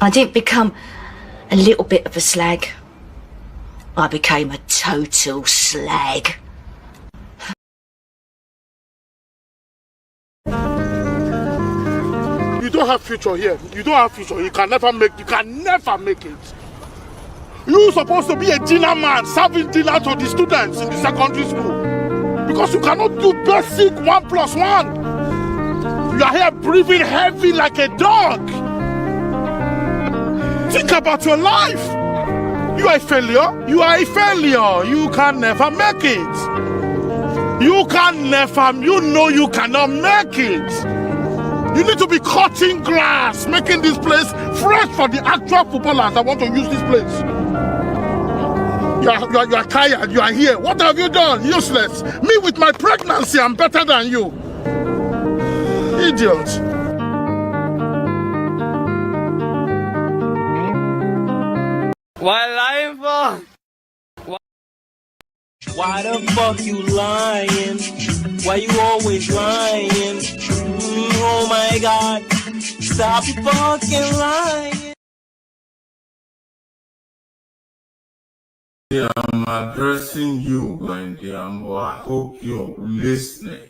I didn't become a little bit of a slag. I became a total slag. You don't have future here. You don't have future. You can never make it. You're supposed to be a dinner man, serving dinner to the students in the secondary school. Because you cannot do basic 1+1. You are here breathing heavy like a dog. Think about your life. You are a failure. You are a failure. You can never make it. You know you cannot make it. You need to be cutting grass, making this place fresh for the actual footballers that want to use this place. You are tired, you are here. What have you done? Useless. Me with my pregnancy, I'm better than you. Idiot. Why lying for? Why the fuck you lying? Why you always lying? Oh my god, stop fucking lying. I'm addressing you, Wendy, and I hope you're listening.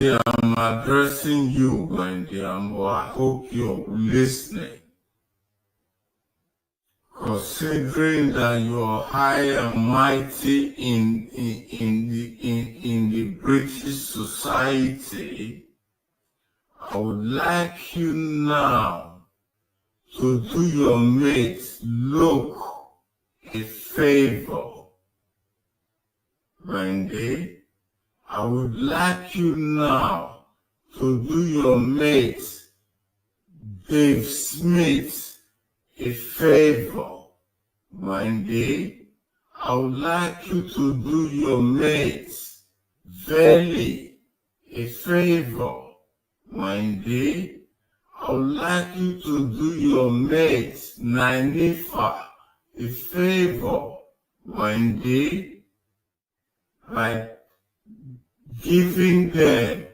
I'm addressing you, Wendy, and I hope you're listening. Considering that you're high and mighty in the British society, I would like you now to do your mates look a favor. Wendy, I would like you now to do your mates Dave Smith a favor. Wendy, I would like you to do your mates Veli a favor. Wendy, I would like you to do your mates Nanifa a favor. Wendy, by giving them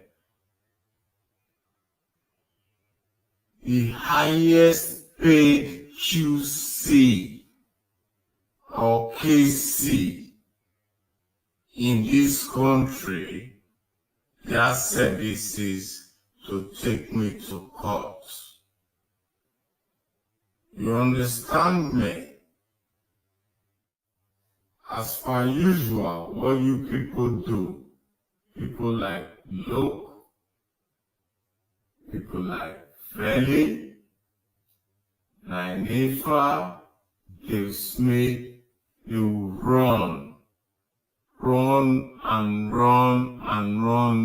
the highest paid QC or KC in this country, their services to take me to court. You understand me? As per usual, what you people do, people like Luke, people like Feli, Nanifa, Dave Smith, you run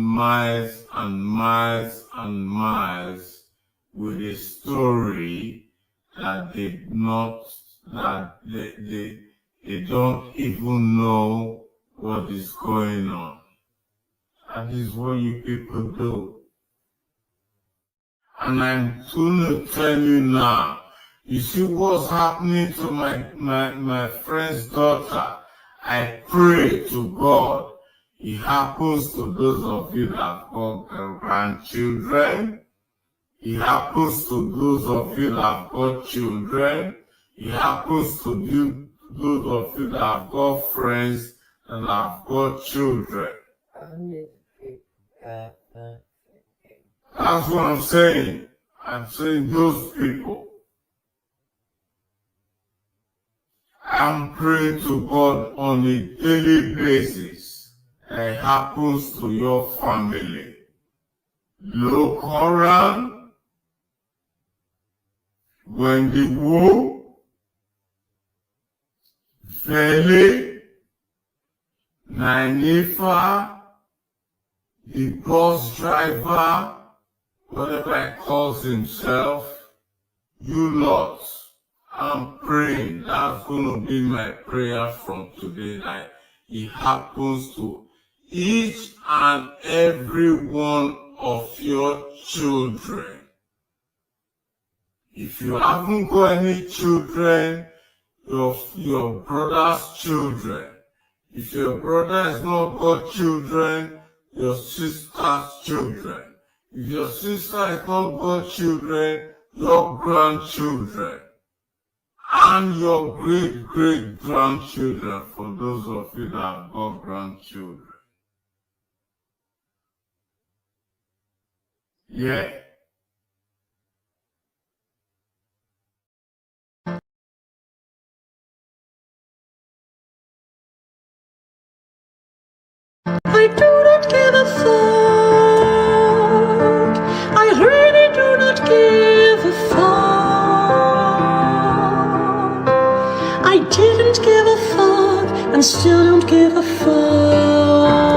miles and miles and miles with a story that they don't even know what is going on. That is what you people do. And I'm going to tell you now, you see what's happening to my friend's daughter? I pray to God it happens to those of you that have got grandchildren. It happens to those of you that have got children. It happens to those of you that have got friends and have got children. That's what I'm saying. I'm saying those people. I'm praying to God on a daily basis that it happens to your family. Look around, Wendy Wu, Veli, Nanifa, the bus driver, whatever he calls himself, you lot. I'm praying, that's going to be my prayer from today, that it happens to each and every one of your children. If you haven't got any children, your brother's children. If your brother has not got children, your sister's children. If your sister is not godchildren, your grandchildren, and your great-great-grandchildren, for those of you that have got grandchildren. Yeah. I do not give a fuck. I really do not give a fuck. I didn't give a fuck and still don't give a fuck.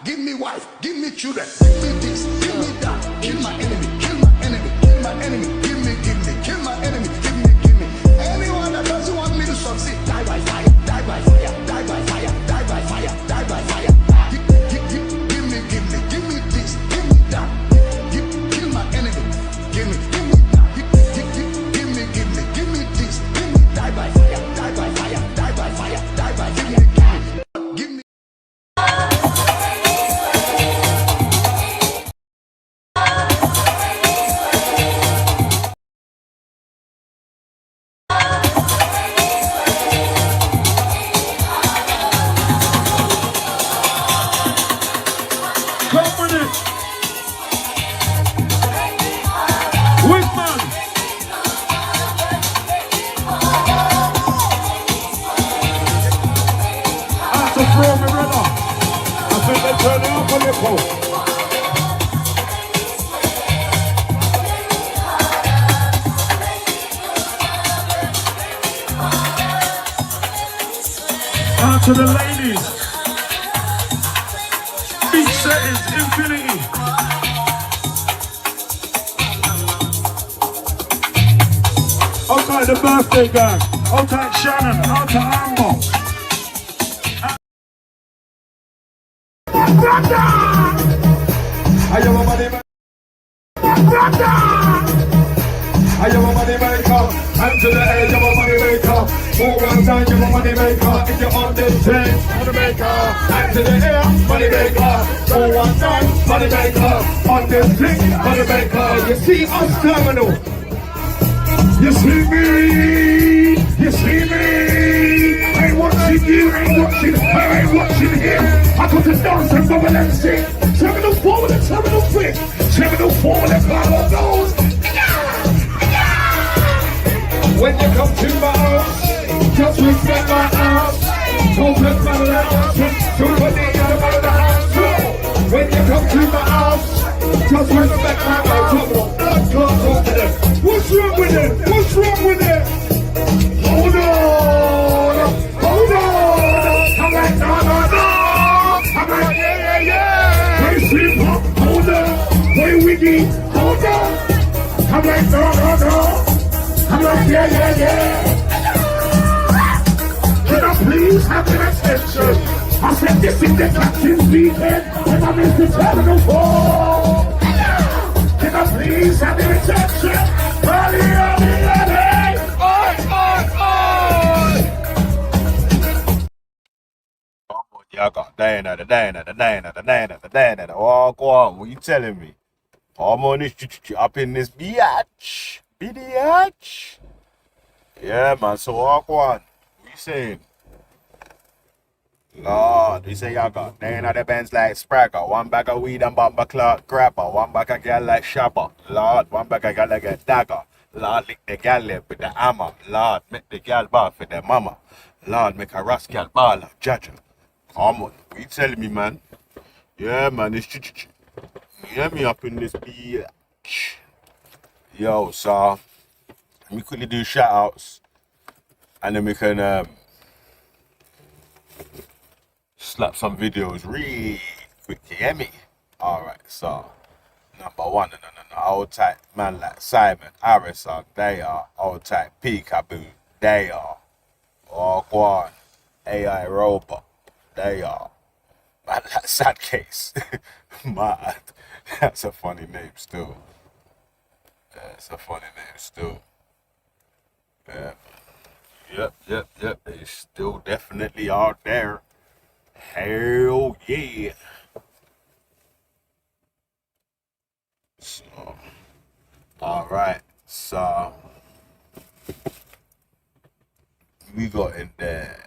Give me wife, give me children, give me this, give me that. Kill my enemy, kill my enemy, kill my enemy. Give me, kill my enemy, give me. Anyone that doesn't want me to succeed, die by fire, die by fire, die by fire, die by fire, die by fire. Give me this, give me that. Kill my enemy, give me that. Give me this, give me die by fire, die by fire, die by fire, die by fire. Give me. To the ladies, beach settings, infinity. Outside the birthday gang, outside Shannon, outside Amber. I am a money maker. I am a money maker. I'm to the edge of a money maker. For one time you're a money maker. If you're on this train, money maker. I'm to the air, money maker. For one time, money maker. On this thing, money maker. You see us terminal. You see me. You see me. I ain't watching you, I ain't watching her, I ain't watching him. I got to dance and bubble and sing. Terminal 4 with a terminal 3. Terminal 4 with a power goes. When you come to my house, just respect my house. Don't let my house. Somebody in the middle of the house. When you come to my house, just respect my house. What's wrong with it? What's wrong with it? Hold on. Hold on. I'm like, no. I'm like, yeah. Play sleep, hold on. Play wiggy, hold on. I'm like, no. I'm like, yeah. Can I please have an attention? I said, this is the captain's weekend, and I'm in the terminal 4. Can I please have an attention? Early. Y'all got Dana. Oh, go on, what you telling me? I'm on this up in this biatch. BDH. Yeah, man, so walk on. What you saying? Lord, you say y'all got nine of the bands like Spragger, one bag of weed and bomber clock grabber, one bag of girl like Shabba, Lord, one bag of girl like a dagger, Lord, lick the girl lip with the hammer, Lord, make the girl bar for the mama, Lord, make a rascal baller, judge. Come on, what you telling me, man? Yeah, man, it's ch-ch-ch. You hear me up in this bitch? Yo, so, let me quickly do shout outs, and then we can, slap some videos really quick, you hear me? Alright, so number one, no, hold tight. Man like Simon, Harrison, they are. Old type Peekaboo, they are. Or Guan, AI Robot, they are. Man like Sad Case, mad. That's a funny name still. That's a funny name still. Yeah. Yep. They still definitely are there. Hell yeah. So, alright. So, we got in there.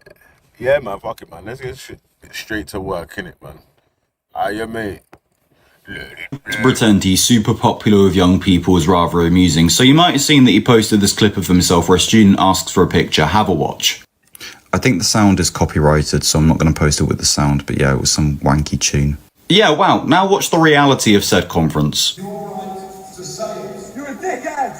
Yeah, man, fuck it, man. Let's get straight to work, innit, man? Aye, mate. To pretend he's super popular with young people is rather amusing. So you might have seen that he posted this clip of himself where a student asks for a picture. Have a watch. I think the sound is copyrighted, so I'm not going to post it with the sound, but yeah, it was some wanky tune. Yeah, wow. Now watch the reality of said conference. You're a dickhead!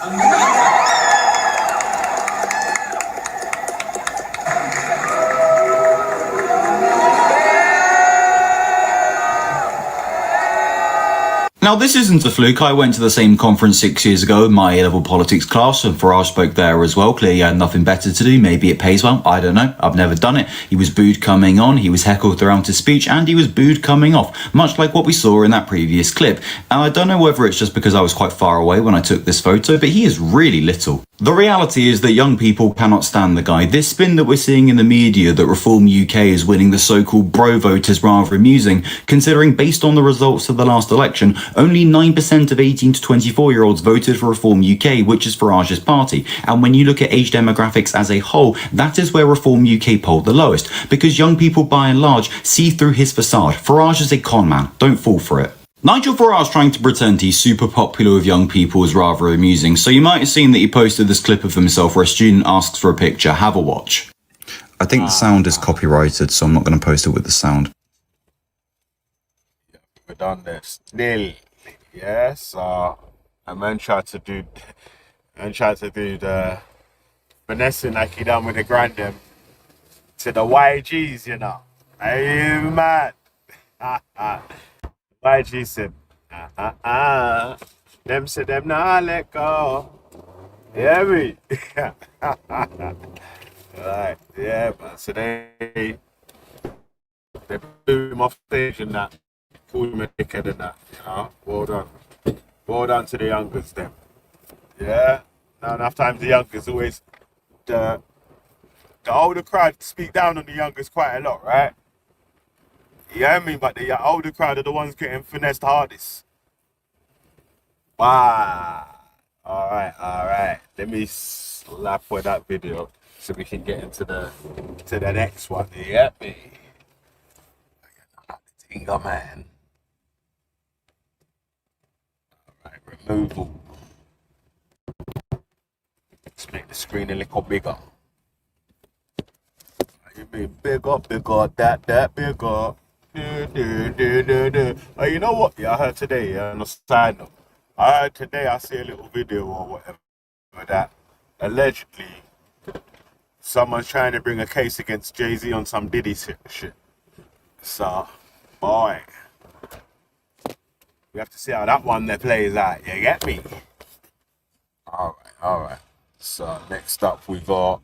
Now, this isn't a fluke. I went to the same conference 6 years ago in my A-level politics class, and Farage spoke there as well. Clearly, he had nothing better to do. Maybe it pays well. I don't know. I've never done it. He was booed coming on, he was heckled throughout his speech, and he was booed coming off, much like what we saw in that previous clip. And I don't know whether it's just because I was quite far away when I took this photo, but he is really little. The reality is that young people cannot stand the guy. This spin that we're seeing in the media that Reform UK is winning the so-called bro vote is rather amusing, considering based on the results of the last election, only 9% of 18 to 24-year-olds voted for Reform UK, which is Farage's party. And when you look at age demographics as a whole, that is where Reform UK polled the lowest, because young people by and large see through his facade. Farage is a con man. Don't fall for it. Nigel Farage trying to pretend he's super popular with young people is rather amusing. So you might have seen that he posted this clip of himself where a student asks for a picture. Have a watch. I think the sound is copyrighted, so I'm not going to post it with the sound. We're done this. Nearly. Yeah, so a man tried to do the finessing like he done with the grandem to the YGs, you know. Hey, man. YG said, them said them nah let go. Yeah, me. Right, yeah, man. So they blew him off stage and that. Called him a dickhead and that, you know. Well done to the youngers, them. Yeah. Now enough times the youngers always the older crowd speak down on the youngers quite a lot, right? You hear me? But the older crowd are the ones getting finessed hardest. Wow. Alright. Let me slap with that video so we can get into the next one. You get me? Tinga man. Alright, removal. Let's make the screen a little bigger. You mean bigger, that bigger. Oh, you know what? Yeah, I heard today, on a side note, I see a little video or whatever that allegedly someone's trying to bring a case against Jay-Z on some Diddy shit. So, boy, we have to see how that one there plays out. You get me? Alright. So, next up we got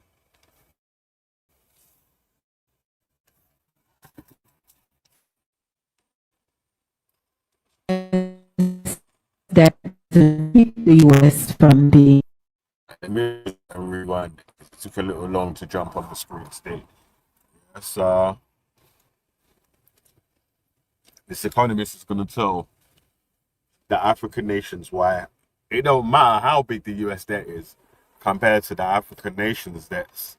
that keep the US from being. Let me rewind. It took a little long to jump on the screen still. So this economist is going to tell the African nations why it don't matter how big the US debt is compared to the African nations' debts,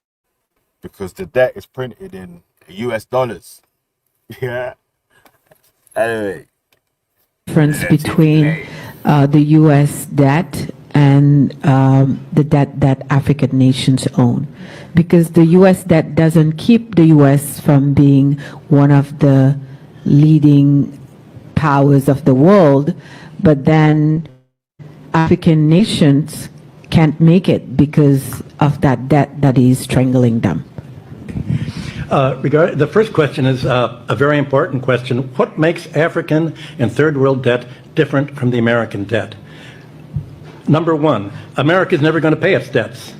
because the debt is printed in US dollars. Yeah. Anyway. Difference between the U.S. debt and the debt that African nations own, because the U.S. debt doesn't keep the U.S. from being one of the leading powers of the world, but then African nations can't make it because of that debt that is strangling them. The first question is a very important question. What makes African and third world debt different from the American debt? Number one, America is never going to pay its debts.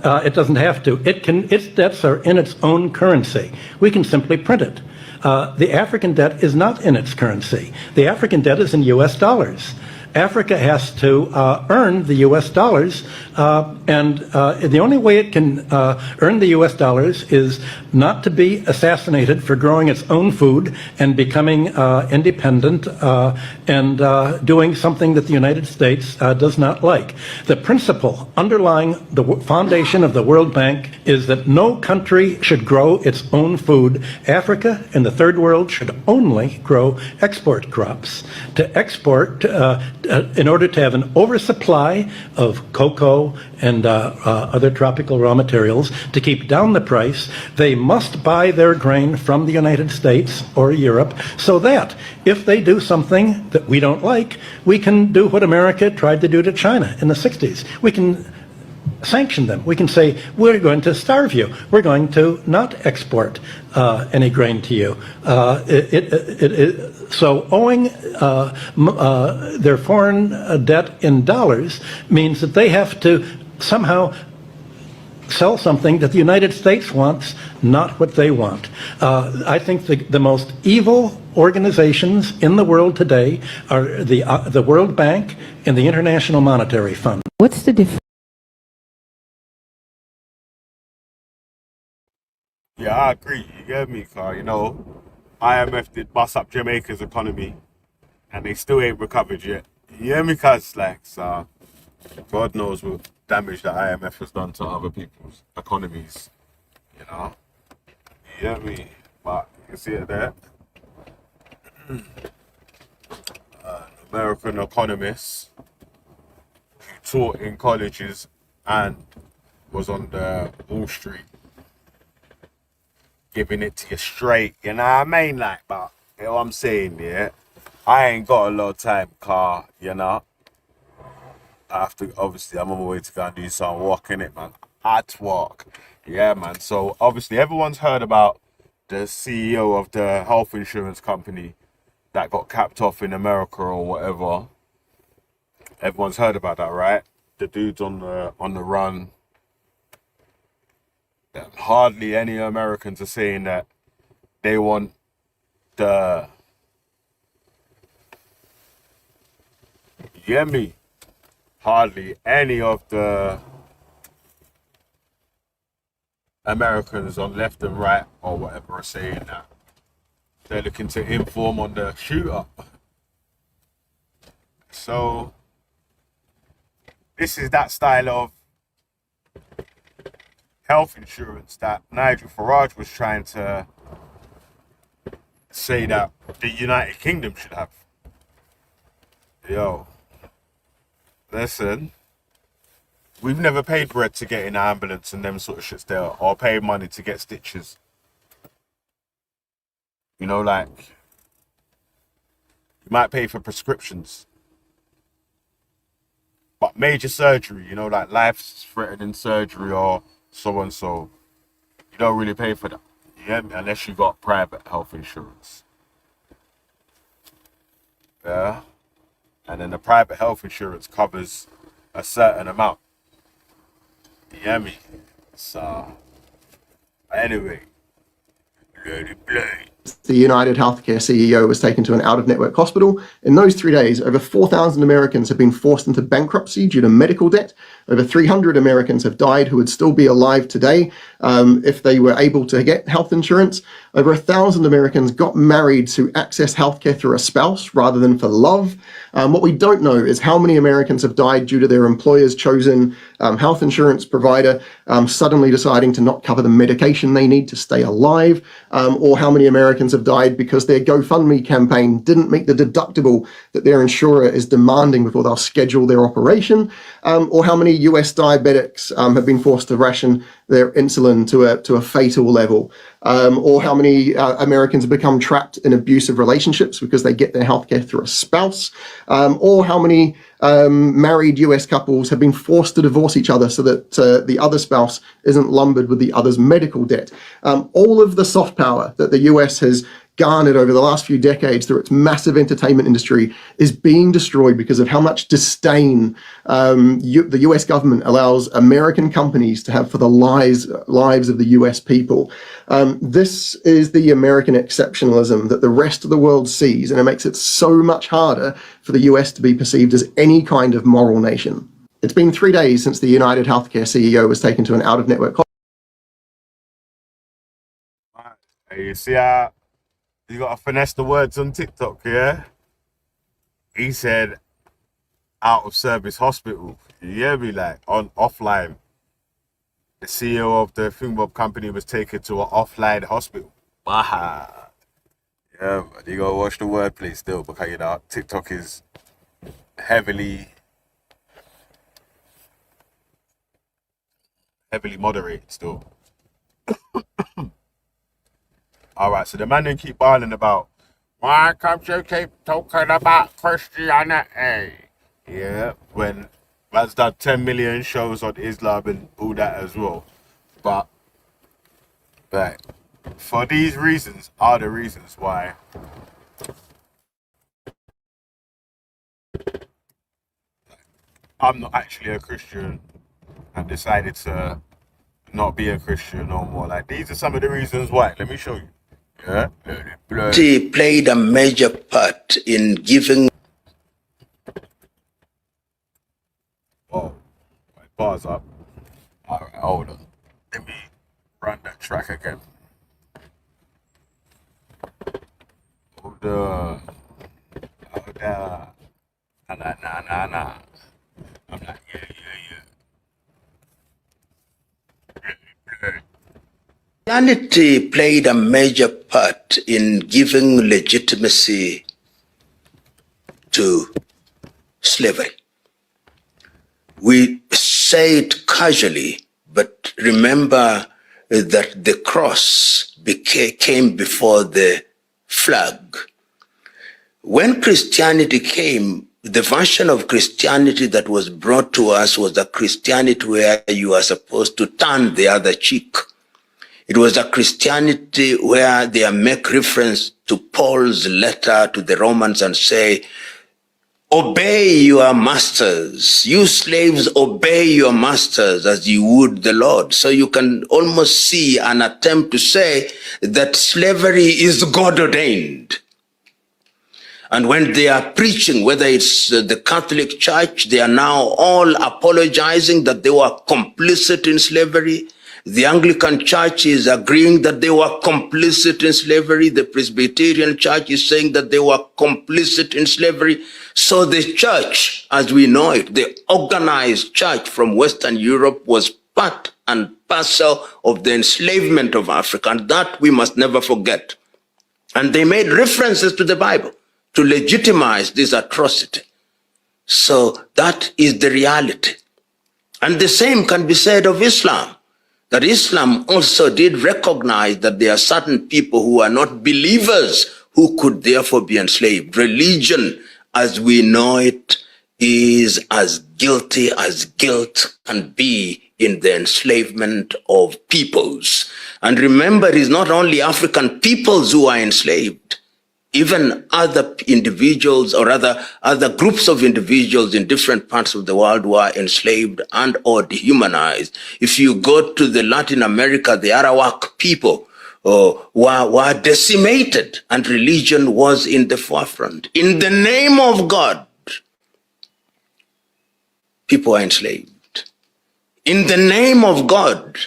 It doesn't have to. Its debts are in its own currency. We can simply print it. The African debt is not in its currency. The African debt is in US dollars. Africa has to earn the US dollars, and the only way it can earn the US dollars is not to be assassinated for growing its own food and becoming independent and doing something that the United States does not like. The principle underlying the foundation of the World Bank is that no country should grow its own food. Africa and the Third World should only grow export crops. To export, in order to have an oversupply of cocoa and other tropical raw materials, to keep down the price, they must buy their grain from the United States or Europe, so that if they do something that we don't like, we can do what America tried to do to China in the 60s. We can sanction them. We can say, we're going to starve you. We're going to not export any grain to you. So owing their foreign debt in dollars means that they have to somehow sell something that the United States wants, not what they want. I think the most evil organizations in the world today are the World Bank and the International Monetary Fund. What's the difference? Yeah, I agree. You get me, car. You know, IMF did bust up Jamaica's economy, and they still ain't recovered yet. You hear me, cuz? Like, so God knows what damage the IMF has done to other people's economies. You know, you hear me? But you can see it there. American economists who taught in colleges and was on the Wall Street, giving it to you straight, you know what I mean? Like, but you know what I'm saying, yeah? I ain't got a lot of time, car, you know? I have to, obviously, I'm on my way to go and do some walking it, man. At work. Yeah, man. So, obviously, everyone's heard about the CEO of the health insurance company that got capped off in America or whatever. Everyone's heard about that, right? The dude's on the run. Hardly any Americans are saying that they want the, you get me? Hardly any of the Americans on left and right or whatever are saying that they're looking to inform on the shooter. So this is that style of health insurance that Nigel Farage was trying to say that the United Kingdom should have. Yo, listen, we've never paid bread to get in an ambulance and them sort of shits there, or paid money to get stitches. You know, like, you might pay for prescriptions, but major surgery, you know, like life-threatening surgery or so and so, you don't really pay for that, yeah, unless you got private health insurance. Yeah, and then the private health insurance covers a certain amount. You hear me? So anyway, let it play. The United Healthcare CEO was taken to an out-of-network hospital. In those 3 days, over 4,000 Americans have been forced into bankruptcy due to medical debt. Over 300 Americans have died who would still be alive today if they were able to get health insurance. Over 1,000 Americans got married to access healthcare through a spouse rather than for love. What we don't know is how many Americans have died due to their employer's chosen health insurance provider suddenly deciding to not cover the medication they need to stay alive, or how many Americans have died because their GoFundMe campaign didn't meet the deductible that their insurer is demanding before they'll schedule their operation, or how many US diabetics have been forced to ration their insulin to a fatal level, or how many Americans have become trapped in abusive relationships because they get their healthcare through a spouse, or how many married US couples have been forced to divorce each other so that the other spouse isn't lumbered with the other's medical debt. All of the soft power that the US has garnered over the last few decades through its massive entertainment industry is being destroyed because of how much disdain the US government allows American companies to have for the lives of the US people. This is the American exceptionalism that the rest of the world sees, and it makes it so much harder for the US to be perceived as any kind of moral nation. It's been 3 days since the United Healthcare CEO was taken to an out-of-network hospital. Hey, you see how you got to finesse the words on TikTok, yeah? He said out-of-service hospital. You hear me? Like, on offline. The CEO of the Thingbob company was taken to an offline hospital. Bah. Yeah, but you gotta watch the wordplay still, because, you know, TikTok is heavily moderated still. Alright, so the man didn't keep barling about, why can't you keep talking about Christianity? Yeah, when man's done 10 million shows on Islam and all that as well. But for these reasons are the reasons why I'm not actually a Christian and decided to not be a Christian no more. Like, these are some of the reasons why. Let me show you. Yeah. He played a major part in giving. Oh, my bar's up. Alright, hold on. Let me run that track again. Hold on. Nah. I'm like, yeah. Christianity played a major part in giving legitimacy to slavery. We say it casually, but remember that the cross came before the flag. When Christianity came, the version of Christianity that was brought to us was a Christianity where you are supposed to turn the other cheek. It was a Christianity where they make reference to Paul's letter to the Romans and say, obey your masters. You slaves, obey your masters as you would the Lord. So you can almost see an attempt to say that slavery is God ordained. And when they are preaching, whether it's the Catholic Church, they are now all apologizing that they were complicit in slavery. The Anglican Church is agreeing that they were complicit in slavery. The Presbyterian Church is saying that they were complicit in slavery. So the church, as we know it, the organized church from Western Europe, was part and parcel of the enslavement of Africa, and that we must never forget. And they made references to the Bible to legitimize this atrocity. So that is the reality. And the same can be said of Islam, that Islam also did recognize that there are certain people who are not believers who could therefore be enslaved. Religion, as we know it, is as guilty as guilt can be in the enslavement of peoples. And remember, it is not only African peoples who are enslaved. Even other individuals or other groups of individuals in different parts of the world were enslaved and or dehumanized. If you go to the Latin America, the Arawak people were decimated, and religion was in the forefront. In the name of God, people were enslaved. In the name of God,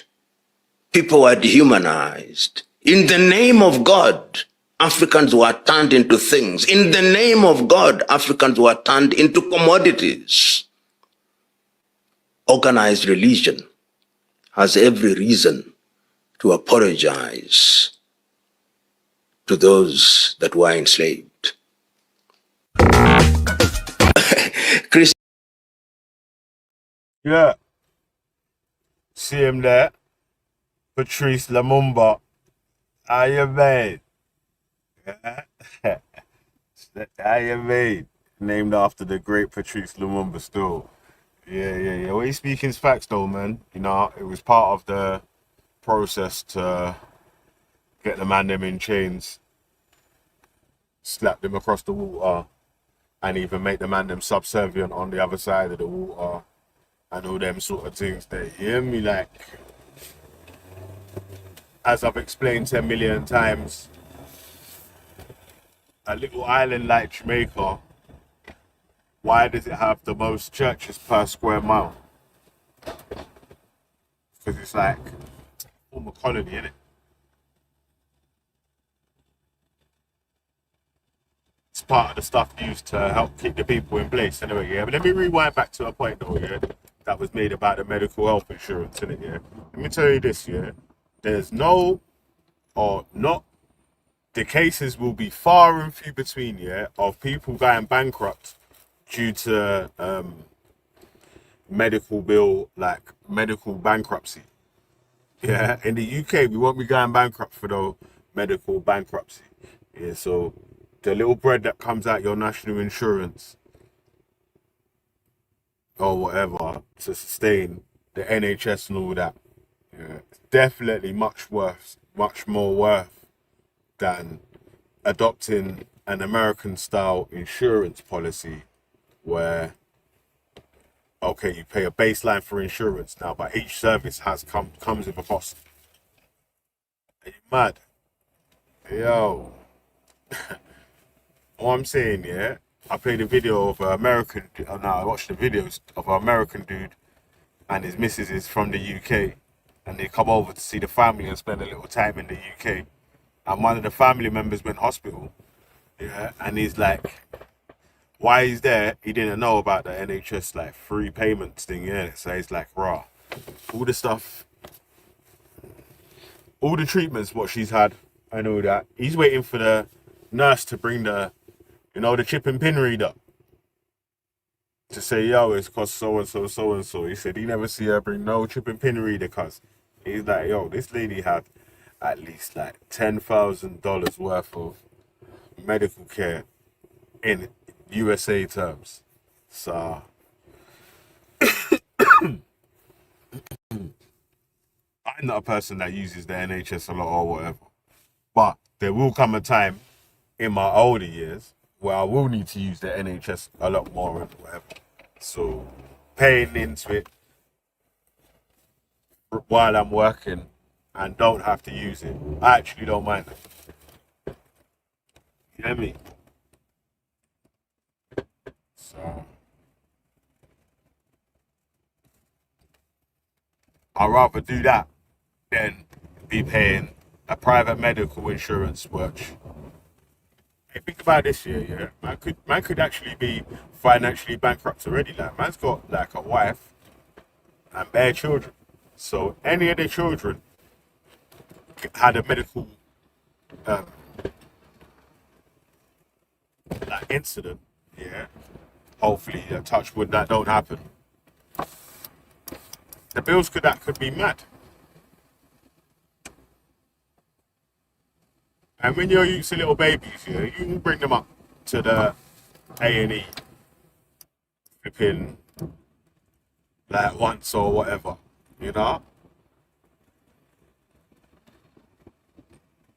people were dehumanized. In the name of God, Africans were turned into things. In the name of God, Africans were turned into commodities. Organized religion has every reason to apologize to those that were enslaved. Yeah. See him there. Patrice Lumumba. How you made? How you made? Named after the great Patrice Lumumba still. Yeah. What he's speaking is facts though, man. You know, it was part of the process to get the man them in chains slap them across the water, and even make the man them subservient on the other side of the water, and all them sort of things. They hear me, like, as I've explained 10 million times, a little island like Jamaica, why does it have the most churches per square mile? Because it's like a former colony, innit? It's part of the stuff used to help keep the people in place. Anyway, yeah. But let me rewind back to a point though, yeah, that was made about the medical health insurance, innit, yeah. Let me tell you this, yeah. There's no, or not, the cases will be far and few between, yeah, of people going bankrupt due to medical bankruptcy. Yeah, in the UK, we won't be going bankrupt for the medical bankruptcy. Yeah, so the little bread that comes out your national insurance or whatever to sustain the NHS and all that, yeah, it's definitely much more worth than adopting an American style insurance policy where, okay, you pay a baseline for insurance now, but each service comes with a cost. Are you mad? Yo. All I'm saying, yeah, I played a video of I watched the videos of an American dude and his missus is from the UK, and they come over to see the family and spend a little time in the UK. And one of the family members went hospital, yeah, and he's like, why he's there, he didn't know about the NHS like free payments thing, yeah. So he's like, raw, all the stuff, all the treatments what she's had, I know that. He's waiting for the nurse to bring the chip and pin reader to say, yo, it's cost so and so, so and so. He said he never see her bring no chip and pin reader, cause he's like, yo, this lady had at least like $10,000 worth of medical care in USA terms. So I'm not a person that uses the NHS a lot or whatever, but there will come a time in my older years where I will need to use the NHS a lot more and whatever. So paying into it while I'm working and don't have to use it, I actually don't mind it. You know what I mean? So I'd rather do that than be paying a private medical insurance, which, hey, think about this year, yeah, man could actually be financially bankrupt already. Like, man's got like a wife and bare children. So any of their children had a medical like incident, yeah. Hopefully, touch wood, that don't happen. The bills could be mad. And when you're used to little babies, yeah, you can bring them up to the A&E, flipping like once or whatever, you know.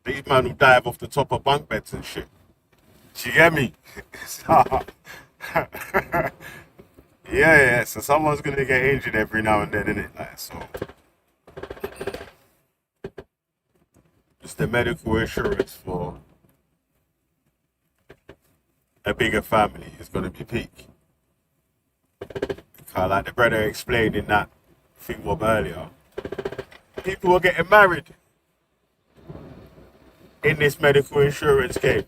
These men will dive off the top of bunk beds and shit. Do you get me? Yeah, so someone's gonna get injured every now and then, innit? Like, so just the medical insurance for a bigger family is gonna be peak. Because like the brother explained in that thing up earlier, people are getting married in this medical insurance game.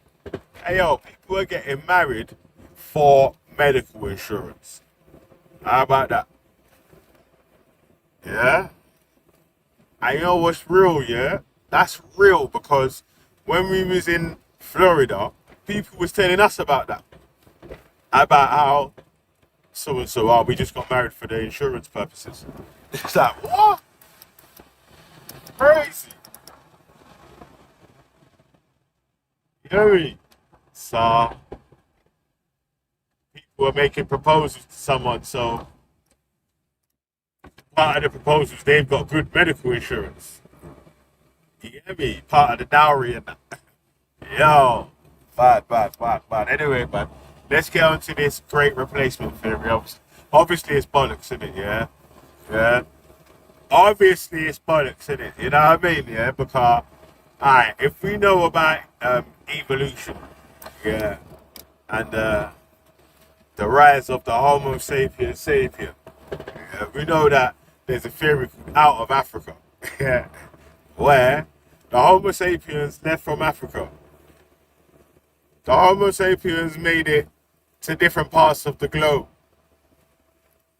Hey yo, people are getting married for medical insurance. How about that? Yeah? I know what's real, yeah? That's real, because when we was in Florida, people was telling us about that. About how so-and-so, we just got married for the insurance purposes. It's like, what? Crazy. You know what I mean? So people are making proposals to someone, so part of the proposals, they've got good medical insurance. You get me? Part of the dowry and that. Yo, Bad. Anyway, man, let's get on to this great replacement theory. Obviously it's bollocks, isn't it? Yeah. Yeah. Obviously it's bollocks, isn't it? You know what I mean? Yeah. Because, alright, if we know about evolution, yeah, and the rise of the Homo sapiens sapien, yeah, we know that there's a theory out of Africa, yeah, where the Homo sapiens left from Africa. The Homo sapiens made it to different parts of the globe.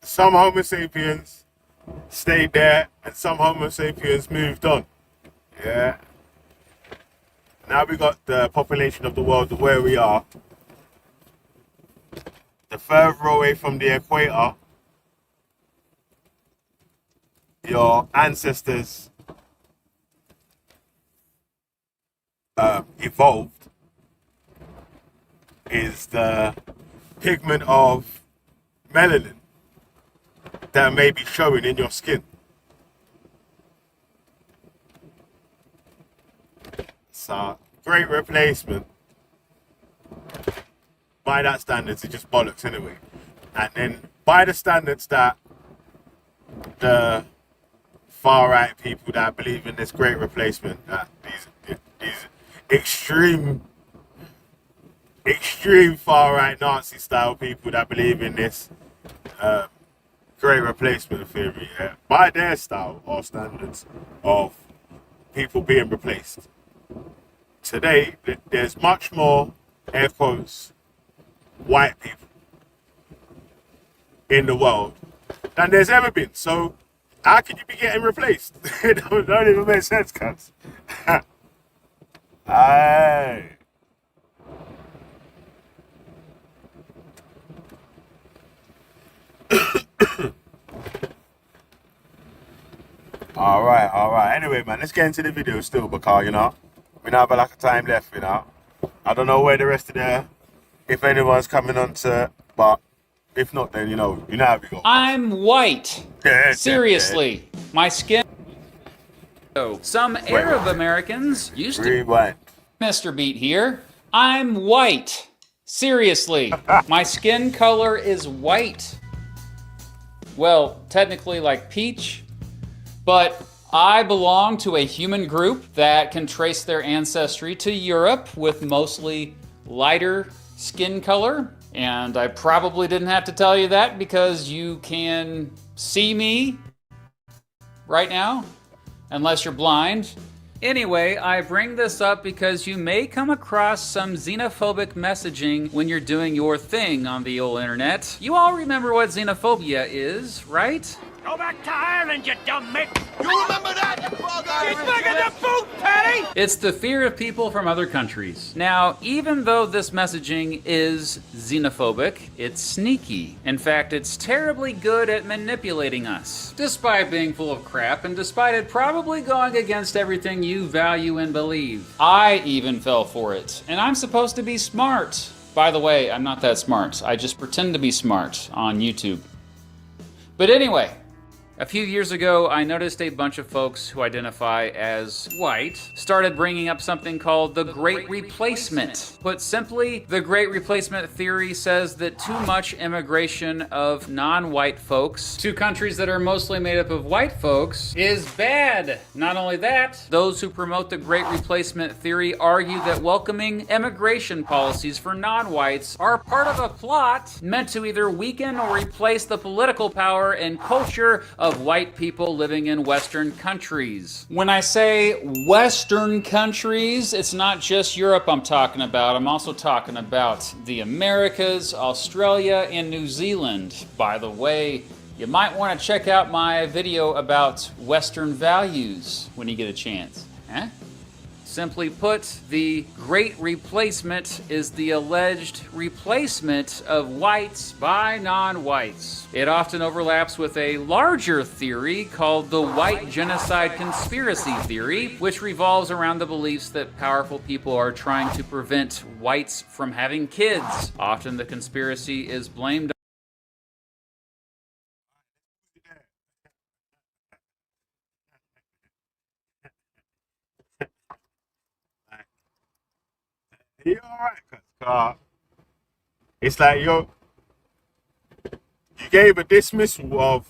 Some Homo sapiens stayed there and some Homo sapiens moved on. Yeah. Now we got the population of the world where we are. The further away from the equator your ancestors evolved is the pigment of melanin that may be showing in your skin. So, great replacement. By that standards, it's just bollocks anyway. And then by the standards that the far right people that believe in this great replacement, that these extreme far right Nazi style people that believe in this great replacement theory, yeah, by their style or standards of people being replaced. Today, there's much more, air quotes, white people in the world than there's ever been. So, how can you be getting replaced? It don't even make sense, cuz. Aye. All right. Anyway, man, let's get into the video still because, you know, we don't have a lot of time left, you know. I don't know where the rest of if anyone's coming on to, but if not, then, you know how we go. I'm white. Seriously. My skin. Some Arab Americans used to. Rewind. Mr. Beat here. I'm white. Seriously. My skin color is white. Well, technically like peach. But I belong to a human group that can trace their ancestry to Europe with mostly lighter skin color. And I probably didn't have to tell you that because you can see me right now, unless you're blind. Anyway, I bring this up because you may come across some xenophobic messaging when you're doing your thing on the old internet. You all remember what xenophobia is, right? Go back to Ireland, you dumb mitt! You remember that, you frog Irish? He's making the boot, Patty! It's the fear of people from other countries. Now, even though this messaging is xenophobic, it's sneaky. In fact, it's terribly good at manipulating us. Despite being full of crap, and despite it probably going against everything you value and believe. I even fell for it. And I'm supposed to be smart. By the way, I'm not that smart. I just pretend to be smart on YouTube. But anyway, a few years ago, I noticed a bunch of folks who identify as white started bringing up something called the Great Replacement. Put simply, the Great Replacement theory says that too much immigration of non-white folks to countries that are mostly made up of white folks is bad. Not only that, those who promote the Great Replacement theory argue that welcoming immigration policies for non-whites are part of a plot meant to either weaken or replace the political power and culture of white people living in Western countries. When I say Western countries, it's not just Europe I'm talking about. I'm also talking about the Americas, Australia, and New Zealand. By the way, you might want to check out my video about Western values when you get a chance. Huh? Simply put, the Great Replacement is the alleged replacement of whites by non-whites. It often overlaps with a larger theory called the white genocide conspiracy theory, which revolves around the beliefs that powerful people are trying to prevent whites from having kids. Often the conspiracy is blamed You alright, cuz? It's like you gave a dismissal of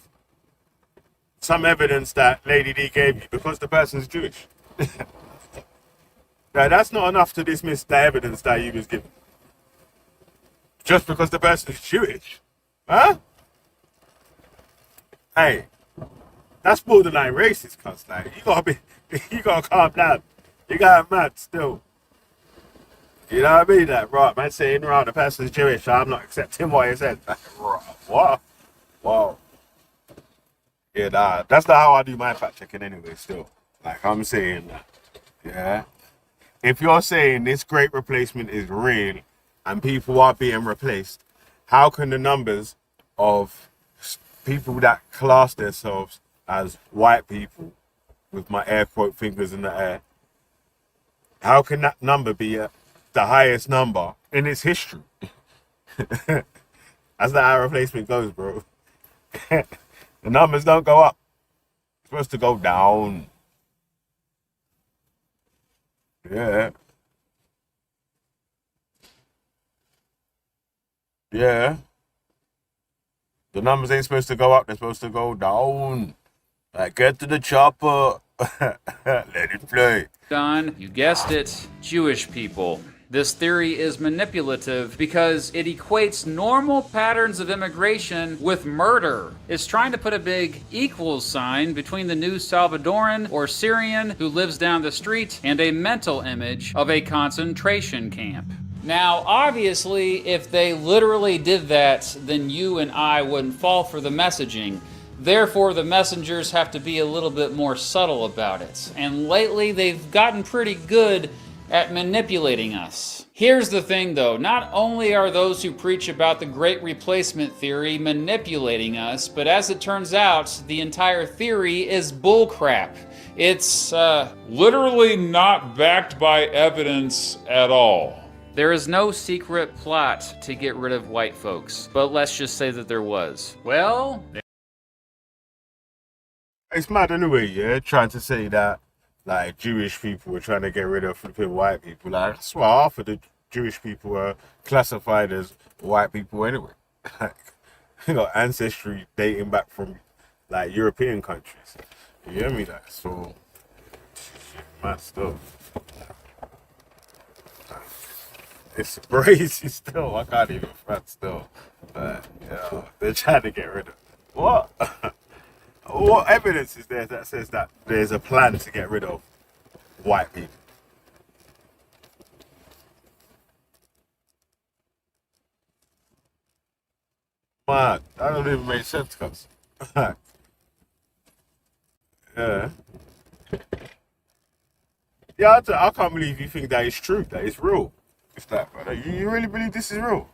some evidence that Lady D gave you because the person's Jewish. Now, that's not enough to dismiss the evidence that you was given. Just because the person's Jewish. Huh? Hey, that's borderline racist, cuz. Like, you gotta calm down. You got mad still. You know what I mean? Like, right, man saying, right, the person's Jewish, so I'm not accepting what he said. Like, right, what? Whoa. Yeah, nah, that's not how I do my fact checking anyway, still. Like, I'm saying that. Yeah. If you're saying this great replacement is real and people are being replaced, how can the numbers of people that class themselves as white people, with my air quote fingers in the air, how can that number be the highest number in its history? That's not how replacement goes, bro. The numbers don't go up. It's supposed to go down. Yeah. Yeah. The numbers ain't supposed to go up, they're supposed to go down. Like, get to the chopper. Let it fly. Don, you guessed it, Jewish people. This theory is manipulative because it equates normal patterns of immigration with murder. It's trying to put a big equals sign between the new Salvadoran or Syrian who lives down the street and a mental image of a concentration camp. Now, obviously, if they literally did that, then you and I wouldn't fall for the messaging. Therefore, the messengers have to be a little bit more subtle about it. And lately, they've gotten pretty good at manipulating us. Here's the thing though, not only are those who preach about the Great Replacement theory manipulating us, but as it turns out, the entire theory is bullcrap. It's literally not backed by evidence at all. There is no secret plot to get rid of white folks, but let's just say that there was. Well, it's mad anyway, yeah, trying to say that like Jewish people were trying to get rid of flipping white people. Like, I swear half of the Jewish people are classified as white people anyway. Like, you know, ancestry dating back from like European countries. You hear me? Like, so mad stuff. It's crazy still. I can't even front still. But yeah, they're trying to get rid of what? What evidence is there that says that there's a plan to get rid of white people? Man, that don't even make sense, cuz. Yeah. Yeah, I can't believe you think that is true, that is real. It's that, brother. You really believe this is real?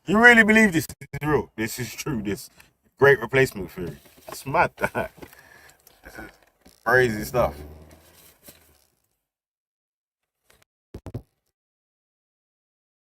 You really believe this is real? This is true, this great replacement theory? It's mad, that. This is crazy stuff.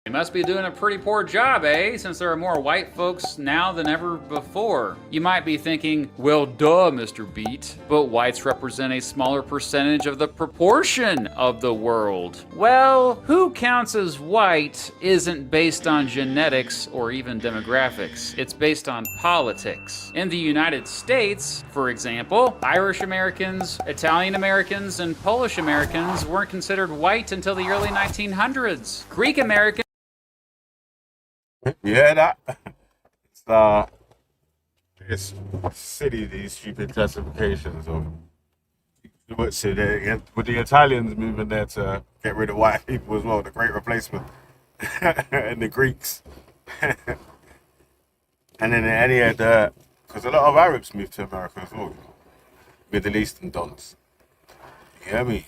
They must be doing a pretty poor job, eh? Since there are more white folks now than ever before. You might be thinking, well, duh, Mr. Beat, but whites represent a smaller percentage of the proportion of the world. Well, who counts as white isn't based on genetics or even demographics. It's based on politics. In the United States, for example, Irish Americans, Italian Americans, and Polish Americans weren't considered white until the early 1900s. Greek Americans Yeah, that. It's silly, these stupid classifications of what so with the Italians moving there to get rid of white people as well, the great replacement. And the Greeks. And then any of the, because a lot of Arabs moved to America as well. Middle Eastern dons. You hear me?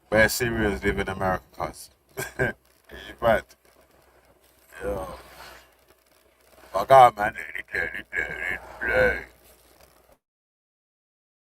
Where Syrians live in America, cuz. Right. Yeah. Fuck out, man.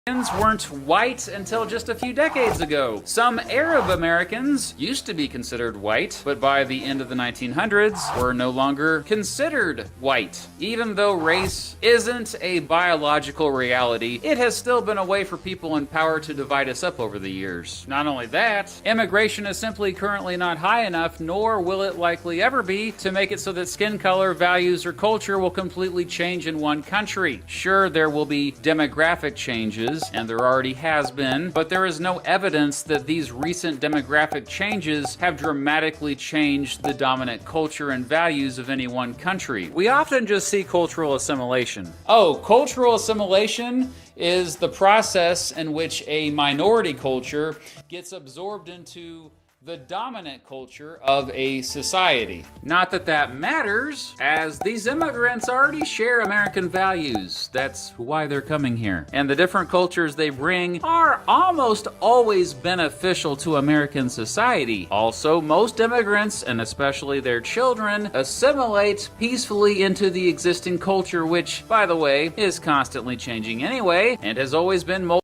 weren't white until just a few decades ago. Some Arab Americans used to be considered white, but by the end of the 1900s were no longer considered white. Even though race isn't a biological reality, it has still been a way for people in power to divide us up over the years. Not only that, immigration is simply currently not high enough, nor will it likely ever be, to make it so that skin color, values, or culture will completely change in one country. Sure, there will be demographic changes, and there already has been, but there is no evidence that these recent demographic changes have dramatically changed the dominant culture and values of any one country. We often just see cultural assimilation. Oh, cultural assimilation is the process in which a minority culture gets absorbed into the dominant culture of a society. Not that that matters, as these immigrants already share American values. That's why they're coming here. And the different cultures they bring are almost always beneficial to American society. Also, most immigrants, and especially their children, assimilate peacefully into the existing culture, which, by the way, is constantly changing anyway, and has always been And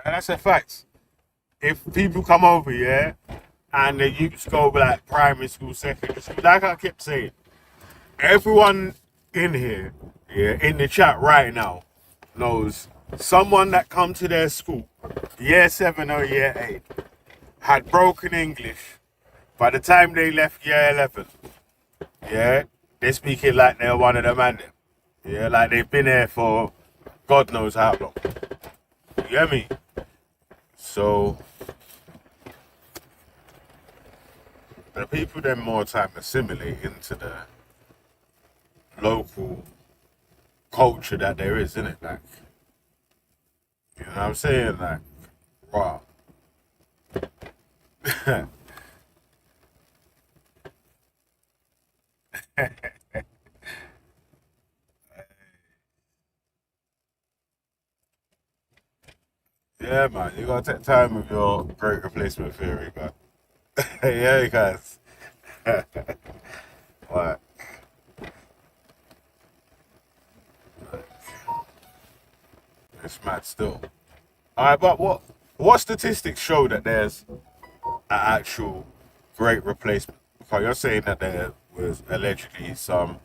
that's a fact. If people come over, yeah, and the youths go like primary school, secondary school, like I kept saying, everyone in here, yeah, in the chat right now, knows someone that come to their school, year 7 or year 8, had broken English. By the time they left year 11, yeah, they're speaking like they're one of the man them. Yeah, like they've been here for God knows how long. You get me? So the people then more time assimilate into the local culture that there is, isn't it? Like, you know what I'm saying? Like, wow. Yeah, man, you gotta take time with your great replacement theory, man. Yeah, you guys. Like, it's mad still. Alright, but what statistics show that there's an actual great replacement? Because you're saying that there was allegedly some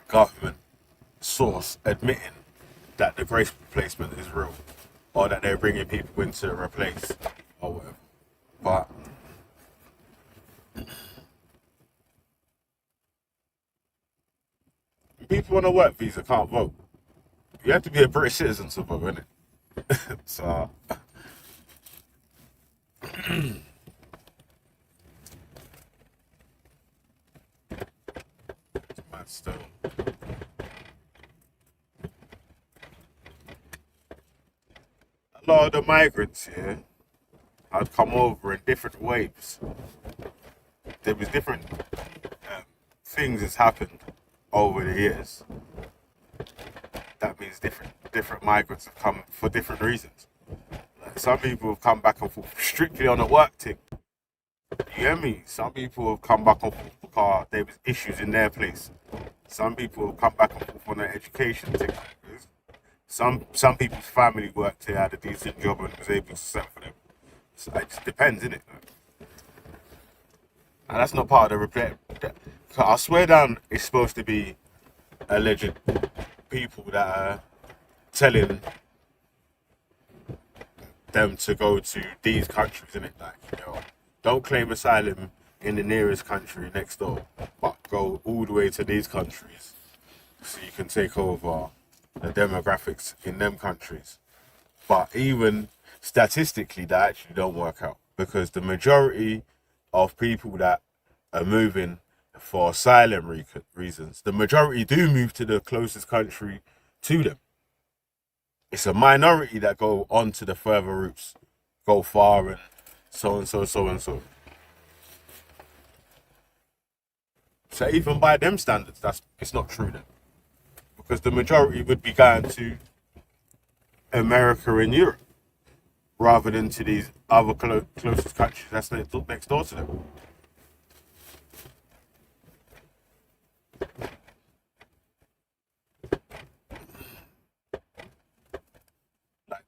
government source admitting that the great replacement is real, or that they're bringing people in to replace, or whatever. But people on a work visa can't vote. You have to be a British citizen to vote, innit? So it's mad still. A lot of the migrants here had come over in different waves. There was different things that's happened over the years. That means different migrants have come for different reasons. Like, some people have come back and forth strictly on a work thing. You hear me? Some people have come back and forth because there was issues in their place. Some people have come back and forth on an education thing. Some people's family worked here, had a decent job, and was able to send for them. So it just depends, innit? And that's not part of the repair. I swear down, it's supposed to be alleged people that are telling them to go to these countries, innit? Like, you know, don't claim asylum in the nearest country next door, but go all the way to these countries so you can take over the demographics in them countries. But even statistically, that actually don't work out, because the majority of people that are moving for asylum reasons, the majority do move to the closest country to them. It's a minority that go on to the further routes, go far, and so and so, so and so. So even by them standards, it's not true then, because the majority would be going to America and Europe rather than to these other closest countries that's next door to them.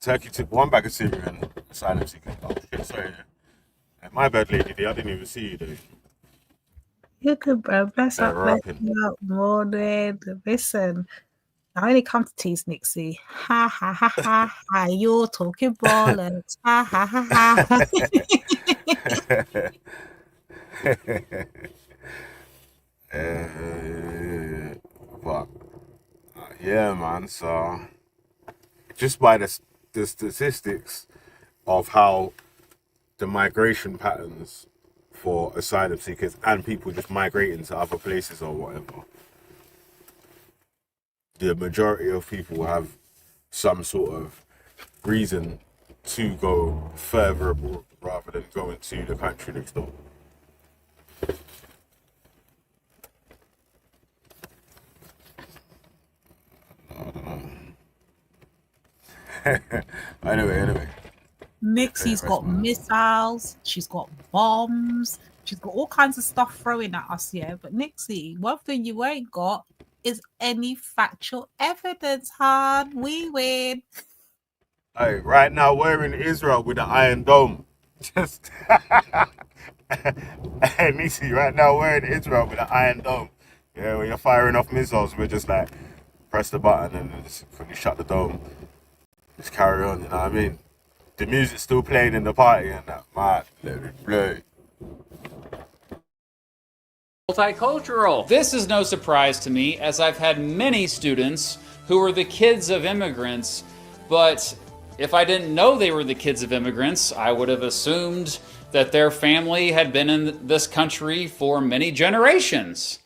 Turkey took one bag of Syrian asylum seekers. Oh shit, sorry. My bad, lady. I didn't even see you, dude. You're good, bro. Bless up, bless Rapping. you up, morning. Listen, I only come to tease Nixie. Ha ha ha ha ha. You're talking bollocks. Ha ha ha ha. But yeah, man. So just by the statistics of how the migration patterns for asylum seekers and people just migrating to other places or whatever, the majority of people have some sort of reason to go further abroad rather than going to the country next door. Anyway. Nixie's got missiles. She's got bombs. She's got all kinds of stuff throwing at us, yeah. But Nixie, one thing you ain't got is any factual evidence, hon. We win. Hey, right now we're in Israel with the Iron Dome. Just hey, Nisi, right now we're in Israel with the Iron Dome. Yeah, when you're firing off missiles, we're just like press the button and just quickly shut the dome. Just carry on, you know what I mean? The music's still playing in the party and that, man, let it play. Multicultural. This is no surprise to me, as I've had many students who were the kids of immigrants, but if I didn't know they were the kids of immigrants, I would have assumed that their family had been in this country for many generations.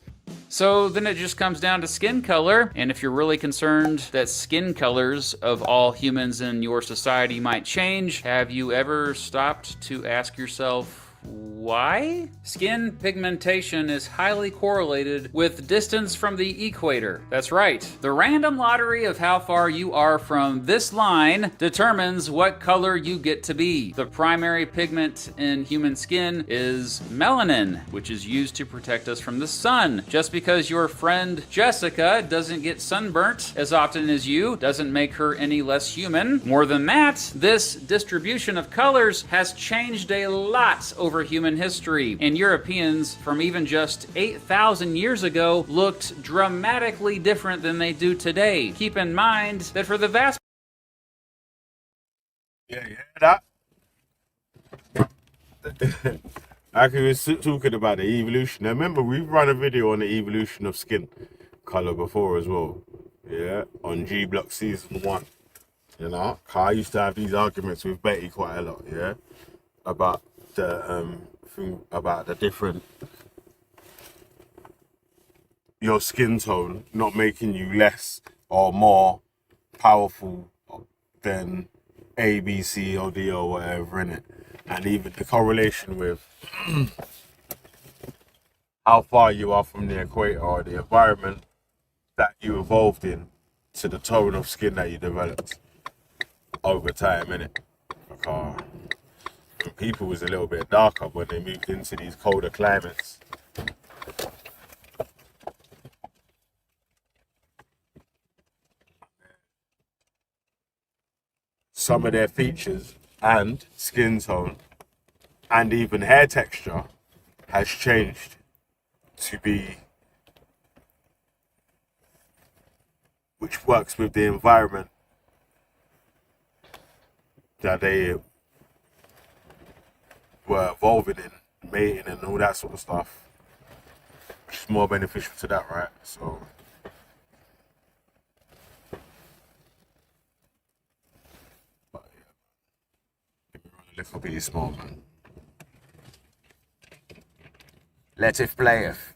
So then it just comes down to skin color, and if you're really concerned that skin colors of all humans in your society might change, have you ever stopped to ask yourself, why? Skin pigmentation is highly correlated with distance from the equator. That's right. The random lottery of how far you are from this line determines what color you get to be. The primary pigment in human skin is melanin, which is used to protect us from the sun. Just because your friend Jessica doesn't get sunburnt as often as you doesn't make her any less human. More than that, this distribution of colors has changed a lot over human history, and Europeans from even just 8,000 years ago looked dramatically different than they do today. Keep in mind that for the vast... Yeah, you hear that? Like we was talking about the evolution. Now remember, we've run a video on the evolution of skin color before as well. Yeah, on G Block season 1. You know, I used to have these arguments with Betty quite a lot. Yeah, about the thing about the different your skin tone not making you less or more powerful than A, B, C, or D, or whatever in it, and even the correlation with how far you are from the equator or the environment that you evolved in to the tone of skin that you developed over time, innit? Because people was a little bit darker when they moved into these colder climates. Some of their features and skin tone and even hair texture has changed to be which works with the environment that they were evolving in, mating and all that sort of stuff, which is more beneficial to that, right? So but yeah, give me a little bit small, man. Let it playeth.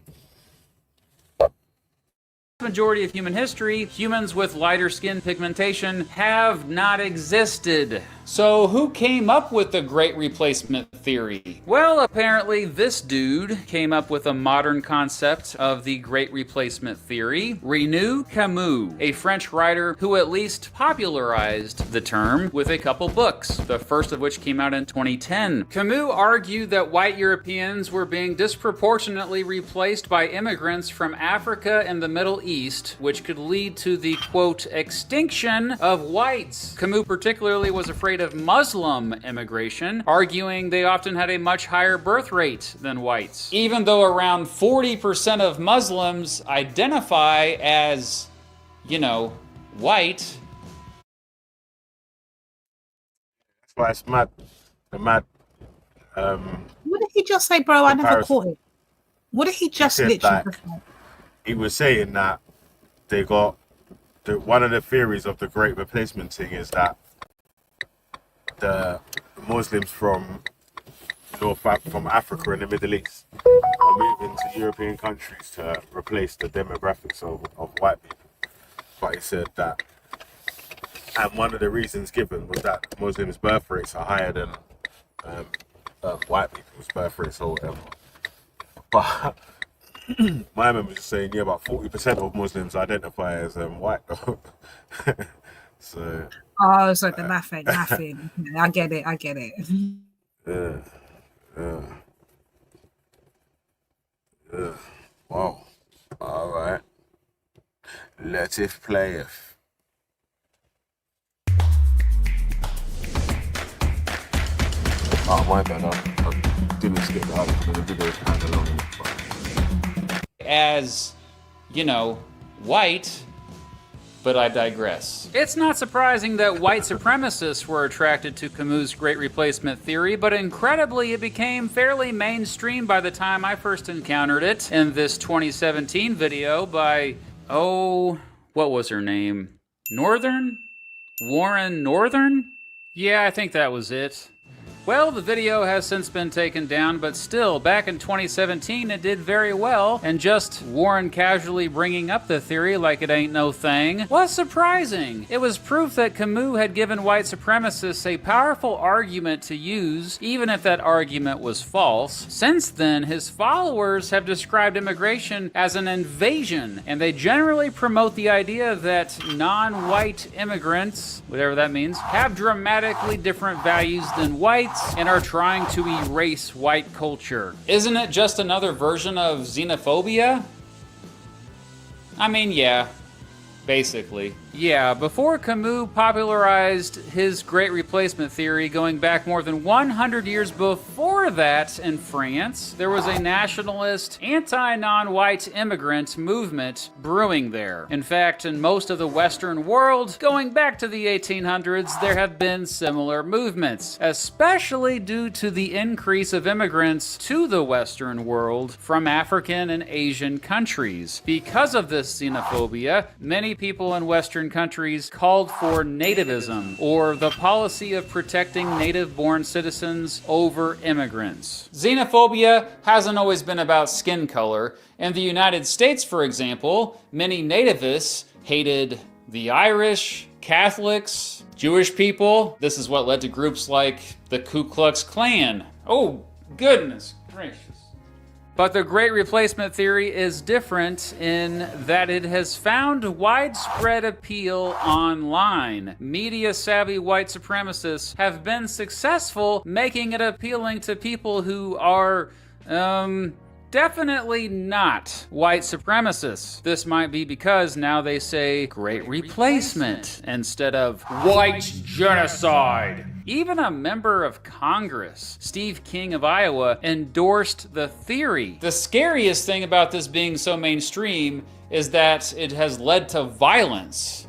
Majority of human history, humans with lighter skin pigmentation have not existed. So who came up with the Great Replacement theory? Well, apparently this dude came up with a modern concept of the Great Replacement theory, René Camus, a French writer who at least popularized the term with a couple books, the first of which came out in 2010. Camus argued that white Europeans were being disproportionately replaced by immigrants from Africa and the Middle East, which could lead to the, quote, extinction of whites. Camus particularly was afraid of Muslim immigration, arguing they often had a much higher birth rate than whites. Even though around 40% of Muslims identify as, you know, white. That's why it's mad. The mad. What did he just say, bro? I never caught it. What did he just literally say? He was saying that they got one of the theories of the Great Replacement thing is that the Muslims from Africa and the Middle East are moving to European countries to replace the demographics of white people. But he said that, and one of the reasons given was that Muslims' birth rates are higher than white people's birth rates or whatever. But my mum was saying, yeah, about 40% of Muslims identify as white. So. Oh, so the nothing. I get it. Wow. All right. Let it playeth. Oh, my bad. I didn't skip that because the video is kind of long. As, you know, white, but I digress. It's not surprising that white supremacists were attracted to Camus' Great Replacement theory, but incredibly it became fairly mainstream by the time I first encountered it in this 2017 video by, what was her name? Warren Northern? Yeah, I think that was it. Well, the video has since been taken down, but still, back in 2017, it did very well, and just Warren casually bringing up the theory like it ain't no thing was surprising. It was proof that Camus had given white supremacists a powerful argument to use, even if that argument was false. Since then, his followers have described immigration as an invasion, and they generally promote the idea that non-white immigrants, whatever that means, have dramatically different values than whites, and are trying to erase white culture. Isn't it just another version of xenophobia? I mean, yeah. Basically. Yeah, before Camus popularized his Great Replacement theory going back more than 100 years before that in France, there was a nationalist, anti-non-white immigrant movement brewing there. In fact, in most of the Western world, going back to the 1800s, there have been similar movements, especially due to the increase of immigrants to the Western world from African and Asian countries. Because of this xenophobia, many people in Western countries called for nativism, or the policy of protecting native-born citizens over immigrants. Xenophobia hasn't always been about skin color. In the United States, for example, many nativists hated the Irish, Catholics, Jewish people. This is what led to groups like the Ku Klux Klan. Oh, goodness gracious. But the Great Replacement theory is different in that it has found widespread appeal online. Media-savvy white supremacists have been successful making it appealing to people who are, definitely not white supremacists. This might be because now they say Great Replacement instead of white genocide. Even a member of Congress, Steve King of Iowa, endorsed the theory. The scariest thing about this being so mainstream is that it has led to violence.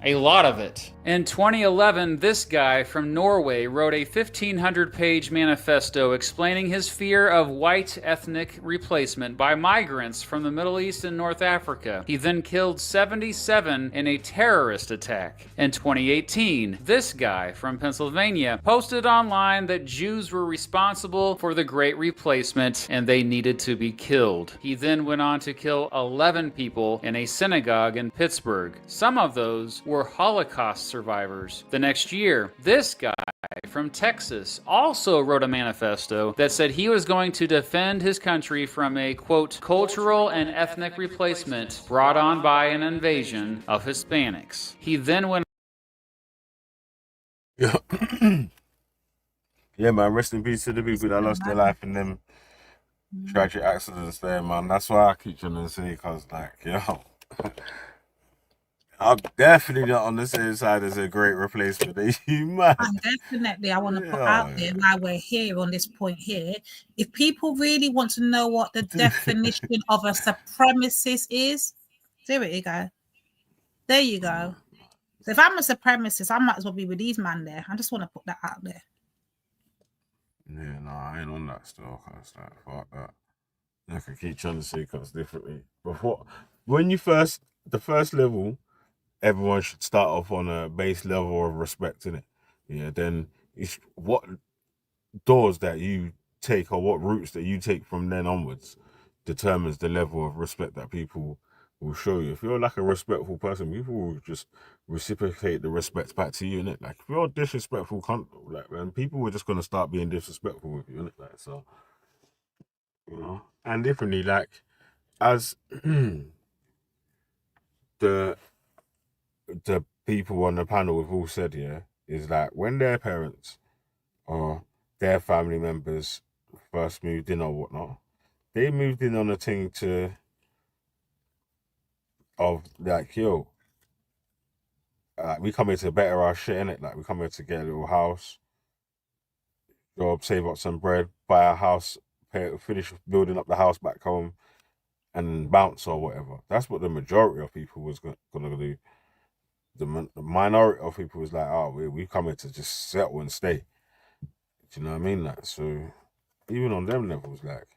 A lot of it. In 2011, this guy from Norway wrote a 1,500-page manifesto explaining his fear of white ethnic replacement by migrants from the Middle East and North Africa. He then killed 77 in a terrorist attack. In 2018, this guy from Pennsylvania posted online that Jews were responsible for the Great Replacement and they needed to be killed. He then went on to kill 11 people in a synagogue in Pittsburgh. Some of those were Holocaust survivors. The next year, this guy from Texas also wrote a manifesto that said he was going to defend his country from a, quote, cultural and ethnic replacement brought on by an invasion of Hispanics. He then went Yeah. Yeah, man, rest in peace to the people that lost their life in them tragic accidents there, man. That's why I keep trying to say, because, like, yo, I'm definitely not on the same side as a great replacement. Are you mad? And definitely, I want to put out there while we're here on this point here, if people really want to know what the definition of a supremacist is, there you go. There you go. So if I'm a supremacist, I might as well be with these man there. I just want to put that out there. Yeah, no, I ain't on that still, cause like, fuck that. I can keep trying to say cause differently. But when you the first level, everyone should start off on a base level of respect, innit? Yeah, then it's what doors that you take or what routes that you take from then onwards determines the level of respect that people will show you. If you're like a respectful person, people will just reciprocate the respect back to you, innit? Like if you're a disrespectful cunt, like man, people were just gonna start being disrespectful with you, innit? Like so, you know. And differently, like as the people on the panel have all said, yeah, is like when their parents or their family members first moved in or whatnot, they moved in on a thing of like, yo, we come here to better our shit, innit? Like we come here to get a little house, job, save up some bread, buy a house, finish building up the house back home, and bounce or whatever. That's what the majority of people was gonna do. The minority of people was like, oh, we come here to just settle and stay. Do you know what I mean? Like, so even on them levels, like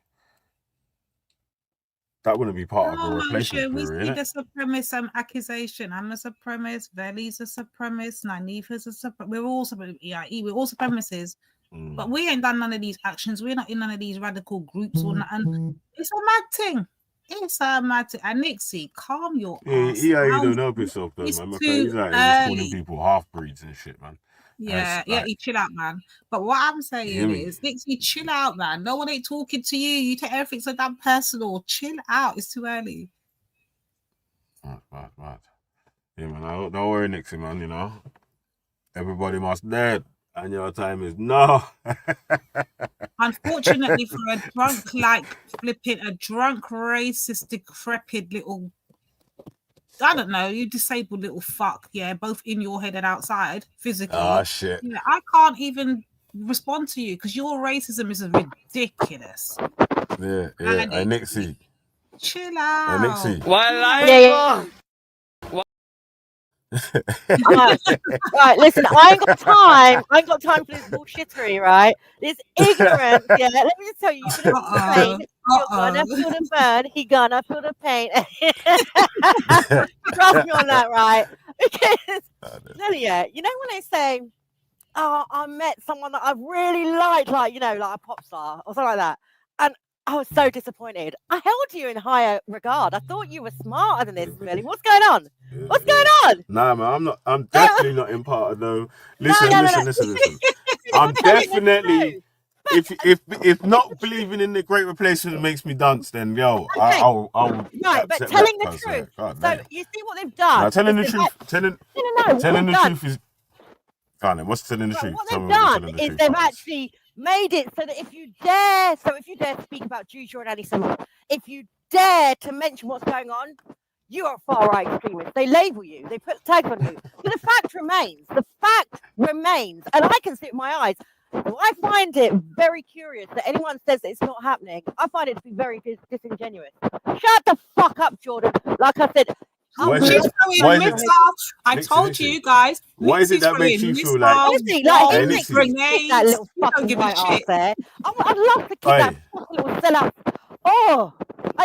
that wouldn't be part of a replacement We theory, see innit? the supremacist accusation. I'm a supremacist. Veli's a supremacist. Nanifa's a supremacist. We're all supremacists. But we ain't done none of these actions. We're not in none of these radical groups or nothing. It's a mad thing. It's a mad thing. And Nixie, calm your ass. Yeah, you don't help yourself though, It's man. Because too he's like just calling early. people half breeds and shit, man. Yeah, That's like, you chill out, man. But what I'm saying hear me? is, Nixie, chill out, man. No one ain't talking to you. You take everything so damn personal. Chill out. It's too early. Mad. Yeah, man. Don't worry, Nixie, man. You know, everybody must dead, and your time is no. Unfortunately, for a drunk, racist, decrepit little, I don't know, you disabled little fuck, yeah, both in your head and outside, physically. Ah, shit. Yeah, I can't even respond to you because your racism is ridiculous. Yeah. And Nixie. Chill out. And Nixie. Right, listen, I ain't got time. I ain't got time for this bullshittery, right? This ignorance, yeah. Let me just tell you, you're gonna feel the pain. You're gonna feel the burn. He gonna feel the pain. Trust me on that, right? Because, yeah, you know when they say, oh, I met someone that I really liked, like, you know, like a pop star or something like that. And I was so disappointed. I held you in higher regard. I thought you were smarter than this, Millie. What's going on? What's going on? Nah, man, I'm definitely not in part of no. Listen. I'm definitely. If not believing in the great replacement makes me dance, then yo, okay. I'll right, but telling the truth. So you see what they've done. Now, telling the truth. Telling the truth is. Fine. What's telling the truth? What they've done is they've actually made it so that if you dare to speak about Jews, you're an anti-Semite. If you dare to mention what's going on, you are a far-right extremist. They label you. They put tags on you. But the fact remains. And I can see it with my eyes. So I find it very curious that anyone says that it's not happening. I find it to be very disingenuous. Shut the fuck up, Jordan. Like I said, I told you guys. Why is it that makes you feel like? Honestly, like he makes that little fucking white ass there. I'd love to kick that fucking little sellout. Oh,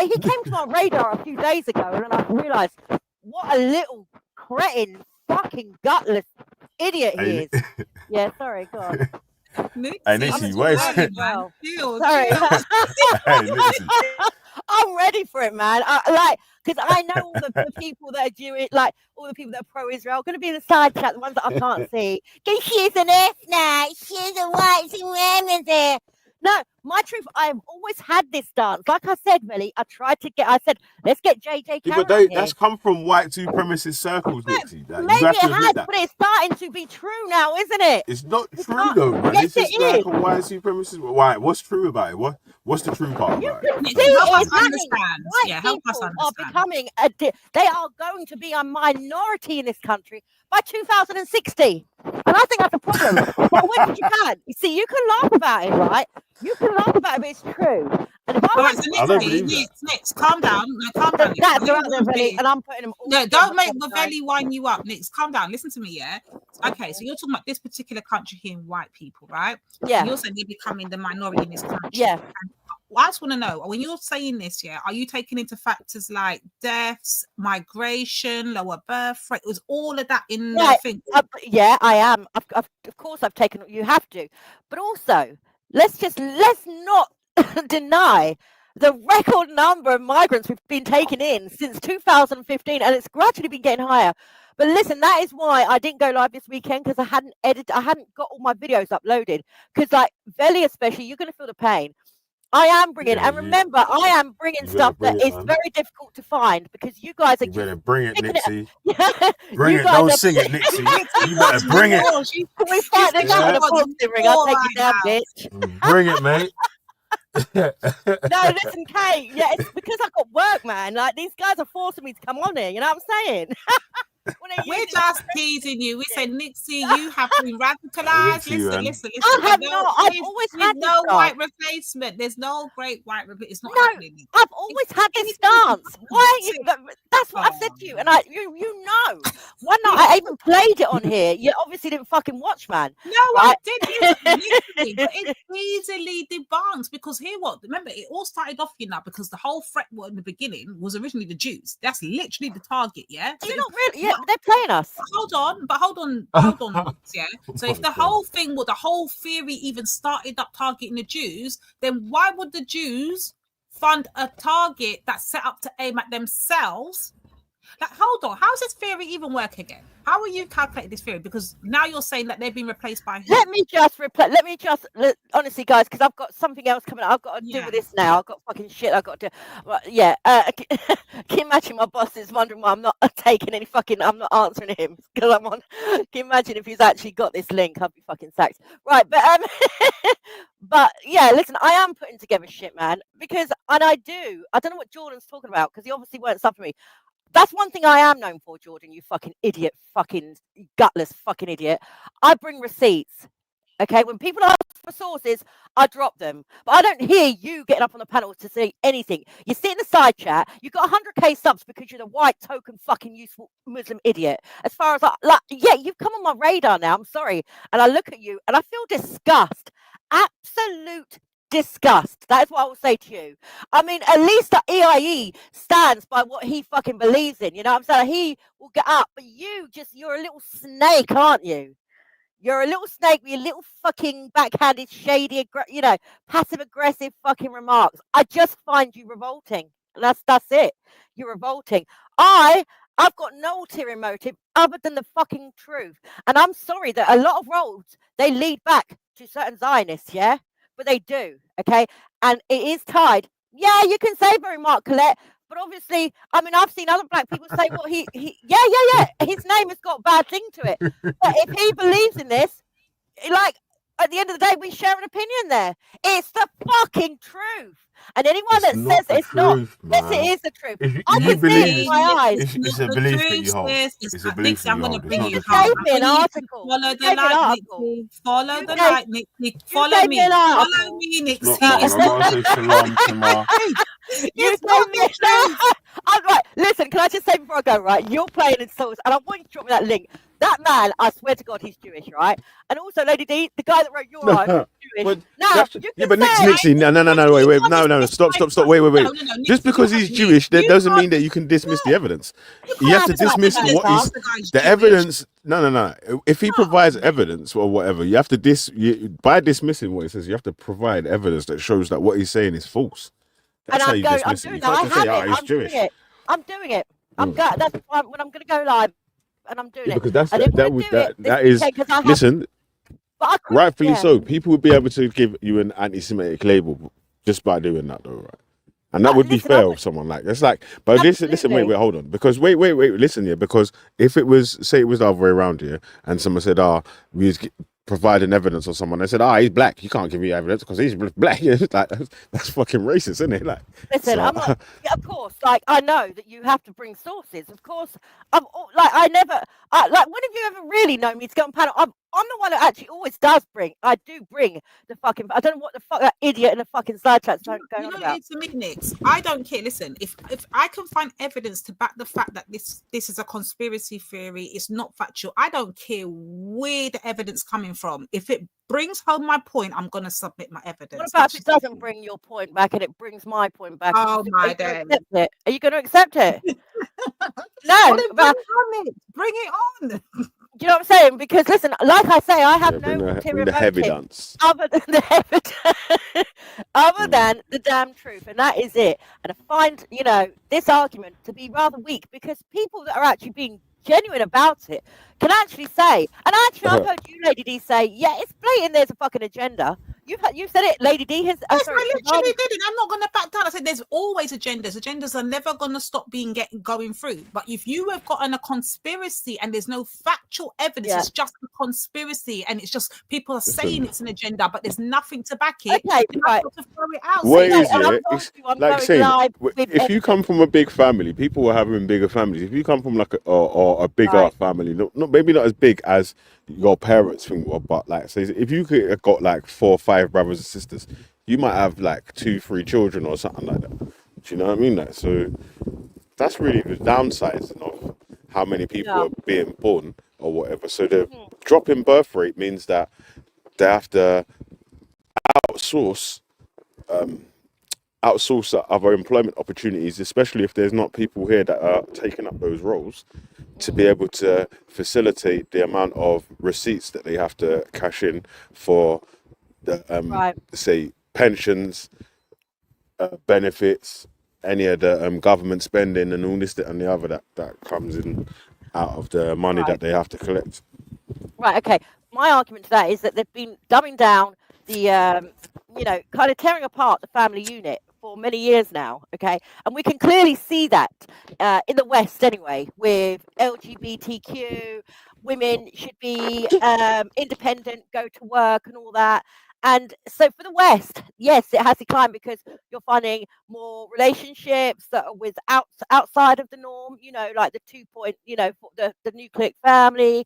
he came to my radar a few days ago, and then I realised what a little cretin, fucking gutless idiot he is. Yeah, sorry, go on. Hey, Nixie, why is it? Sorry. I I'm ready for it, man. Because I know all the people that are Jewish, like all the people that are pro-Israel, are going to be in the side chat, the ones that I can't see. Because she's an ethnic, she's a white supremacist. No, my truth, I've always had this stance. Like I said, Millie, I said, let's get JJ Yeah, Karen but on here. that's come from white supremacist circles, Nixie. Like, Maybe you have to it admit has, that. but it's starting to be true now, isn't it? It's not true though, man. Yes, It's just it like is. a white supremacist. Why? What's true about it? What's the true part about it? See, Help us it's happening. understand. White Yeah, help us people are understand. becoming they are going to be a minority in this country by 2060, and I think that's a problem. But I went to Japan. You see, you can laugh about it, right? You can laugh about it, but it's true. And if I All right, went so I don't believe that. Nix, calm down. No, calm down. Nix. that's Let me out there, one Billy, thing. and I'm putting them all. No, together don't make all the the time. belly wind you up, Nix. Calm down. Listen to me, yeah? Okay, so you're talking about this particular country here, white people, right? Yeah. And you're saying they're becoming the minority in this country. Yeah. And I just want to know, when you're saying this, yeah, are you taking into factors like deaths, migration, lower birth rate? Was all of that in the thing? Yeah, I am. Of course, I've taken. You have to, but also let's not deny the record number of migrants we've been taking in since 2015, and it's gradually been getting higher. But listen, that is why I didn't go live this weekend, because I hadn't got all my videos uploaded. Because like Veli especially, you're going to feel the pain. I am bringing, and remember, I am bringing stuff that is very difficult to find, because you guys are You better bring it, Nixie. Yeah, Bring it. Don't sing it, Nixie. You better bring it. Can we fight this out in a boxing ring? I'll take you down, bitch. Bring it, mate. No, listen, Kate. Yeah, it's because I got work, man. Like, these guys are forcing me to come on here. You know what I'm saying? We're just teasing you. We said, Nixie, you have been radicalized. Listen. I have not. I've always had this no stance. white replacement. There's no great white replacement. It's not happening. I've always had this stance. Why? That's what I've said to you, and you know. One night I even played it on here. You obviously didn't fucking watch, man. No, right? I did. Literally, but it's easily debunked, because here, remember, it all started off, because the whole threat in the beginning was originally the Jews. That's literally the target, yeah. So you're not really, yeah, they're playing us. Hold on. Yeah. So if the whole theory even started up targeting the Jews, then why would the Jews fund a target that's set up to aim at themselves? Like, hold on, how does this theory even work again? How will you calculate this theory? Because now you're saying that they've been replaced by who? Let me just honestly, guys, because I've got something else coming up. I've got to deal with this now. I've got fucking shit I've got to do. Right, yeah. Can you imagine my boss is wondering why I'm not taking any I'm not answering him because I'm on. Can you imagine if he's actually got this link? I'd be fucking sacked. Right, but yeah, listen, I am putting together shit, man, because, and I don't know what Jordan's talking about, because he obviously won't suffer me. That's one thing I am known for, Jordan, you fucking idiot, fucking gutless fucking idiot. I bring receipts, okay? When people ask for sources, I drop them. But I don't hear you getting up on the panel to say anything. You sit in the side chat, you've got 100k subs because you're the white token fucking useful Muslim idiot. As far as, yeah, you've come on my radar now, I'm sorry. And I look at you and I feel disgust. Absolute disgust. That is what I will say to you. I mean, at least the EIE stands by what he fucking believes in. You know what I'm saying? He will get up, but you're a little snake, aren't you? You're a little snake with your little fucking backhanded, shady, passive aggressive fucking remarks. I just find you revolting. That's it. You're revolting. I've got no ulterior motive other than the fucking truth. And I'm sorry that a lot of roads, they lead back to certain Zionists, yeah? But they do, okay? And it is tied. Yeah, you can say very Mark Collette, but obviously, I mean, I've seen other black people say, well, yeah, his name has got a bad thing to it. But if he believes in this, like, at the end of the day, we share an opinion there. It's the fucking truth. And anyone that says it's not, yes, it is the truth. You I can see it believe in my eyes. it's a belief that you hold. It's a belief that you I'm going to hold. bring you It's not You gave me an article. Follow the You gave me an light, article. Nixie. Follow the gave- light, Nixie. Follow gave me. me an Follow article. me, Nixie. not wrong. I'm going to say shalom to my... You gave me I'm right. Listen, can I just say before I go, right? You're playing insults, and I want you to drop me that link. That man, I swear to God, he's Jewish, right? And also, Lady D, the guy that wrote your article, is Jewish. Now, you but can say, Nixie, no, wait, no, stop, wait. No, Just because he's Jewish, that doesn't mean that you can dismiss the evidence. You have to dismiss what is the evidence. No. If he provides evidence or whatever, you have to by dismissing what he says, you have to provide evidence that shows that what he's saying is false. That's how you dismiss it. You can't just say, "Oh, he's Jewish." I'm doing it. That's why when I'm going to go live, and I'm doing Yeah, it. because that's I didn't that want would to do it this that is. weekend 'cause I have- Listen, but I couldn't- rightfully yeah. so. People would be able to give you an anti-Semitic label just by doing that, though, right? And that would be fair with someone like that's like. But listen, wait, hold on, because wait, listen here, because if it was, say, it was the other way around here, and someone said, we was providing evidence on someone, they said, he's black, you can't give me evidence because he's black. It's like that's fucking racist, isn't it? Like, Listen, I'm not. Yeah, of course, like I know that you have to bring sources. Of course, I never. When have you ever really known me to go on panel? I'm the one that actually always does bring. I do bring the fucking. I don't know what the fuck that idiot in the fucking slide chat's going on about. It's a minute. I don't care. Listen, if I can find evidence to back the fact that this is a conspiracy theory, it's not factual. I don't care where the evidence coming from. If it brings home my point, I'm gonna submit my evidence. What about if it doesn't bring your point back and it brings my point back? Oh my day! Are you going to accept it? No, well, bring it on. Do you know what I'm saying? Because listen, like I say, I have no bring the evidence other than the evidence, other than the damn truth, and that is it. And I find, this argument to be rather weak because people that are actually being genuine about it can actually say, and actually I've heard you, Lady D, say, yeah, it's blatant. There's a fucking agenda. You said it, Lady D. Yes, I literally did it. I'm not going to back down. I said there's always agendas. Agendas are never going to stop going through. But if you have gotten a conspiracy and there's no factual evidence, it's just a conspiracy, and it's just people are saying it's an agenda, but there's nothing to back it. Okay, right. To throw it out. What is it? It's like saying, if you come from a big family, people are having bigger families. If you come from like a bigger family, maybe not as big as your parents think were, but like, say, if you could have got like 4 or 5 brothers and sisters, you might have like 2-3 children or something like that. Do you know what I mean? Like, so that's really the downsizing of how many people are being born or whatever. So the drop in birth rate means that they have to outsource other employment opportunities, especially if there's not people here that are taking up those roles, to be able to facilitate the amount of receipts that they have to cash in for the say pensions, benefits, any of the government spending and all this and the other that comes in out of the money that they have to collect. Right, okay. My argument to that is that they've been dumbing down the, kind of tearing apart the family unit for many years now, okay? And we can clearly see that in the West anyway, with LGBTQ, women should be independent, go to work and all that. And so for the West, yes, it has declined because you're finding more relationships that are outside of the norm, like the 2-point, the nuclear family.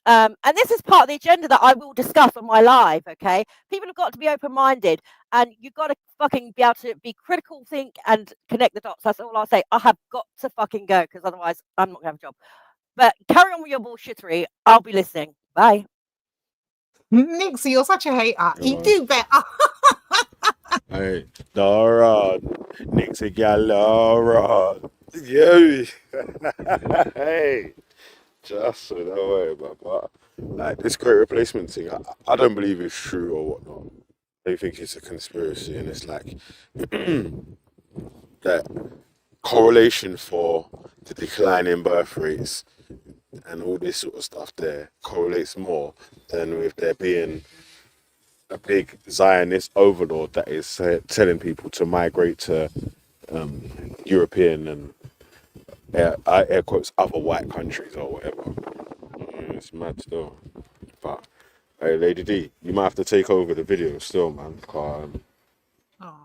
And this is part of the agenda that I will discuss on my live, okay? People have got to be open-minded, and you've got to fucking be able to be critical, think, and connect the dots. That's all I'll say. I have got to fucking go, because otherwise I'm not going to have a job. But carry on with your bullshittery. I'll be listening. Bye. Nixie, you're such a hater. You do better. Hey, Dora, Nixie Galora. Yeah. Hey, just so that way, but like this great replacement thing, I don't believe it's true or whatnot. I think it's a conspiracy, and it's like that correlation for the decline in birth rates and all this sort of stuff there correlates more than with there being a big Zionist overlord that is telling people to migrate to European and air quotes other white countries or whatever. It's mad still. But hey, Lady D, you might have to take over the video still, man. I'm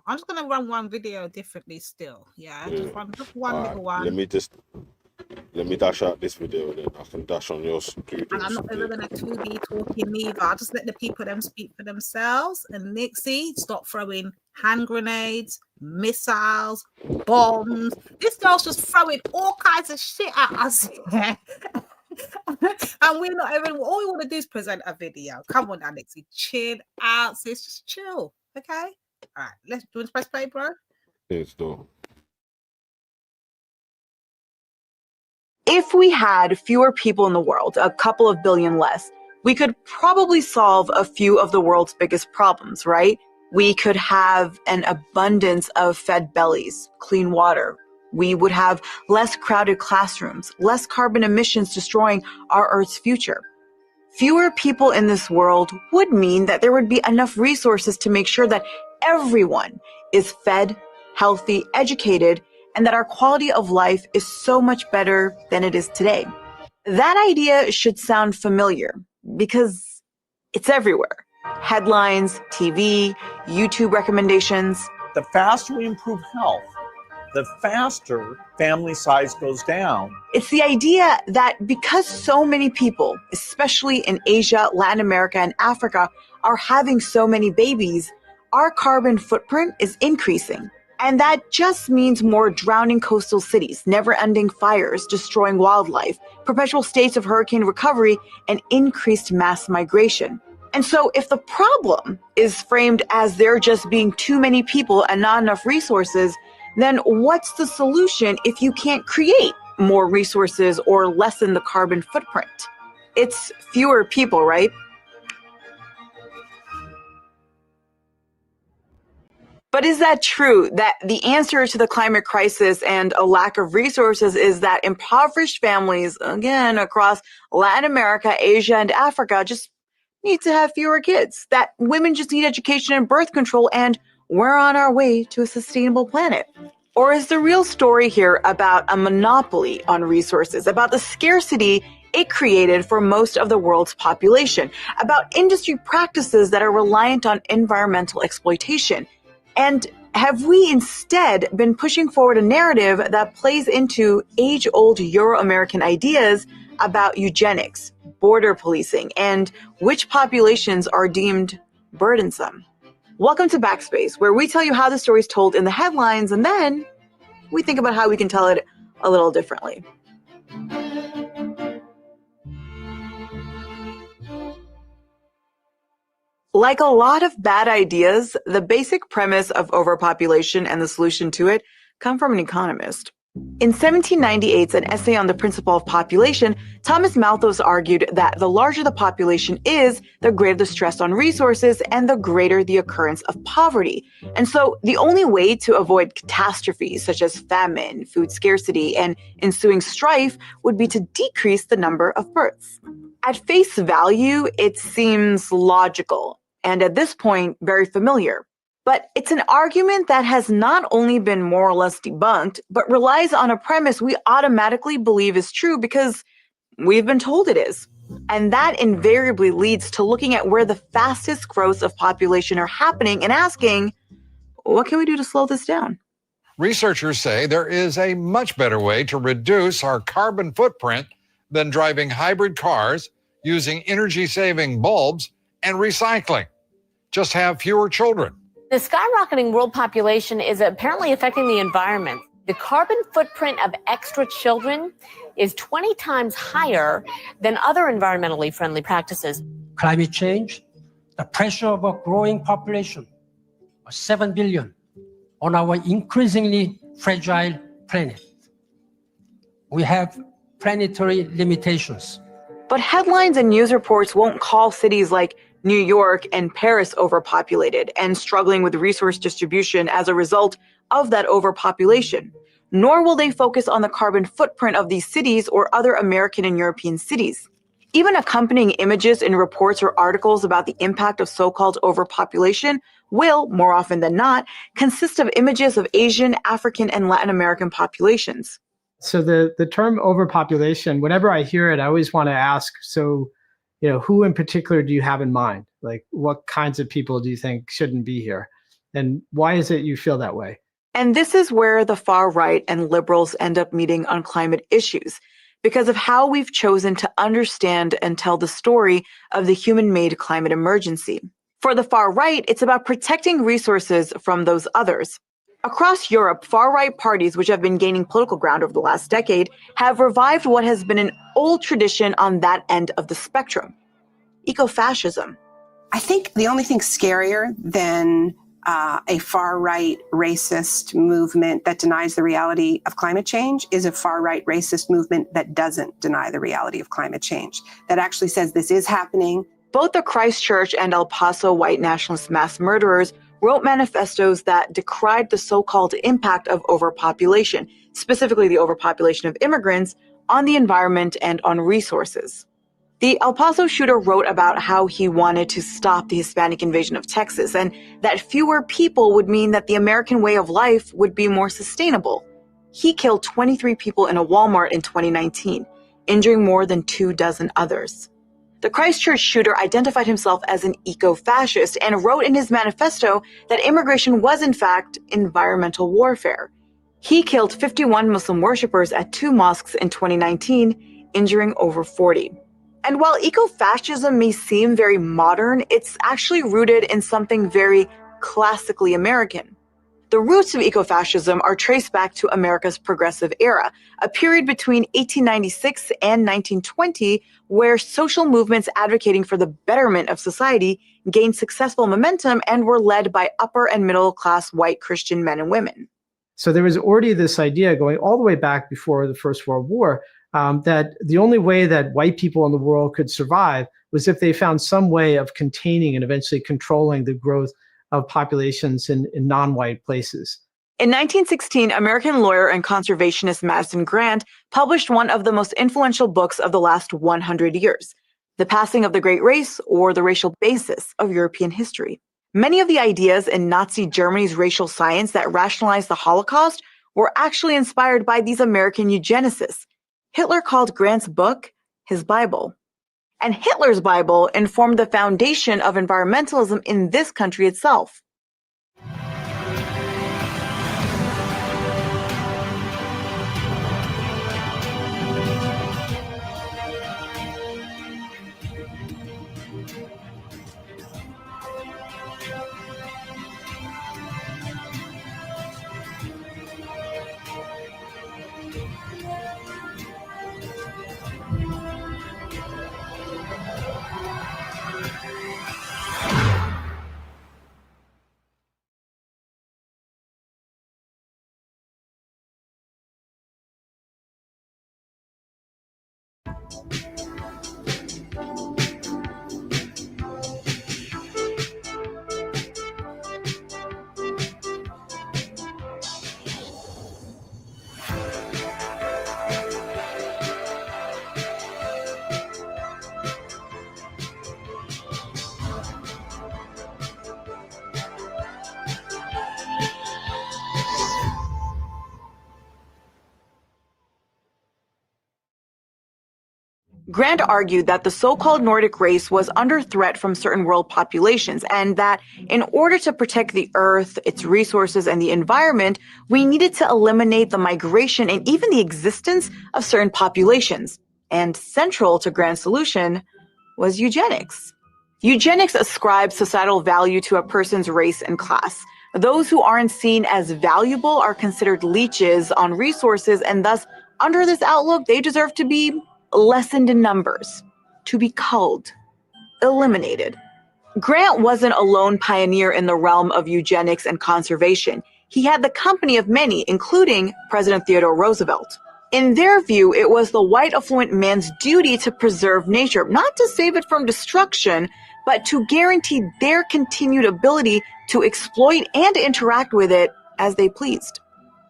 just gonna run one video differently still. Just run just one little one. Let me dash out this video, then I can dash on yours. And I'm not ever gonna 2D talking either. I'll just let the people them speak for themselves. And Nixie, stop throwing hand grenades, missiles, bombs. This girl's just throwing all kinds of shit at us. And we're not even. All we want to do is present a video. Come on, Nixie, chill out, sis. Just chill, okay? All right, do you want to press play, bro? Yeah, it's done. If we had fewer people in the world, a couple of billion less, we could probably solve a few of the world's biggest problems, right? We could have an abundance of fed bellies, clean water. We would have less crowded classrooms, less carbon emissions destroying our Earth's future. Fewer people in this world would mean that there would be enough resources to make sure that everyone is fed, healthy, educated, and that our quality of life is so much better than it is today. That idea should sound familiar because it's everywhere. Headlines, TV, YouTube recommendations. The faster we improve health, the faster family size goes down. It's the idea that because so many people, especially in Asia, Latin America, and Africa, are having so many babies, our carbon footprint is increasing. And that just means more drowning coastal cities, never-ending fires, destroying wildlife, perpetual states of hurricane recovery, and increased mass migration. And so if the problem is framed as there just being too many people and not enough resources, then what's the solution if you can't create more resources or lessen the carbon footprint? It's fewer people, right? But is that true, that the answer to the climate crisis and a lack of resources is that impoverished families, again, across Latin America, Asia, and Africa, just need to have fewer kids, that women just need education and birth control, and we're on our way to a sustainable planet? Or is the real story here about a monopoly on resources, about the scarcity it created for most of the world's population, about industry practices that are reliant on environmental exploitation? And have we instead been pushing forward a narrative that plays into age-old Euro-American ideas about eugenics, border policing, and which populations are deemed burdensome? Welcome to Backspace, where we tell you how the story is told in the headlines, and then we think about how we can tell it a little differently. Like a lot of bad ideas, the basic premise of overpopulation and the solution to it come from an economist. In 1798's An Essay on the Principle of Population, Thomas Malthus argued that the larger the population is, the greater the stress on resources and the greater the occurrence of poverty. And so the only way to avoid catastrophes such as famine, food scarcity, and ensuing strife would be to decrease the number of births. At face value, it seems logical, and at this point, very familiar. But it's an argument that has not only been more or less debunked, but relies on a premise we automatically believe is true because we've been told it is. And that invariably leads to looking at where the fastest growths of population are happening and asking, what can we do to slow this down? Researchers say there is a much better way to reduce our carbon footprint than driving hybrid cars, using energy-saving bulbs, and recycling. Just have fewer children. The skyrocketing world population is apparently affecting the environment. The carbon footprint of extra children is 20 times higher than other environmentally friendly practices. Climate change, the pressure of a growing population, 7 billion, on our increasingly fragile planet. We have planetary limitations. But headlines and news reports won't call cities like New York and Paris overpopulated and struggling with resource distribution as a result of that overpopulation. Nor will they focus on the carbon footprint of these cities or other American and European cities. Even accompanying images in reports or articles about the impact of so-called overpopulation will, more often than not, consist of images of Asian, African, and Latin American populations. So the term overpopulation, whenever I hear it, I always want to ask, so, who in particular do you have in mind? Like, what kinds of people do you think shouldn't be here? And why is it you feel that way? And this is where the far right and liberals end up meeting on climate issues, because of how we've chosen to understand and tell the story of the human-made climate emergency. For the far right, it's about protecting resources from those others. Across Europe, far-right parties, which have been gaining political ground over the last decade, have revived what has been an old tradition on that end of the spectrum: ecofascism. I think the only thing scarier than a far-right racist movement that denies the reality of climate change is a far-right racist movement that doesn't deny the reality of climate change, that actually says this is happening. Both the Christchurch and El Paso white nationalist mass murderers wrote manifestos that decried the so-called impact of overpopulation, specifically the overpopulation of immigrants, on the environment and on resources. The El Paso shooter wrote about how he wanted to stop the Hispanic invasion of Texas and that fewer people would mean that the American way of life would be more sustainable. He killed 23 people in a Walmart in 2019, injuring more than 24 others. The Christchurch shooter identified himself as an eco-fascist and wrote in his manifesto that immigration was in fact environmental warfare. He killed 51 Muslim worshippers at 2 mosques in 2019, injuring over 40. And while eco-fascism may seem very modern, it's actually rooted in something very classically American. The roots of eco-fascism are traced back to America's progressive era, a period between 1896 and 1920, where social movements advocating for the betterment of society gained successful momentum and were led by upper and middle class white Christian men and women. So there was already this idea going all the way back before the First World War that the only way that white people in the world could survive was if they found some way of containing and eventually controlling the growth of populations in non-white places. In 1916, American lawyer and conservationist Madison Grant published one of the most influential books of the last 100 years, The Passing of the Great Race, or The Racial Basis of European History. Many of the ideas in Nazi Germany's racial science that rationalized the Holocaust were actually inspired by these American eugenicists. Hitler called Grant's book his Bible. And Hitler's Bible informed the foundation of environmentalism in this country itself. Grant argued that the so-called Nordic race was under threat from certain world populations, and that in order to protect the earth, its resources, and the environment, we needed to eliminate the migration and even the existence of certain populations. And central to Grant's solution was eugenics. Eugenics ascribes societal value to a person's race and class. Those who aren't seen as valuable are considered leeches on resources, and thus, under this outlook, they deserve to be lessened in numbers, to be culled, eliminated. Grant wasn't a lone pioneer in the realm of eugenics and conservation. He had the company of many, including President Theodore Roosevelt. In their view, it was the white affluent man's duty to preserve nature, not to save it from destruction, but to guarantee their continued ability to exploit and interact with it as they pleased.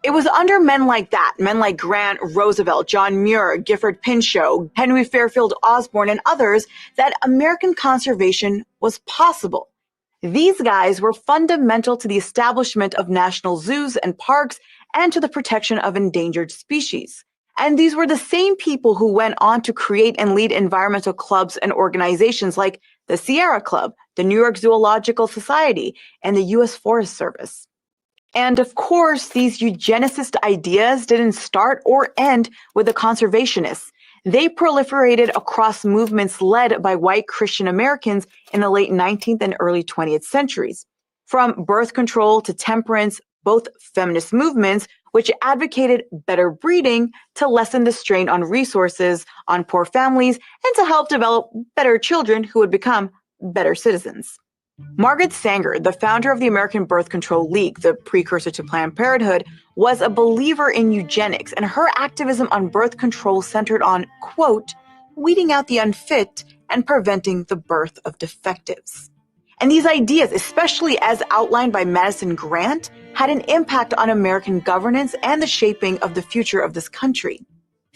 It was under men like that, men like Grant, Roosevelt, John Muir, Gifford Pinchot, Henry Fairfield Osborn, and others, that American conservation was possible. These guys were fundamental to the establishment of national zoos and parks and to the protection of endangered species. And these were the same people who went on to create and lead environmental clubs and organizations like the Sierra Club, the New York Zoological Society, and the U.S. Forest Service. And of course, these eugenicist ideas didn't start or end with the conservationists. They proliferated across movements led by white Christian Americans in the late 19th and early 20th centuries. From birth control to temperance, both feminist movements, which advocated better breeding to lessen the strain on resources, on poor families, and to help develop better children who would become better citizens. Margaret Sanger, the founder of the American Birth Control League, the precursor to Planned Parenthood, was a believer in eugenics, and her activism on birth control centered on, quote, weeding out the unfit and preventing the birth of defectives. And these ideas, especially as outlined by Madison Grant, had an impact on American governance and the shaping of the future of this country.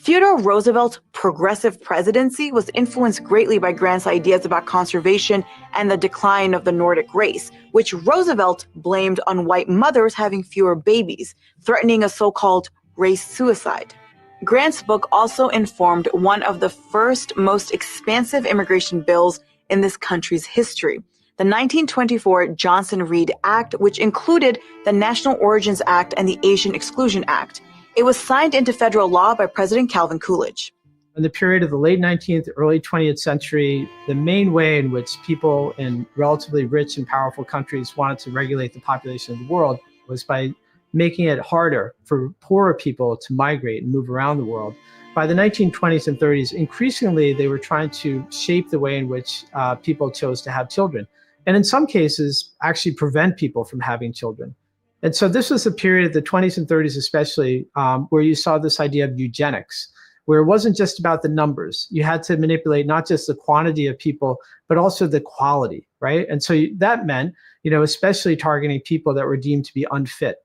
Theodore Roosevelt's progressive presidency was influenced greatly by Grant's ideas about conservation and the decline of the Nordic race, which Roosevelt blamed on white mothers having fewer babies, threatening a so-called race suicide. Grant's book also informed one of the first, most expansive immigration bills in this country's history, the 1924 Johnson-Reed Act, which included the National Origins Act and the Asian Exclusion Act. It was signed into federal law by President Calvin Coolidge. In the period of the late 19th, early 20th century, the main way in which people in relatively rich and powerful countries wanted to regulate the population of the world was by making it harder for poorer people to migrate and move around the world. By the 1920s and 30s, increasingly, they were trying to shape the way in which people chose to have children. And in some cases, actually prevent people from having children. And so this was a period of the 20s and 30s especially, where you saw this idea of eugenics, where it wasn't just about the numbers. You had to manipulate not just the quantity of people, but also the quality, right? And so that meant, especially targeting people that were deemed to be unfit.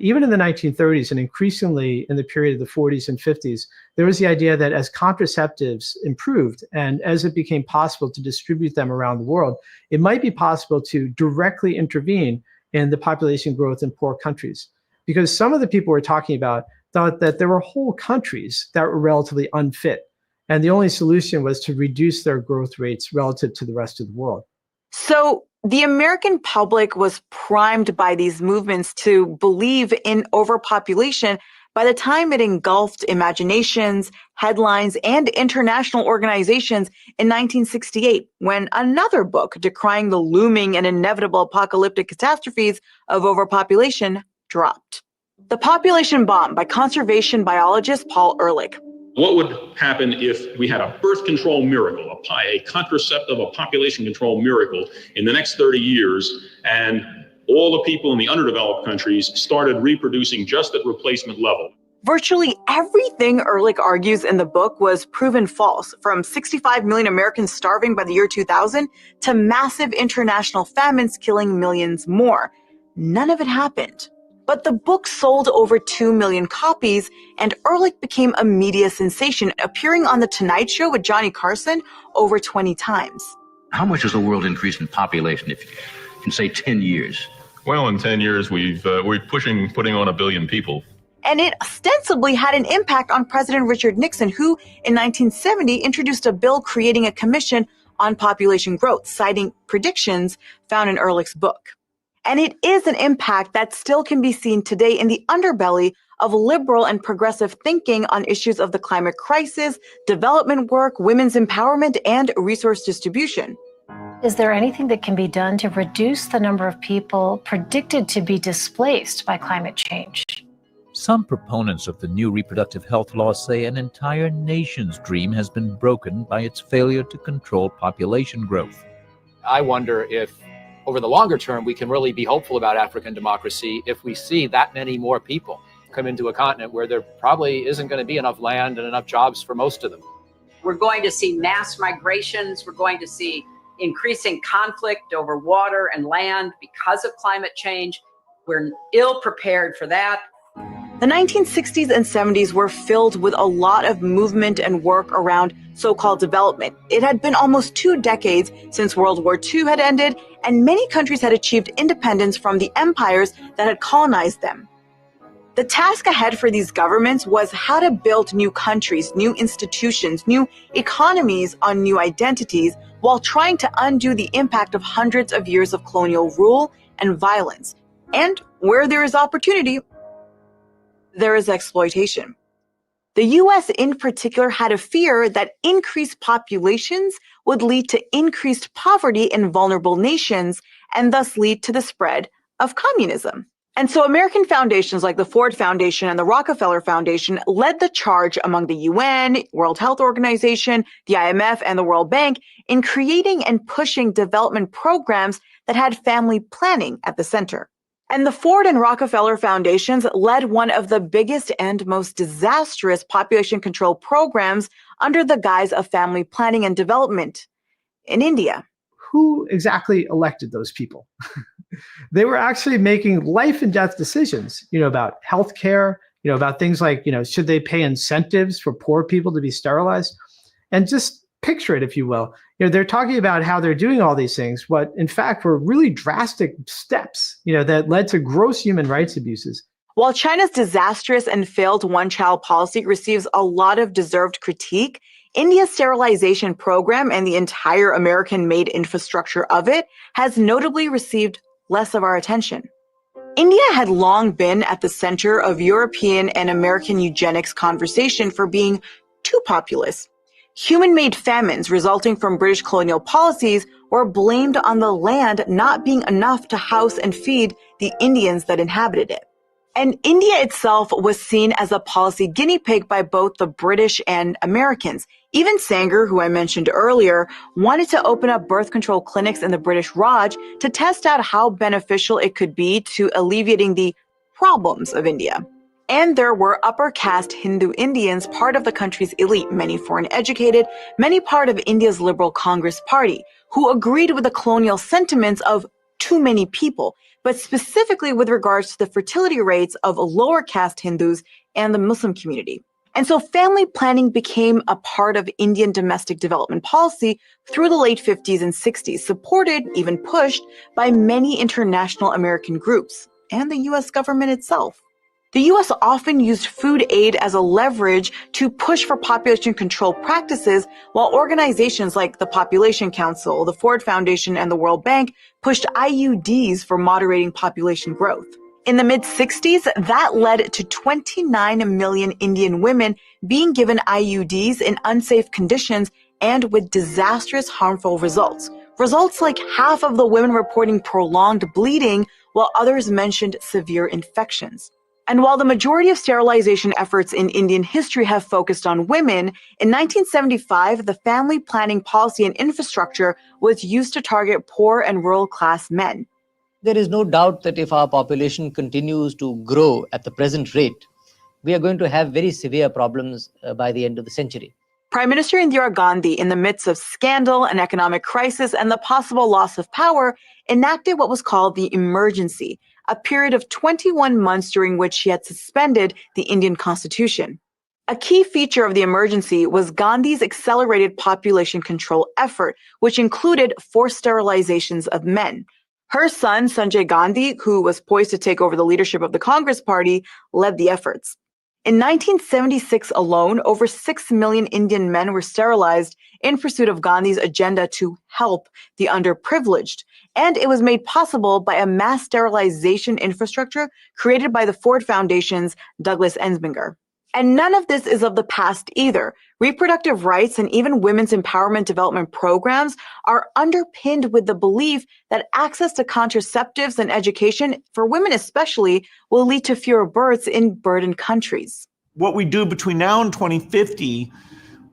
Even in the 1930s and increasingly in the period of the 40s and 50s, there was the idea that as contraceptives improved and as it became possible to distribute them around the world, it might be possible to directly intervene in the population growth in poor countries. Because some of the people we're talking about thought that there were whole countries that were relatively unfit. And the only solution was to reduce their growth rates relative to the rest of the world. So the American public was primed by these movements to believe in overpopulation by the time it engulfed imaginations, headlines, and international organizations in 1968, when another book decrying the looming and inevitable apocalyptic catastrophes of overpopulation dropped. The Population Bomb by conservation biologist Paul Ehrlich. What would happen if we had a birth control miracle, a contraceptive, a population control miracle in the next 30 years, and all the people in the underdeveloped countries started reproducing just at replacement level? Virtually everything Ehrlich argues in the book was proven false, from 65 million Americans starving by the year 2000 to massive international famines killing millions more. None of it happened. But the book sold over 2 million copies, and Ehrlich became a media sensation, appearing on The Tonight Show with Johnny Carson over 20 times. How much has the world increased in population in, say, 10 years? Well, in 10 years, we're putting on 1 billion people. And it ostensibly had an impact on President Richard Nixon, who in 1970 introduced a bill creating a commission on population growth, citing predictions found in Ehrlich's book. And it is an impact that still can be seen today in the underbelly of liberal and progressive thinking on issues of the climate crisis, development work, women's empowerment, and resource distribution. Is there anything that can be done to reduce the number of people predicted to be displaced by climate change? Some proponents of the new reproductive health law say an entire nation's dream has been broken by its failure to control population growth. I wonder if over the longer term, we can really be hopeful about African democracy if we see that many more people come into a continent where there probably isn't going to be enough land and enough jobs for most of them. We're going to see mass migrations. We're going to see increasing conflict over water and land because of climate change. We're ill prepared for that. The 1960s and 70s were filled with a lot of movement and work around so-called development. It had been almost 2 decades since World War II had ended, and many countries had achieved independence from the empires that had colonized them. The task ahead for these governments was how to build new countries, new institutions, new economies on new identities, while trying to undo the impact of hundreds of years of colonial rule and violence. And where there is opportunity, there is exploitation. The U.S. in particular had a fear that increased populations would lead to increased poverty in vulnerable nations and thus lead to the spread of communism. And so American foundations like the Ford Foundation and the Rockefeller Foundation led the charge among the UN, World Health Organization, the IMF, and the World Bank in creating and pushing development programs that had family planning at the center. And the Ford and Rockefeller Foundations led one of the biggest and most disastrous population control programs under the guise of family planning and development in India. who exactly elected those people? They were actually making life and death decisions, about healthcare, about things like, should they pay incentives for poor people to be sterilized? And just picture it, if you will. They're talking about how they're doing all these things, but in fact were really drastic steps, that led to gross human rights abuses. While China's disastrous and failed one-child policy receives a lot of deserved critique, India's sterilization program and the entire American-made infrastructure of it has notably received less of our attention. India had long been at the center of European and American eugenics conversation for being too populous. Human-made famines resulting from British colonial policies were blamed on the land not being enough to house and feed the Indians that inhabited it. And India itself was seen as a policy guinea pig by both the British and Americans. Even Sanger, who I mentioned earlier, wanted to open up birth control clinics in the British Raj to test out how beneficial it could be to alleviating the problems of India. And there were upper caste Hindu Indians, part of the country's elite, many foreign educated, many part of India's Liberal Congress Party, who agreed with the colonial sentiments of too many people, but specifically with regards to the fertility rates of lower caste Hindus and the Muslim community. And so family planning became a part of Indian domestic development policy through the late 50s and 60s, supported, even pushed, by many international American groups and the US government itself. The US often used food aid as a leverage to push for population control practices, while organizations like the Population Council, the Ford Foundation, and the World Bank pushed IUDs for moderating population growth. In the mid-60s, that led to 29 million Indian women being given IUDs in unsafe conditions and with disastrous, harmful results. Results like half of the women reporting prolonged bleeding, while others mentioned severe infections. And while the majority of sterilization efforts in Indian history have focused on women, in 1975, the family planning policy and infrastructure was used to target poor and rural class men. There is no doubt that if our population continues to grow at the present rate, we are going to have very severe problems by the end of the century. Prime Minister Indira Gandhi, in the midst of scandal and economic crisis and the possible loss of power, enacted what was called the emergency, a period of 21 months during which she had suspended the Indian Constitution. A key feature of the emergency was Gandhi's accelerated population control effort, which included forced sterilizations of men. Her son, Sanjay Gandhi, who was poised to take over the leadership of the Congress Party, led the efforts. In 1976 alone, over 6 million Indian men were sterilized in pursuit of Gandhi's agenda to help the underprivileged. And it was made possible by a mass sterilization infrastructure created by the Ford Foundation's Douglas Ensminger. And none of this is of the past either. Reproductive rights and even women's empowerment development programs are underpinned with the belief that access to contraceptives and education, for women especially, will lead to fewer births in burdened countries. What we do between now and 2050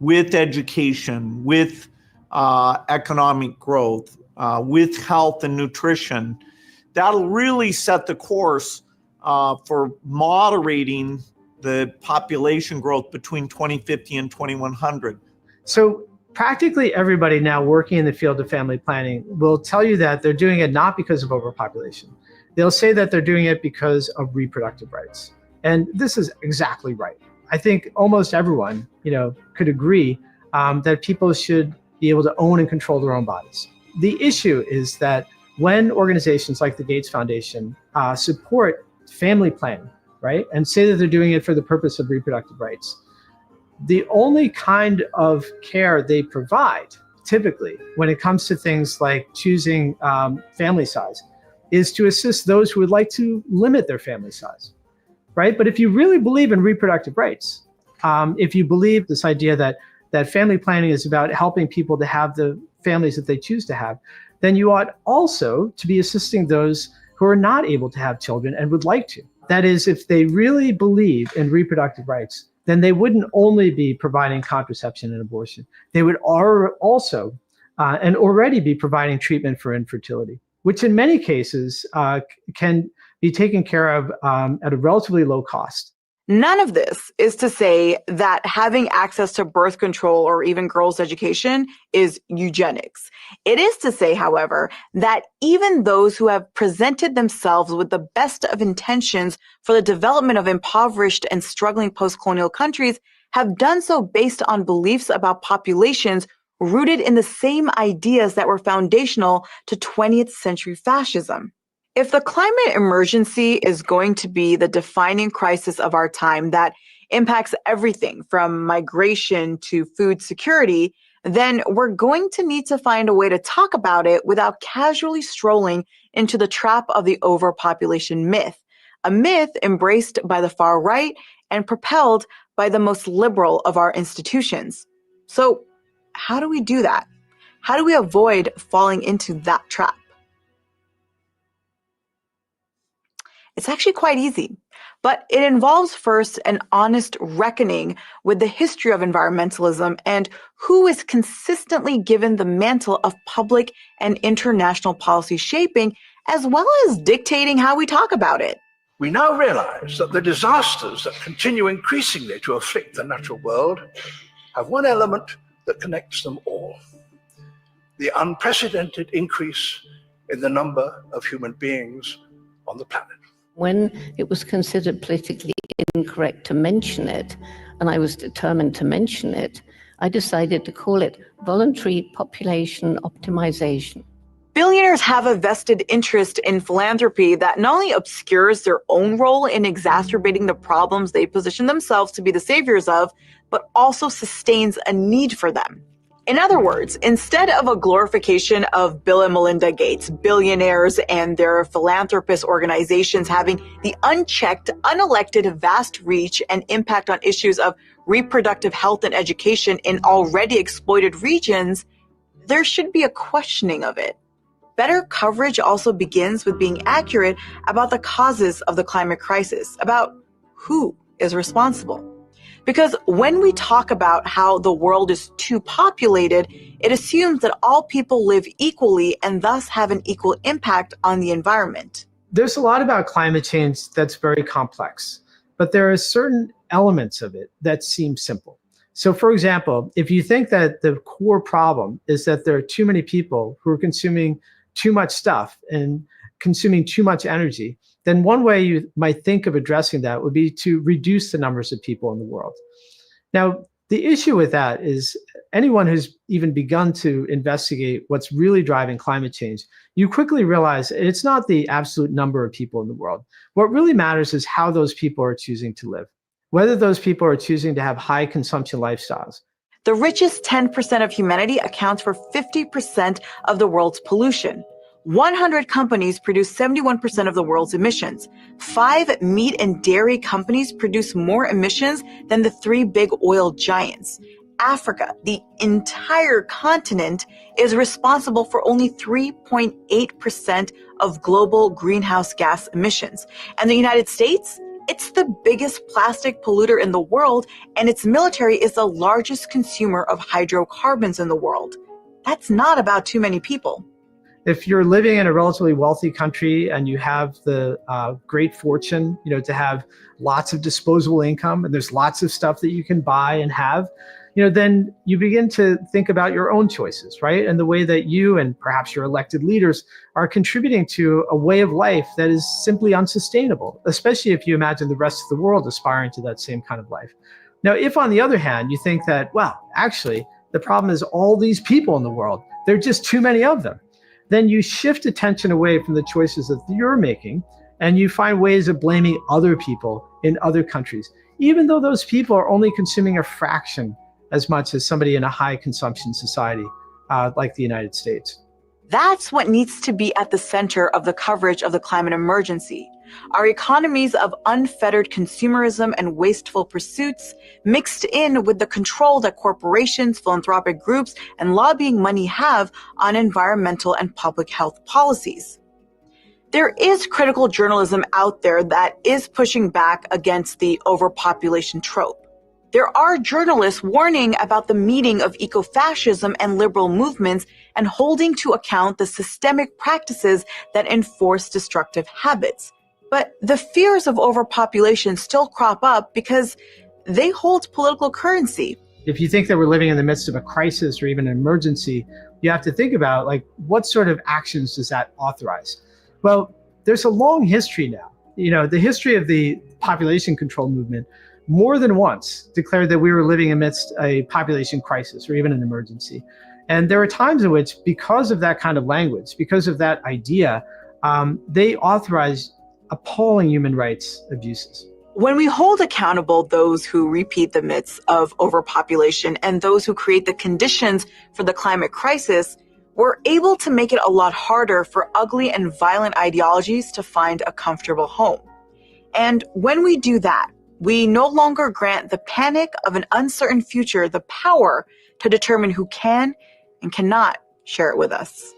with education, with economic growth, with health and nutrition, that'll really set the course for moderating the population growth between 2050 and 2100. So practically everybody now working in the field of family planning will tell you that they're doing it not because of overpopulation. They'll say that they're doing it because of reproductive rights. And this is exactly right. I think almost everyone, could agree that people should be able to own and control their own bodies. The issue is that when organizations like the Gates Foundation support family planning, right, and say that they're doing it for the purpose of reproductive rights, the only kind of care they provide, typically, when it comes to things like choosing family size, is to assist those who would like to limit their family size, right? But if you really believe in reproductive rights, if you believe this idea that family planning is about helping people to have the families that they choose to have, then you ought also to be assisting those who are not able to have children and would like to. That is, if they really believe in reproductive rights, then they wouldn't only be providing contraception and abortion. They would also and already be providing treatment for infertility, which in many cases can be taken care of at a relatively low cost. None of this is to say that having access to birth control or even girls' education is eugenics. It is to say, however, that even those who have presented themselves with the best of intentions for the development of impoverished and struggling post-colonial countries have done so based on beliefs about populations rooted in the same ideas that were foundational to 20th century fascism. If the climate emergency is going to be the defining crisis of our time that impacts everything from migration to food security, then we're going to need to find a way to talk about it without casually strolling into the trap of the overpopulation myth, a myth embraced by the far right and propelled by the most liberal of our institutions. So, how do we do that? How do we avoid falling into that trap? It's actually quite easy, but it involves first an honest reckoning with the history of environmentalism and who is consistently given the mantle of public and international policy shaping, as well as dictating how we talk about it. We now realize that the disasters that continue increasingly to afflict the natural world have one element that connects them all: the unprecedented increase in the number of human beings on the planet. When it was considered politically incorrect to mention it, and I was determined to mention it, I decided to call it voluntary population optimization. Billionaires have a vested interest in philanthropy that not only obscures their own role in exacerbating the problems they position themselves to be the saviors of, but also sustains a need for them. In other words, instead of a glorification of Bill and Melinda Gates, billionaires and their philanthropist organizations having the unchecked, unelected, vast reach and impact on issues of reproductive health and education in already exploited regions, there should be a questioning of it. Better coverage also begins with being accurate about the causes of the climate crisis, about who is responsible. Because when we talk about how the world is too populated, it assumes that all people live equally and thus have an equal impact on the environment. There's a lot about climate change that's very complex, but there are certain elements of it that seem simple. So for example, if you think that the core problem is that there are too many people who are consuming too much stuff and consuming too much energy, then one way you might think of addressing that would be to reduce the numbers of people in the world. Now, the issue with that is anyone who's even begun to investigate what's really driving climate change, you quickly realize it's not the absolute number of people in the world. What really matters is how those people are choosing to live, whether those people are choosing to have high consumption lifestyles. The richest 10% of humanity accounts for 50% of the world's pollution. 100 companies produce 71% of the world's emissions. 5 meat and dairy companies produce more emissions than the 3 big oil giants. Africa, the entire continent, is responsible for only 3.8% of global greenhouse gas emissions. And the United States? It's the biggest plastic polluter in the world, and its military is the largest consumer of hydrocarbons in the world. That's not about too many people. If you're living in a relatively wealthy country and you have the great fortune, to have lots of disposable income and there's lots of stuff that you can buy and have, then you begin to think about your own choices, right? And the way that you and perhaps your elected leaders are contributing to a way of life that is simply unsustainable, especially if you imagine the rest of the world aspiring to that same kind of life. Now, if on the other hand, you think that, well, actually, the problem is all these people in the world, there are just too many of them, then you shift attention away from the choices that you're making and you find ways of blaming other people in other countries, even though those people are only consuming a fraction as much as somebody in a high consumption society like the United States. That's what needs to be at the center of the coverage of the climate emergency. Our economies of unfettered consumerism and wasteful pursuits mixed in with the control that corporations, philanthropic groups, and lobbying money have on environmental and public health policies. There is critical journalism out there that is pushing back against the overpopulation trope. There are journalists warning about the meeting of ecofascism and liberal movements and holding to account the systemic practices that enforce destructive habits. But the fears of overpopulation still crop up because they hold political currency. If you think that we're living in the midst of a crisis or even an emergency, you have to think about, like, what sort of actions does that authorize? Well, there's a long history now. You know, the history of the population control movement more than once declared that we were living amidst a population crisis or even an emergency. And there are times in which, because of that kind of language, because of that idea, they authorized appalling human rights abuses. When we hold accountable those who repeat the myths of overpopulation and those who create the conditions for the climate crisis, we're able to make it a lot harder for ugly and violent ideologies to find a comfortable home. And when we do that, we no longer grant the panic of an uncertain future the power to determine who can and cannot share it with us.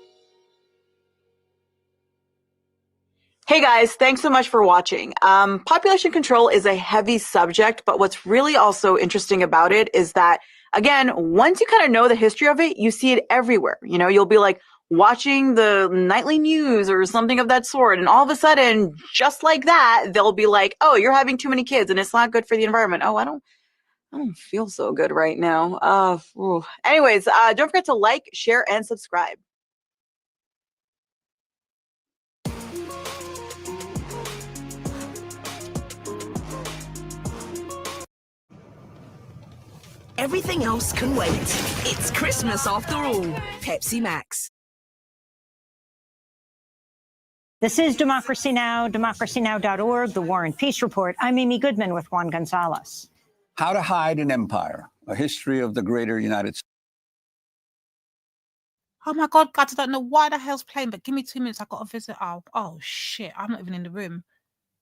Hey guys, thanks so much for watching. Population control is a heavy subject, but what's really also interesting about it is that, again, once you kind of know the history of it, you see it everywhere. You know, you'll be like watching the nightly news or something of that sort, and all of a sudden, just like that, they'll be like, oh, you're having too many kids and it's not good for the environment. Oh, I don't feel so good right now. Anyways, don't forget to like, share, and subscribe. Everything else can wait. It's Christmas after all. Pepsi Max. This is Democracy Now!, democracynow.org, the War and Peace Report. I'm Amy Goodman with Juan Gonzalez. How to Hide an Empire, a history of the greater United States. Oh my God, guys, I don't know why the hell's playing, but give me 2 minutes. I got to visit. Oh shit, I'm not even in the room.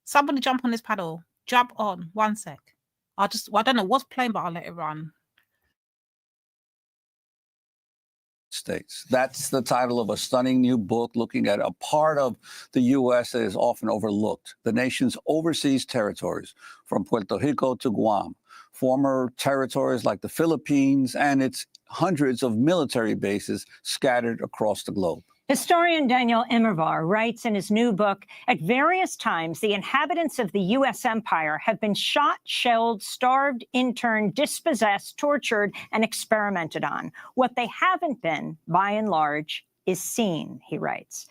Somebody jump on this paddle. Jump on. 1 sec. I don't know what's playing, but I'll let it run. States. That's the title of a stunning new book looking at a part of the U.S. that is often overlooked, the nation's overseas territories, from Puerto Rico to Guam, former territories like the Philippines, and its hundreds of military bases scattered across the globe. Historian Daniel Immerwahr writes in his new book, at various times, the inhabitants of the U.S. empire have been shot, shelled, starved, interned, dispossessed, tortured, and experimented on. What they haven't been, by and large, is seen, he writes.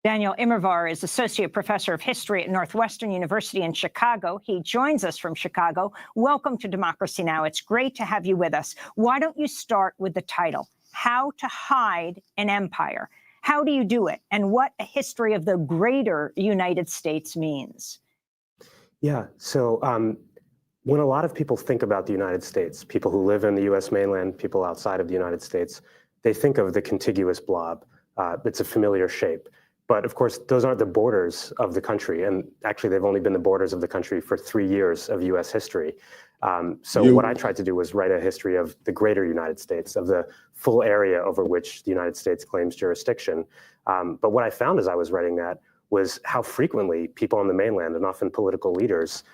Daniel Immerwahr is Associate Professor of History at Northwestern University in Chicago. He joins us from Chicago. Welcome to Democracy Now! It's great to have you with us. Why don't you start with the title, How to Hide an Empire? How do you do it? And what a history of the greater United States means? Yeah, so when a lot of people think about the United States, people who live in the US mainland, people outside of the United States, they think of the contiguous blob. It's a familiar shape. But of course, those aren't the borders of the country. And actually, they've only been the borders of the country for 3 years of US history. What I tried to do was write a history of the greater United States, of the full area over which the United States claims jurisdiction. But what I found as I was writing that was how frequently people on the mainland, and often political leaders,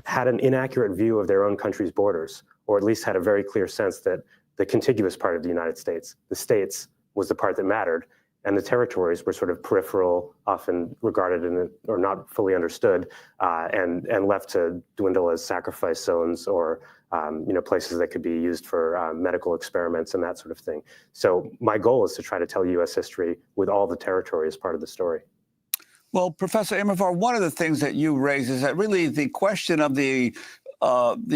had an inaccurate view of their own country's borders, or at least had a very clear sense that the contiguous part of the United States, the states, was the part that mattered, and the territories were sort of peripheral, often regarded or not fully understood, and left to dwindle as sacrifice zones or places that could be used for medical experiments and that sort of thing. So my goal is to try to tell U.S. history with all the territory as part of the story. Well, Professor Immerwahr, one of the things that you raise is that really the question of the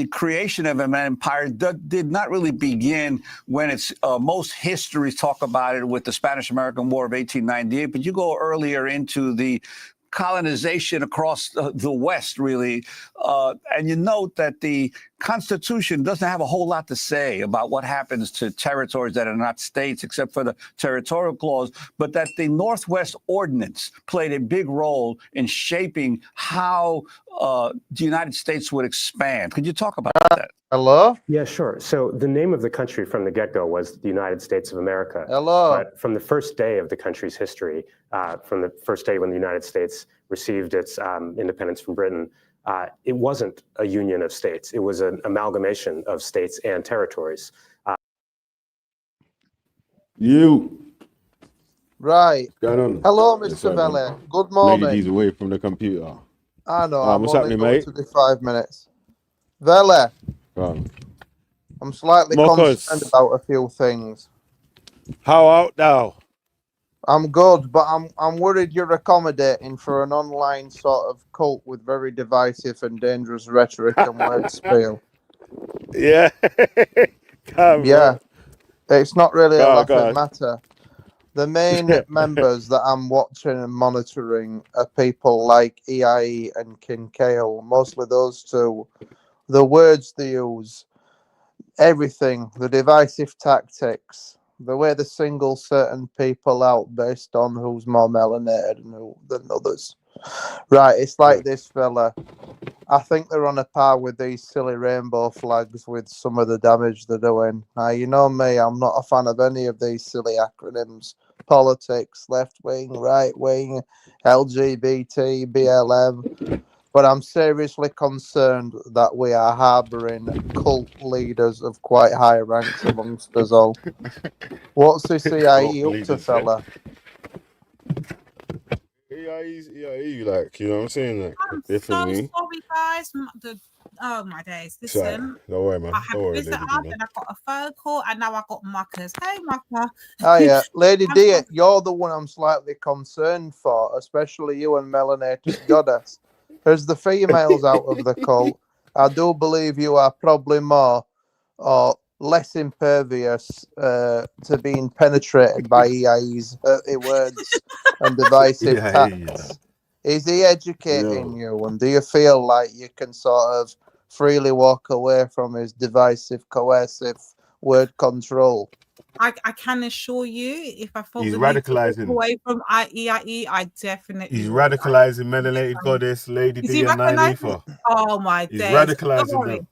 creation of an empire did not really begin when it's most histories talk about it with the Spanish-American War of 1898, but you go earlier into the colonization across the West, really, and you note that the Constitution doesn't have a whole lot to say about what happens to territories that are not states, except for the territorial clause, but that the Northwest Ordinance played a big role in shaping how the United States would expand. Could you talk about that? Hello? Yeah, sure. So the name of the country from the get-go was the United States of America. Hello. But from the first day of the country's history, from the first day when the United States received its independence from Britain, it wasn't a union of states. It was an amalgamation of states and territories. Right. What's going on? Hello, Yes, Mr. sir, Vele. man. Good morning. Lady D's away from the computer. I know, I'm what's only happening, going mate? to do 5 minutes. Vele, I'm slightly concerned Marcus, about a few things. how out now? I'm good, but I'm worried you're accommodating for an online sort of cult with very divisive and dangerous rhetoric and word spiel. Yeah. Yeah, it's not really a Go laughing on. matter. The main members that I'm watching and monitoring are people like EIE and Kincaid, mostly those two. The words they use, everything, the divisive tactics, the way they single certain people out based on who's more melanated than others. Right, it's like this fella. I think they're on a par with these silly rainbow flags with some of the damage they're doing. Now, you know me, I'm not a fan of any of these silly acronyms. Politics, left wing, right wing, LGBT, BLM. But I'm seriously concerned that we are harbouring cult leaders of quite high ranks amongst us all. What's the CIA up to, fella? EIE, like, you know what I'm saying? Like, I'm so definitely. sorry, guys. Oh my days. Sorry. Listen, Don't worry, man. I had Don't worry, visitor Lady up D, man. and I got a phone call and now I got muckers. Hey, mucker. Oh yeah, Lady D, you're the one I'm slightly concerned for, especially you and Melanated Goddess. As the females out of the cult, I do believe you are probably more or less impervious to being penetrated by EIE's words and divisive Yeah, tactics. Is he educating you, and do you feel like you can sort of freely walk away from his divisive, coercive word control? I can assure you, if I felt He's the need to walk radicalizing. away from IEIE, I definitely He's would. radicalizing Melanated Goddess, Lady Is D, he and recognizing? Nylefa. Oh my He's days. Don't radicalizing worry. them.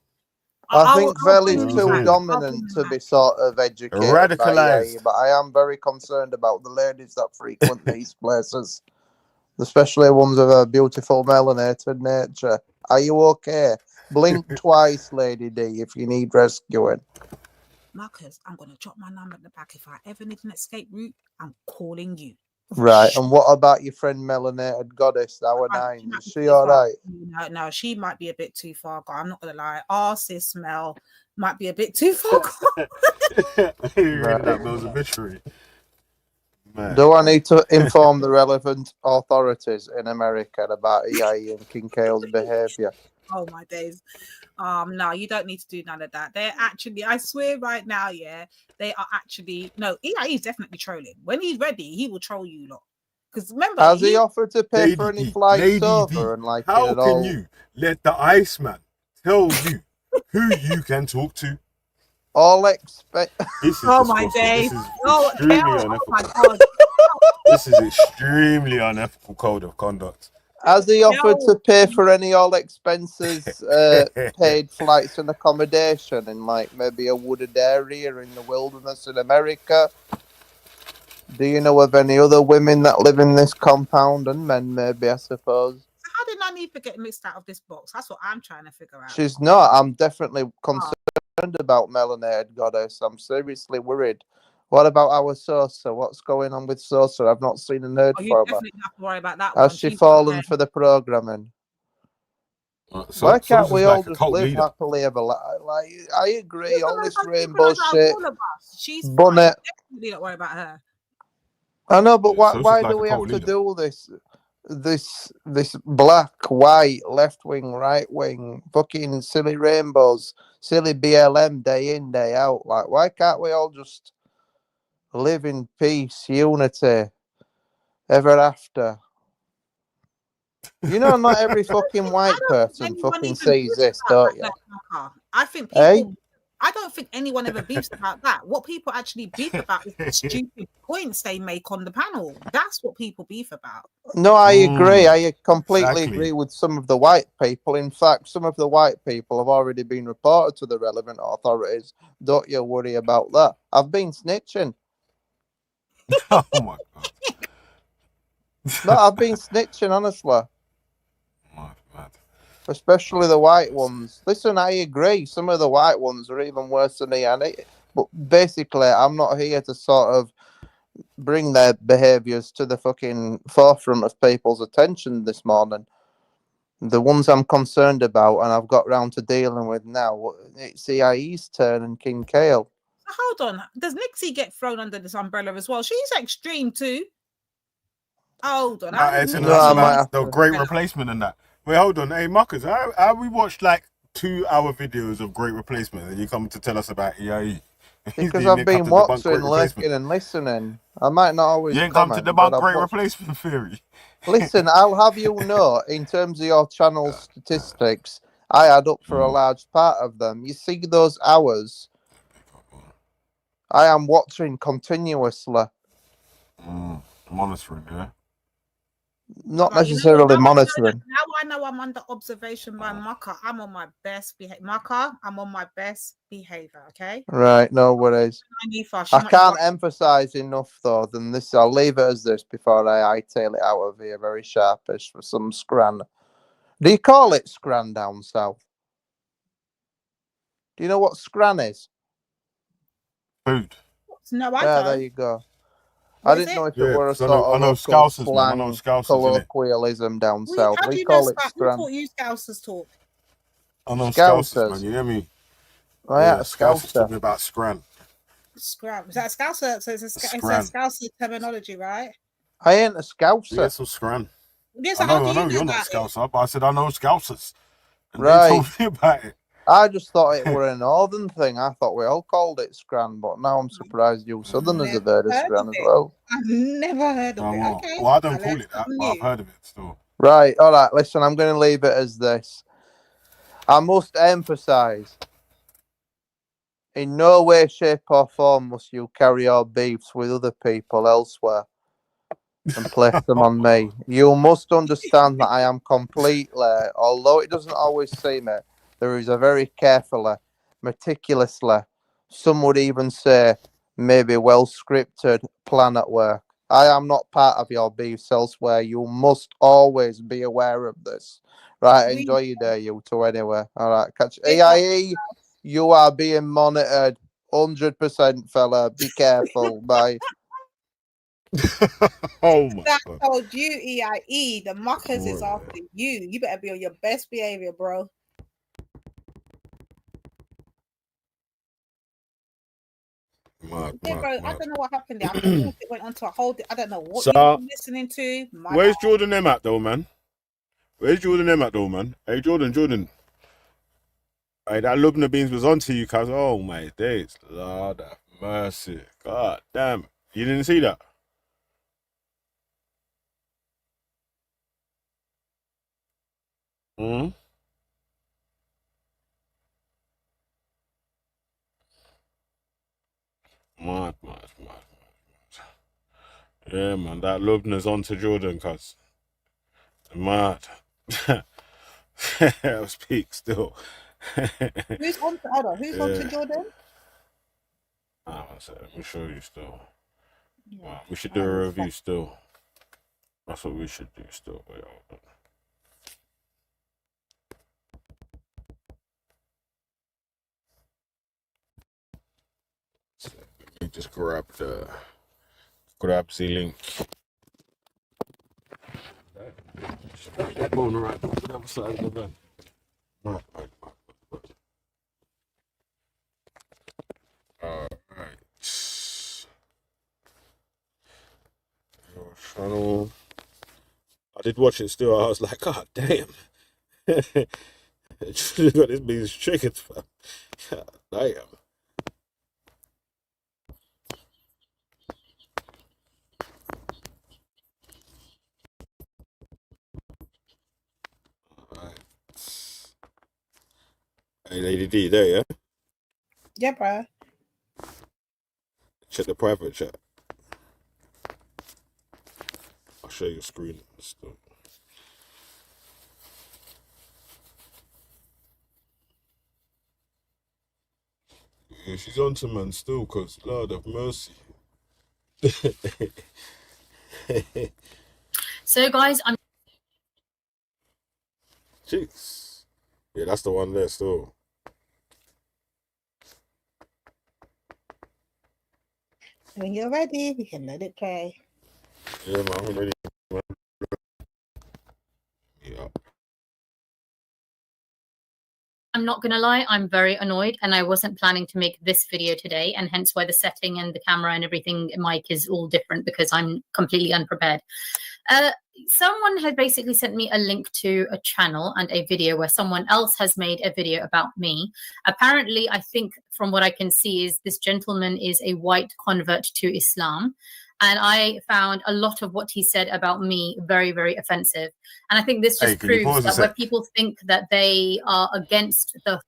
I I'll think Veli's bring him too back. dominant to be sort of educated by EIE, but I am very concerned about the ladies that frequent these places, especially ones of a beautiful melanated nature. Are you okay? Blink twice, Lady D, if you need rescuing. Marcus, I'm going to drop my number at the back. If I ever need an escape route, I'm calling you. Right, and what about your friend Melanated Goddess, our nine? Is she alright? No, she might be a bit too far gone. I'm not going to lie. Our sis Mel might be a bit too far gone. You reading that Mel's obituary? Man. Do I need to inform the relevant authorities in America about EIE and Kincaid's behaviour? Oh my days. No, you don't need to do none of that. They're actually, I swear right now, yeah, they are actually no, EIE is definitely trolling. When he's ready, he will troll you lot. Because remember, has he offered to pay for any flights over and like how it can all? you let the Iceman tell you who you can talk to? All expect. Oh my days! Oh my god! This is extremely unethical code of conduct. Has he offered to pay for any all expenses paid flights and accommodation in like maybe a wooded area in the wilderness in America? Do you know of any other women that live in this compound, and men maybe, I suppose? How did Nanifa get mixed out of this box? That's what I'm trying to figure out. She's not. I'm definitely concerned about Melanated Goddess. I'm seriously worried. What about our Sosa? What's going on with Sosa? I've not seen and heard Oh, you from her. definitely have to worry about that Has one. she She's fallen for the programming? Why can't we all just live happily ever? Like, I agree. All this rainbow shit. She's Bonnet. definitely don't worry about her. I know, but why do we have to do this? This black, white, left wing, right wing, fucking silly rainbows, silly BLM day in, day out. Like, why can't we all just live in peace, unity, ever after? You know, not every fucking white person fucking sees this, don't you? I think people. Hey? I don't think anyone ever beefs about that. What people actually beef about is the stupid points they make on the panel. That's what people beef about. No, I agree. I completely agree with some of the white people. In fact, some of the white people have already been reported to the relevant authorities. Don't you worry about that. I've been snitching. Oh my god. No, I've been snitching, honestly. Especially the white ones. Listen, I agree. Some of the white ones are even worse than me. But basically, I'm not here to sort of bring their behaviours to the fucking forefront of people's attention this morning. The ones I'm concerned about and I've got round to dealing with now, it's EIE's turn and King Kale. Hold on. Does Nixie get thrown under this umbrella as well? She's extreme too. Hold on. It's about the great replacement and that. Wait, hold on. Hey, Marcus, how we watched like 2-hour videos of Great Replacement and you come to tell us about EIE? Because I've been watching, lurking and listening. I might not always You ain't come to debunk Great watched... Replacement theory. Listen, I'll have you know, in terms of your channel statistics, I add up for a large part of them. You see those hours? I am watching continuously. Monitoring, yeah? Not necessarily monitoring. Now I know I'm under observation by Maka. I'm on my best behavior. Maka, I'm on my best behavior, okay? Right, no worries. I can't emphasize enough, though, than this. I'll leave it as this before I hightail it out of here very sharpish for some scran. Do you call it scran down south? Do you know what scran is? Food. No, I don't. There you go. I didn't know if it were a sort of slang colloquialism down south. How do We you call know it Who scran. taught you Scousers talk? I know Scousers, man. You hear me? Oh, yeah, Scousers talking about scran. Scram. Is that a Scouser? So it's a Scouser terminology, right? I ain't a Scouser. Yeah, some scran. Yes, I know you're not a Scouser, but I said I know Scousers. And they told me about it. I just thought it were a northern thing. I thought we all called it scran, but now I'm surprised you southerners have heard of scran as well. I've never heard of it. Okay. Well, I don't call it that, but I've heard of it still. Right, all right, listen, I'm going to leave it as this. I must emphasise, in no way, shape or form must you carry your beefs with other people elsewhere and place them on me. You must understand that I am completely, although it doesn't always seem it, there is a very carefully, meticulously, some would even say maybe well-scripted plan at work. I am not part of your beefs elsewhere. You must always be aware of this. Right, enjoy your day, you two, anyway. All right, catch EIE. You are being monitored 100%, fella. Be careful. Bye. Oh my God. I told you, EIE, the Muckers is after you. You better be on your best behavior, bro. Bro, I don't know what happened there. I think it went on to a whole. I don't know what you were listening to. Where's Jordan M at though, man? Hey, Jordan? Hey, Jordan. Hey, that Lubna Beans was on to you, cuz. Oh my days. Lord have mercy. God damn. You didn't see that? Mad. Yeah, man, that Lubna's on to Jordan, cuz. Mad. I was peak still. Who's on to Oda? Who's on to Jordan? Let me show you still. We should do a review still. That's what we should do still. Wait, hold on. Let me just grab the link. Going right on the other side of the van. Right. Alright. Your channel. I did watch it still. I was like, God damn. Just got this beast chickens, fam. God damn. Hey, Lady D, there, yeah? Yeah, bro. Check the private chat. I'll show you a screen still. Yeah, she's on to man still, cause Lord have mercy. So, guys, I'm. Jeez. Yeah, that's the one there still. When you're ready, we can let it play. Yeah, man, I'm ready. Yeah. I'm not going to lie, I'm very annoyed, and I wasn't planning to make this video today, and hence why the setting and the camera and everything, mic is all different, because I'm completely unprepared. Someone had basically sent me a link to a channel and a video where someone else has made a video about me. Apparently, I think from what I can see is this gentleman is a white convert to Islam. And I found a lot of what he said about me very, very offensive. And I think this just proves that where people think that they are against the...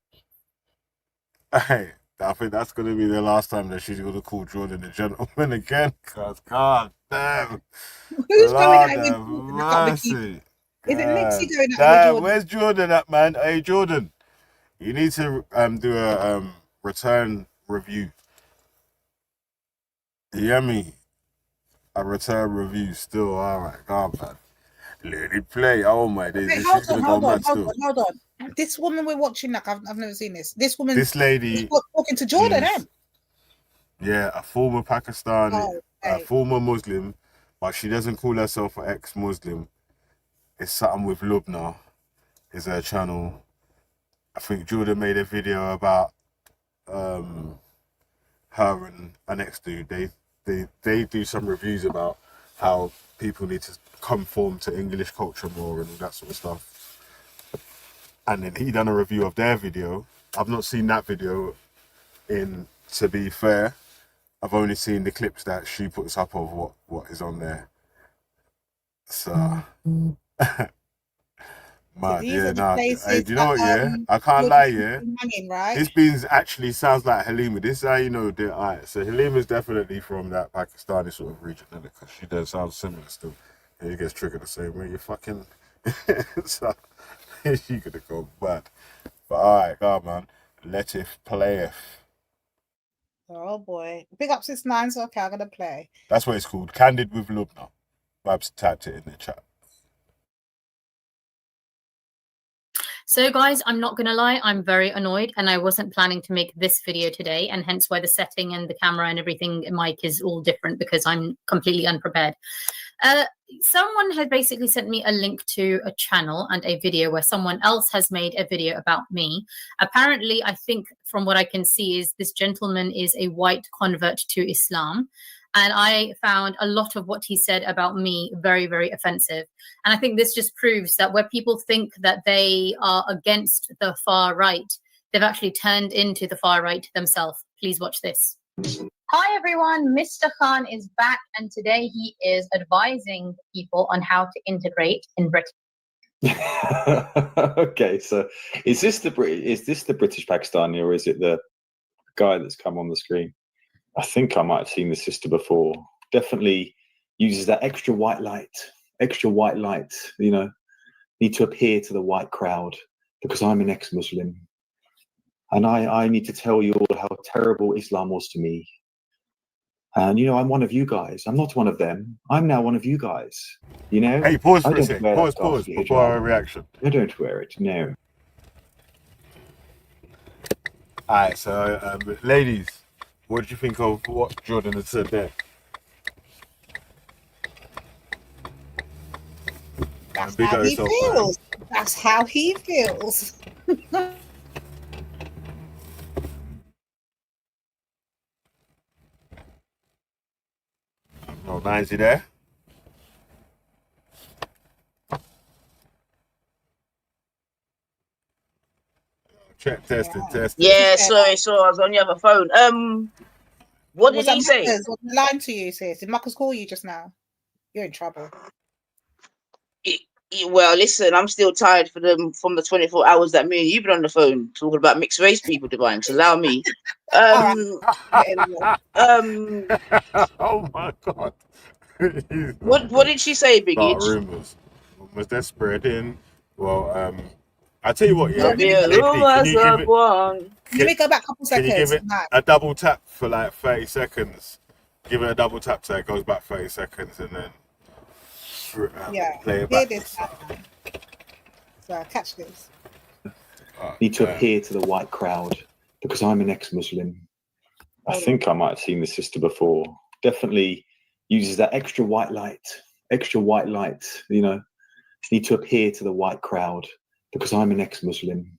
Hey, I think that's going to be the last time that she's going to call Jordan a gentleman again. Because, God damn. Who's going out Lord with Jordan? mercy. Is it Nixie going out with Damn, Jordan? where's Jordan at, man? Hey, Jordan, you need to do a return review. You hear me? A return review still. All right, God, man. Let it play. Oh, my days. Wait, This hold is going on, to go hold on, mad hold still. on, hold on. This woman we're watching, like I've never seen this. This woman, This lady is talking to Jordan, is, yeah, a former Pakistani, Oh, a okay. former Muslim, but she doesn't call herself an ex-Muslim. It's something with Lubna, is her channel. I think Jordan made a video about her and an ex-dude. They do some reviews about how people need to conform to English culture more and all that sort of stuff. And then he done a review of their video. I've not seen that video to be fair. I've only seen the clips that she puts up of what is on there. So mad, These yeah, are the nah. Hey, places do you know what, that, yeah? I can't lie, yeah. hanging, right? This beans actually sounds like Halima. This is how you know that. Alright, so Halima's definitely from that Pakistani sort of region, because she does sound similar still. And he gets triggered the same way. You fucking so she gonna go bad. But alright, God, man, let it play. Oh boy, big up 6ix9ine. So okay, I'm gonna play. That's what it's called. Candid with Lubna. Babs typed it in the chat. So guys, I'm not going to lie, I'm very annoyed, and I wasn't planning to make this video today, and hence why the setting and the camera and everything, mic is all different, because I'm completely unprepared. Someone had basically sent me a link to a channel and a video where someone else has made a video about me. Apparently, I think from what I can see is this gentleman is a white convert to Islam. And I found a lot of what he said about me very, very offensive. And I think this just proves that where people think that they are against the far right, they've actually turned into the far right themselves. Please watch this. Hi everyone, Mr. Khan is back, and today he is advising people on how to integrate in Britain. Okay, so is this the British Pakistani, or is it the guy that's come on the screen? I think I might have seen the sister before. Definitely uses that extra white light, you know, need to appear to the white crowd because I'm an ex-Muslim. And I need to tell you all how terrible Islam was to me. And, you know, I'm one of you guys. I'm not one of them. I'm now one of you guys, you know? Hey, pause for a sec. Pause before our reaction. I don't wear it, no. Alright, so ladies, what did you think of what Jordan had said there? That's how he feels. That's how he feels. Oh, Nancy there? Check, testing. Yeah, sorry, I was on the other phone. What did he say? Was he lying to you, sis? Did Marcus call you just now? You're in trouble. Well, listen, I'm still tired from the 24 hours that me and you've been on the phone talking about mixed race people, Divine. So allow me. Oh my God. What did she say, Biggie? Rumors they're spreading. Well, I tell you what, yeah. Let me go back a couple seconds. Can you give it a double tap for like 30 seconds? Give it a double tap so it goes back 30 seconds and then play it back. This so catch this. Need to appear to the white crowd because I'm an ex-Muslim. I think I might have seen the sister before. Definitely uses that extra white light, you know, need to appear to the white crowd because I'm an ex-Muslim.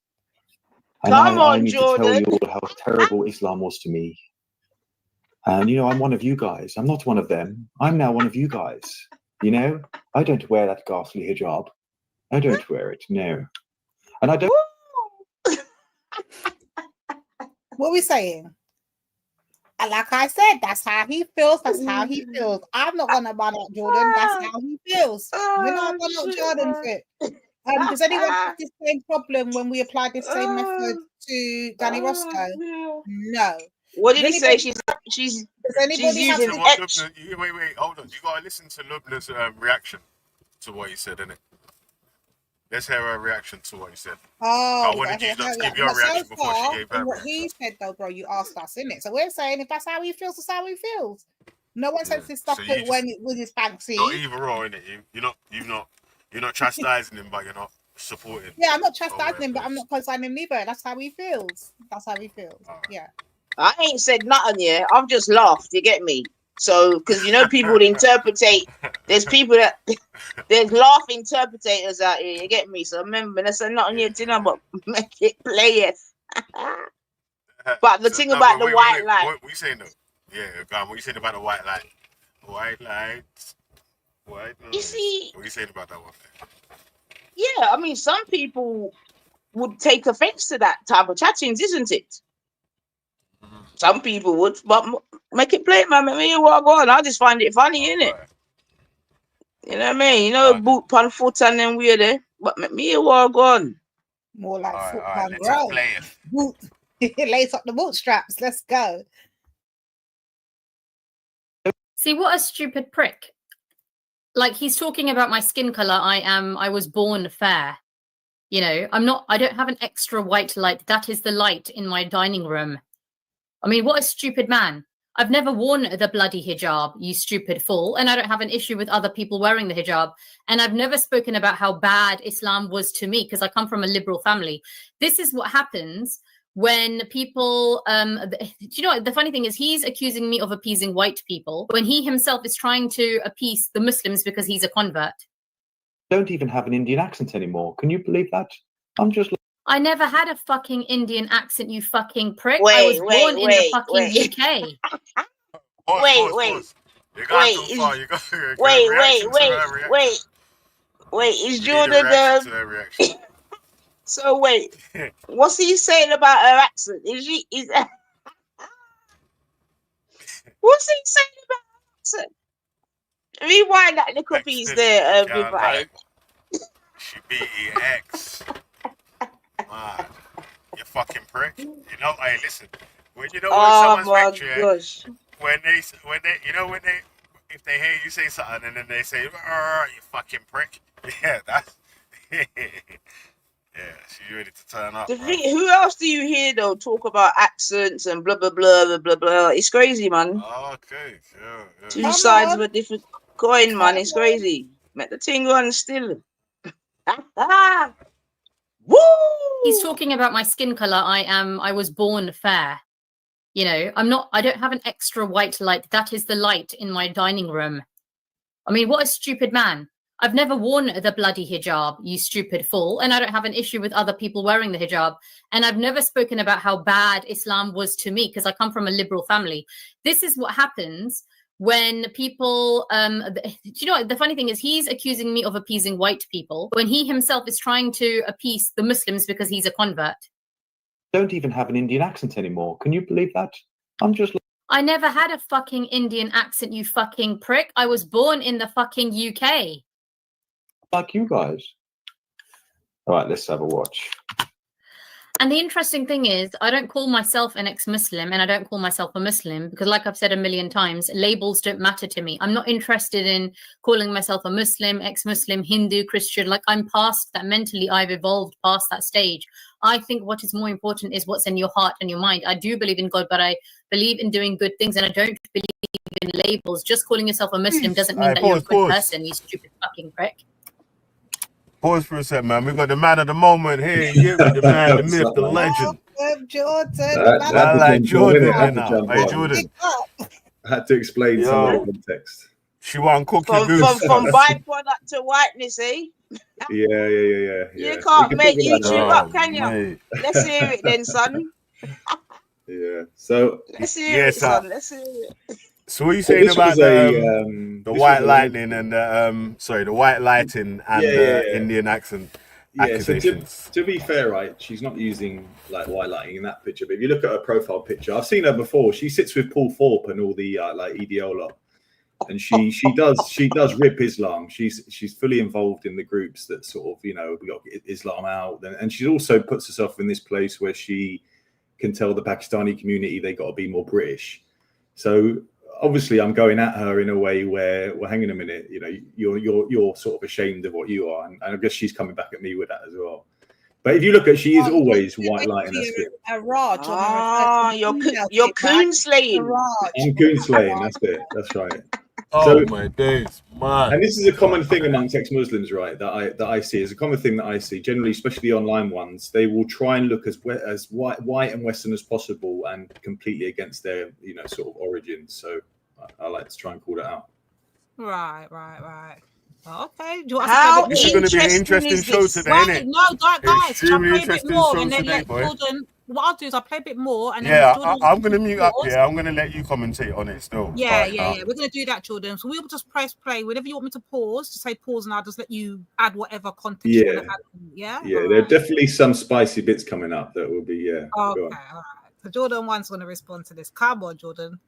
And Come I on, need to tell Jordan. you all how terrible Islam was to me. And, you know, I'm one of you guys. I'm not one of them. I'm now one of you guys. You know, I don't wear that ghastly hijab. I don't wear it, no. And I don't... What are we saying? And like I said, that's how he feels. That's how he feels. I'm not gonna ban out Jordan. That's how he feels. We're not gonna ban out Jordan for it. Does anyone have this same problem when we applied this same method to Danny Roscoe? No. What did Does he say? anybody- She's Does anybody have using this? Wait, hold on. You gotta listen to Lubna's reaction to what he said, innit? Let's hear her reaction to what he said. Oh, I wanted you okay, to give your reaction before she gave her what he said, though, bro, you asked us, innit? So we're saying if that's how he feels, that's how he feels. No one says this stuff So you that just- when it with his fancy. Not either or, innit? You're not chastising him, but you're not supporting. Yeah, I'm not chastising him, but I'm not co-signing him either. That's how he feels. That's how he feels. Yeah. I ain't said nothing yet. I've just laughed. You get me? So, because you know, people would interpretate. There's people that there's laugh interpretators out here. You get me? So remember, I said nothing yet, you know, but make it play it. But the thing about the white light. What you saying though? Yeah, go on. What you saying about the white light? White lights. White lights. You see, what you saying about that one? yeah, I mean, some people would take offense to that type of chattings, isn't it? Some people would, but make it play, man. Make me walk on. I just find it funny, innit? You know what I mean? You know, boot pan foot and then weird, eh? But make me walk on. More like foot pan let's ground. play it. Boot. Lace up the bootstraps. Let's go. See, what a stupid prick. Like, he's talking about my skin color. I was born fair. You know, I don't have an extra white light. That is the light in my dining room. I mean, what a stupid man. I've never worn the bloody hijab, you stupid fool. And I don't have an issue with other people wearing the hijab. And I've never spoken about how bad Islam was to me because I come from a liberal family. This is what happens when people, you know, the funny thing is he's accusing me of appeasing white people when he himself is trying to appease the Muslims because he's a convert. Don't even have an Indian accent anymore. Can you believe that? I'm just... I never had a fucking Indian accent, you fucking prick. I was born in the fucking UK. Wait, is Jordan so wait, what's he saying about her accent? What's he saying about her accent? Rewind that little piece there, everybody. She BEX. Man, you fucking prick. You know, hey, listen. When you know when someone's rich, when they, if they hear you say something and then they say, "You fucking prick," yeah, that's, yeah, she's ready to turn up. Who else do you hear though talk about accents and blah blah blah blah blah blah? It's crazy, man. Okay, yeah. Two sides of a different coin, man. It's crazy. Make the thing run still. Woo! He's talking about my skin color. I was born fair. You know, I don't have an extra white light. That is the light in my dining room. I mean, what a stupid man. I've never worn the bloody hijab, you stupid fool. And I don't have an issue with other people wearing the hijab. And I've never spoken about how bad Islam was to me because I come from a liberal family. This is what happens when people, you know, the funny thing is he's accusing me of appeasing white people when he himself is trying to appease the Muslims because he's a convert. Don't even have an Indian accent anymore. Can you believe that? I'm just... I never had a fucking Indian accent, you fucking prick. I was born in the fucking UK. Like you guys. All right, let's have a watch. And the interesting thing is, I don't call myself an ex-Muslim and I don't call myself a Muslim because like I've said a million times, labels don't matter to me. I'm not interested in calling myself a Muslim, ex-Muslim, Hindu, Christian. Like I'm past that mentally. I've evolved past that stage. I think what is more important is what's in your heart and your mind. I do believe in God, but I believe in doing good things and I don't believe in labels. Just calling yourself a Muslim doesn't mean that you're a good person, you stupid fucking prick. Pause for a second, man. We got the man of the moment here. You got the man, the myth, the legend. Jordan. I like Jordan. Hey, Jordan. I had to explain some of the context. She wasn't cooking from byproduct to whiteness, eh? Yeah. You can't We can make talk about YouTube that. up, can you? Let's hear it then, son. Yeah. So Let's hear it, son. Let's hear it. So what are you So saying this was about a the this white was a lightning and the the white lighting and yeah. Indian accent Yeah, so accusations? to be fair, right, she's not using like white lighting in that picture. But if you look at her profile picture, I've seen her before. She sits with Paul Thorpe and all the like EDO lot, and she does rip Islam. She's fully involved in the groups that sort of we got to get Islam out, and she also puts herself in this place where she can tell the Pakistani community they got to be more British. So obviously, I'm going at her in a way where, well, hang on a minute, you're sort of ashamed of what you are, and I guess she's coming back at me with that as well. But if you look at, she is always white lighting her skin. You're coon slaying. I'm coon slaying. That's it. That's right. Oh my days, man! And this is a common thing amongst ex-Muslims, right? That I see. It's a common thing that I see generally, especially online ones. They will try and look as white and Western as possible, and completely against their sort of origins. So I like to try and call that out. Right. Okay. Do you want How this is going to be an interesting show today, isn't it? No, guys. Extremely play interesting a bit more show and then today, let boy. Jordan. What I'll do is I'll play a bit more and then Yeah, Jordan I'm going to mute up. pause. Yeah, I'm going to let you commentate on it still. Yeah. We're going to do that, Jordan. So we'll just press play. Whenever you want me to pause, just say pause, and I'll just let you add whatever context you want to add. Yeah. There are definitely some spicy bits coming up that will be Okay. All right. So Jordan one's going to respond to this. Come on, Jordan.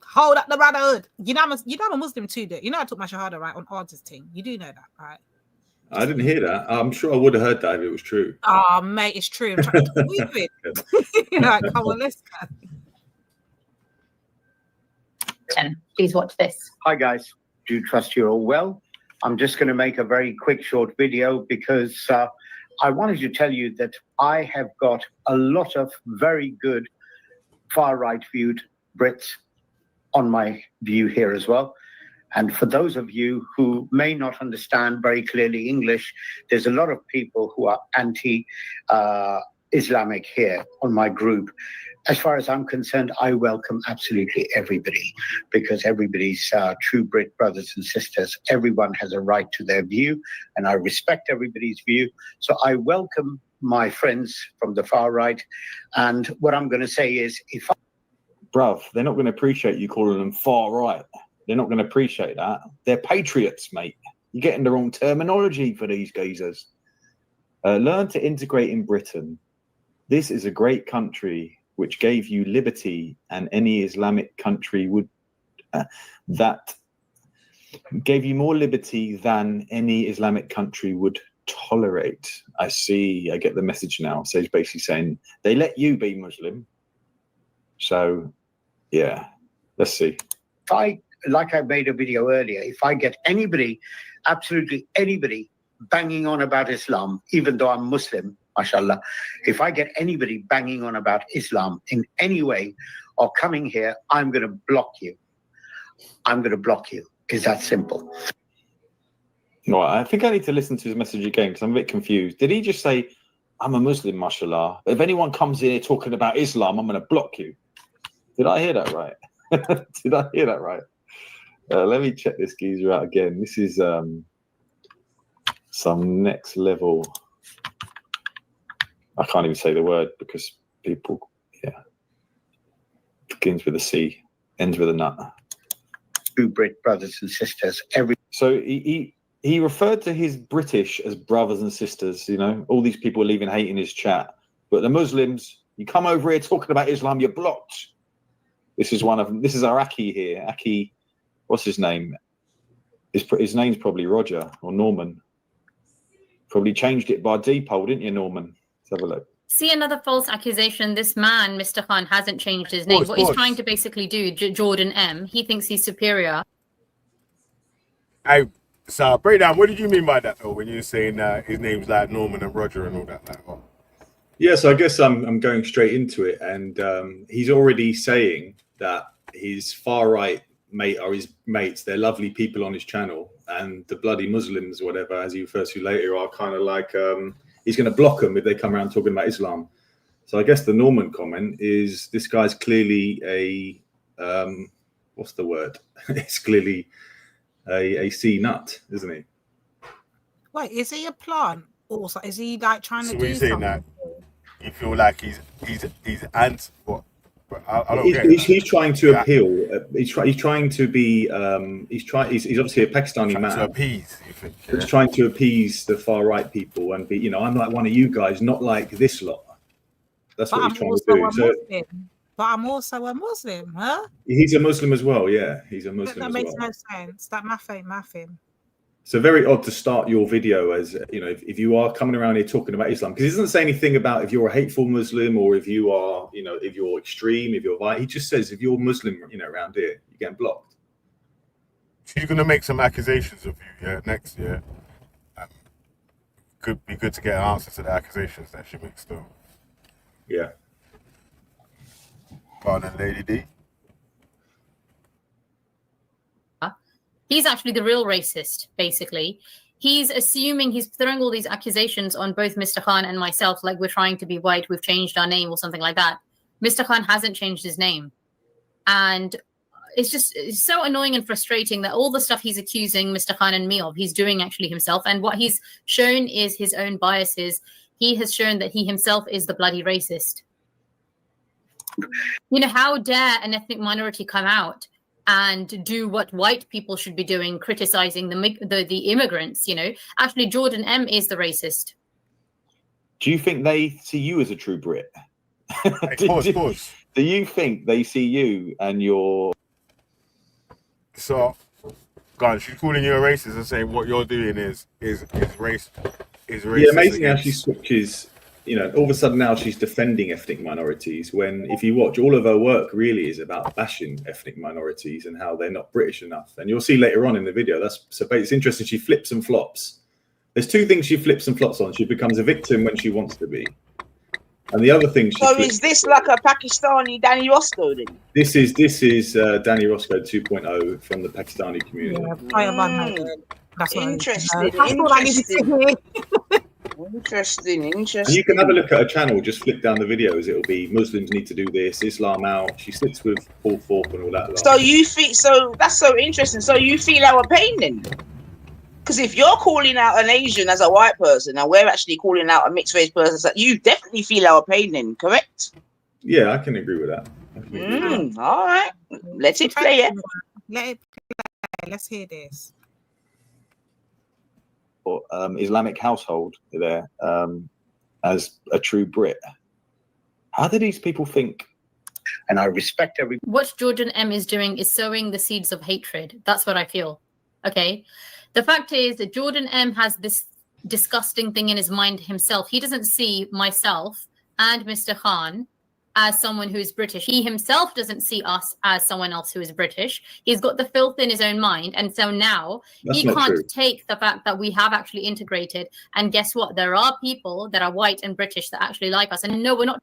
Hold up the brotherhood. You know I'm a Muslim too, though. You know I took my shahada right on artist thing. You do know that, right? I didn't hear that. I'm sure I would have heard that if it was true. Oh, mate, it's true. I'm trying to what are you doing? Right, come on, let's go. 10. Please watch this. Hi guys, do trust you're all well. I'm just going to make a very quick short video because I wanted to tell you that I have got a lot of very good far right viewed Brits on my view here as well. And for those of you who may not understand very clearly English, there's a lot of people who are anti-Islamic here on my group. As far as I'm concerned, I welcome absolutely everybody because everybody's true Brit brothers and sisters. Everyone has a right to their view, and I respect everybody's view. So I welcome my friends from the far right. And what I'm going to say is, bruv, they're not going to appreciate you calling them far right. They're not going to appreciate that. They're patriots, mate. You're getting the wrong terminology for these geezers. Learn to integrate in Britain. This is a great country which gave you liberty, and any Islamic country would that gave you more liberty than any Islamic country would tolerate. I see. I get the message now. So he's basically saying they let you be Muslim. So, yeah, let's see. Like I made a video earlier, if I get anybody, absolutely anybody, banging on about Islam, even though I'm Muslim, mashallah, if I get anybody banging on about Islam in any way or coming here, I'm going to block you. I'm going to block you. It's that simple. No, I think I need to listen to his message again because I'm a bit confused. Did he just say, I'm a Muslim, mashallah? If anyone comes in here talking about Islam, I'm going to block you. Did I hear that right? Did I hear that right? Let me check this geezer out again. This is some next level. I can't even say the word because people, begins with a C, ends with a nut. Two Brit brothers and sisters. So he referred to his British as brothers and sisters. All these people are leaving hate in his chat, but the Muslims, you come over here talking about Islam, you're blocked. This is one of them. This is our Aki here. Aki, what's his name? His name's probably Roger or Norman. Probably changed it by Depot, didn't you, Norman? Let's have a look. See, another false accusation. This man, Mr. Khan, hasn't changed his name. What he's trying to basically do, Jordan M., he thinks he's superior. Hey, so break down. What did you mean by that, though, when you were saying his name's like Norman and Roger and all that? Like, what? Yeah, so I guess I'm going straight into it, and he's already saying that his far right mate are his mates. They're lovely people on his channel, and the bloody Muslims, whatever, as he refers to later, are kind of like he's going to block them if they come around talking about Islam. So I guess the Norman comment is this guy's clearly a what's the word? It's clearly a C nut, isn't he? Wait, is he a plant? Also, is he like trying So to what are you do saying something? that you feel like he's anti what? But I don't get He's, it. he's trying to appeal. He's trying to be. He's obviously a Pakistani man. To appease, you think? He's trying to appease the far right people and be. I'm like one of you guys, not like this lot. That's But what I'm he's trying also to do. a So Muslim. But I'm also a Muslim, huh? he's a Muslim as well. Yeah, he's a That Muslim as makes well. no sense. That math ain't mathing. So very odd to start your video as, if you are coming around here talking about Islam, because he doesn't say anything about if you're a hateful Muslim or if you are, if you're extreme, if you're violent. He just says if you're Muslim, around here, you're getting blocked. She's going to make some accusations of you, next year. Could be good to get an answer to the accusations that she makes, though. Yeah. Pardon, Lady D. He's actually the real racist, basically. He's assuming, he's throwing all these accusations on both Mr. Khan and myself, like we're trying to be white, we've changed our name or something like that. Mr. Khan hasn't changed his name. And it's so annoying and frustrating that all the stuff he's accusing Mr. Khan and me of, he's doing actually himself. And what he's shown is his own biases. He has shown that he himself is the bloody racist. How dare an ethnic minority come out and do what white people should be doing, criticizing the immigrants, Actually, Jordan M. is the racist. Do you think they see you as a true Brit? Pause. Do you think they see you and your... So, God, she's calling you a racist and saying what you're doing is racist. Yeah, amazing how she switches. All of a sudden now she's defending ethnic minorities when, if you watch, all of her work really is about bashing ethnic minorities and how they're not British enough. And you'll see later on in the video, it's interesting. She flips and flops. There's two things she flips and flops on. She becomes a victim when she wants to be. And the other thing is this like a Pakistani Danny Roscoe then? This is Danny Roscoe 2.0 from the Pakistani community. That's interesting. Interesting. And you can have a look at her channel, just flick down the videos. It'll be Muslims need to do this, Islam out. She sits with Paul Thorpe and all that. So you feel, so that's so interesting. So you feel our pain then? Because if you're calling out an Asian as a white person and we're actually calling out a mixed race person, so you definitely feel our pain then, correct? Yeah, I can agree with that. All right. Let it play it. Let it play. Let's hear this. Islamic household there as a true Brit. How do these people think? And I respect every... What Jordan M. is doing is sowing the seeds of hatred. That's what I feel. Okay? The fact is that Jordan M. has this disgusting thing in his mind himself. He doesn't see myself and Mr. Khan as someone who is British. He himself doesn't see us as someone else who is British. He's got the filth in his own mind. And so now he can't take the fact that we have actually integrated. And guess what? There are people that are white and British that actually like us. And no, we're not.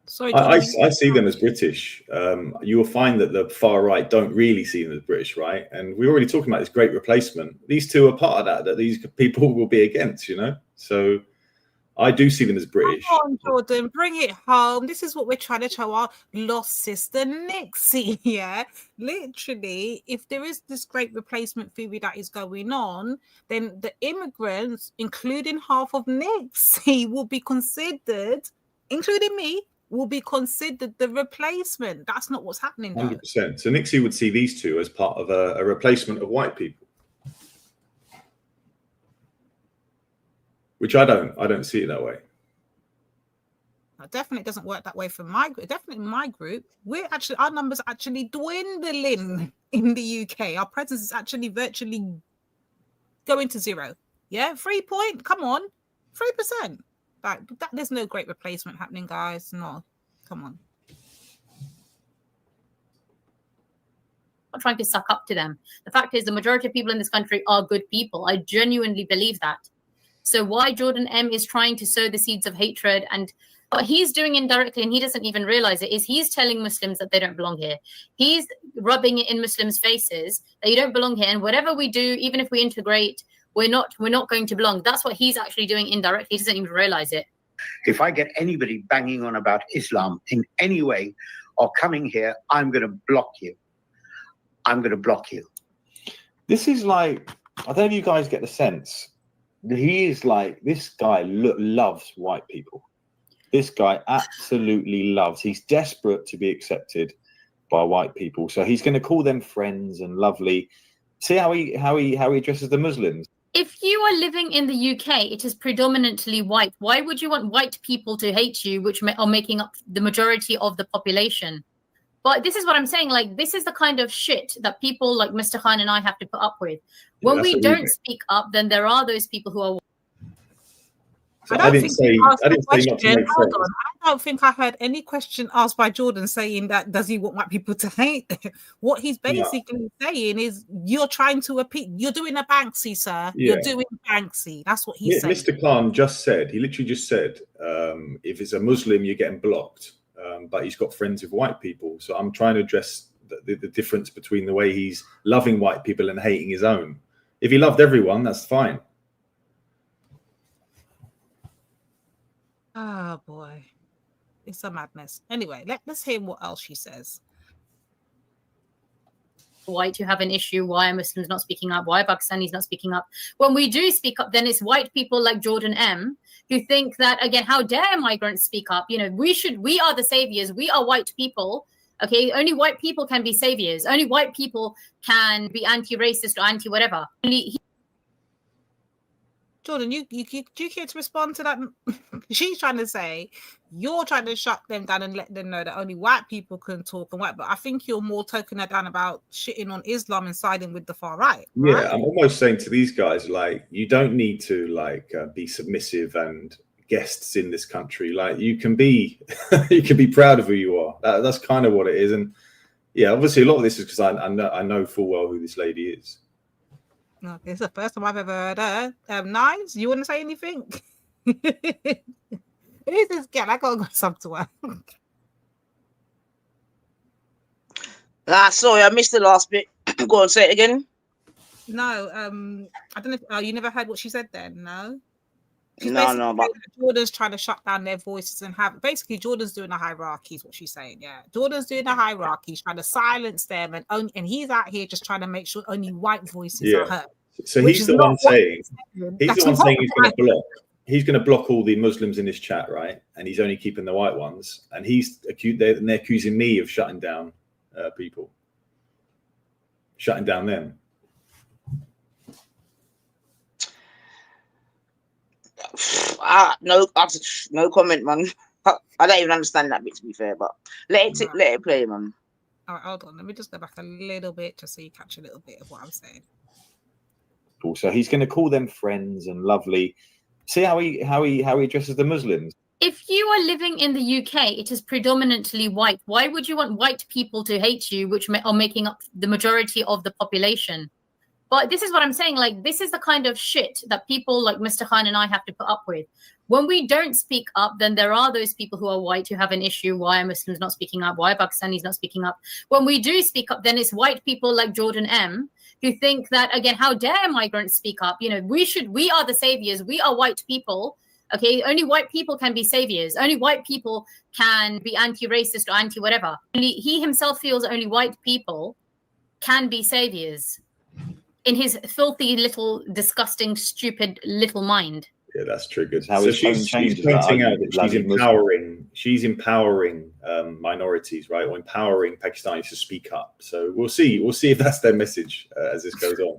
Sorry, I see them as British. You will find that the far right don't really see them as British, right? And we're already talking about this great replacement. These two are part of that these people will be against, So I do see them as British. Come on, Jordan, bring it home. This is what we're trying to show our lost sister Nixie. Yeah, literally, if there is this great replacement theory that is going on, then the immigrants, including half of Nixie, will be considered, including me, will be considered the replacement. That's not what's happening. 100%. So Nixie would see these two as part of a replacement of white people. Which I don't see it that way. It definitely doesn't work that way for my group. Definitely my group. Our numbers are actually dwindling in the UK. Our presence is actually virtually going to zero. Yeah, 3 point. Come on, 3%. There's no great replacement happening, guys. No, come on. I'm trying to suck up to them. The fact is, the majority of people in this country are good people. I genuinely believe that. So why Jordan M. is trying to sow the seeds of hatred, and what he's doing indirectly, and he doesn't even realize it, is he's telling Muslims that they don't belong here. He's rubbing it in Muslims' faces that you don't belong here, and whatever we do, even if we integrate, we're not going to belong. That's what he's actually doing indirectly. He doesn't even realize it. If I get anybody banging on about Islam in any way or coming here, I'm going to block you. I'm going to block you. This is like I don't know if you guys get the sense. He is like, this guy loves white people. This guy absolutely loves. He's desperate to be accepted by white people. So he's going to call them friends and lovely. See how he addresses the Muslims. If you are living in the UK, it is predominantly white. Why would you want white people to hate you, which are making up the majority of the population? But this is what I'm saying. Like, this is the kind of shit that people like Mr. Khan and I have to put up with. When we don't speak up, then there are those people who are. So I didn't say not to make friends. Hold on. I don't think I heard any question asked by Jordan saying that does he want white people to hate? What he's basically saying is you're trying to appeal. You're doing a Banksy, sir. Yeah. You're doing Banksy. That's what he's saying. Mr. Khan just said, he literally just said, if it's a Muslim, you're getting blocked. But he's got friends with white people. So I'm trying to address the difference between the way he's loving white people and hating his own. If he loved everyone, that's fine. Oh boy, it's a madness. Anyway, let's hear what else she says. White, you have an issue. Why are Muslims not speaking up? Why are Pakistanis not speaking up? When we do speak up, then it's white people like Jordan M who think that, again, how dare migrants speak up? You know, we are the saviors. We are white people. Okay, only white people can be saviors. Only white people can be anti-racist or anti-whatever. Jordan, do you care to respond to that? She's trying to say you're trying to shut them down and let them know that only white people can talk and white. But I think you're more talking her down about shitting on Islam and siding with the far right. Yeah, right? I'm almost saying to these guys, like, you don't need to be submissive and guests in this country. Like, you can be proud of who you are. That's kind of what it is. And yeah, obviously a lot of this is because I know full well who this lady is. Okay, it's the first time I've ever heard her. Knives, you want to say anything? Who is this girl? I gotta go sub to her. Sorry, I missed the last bit. Go on, say it again. No, I don't know. You never heard what she said then? No. No, but Jordan's trying to shut down their voices and have basically Jordan's doing a hierarchy is what she's saying. Yeah, Jordan's doing a hierarchy, trying to silence them, and he's out here just trying to make sure only white voices are heard. So he's the one saying he's going to block all the Muslims in this chat, right? And he's only keeping the white ones, and they're accusing me of shutting down people, shutting down them. No comment, man. I don't even understand that bit, to be fair, but let it play, man. All right, hold on. Let me just go back a little bit just so you catch a little bit of what I'm saying. So he's going to call them friends and lovely. See how he addresses the Muslims. If you are living in the UK, it is predominantly white. Why would you want white people to hate you, which are making up the majority of the population? But this is what I'm saying. Like, this is the kind of shit that people like Mr. Khan and I have to put up with. When we don't speak up, then there are those people who are white who have an issue. Why are Muslims not speaking up? Why are Pakistanis not speaking up? When we do speak up, then it's white people like Jordan M who think that, again, how dare migrants speak up? You know, we are the saviors. We are white people. Okay, only white people can be saviors. Only white people can be anti-racist or anti-whatever. He himself feels only white people can be saviors in his filthy little, disgusting, stupid little mind. Yeah, that's triggered. How she's pointing out that she's empowering minorities, right, or empowering Pakistanis to speak up. So we'll see if that's their message as this goes on.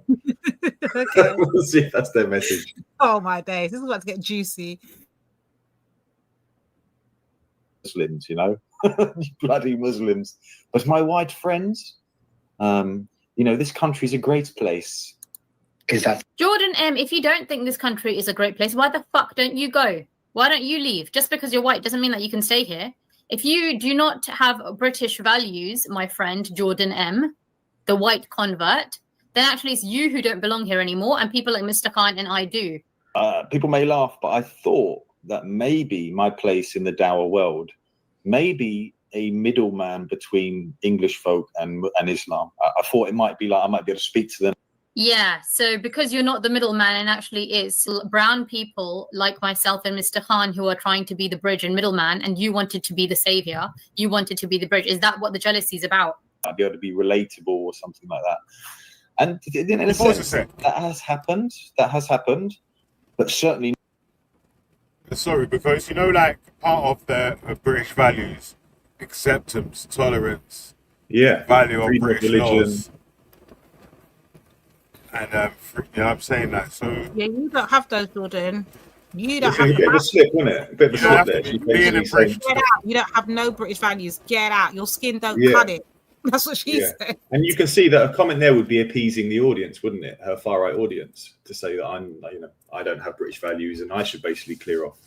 Okay. We'll see if that's their message. Oh my days, this is about to get juicy. Muslims, you know, bloody Muslims. But my white friends, this country's a great place. Jordan M, if you don't think this country is a great place, why the fuck don't you go? Why don't you leave? Just because you're white doesn't mean that you can stay here. If you do not have British values, my friend Jordan M, the white convert, then actually it's you who don't belong here anymore, and people like Mr. Khan and I do. People may laugh, but I thought that maybe my place in the Dawa world may be a middleman between English folk and Islam. I thought it might be like I might be able to speak to them. Yeah, so because you're not the middleman, and actually it's brown people like myself and Mr. Khan who are trying to be the bridge and middleman, and you wanted to be the savior, you wanted to be the bridge. Is that what the jealousy is about? I'd be able to be relatable or something like that. And in a sense, that has happened. That has happened, but certainly. Sorry, because you know, like part of the British values, acceptance, tolerance, value of freedom of British religion. laws, and you know what I'm saying that. So Yeah, you don't have those, Jordan. You don't It's have a bit of a slip, wasn't it? A bit of a slip there. She's basically saying, Get out. You don't have no British values. Get out. Your skin don't Yeah. cut it. That's what she said. And you can see that a comment there would be appeasing the audience, wouldn't it? Her far right audience, to say that I don't have British values and I should basically clear off.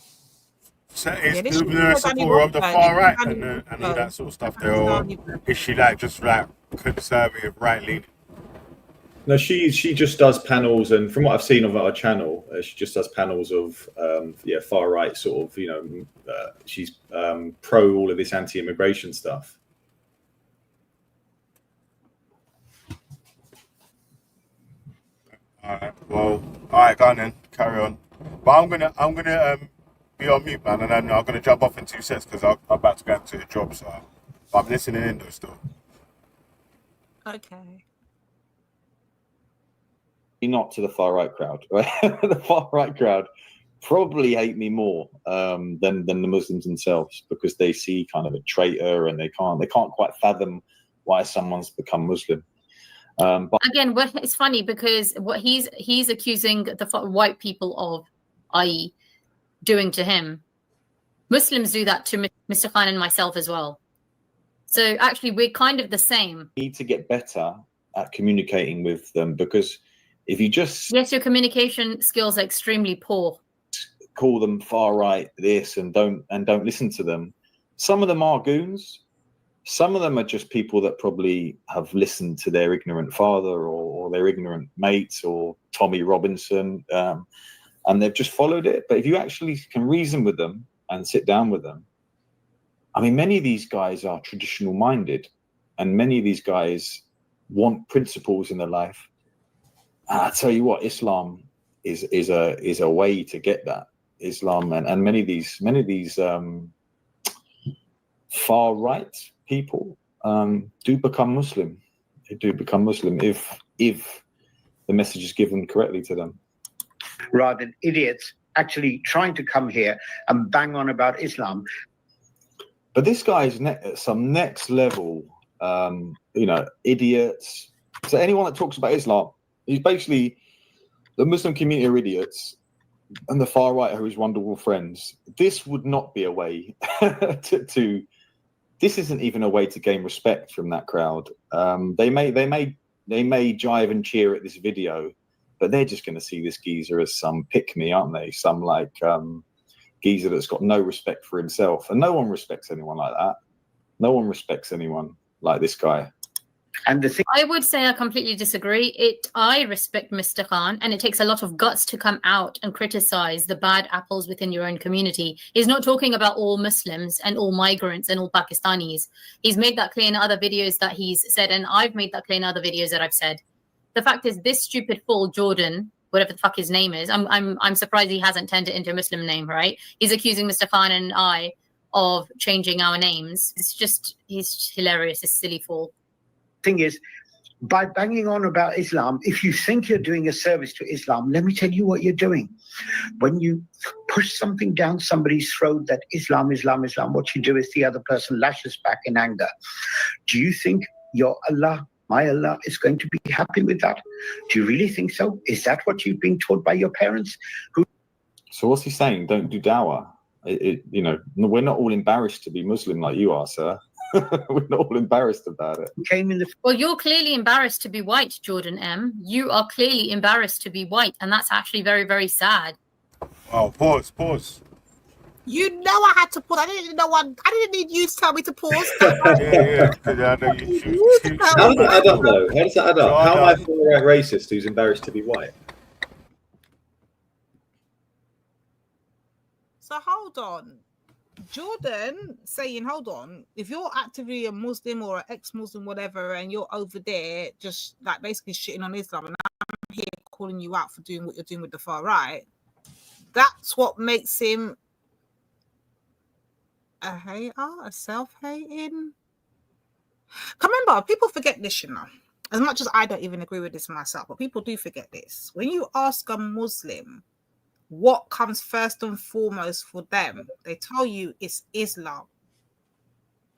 So is Dubner a supporter of the far right and all that sort of stuff there, or is she like just like conservative, right leaning? No, she just does panels, and from what I've seen of our channel, she just does panels of far right sort of, she's pro all of this anti-immigration stuff. All right, go on then, carry on. But I'm gonna be on mute, man, and then I'm gonna jump off in 2 sets because I'm about to go into a job, so I'm listening in though still. Okay. Not to the far right crowd, right? The far right crowd probably hate me more than the Muslims themselves, because they see kind of a traitor and they can't quite fathom why someone's become Muslim. But Again, it's funny because what he's accusing the white people of, i.e., doing to him, Muslims do that to Mr. Khan and myself as well. So actually, we're kind of the same. need to get better at communicating with them, because if you just Yes, your communication skills are extremely poor. call them far right this and don't listen to them, some of them are goons. Some of them are just people that probably have listened to their ignorant father or their ignorant mates or Tommy Robinson, and they've just followed it. But if you actually can reason with them and sit down with them, I mean, many of these guys are traditional minded, and many of these guys want principles in their life. And I tell you what, Islam is a way to get that. Islam and many of these far right people do become Muslim. They do become Muslim if the message is given correctly to them. Rather than idiots actually trying to come here and bang on about Islam. But this guy is some next level, idiots. So anyone that talks about Islam, he's basically the Muslim community are idiots, and the far right are his wonderful friends. This would not be a way to. This isn't even a way to gain respect from that crowd. They may jive and cheer at this video, but they're just going to see this geezer as some pick-me, aren't they? Some geezer that's got no respect for himself, and no one respects anyone like that. No one respects anyone like this guy. And the thing I would say I completely disagree. I respect Mr. Khan, and it takes a lot of guts to come out and criticize the bad apples within your own community. He's not talking about all Muslims and all migrants and all Pakistanis. He's made that clear in other videos that he's said, and I've made that clear in other videos that I've said. The fact is, this stupid fool, Jordan, whatever the fuck his name is, I'm surprised he hasn't turned it into a Muslim name, right? He's accusing Mr. Khan and I of changing our names. He's hilarious, this silly fool. Thing is, by banging on about Islam, if you think you're doing a service to Islam, let me tell you what you're doing. When you push something down somebody's throat that Islam, what you do is the other person lashes back in anger. Do you think your Allah, my Allah, is going to be happy with that? Do you really think so? Is that what you've been taught by your parents? So what's he saying? Don't do dawah. We're not all embarrassed to be Muslim like you are, sir. We're not all embarrassed about it. Well, you're clearly embarrassed to be white, Jordan M. You are clearly embarrassed to be white, and that's actually very, very sad. Oh, pause. You know I had to pause. I didn't need you to tell me to pause. Yeah. I know you How does that add up, though? How does that add up? How am I a far-right racist who's embarrassed to be white? So hold on. Jordan saying, hold on, if you're actively a Muslim or an ex-Muslim, whatever, and you're over there just like basically shitting on Islam, and I'm here calling you out for doing what you're doing with the far right, that's what makes him a hater, a self-hating. Remember, people forget this, you know. as much as I don't even agree with this myself, but people do forget this. When you ask a Muslim what comes first and foremost for them, they tell you it's Islam.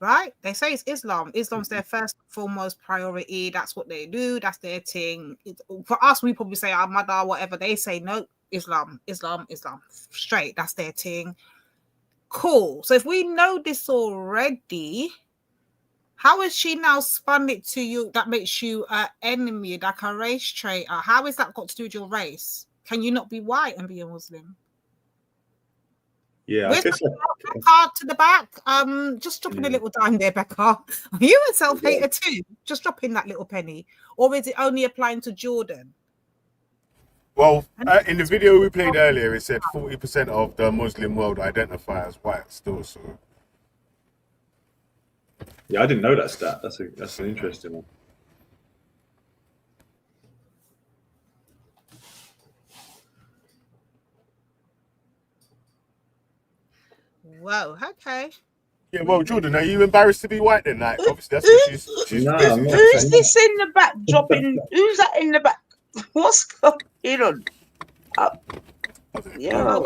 Right? They say it's Islam. Islam's their first and foremost priority. That's what they do. That's their thing. For us, we probably say Ahmada, whatever. They say no, Islam, Islam, Islam. Straight. That's their thing. Cool. So if we know this already, how has she now spun it to you that makes you an enemy, like a race traitor? How has that got to do with your race? Can you not be white and be a Muslim? Yeah, Where's Becca to the back? Just dropping a little dime there, Becca. Are you a self-hater too? Just dropping that little penny. Or is it only applying to Jordan? Well, in the video we played earlier, it said 40% of the Muslim world identify as white still. So, yeah, I didn't know that stat. That's an interesting one. Whoa, okay. Yeah, well, Jordan, are you embarrassed to be white then? Like, obviously, that's what she's No, Who's this in the back dropping? Who's that in the back? What's going on? Yeah.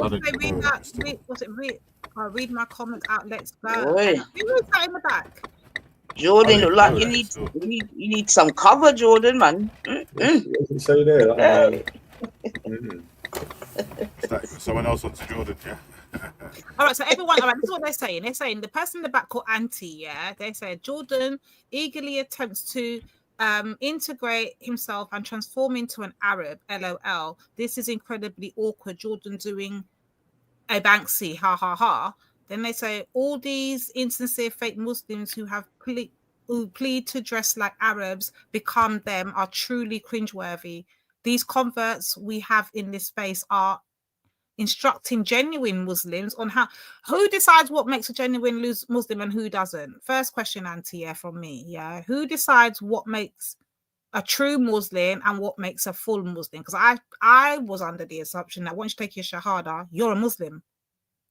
Read my comment out. Let's go. Boy. Who is that in the back? Jordan, look like you need some cover, Jordan, man. So there. like someone else onto Jordan, yeah. All right, so everyone, all right, this is what they're saying. They're saying the person in the back called Auntie, yeah, they said Jordan eagerly attempts to integrate himself and transform into an Arab, LOL. This is incredibly awkward. Jordan doing a Banksy, ha ha ha. Then they say all these insincere fake Muslims who plead to dress like Arabs become them are truly cringeworthy. These converts we have in this space are instructing genuine Muslims on who decides what makes a genuine Muslim and who doesn't. First question, Auntie, yeah, from me. Yeah, who decides what makes a true Muslim and what makes a full Muslim? Because I was under the assumption that once you take your Shahada, you're a Muslim.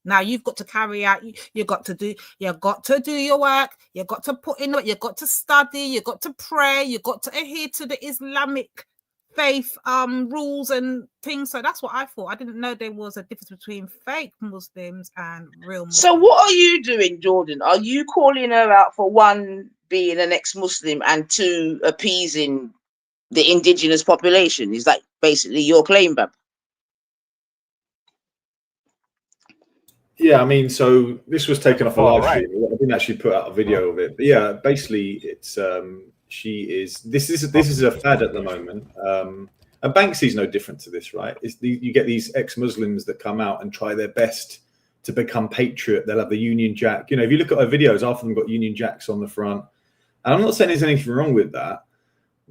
Now you've got to carry out, you got to do your work, you got to put in it, you got to study, you got to pray, you got to adhere to the Islamic faith rules and things. So that's what I thought. I didn't know there was a difference between fake Muslims and real Muslims. So what are you doing, Jordan? Are you calling her out for one, being an ex-Muslim, and two, appeasing the indigenous population? Is that basically your claim, Bab? Yeah, I mean, so this was taken off a live stream. I didn't actually put out a video of it, but yeah, basically, it's this is a fad at the moment, and Banksy's no different to this, right? You get these ex-Muslims that come out and try their best to become patriot. They'll have the Union Jack. You know, if you look at her videos, half of them got Union Jacks on the front, and I'm not saying there's anything wrong with that,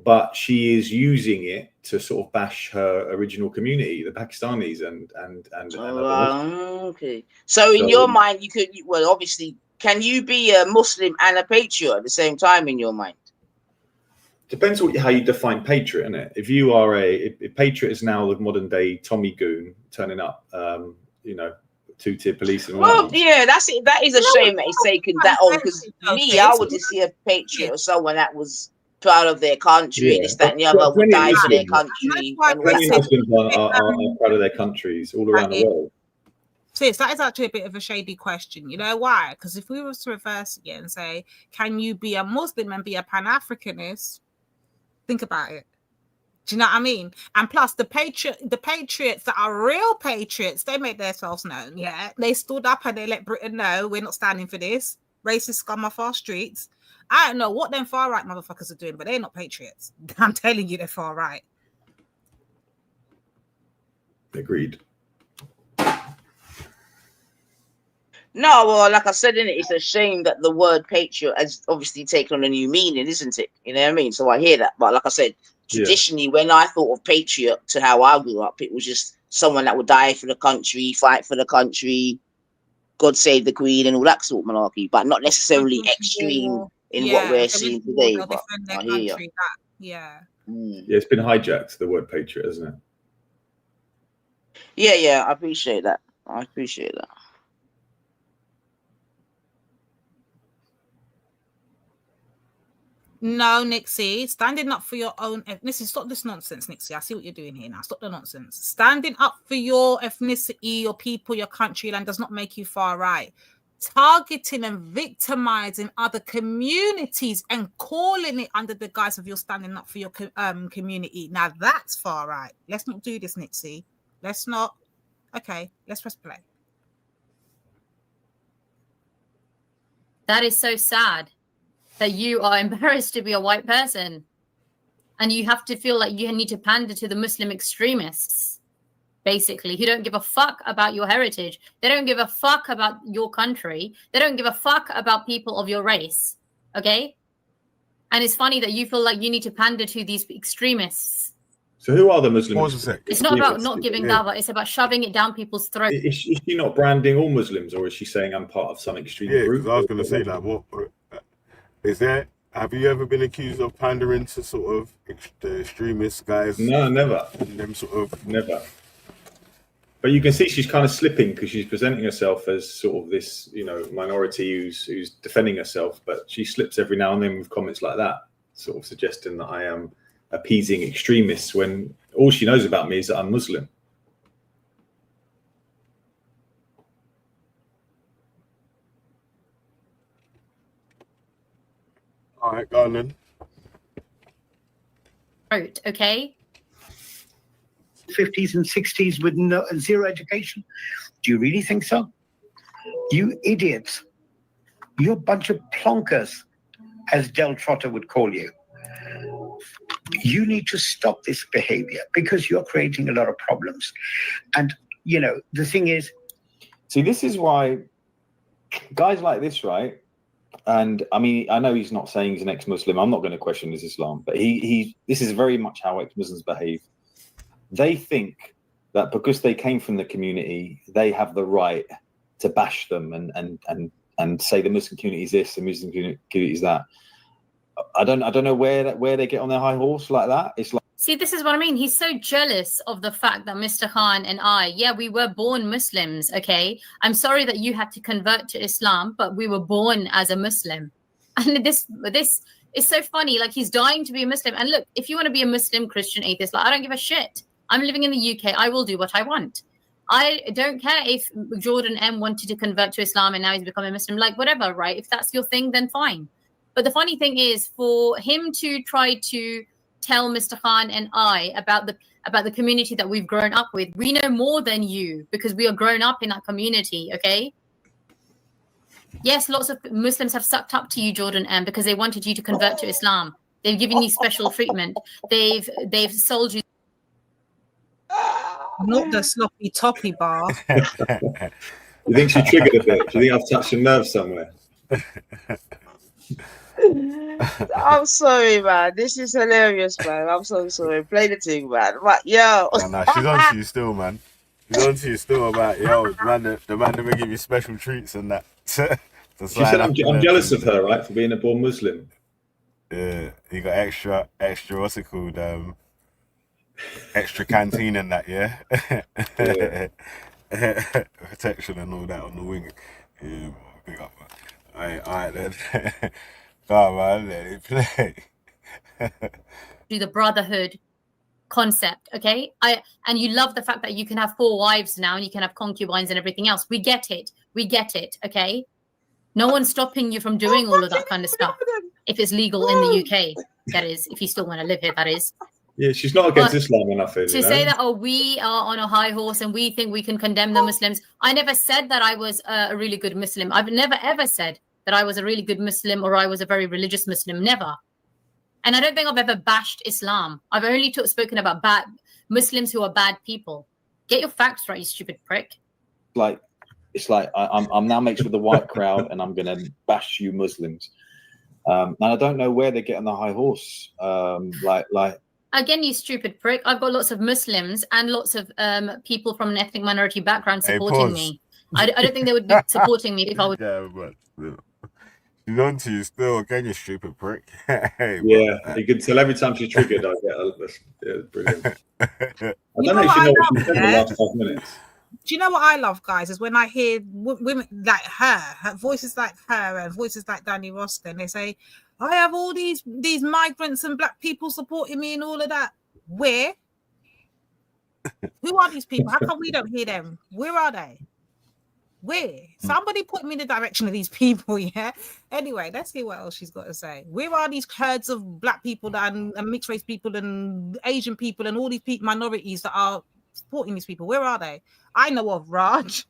but she is using it to sort of bash her original community, the Pakistanis, and okay. So in your mind, you could, well, obviously, can you be a Muslim and a patriot at the same time in your mind? Depends how you define patriot, isn't it? If you are a patriot is now the modern day Tommy Goon turning up, you know, two-tier police and all well, that. yeah, that's it. That is a shame that he's taken that on, because me, I would just see a patriot or someone that was proud of their country, this, that, and the other, would die for their country. Many Muslims are proud of their countries all around the world. Sis, that is actually a bit of a shady question. You know why? Because if we were to reverse it and say, can you be a Muslim and be a Pan-Africanist? Think about it. Do you know what I mean? And plus, the patriots that are real patriots, they made themselves known. Yeah, they stood up and they let Britain know we're not standing for this racist scum off our streets. I don't know what them far right motherfuckers are doing, but they're not patriots. I'm telling you, they're far right. Agreed. No, well, like I said, it's a shame that the word patriot has obviously taken on a new meaning, isn't it? You know what I mean? So I hear that. But like I said, traditionally, when I thought of patriot to how I grew up, it was just someone that would die for the country, fight for the country, God save the Queen, and all that sort of malarkey, but not necessarily extreme in what we're seeing today. But I hear you. Yeah, it's been hijacked, the word patriot, hasn't it? Yeah, I appreciate that. No, Nixie, standing up for your own ethnicity. Stop this nonsense, Nixie. I see what you're doing here now. Stop the nonsense. Standing up for your ethnicity, your people, your country, land does not make you far right. Targeting and victimizing other communities and calling it under the guise of you're standing up for your community. Now that's far right. Let's not do this, Nixie. Let's not. Okay, let's press play. That is so sad. That you are embarrassed to be a white person and you have to feel like you need to pander to the Muslim extremists, basically, who don't give a fuck about your heritage. They don't give a fuck about your country. They don't give a fuck about people of your race, okay? And it's funny that you feel like you need to pander to these extremists. So who are the Muslims? It's not about not giving dawah, it's about shoving it down people's throats. Is she not branding all Muslims, or is she saying I'm part of some extreme group? I was going to say that. What is there? Have you ever been accused of pandering to sort of the extremist guys? No, never. Them sort of never. But you can see she's kind of slipping because she's presenting herself as sort of this, minority who's defending herself. But she slips every now and then with comments like that, sort of suggesting that I am appeasing extremists when all she knows about me is that I'm Muslim. All right, go on then. Okay. 50s and 60s with zero education. Do you really think so? You idiots. You're a bunch of plonkers, as Del Trotter would call you. You need to stop this behavior because you're creating a lot of problems. And, the thing is... See, this is why guys like this, right? And I mean, I know he's not saying he's an ex-Muslim. I'm not going to question his Islam, but this is very much how ex-Muslims behave. They think that because they came from the community, they have the right to bash them and say the Muslim community is this, the Muslim community is that. I don't know where they get on their high horse like that. It's like, See, this is what I mean. He's so jealous of the fact that Mr. Khan and we were born Muslims, okay? I'm sorry that you had to convert to Islam, but we were born as a Muslim. And this is so funny. Like, he's dying to be a Muslim. And look, if you want to be a Muslim, Christian, atheist, I don't give a shit. I'm living in the UK. I will do what I want. I don't care if Jordan M wanted to convert to Islam and now he's become a Muslim. Like, whatever, right? If that's your thing, then fine. But the funny thing is, for him to try to tell Mr. Khan and I about the community that we've grown up with, we know more than you because we are grown up in that community, okay? Yes, lots of Muslims have sucked up to you, Jordan M, because they wanted you to convert to Islam. They've given you special treatment. They've sold you. Not the sloppy toppy bar. You think she triggered a bit? Do you think I've touched a nerve somewhere? I'm sorry, man. This is hilarious, man. I'm so sorry. Play the thing, man. But yo, nah, she's on to you still, man. She's on to you still about the man never give you special treats and that. She said I'm jealous of her, right, for being a born Muslim. Yeah, you got extra. What's it called? Extra canteen and that, yeah. Protection and all that on the wing. Yeah, big up, man. All right then. Come on, let it play. Do the brotherhood concept, okay? And you love the fact that you can have 4 wives now and you can have concubines and everything else. We get it, okay? No one's stopping you from doing all of that kind of stuff. If it's legal in the UK, that is, if you still want to live here, that is. Yeah, she's not against Islam enough. To say that, we are on a high horse and we think we can condemn the Muslims. I never said that I was a really good Muslim. I've never, ever said that I was a really good Muslim or I was a very religious Muslim. Never. And I don't think I've ever bashed Islam. I've only spoken about bad Muslims who are bad people. Get your facts right, you stupid prick. It's like I'm now mixed with the white crowd and I'm going to bash you Muslims. And I don't know where they get on the high horse. Again, you stupid prick. I've got lots of Muslims and lots of people from an ethnic minority background supporting me. I don't think they would be supporting me if I would. Yeah, but she's on to you still. Again, you stupid prick. Hey, yeah, you can tell every time she's triggered, I get brilliant. I don't know if you know what she said in the last 5 minutes. Do you know what I love, guys? Is when I hear women like her voices like her and voices like Danny Roscoe, and they say, I have all these migrants and black people supporting me and all of that. Where? Who are these people? How come we don't hear them? Where are they? Where? Somebody put me in the direction of these people, yeah? Anyway, let's see what else she's got to say. Where are these herds of black people and mixed race people and Asian people and all these minorities that are supporting these people? Where are they? I know of Raj.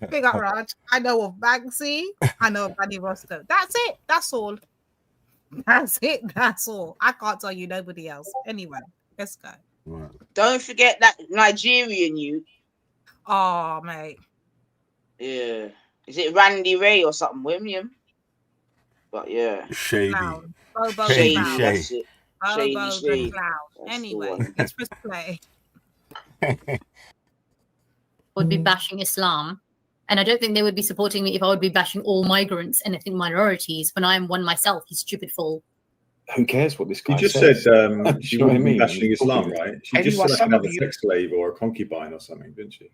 Big up Raj. I know of Banksy. I know of Danny Roscoe. That's it. That's all. That's it. That's all. I can't tell you nobody else. Anyway, let's go. Don't forget that Nigerian you. Oh, mate. Yeah. Is it Randy Ray or something, William? But yeah. Shady. Bobo Shady, the Clown. that's it. Bobo Shady. the Clown. Anyway, let's press play. Would be bashing Islam. And I don't think they would be supporting me if I would be bashing all migrants and ethnic minorities when I am one myself, you stupid fool. Who cares what this guy She just says? said she You know what I wouldn't be mean? bashing Islam, right? She just said I can have a sex slave or a concubine or something, didn't she?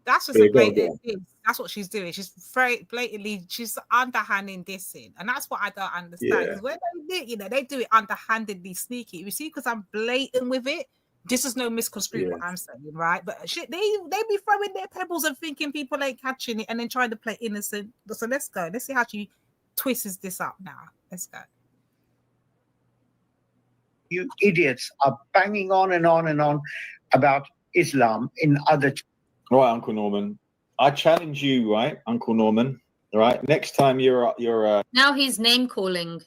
That's just Yeah, a go on, blatant diss. That's what she's doing. She's very blatantly, she's underhanding dissing. And that's what I don't understand. Because when they do, they do it underhandedly sneaky. You see, because I'm blatant with it. This is no misconstrue what I'm saying, right? But shit, they be throwing their pebbles and thinking people ain't catching it and then trying to play innocent. So let's go. Let's see how she twists this up now. Let's go. You idiots are banging on and on and on about Islam in other... Right, Uncle Norman. I challenge you, right, Uncle Norman. Right, next time you're Now he's name calling.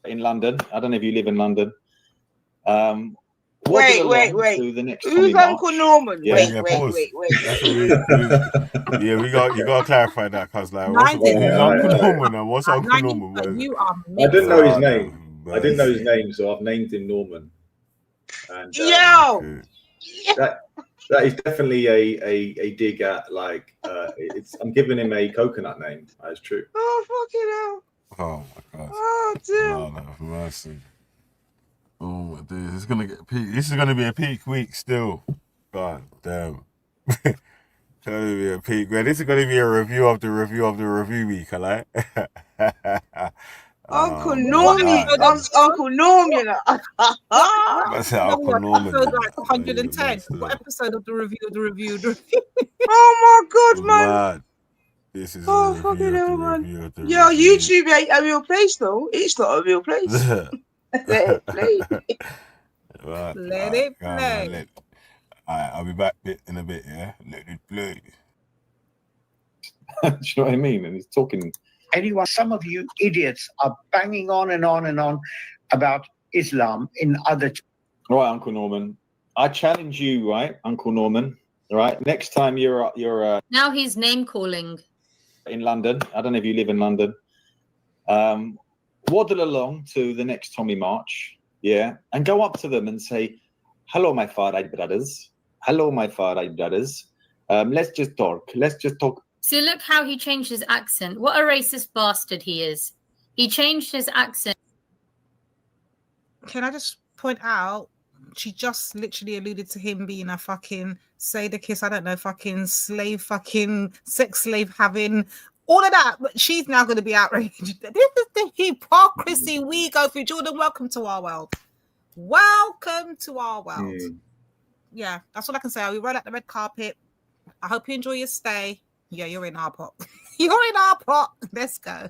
in London. I don't know if you live in London. Wait. To the next Who's Tommy Uncle March. Norman? Yeah. Wait. Yeah, we got to clarify that because like, who's Uncle Norman and what's Uncle Norman? You are I didn't know his name. I didn't know his name, so I've named him Norman. And that is definitely a dig at like I'm giving him a coconut name. That's true. Oh fucking hell! Oh my god! Oh dear! Lord have mercy! Oh my days! It's gonna get peak. This is gonna be a peak week still. God damn! It's gonna be a peak. Man, this is gonna be a review of the review week. I like. Uncle Norm, Uncle Norm, you know. That's Uncle Norman. Episode like 110. What episode of the review? Oh my god, man! Mad. This is fucking hell, man. Yo, YouTube ain't a real place though. It's not a real place. Let it play. Right, Let it play. Alright, I'll be back in a bit. Yeah, let it play. Do you know what I mean? And he's talking. Anyone, some of you idiots are banging on and on and on about Islam in other... Right, Uncle Norman. I challenge you, right, Uncle Norman. Right, next time you're Now he's name calling. in London. I don't know if you live in London. Waddle along to the next Tommy March, yeah, and go up to them and say, "Hello, my far-right brothers. Hello, my far-right brothers. Let's just talk. Let's just talk." See, look how he changed his accent. What a racist bastard he is. He changed his accent. Can I just point out, she just literally alluded to him being a fucking sadist, I don't know, fucking slave, fucking sex slave having, all of that. But she's now going to be outraged. This is the hypocrisy we go through. Jordan, welcome to our world. Welcome to our world. Yeah, that's all I can say. We roll out the red carpet. I hope you enjoy your stay. Yeah, you're in our pot. You're in our pot. Let's go.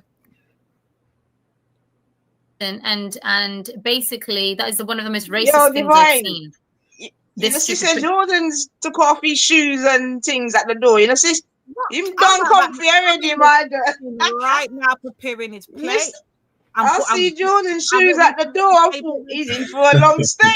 And basically, that is one of the most racist things I've seen. You know, Sister Jordan's took off his shoes and things at the door. You know, sis, you've done comfy already, my girl. Right now, preparing his plate. I see Jordan's shoes at the door. I thought he's in for a long stay.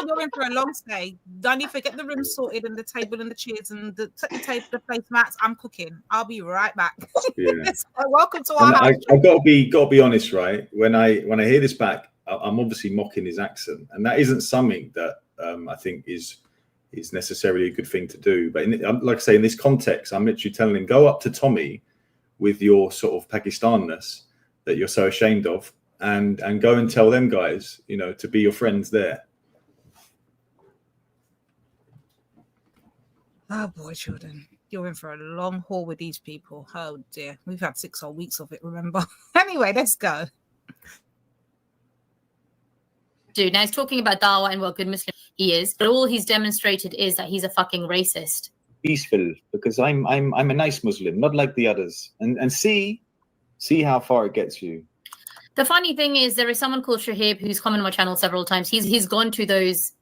You're in for a long stay. Don't you forget the room sorted and the table and the chairs and the table, the placemats. I'm cooking. I'll be right back. Yeah. Welcome to our house. I've got to be honest, right? When I hear this back, I'm obviously mocking his accent, and that isn't something that I think is necessarily a good thing to do. But like I say, in this context, I'm literally telling him, go up to Tommy with your sort of Pakistanness that you're so ashamed of, and go and tell them guys, you know, to be your friends there. Oh boy, Jordan. You're in for a long haul with these people. Oh dear. We've had 6 whole weeks of it, remember? Anyway, let's go. Dude, now he's talking about Dawa and what good Muslim he is, but all he's demonstrated is that he's a fucking racist. Peaceful, because I'm a nice Muslim, not like the others. And see how far it gets you. The funny thing is, there is someone called Shahib who's come on my channel several times. He's gone to those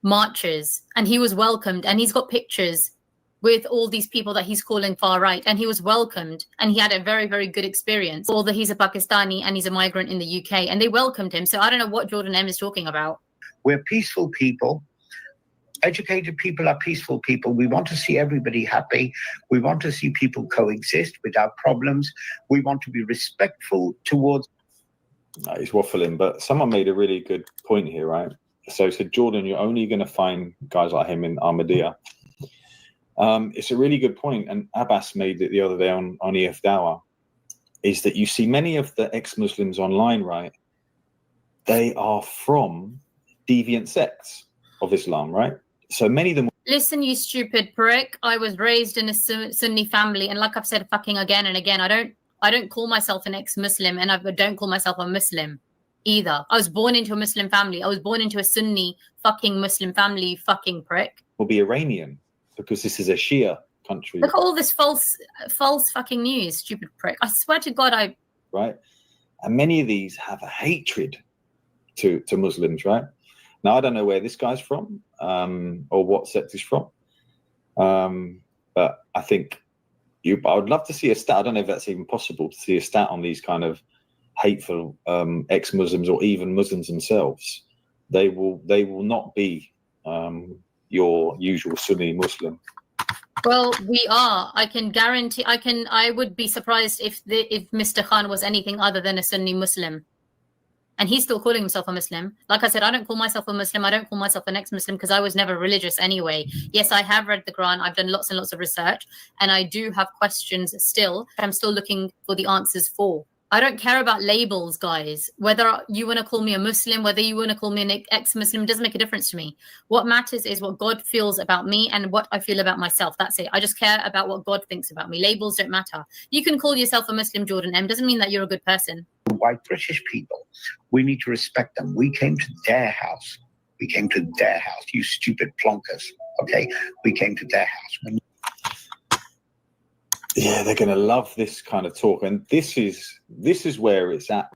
marches and he was welcomed, and he's got pictures with all these people that he's calling far right, and he was welcomed and he had a very, very good experience. Although he's a Pakistani and he's a migrant in the UK, and they welcomed him. So I don't know what Jordan M is talking about. We're peaceful people. Educated people are peaceful people. We want to see everybody happy. We want to see people coexist without problems. We want to be respectful towards. No, he's waffling, but someone made a really good point here, right? So he said, Jordan, you're only going to find guys like him in Ahmadiyya. It's a really good point, and Abbas made it the other day on EF Dawah, is that you see many of the ex-Muslims online, right? They are from deviant sects of Islam, right? So many of them. Listen, you stupid prick. I was raised in a Sunni family, and like I've said fucking again and again, I don't call myself an ex-Muslim, and I don't call myself a Muslim either. I was born into a Muslim family. I was born into a Sunni fucking Muslim family, you fucking prick. Will be Iranian, because this is a Shia country. Look at all this false fucking news, stupid prick. I swear to God, right? And many of these have a hatred to Muslims, right? Now, I don't know where this guy's from or what sect he's from, but I think I would love to see a stat. I don't know if that's even possible to see a stat on these kind of hateful ex-Muslims or even Muslims themselves. They will not be your usual Sunni Muslim. well, we are. I can guarantee. I would be surprised if Mr. Khan was anything other than a Sunni Muslim. And he's still calling himself a Muslim. Like I said, I don't call myself a Muslim. I don't call myself an ex-Muslim because I was never religious anyway. Yes, I have read the Quran. I've done lots and lots of research. And I do have questions still that I'm still looking for the answers for. I don't care about labels, guys. Whether you want to call me a Muslim, whether you want to call me an ex-Muslim, doesn't make a difference to me. What matters is what God feels about me and what I feel about myself. That's it. I just care about what God thinks about me. Labels don't matter. You can call yourself a Muslim, Jordan M. Doesn't mean that you're a good person. White British people, we need to respect them. We came to their house. We came to their house. You stupid plonkers. Okay, we came to their house. Yeah, they're going to love this kind of talk, and this is where it's at.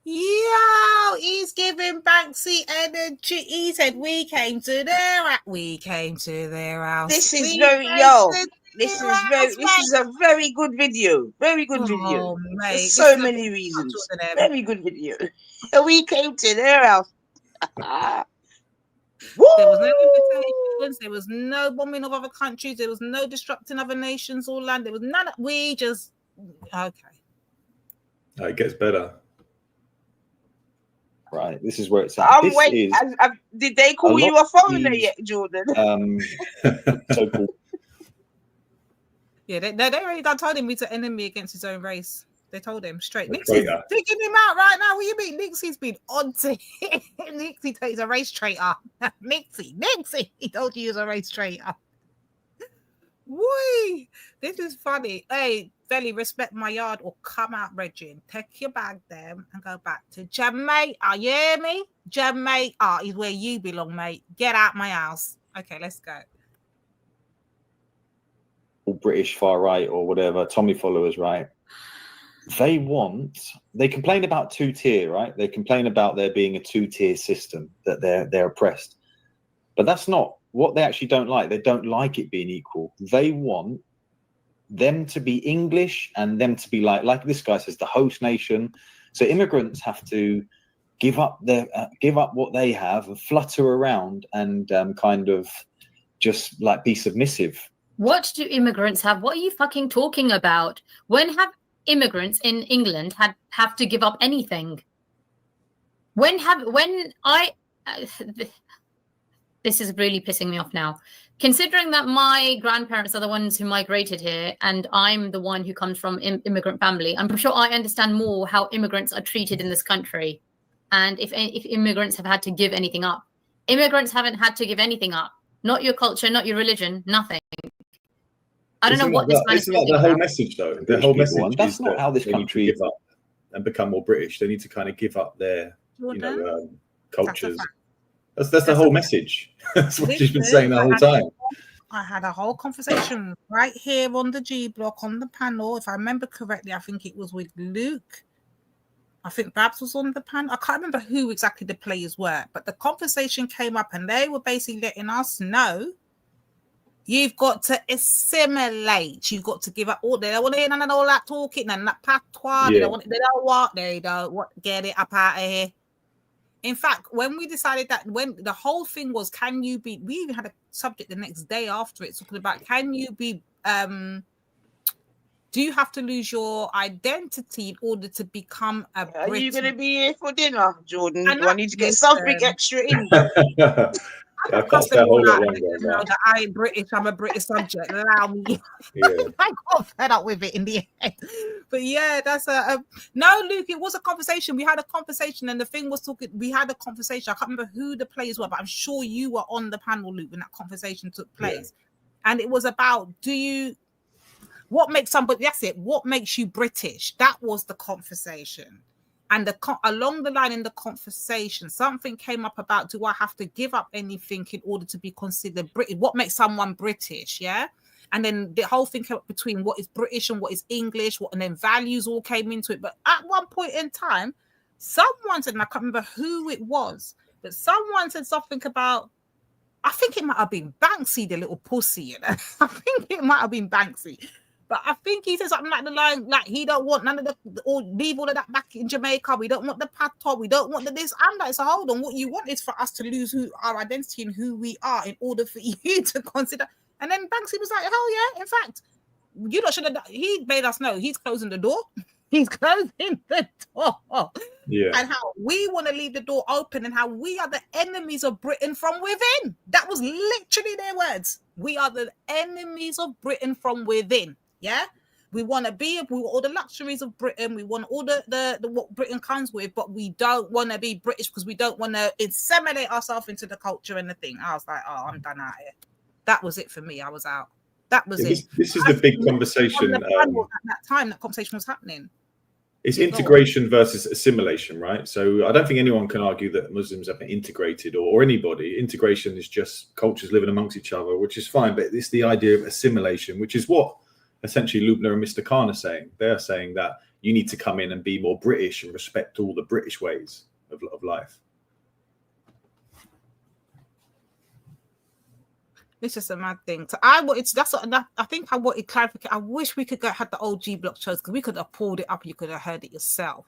Yo, he's giving Banksy energy. He said, "We came to their house. We came to their house." This is This is a very good video. Very good video. Mate, there's so many reasons. Very good video. We came to their house. There was no invitations. There was no bombing of other countries. There was no disrupting other nations or land. There was none. We just okay. It gets better. Right. This is where it's at. I'm waiting. Did they call you a foreigner yet, Jordan? So-called. Yeah, they already done told him he's an enemy against his own race. They told him straight. Nixie's digging him out right now. What do you mean? Nixie's been on to him. Nixie told he's a race traitor. Nixie, he told you he's a race traitor. Whee! This is funny. Hey, Belly, respect my yard or come out, Reggie. Take your bag then and go back to Jamaica. You hear me? Jamaica is where you belong, mate. Get out my house. Okay, let's go. British far right or whatever, Tommy followers, right? They complain about two-tier, right? They complain about there being a two-tier system, that they're oppressed. But that's not what they actually don't like. They don't like it being equal. They want them to be English and them to be like this guy says, the host nation. So immigrants have to give up what they have and flutter around and kind of just like be submissive. What do immigrants have? What are you fucking talking about? When have immigrants in England have to give up anything? This is really pissing me off now. Considering that my grandparents are the ones who migrated here and I'm the one who comes from immigrant family, I'm sure I understand more how immigrants are treated in this country. And if immigrants have had to give anything up. Immigrants haven't had to give anything up. not your culture, not your religion, nothing. I don't know Isn't what that this man is isn't that talking the whole about. message, though? The British whole people, message and that's is not that how this they need to country. give up and become more British. They need to kind of give up their, Jordan, cultures. fact. That's the That's whole a message. That's what she's been Listen, saying the whole time. I had a whole conversation right here on the G block on the panel. If I remember correctly, I think it was with Luke. I think Babs was on the panel. I can't remember who exactly the players were, but the conversation came up and they were basically letting us know you've got to assimilate. You've got to give up all. They don't want to hear none of all that talking and that patois. They don't want. They don't want. They don't want. Get it up out of here. In fact, when we decided that, when the whole thing was, can you be? We even had a subject the next day after it talking about, can you be? Do you have to lose your identity in order to become a British? Are you going to be here for dinner, Jordan? And Do I need to get something extra in? I can't say a whole lot longer on that. That I ain't British, I'm a British subject. Allow me. Yeah. I got fed up with it in the end. But yeah, that's no, Luke, it was a conversation. We had a conversation and the thing was talking. We had a conversation. I can't remember who the players were, but I'm sure you were on the panel, Luke, when that conversation took place. Yeah. And it was about, what makes somebody, that's it, what makes you British? That was the conversation. And along the line in the conversation, something came up about, do I have to give up anything in order to be considered British? What makes someone British? Yeah. And then the whole thing came up between what is British and what is English, and then values all came into it. But at one point in time, someone said, and I can't remember who it was, but someone said something about, I think it might have been Banksy, the little pussy, you know. I think it might have been Banksy. But I think he said something like the line, like he don't want none of or leave all of that back in Jamaica. We don't want the patois. We don't want the this. I'm like, so hold on. What you want is for us to lose our identity and who we are in order for you to consider. And then Banksy was like, hell yeah. In fact, you lot should have. He made us know he's closing the door. He's closing the door. Yeah. And how we want to leave the door open and how we are the enemies of Britain from within. That was literally their words. We are the enemies of Britain from within. Yeah, we want to be. We want all the luxuries of Britain. We want all the what Britain comes with, but we don't want to be British because we don't want to assimilate ourselves into the culture and the thing. I was like, oh, I'm done out here. That was it for me. I was out. That was it. This is the big conversation. At that time, that conversation was happening. It's integration versus assimilation, right? So I don't think anyone can argue that Muslims have been integrated or anybody. Integration is just cultures living amongst each other, which is fine. But it's the idea of assimilation, which is what essentially Lubna and Mr. Khan are saying. They're saying that you need to come in and be more British and respect all the British ways of life. It's just a mad thing. So I think I wanted clarification. I wish we could had the old G block shows because we could have pulled it up. You could have heard it yourself.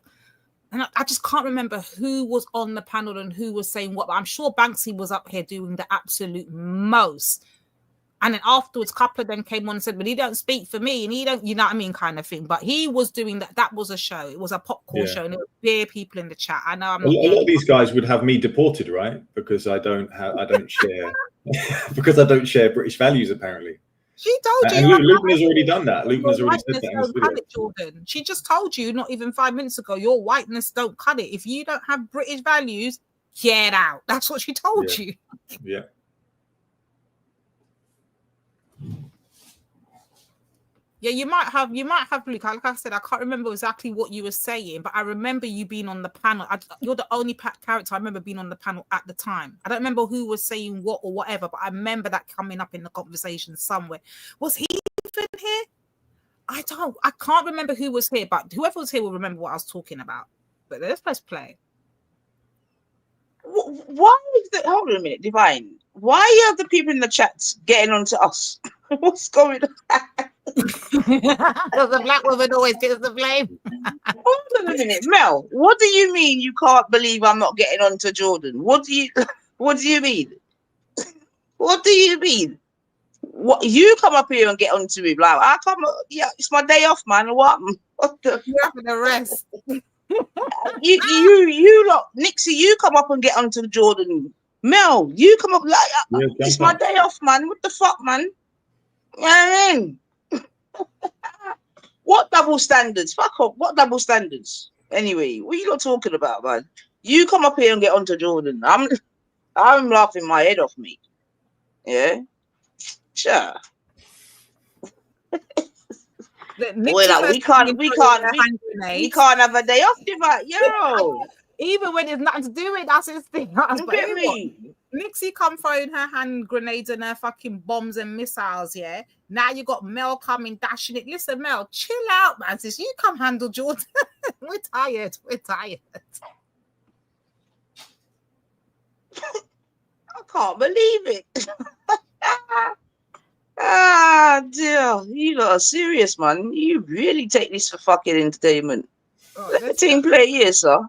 And I just can't remember who was on the panel and who was saying what. But I'm sure Banksy was up here doing the absolute most. And then afterwards, a couple of them came on and said, "But he don't speak for me, and he don't, you know what I mean, kind of thing." But he was doing that. That was a show. It was a popcorn show, and it was bare people in the chat. I know. A lot of these guys would have me deported, right? Because I don't share, because I don't share British values. Apparently, she told you. And Lubna's already done that. Lubna's already said that in his video. Jordan. She just told you not even 5 minutes ago. Your whiteness don't cut it. If you don't have British values, get out. That's what she told you. Yeah. Yeah, you might have, Luke. Like I said, I can't remember exactly what you were saying, but I remember you being on the panel. You're the only character I remember being on the panel at the time. I don't remember who was saying what or whatever, but I remember that coming up in the conversation somewhere. Was he even here? I can't remember who was here, but whoever was here will remember what I was talking about. But let's play. Why is it? Hold on a minute, Divine. Why are the people in the chats getting on to us? What's going on? Because the black woman always gets the blame. Hold on a minute, Mel. What do you mean you can't believe I'm not getting on to Jordan? What do you mean? What do you mean? What you come up here and get on to me? Like I come, yeah, it's my day off, man. What the? You're having a rest. you lot, Nixie, you come up and get onto Jordan. Mel, you come up like it's my day off, man. What the fuck, man? You know what I mean? What double standards? Fuck off. What double standards? Anyway, what are you not talking about, man? You come up here and get onto Jordan. I'm laughing my head off, me. Yeah, sure. Nixie Well, says we can't we can't have a day off, yo. Even when it's nothing to do with us, it's thing. Look at me. Nixie come throwing her hand grenades and her fucking bombs and missiles, yeah? Now you got Mel coming dashing it. Listen, Mel, chill out, man. Sis, you come handle Jordan. We're tired. I can't believe it. Ah, dear. You lot are serious, man. You really take this for fucking entertainment. Let the team play here, sir.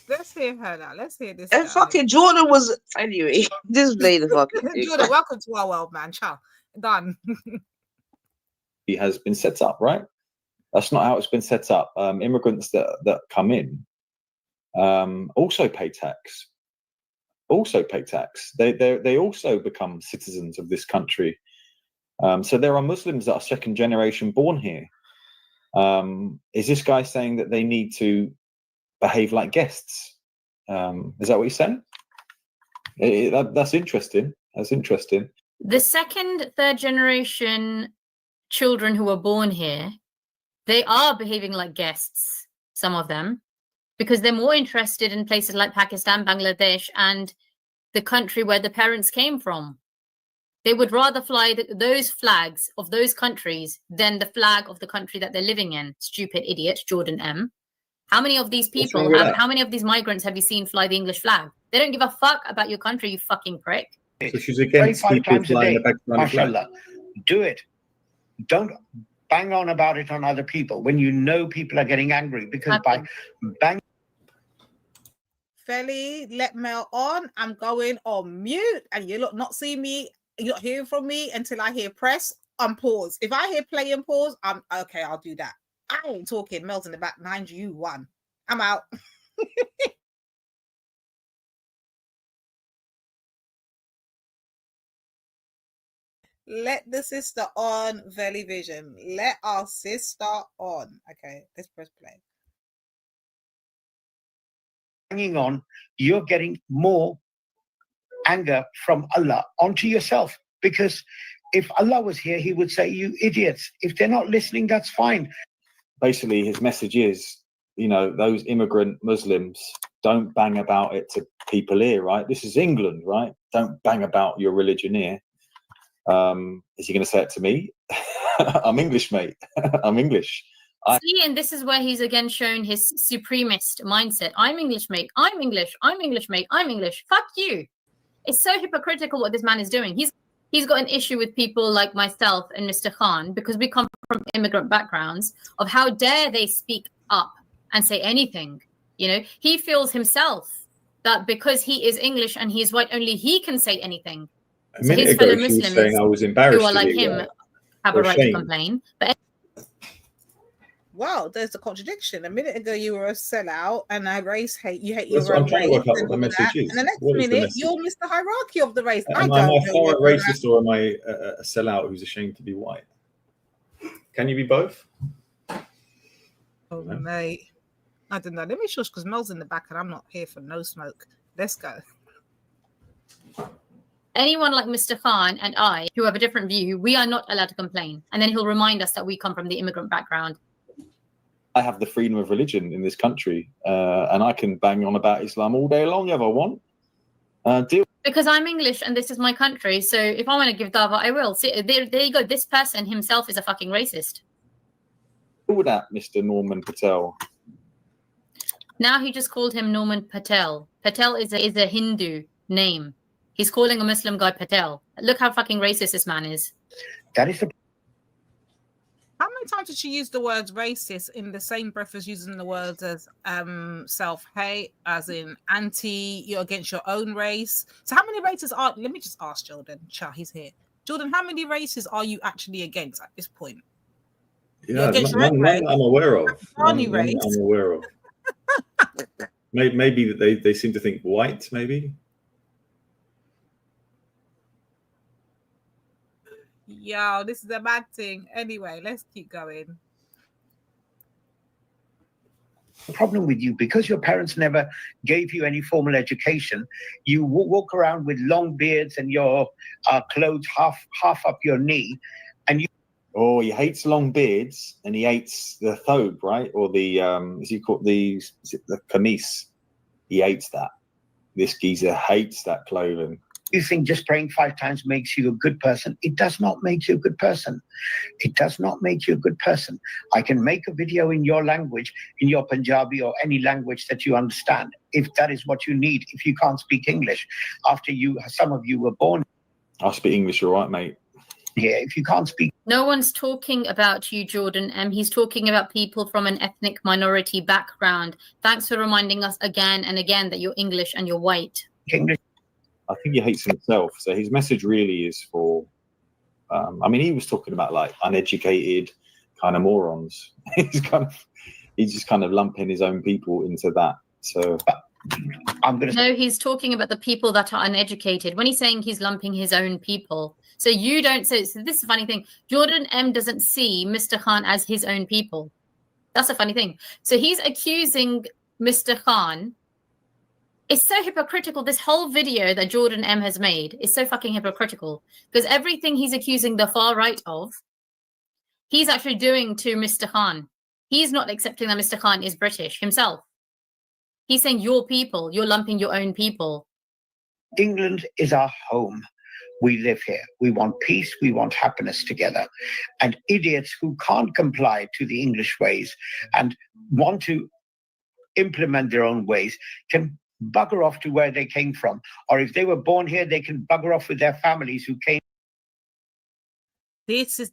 Let's hear her now. Let's hear this. And fucking Jordan was anyway. Just play the fucking thing. Jordan, welcome to our world, man. Ciao. Done. He has been set up, right? That's not how it's been set up. Immigrants that come in also pay tax. They also become citizens of this country. So there are Muslims that are second generation born here. Is this guy saying that they need to behave like guests? Is that what he's saying? That's interesting. The second, third generation children who were born here, they are behaving like guests, some of them, because they're more interested in places like Pakistan, Bangladesh, and the country where the parents came from. They would rather fly those flags of those countries than the flag of the country that they're living in. Stupid idiot, Jordan M. How many of these people, how many of these migrants have you seen fly the English flag? They don't give a fuck about your country, you fucking prick. So she's against people flying the Pakistani flag. Do it. Don't bang on about it on other people when you know people are getting angry, because by bang. Felly, let Mel on. I'm going on mute, and you look not see me. You're not hearing from me until I hear press and pause. If I hear play and pause, I'm okay. I'll do that. I ain't talking. Mel's in the back. 9G1. I'm out. Let the sister on, Veli Vision. Let our sister on. Okay, let's press play. Hanging on, you're getting more anger from Allah onto yourself, because if Allah was here, he would say, you idiots. If they're not listening, that's fine. Basically, his message is, those immigrant Muslims, don't bang about it to people here, right? This is England, right? Don't bang about your religion here. Is he going to say it to me? I'm English, mate. I'm English. See, and this is where he's again shown his supremacist mindset. I'm English, mate. I'm English. I'm English, mate. I'm English. Fuck you. It's so hypocritical what this man is doing. He's got an issue with people like myself and Mr. Khan, because we come from immigrant backgrounds, of how dare they speak up and say anything. He feels himself that because he is English and he is white, only he can say anything. A minute ago, she was saying I was embarrassed who are like to be him white. have a right to complain. But wow, there's a contradiction. A minute ago, you were a sellout and a race hate. You hate your That's what own I'm trying to race. work out what the message is. And the next What is the minute, message? you're Mr. Hierarchy of the race. Am I far racist, or am I a sellout who's ashamed to be white? Can you be both? Oh, mate. I don't know. Let me shush, because Mel's in the back and I'm not here for no smoke. Let's go. anyone like Mr. Khan and I, who have a different view, we are not allowed to complain. And then he'll remind us that we come from the immigrant background. I have the freedom of religion in this country, and I can bang on about Islam all day long if I want. Because I'm English and this is my country, so if I want to give dava, I will. See, there you go. This person himself is a fucking racist. Deal with that, Mr. Norman Patel. Now he just called him Norman Patel. Patel is a Hindu name. He's calling a Muslim guy Patel. Look how fucking racist this man is. That is the. How many times did she use the words racist in the same breath as using the words as self-hate, as in anti, you're against your own race? So how many races are, let me just ask Jordan. He's here. Jordan, how many races are you actually against at this point? Yeah, none I'm aware of. None I'm aware of. Maybe that they seem to think white, maybe. Yo, this is a bad thing. Anyway, let's keep going. The problem with you, because your parents never gave you any formal education, you walk around with long beards and your clothes half up your knee, and you. Oh, he hates long beards, and he hates the thobe, right? Or the is it the kameez? He hates that. This geezer hates that clothing. You think just praying 5 times makes you a good person. It does not make you a good person. It does not make you a good person. I can make a video in your language, in your Punjabi or any language that you understand, if that is what you need. If you can't speak English, some of you were born. I speak English all right, mate. Yeah, if you can't speak. No one's talking about you, Jordan M. He's talking about people from an ethnic minority background. Thanks for reminding us again and again that you're English and you're white. English. I think he hates himself. So his message really is for, I mean, he was talking about like uneducated kind of morons. He's just kind of lumping his own people into that. So No, he's talking about the people that are uneducated. When he's saying he's lumping his own people. So you don't say, so this is a funny thing. Jordan M doesn't see Mr. Khan as his own people. That's a funny thing. So he's accusing Mr. Khan. It's so hypocritical. This whole video that Jordan M has made is so fucking hypocritical, because everything he's accusing the far right of, he's actually doing to Mr. Khan. He's not accepting that Mr. Khan is British himself. He's saying your people, you're lumping your own people. England is our home. We live here. We want peace. We want happiness together. And idiots who can't comply to the English ways and want to implement their own ways can bugger off to where they came from. Or if they were born here, they can bugger off with their families who came. This is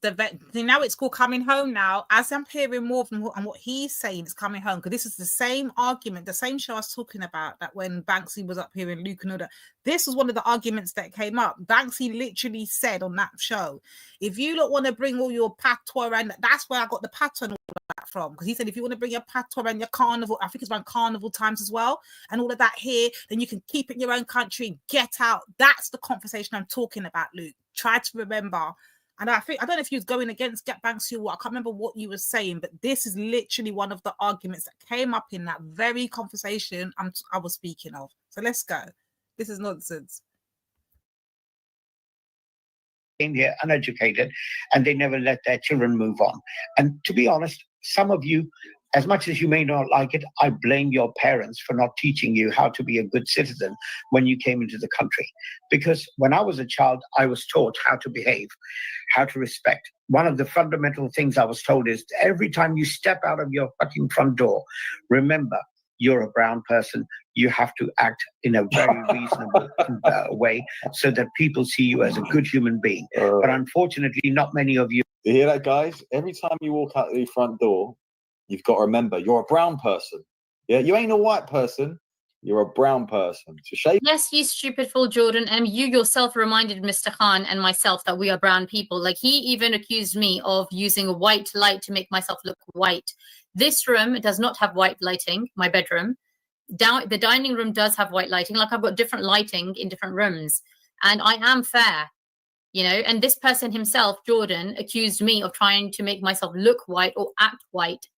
now it's called coming home now. As I'm hearing more from what he's saying, it's coming home, because this is the same argument, the same show I was talking about, that when Banksy was up here in Luke and all that, this was one of the arguments that came up. Banksy literally said on that show, if you don't want to bring all your patois, and that's where I got the patois and all that from, because he said if you want to bring your patois and your carnival, I think it's around carnival times as well, and all of that here, then you can keep it in your own country, get out. That's the conversation I'm talking about, Luke. Try to remember. And I don't know if you was going against Get Banksy or what. I can't remember what you were saying, but this is literally one of the arguments that came up in that very conversation I was speaking of. So let's go. This is nonsense. Came here uneducated, and they never let their children move on. And to be honest, some of you, as much as you may not like it, I blame your parents for not teaching you how to be a good citizen when you came into the country. Because when I was a child, I was taught how to behave, how to respect. One of the fundamental things I was told is every time you step out of your fucking front door, remember, you're a brown person. You have to act in a very reasonable way so that people see you as a good human being. But unfortunately, not many of you. You hear that, guys? Every time you walk out the front door, you've got to remember, you're a brown person. Yeah, you ain't a white person. You're a brown person. So shape. Yes, you stupid fool, Jordan. And you yourself reminded Mr. Khan and myself that we are brown people. Like, he even accused me of using a white light to make myself look white. This room does not have white lighting, my bedroom. The dining room does have white lighting. Like, I've got different lighting in different rooms. And I am fair, you know. And this person himself, Jordan, accused me of trying to make myself look white or act white.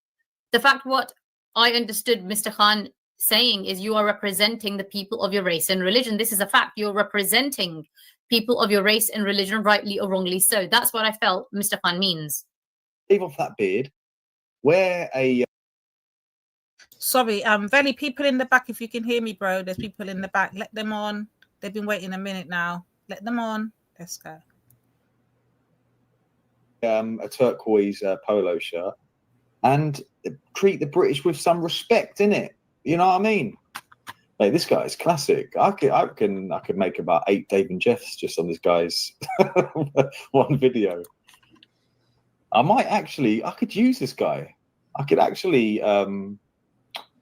The fact what I understood Mr. Khan saying is you are representing the people of your race and religion. This is a fact. You're representing people of your race and religion, rightly or wrongly so. That's what I felt Mr. Khan means. Leave off that beard. Wear a... Sorry, Veli, people in the back, if you can hear me, bro, there's people in the back. Let them on. They've been waiting a minute now. Let them on. Let's go. A turquoise polo shirt and treat the British with some respect, innit? You know what I mean? Like, this guy's classic. I could make about 8 Dave and Jeffs just on this guy's one video. I could use this guy. I could actually,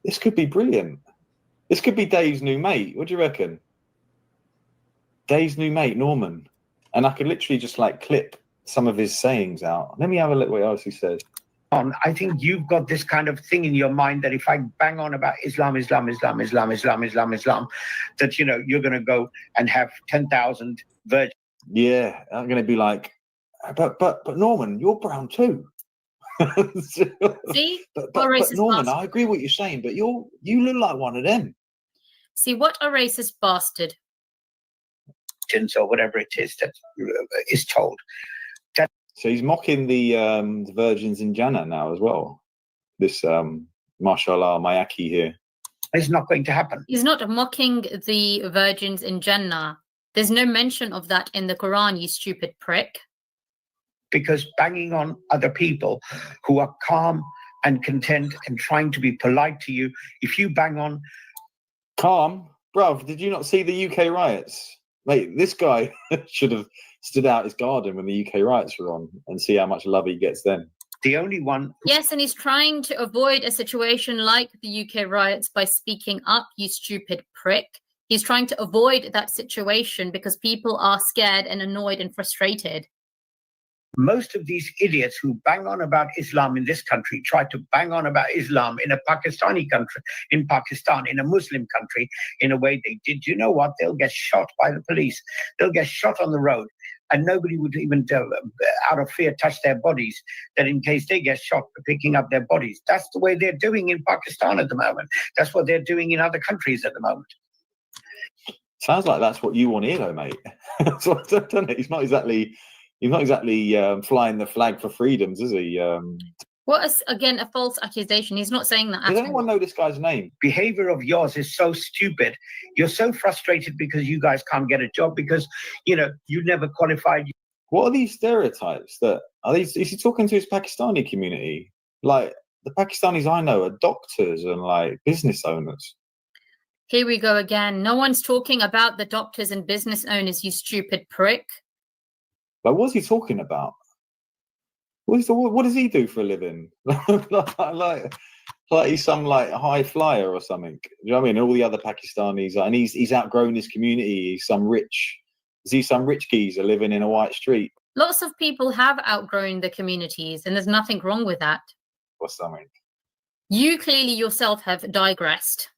this could be brilliant. This could be Dave's new mate. What do you reckon? Dave's new mate, Norman. And I could literally just like clip some of his sayings out. Let me have a look what else he said. I think you've got this kind of thing in your mind that if I bang on about Islam, that, you know, you're going to go and have 10,000 virgins. Yeah, I'm going to be like, but Norman, you're brown too. See, but what a racist Norman, bastard. I agree what you're saying, but you look like one of them. See, what a racist bastard. Or whatever it is that is told. So he's mocking the virgins in Jannah now as well. This mashallah Mayaki here. It's not going to happen. He's not mocking the virgins in Jannah. There's no mention of that in the Quran, you stupid prick. Because banging on other people who are calm and content and trying to be polite to you, if you bang on... Calm? Bruv, did you not see the UK riots? Mate, this guy should have stood out his garden when the UK riots were on and see how much love he gets then. The only one... Yes, and he's trying to avoid a situation like the UK riots by speaking up, you stupid prick. He's trying to avoid that situation because people are scared and annoyed and frustrated. Most of these idiots who bang on about Islam in this country try to bang on about Islam in a Pakistani country, in Pakistan, in a Muslim country, in a way they did. You know what? They'll get shot by the police. They'll get shot on the road. And nobody would even, out of fear, touch their bodies, that in case they get shot for picking up their bodies. That's the way they're doing in Pakistan at the moment. That's what they're doing in other countries at the moment. Sounds like that's what you want here, though, mate. So, doesn't it? He's not exactly flying the flag for freedoms, is he? What is, again, a false accusation? He's not saying that at all. Does anyone know this guy's name? Behavior of yours is so stupid. You're so frustrated because you guys can't get a job because, you never qualified. What are these stereotypes? Is he talking to his Pakistani community? Like, the Pakistanis I know are doctors and, like, business owners. Here we go again. No one's talking about the doctors and business owners, you stupid prick. Like, what's he talking about? What does he do for a living? like he's some like high flyer or something. Do you know what I mean? All the other Pakistanis, and he's outgrown his community. Is he some rich geezer living in a white street? Lots of people have outgrown the communities, and there's nothing wrong with that. Or something. You clearly yourself have digressed.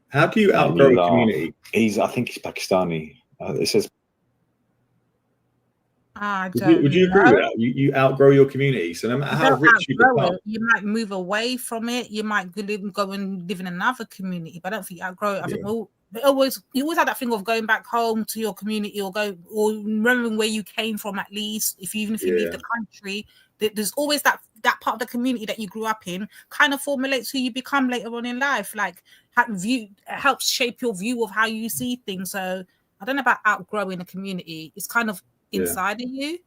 How do you outgrow a community? I think he's Pakistani. It says. Would you agree with that? You outgrow your community, so no matter how rich you become, you might move away from it. You might go and live in another community, but I don't think you outgrow it. I think you always have that thing of going back home to your community or remembering where you came from. At least even if you leave the country, there's always that part of the community that you grew up in kind of formulates who you become later on in life. Like helps shape your view of how you see things. So I don't know about outgrowing a community. It's kind of inside of you.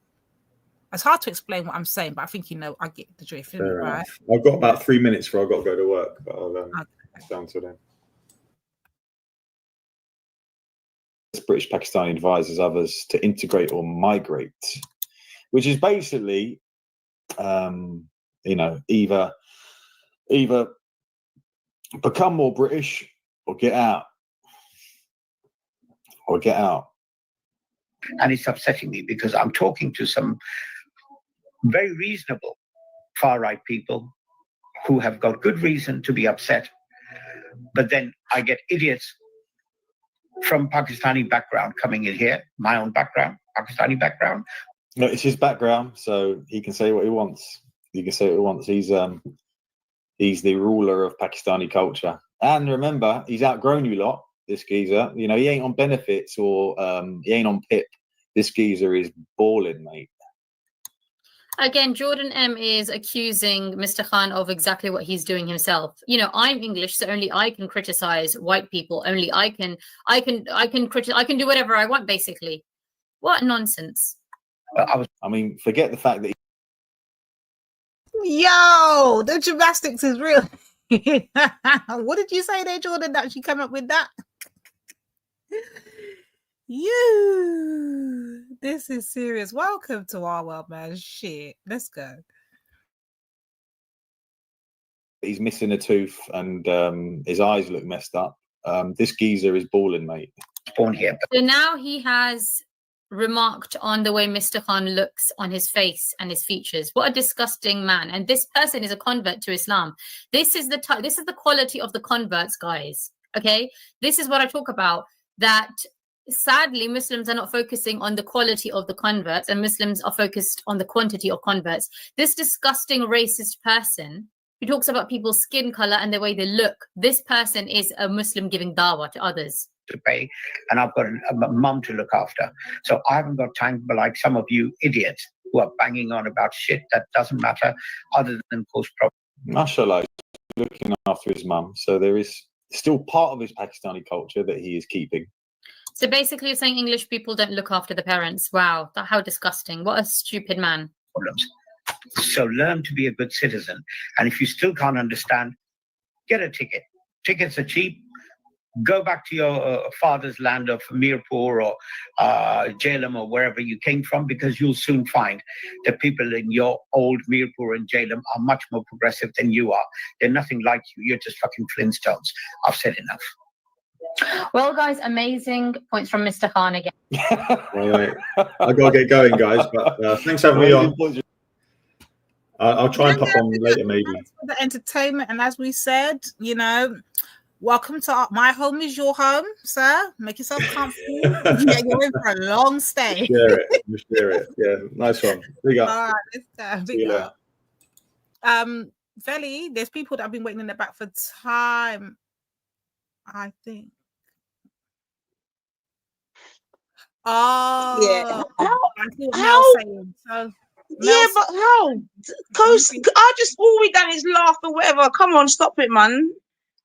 It's hard to explain what I'm saying, but I think I get the drift, right? I've got about 3 minutes before I've got to go to work, but I'll down to then. British Pakistani advises others to integrate or migrate, which is basically, either become more British or get out. And it's upsetting me because I'm talking to some very reasonable far-right people who have got good reason to be upset. But then I get idiots from Pakistani background coming in here, my own background, Pakistani background. No, it's his background, so he can say what he wants. He's the ruler of Pakistani culture. And remember, he's outgrown you lot. This geezer, he ain't on benefits or he ain't on PIP. This geezer is balling, mate. Again, Jordan M is accusing Mr. Khan of exactly what he's doing himself. I'm English, so only I can criticize white people. Only I can do whatever I want, basically. What nonsense. Forget the fact that. Yo, the gymnastics is real. What did you say there, Jordan, that you came up with that? This is serious. Welcome to our world, man. Shit, let's go. He's missing a tooth and his eyes look messed up. This geezer is balling, mate. Born here. So now he has remarked on the way Mr. Khan looks on his face and his features. What a disgusting man. And this person is a convert to Islam. This is the quality of the converts, guys. Okay? This is what I talk about, that sadly, Muslims are not focusing on the quality of the converts, and Muslims are focused on the quantity of converts. This disgusting racist person who talks about people's skin color and the way they look, this person is a Muslim giving dawah to others. To pay, and I've got a mum to look after. So I haven't got time for like some of you idiots who are banging on about shit that doesn't matter other than cause problems. Mashallah, looking after his mum. So there is still part of his Pakistani culture that he is keeping. So basically you're saying English people don't look after the parents. Wow, how disgusting. What a stupid man. Problems. So learn to be a good citizen. And if you still can't understand, get a ticket. Tickets are cheap. Go back to your father's land of Mirpur or Jhelum or wherever you came from, because you'll soon find that people in your old Mirpur and Jhelum are much more progressive than you are. They're nothing like you. You're just fucking Flintstones. I've said enough. Well, guys, amazing points from Mr. Khan again. Right. I gotta get going, guys. But thanks for having me on. I'll try and pop on later, maybe. Thanks for the entertainment, and as we said, you know, welcome to my home is your home, sir. Make yourself comfortable. Yeah, you're in for a long stay. Share it. Just share it. Yeah, nice one. Big up. All right, let's See you later. Veli, there's people that have been waiting in the back for time, I think. Oh, Yeah. I see what How? Mel's saying. So, Yeah, but how? I just all we done is laugh or whatever. Come on, stop it, man.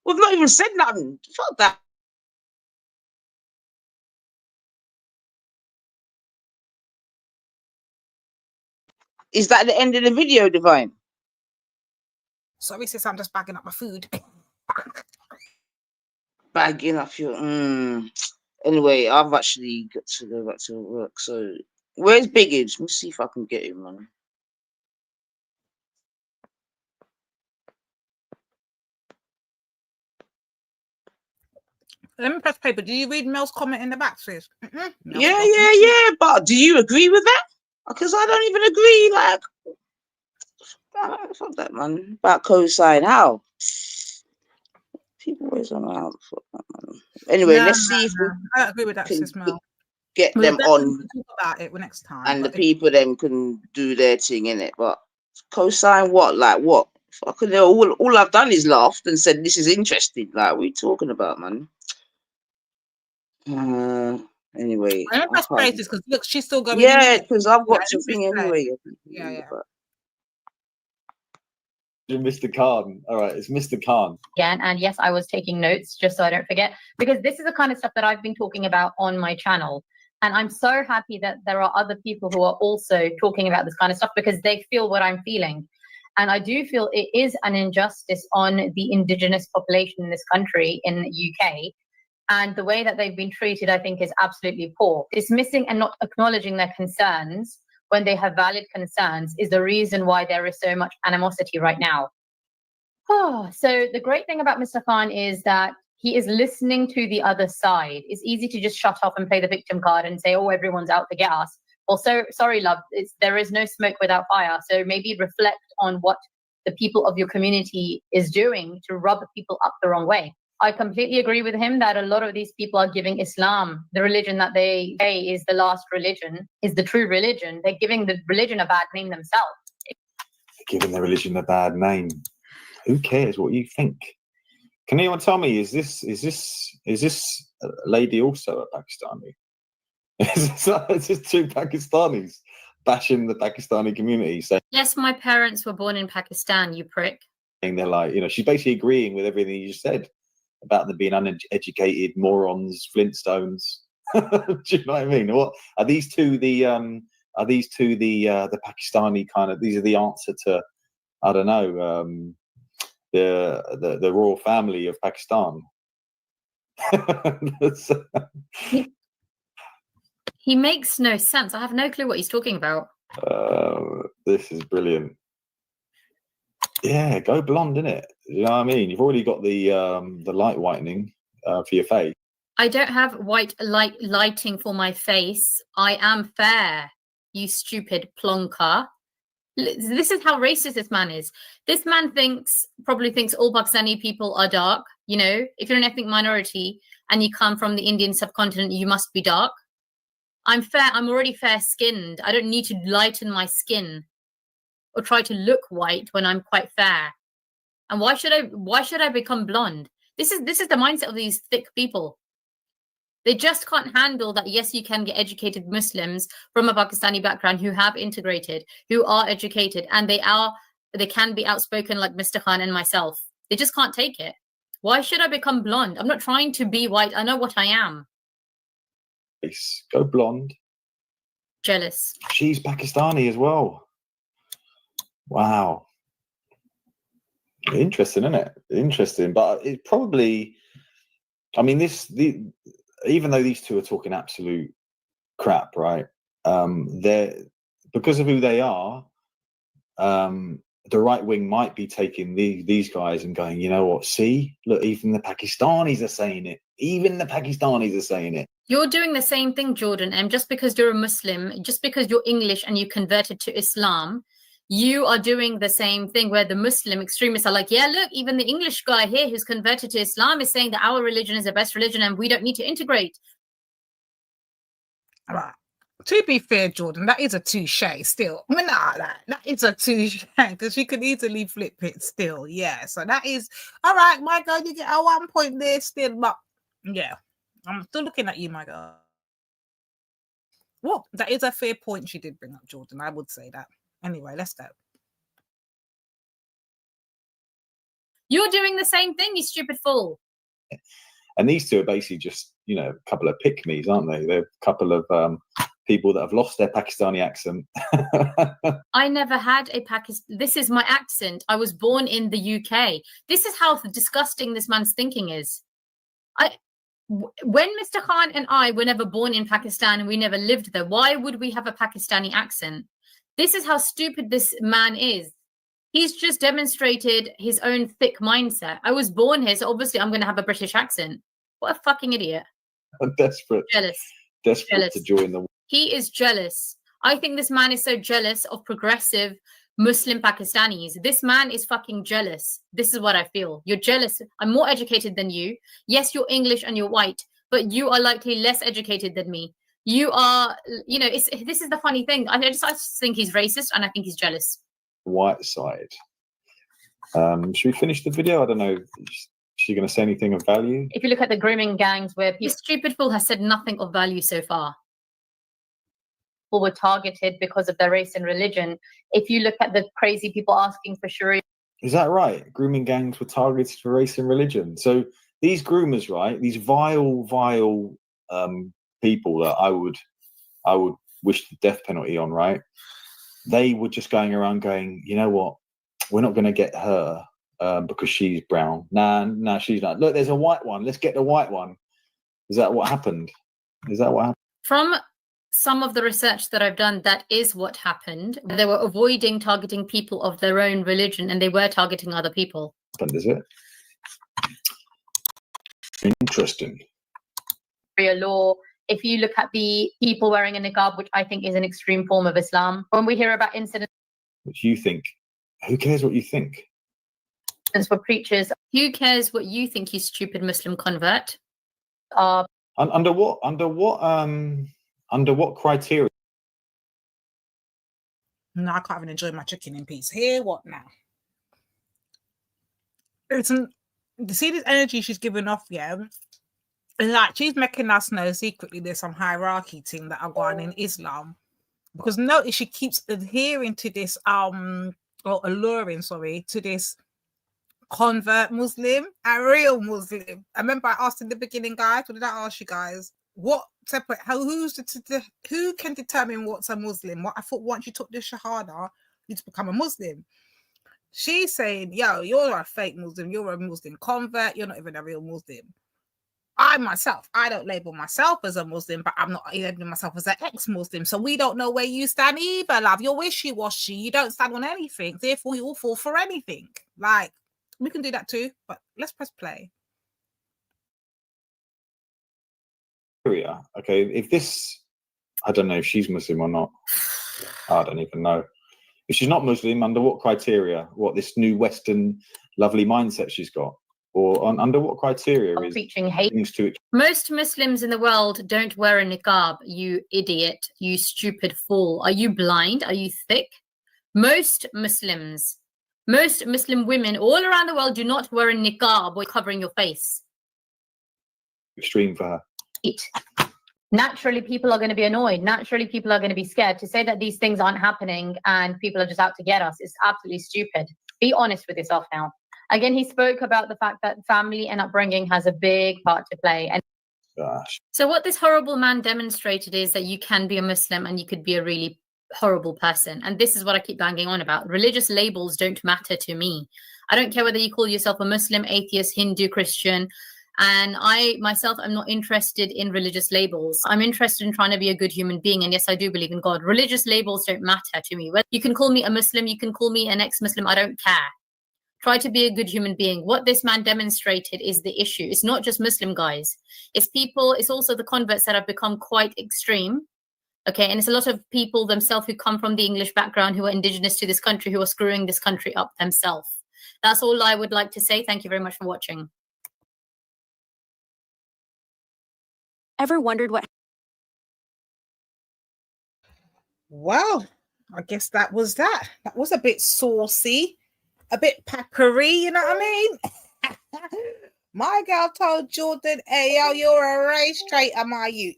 We've not even said nothing. Fuck that. Is that the end of the video, Divine? sorry, sis, I'm just bagging up my food. Bagging up your. Anyway, I've actually got to go back to work. So, where's Biggage? Let me see if I can get him, man. Let me press paper. Do you read Mel's comment in the back, sis? Yeah. But do you agree with that? Because I don't even agree. Like, fuck that, man. About cosign. How? People always on out. Fuck that, man. Anyway, let's see if we I don't agree with that, sis Mel. get We'll them on, talk about it next time. and the people then can do their thing in it. But cosign what? Like what? Fucking hell, all I've done is laughed and said this is interesting. Like, what are you talking about, man? Anyway. I don't press spaces because look, she's still going. Yeah, because I've got something anyway. Yeah. Mr. Khan. All right, it's Mr. Khan. Again, and yes, I was taking notes just so I don't forget, because this is the kind of stuff that I've been talking about on my channel. And I'm so happy that there are other people who are also talking about this kind of stuff because they feel what I'm feeling. And I do feel it is an injustice on the indigenous population in this country, in the UK. And the way that they've been treated, I think, is absolutely poor. Dismissing and not acknowledging their concerns when they have valid concerns is the reason why there is so much animosity right now. So the great thing about Mr. Khan is that he is listening to the other side. It's easy to just shut off and play the victim card and say, oh, everyone's out to get us. Well, so sorry, love, there is no smoke without fire. So maybe reflect on what the people of your community is doing to rub people up the wrong way. I completely agree with him that a lot of these people are giving Islam, the religion that they say is the last religion, is the true religion. They're giving the religion a bad name themselves. Giving the religion a bad name. Who cares what you think? Can anyone tell me, is this lady also a Pakistani? Is this two Pakistanis bashing the Pakistani community? Saying, yes, my parents were born in Pakistan, you prick. they're like, she's basically agreeing with everything you just said about them being uneducated morons, Flintstones. Do you know what I mean? What are these two? The Pakistani kind of? These are the answer to, I don't know, the royal family of Pakistan. He makes no sense. I have no clue what he's talking about. This is brilliant. Yeah, go blonde, innit? You know what I mean? You've already got the light whitening for your face. I don't have white lighting for my face. I am fair, you stupid plonker. This is how racist this man is. This man probably thinks all Pakistani people are dark. You know, if you're an ethnic minority and you come from the Indian subcontinent, you must be dark. I'm fair. I'm already fair-skinned. I don't need to lighten my skin or try to look white when I'm quite fair. And why should I become blonde? This is the mindset of these thick people. They just can't handle that. Yes, you can get educated Muslims from a Pakistani background who have integrated, who are educated, and they can be outspoken like Mr. Khan and myself. They just can't take it. Why should I become blonde? I'm not trying to be white. I know what I am. Go blonde. Jealous. She's Pakistani as well. Wow. Interesting, isn't it? Interesting. But it probably, I mean, even though these two are talking absolute crap, right? They're, because of who they are, the right wing might be taking these guys and going, you know what? See, look, even the Pakistanis are saying it. Even the Pakistanis are saying it. You're doing the same thing, Jordan. And just because you're a Muslim, just because you're English and you converted to Islam, you are doing the same thing where the Muslim extremists are like, yeah, look, even the English guy here who's converted to Islam is saying that our religion is the best religion and we don't need to integrate. All right. To be fair, Jordan, that is a touche still. I mean, that is a touche because you could easily flip it still. Yeah. So that is all right, my girl. You get a 1 point there still, but yeah, I'm still looking at you, my girl. Well, that is a fair point she did bring up, Jordan. I would say that. Anyway, let's go. You're doing the same thing, you stupid fool. And these two are basically just, you know, a couple of pick-me's, aren't they? They're a couple of people that have lost their Pakistani accent. I never had a Pakistan. This is my accent. I was born in the UK. This is how disgusting this man's thinking is. When Mr. Khan and I were never born in Pakistan and we never lived there, why would we have a Pakistani accent? This is how stupid this man is. He's just demonstrated his own thick mindset. I was born here, so obviously I'm going to have a British accent. What a fucking idiot. I'm desperate. Jealous. Desperate to join the... He is jealous. I think this man is so jealous of progressive Muslim Pakistanis. This man is fucking jealous. This is what I feel. You're jealous. I'm more educated than you. Yes, you're English and you're white, but you are likely less educated than me. You are, you know, this is the funny thing. I just think he's racist and I think he's jealous. White side. Should we finish the video? I don't know. Is she going to say anything of value? If you look at the grooming gangs where this stupid fool has said nothing of value so far. People were targeted because of their race and religion. If you look at the crazy people asking for Sharia. Is that right? Grooming gangs were targeted for race and religion. So these groomers, right? These vile people that I would wish the death penalty on, right? They were just going around going, you know what? We're not going to get her because she's brown. Nah, she's not. Look, there's a white one. Let's get the white one. Is that what happened? Is that what happened? From some of the research that I've done, that is what happened. They were avoiding targeting people of their own religion and they were targeting other people. Is it? Interesting. Law. If you look at the people wearing a niqab, which I think is an extreme form of Islam, when we hear about incidents, which you think, who cares what you think? For preachers, who cares what you think, you stupid Muslim convert? Under what criteria? No, I can't even enjoy my chicken in peace. Here, what now? You see this energy she's giving off, yeah? And like she's making us know secretly there's some hierarchy thing that are going in Islam. Because notice she keeps adhering to this or alluring, to this convert Muslim and real Muslim. I remember I asked in the beginning, guys, what did I ask you guys? What separate who can determine what's a Muslim? What I thought once you took the Shahada, you to become a Muslim. She's saying, yo, you're a fake Muslim, you're a Muslim convert, you're not even a real Muslim. I don't label myself as a Muslim, but I'm not labeling myself as an ex-Muslim. So we don't know where you stand either, love. You're wishy-washy. You don't stand on anything. Therefore, you'll fall for anything. Like, we can do that too, but let's press play. Okay, if this, I don't know if she's Muslim or not. I don't even know. If she's not Muslim, under what criteria? What, this new Western lovely mindset she's got? Or under what criteria is preaching hate? Things to Most Muslims in the world don't wear a niqab, you idiot, you stupid fool. Are you blind? Are you thick? Most Muslim women all around the world do not wear a niqab or covering your face. extreme for her? Naturally, people are going to be annoyed. Naturally, people are going to be scared. To say that these things aren't happening and people are just out to get us is absolutely stupid. Be honest with yourself now. Again, he spoke about the fact that family and upbringing has a big part to play. And Gosh. so what this horrible man demonstrated is that you can be a Muslim and you could be a really horrible person. And this is what I keep banging on about. Religious labels don't matter to me. I don't care whether you call yourself a Muslim, atheist, Hindu, Christian. And I myself am not interested in religious labels. I'm interested in trying to be a good human being. And yes, I do believe in God. Religious labels don't matter to me. You can call me a Muslim, you can call me an ex-Muslim, I don't care. Try to be a good human being. What this man demonstrated is the issue. It's not just Muslim guys. It's people, it's also the converts that have become quite extreme. Okay, and it's a lot of people themselves who come from the English background, who are indigenous to this country, who are screwing this country up themselves. That's all I would like to say. Thank you very much for watching. Ever wondered what? Well, I guess that was that. That was a bit saucy, a bit peppery, you know what I mean? My girl told Jordan, hey, yo, you're a race traitor, my you.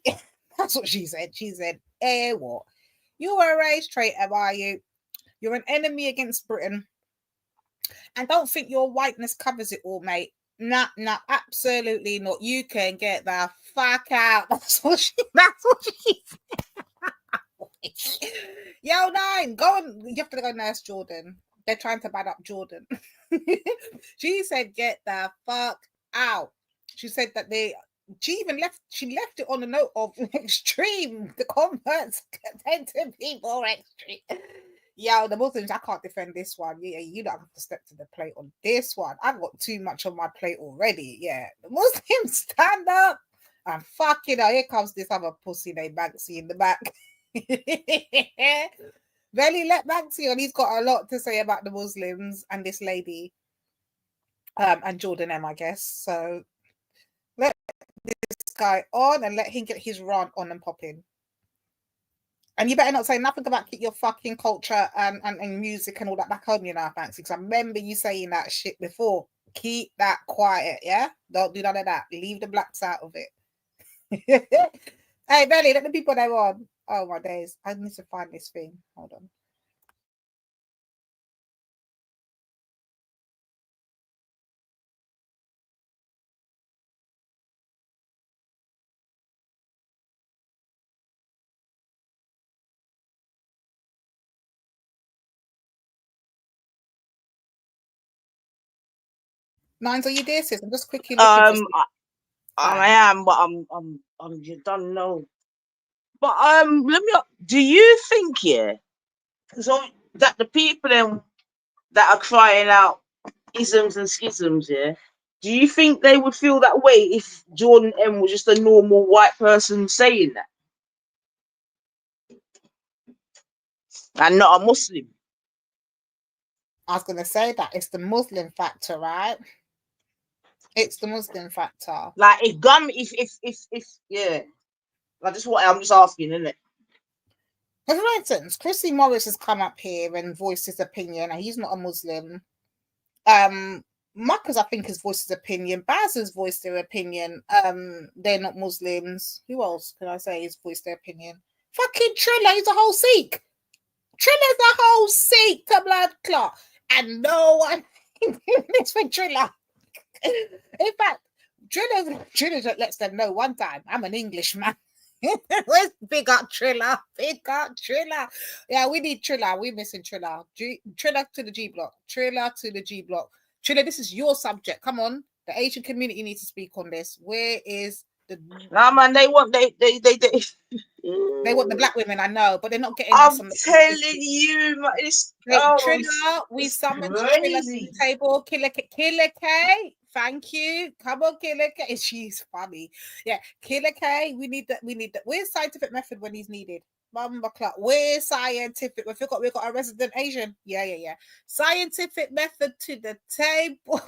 That's what she said. She said, hey, what? You're a race traitor, my you. You're an enemy against Britain. And don't think your whiteness covers it all, mate. Nah, absolutely not. You can get the fuck out. That's what she said. Yo, Nine, go on. You have to go nurse Jordan. They're trying to bad up Jordan. She said, get the fuck out. She said that she left it on the note of extreme. The converts tend to be more extreme. Yo, the Muslims, I can't defend this one. Yeah, you don't have to step to the plate on this one. I've got too much on my plate already. Yeah, the Muslims stand up and fucking hell, here comes this other pussy named Banksy in the back. Really let Banksy on. He's got a lot to say about the Muslims and this lady, and Jordan M, I guess. So let this guy on and let him get his rant on and pop in. And you better not say nothing about keep your fucking culture and music and all that back home, you know, Banksy, because I remember you saying that shit before. Keep that quiet, yeah? Don't do none of that. Leave the blacks out of it. Hey, Belly, let the people know on. Oh, my days. I need to find this thing. Hold on. Nines, are you there, sis? I'm just quickly looking for I am, but I'm you don't know. But let me. Do you think, yeah, so that the people that are crying out isms and schisms, yeah, do you think they would feel that way if Jordan M was just a normal white person saying that and not a Muslim? I was going to say that it's the Muslim factor, right? It's the Muslim factor. Like if yeah, I'm just asking, isn't it? For instance, Chrissy Morris has come up here and voiced his opinion, and he's not a Muslim. Marcus, I think, has voiced his opinion. Baz has voiced their opinion. They're not Muslims. Who else can I say has voiced their opinion? Fucking Triller, he's a whole Sikh. Triller's a whole Sikh to blood clot. And no one is for Triller. In fact, Triller lets them know one time, I'm an Englishman. Where's big up Triller? Big up Triller. Yeah, we need Triller. We're missing Triller. Triller to the G block. Triller to the G block. Triller, this is your subject. Come on. The Asian community needs to speak on this. Where is the... Nah, man, they want they want the black women, I know, but they're not getting I'm us on the telling you, man, it's Triller, we summoned Triller to the table. Killer K, thank you. Come on, Killer K. She's funny. Yeah, Killer K, we need that. Where's scientific method when he's needed? Bumbleclot. We're scientific. We got a resident Asian. Yeah. Scientific method to the table.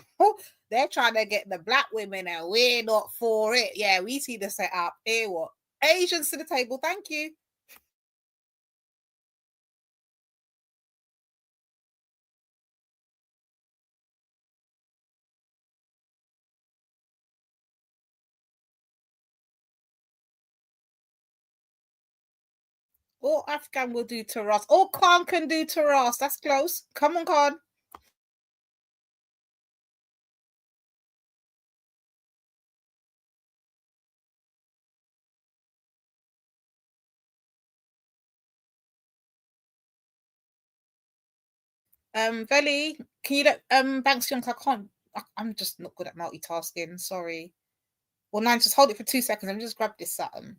They're trying to get the black women and we're not for it. Yeah, we see the setup. Here what? Asians to the table. Thank you. All Afghan will do Taras. All Khan can do Taras. That's close. Come on, Khan. Veli, can you let Banks Young? I'm just not good at multitasking. Sorry. Well, Nan, just hold it for 2 seconds. Let me just grab this something.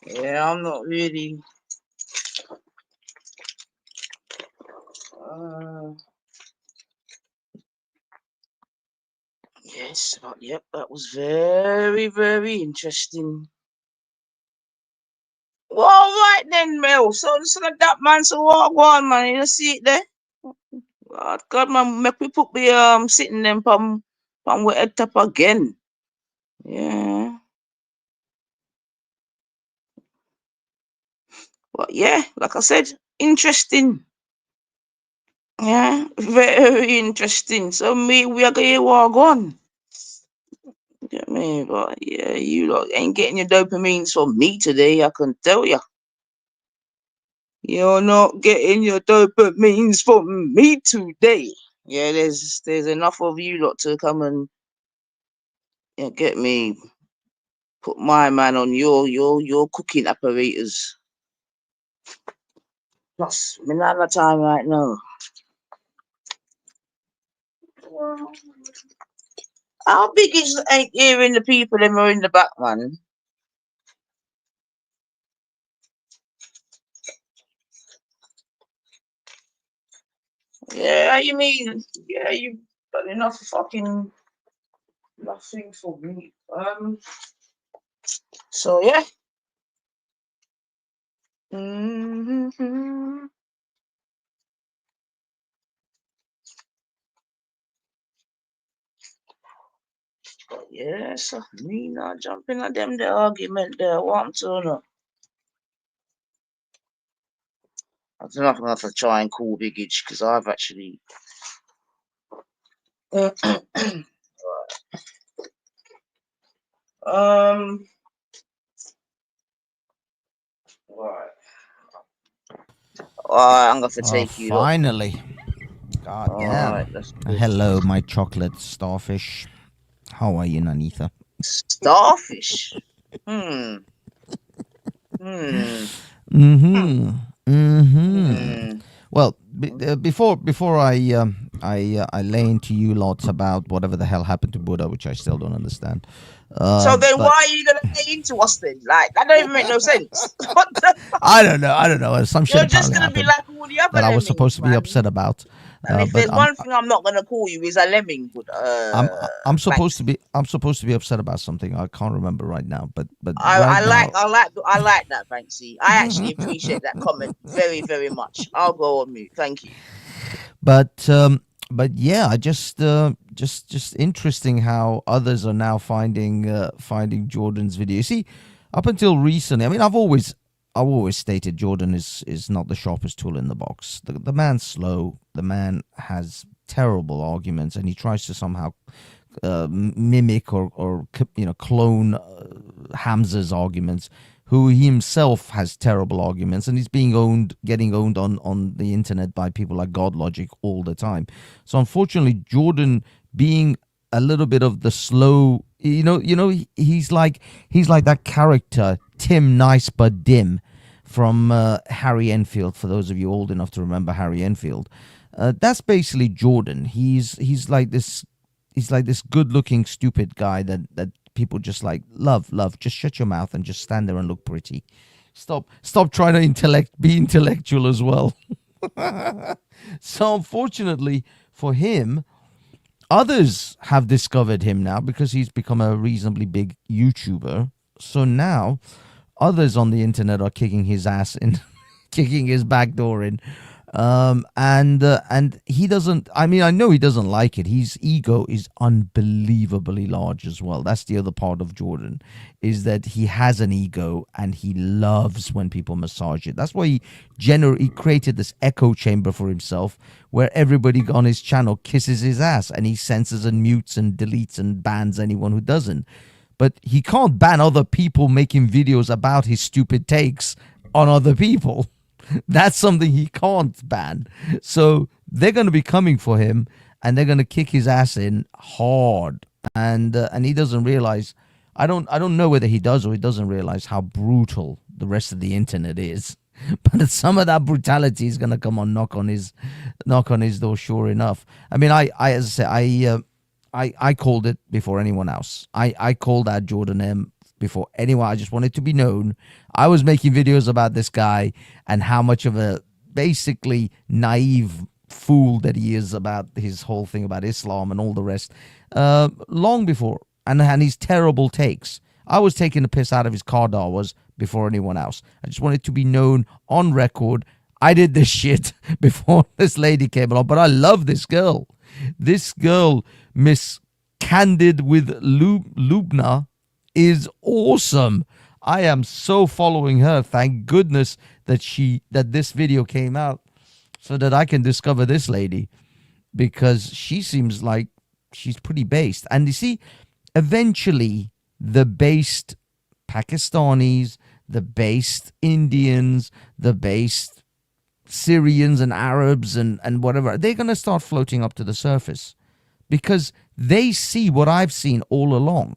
Yeah, I'm not really. Yes, but yep, that was very, very interesting. Well, all right then, Mel. So that man, so what go on, man? You see it there? God, man, make we put the sitting them pam we head top again. Yeah. But yeah, like I said, interesting. Yeah, very interesting. So we are going to walk on. Get me, but yeah, you lot ain't getting your dopamines from me today, I can tell you. You're not getting your dopamines from me today. Yeah, there's enough of you lot to come and get me, put my man on your cooking apparatus. Plus, I'm not the time right now. How big is ain't hearing the people that are in the back, man? Yeah, you mean? Yeah, you've got enough fucking nothing for me. So yeah. But yeah, so me not jumping at them the argument there. Want to know? I don't know if I'm gonna have to try and call Big Itch because I've actually. Right. I'm gonna have to take you. Finally. God damn. Right, Hello, my chocolate starfish. How are you, Nanitha? Starfish. Well, before I lay into you lots about whatever the hell happened to Buddha, which I still don't understand. So then, why are you gonna lay into us then? Like that don't even make no sense. What the? I don't know. Some shit You're just apparently gonna be happened like all the other that I was lemmings, supposed to be man. upset about. And if But there's one thing I'm not gonna call you is a lemming. I'm supposed to be upset about something. I can't remember right now. But I like that, Banksy. I actually appreciate that comment very, very much. I'll go on mute. Thank you. But yeah, I just interesting how others are now finding Jordan's video. See, up until recently, I mean, I've always stated Jordan is not the sharpest tool in the box. The man's slow. The man has terrible arguments, and he tries to somehow mimic or clone Hamza's arguments, who he himself has terrible arguments, and he's getting owned on the internet by people like God Logic all the time. So unfortunately, Jordan being a little bit of the slow, he's like that character Tim Nice but Dim from Harry Enfield. For those of you old enough to remember Harry Enfield, that's basically Jordan. He's like this good-looking stupid guy that people just like love. Just shut your mouth and just stand there and look pretty. Stop trying to be intellectual as well. So unfortunately for him, others have discovered him now because he's become a reasonably big YouTuber. So now others on the internet are kicking his ass in, kicking his back door in. And he doesn't, I mean, I know he doesn't like it. His ego is unbelievably large as well. That's the other part of Jordan, is that he has an ego and he loves when people massage it. That's why he created this echo chamber for himself where everybody on his channel kisses his ass and he censors and mutes and deletes and bans anyone who doesn't. But he can't ban other people making videos about his stupid takes on other people. That's something he can't ban. So they're going to be coming for him and they're going to kick his ass in hard. And he doesn't realize, I don't know whether he does or he doesn't realize how brutal the rest of the internet is. But some of that brutality is going to come on knock on his door, sure enough. I mean, as I say, I called it before anyone else. I called out Jordan M before anyone. I just wanted to be known. I was making videos about this guy and how much of a basically naive fool that he is about his whole thing about Islam and all the rest, long before, and his terrible takes. I was taking the piss out of his car was before anyone else. I just wanted to be known on record. I did this shit before this lady came along, but I love this girl. This girl, Miss Candid with Lubna, is awesome. I am so following her. Thank goodness that this video came out so that I can discover this lady, because she seems like she's pretty based. And you see, eventually the based Pakistanis, the based Indians, the based Syrians and Arabs and whatever, they're going to start floating up to the surface because they see what I've seen all along.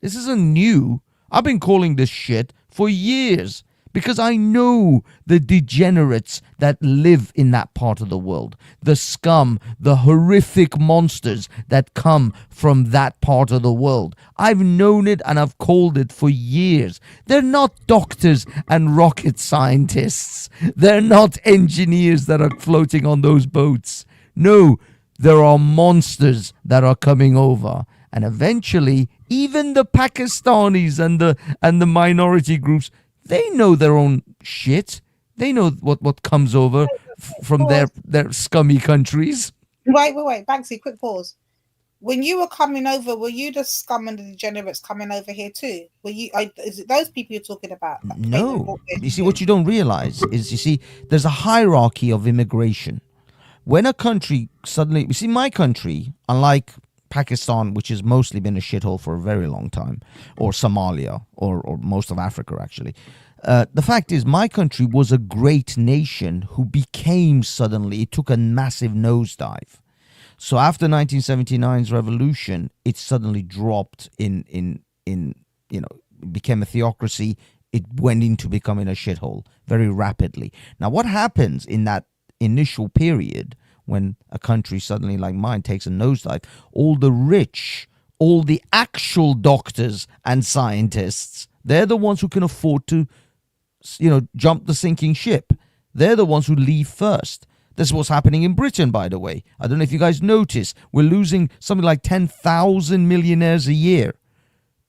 This isn't new. I've been calling this shit for years because I know the degenerates that live in that part of the world, the scum, the horrific monsters that come from that part of the world. I've known it and I've called it for years. They're not doctors and rocket scientists. They're not engineers that are floating on those boats. No, there are monsters that are coming over. And eventually, even the Pakistanis and the minority groups, they know their own shit. They know what comes over from their scummy countries. Wait, Banksy, quick pause. When you were coming over, were you the scum and the degenerates coming over here too? Were you? Is it those people you're talking about? No. You see, what you don't realize is, there's a hierarchy of immigration. When a country suddenly, you see, my country, unlike Pakistan, which has mostly been a shithole for a very long time, or Somalia, or most of Africa, actually. The fact is, my country was a great nation who became suddenly, it took a massive nosedive. So after 1979's revolution, it suddenly dropped became a theocracy. It went into becoming a shithole very rapidly. Now, what happens in that initial period when a country suddenly like mine takes a nosedive? All the rich, all the actual doctors and scientists, they're the ones who can afford to, jump the sinking ship. They're the ones who leave first. This is what's happening in Britain, by the way. I don't know if you guys notice, we're losing something like 10,000 millionaires a year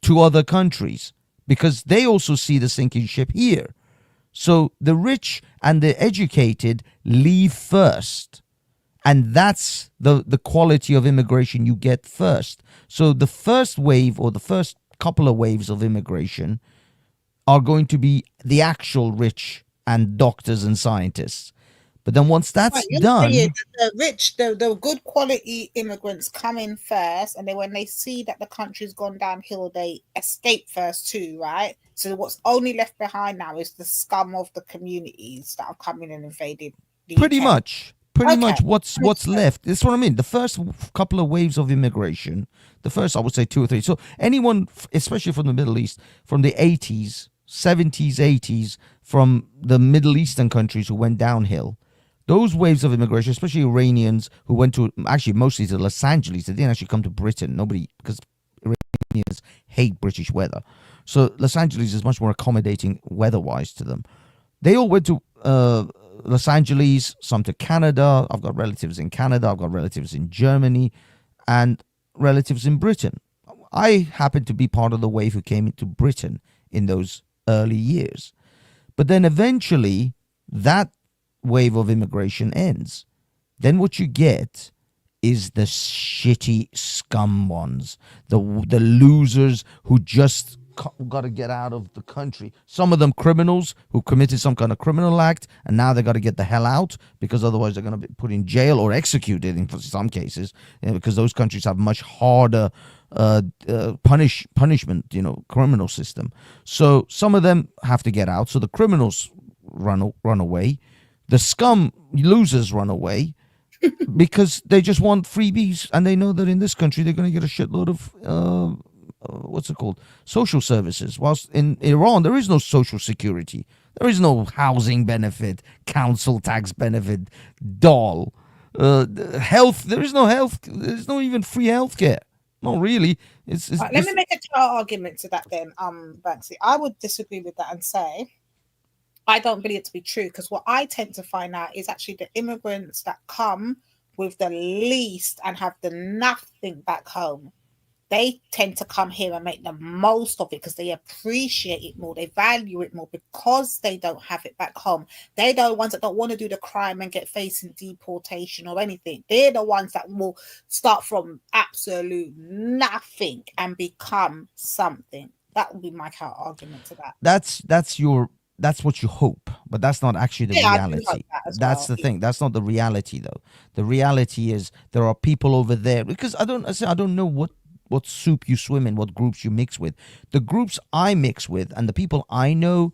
to other countries because they also see the sinking ship here. So the rich and the educated leave first. And that's the quality of immigration you get first. So the first wave or the first couple of waves of immigration are going to be the actual rich and doctors and scientists. But then once that's done, the rich, the good quality immigrants come in first, and then when they see that the country's gone downhill, they escape first too, right? So what's only left behind now is the scum of the communities that have come in and invaded the pretty UK. much what's left. That's what I mean. The first couple of waves of immigration, the first, I would say 2 or 3. So anyone, especially from the Middle East, from the 80s, 70s, 80s, from the Middle Eastern countries who went downhill, those waves of immigration, especially Iranians who went to, actually mostly to Los Angeles, they didn't actually come to Britain. Nobody, because Iranians hate British weather. So Los Angeles is much more accommodating weather-wise to them. They all went to Los Angeles, some to Canada. I've got relatives in Canada. I've got relatives in Germany and relatives in Britain. I happened to be part of the wave who came into Britain in those early years. But then eventually that wave of immigration ends. Then what you get is the shitty scum ones, the losers who just got to get out of the country. Some of them criminals who committed some kind of criminal act, and now they got to get the hell out because otherwise they're going to be put in jail or executed in some cases, because those countries have much harder punishment, criminal system. So some of them have to get out. So the criminals run away, the scum losers run away. Because they just want freebies, and they know that in this country they're going to get a shitload of social services. Whilst in Iran there is no social security, there is no housing benefit, council tax benefit, dole, health. There is no health. There's no even free healthcare. Not really. Let me make a argument to that then, Banksy. I would disagree with that and say I don't believe it to be true, because what I tend to find out is actually the immigrants that come with the least and have the nothing back home, they tend to come here and make the most of it because they appreciate it more, they value it more because they don't have it back home. They're the ones that don't want to do the crime and get facing deportation or anything. They're the ones that will start from absolute nothing and become something. That would be my counter argument to that. That's what you hope, but that's not actually the reality. That's the thing. That's not the reality, though. The reality is there are people over there, because I don't know what soup you swim in, what groups you mix with. The groups I mix with and the people I know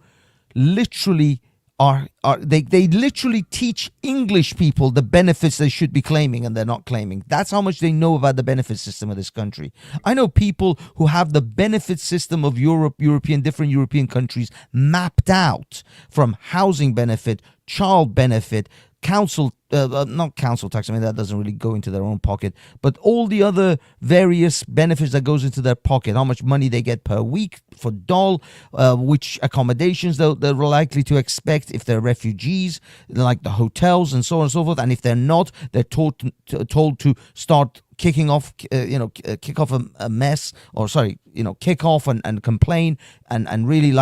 literally they literally teach English people the benefits they should be claiming and they're not claiming. That's how much they know about the benefit system of this country. I know people who have the benefit system of different European countries mapped out, from housing benefit, child benefit, not council tax. I mean, that doesn't really go into their own pocket, but all the other various benefits that goes into their pocket, how much money they get per week for dole, which accommodations they're likely to expect if they're refugees, like the hotels and so on and so forth. And if they're not, they're told to start kick off a mess, or kick off and complain and really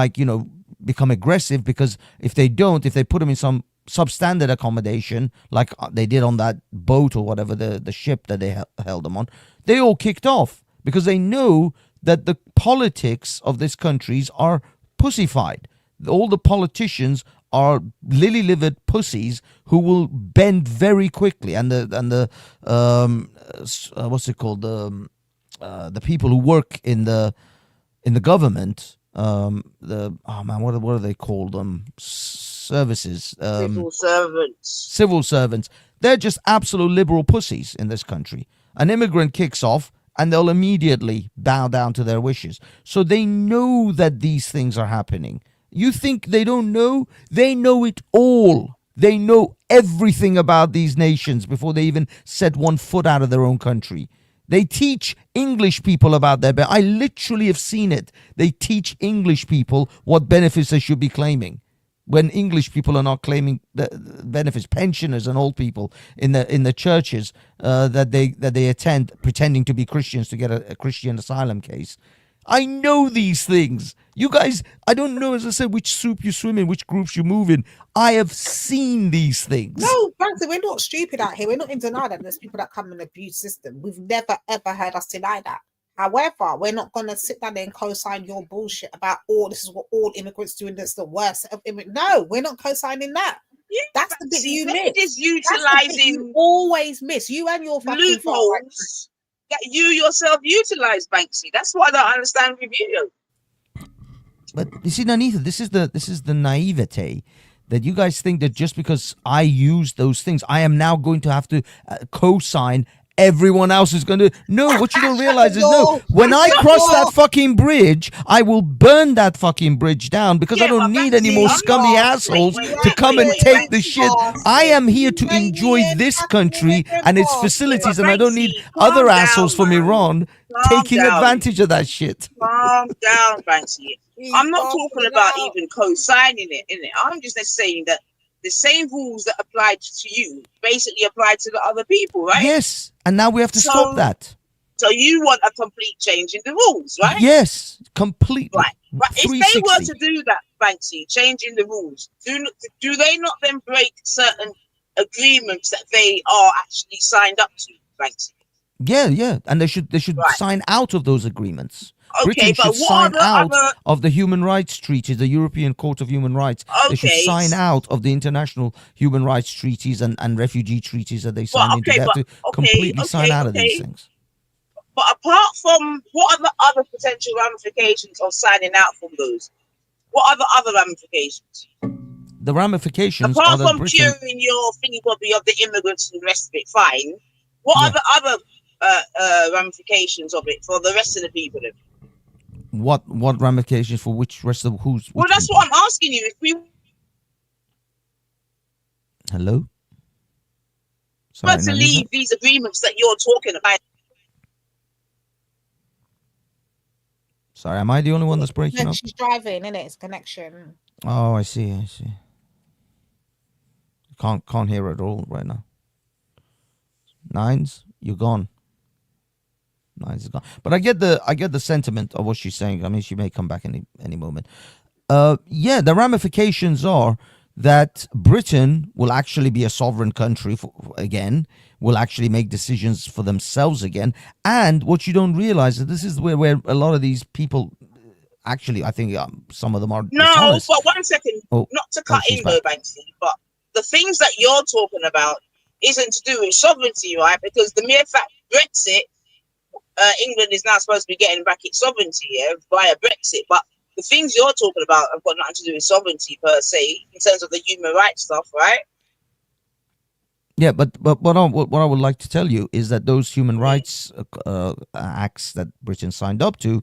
become aggressive, because if they put them in some substandard accommodation like they did on that boat or whatever, the ship that they held them on, they all kicked off because they know that the politics of these countries are pussified. All the politicians are lily-livered pussies who will bend very quickly, and the what's it called, the people who work in the government, what are they called, services, civil servants. They're just absolute liberal pussies in this country. An immigrant kicks off and they'll immediately bow down to their wishes. So they know that these things are happening. You think they don't know? They know it all. They know everything about these nations before they even set one foot out of their own country. They teach English people about I literally have seen it. They teach English people what benefits they should be claiming, when English people are not claiming the benefits. Pensioners and old people in the churches that they attend, pretending to be Christians to get a Christian asylum case. I know these things. You guys, I don't know, as I said, which soup you swim in, which groups you move in. I have seen these things. No, Francis, we're not stupid out here. We're not in denial that there's people that come in the abuse system. We've never, ever heard us deny that. However, we're not going to sit down there and co-sign your bullshit about, this is what all immigrants do and that's the worst set of immigrants. No, we're not co-signing that. Yeah, that's the bit you miss. Just utilizing, you always miss. You and your fucking loopholes that you yourself utilize, Banksy. That's what I don't understand with you. But you see, Nanita, this is the naivete that you guys think that just because I use those things, I am now going to have to co-sign. Everyone else is going to. No, what you don't realize is, no, when I cross that fucking bridge, I will burn that fucking bridge down, because I don't need any more scummy assholes to come and take the shit. I am here to enjoy this country and its facilities, and I don't need other assholes from Iran taking advantage of that shit. Calm down, Banksy. I'm not talking about even co-signing it, innit? I'm just saying that the same rules that applied to you basically apply to the other people, right? Yes, and now we have to stop that. So you want a complete change in the rules, right? Yes, completely. Right. But if they were 360. to do that, Banksy, changing the rules, do they not then break certain agreements that they are actually signed up to, Banksy? Yeah, and they should Right. sign out of those agreements. Okay, Britain but should what are sign the out other? of the human rights treaties, the European Court of Human Rights. They should Okay, sign out of the international human rights treaties and refugee treaties that they signed into. They have to completely sign out of these things. But apart from, what are the other potential ramifications of signing out from those? What are the other ramifications? The ramifications are Apart that from Britain. curing your thingy bobby of the immigrants and the rest of it, fine. What are the other ramifications of it for the rest of the people? Then? What ramifications for which rest of who's? Well, that's what I'm asking you. If we Hello. were Sorry, to Nanisa? leave these agreements that you're talking about. Sorry, am I the only one that's breaking No, up? she's driving, innit? It's connection. Oh, I see. Can't hear at all right now. Nines, you're gone. Nines is gone. But I get the sentiment of what she's saying. I mean, she may come back any moment. Yeah, the ramifications are that Britain will actually be a sovereign country again, will actually make decisions for themselves again. And what you don't realize is this is where a lot of these people, actually, I think some of them are No, dishonest. but 1 second, not to cut she's in though, Banksy, but the things that you're talking about isn't to do with sovereignty, right? Because the mere fact Brexit, England is now supposed to be getting back its sovereignty via Brexit, but the things you're talking about have got nothing to do with sovereignty per se, in terms of the human rights stuff, right? Yeah, but what I would like to tell you is that those human rights acts that Britain signed up to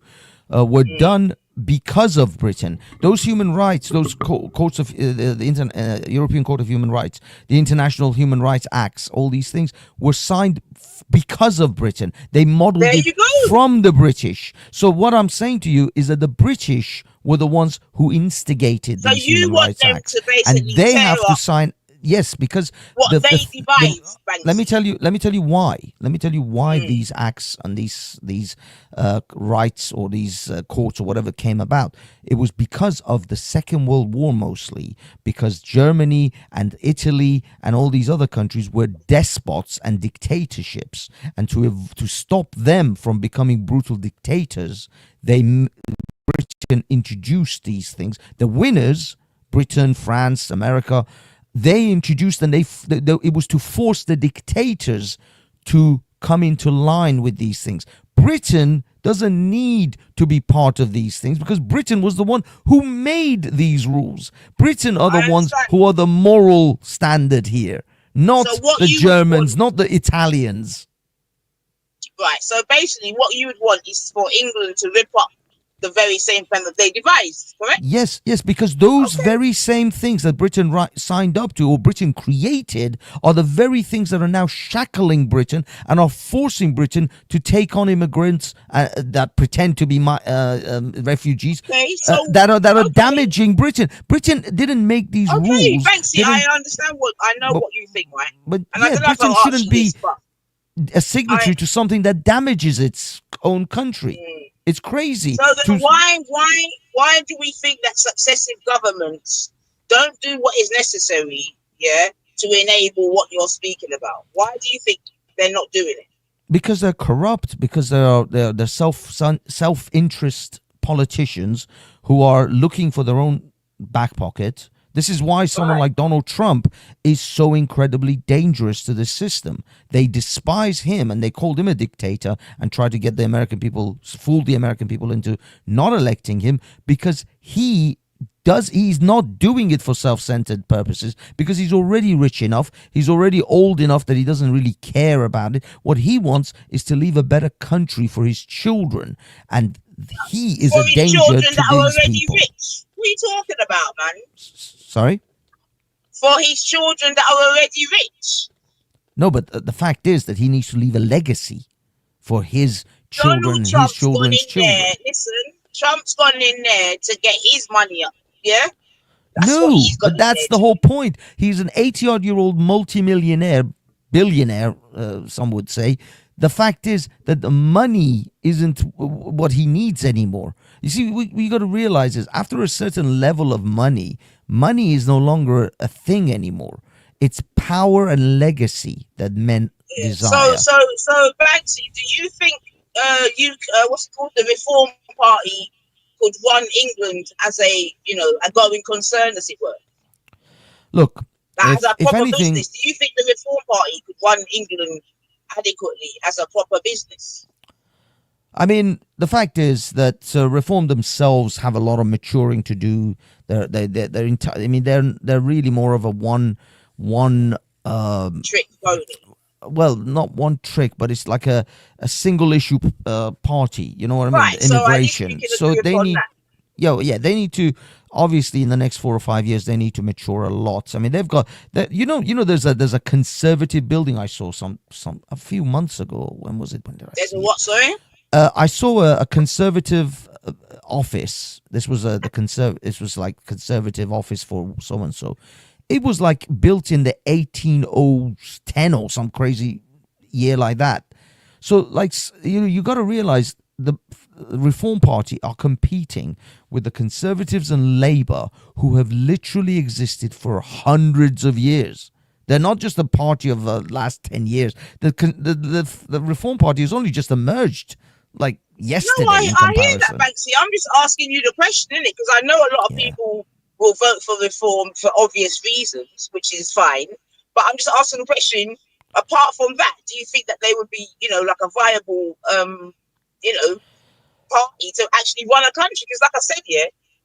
were done because of Britain. Those human rights, those courts of the European Court of Human Rights, the International Human Rights Acts, all these things were signed because of Britain. They modeled it from the British. So what I'm saying to you is that the British were the ones who instigated these human rights acts, and they have to sign. Yes, because let me tell you why. Let me tell you why these acts and these rights or these courts or whatever came about. It was because of the Second World War, mostly because Germany and Italy and all these other countries were despots and dictatorships, and to stop them from becoming brutal dictators, Britain introduced these things. The winners, Britain, France, America, they introduced, and it was to force the dictators to come into line with these things. Britain doesn't need to be part of these things because Britain was the one who made these rules. Britain are the ones who are the moral standard here, not the Germans, not the Italians. Right, so basically what you would want is for England to rip up the very same plan that they devised, correct? Yes, because those very same things that Britain signed up to or Britain created are the very things that are now shackling Britain and are forcing Britain to take on immigrants that pretend to be refugees that are damaging Britain. Britain didn't make these rules. Okay, thanks. I understand I know what you think, right? But and yeah, Britain shouldn't be a signatory to something that damages its own country. It's crazy. So then why do we think that successive governments don't do what is necessary, to enable what you're speaking about? Why do you think they're not doing it? Because they're corrupt. Because they're self-interest politicians who are looking for their own back pocket. This is why someone like Donald Trump is so incredibly dangerous to the system. They despise him and they called him a dictator and tried to get the American people, fool the American people into not electing him because he's not doing it for self-centered purposes because he's already rich enough. He's already old enough that he doesn't really care about it. What he wants is to leave a better country for his children. And he is a danger to these people. Rich. What are you talking about, man? Sorry? For his children that are already rich. No, but the fact is that he needs to leave a legacy for his children and his children's children. Listen, Trump's gone in there to get his money up, yeah? But that's the whole point. He's an 80-odd-year-old multimillionaire billionaire, some would say. The fact is that the money isn't what he needs anymore. You see, we got to realize is after a certain level of money is no longer a thing anymore. It's power and legacy that men desire. So Banksy, do you think what's it called, the Reform Party could run England as a going concern, as it were? Look, As a if proper anything, business, do you think the Reform Party could run England adequately as a proper business? I mean, the fact is that Reform themselves have a lot of maturing to do. They're really more of a one trick pony. Well, not one trick, but it's like a single issue party. You know what I mean? Right. So Immigration. So they need. That. They need to, obviously in the next 4 or 5 years they need to mature a lot. I mean, they've got that. There's a conservative building I saw a few months ago. When was it? When did I There's see a what? Sorry. I saw a conservative office. This was This was like conservative office for so and so. It was like built in the 1810 or some crazy year like that. So like you got to realize the Reform Party are competing with the Conservatives and Labour, who have literally existed for hundreds of years. They're not just a party of the last 10 years. The Reform Party has only just emerged like yesterday. No, I in hear comparison. that, Banksy. I'm just asking you the question, innit? Because I know a lot of people will vote for reform for obvious reasons, which is fine. But I'm just asking the question, apart from that, do you think that they would be, like a viable, party to actually run a country? Because like I said,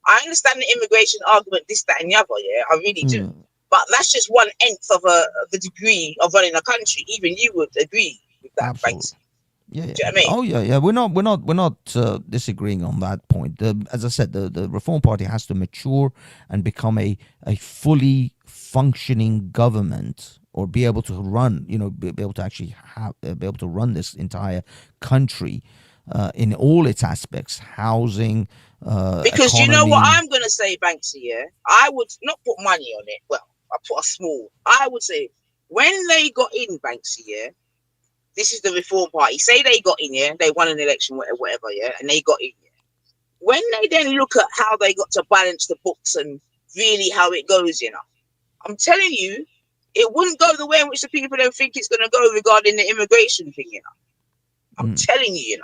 I understand the immigration argument, this, that, and the other, I really do. But that's just one nth of the degree of running a country. Even you would agree with that, Banksy. Yeah. Do you know what I mean? Oh yeah. We're not disagreeing on that point. As I said, the Reform Party has to mature and become a fully functioning government, or be able to run, be able to actually be able to run this entire country in all its aspects, housing, because economy. you know what I'm going to say, Banksy. I would not put money on it. Well, I put a small. I would say when they got in, Banksy, this is the Reform Party. Say they got in, they won an election, whatever, and they got in. When they then look at how they got to balance the books and really how it goes, I'm telling you, it wouldn't go the way in which the people don't think it's going to go regarding the immigration thing, I'm telling you,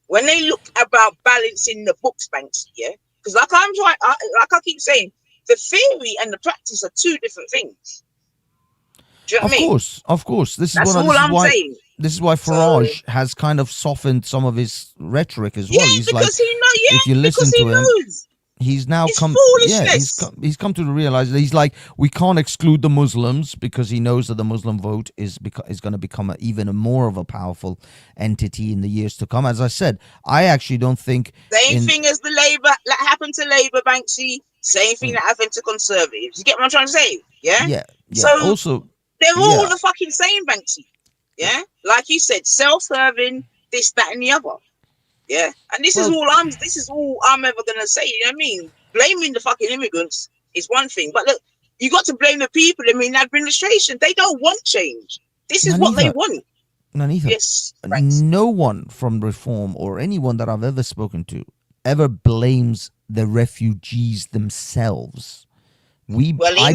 when they look about balancing the books, Banksy, because like I keep saying, the theory and the practice are two different things. Do you know what I mean? Of course. This That's is all I'm saying. This is why Farage has kind of softened some of his rhetoric as well. He's because like, if you listen to him, knows. he's now It's come. foolishness. Yeah, he's come to realize that he's like, we can't exclude the Muslims, because he knows that the Muslim vote is going to become even more of a powerful entity in the years to come. As I said, I actually don't think Same thing as the Labour that happened to Labour, Banksy. Same thing that happened to Conservatives. You get what I'm trying to say? Yeah. Yeah. So also, they're all the fucking same, Banksy. Yeah. Like you said, self-serving, this, that, and the other. Yeah. And this is all I'm ever gonna say. You know what I mean? Blaming the fucking immigrants is one thing, but look, you got to blame the people. I mean, the administration. They don't want change. This is what they want. Neither. Yes. No one from Reform or anyone that I've ever spoken to ever blames the refugees themselves. I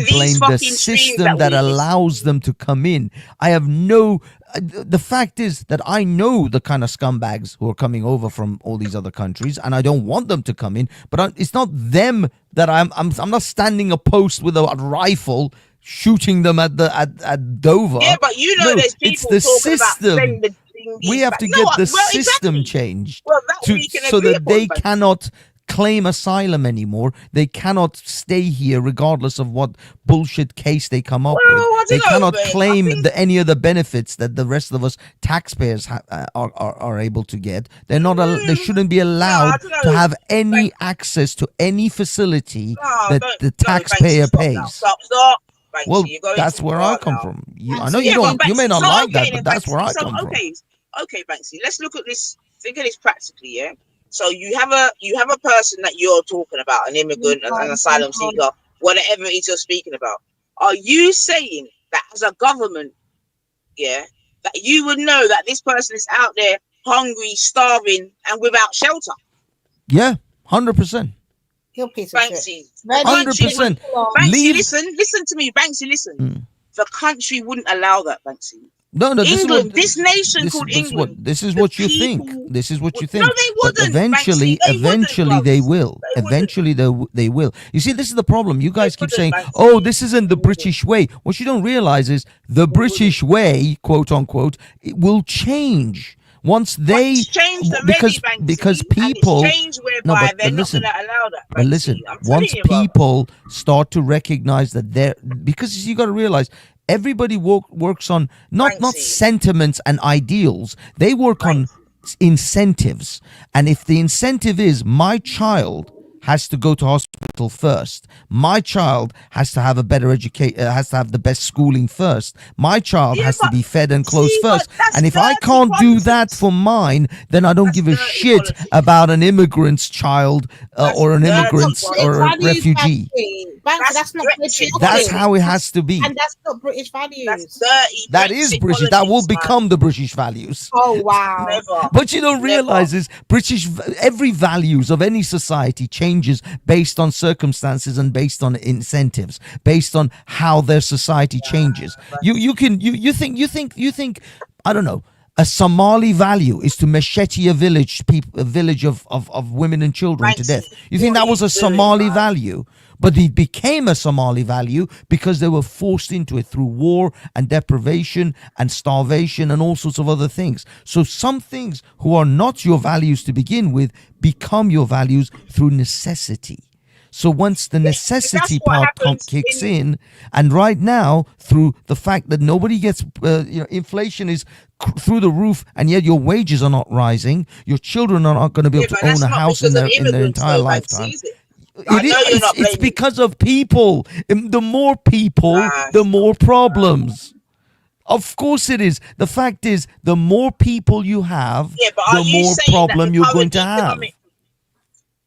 blame the system that allows them to come in. I have the fact is that I know the kind of scumbags who are coming over from all these other countries, and I don't want them to come in, but it's not them that I'm not standing a post with a rifle shooting them at Dover. Yeah, but there's people it's the system. We have to get the system changed so that they cannot claim asylum anymore. They cannot stay here regardless of what bullshit case they come up with. They cannot claim any of the benefits that the rest of us taxpayers are able to get. They're not. They shouldn't be allowed to have any access to any facility that the taxpayer pays. Stop. Well, that's where I come from. I know you don't. You may not like that, but that's where I come from. Okay, Banksy. Let's look at this. Think of this practically, yeah. So you have a person that you're talking about, an immigrant, an asylum seeker, whatever it is you're speaking about. Are you saying that as a government, yeah, that you would know that this person is out there hungry, starving, and without shelter. Yeah, 100%. You're a piece of Banksy, shit. the country 100%. wouldn't. Banksy, Leave. listen to me, Banksy, listen. The country wouldn't allow that, Banksy. No, England, this nation called England. This is what you think. This is what you think. No, they But wouldn't. eventually, Banksy, eventually they will. Eventually they will. You see, this is the problem. You guys keep saying, "Oh, this isn't the British way." What you don't realize is the British way, quote unquote, it will change once they because people. No, but listen. But listen, once people start to recognize that they're because you got to realize. Everybody works on not sentiments and ideals. They work on incentives. And if the incentive is my child has to go to hospital first, my child has to have a better education, has to have the best schooling first, my child has to be fed and clothed first. And if I can't do that for mine, then I don't give a shit about an immigrant's child or an immigrant or a refugee. That's not British. That's how it has to be. And that's not British values. That is British. That will become the British values. Oh wow! But you don't realize is every values of any society changes based on circumstances and based on incentives, based on how their society changes. You think I don't know. A Somali value is to machete a village of women and children to death. You think that was a Somali value? But it became a Somali value because they were forced into it through war and deprivation and starvation and all sorts of other things. So some things who are not your values to begin with become your values through necessity. So once the necessity part kicks in, and right now through the fact that nobody gets, inflation is through the roof, and yet your wages are not rising, your children are not going to be able to own a house in their entire lifetime. It's because of people. The more people, the more problems. Of course it is. The fact is, the more people you have, the more problem you're going to have.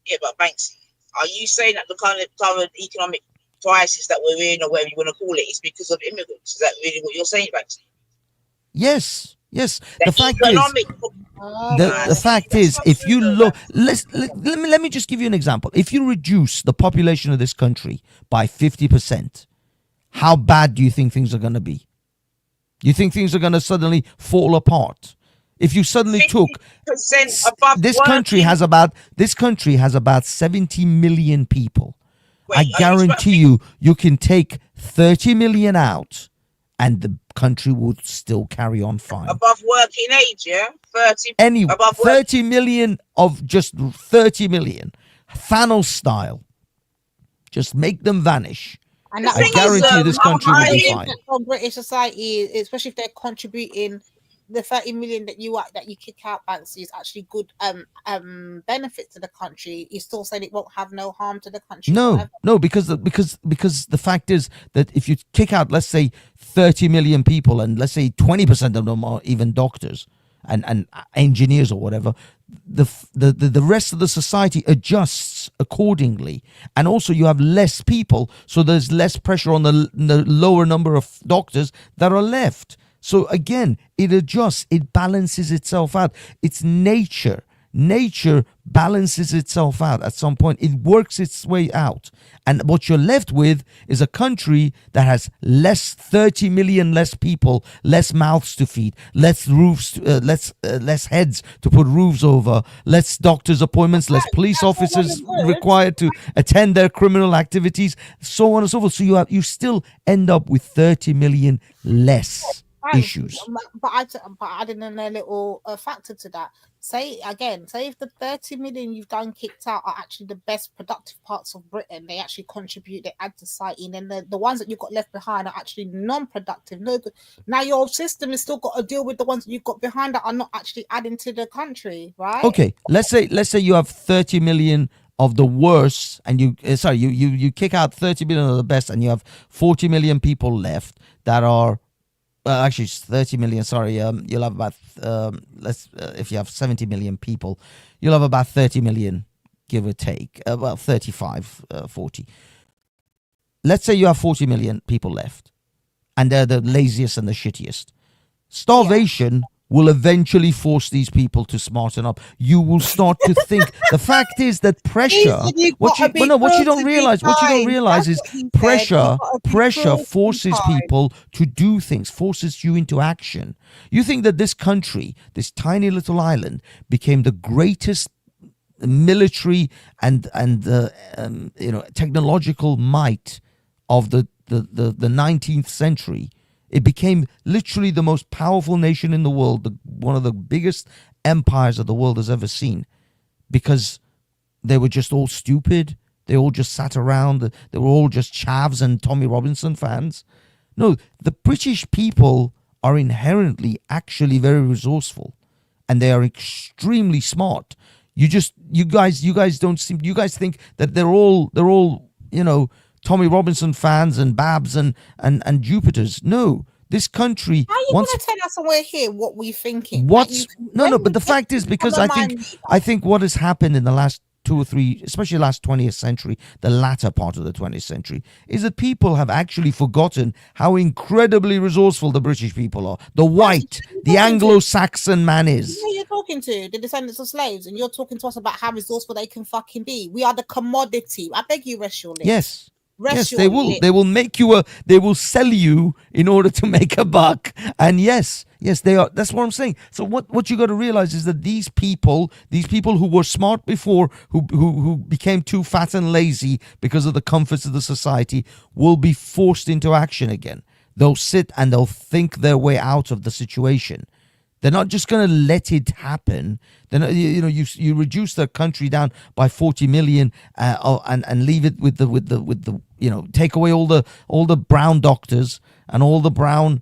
Yeah, but Banksy, are you saying that the current economic crisis that we're in, or whatever you want to call it, is because of immigrants? Is that really what you're saying, Banksy? Yes. The fact is, if you look, let me just give you an example. If you reduce the population of this country by 50%, how bad do you think things are going to be? You think things are going to suddenly fall apart? If you suddenly took this country has about 70 million people. I guarantee you can take 30 million out, and the country would still carry on fine. Above working age, yeah? 30 million of just 30 million. Thanos style. Just make them vanish. And I guarantee you this country will be fine. From British society, especially if they're contributing the 30 million that you kick out, Banksy, is actually good benefit to the country. You're still saying it won't have no harm to the country. No, because the fact is that if you kick out, let's say 30 million people, and let's say 20% of them are even doctors and engineers or whatever, the rest of the society adjusts accordingly, and also you have less people, so there's less pressure on the lower number of doctors that are left. So again, it adjusts, it balances itself out. It's nature. Nature balances itself out at some point. It works its way out. And what you're left with is a country that has 30 million less people, less mouths to feed, less roofs, less heads to put roofs over, less doctor's appointments, less police officers required to attend their criminal activities, so on and so forth. So you still end up with 30 million less issues. But adding in a little factor to that, say if the 30 million you've done kicked out are actually the best productive parts of Britain, they actually contribute, they add to society, and then the ones that you've got left behind are actually non-productive, no good. Now your system has still got to deal with the ones that you've got behind that are not actually adding to the country, right? Okay, let's say you have 30 million of the worst, and you kick out 30 million of the best, and you have 40 million people left that are actually it's 30 million. Sorry, you'll have about if you have 70 million people, you'll have about 30 million, give or take, about 35, 40. Let's say you have 40 million people left, and they're the laziest and the shittiest. Starvation will eventually force these people to smarten up. You will start to think. The fact is that pressure. What you don't realize is pressure forces people to do things, forces you into action. You think that this country, this tiny little island, became the greatest military and technological might of the 19th century. It became literally the most powerful nation in the world, one of the biggest empires that the world has ever seen, because they were just all stupid. They all just sat around. They were all just chavs and Tommy Robinson fans. No, the British people are inherently actually very resourceful, and they are extremely smart. You guys think that they're all Tommy Robinson fans and Babs and Jupiters. No, this country. How are you going to tell us when we're here what we're thinking? But the fact is, because I think what has happened in the last 2 or 3, especially last 20th century, the latter part of the 20th century, is that people have actually forgotten how incredibly resourceful the British people are. The Anglo-Saxon man is. Who are you talking to? The descendants of slaves, and you're talking to us about how resourceful they can fucking be. We are the commodity. I beg you, rest your lips. Yes. Yes, they will. They will make you they will sell you in order to make a buck. And yes, they are. That's what I'm saying. So what you got to realize is that these people who were smart before, who became too fat and lazy because of the comforts of the society, will be forced into action again. They'll sit and they'll think their way out of the situation. They're not just going to let it happen. Then you reduce the country down by 40 million and leave it with the take away all the brown doctors and all the brown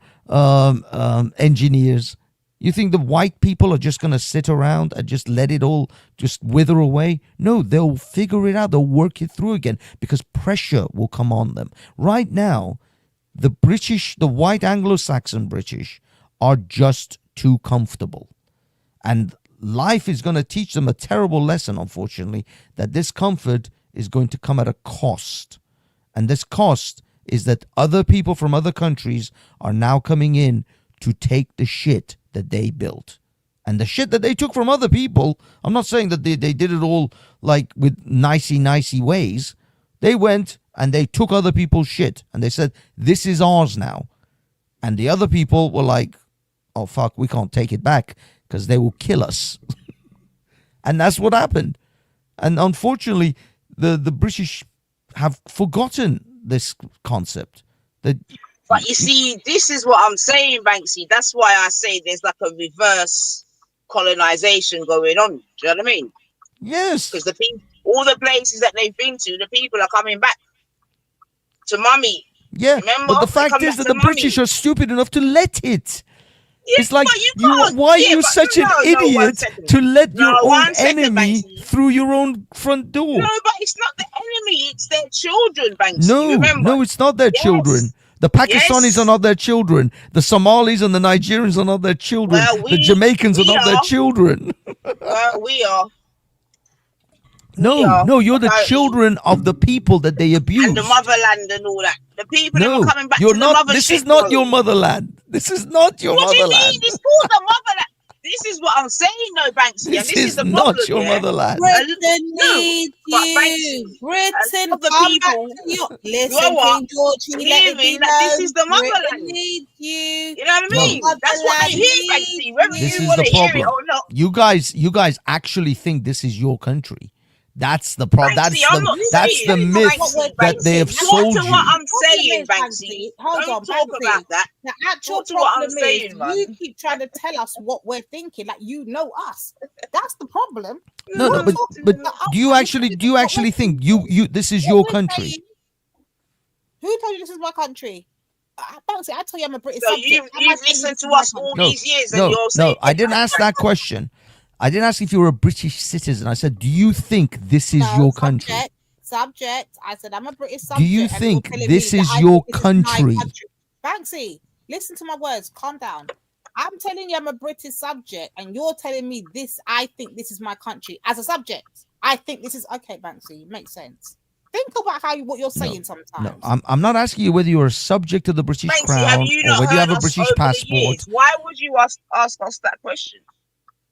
engineers. You think the white people are just going to sit around and just let it all just wither away? No, they'll figure it out. They'll work it through again, because pressure will come on them. Right now, the white Anglo-Saxon British are just too comfortable, and life is going to teach them a terrible lesson, unfortunately, that this comfort is going to come at a cost. And this cost is that other people from other countries are now coming in to take the shit that they built. And the shit that they took from other people, I'm not saying that they did it all like with nicey ways. They went and they took other people's shit and they said, this is ours now. And the other people were like, oh, fuck, we can't take it back because they will kill us. And that's what happened. And unfortunately, the British have forgotten this concept. But you see, this is what I'm saying, Banksy. That's why I say there's like a reverse colonization going on. Do you know what I mean? Yes. Because all the places that they've been to, the people are coming back to mummy. Yeah, remember? But the fact is that the British are stupid enough to let it. Yeah, it's like, why are you such an idiot to let your own enemy through your own front door? No, but it's not the enemy, it's their children, Banksy. No, it's not their children. The Pakistanis are not their children. The Somalis and the Nigerians are not their children. The Jamaicans are not their children. We are. No, you're the children of the people that they abuse. And the motherland and all that. The people that are coming back you're to not, the mothership. This is not your motherland. This is not your motherland. What do you mean? It's called the motherland. This is what I'm saying, though, Banksy. This is the not problem, your motherland. Britain needs you. Britain, the people. Listen, Georgie, let it be known. This is the motherland. Britain needs you. You know what I mean? That's what they hear, Banksy. Whether This you is want the to hear it problem. or not. You guys actually think this is your country. That's the problem. That's the myth that they have sold you. What I'm saying, Banksy. Hold on, talk about that. The actual Talk to what problem I'm saying, is man. you keep trying to tell us what we're thinking, like you know us. That's the problem. No, but do you actually think you this is your country? Who told you this is my country? Banksy, I tell you I'm a British So subject. you've listened to us all these years, and you're saying I didn't ask that question. I didn't ask if you were a British citizen. I said, do you think this is your country? Subject. I said, I'm a British subject. Do you think this is your country? Banksy, listen to my words. Calm down. I'm telling you I'm a British subject, and you're telling me this. I think this is my country as a subject. I think this is okay, Banksy. Makes sense. Think about what you're saying sometimes. No, I'm not asking you whether you're a subject of the British Banksy, have Crown you or not whether you heard have a us British over the passport. years? Why would you ask us that question?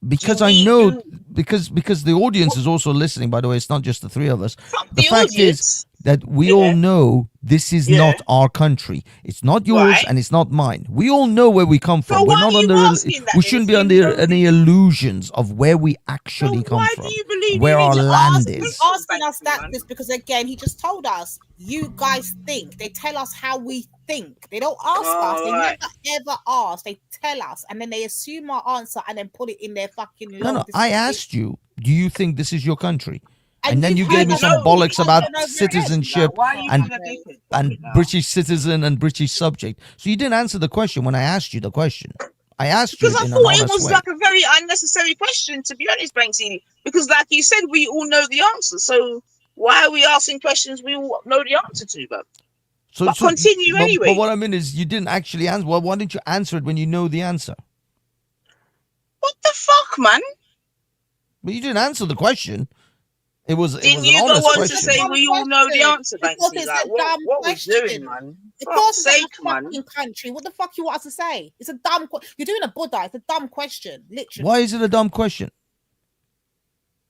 Because Do I we know, do because the audience is also listening. By the way, it's not just the three of us. The the fact is audience? that we all know this is not our country. It's not yours Right. and it's not mine. We all know where we come from. So We're why not are you under. asking that We then shouldn't if be you under know any illusions of where we actually come Why from, do you believe where you our need to land ask is. questions, Asking us Banksy, that man? is because again he just told us you guys think. They tell us how we think. They don't ask us. They Alright. never ever ask. They tell us and then they assume our answer and then put it in their fucking No, log. no. I asked you, do you think this is your country? And And then you you gave me haven't some known. bollocks You about haven't known citizenship Why are you and being a dickhead? and British citizen and British subject. So you didn't answer the question when I asked you the question. I asked you Because I in thought an it honest was way. like a very unnecessary question, to be honest, Banksy. Because, like you said, we all know the answer. So why are we asking questions we all know the answer to, bro? But continue anyway. But what I mean is, you didn't actually answer. Well, why didn't you answer it when you know the answer? What the fuck, man? But you didn't answer the question. It was Didn't an you go honest on question. to say we all know the answer, Because Banksy? it's Like, a dumb what we question. doing, man? Of For course, fuck's it's sake, a man. fucking country. What the fuck you want us to say? It's a dumb. You're doing a Buddha. It's a dumb question, literally. Why is it a dumb question?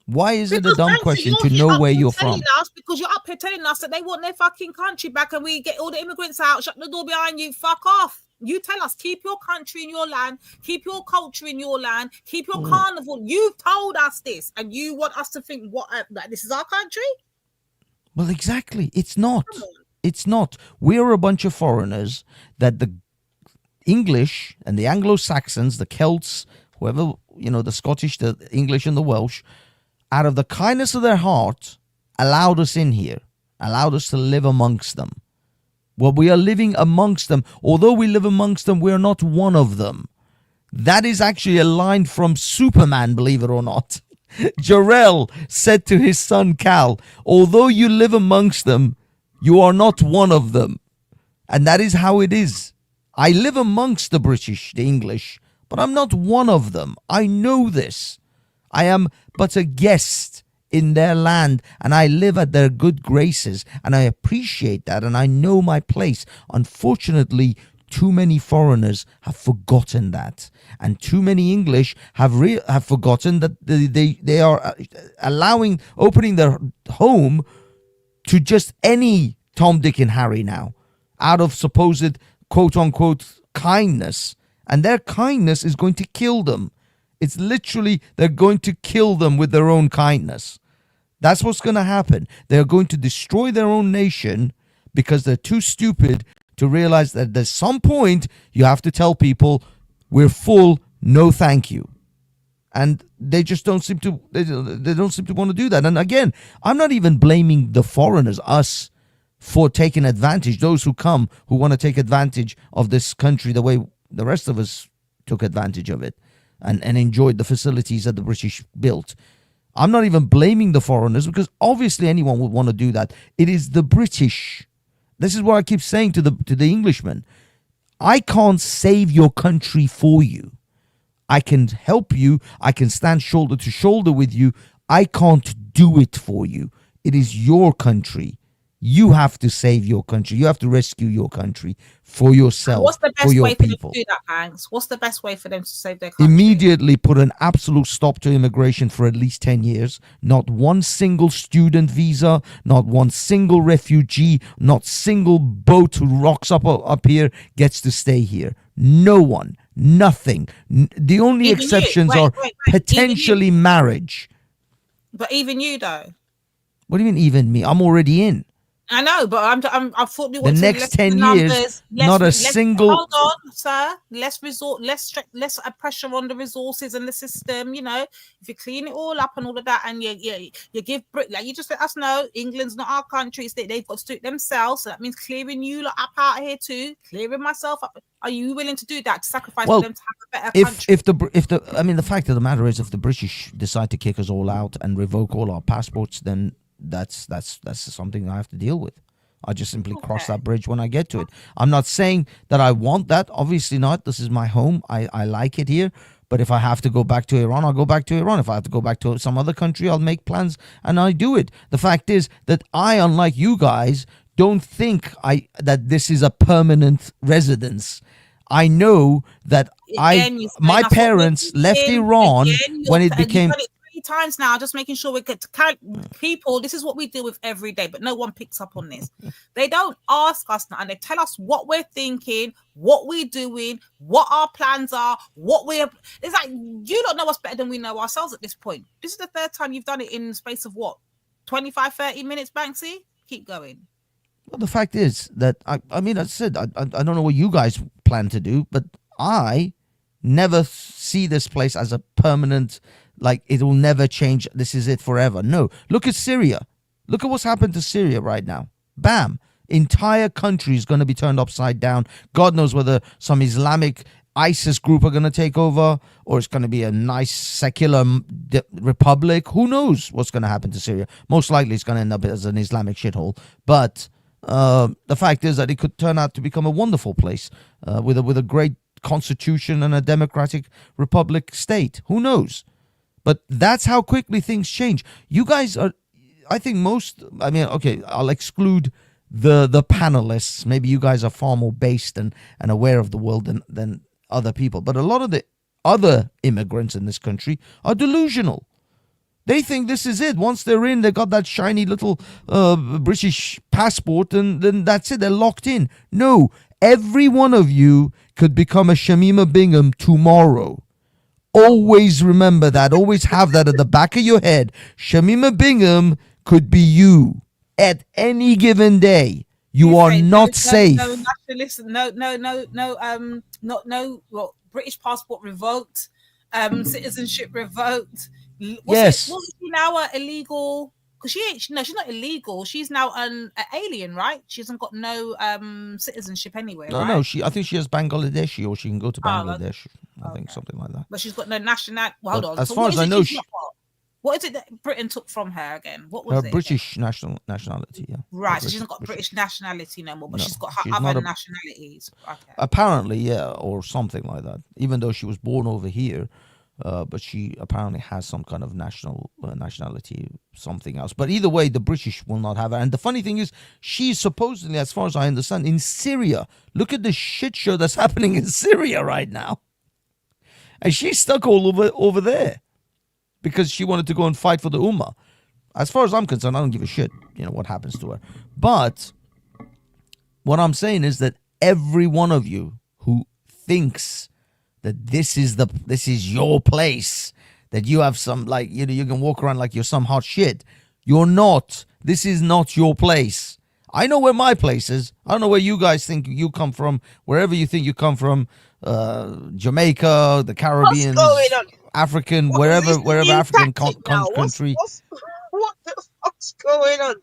Why is it a Because dumb Banksy, question to you're know up where here you're telling from? us because you're up here telling us that they want their fucking country back and we get all the immigrants out, shut the door behind you, fuck off. You tell us, keep your country in your land, keep your culture in your land, keep your carnival. You've told us this, and you want us to think that this is our country? Well, exactly. It's not. It's not. We're a bunch of foreigners that the English and the Anglo-Saxons, the Celts, whoever, the Scottish, the English and the Welsh, out of the kindness of their heart, allowed us in here, allowed us to live amongst them. Well, we are living amongst them. Although we live amongst them, we're not one of them. That is actually a line from Superman, believe it or not. Jor-El said to his son Cal, although you live amongst them, you are not one of them. And that is how it is. I live amongst the British, the English, but I'm not one of them. I know this. I am but a guest in their land, and I live at their good graces, and I appreciate that, and I know my place. Unfortunately, too many foreigners have forgotten that, and too many English have forgotten that they are opening their home to just any Tom, Dick, and Harry now, out of supposed quote unquote kindness, and their kindness is going to kill them. It's literally they're going to kill them with their own kindness. That's what's going to happen. They're going to destroy their own nation because they're too stupid to realize that at some point you have to tell people we're full, no thank you. And they just don't seem to they don't seem to want to do that. And again, I'm not even blaming the foreigners, us, for taking advantage, those who come who want to take advantage of this country the way the rest of us took advantage of it and enjoyed the facilities that the British built. I'm not even blaming the foreigners because obviously anyone would want to do that. It is the British. This is what I keep saying to the Englishmen. I can't save your country for you. I can help you. I can stand shoulder to shoulder with you. I can't do it for you. It is your country. You have to save your country. You have to rescue your country for yourself, What's the for best your way for them people. to do that, Hanks? What's the best way for them to save their country? Immediately put an absolute stop to immigration for at least 10 years. Not one single student visa, not one single refugee, not single boat who rocks up here gets to stay here. No one, nothing. The only Even you. exceptions Wait, are wait, wait. potentially marriage. But even you, though. What do you mean even me? I'm already in. I know, but I thought you The wanted next to 10 lessen the years, numbers, not a less, single... Hold on, sir. Less pressure on the resources and the system. If you clean it all up and all of that, and you give like you just let us know, England's not our country. It's they've got to do it themselves. So that means clearing you up out of here too, clearing myself up. Are you willing to do that? To sacrifice for them to have a better country? The fact of the matter is, if the British decide to kick us all out and revoke all our passports, then that's something I have to deal with. I just simply cross that bridge when I get to it. I'm not saying that I want that. Obviously not. This is my home. I like it here. But if I have to go back to Iran, I'll go back to Iran. If I have to go back to some other country, I'll make plans and I do it. The fact is that I, unlike you guys, don't think that this is a permanent residence. I know that my parents left Iran when it became. You've done it 3 times now, just making sure we get to count people. This is what we deal with every day, but no one picks up on this. They don't ask us now, and they tell us what we're thinking, what we're doing, what our plans are, what we're. It's like you don't know us better than we know ourselves at this point. This is the 3rd time you've done it in the space of what, 25, 30 minutes, Banksy? Keep going. Well, the fact is that, I mean, I said, I don't know what you guys plan to do, but I never see this place as a permanent, like it will never change. This is it forever. No, look at Syria. Look at what's happened to Syria right now. Bam. Entire country is going to be turned upside down. God knows whether some Islamic ISIS group are going to take over or it's going to be a nice secular republic. Who knows what's going to happen to Syria? Most likely it's going to end up as an Islamic shithole. But the fact is that it could turn out to become a wonderful place with a great constitution and a democratic republic state. Who knows? But that's how quickly things change. You guys are, I think okay, I'll exclude the panelists. Maybe you guys are far more based and aware of the world than other people. But a lot of the other immigrants in this country are delusional. They think this is it. Once they're in, they got that shiny little British passport, and then that's it. They're locked in. No, every one of you could become a Shamima Bingham tomorrow. Always remember that. Always have that at the back of your head. Shamima Bingham could be you at any given day. You are not safe. No nationalist. No. British passport revoked. Citizenship revoked. Yes. What is she now illegal? Because she's not illegal. She's now an alien, right? She hasn't got no citizenship anywhere. No, right? no. I think she has Bangladeshi, or she can go to Bangladesh. I think something like that. But she's got no nationality. Well, hold on. As far as I know, what is it that Britain took from her again? What was her it? British nationality. Yeah. Right. So she hasn't got British nationality no more, but she's got her other nationalities. Okay. Apparently, yeah, or something like that. Even though she was born over here. But she apparently has some kind of nationality, something else. But either way, the British will not have her. And the funny thing is, she's supposedly, as far as I understand, in Syria. Look at the shit show that's happening in Syria right now. And she's stuck all over there because she wanted to go and fight for the Ummah. As far as I'm concerned, I don't give a shit, what happens to her. But what I'm saying is that every one of you who thinks that this is your place, that you have some, like, you can walk around like you're some hot shit. You're not. This is not your place. I know where my place is. I don't know where you guys think you come from, wherever you think you come from, Jamaica, the Caribbean, African, wherever African country. What the fuck's going on?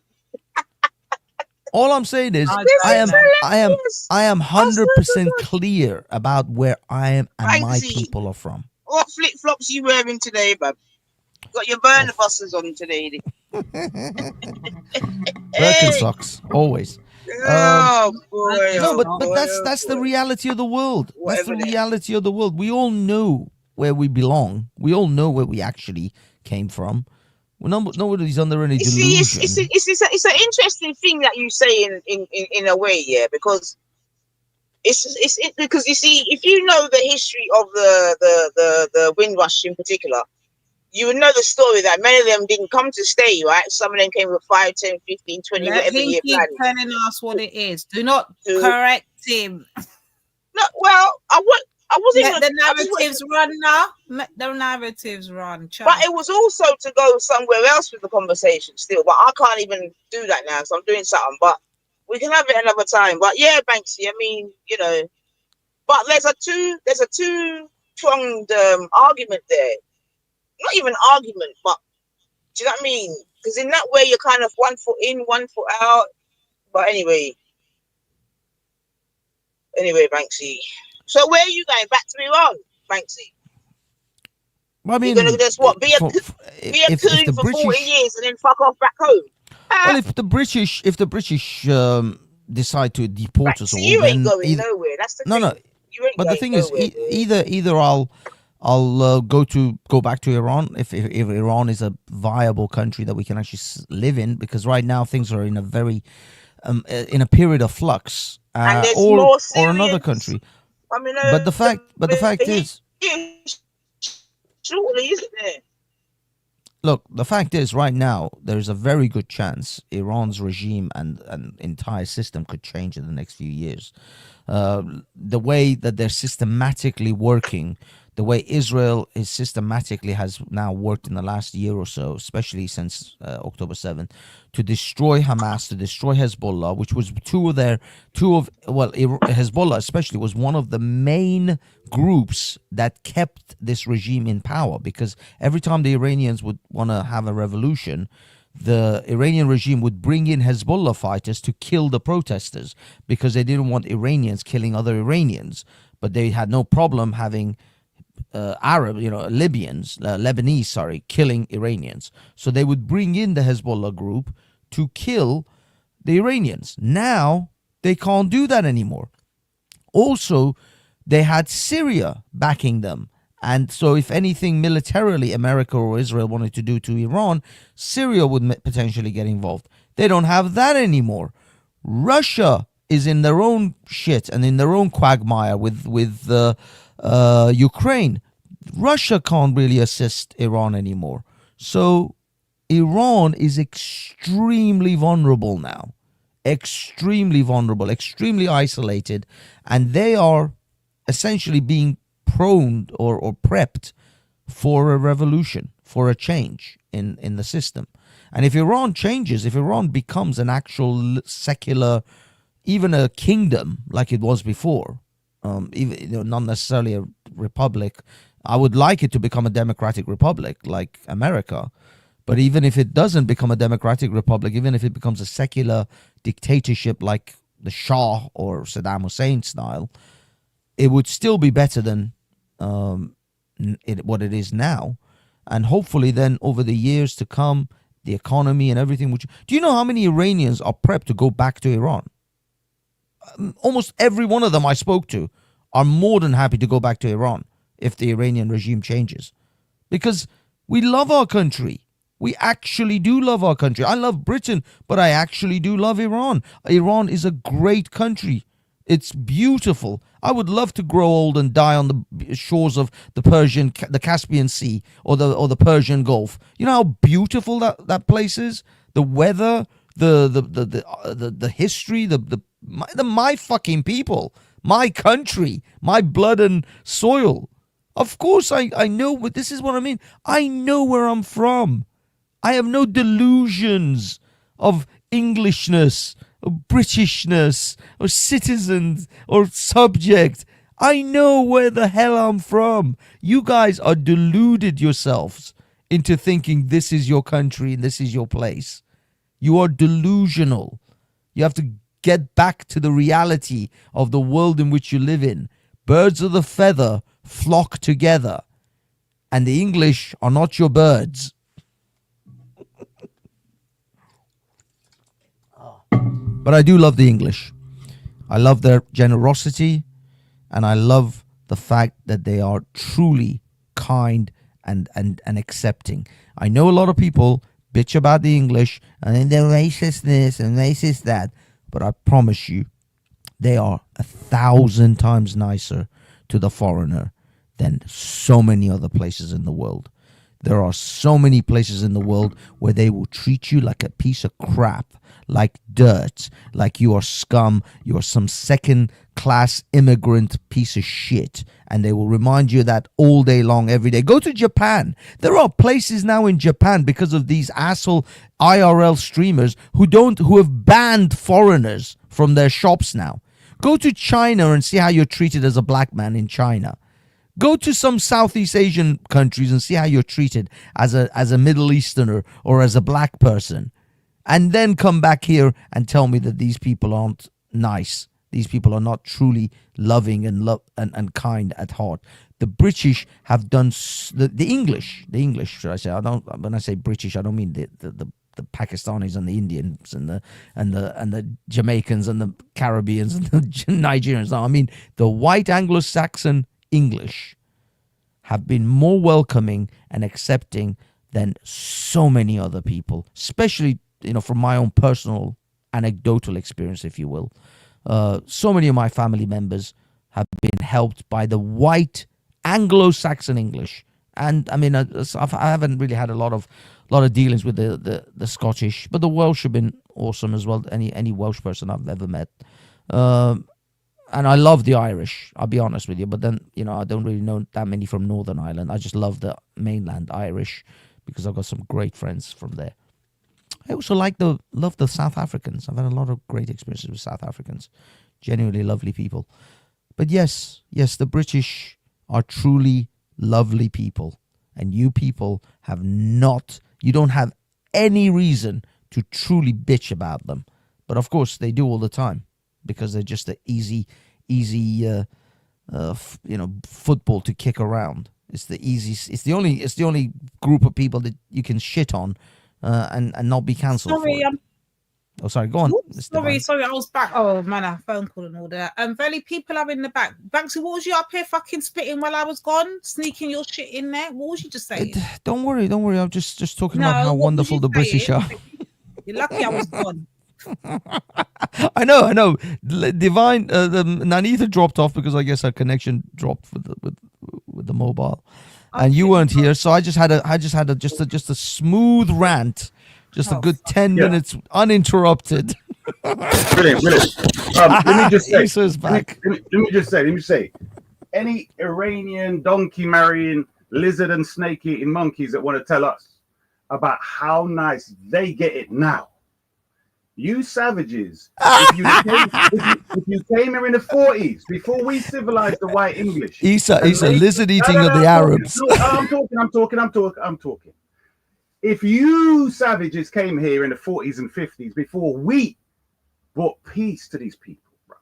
All I'm saying is, I am 100% clear about where I am and my people are from. What flip flops you wearing today, bub? Got your burner busters on today. Birkenstocks, always. Oh boy! No, but that's the reality of the world. That's the reality of the world. We all know where we belong. We all know where we actually came from. Nobody's under any delusion. It's an interesting thing that you say in a way, yeah, because because you see, if you know the history of the Windrush in particular, you would know the story that many of them didn't come to stay, right? Some of them came with 5, 10, 15, 20, whatever year plan. Telling us what it is. Do not correct him. No, well, I wasn't. Let the narratives run now. Let the narratives run. Child. But it was also to go somewhere else with the conversation still. But I can't even do that now, so I'm doing something. But we can have it another time. But yeah, Banksy, I mean, but there's a two-pronged argument there. Not even argument, but do you know what I mean? Because in that way, you're kind of 1 foot in, 1 foot out. But anyway, Banksy. So where are you going? Back to Iran, Banksy? I mean, you're gonna just what? Be a coon for 40 years and then fuck off back home. Well, if the British decide to deport us all, you ain't going nowhere. That's the thing. No. But the thing is, either I'll go back to Iran if Iran is a viable country that we can actually live in, because right now things are in a very in a period of flux, And there's or more another Syrians country. coming But the fact here, is, surely, isn't there? look, the fact is, right now there's a very good chance Iran's regime and entire system could change in the next few years. The way that they're systematically working, the way Israel is systematically has now worked in the last year or so, especially since October 7th, to destroy Hamas, to destroy Hezbollah, which was Hezbollah especially was one of the main groups that kept this regime in power, because every time the Iranians would want to have a revolution, the Iranian regime would bring in Hezbollah fighters to kill the protesters, because they didn't want Iranians killing other Iranians, but they had no problem having Lebanese, killing Iranians. So they would bring in the Hezbollah group to kill the Iranians. Now they can't do that anymore. Also, they had Syria backing them. And so if anything militarily America or Israel wanted to do to Iran, Syria would potentially get involved. They don't have that anymore. Russia is in their own shit and in their own quagmire with Ukraine. Russia can't really assist Iran anymore. So Iran is extremely vulnerable now. Extremely vulnerable, extremely isolated. And they are essentially being prone or prepped for a revolution, for a change in the system. And if Iran changes, if Iran becomes an actual secular, even a kingdom like it was before, even not necessarily a republic, I would like it to become a democratic republic like America. But even if it doesn't become a democratic republic, even if it becomes a secular dictatorship like the Shah or Saddam Hussein style, it would still be better than what it is now. And hopefully then over the years to come, the economy and everything. Do you know how many Iranians are prepped to go back to Iran? Almost every one of them I spoke to are more than happy to go back to Iran if the Iranian regime changes. Because we love our country. We actually do love our country. I love Britain, but I actually do love Iran. Iran is a great country. It's beautiful. I would love to grow old and die on the shores of the Caspian Sea or the Persian Gulf. You know how beautiful that place is? The weather, the history, my fucking people, my country, my blood and soil. Of course I know, but this is what I mean. I know where I'm from. I have no delusions of Englishness, or Britishness, or citizens, or subject. I know where the hell I'm from. You guys are deluded yourselves into thinking this is your country and this is your place. You are delusional. You have to get back to the reality of the world in which you live in. Birds of the feather flock together, and the English are not your birds. But I do love the English. I love their generosity, and I love the fact that they are truly kind and accepting. I know a lot of people bitch about the English and they're racist this and racist that, but I promise you, they are 1,000 times nicer to the foreigner than so many other places in the world. There are so many places in the world where they will treat you like a piece of crap, like dirt, like you are scum, you are some second-class immigrant piece of shit, and they will remind you of that all day long, every day. Go to Japan. There are places now in Japan because of these asshole IRL streamers who have banned foreigners from their shops now. Go to China and see how you're treated as a black man in China. Go to some Southeast Asian countries and see how you're treated as a Middle Easterner or as a black person. And then come back here and tell me that these people aren't nice. These people are not truly loving and kind at heart. The British have done the English, should I say? When I say British, I don't mean the Pakistanis and the Indians and the Jamaicans and the Caribbeans and the Nigerians. No, I mean the white Anglo-Saxon English have been more welcoming and accepting than so many other people, especially, from my own personal anecdotal experience, if you will. So many of my family members have been helped by the white Anglo-Saxon English. And I mean, I haven't really had a lot of dealings with the Scottish, but the Welsh have been awesome as well. Any Welsh person I've ever met. And I love the Irish, I'll be honest with you. But then, I don't really know that many from Northern Ireland. I just love the mainland Irish because I've got some great friends from there. I also love the South Africans. I've had a lot of great experiences with South Africans. Genuinely lovely people. But yes, the British are truly lovely people. And you people you don't have any reason to truly bitch about them. But of course, they do all the time because they're just an easy football to kick around. It's the only group of people that you can shit on and not be cancelled. Sorry, sorry, go on. Sorry, I was back. Oh man, I phone call and all that. Very people are in the back. Banksy, what was you up here fucking spitting while I was gone? Sneaking your shit in there? What was you just saying? Don't worry. I'm just talking about how wonderful the British are. You're lucky I was gone. I know. Divine, Nanitha dropped off because I guess her connection dropped with the mobile, and you weren't here, so I just had a smooth rant, just a good 10 minutes uninterrupted. Brilliant. Let me just say. Isa's back. Let me say. Any Iranian donkey marrying lizard and snake eating monkeys that want to tell us about how nice they get it now. You savages, if you came here in the 40s, before we civilized the white English. Isa, lizard eating of the Arabs. I'm talking. If you savages came here in the 40s and 50s, before we brought peace to these people, bro,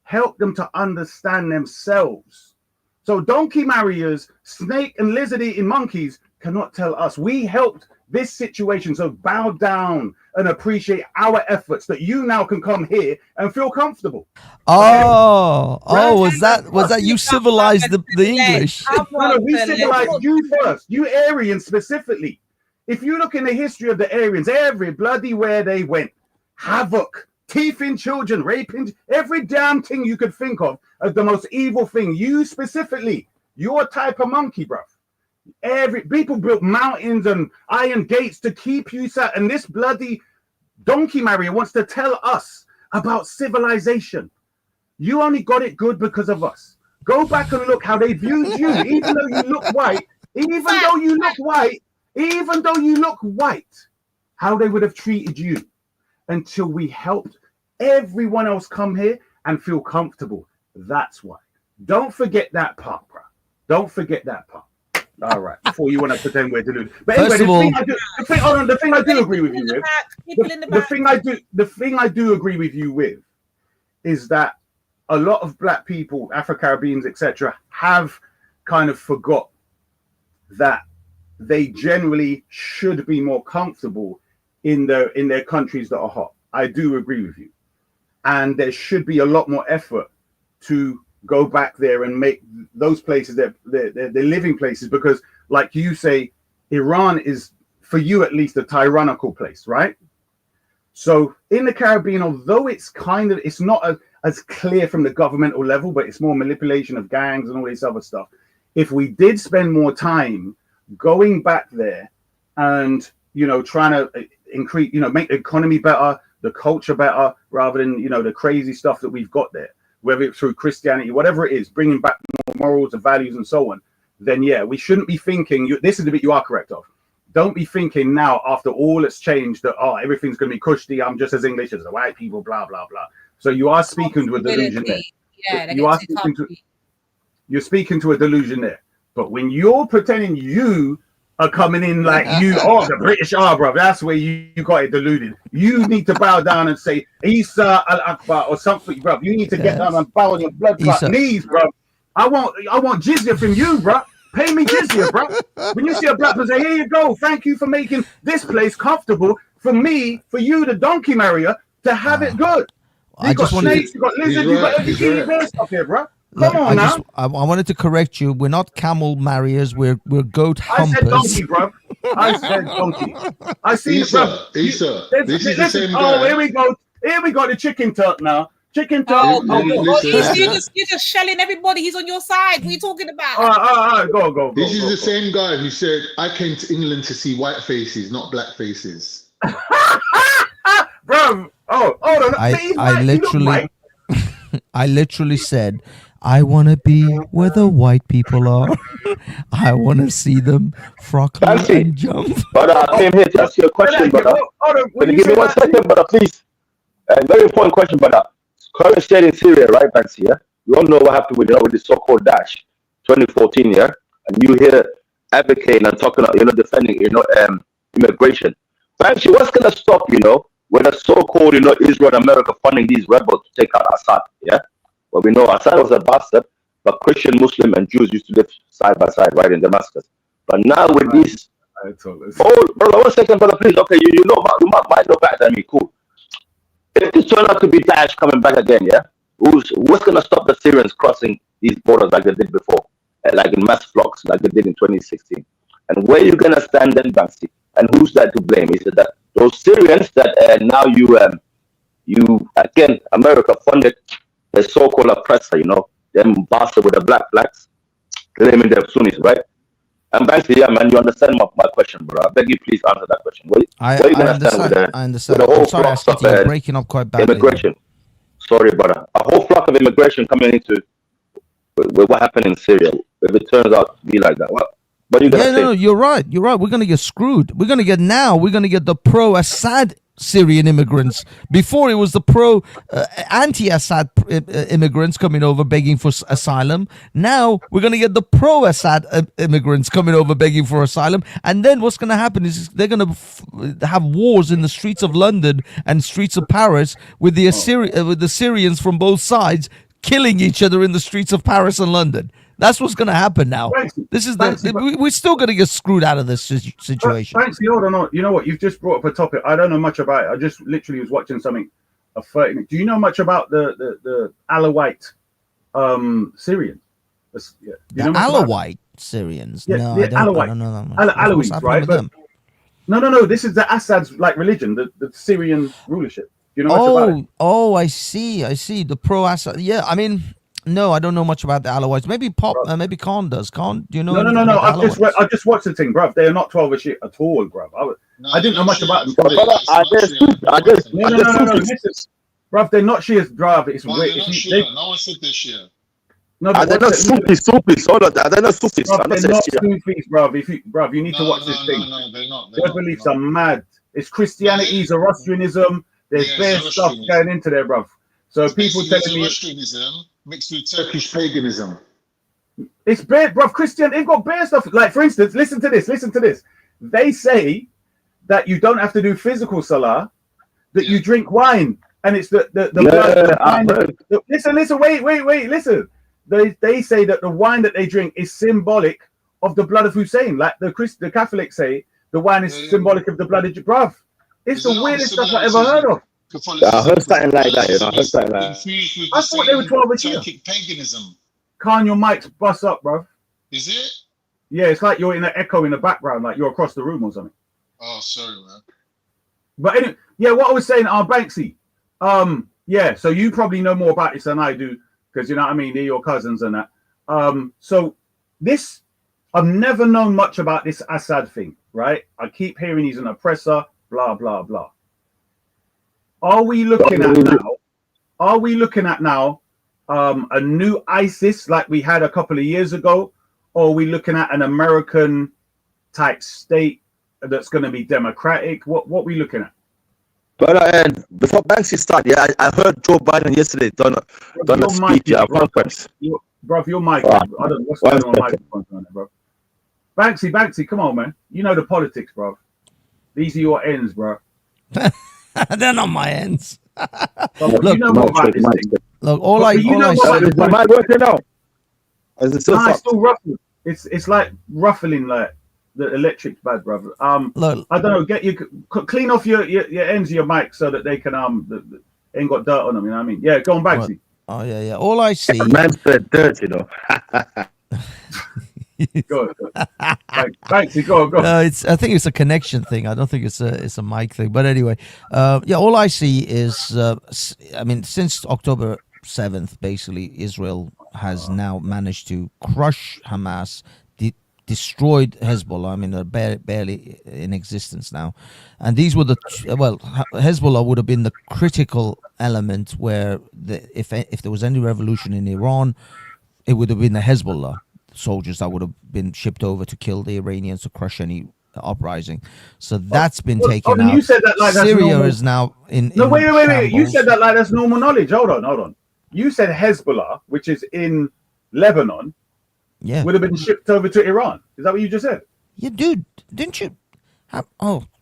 helped them to understand themselves. So donkey marriers, snake and lizard eating monkeys cannot tell us. We helped this situation, so bow down and appreciate our efforts that you now can come here and feel comfortable. Was that you civilized the English? No, we civilized you first, you Aryans specifically. If you look in the history of the Aryans, every bloody where they went, havoc, teeth in children, raping, every damn thing you could think of as the most evil thing. You specifically, you're a type of monkey, bro. Every people built mountains and iron gates to keep you sat, and this bloody donkey marrier wants to tell us about civilization. You only got it good because of us. Go back and look how they viewed you, even though you look white, how they would have treated you until we helped everyone else come here and feel comfortable. That's why. Don't forget that part, bro. Don't forget that part. All right, before you want to pretend we're deluded. But anyway, the thing I do agree with you with, the thing I do agree with you with is that a lot of black people, Afro-Caribbeans, etc., have kind of forgot that they generally should be more comfortable in their countries that are hot. I do agree with you. And there should be a lot more effort to go back there and make those places their living places, because like you say, Iran is, for you at least, a tyrannical place, right? So in the Caribbean, although it's not as clear from the governmental level, but it's more manipulation of gangs and all this other stuff. If we did spend more time going back there and, trying to increase, make the economy better, the culture better, rather than, the crazy stuff that we've got there, whether it's through Christianity, whatever it is, bringing back more morals and values and so on, then yeah, we shouldn't be thinking, this is the bit you are correct of. Don't be thinking now, after all that's changed, that, everything's going to be cushy, I'm just as English as the white people, blah, blah, blah. So you are speaking to a delusion there. Yeah, you're speaking to a delusion there. But when you're pretending you are coming in like the British are, bro, that's where you got it deluded. You need to bow down and say, Isa al-Akbar or something, bro. You need to get down and bow on your blood clot knees, bro. I want jizya from you, bro. Pay me jizya, bro. When you see a black person say, here you go, thank you for making this place comfortable for me, for you, the donkey marrier, to have it good. You got snakes, you got lizards, you got everything there stuff here, bro. Come on now. I wanted to correct you. We're not camel marriers. We're goat I said humpers. donkey, bro. I said donkey. I see it, bro. This is the same guy. Oh, here we go. Here we got the chicken tuck now. Chicken tuck. You're just shelling everybody. He's on your side. What are you talking about? All right, go. This is the same guy who said, I came to England to see white faces, not black faces. Bro, hold on. I literally said, I want to be where the white people are. I want to see them frockle and jump. But I came here to ask you a question, brother. Can you give me 1 second, brother, please? Very important question, brother. Current state in Syria, right, Banksy, yeah? You all know what happened with the so-called Daesh, 2014, yeah? And you here advocating and talking, defending, immigration. Banksy, what's going to stop, when the so-called, Israel and America funding these rebels to take out Assad, yeah? Well, we know Assad was a bastard, but Christian, Muslim, and Jews used to live side by side, right, in Damascus. But now with these... Oh, brother, 1 second, brother, please. Okay, you might know better than me, cool. If this turned out to be Daesh coming back again, yeah? What's going to stop the Syrians crossing these borders like they did before? Like in mass flocks, like they did in 2016? And where are you going to stand then, Banksy? And who's that to blame? Is it that those Syrians that now you again, America funded the so-called oppressor, them bastard with the blacks, claiming they're Sunnis, right? And Banksy, yeah, man, you understand my question, bro. I beg you, please answer that question. I understand. The whole sorry, flocks of you're breaking up quite badly. immigration. Sorry, brother. A whole flock of immigration coming into what happened in Syria. If it turns out to be like that, what are you gonna say? No, you're right. We're gonna get screwed. We're gonna get the pro-Assad Syrian immigrants. Before it was the anti-Assad immigrants coming over begging for asylum. Now we're going to get the pro-Assad immigrants coming over begging for asylum. And then what's going to happen is they're going to have wars in the streets of London and streets of Paris with the Syrians from both sides killing each other in the streets of Paris and London. That's what's going to happen now. We're still going to get screwed out of this situation. Thanks, hold on. You know what? You've just brought up a topic. I don't know much about it. I just literally was watching something of 30 minutes. Do you know much about the Alawite Syrians? Yeah. The Alawite Syrians? Yeah, no, the I don't know that much. Alawites, right? But, no. This is the Assad's religion, the Syrian rulership. Do you know much about it? Oh, I see. The pro-Assad. Yeah, I mean... No, I don't know much about the Alawites. Maybe maybe Khan does. Khan, do you know? No. I just watched the thing, bruv. They are not 12 shit at all, bruv. I didn't know much about them. No. Bruv, they're not Shias, bruv. It's no, weird. No one said they're Shia. No, they're not Sufis. All of that. They're not Sufis. They're not Sufis, bruv. You need to watch this thing. No, they're not. Their beliefs are mad. It's Christianity, Zoroastrianism. There's bare stuff going into there, bruv. So people telling me Zoroastrianism mixed with Turkish paganism. It's bare, bruv. Christian, they've got bare stuff. Like, for instance, listen to this. They say that you don't have to do physical salah, that you drink wine, and it's the blood. Listen, wait, listen. They say that the wine that they drink is symbolic of the blood of Hussein. Like the Catholics say, the wine is symbolic of the blood of bruv. It's the weirdest stuff I ever heard of. I heard something like that. I thought they were 12 a year. Paganism. Can't your mic's bust up, bro? Is it? Yeah, it's like you're in an echo in the background, like you're across the room or something. Oh, sorry, man. But anyway, yeah, what I was saying, Banksy. Yeah, so you probably know more about this than I do, because you know what I mean, they're your cousins and that. So this, I've never known much about this Assad thing, right? I keep hearing he's an oppressor, blah blah blah. Are we looking at now a new ISIS like we had a couple of years ago, or are we looking at an American type state that's going to be democratic? What are we looking at? But before Banksy started, I heard Joe Biden yesterday done a speech at a conference. Bro, your mic. I don't know what's going on with microphones on there, bro. Banksy, come on, man. You know the politics, bro. These are your ends, bro. They're not my ends. Look, you know more about this thing. Look, all I said is my working now. It's still ruffling. It's like ruffling, like the electric's bad, brother. Look, I don't know. Clean off your ends of your mic so that they can ain't got dirt on them. You know what I mean? Yeah, go on, Banksy. Oh yeah. All I see. Man said dirt, you know. Go on. Thanks. Go on. I think it's a connection thing. I don't think it's a mic thing. But anyway, all I see is, since October 7th, basically, Israel has now managed to crush Hamas, destroyed Hezbollah. I mean, they're barely in existence now. And these were Hezbollah would have been the critical element where if there was any revolution in Iran, it would have been the Hezbollah soldiers that would have been shipped over to kill the Iranians, to crush any uprising. So that's been taken out. You said that like Syria that's normal. is now in. No, wait. shambles. You said that like that's normal knowledge. Hold on. You said Hezbollah, which is in Lebanon, would have been shipped over to Iran. Is that what you just said? Yeah, dude. Didn't you?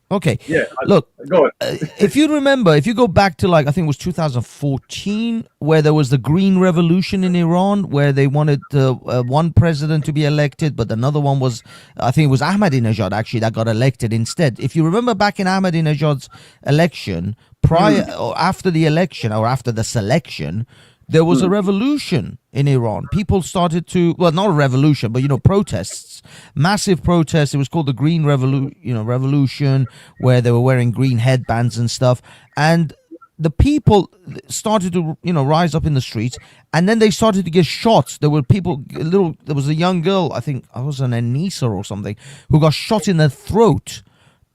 Okay. Yeah. Look, go on. If you remember, if you go back to I think it was 2014, where there was the Green Revolution in Iran, where they wanted one president to be elected, but another one was, I think it was Ahmadinejad actually that got elected instead. If you remember back in Ahmadinejad's election, prior or after the election or after the selection, there was a revolution in Iran. People started to, not a revolution, but, protests, massive protests. It was called the Green Revolution, where they were wearing green headbands and stuff. And the people started to, rise up in the streets, and then they started to get shot. There were there was a young girl, I think I was an Anissa or something, who got shot in the throat.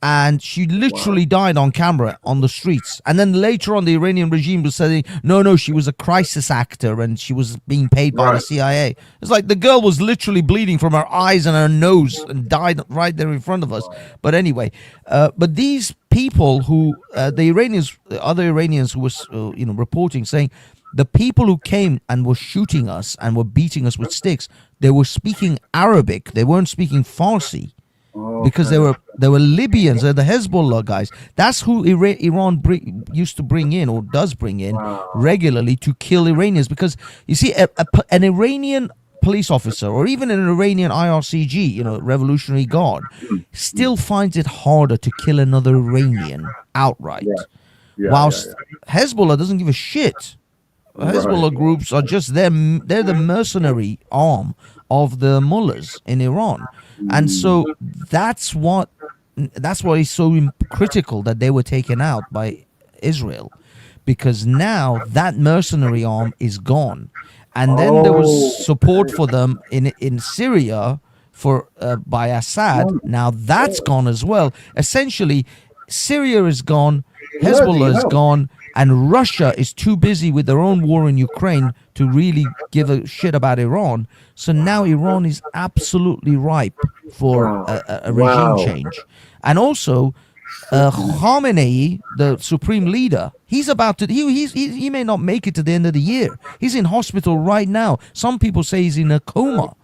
And she literally died on camera on the streets. And then later on, the Iranian regime was saying, no, she was a crisis actor and she was being paid by the CIA. It's like the girl was literally bleeding from her eyes and her nose and died right there in front of us. But anyway, but these people who, the other Iranians who was, reporting, saying, the people who came and were shooting us and were beating us with sticks, they were speaking Arabic. They weren't speaking Farsi. Because they were Libyans, they're the Hezbollah guys. That's who Iran used to bring in, or does bring in regularly, to kill Iranians. Because you see, an Iranian police officer, or even an Iranian IRCG, Revolutionary Guard, still finds it harder to kill another Iranian outright. Whilst Hezbollah doesn't give a shit. Hezbollah groups are just they're the mercenary arm of the mullahs in Iran. And so that's why it's so critical that they were taken out by Israel, because now that mercenary arm is gone. And then there was support for them in Syria by Assad. Now that's gone as well. Essentially, Syria is gone, Hezbollah is gone, and Russia is too busy with their own war in Ukraine to really give a shit about Iran. So now Iran is absolutely ripe for a regime change. And also, Khamenei, the supreme leader, he's about to, he may not make it to the end of the year. He's in hospital right now. Some people say he's in a coma.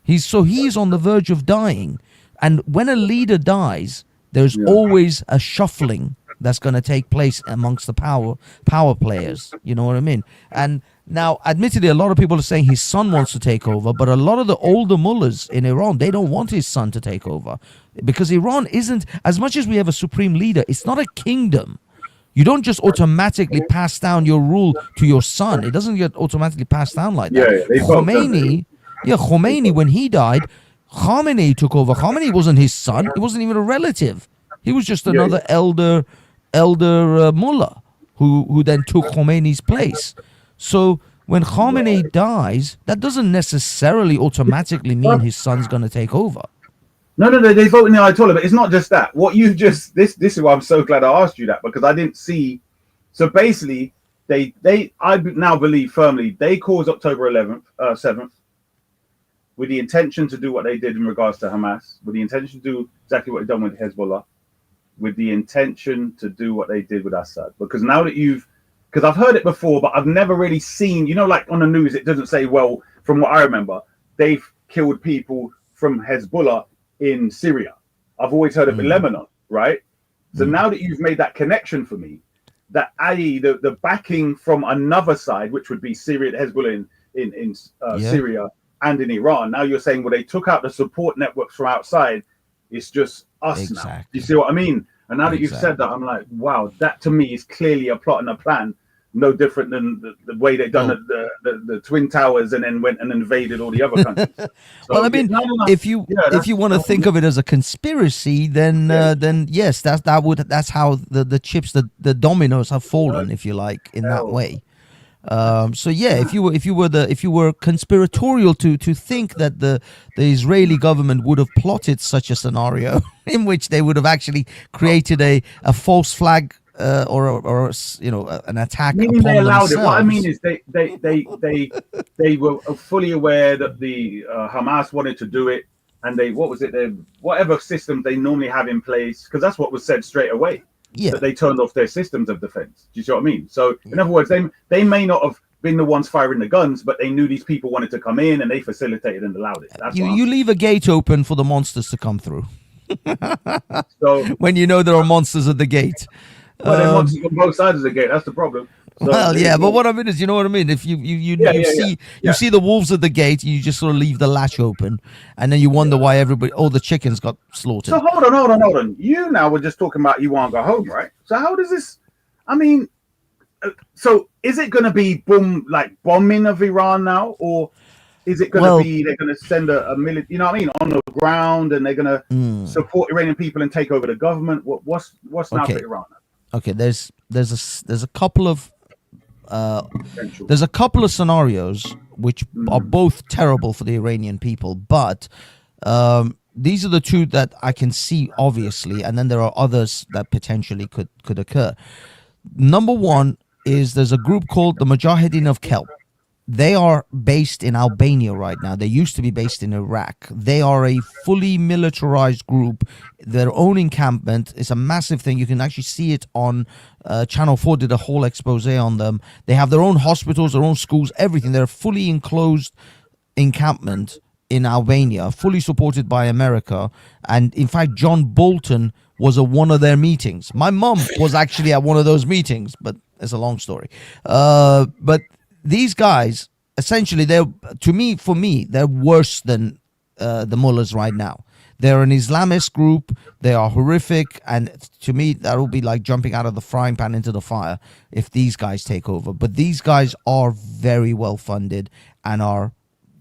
He's on the verge of dying. And when a leader dies, there's always a shuffling that's going to take place amongst the power players. You know what I mean? And now, admittedly, a lot of people are saying his son wants to take over, but a lot of the older mullahs in Iran, they don't want his son to take over, because Iran isn't, as much as we have a supreme leader, it's not a kingdom. You don't just automatically pass down your rule to your son. It doesn't get automatically passed down like that. Khomeini, when he died, Khamenei took over. Khamenei wasn't his son. He wasn't even a relative. He was just another elder mullah who then took Khomeini's place. So when Khamenei dies, that doesn't necessarily automatically mean his son's going to take over. No, they vote in the Ayatollah, but it's not just that. What you just this is why I'm so glad I asked you that, because I didn't see. So basically, I now believe firmly they caused October 7th with the intention to do what they did in regards to Hamas, with the intention to do exactly what they've done with Hezbollah, with the intention to do what they did with Assad. Because now that because I've heard it before, but I've never really seen, like on the news, it doesn't say, well, from what I remember, they've killed people from Hezbollah in Syria. I've always heard of in Lebanon, right? So now that you've made that connection for me, that i.e. the backing from another side, which would be Syria, Hezbollah in Syria and in Iran, now you're saying, well, they took out the support networks from outside, it's just us now. You see what I mean? And now that you've said that, I'm like, wow, that to me is clearly a plot and a plan no different than the way they done the Twin Towers and then went and invaded all the other countries. So, well, I mean, if you want to think of it as a conspiracy, then yes, that's how the chips, the dominoes have fallen, if you like, in that way. So yeah, if you were conspiratorial to think that the Israeli government would have plotted such a scenario in which they would have actually created a false flag or an attack meaning upon they allowed themselves. it. What I mean is they were fully aware that the Hamas wanted to do it, and whatever systems they normally have in place, because that's what was said straight away. Yeah. That they turned off their systems of defense. Do you see what I mean? So in other words, they may not have been the ones firing the guns, but they knew these people wanted to come in and they facilitated and allowed it. That's You leave a gate open for the monsters to come through. So when you know there are monsters at the gate. Well, there are monsters on both sides of the gate. That's the problem. So, but what I mean is, you know what I mean? If you see the wolves at the gate, you just sort of leave the latch open, and then you wonder why all the chickens got slaughtered. So hold on. You now were just talking about you want to go home, right? So how does this? I mean, so is it going to be bombing of Iran now, or is it going to be they're going to send a military, you know what I mean, on the ground, and they're going to support Iranian people and take over the government? What's now for Iran? Okay, there's a couple of scenarios which are both terrible for the Iranian people, but these are the two that I can see obviously, and then there are others that potentially could occur. Number one is there's a group called the Mujahideen of Kelp. They are based in Albania right now. They used to be based in Iraq. They are a fully militarized group. Their own encampment is a massive thing. You can actually see it on Channel 4 did a whole expose on them. They have their own hospitals, their own schools, everything. They're a fully enclosed encampment in Albania, fully supported by America. And in fact, John Bolton was at one of their meetings. My mom was actually at one of those meetings, but it's a long story. But these guys, essentially, for me, they're worse than the mullahs right now. They're an Islamist group. They are horrific. And to me, that will be like jumping out of the frying pan into the fire if these guys take over. But these guys are very well funded and are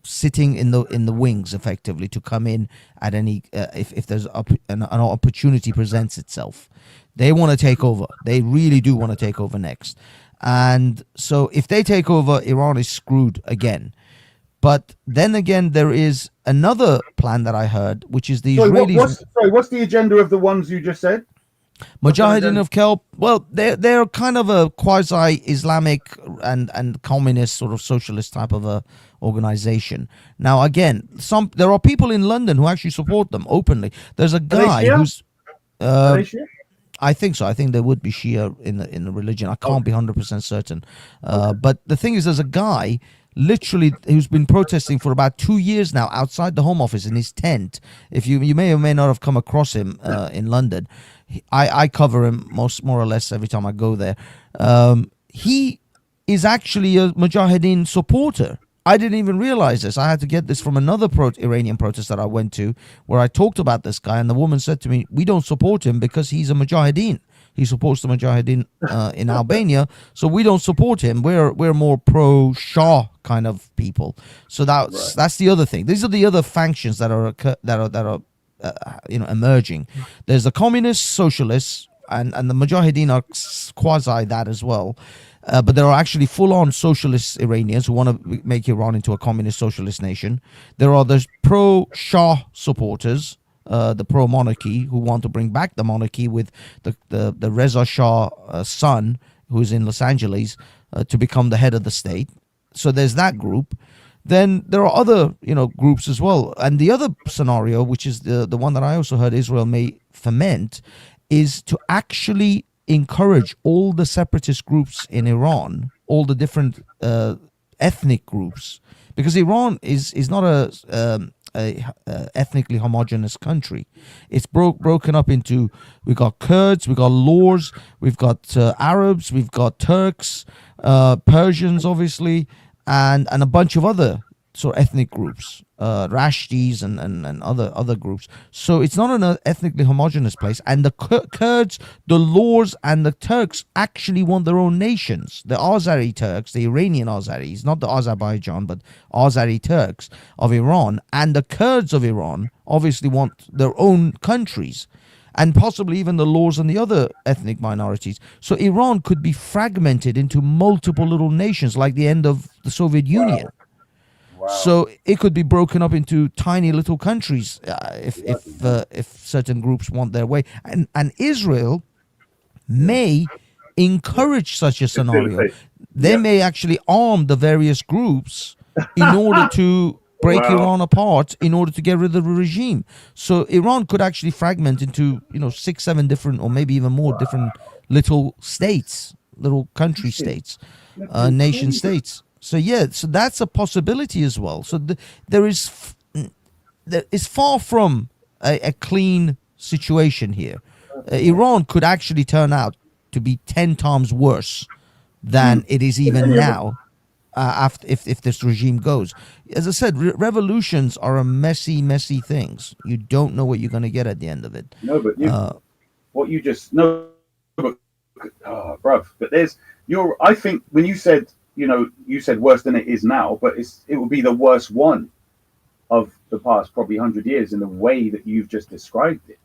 sitting in the wings, effectively, to come in at any if there's an opportunity presents itself. They want to take over. They really do want to take over next. And so if they take over, Iran is screwed again. But then again, there is another plan that I heard, which is the Israelis. What's the agenda of the ones you just said? Mujahideen of Kelp. Well, they're kind of a quasi-Islamic and communist sort of socialist type of a organization. Now, again, there are people in London who actually support them openly. There's a guy who's. Are they Shia? I think so. I think there would be Shia in the religion. I can't be 100% certain. But the thing is, there's a guy literally who's been protesting for about 2 years now outside the Home Office in his tent. If you may or may not have come across him in London. I cover him more or less every time I go there. He is actually a Mujahideen supporter. I didn't even realize this. I had to get this from another Iranian protest that I went to, where I talked about this guy, and the woman said to me, "We don't support him because he's a Mujahideen. He supports the Mujahideen in Albania, so we don't support him. We're more pro-Shah kind of people." So that's the other thing. These are the other factions that are emerging. There's the communist socialists, and the Mujahideen are quasi that as well. But there are actually full-on socialist Iranians who want to make Iran into a communist socialist nation. There are the pro-Shah supporters, the pro-monarchy, who want to bring back the monarchy with the Reza Shah's son, who's in Los Angeles, to become the head of the state. So there's that group. Then there are other, groups as well. And the other scenario, which is the one that I also heard Israel may foment, is to actually encourage all the separatist groups in Iran, all the different ethnic groups, because Iran is not a ethnically homogeneous country. It's broken up into, we've got Kurds, we've got Lurs, we've got Arabs, we've got Turks, Persians, obviously, and a bunch of other sort of ethnic groups, Rashtis and other groups. So it's not an ethnically homogenous place. And the Kurds, the Lurs, and the Turks actually want their own nations. The Azeri Turks, the Iranian Azeris, not the Azerbaijan, but Azeri Turks of Iran, and the Kurds of Iran obviously want their own countries, and possibly even the Lurs and the other ethnic minorities. So Iran could be fragmented into multiple little nations like the end of the Soviet Union. So it could be broken up into tiny little countries if certain groups want their way. And Israel may encourage such a scenario. They may actually arm the various groups in order to break Iran apart in order to get rid of the regime. So Iran could actually fragment into 6, 7 different, or maybe even more different little states, little country states, nation states. So so that's a possibility as well. So there is far from a clean situation here. Iran could actually turn out to be 10 times worse than it is even now. After if this regime goes, as I said, revolutions are a messy things. You don't know what you're going to get at the end of it. No, but what you just no, but bruv. But I think when you said you said worse than it is now, but it will be the worst one of the past probably 100 years in the way that you've just described it.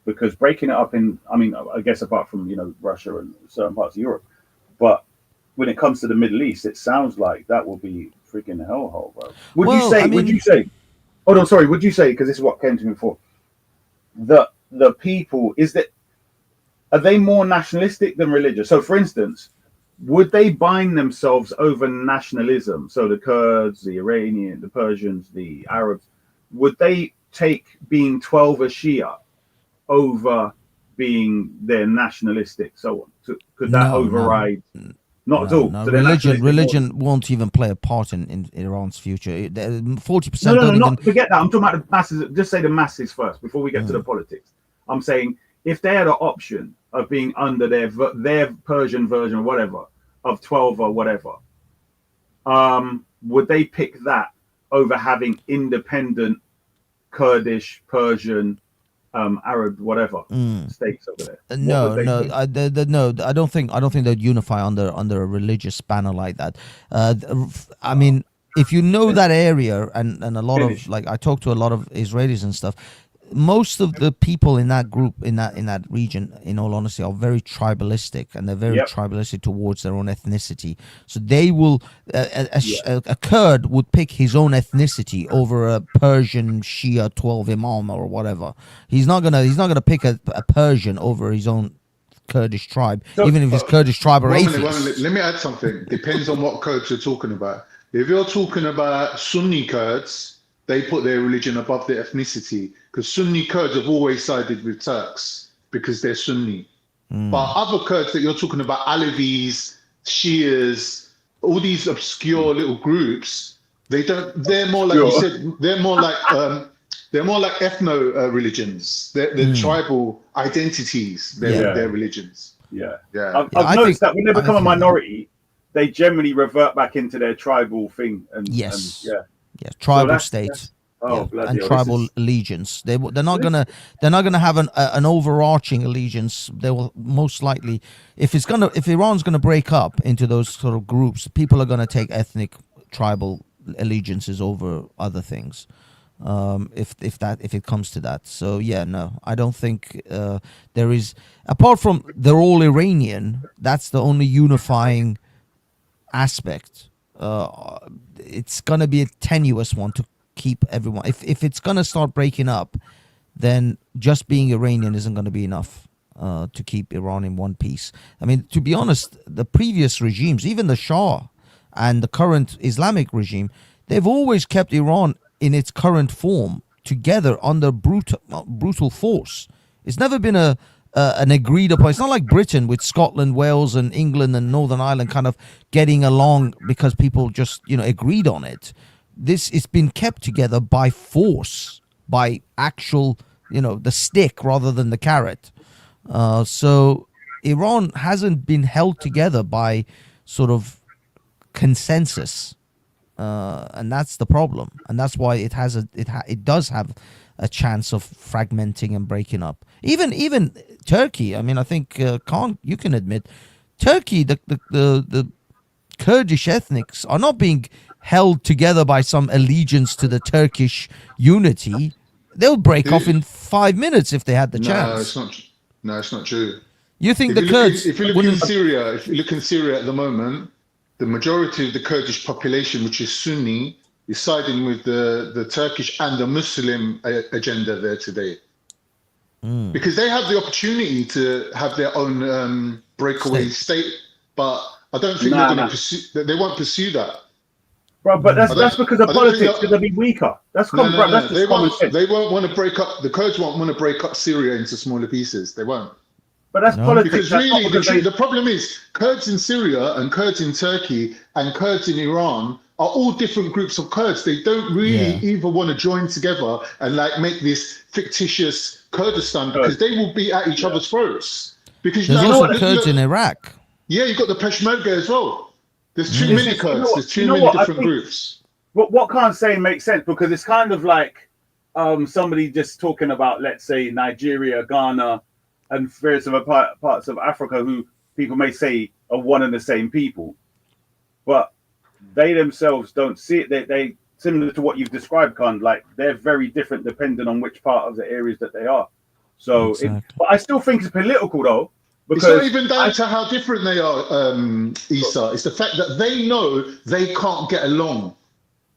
Because breaking it up I guess apart from Russia and certain parts of Europe, but when it comes to the Middle East, it sounds like that will be freaking hellhole, bro. Would you say? Oh no, sorry. Would you say, because this is what came to me before, the people are they more nationalistic than religious? So, for instance, would they bind themselves over nationalism? So the Kurds, the Iranian, the Persians, the Arabs, would they take being 12 a Shia over being their nationalistic? So could that override? Not at all. No, So religion won't even play a part in Iran's future. 40% No, forget that. I'm talking about the masses. Just say the masses first before we get to the politics. I'm saying if they had an option of being under their Persian version or whatever of 12 or whatever, would they pick that over having independent Kurdish, Persian, Arab, whatever states over there? No, I don't think they'd unify under a religious banner like that. I mean, if you know that area and a lot of I talk to a lot of Israelis and stuff. Most of the people in that group, in that region, in all honesty, are very tribalistic, and they're very tribalistic towards their own ethnicity. So they will, a Kurd would pick his own ethnicity over a Persian Shia 12 Imam or whatever. He's not gonna pick a Persian over his own Kurdish tribe, even if his Kurdish tribe are atheists. Let me add something. Depends on what Kurds you're talking about. If you're talking about Sunni Kurds, they put their religion above their ethnicity, because Sunni Kurds have always sided with Turks because they're Sunni. But other Kurds that you're talking about, Alevis, Shias, all these obscure little groups, they're more like you said, they're more like ethno religions. They're tribal identities, their religions. I've noticed that when they become a minority, they generally revert back into their tribal thing. Tribal states. And tribal allegiance. They're not gonna have an overarching allegiance. They will most likely, if Iran's gonna break up into those sort of groups, people are gonna take ethnic tribal allegiances over other things. If it comes to that. So no, I don't think there is, apart from they're all Iranian. That's the only unifying aspect. It's going to be a tenuous one to keep everyone. If it's going to start breaking up, then just being Iranian isn't going to be enough to keep Iran in one piece. I mean, to be honest, the previous regimes, even the Shah and the current Islamic regime, they've always kept Iran in its current form together under brutal force. It's never been an agreed upon. It's not like Britain with Scotland, Wales, and England and Northern Ireland kind of getting along because people just agreed on it. It's been kept together by force, by actual the stick rather than the carrot. So Iran hasn't been held together by sort of consensus. and that's the problem, and that's why it has it does have a chance of fragmenting and breaking up. Even Turkey. I mean, I think Khan, you can admit, Turkey, the Kurdish ethnics are not being held together by some allegiance to the Turkish unity. They'll break off in 5 minutes if they had the chance. No, it's not true. You think If the you Kurds? if you look in Syria, if you look in Syria at the moment, the majority of the Kurdish population, which is Sunni, is siding with the Turkish and the Muslim agenda there today. Because they have the opportunity to have their own breakaway state, but I don't think they're going to pursue. They won't pursue that, bro. But that's because of politics. Because they'll be weaker. That's common. That's just common sense. They won't want to break up. The Kurds won't want to break up Syria into smaller pieces. They won't. But that's politics. Because really, the problem is Kurds in Syria and Kurds in Turkey and Kurds in Iran are all different groups of Kurds. They don't really either want to join together and like make this fictitious Kurdistan, because they will be at each other's throats. Because there's also Kurds in Iraq. Yeah, you've got the Peshmerga as well. There's too many Kurds. There's too many different groups. What Khan's saying makes sense, because it's kind of like somebody just talking about, let's say, Nigeria, Ghana, and various other parts of Africa who people may say are one and the same people. But they themselves don't see it. They similar to what you've described, Khan, like they're very different depending on which part of the areas that they are. So, but I still think it's political though. It's not even down to how different they are, Issa. It's the fact that they know they can't get along.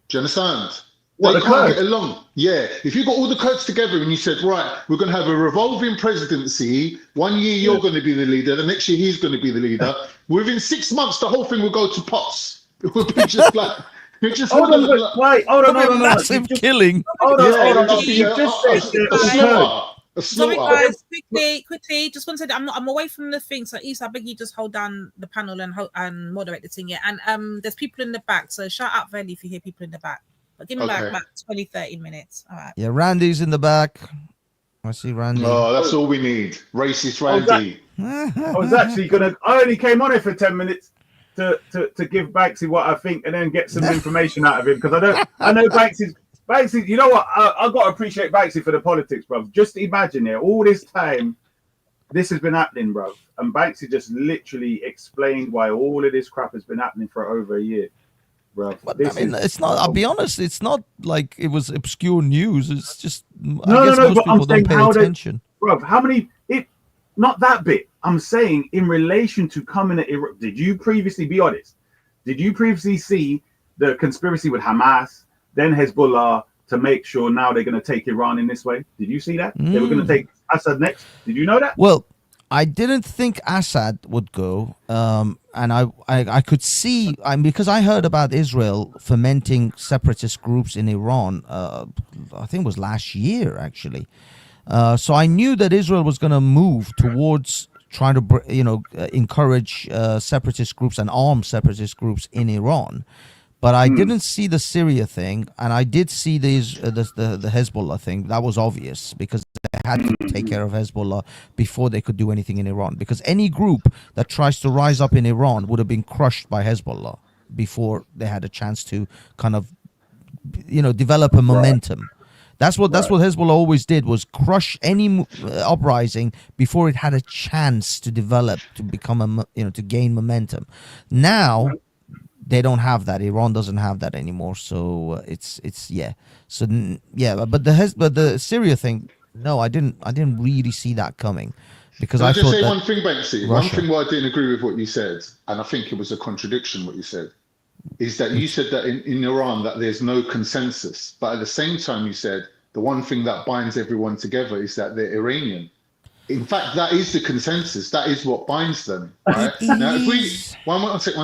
Do you understand? They can't get along. Yeah. If you got all the Kurds together and you said, right, we're going to have a revolving presidency. 1 year you're going to be the leader. The next year he's going to be the leader. Within 6 months, the whole thing will go to pots. It will be just like... Hold on, massive killing. Hold on. You just said sorry guys, quickly, just want to say that I'm away from the thing. So Issa, I beg you just hold down the panel and moderate the thing. Yeah, and there's people in the back. So shout out Velly if you hear people in the back. But give me back about 20-30 minutes. All right. Yeah, Randy's in the back. I see Randy. Oh, that's all we need. Racist Randy. I was actually gonna. I only came on it for 10 minutes. To give Banksy what I think and then get some information out of him, because I know Banksy. You know what? I've got to appreciate Banksy for the politics, bro. Just imagine it. All this time, this has been happening, bro. And Banksy just literally explained why all of this crap has been happening for over a year, bro. But I mean, it's not. I'll be honest. It's not like it was obscure news. It's just no. Most but I'm people don't pay attention. Bro, how many? Not that bit. I'm saying in relation to coming at Iraq. Did you previously, be honest, did you previously see the conspiracy with Hamas, then Hezbollah, to make sure now they're going to take Iran in this way? Did you see that? They were going to take Assad next. Did you know that? Well, I didn't think Assad would go. And I could see, because I heard about Israel fomenting separatist groups in Iran, I think it was last year, actually. So I knew that Israel was going to move towards trying to, encourage separatist groups and arm separatist groups in Iran. But I didn't see the Syria thing, and I did see the Hezbollah thing. That was obvious, because they had to take care of Hezbollah before they could do anything in Iran. Because any group that tries to rise up in Iran would have been crushed by Hezbollah before they had a chance to kind of, develop a momentum. That's what Hezbollah always did, was crush any uprising before it had a chance to develop, to become to gain momentum. Now they don't have that. Iran doesn't have that anymore. So But the Syria thing, no, I didn't really see that coming, because I just thought say one thing, Banksy. Russia. One thing where I didn't agree with what you said, and I think it was a contradiction what you said, is that you said that in Iran that there's no consensus, but at the same time you said the one thing that binds everyone together is that they're Iranian. In fact, that is the consensus. That is what binds them. Right? Now, if we one sec.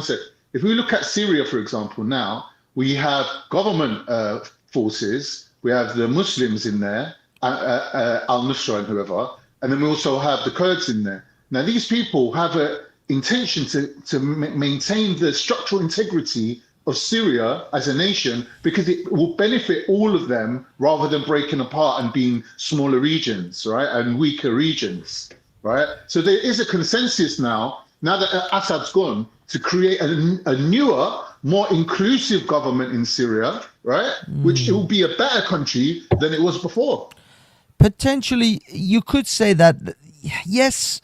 If we look at Syria, for example, now we have government forces, we have the Muslims in there, al-Nusra and whoever, and then we also have the Kurds in there. Now, these people have an intention to maintain the structural integrity of Syria as a nation, because it will benefit all of them rather than breaking apart and being smaller regions, right, and weaker regions, right? So there is a consensus now that Assad's gone, to create a newer, more inclusive government in Syria, right? Which it will be a better country than it was before. Potentially, you could say that. Yes,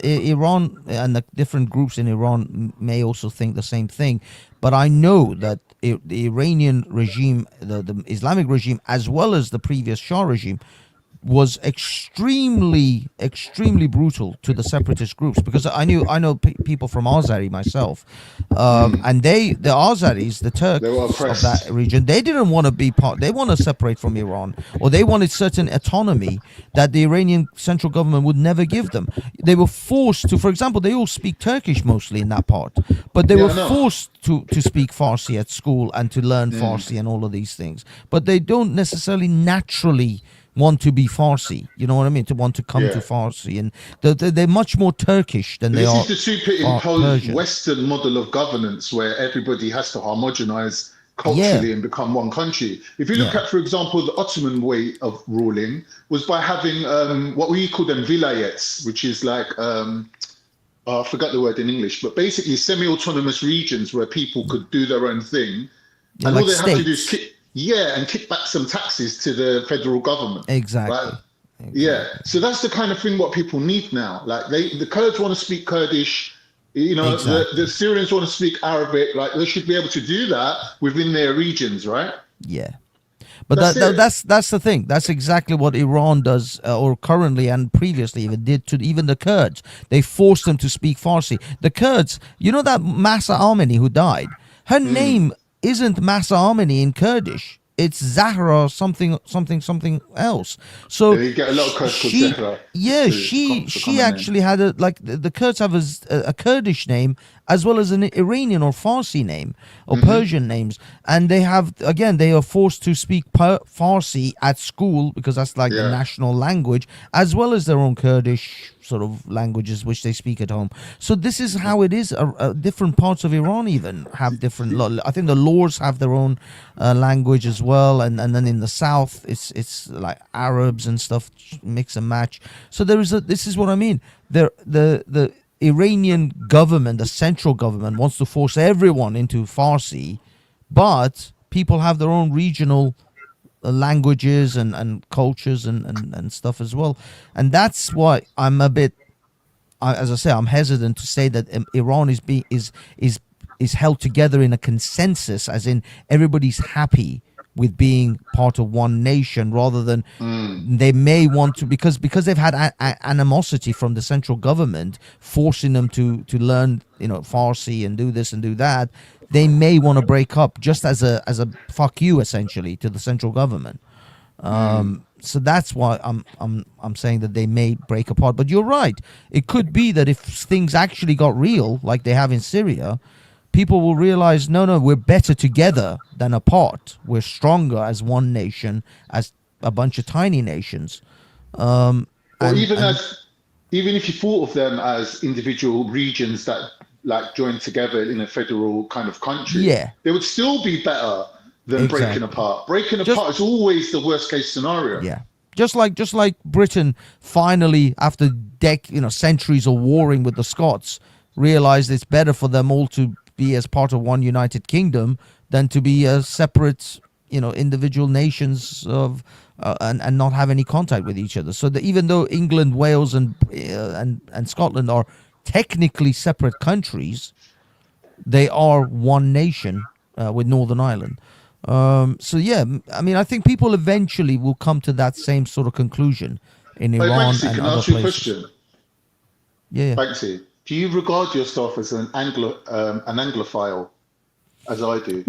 Iran and the different groups in Iran may also think the same thing, but I know that the Iranian regime, the Islamic regime, as well as the previous Shah regime, was extremely brutal to the separatist groups, because I know people from Azari myself, and the Azaris, the Turks of that region, they didn't want to be part. They want to separate from Iran, or they wanted certain autonomy that the Iranian central government would never give them. They were forced to, for example, they all speak Turkish mostly in that part, but they were forced to speak Farsi at school and to learn Farsi and all of these things. But they don't necessarily naturally want to be Farsi, you know what I mean? To want to come to Farsi, and they're much more Turkish than they are. This is the superimposed Western model of governance where everybody has to homogenize culturally and become one country. If you look at, for example, the Ottoman way of ruling was by having what we call them vilayets, which is like I forgot the word in English, but basically semi-autonomous regions where people could do their own thing, and all they have to do is kick back some taxes to the federal government. Exactly. Right? Yeah. So that's the kind of thing what people need now. Like the Kurds want to speak Kurdish, you know, the Syrians want to speak Arabic. Like they should be able to do that within their regions, right? Yeah. But that's the thing. That's exactly what Iran does, or currently and previously even did to even the Kurds. They forced them to speak Farsi. The Kurds, you know that Mahsa Amini who died? Her name isn't Mahsa Amini in Kurdish. It's Zahra something else. So you get a lot of Kurds called Zahra. Yeah, she actually had the Kurds have a Kurdish name as well as an Iranian or Farsi name or Persian names, and they are forced to speak Farsi at school because that's like the national language, as well as their own Kurdish sort of languages which they speak at home. So this is how it is. Different parts of Iran even have different. I think the Lors have their own language as well, and then in the south it's like Arabs and stuff, mix and match. So this is what I mean. The Iranian government, the central government, wants to force everyone into Farsi, but people have their own regional languages and cultures and stuff as well. And that's why I'm a bit, as I say, I'm hesitant to say that Iran is held together in a consensus, as in everybody's happy with being part of one nation, rather than they may want to, because they've had animosity from the central government forcing them to learn, you know, Farsi and do this and do that. They may want to break up just as a fuck you essentially to the central government. So that's why I'm saying that they may break apart. But you're right. It could be that if things actually got real, like they have in Syria, people will realize, no, we're better together than apart. We're stronger as one nation, as a bunch of tiny nations. Or even if you thought of them as individual regions that like join together in a federal kind of country, they would still be better than breaking apart. Breaking apart is always the worst case scenario. Yeah. Just like Britain finally, after centuries of warring with the Scots, realized it's better for them all to be as part of one united kingdom than to be a separate, individual nations of and not have any contact with each other. So that even though England, Wales, and Scotland are technically separate countries, they are one nation with Northern Ireland. So yeah, I mean, I think people eventually will come to that same sort of conclusion in Iran and can I other ask you a places. question? Yeah. Banksy, do you regard yourself as an Anglophile, as I do?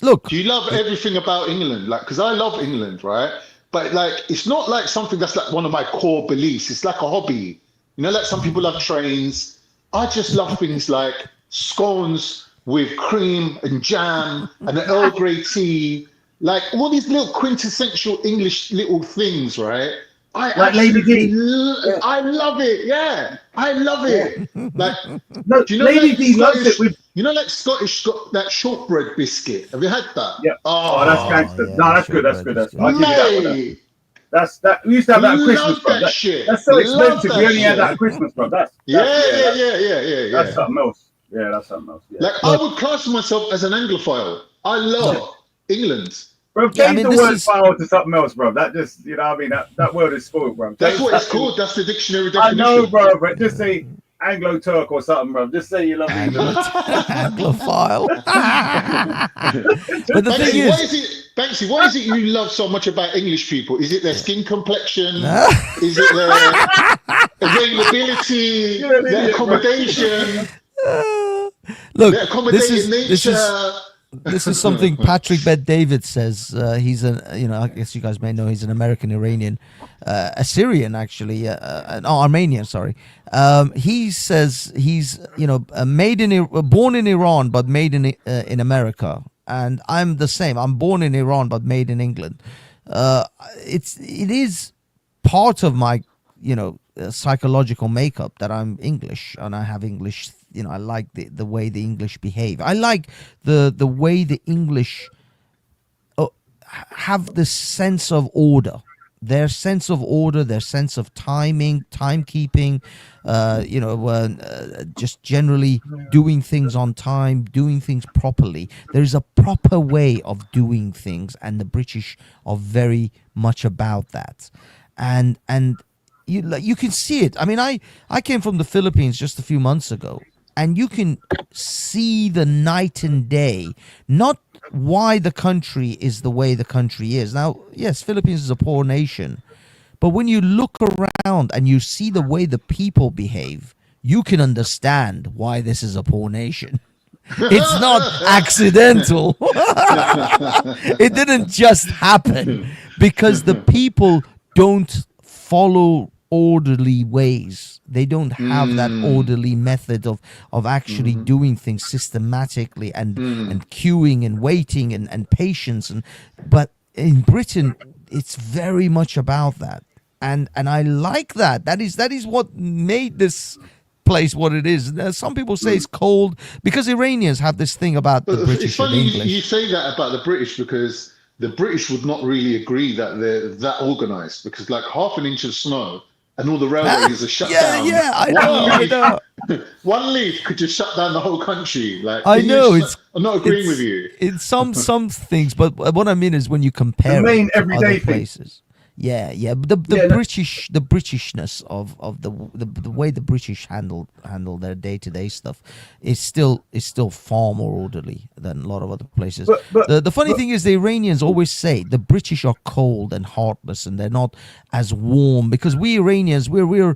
Look. Do you love everything about England? Like, because I love England, right? But like, it's not like something that's like one of my core beliefs. It's like a hobby. Like some people love trains. I just love things like scones with cream and jam and an Earl Grey tea. Like all these little quintessential English little things, right? I love it. Yeah, I love it. Like, no, do you know Lady like D loves Scottish, it with. like Scottish that shortbread biscuit? Have you had that? Yeah. Oh, that's gangster. No, that's good. That's good. I'll give you that one. That we used to have that at Christmas, Love bro. that shit. That's so Love expensive. that We only had shit. that at Christmas, bro. That's Yeah. That's something else. Yeah, that's something else. Yeah. Like I would class myself as an Anglophile. I love England. Bro, Yeah, I change mean, the this word is- file to something else, bro. That just, you know what I mean? That word is spoiled, bro. That's Change what it's something. called. That's the dictionary I definition. know, bro, but just say Anglo-Turk or something, bro. Just say you love England. Anglophile. But the Banksy, thing what is, is it, Banksy? What is it you love so much about English people? Is it their skin complexion? Is it their availability? You're an Their idiot, bro. accommodation? look, Their accommodating nature? this is something Patrick Bet David says. He's I guess you guys may know he's an American Iranian, Assyrian actually, Armenian. Sorry. He says he's born in Iran but made in America, and I'm the same. I'm born in Iran but made in England. It is part of my psychological makeup that I'm English and I have English. I like the way the English behave. I like the way the English have this sense of order. Their sense of order, their sense of timing, timekeeping, just generally doing things on time, doing things properly. There is a proper way of doing things, and the British are very much about that. And you can see it. I mean, I came from the Philippines just a few months ago, and you can see the night and day, not why the country is the way the country is. Now, yes, Philippines is a poor nation, but when you look around and you see the way the people behave, you can understand why this is a poor nation. It's not accidental. It didn't just happen because the people don't follow orderly ways. They don't have that orderly method of actually doing things systematically and queuing and waiting and patience. But in Britain, it's very much about that. And I like that. That is what made this place what it is. Some people say it's cold because Iranians have this thing about the British It's funny and English. you say that about the British because the British would not really agree that they're that organized because like half an inch of snow and all the railways are shut down. Yeah, I know. One leaf could just shut down the whole country. Like I know I'm not agreeing with you. In some things, but what I mean is when you compare The main it to everyday other thing. places. Yeah. But the Britishness of the way the British handle their day-to-day stuff is still far more orderly than a lot of other places. But the funny thing is the Iranians always say the British are cold and heartless and they're not as warm because we Iranians we wear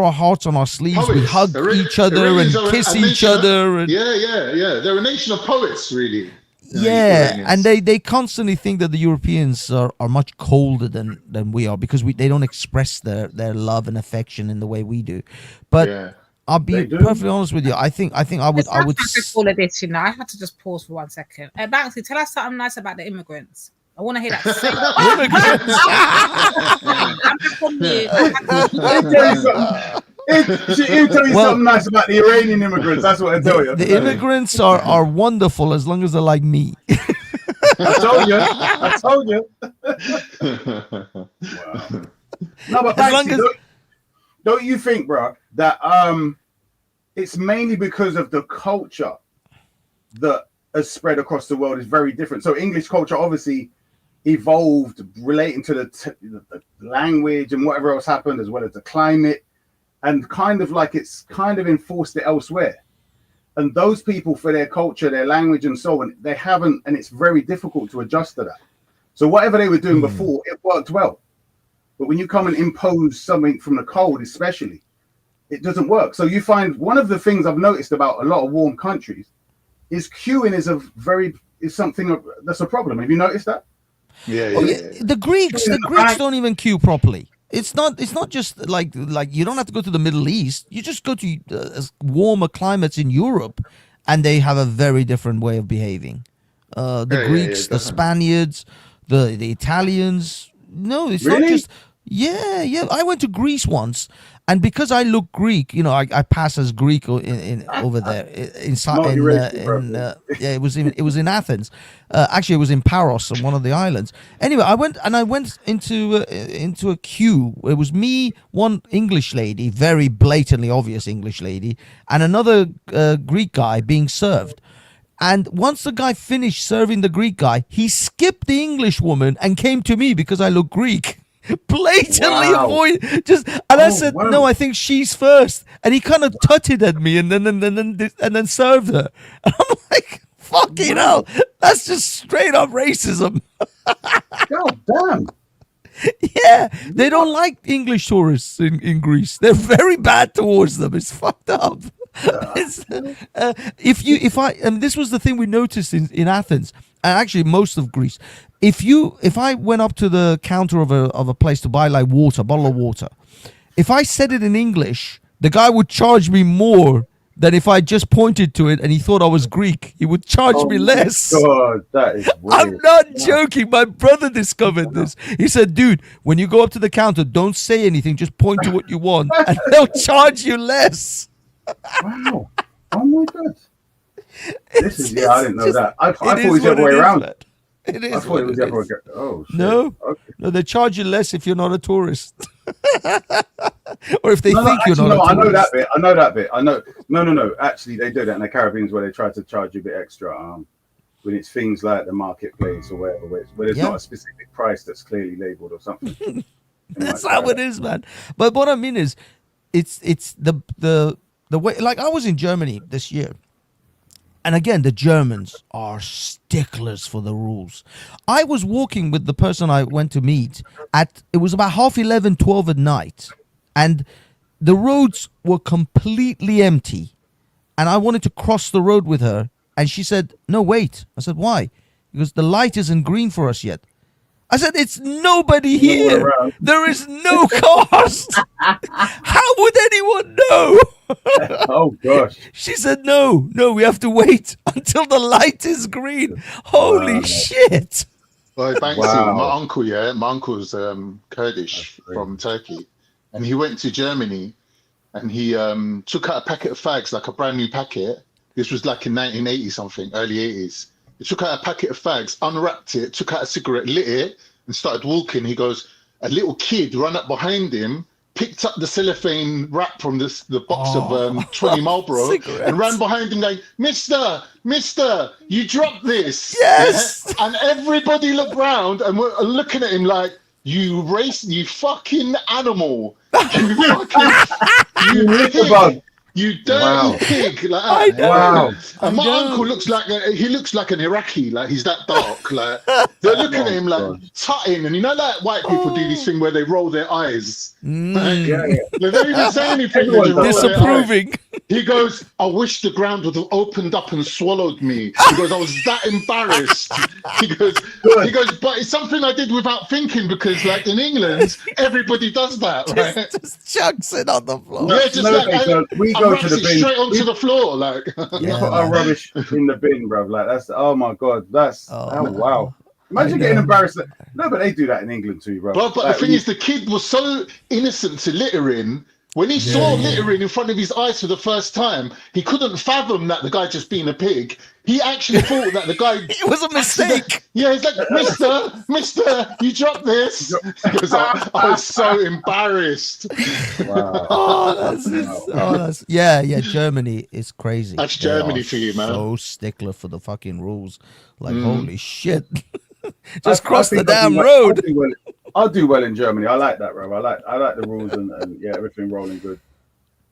our hearts on our sleeves, we hug each other Iranians and are kiss a each nation of- other. And, Yeah. They're a nation of poets, really. yeah, and they constantly think that the Europeans are much colder than we are because they don't express their love and affection in the way we do. But I'll be perfectly honest with you. I think I would All of this, I had to just pause for 1 second. Banksy, tell us something nice about the immigrants. I want to hear that. He'll tell you something nice about the Iranian immigrants. That's what I tell you. The immigrants are wonderful as long as they're like me. I told you. Wow. No, but Banksy, don't you think, bro, that it's mainly because of the culture that has spread across the world is very different. So English culture obviously evolved relating to the language and whatever else happened, as well as the climate, and kind of like it's kind of enforced it elsewhere. And those people, for their culture, their language, and so on, they haven't, and it's very difficult to adjust to that. So whatever they were doing before, it worked well. But when you come and impose something from the cold, especially, it doesn't work. So you find one of the things I've noticed about a lot of warm countries is queuing is something that's a problem. Have you noticed that? The Greeks don't even queue properly. It's not just like you don't have to go to the Middle East. You just go to warmer climates in Europe, and they have a very different way of behaving. The Greeks, the Spaniards, the Italians. No, it's not just. Yeah. I went to Greece once, and because I look Greek, you know, I pass as Greek in over there yeah, it was in Athens. Actually, it was in Paros, on one of the islands. Anyway, I went into a queue. It was me, one English lady, very blatantly obvious English lady, and another Greek guy being served. And once the guy finished serving the Greek guy, he skipped the English woman and came to me because I look Greek. Blatantly avoid I said, no, I think she's first, and he kind of tutted at me and then served her. And I'm like, fucking hell, that's just straight up racism. God damn. Yeah, they don't like English tourists in Greece. They're very bad towards them. It's fucked up. This was the thing we noticed in Athens, and actually most of Greece. If I went up to the counter of a place to buy like water, a bottle of water, if I said it in English, the guy would charge me more than if I just pointed to it and he thought I was Greek. He would charge me less. God, that is weird. I'm not joking. My brother discovered this. He said, dude, when you go up to the counter, don't say anything. Just point to what you want and they'll charge you less. Wow. Oh my God. I didn't know that. I thought it was the other way around. It is. I thought it was the other way. Oh, shit. No. Okay. No, they charge you less if you're not a tourist. Or if they think actually, you're not a tourist. I know that bit. I know. No. Actually, they do that in the Caribbean where they try to charge you a bit extra when it's things like the marketplace or whatever, where there's not a specific price that's clearly labeled or something. That's how it is, man. But what I mean is, it's the way. Like I was in Germany this year. And again, the Germans are sticklers for the rules. I was walking with the person I went to meet it was about 11:30, 12 at night. And the roads were completely empty. And I wanted to cross the road with her. And she said, no, wait. I said, why? Because the light isn't green for us yet. I said, it's nobody here. There is no cars. How would anyone know? Oh, gosh. She said, no, we have to wait until the light is green. Holy shit. Well, Banksy, my uncle's Kurdish from Turkey, and he went to Germany and he took out a packet of fags, like a brand new packet. This was like in 1980 something, early 80s. He took out a packet of fags, unwrapped it, took out a cigarette, lit it, and started walking. He goes, a little kid ran up behind him, picked up the cellophane wrap from the box of 20 Marlboro and ran behind him going, Mister, you dropped this. Yes. Yeah? And everybody looked round and were looking at him like, you fucking animal. You dirty pig, like that. Wow. And my uncle looks like an Iraqi, like he's that dark. Like they're looking at him like tutting, and you know, like white people do this thing where they roll their eyes. Like, they don't even say anything. Disapproving. He goes, I wish the ground would have opened up and swallowed me. He goes, I was that embarrassed. He goes, but it's something I did without thinking because, like in England, everybody does that, right? Just chucks it on the floor. Yeah, just we go to the bin straight onto the floor, like. We put our rubbish in the bin, bro. Like that's. Oh my God, that's. Oh wow. Imagine getting embarrassed. No, but they do that in England too, bro. But the thing is, the kid was so innocent to littering. When he saw littering in front of his eyes for the first time, he couldn't fathom that the guy just being a pig. He actually thought that the guy... It was a mistake. Yeah, he's like, Mister, you dropped this. Because I was so embarrassed. Wow. Yeah, Germany is crazy. That's Germany for you, man. So stickler for the fucking rules. Like, holy shit. Just cross the damn road. I'll do well in Germany. I like that, bro. I like the rules and everything rolling good.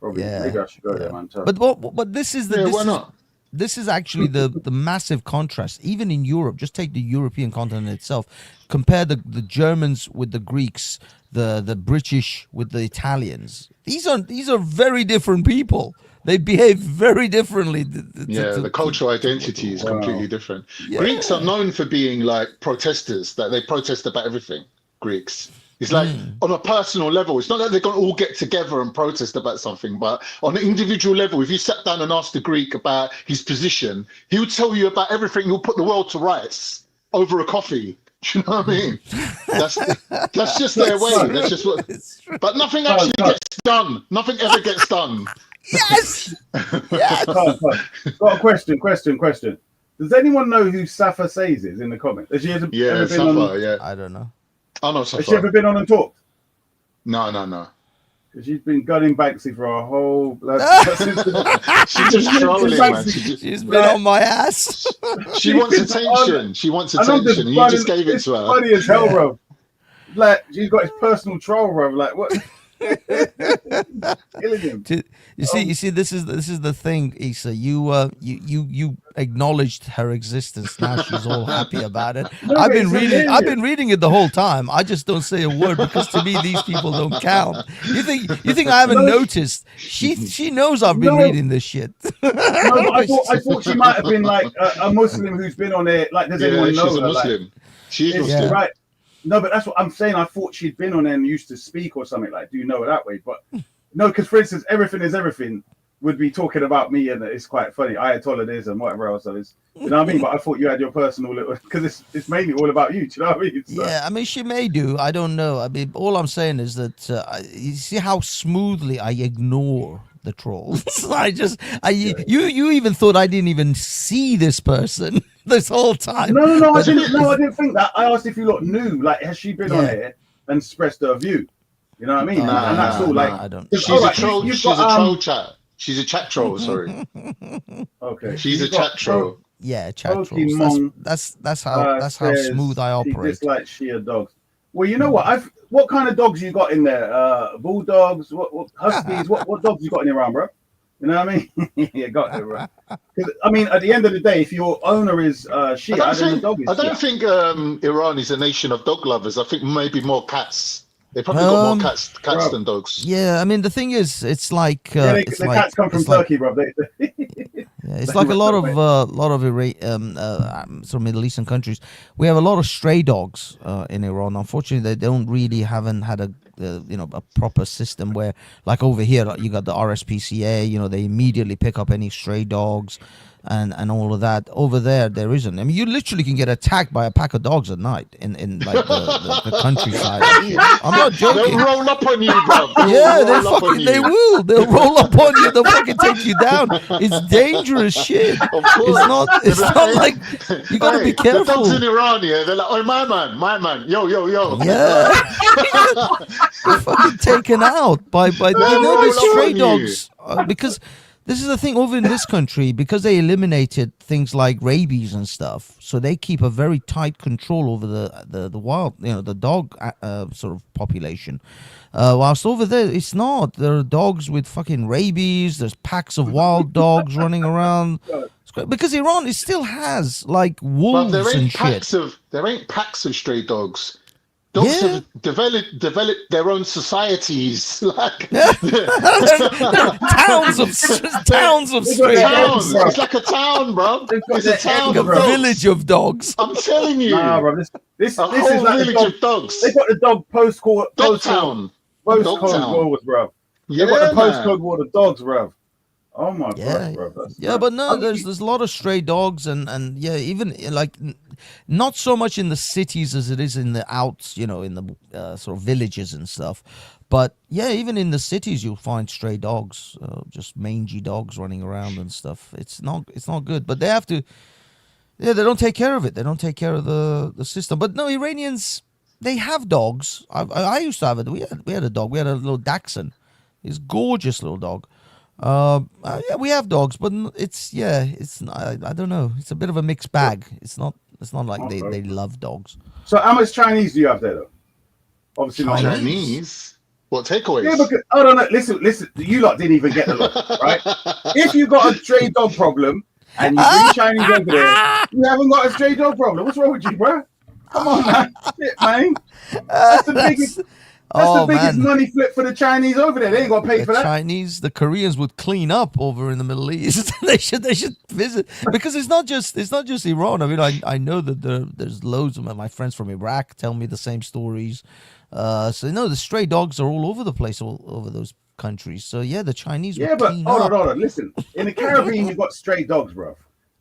Probably maybe I should go there, man. But this is why not? This is actually the massive contrast. Even in Europe, just take the European continent itself. Compare the Germans with the Greeks, the British with the Italians. These are very different people. They behave very differently. The cultural identity is completely different. Yeah. Greeks are known for being like protesters, that they protest about everything. Greeks. It's like on a personal level, it's not that they're going to all get together and protest about something, but on an individual level, if you sat down and asked a Greek about his position, he would tell you about everything. He'll put the world to rights over a coffee. Do you know what I mean? That's just their way. That's just what. But nothing actually gets done. Nothing ever gets done. Yes. Yes. Got a question. Does anyone know who Safa Says is in the comments? Has she ever been Safa, on? yeah. I don't know. I know Safa. Has she ever been on and talked? No. She's been gunning Banksy for a whole. She's just trolling, man. She's been on my ass. She wants attention. She wants attention. And you just gave it to her. Funny as hell, bro. Like she's got his personal troll, bro. Like what? Killing him. You see, this is the thing, Issa. You acknowledged her existence. Now she's all happy about it. No, I've it's been reading it the whole time. I just don't say a word because to me these people don't count. You think I haven't noticed? She knows I've been reading this shit. No, but I thought she might have been like a Muslim who's been on it. Like, does anyone know she's her? a Muslim. Like, She's Muslim. right. No, but that's what I'm saying. I thought she'd been on there and used to speak or something. Like, do you know her that way? But no, because for instance, Everything is Everything would be talking about me, and it's quite funny. Ayatollah this and whatever else it is. You know what I mean? But I thought you had your personal little, because it's mainly all about you. Do you know what I mean? So, Yeah, I mean, she may do. I don't know. I mean, all I'm saying is that you see how smoothly I ignore the trolls. You even thought I didn't even see this person this whole time. No, I didn't think that. I asked if you lot knew. Like, has she been on here and expressed her view? You know what I mean? And that's all. Like, I don't. She's a troll. She's a troll chat. She's a chat troll. Sorry. Okay. She's a chat troll. Yeah, chat trolls. That's how smooth I operate. She dislikes sheer dogs. Well, you know what? What kind of dogs you got in there? Bulldogs? What huskies? what dogs you got in Iran, bro? You know what I mean? Yeah, got it, bro. I mean, at the end of the day, if your owner is Shia, then the dog is I don't Shia. think Iran is a nation of dog lovers. I think maybe more cats. They probably got more cats than dogs. Yeah, I mean the thing is, it's like the cats come from Turkey, bro. It's like a lot of sort of Middle Eastern countries. We have a lot of stray dogs in Iran. Unfortunately, they haven't had a proper system where, like over here, you got the RSPCA. They immediately pick up any stray dogs and all of that. Over there isn't. I mean, you literally can get attacked by a pack of dogs at night in like the countryside. I'm not joking. They'll roll up on you, bro. Yeah, they will. They'll roll up on you. They'll fucking take you down. It's dangerous shit. Of course. It's not like you gotta be careful. The dogs in Iran, yeah, they're like, oh, my man, yo. Yeah, you're fucking taken out by the stray dogs because. This is the thing over in this country, because they eliminated things like rabies and stuff, so they keep a very tight control over the wild, the dog sort of population. Whilst over there, it's not. There are dogs with fucking rabies. There's packs of wild dogs running around. Because Iran, it still has like wolves and shit. There ain't packs of stray dogs. Dogs have developed their own societies, like towns of stray dogs. It's like a town, bro. It's a town of dogs. Village of dogs. I'm telling you. Nah, bro. This is whole like village of dogs. They got the dog postcode. Town. Postcode wars, bro. They got the postcode war of dogs, bro. Oh my god, bro. But no, there's a lot of stray dogs and even like not so much in the cities as it is in the outs, in the sort of villages and stuff. But yeah, even in the cities you'll find stray dogs, just mangy dogs running around and stuff. It's not good. But they have to. Yeah, they don't take care of it. They don't take care of the system. But no, Iranians, they have dogs. I used to have it. We had a dog. We had a little Dachshund. He's a gorgeous little dog. Yeah, we have dogs, but it's I don't know. It's a bit of a mixed bag. It's not like they love dogs. So how much Chinese do you have there, though? Obviously not Chinese. What takeaways? Yeah, because hold on, listen. You lot didn't even get the lot, right? If you got a stray dog problem and you bring Chinese over there, you haven't got a stray dog problem. What's wrong with you, bro? Come on, man. Shit, man. That's the biggest. That's the biggest money flip for the Chinese over there. They ain't got to pay for that. The Koreans would clean up over in the Middle East. they should visit, because it's not just Iran. I mean, I know that there's loads of my friends from Iraq tell me the same stories. So the stray dogs are all over the place, all over those countries. So yeah, the Chinese. Yeah, but hold on. Listen, in the Caribbean, you've got stray dogs, bro.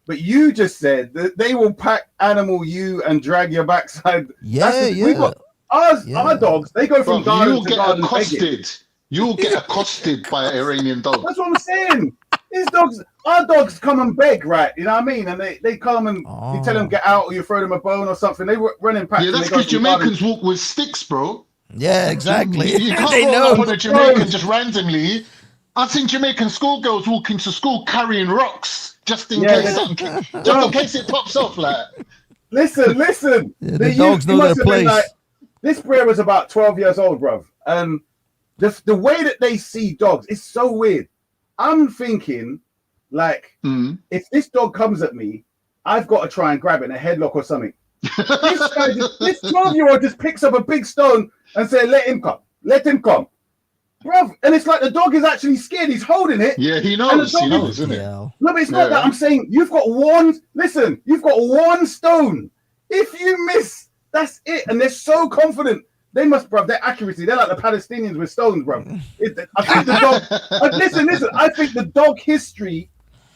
But you just said that they will pack animal you and drag your backside. We got our dogs. They go from Bruv, garden you'll to get garden accosted. begging. You'll get accosted by an Iranian dog. That's what I'm saying. These dogs, our dogs come and beg, right? You know what I mean? And they come and you tell them get out, or you throw them a bone or something. They run in packs. Yeah, that's because Jamaicans walk with sticks, bro. Yeah, exactly. You can't They roll know. up on a Jamaican just randomly. I've seen Jamaican schoolgirls walk into school carrying rocks just in case it pops off. Like, listen. Yeah, the dogs know their place. This brer was about 12 years old, bruv. And the way that they see dogs is so weird. I'm thinking, like, if this dog comes at me, I've got to try and grab it in a headlock or something. This 12-year-old just picks up a big stone and says, let him come. Bruv, and it's like the dog is actually scared. He's holding it. yeah, he knows, isn't it? No, but it's not that. I'm saying you've got one stone. If you miss, that's it. And they're so confident. They must, bruv, their accuracy. They're like the Palestinians with stones, bruv. I think the dog. Listen. I think the dog history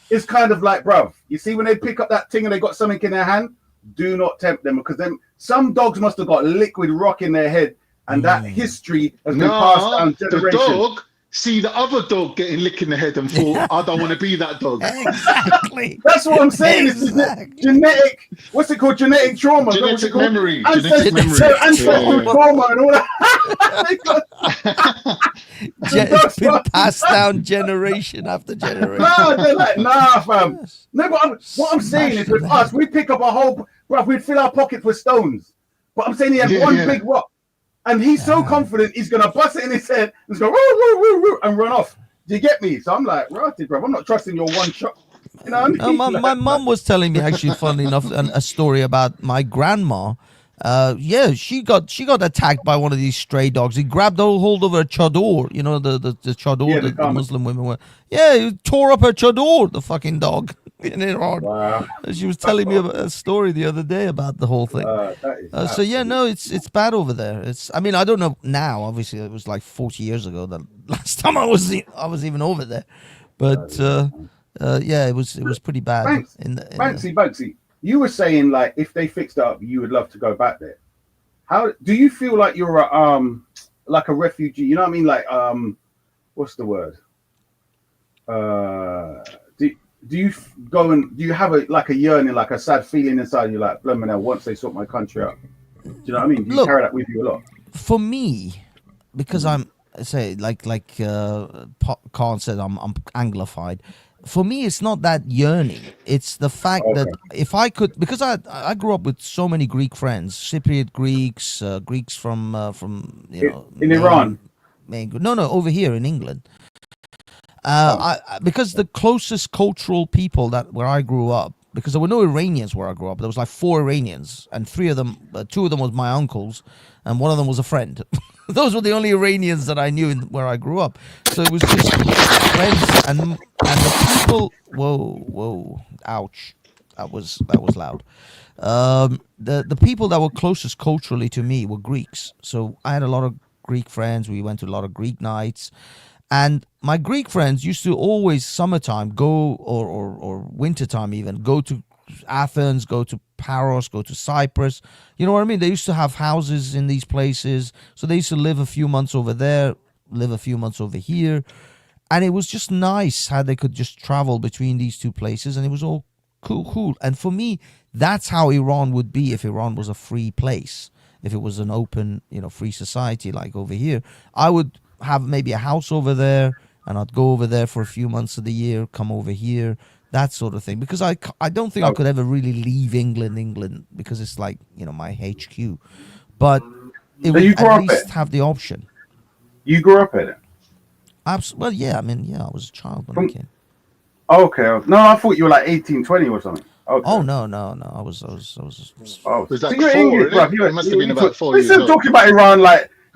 is kind of like, bruv. You see, when they pick up that thing and they got something in their hand, do not tempt them, because some dogs must have got liquid rock in their head, and that history has been passed down generations. The dog see the other dog getting licked in the head and thought, I don't want to be that dog. Exactly. That's what I'm saying. It's genetic. What's it called? Genetic trauma. Genetic memory. Ancestral trauma and all that. It's been passed down generation after generation. No, they're like, nah, fam. No, but what I'm saying is, with us, we pick up a whole, bruv, we'd fill our pockets with stones. But I'm saying he has one big rock. And he's so confident he's gonna bust it in his head and go woo, woo, woo, woo, and run off. Do you get me? So I'm like, right, bro, I'm not trusting your one shot. You know what I mean? My mum was telling me, actually, funnily enough, a story about my grandma. She got attacked by one of these stray dogs. He grabbed hold of her chador, you know, the chador that the Muslim women wear. Yeah, he tore up her chador, the fucking dog, in Iran. Wow. She was telling me about a story the other day about the whole thing. So yeah, no, it's bad over there. I mean, I don't know now. Obviously, it was like 40 years ago the last time I was even over there. But yeah, it was pretty bad. Banksy. You were saying, like, if they fixed up, you would love to go back there. How do you feel like you're like a refugee? You know what I mean? Like, what's the word? Do you go and do you have a yearning, like a sad feeling inside you, like, blooming hell, once they sort my country out? Do you know what I mean? Do you carry that with you a lot? For me, because I'm Khan said, I'm Anglified. For me, it's not that yearning. It's the fact that if I could, because I grew up with so many Greek friends, Cypriot Greeks, Greeks from in Iran. No, over here in England. Because the closest cultural people where I grew up, because there were no Iranians where I grew up. There was like 4 Iranians, and 2 of them was my uncles, and one of them was a friend. Those were the only Iranians that I knew where I grew up. So it was just friends and the people. Whoa! Ouch! That was loud. The people that were closest culturally to me were Greeks. So I had a lot of Greek friends. We went to a lot of Greek nights. And my Greek friends used to always summertime go, or wintertime even, go to Athens, go to Paros, go to Cyprus. You know what I mean? They used to have houses in these places. So they used to live a few months over there, live a few months over here. And it was just nice how they could just travel between these two places. And it was all cool. And for me, that's how Iran would be if Iran was a free place. If it was an open, free society like over here. I would have maybe a house over there, and I'd go over there for a few months of the year, come over here, that sort of thing. Because I don't think I could ever really leave England, because it's like, my HQ. But it would at least have the option. You grew up in it? Well, yeah. I mean, yeah, I was a child when I came. Okay. No, I thought you were like 18, 20 or something. Okay. Oh, no. I was. Was that so you're English, bro. It must have been about 4 years old. Talking about Iran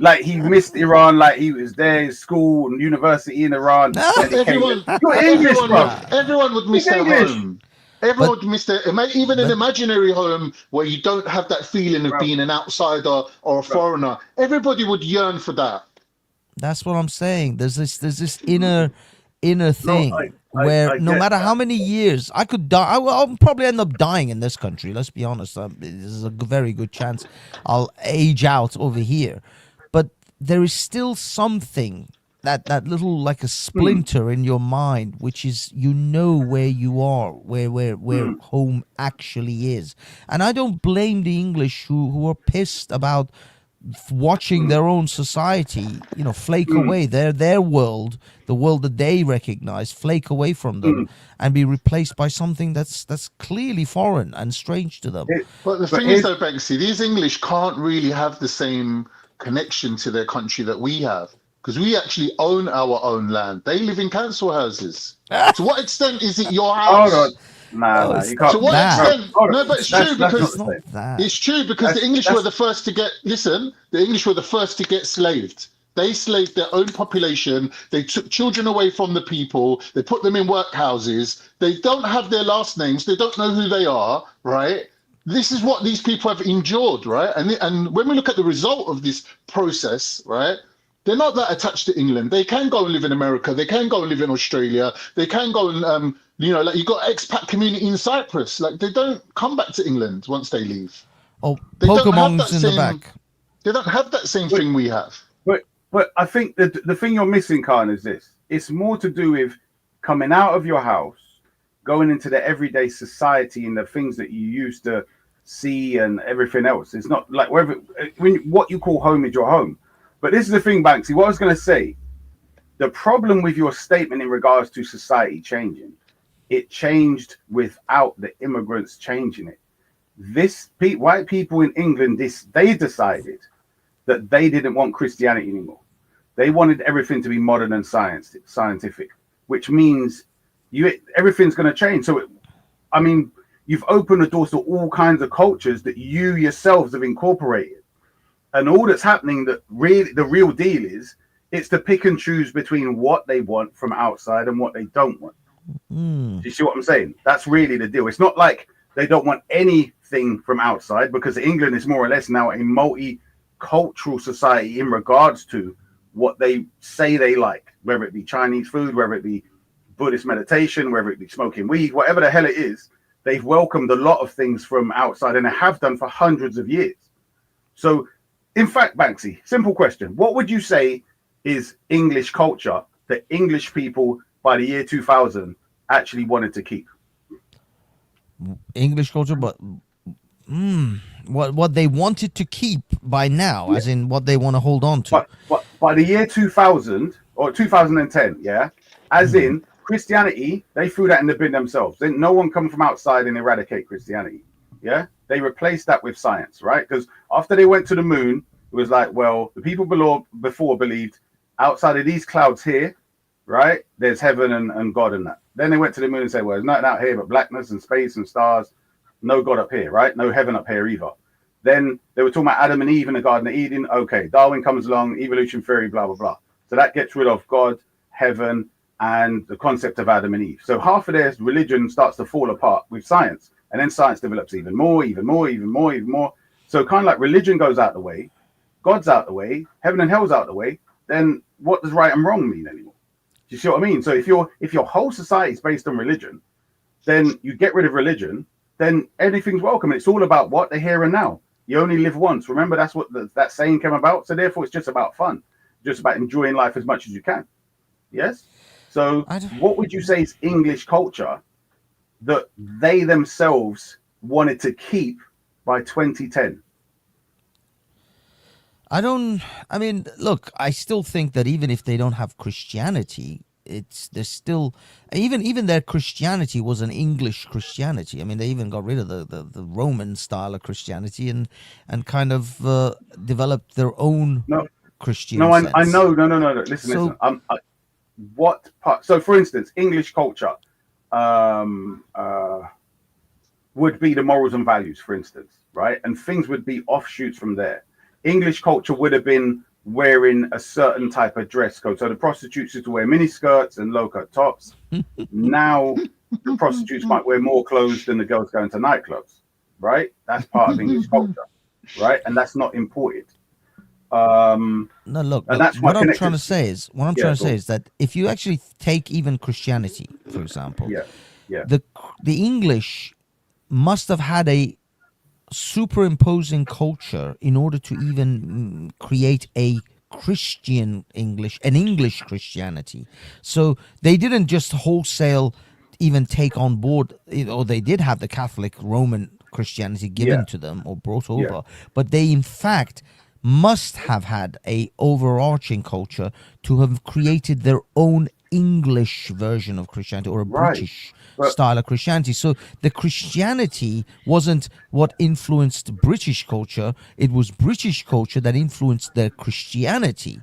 like he missed Iran, like he was there in school and university in Iran. Everyone would miss their home. Everyone would miss their, even an imaginary home where you don't have that feeling of being an outsider or a foreigner. Everybody would yearn for that. That's what I'm saying. There's this inner thing. where I no get matter that. how many years I could die, I'll probably end up dying in this country. Let's be honest. There's a very good chance I'll age out over here. But there is still something, that little, like a splinter in your mind, which is, where you are, where home actually is. And I don't blame the English who are pissed about watching their own society, flake away, their world, the world that they recognize, flake away from them and be replaced by something that's clearly foreign and strange to them. But the thing is, though, Banksy, these English can't really have the same connection to their country that we have, because we actually own our own land. They live in council houses. To what extent is it your house? Hold on. Nah, you can't. To what extent? No, but it's true, because it's true, because the English were the first to get. Listen, the English were the first to get slaved. They slaved their own population. They took children away from the people. They put them in workhouses. They don't have their last names. They don't know who they are, right? This is what these people have endured, right? And when we look at the result of this process, right? They're not that attached to England. They can go and live in America. They can go and live in Australia. They can go and, like you've got expat community in Cyprus. Like they don't come back to England once they leave. Oh, they Pokemon's in the back. They don't have that same thing we have. But I think the thing you're missing, Khan, is this. It's more to do with coming out of your house, going into the everyday society and the things that you used to see and everything else. It's not like what you call home is your home. But this is the thing, Banksy. What I was going to say, the problem with your statement in regards to society changing, it changed without the immigrants changing it. White people in England, they decided that they didn't want Christianity anymore. They wanted everything to be modern and scientific, which means everything's going to change. So, you've opened the doors to all kinds of cultures that you yourselves have incorporated. And all that's happening, the real deal is, it's to pick and choose between what they want from outside and what they don't want. Do you see what I'm saying? That's really the deal. It's not like they don't want anything from outside, because England is more or less now a multicultural society in regards to what they say they like, whether it be Chinese food, whether it be Buddhist meditation, whether it be smoking weed, whatever the hell it is. They've welcomed a lot of things from outside, and they have done for hundreds of years. So, in fact, Banksy, simple question. What would you say is English culture that English people by the year 2000 actually wanted to keep? English culture, but what they wanted to keep by now, as in what they want to hold on to. But by the year 2000 or 2010, yeah, as in Christianity, they threw that in the bin themselves. Then no one come from outside and eradicate Christianity. Yeah, they replaced that with science, right? Because after they went to the moon, it was like, well, the people before believed outside of these clouds here, right, there's heaven and God and that. Then they went to the moon and said, well, there's nothing out here but blackness and space and stars. No God up here, right? No heaven up here either. Then they were talking about Adam and Eve in the Garden of Eden. Okay, Darwin comes along, evolution theory, blah, blah, blah. So that gets rid of God, heaven, and the concept of Adam and Eve. So half of their religion starts to fall apart with science. And then science develops even more. So kind of like religion goes out the way, God's out the way, heaven and hell's out the way. Then what does right and wrong mean anymore? Do you see what I mean? So if your whole society is based on religion, then you get rid of religion, then anything's welcome. It's all about what the here and now. You only live once. Remember, that's what that saying came about. So therefore, it's just about fun, just about enjoying life as much as you can. Yes. So what would you say is English culture that they themselves wanted to keep by 2010? Look, I still think that even if they don't have Christianity, there's still even their Christianity was an English Christianity. I mean, they even got rid of the Roman style of Christianity and kind of developed their own Christian sense. I know. No. Listen. What part? So, for instance, English culture would be the morals and values, for instance, right? And things would be offshoots from there. English culture would have been wearing a certain type of dress code. So the prostitutes used to wear mini skirts and low-cut tops. Now the prostitutes might wear more clothes than the girls going to nightclubs, right? That's part of English culture, right? And that's not imported. No, look, and that's what I'm connected- trying to say is, that if you actually take even Christianity, for example, the English must have had a superimposing culture in order to even create a Christian English, an English Christianity. So they didn't just wholesale even take on board, or they did have the Catholic Roman Christianity given to them or brought over, but they in fact must have had a overarching culture to have created their own English version of Christianity, or a British style of Christianity. So the Christianity wasn't what influenced British culture, it was British culture that influenced their Christianity.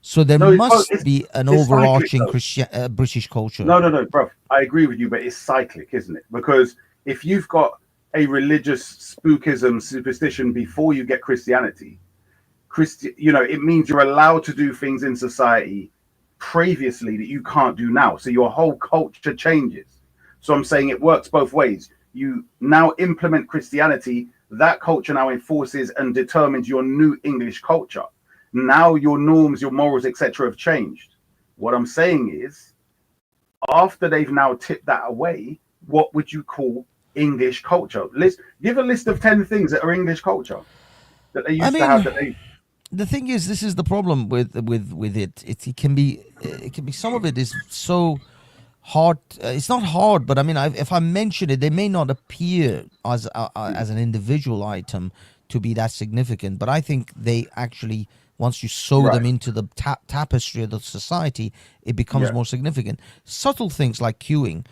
So there must be an overarching British culture. No, bro. I agree with you, but it's cyclic, isn't it? Because if you've got a religious spookism, superstition before you get Christianity, it means you're allowed to do things in society previously that you can't do now. So your whole culture changes. So I'm saying it works both ways. You now implement Christianity, that culture now enforces and determines your new English culture. Now your norms, your morals, etc. have changed. What I'm saying is, after they've now tipped that away, what would you call English culture? Give a list of 10 things that are English culture that they used to have. The thing is, this is the problem with it. It can be some of it is so hard. It's not hard, but I mean, if I mention it, they may not appear as an individual item to be that significant. But I think they actually, once you sew them into the tapestry of the society, it becomes more significant. Subtle things like queuing,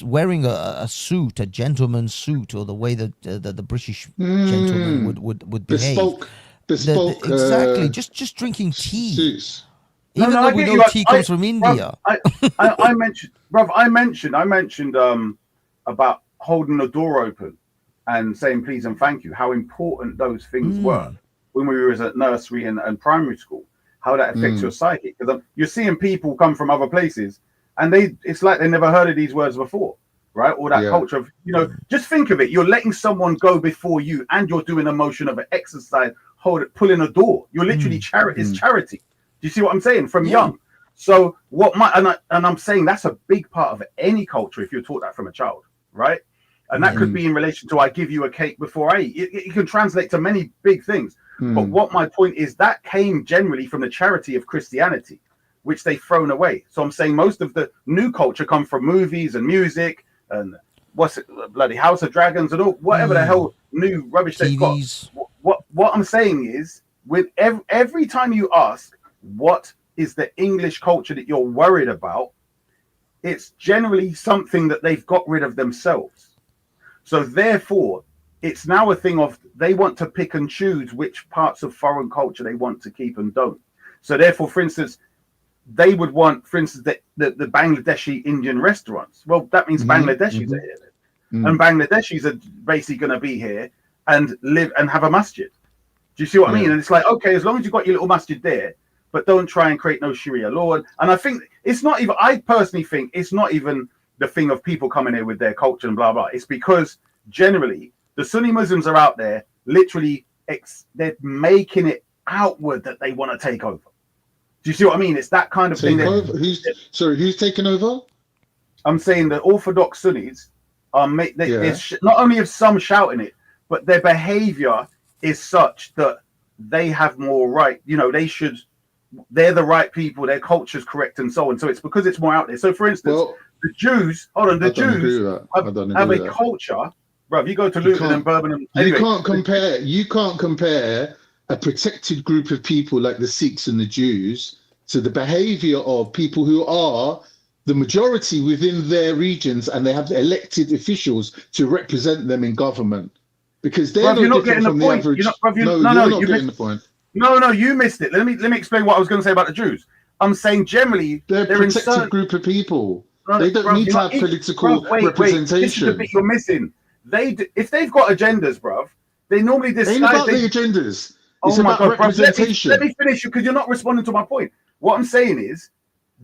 wearing a suit, a gentleman's suit, or the way that the British gentleman would behave. Bespoke, exactly. Just drinking tea. Suits. Even though we know tea comes from India. I mentioned about holding the door open and saying please and thank you. How important those things were when we were at nursery and primary school. How that affects your psyche, because you're seeing people come from other places and it's like they never heard of these words before, right? Or that culture of, just think of it. You're letting someone go before you, and you're doing a motion of an exercise. Pulling a door. You're literally it's charity. Do you see what I'm saying? From young. So I'm saying that's a big part of any culture if you're taught that from a child, right? And that could be in relation to I give you a cake before I eat. It can translate to many big things. But what my point is, that came generally from the charity of Christianity, which they've thrown away. So I'm saying most of the new culture come from movies and music and bloody House of Dragons and all whatever the hell new rubbish they've got. What I'm saying is, with every time you ask what is the English culture that you're worried about, it's generally something that they've got rid of themselves. So therefore, it's now a thing of they want to pick and choose which parts of foreign culture they want to keep and don't. So therefore, for instance, they would want, for instance, the Bangladeshi Indian restaurants. Well, that means Bangladeshis are here. And Bangladeshis are basically going to be here and live and have a masjid. Do you see what I mean? And it's like, okay, as long as you've got your little masjid there, but don't try and create no Sharia law. And I think it's not even, I personally think it's not even the thing of people coming here with their culture and blah, blah. It's because generally the Sunni Muslims are out there literally, they're making it outward that they want to take over. Do you see what I mean? It's that kind of thing. Who's taking over? I'm saying the Orthodox Sunnis are not only have some shouting it, but their behavior is such that they have more right. They're the right people. Their culture's correct and so on. So it's because it's more out there. So for instance, the Jews, the Jews have a culture. Bro, if you go to Luton and Birmingham, you can't compare a protected group of people like the Sikhs and the Jews to the behavior of people who are the majority within their regions, and they have elected officials to represent them in government. Because they're not different from the average. You're not getting the point. No, you missed it. Let me explain what I was going to say about the Jews. I'm saying generally they're a protected group of people. They don't need to have political representation. This is the bit you're missing. If they've got agendas, bruv, they normally disguise. Ain't about the agendas. It's about representation. Let me finish because you're not responding to my point. What I'm saying is,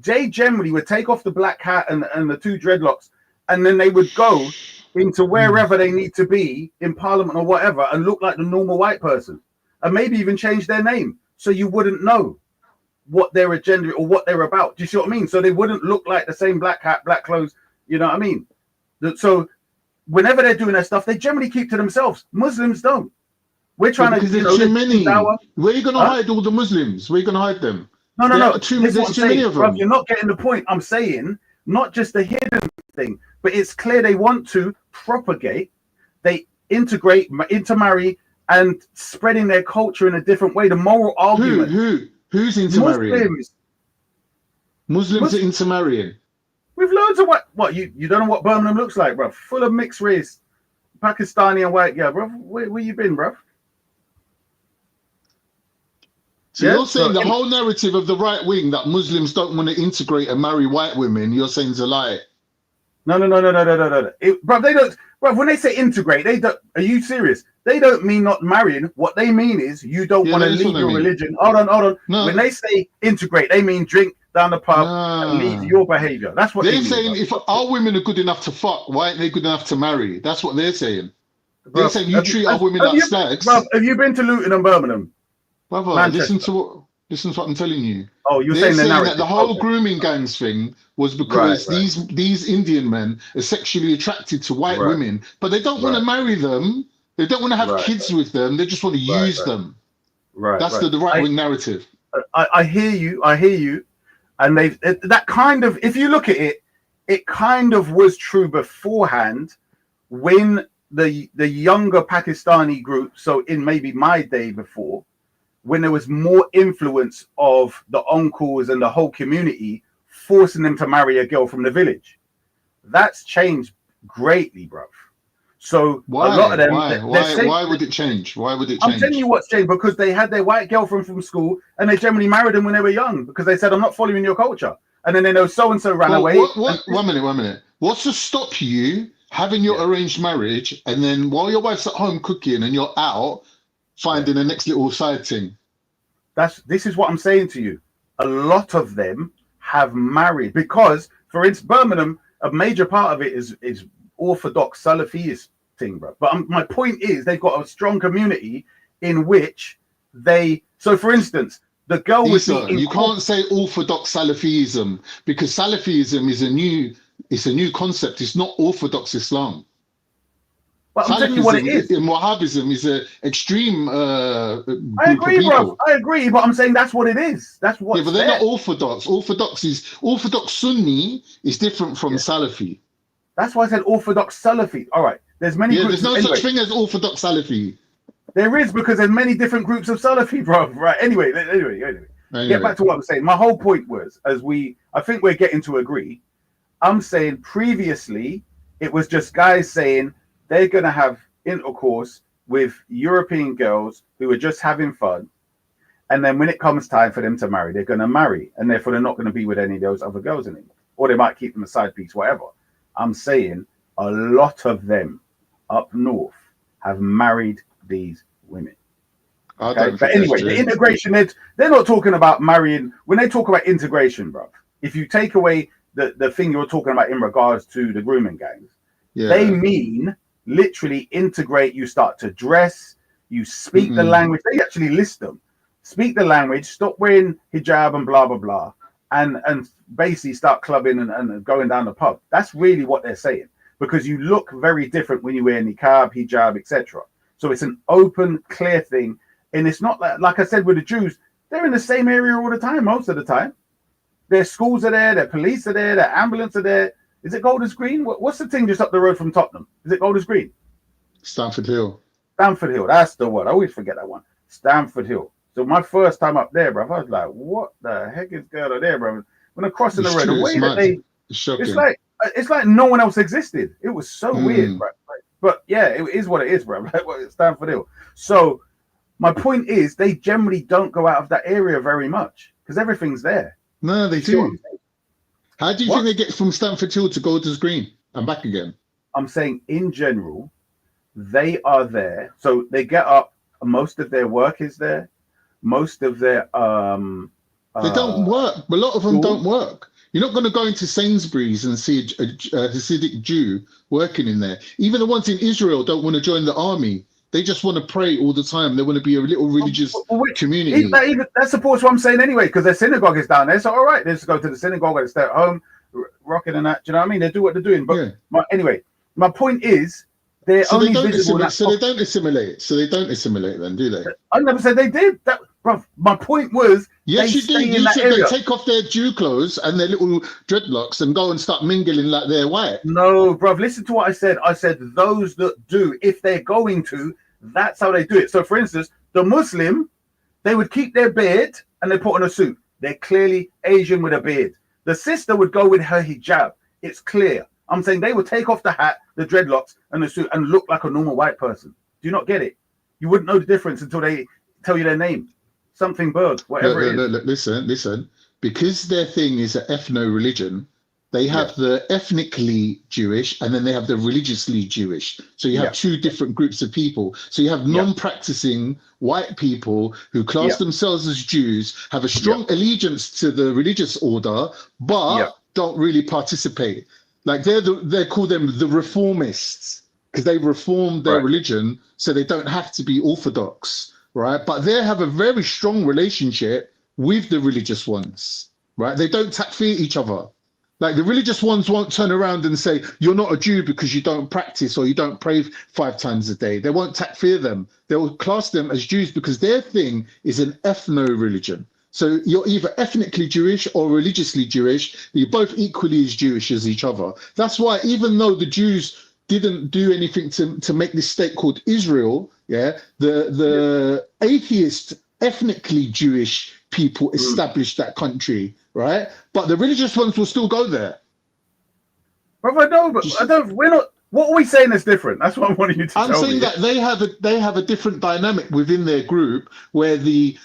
they generally would take off the black hat and the two dreadlocks, and then they would go into wherever they need to be in Parliament or whatever, and look like the normal white person, and maybe even change their name. so you wouldn't know what their agenda or what they're about. Do you see what I mean? So they wouldn't look like the same black hat, black clothes. You know what I mean? So whenever they're doing their stuff, they generally keep to themselves. Muslims don't. We're trying because to, there's too many. Where are you going to hide all the Muslims? Where are you going to hide them? No. There's too many of them. Bruv, you're not getting the point. I'm saying not just the hidden thing, but it's clear they want to propagate, they integrate, intermarry, and spreading their culture in a different way. The moral argument. Who's intermarrying? Muslims are intermarrying. With loads of what you don't know what Birmingham looks like, bruv. Full of mixed race, Pakistani and white girl, bruv. Where you been, bruv? So you're saying the whole narrative of the right wing that Muslims don't want to integrate and marry white women, you're saying is a lie. No. Bruv, they don't. Bruv, when they say integrate, they don't. Are you serious? They don't mean not marrying. What they mean is you don't want to leave your religion. Hold on. No. When they say integrate, they mean drink down the pub and leave your behavior. That's what they're saying. If our women are good enough to fuck, why aren't they good enough to marry? That's what they're saying. They're saying you treat our women like slags. Bruv, have you been to Luton and Birmingham? Brother, listen to what I'm telling you. Oh, you're saying the that the whole grooming gangs thing was because these Indian men are sexually attracted to white women, but they don't want to marry them. They don't want to have kids with them. They just want to use them. That's the right wing narrative. I hear you. And that kind of, if you look at it, it kind of was true beforehand when the younger Pakistani group, so in maybe my day before, when there was more influence of the uncles and the whole community forcing them to marry a girl from the village. That's changed greatly, bruv. So a lot of them, why would it change? Why would it change? I'm telling you what's changed, because they had their white girlfriend from school and they generally married them when they were young because they said, I'm not following your culture. And then they know so-and-so ran away. One minute. What's to stop you having your arranged marriage and then while your wife's at home cooking and you're out, finding the next little side thing? This is what I'm saying to you. A lot of them have married because, for instance, Birmingham, a major part of it is Orthodox Salafist thing, bro. But my point is, they've got a strong community in which they. So, for instance, the girl was. You can't say Orthodox Salafism because Salafism is a new concept. It's not Orthodox Islam. But I'm telling you what it is. Wahhabism is an extreme. I agree, bro. I agree, but I'm saying that's what it is. That's what. Yeah, but they're not Orthodox. Orthodox Sunni is different from Salafi. That's why I said Orthodox Salafi. All right, there's many. Yeah, groups there's no such thing as Orthodox Salafi. There is, because there's many different groups of Salafi, bro. Right. Anyway. Get back to what I'm saying. My whole point was, I think we're getting to agree. I'm saying previously it was just guys saying they're going to have intercourse with European girls who are just having fun. And then when it comes time for them to marry, they're going to marry. And therefore, they're not going to be with any of those other girls anymore. Or they might keep them a side piece, whatever. I'm saying a lot of them up north have married these women. Okay? But anyway, the integration, they're not talking about marrying. When they talk about integration, bro, if you take away the thing you're talking about in regards to the grooming gangs, they mean literally integrate. You start to dress, you speak the language. They actually list them. Speak the language, stop wearing hijab and blah, blah, blah, and basically start clubbing and going down the pub. That's really what they're saying, because you look very different when you wear niqab, hijab, etc. So it's an open, clear thing. And it's not like I said with the Jews, they're in the same area all the time, most of the time. Their schools are there, their police are there, their ambulance are there. Is it Golders Green? What's the thing just up the road from Tottenham? Is it Golders Green? Stamford Hill. Stamford Hill, that's the one. I always forget that one. Stamford Hill. So my first time up there, bro, I was like, what the heck is going on there, bro? When I'm crossing the road, the way that it's like no one else existed. It was so weird, bro. But yeah, it is what it is, bro. It's Stamford Hill. So my point is, they generally don't go out of that area very much because everything's there. No, they do. How do you think they get from Stamford Hill to Golders Green and back again? I'm saying in general, they are there. So they get up. Most of their work is there. Most of their they don't work. A lot of them don't work. You're not going to go into Sainsbury's and see a Hasidic Jew working in there. Even the ones in Israel don't want to join the army They just want to pray all the time. They want to be a little religious community. That supports what I'm saying anyway, because their synagogue is down there. So all right, they just go to the synagogue and stay at home, rocking and that. Do you know what I mean? They do what they're doing. But anyway, my point is they're so only they don't visible. assimilate. So they don't assimilate. So they don't assimilate then, do they? I never said they did. That, bro. My point was. Yes, you stay do. in You that said area. they take off their Jew clothes and their little dreadlocks and go and start mingling like they're white. No, bruv, listen to what I said. I said those that do, if they're going to, that's how they do it. So, for instance, the Muslim, they would keep their beard and they put on a suit. They're clearly Asian with a beard. The sister would go with her hijab. It's clear. I'm saying they would take off the hat, the dreadlocks, and the suit and look like a normal white person. Do you not get it? You wouldn't know the difference until they tell you their name. Something Berg, whatever it is. Look, listen. Because their thing is an ethno-religion, they have the ethnically Jewish and then they have the religiously Jewish. So you have two different groups of people. So you have non-practicing white people who class themselves as Jews, have a strong allegiance to the religious order, but don't really participate. Like they call them the reformists because they reformed their religion so they don't have to be orthodox. Right, but they have a very strong relationship with the religious ones, right? They don't takfir each other. Like the religious ones won't turn around and say, you're not a Jew because you don't practice or you don't pray 5 times a day. They won't takfir them. They'll class them as Jews because their thing is an ethno-religion. So you're either ethnically Jewish or religiously Jewish. You're both equally as Jewish as each other. That's why even though the Jews didn't do anything to make this state called Israel, the atheist, ethnically Jewish people established that country, right? But the religious ones will still go there. Brother, no, but I don't. We're not. What are we saying is different? That's what I'm wanting you to tell me. I'm saying that they have a different dynamic within their group where the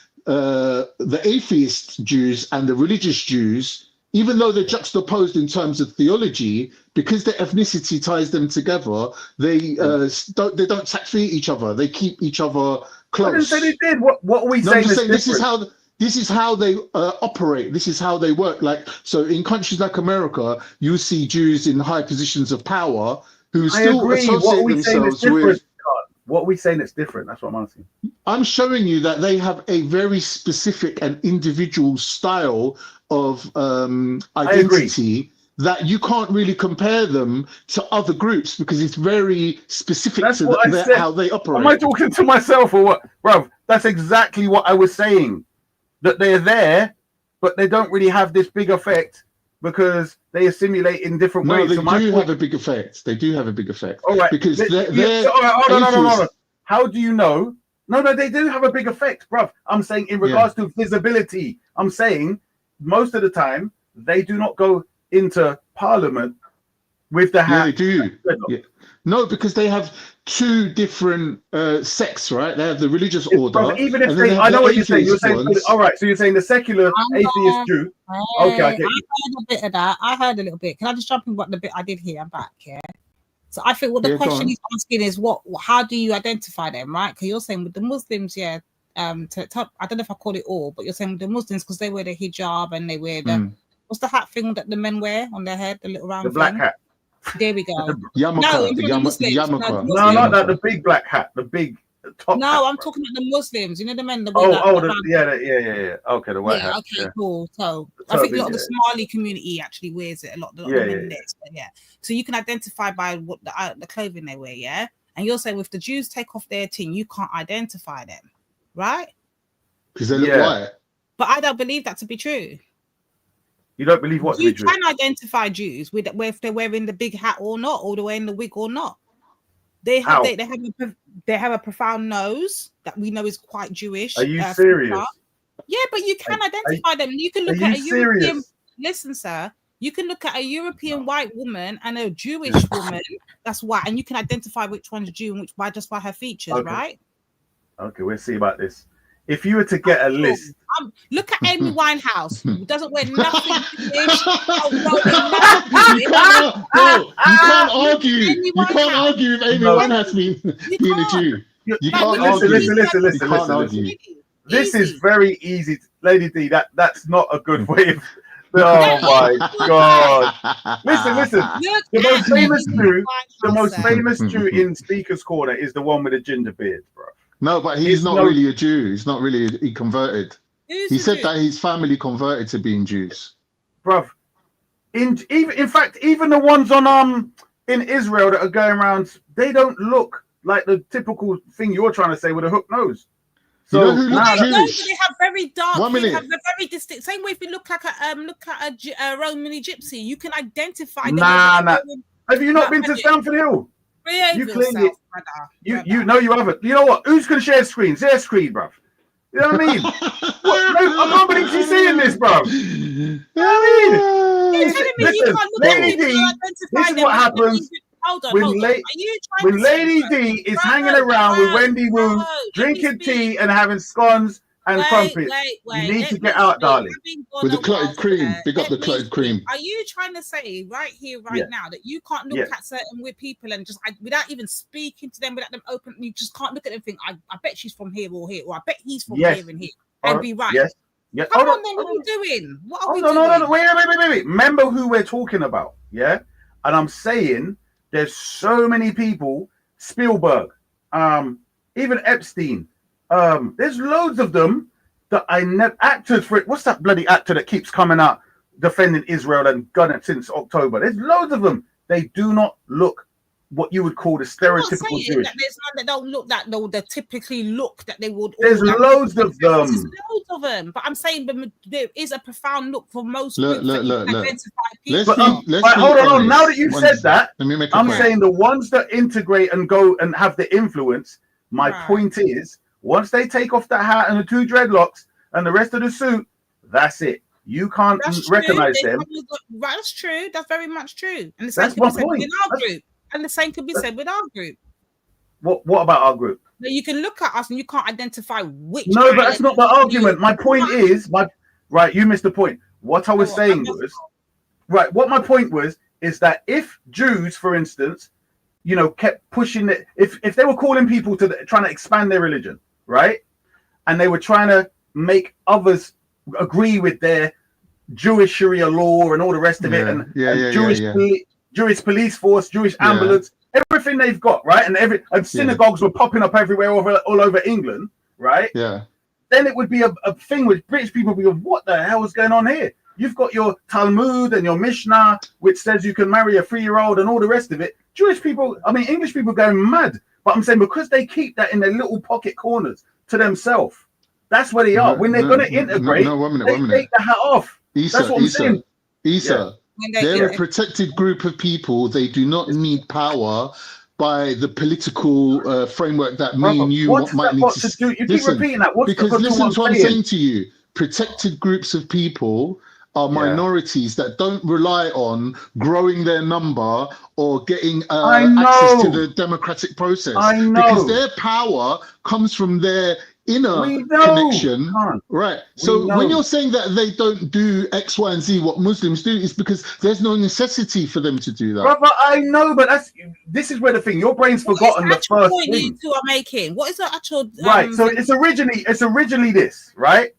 atheist Jews and the religious Jews, even though they're juxtaposed in terms of theology, because their ethnicity ties them together, they don't takfir each other. They keep each other close. I didn't say they did. What are we saying? I'm just saying different? this is how they operate. This is how they work. Like so, in countries like America, you see Jews in high positions of power who still associate themselves with. What are we saying that's different? That's what I'm asking. I'm showing you that they have a very specific and individual style of identity that you can't really compare them to other groups because it's very specific to how they operate. Am I talking to myself or what? Bro, that's exactly what I was saying. That they're there, but they don't really have this big effect because they assimilate in different ways. No, they do have a big effect. They do have a big effect. All right. Because hold on. How do you know? No, they do have a big effect, bruv. I'm saying in regards to visibility, I'm saying most of the time they do not go into parliament with the hat. Yeah, they do. Yeah. No, because they have two different sects, right? They have the religious order. Brother, even if I know what you're saying. You're saying, all right. So you're saying the secular atheist Jew. Okay, I get you. I heard a bit of that. I heard a little bit. Can I just jump in what the bit I did hear? I'm back. Yeah. So I think what the question he's asking is how do you identify them, right? Because you're saying with the Muslims, I don't know if I call it all, but you're saying with the Muslims because they wear the hijab and they wear the what's the hat thing that the men wear on their head, the little round the black thing? hat. There we go. Yarmulke, No, not that. The big black hat. The big top. No, hat, I'm talking about the Muslims. You know the men. Yeah. Okay, the white hat. Okay, cool. So I think a lot of the Somali community actually wears it. A lot of the men So you can identify by what the clothing they wear. Yeah, and you're saying if the Jews take off their thing, you can't identify them, right? Because they look white. But I don't believe that to be true. You don't believe what? You can identify Jews with if they're wearing the big hat or not, or they're wearing the wig or not. They have a profound nose that we know is quite Jewish. Are you serious? Yeah, but you can identify them. You can look at a European. Listen, sir. You can look at a European white woman and a Jewish woman that's white, and you can identify which one's Jew and which by her features, right? Okay, we'll see about this. If you were to get a list, look at Amy Winehouse, who doesn't wear nothing. You can't argue. You can't argue with Amy Winehouse being a Jew. You can't argue. Listen. This is very easy, Lady D. That's not a good way of Oh my God! Listen. Look The most at famous the Jew, the White most House, famous Jew in Speaker's Corner is the one with the ginger beard, bro. No, but he's It's not no, really a Jew. He's not really. He converted. Who's He the said Jew? that his family converted to being Jews. bruv. In fact, even the ones on in Israel that are going around, they don't look like the typical thing you're trying to say with a hook nose. You know So who No, looks they don't, but Jewish? they have very dark. 1 They minute. have a very distinct. Same way if you look like a Romany gypsy, you can identify them. nah. Have you not been to Stamford Hill? Behave You claim yourself, it. brother. You know you haven't. You know what? Who's gonna share screen? Share screen, bruv. You know what I mean? What? No, I can't believe she's seeing this, bro. You know what I mean? You're telling me you Listen, can't look at Lady people D, and identify this is them what with happens Hold on. when, Are you trying when to say, Lady bro, D is bro, hanging around with bro, Wendy Wu, bro, drinking tea and having scones and crumpets. You need to get out, darling. With the clotted cream. Big up the clotted cream. Are you trying to say right here, right Yeah. now, that you can't look Yeah. at certain weird people and just without even speaking to them, without them open, you just can't look at them and think, I bet she's from here or here, or I bet he's from Yes. here and here, and be right. Yes. Yes. Come Hold on, then, what are we doing? What are Oh, we no, doing? no. Wait. Remember who we're talking about, yeah? And I'm saying there's so many people, Spielberg, even Epstein. There's loads of them that I never actors for it. What's that bloody actor that keeps coming out defending Israel and gun it since October? There's loads of them. They do not look what you would call the I'm not stereotypical saying Jewish. that there's none that don't look that they typically look that they would. There's that loads of them. There's loads of them, but I'm saying there is a profound look for most Look. groups that you can identify people. But hold on. Now that you've said that, Let me make a I'm point. saying the ones that integrate and go and have the influence. My Right. point is, once they take off that hat and the two dreadlocks and the rest of the suit, that's it. You can't That's recognize true. them. Right, that's true. That's very much true. And the same That's could be my said point. within our group. And the same could be said with our group. What about our group? Now, you can look at us and you can't identify which. No, but that's not the island argument. My point is, right, you missed the point. What I was saying was, right, what my point was is that if Jews, for instance, kept pushing it, if they were calling people to trying to expand their religion, right, and they were trying to make others agree with their Jewish Sharia law and all the rest of it, and Jewish police force, Jewish ambulance, everything they've got, right, and synagogues were popping up everywhere all over England, right? Yeah. Then it would be a thing with British people. Be what the hell is going on here? You've got your Talmud and your Mishnah, which says you can marry a 3-year-old and all the rest of it. Jewish people, English people going mad. But I'm saying because they keep that in their little pocket corners to themselves, that's where they are. When they're going to integrate, they take the hat off. That's what I'm saying. Issa, they're a protected group of people. They do not need power by the political framework that me and you might need to do. You keep repeating that. Because listen to what I'm saying to you. Protected groups of people are minorities that don't rely on growing their number or getting access to the democratic process. I know. Because their power comes from their inner connection. Right. So when you're saying that they don't do X, Y, and Z, what Muslims do is because there's no necessity for them to do that. Brother, I know, but this is where the thing, your brain's forgotten the first point thing. you two are making? What is the actual Right. So it's originally this, right?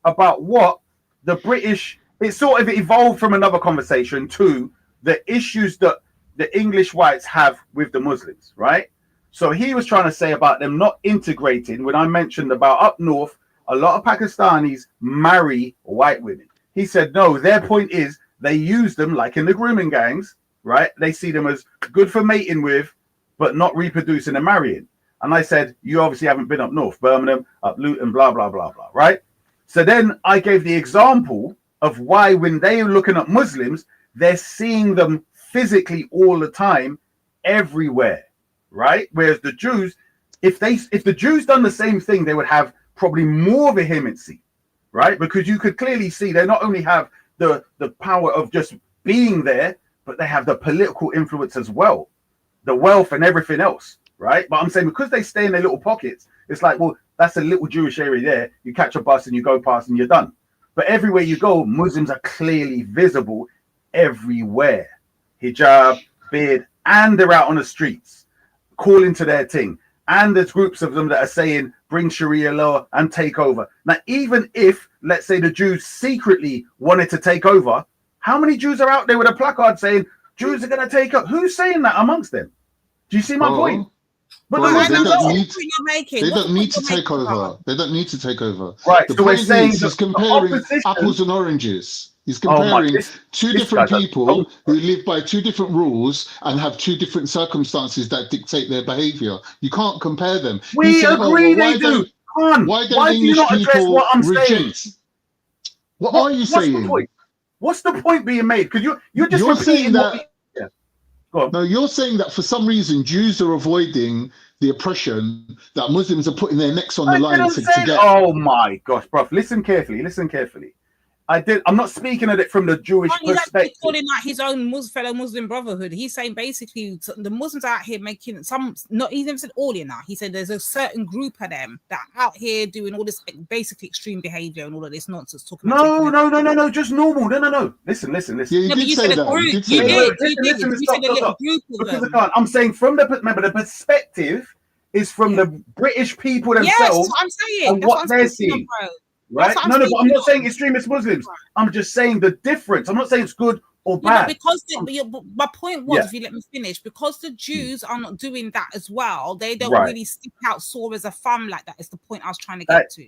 About what the British, it sort of evolved from another conversation to the issues that the English whites have with the Muslims, right? So he was trying to say about them not integrating. When I mentioned about up north, a lot of Pakistanis marry white women. He said, no, their point is they use them like in the grooming gangs, right? They see them as good for mating with, but not reproducing and marrying. And I said, you obviously haven't been up north, Birmingham, up Luton, blah, blah, blah, blah, right? So then I gave the example of why when they're looking at Muslims, they're seeing them physically all the time, everywhere, right? Whereas the Jews, if the Jews done the same thing, they would have probably more vehemency, right? Because you could clearly see they not only have the power of just being there, but they have the political influence as well, the wealth and everything else, right? But I'm saying because they stay in their little pockets, it's like, well, that's a little Jewish area there. You catch a bus and you go past and you're done. But everywhere you go, Muslims are clearly visible everywhere. Hijab, beard, and they're out on the streets calling to their thing. and there's groups of them that are saying bring Sharia law and take over. Now, even if, let's say, the Jews secretly wanted to take over, how many Jews are out there with a placard saying Jews are going to take up? Who's saying that amongst them? Do you see my point? But Bro, the Muslims they don't are. need, they don't need to take over. They don't need to take over. Right. The So we're point saying is, he's the comparing opposition. apples and oranges. He's Oh my, comparing two different guy, people who live by two different rules and have two different circumstances that dictate their behavior. You can't compare them. We He's saying, agree why they do. why don't Why do you English not address people what I'm saying? reject? What are you What's saying? the point? What's the point being made? Because you're just You're repeating saying what that. we, yeah. Go on. No, you're saying that for some reason Jews are avoiding the oppression that Muslims are putting their necks on the line to get. Oh my gosh, bro! Listen carefully. Listen carefully. I'm not speaking at it from the Jewish He's actually perspective. calling like his own fellow Muslim brotherhood. He's saying basically the Muslims are out here making some. Not he never said all in that. He said there's a certain group of them that are out here doing all this basically extreme behavior and all of this nonsense. Talking about No, just normal. No. Listen. Yeah, you No, but did you say said a that. group. You did say You that. did. Listen, You stop, said a little stop. group of Because them. I can't. I'm saying from the perspective is from the British people Yes, themselves that's what I'm saying. and That's what I'm they're speaking seeing. on, bro. Right? That's what No, but I'm speaking not on. saying extremist Muslims. I'm just saying the difference. I'm not saying it's good or Yeah, bad. but because but my point was, Yeah. if you let me finish, because the Jews are not doing that as well, they don't Right. really stick out sore as a thumb like that. Is the point I was trying to get to.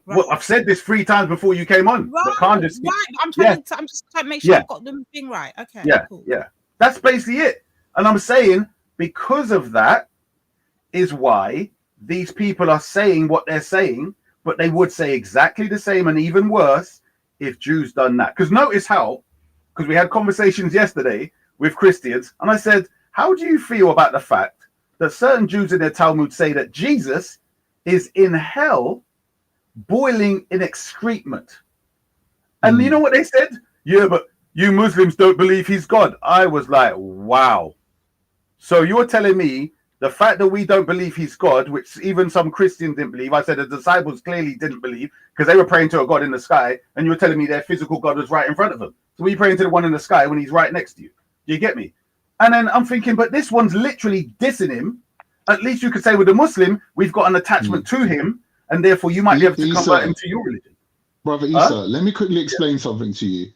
Well, I've said this 3 times before you came on. Right, But can't just I'm trying to. I'm just trying to make sure Yeah. I've got the thing right. Okay. Yeah, Cool. yeah. That's basically it. And I'm saying because of that is why these people are saying what they're saying, but they would say exactly the same and even worse if Jews done that. Because notice how, because we had conversations yesterday with Christians, and I said, how do you feel about the fact that certain Jews in their Talmud say that Jesus is in hell boiling in excrement? And you know what they said? Yeah, but you Muslims don't believe he's God. I was like, wow. So you're telling me the fact that we don't believe he's God, which even some Christians didn't believe, I said the disciples clearly didn't believe because they were praying to a God in the sky, and you were telling me their physical God was right in front of them. So we praying to the one in the sky when he's right next to you. Do you get me? And then I'm thinking, but this one's literally dissing him. At least you could say with a Muslim, we've got an attachment to him, and therefore you might be able to convert him to your religion. Brother Isa, let me quickly explain something to you.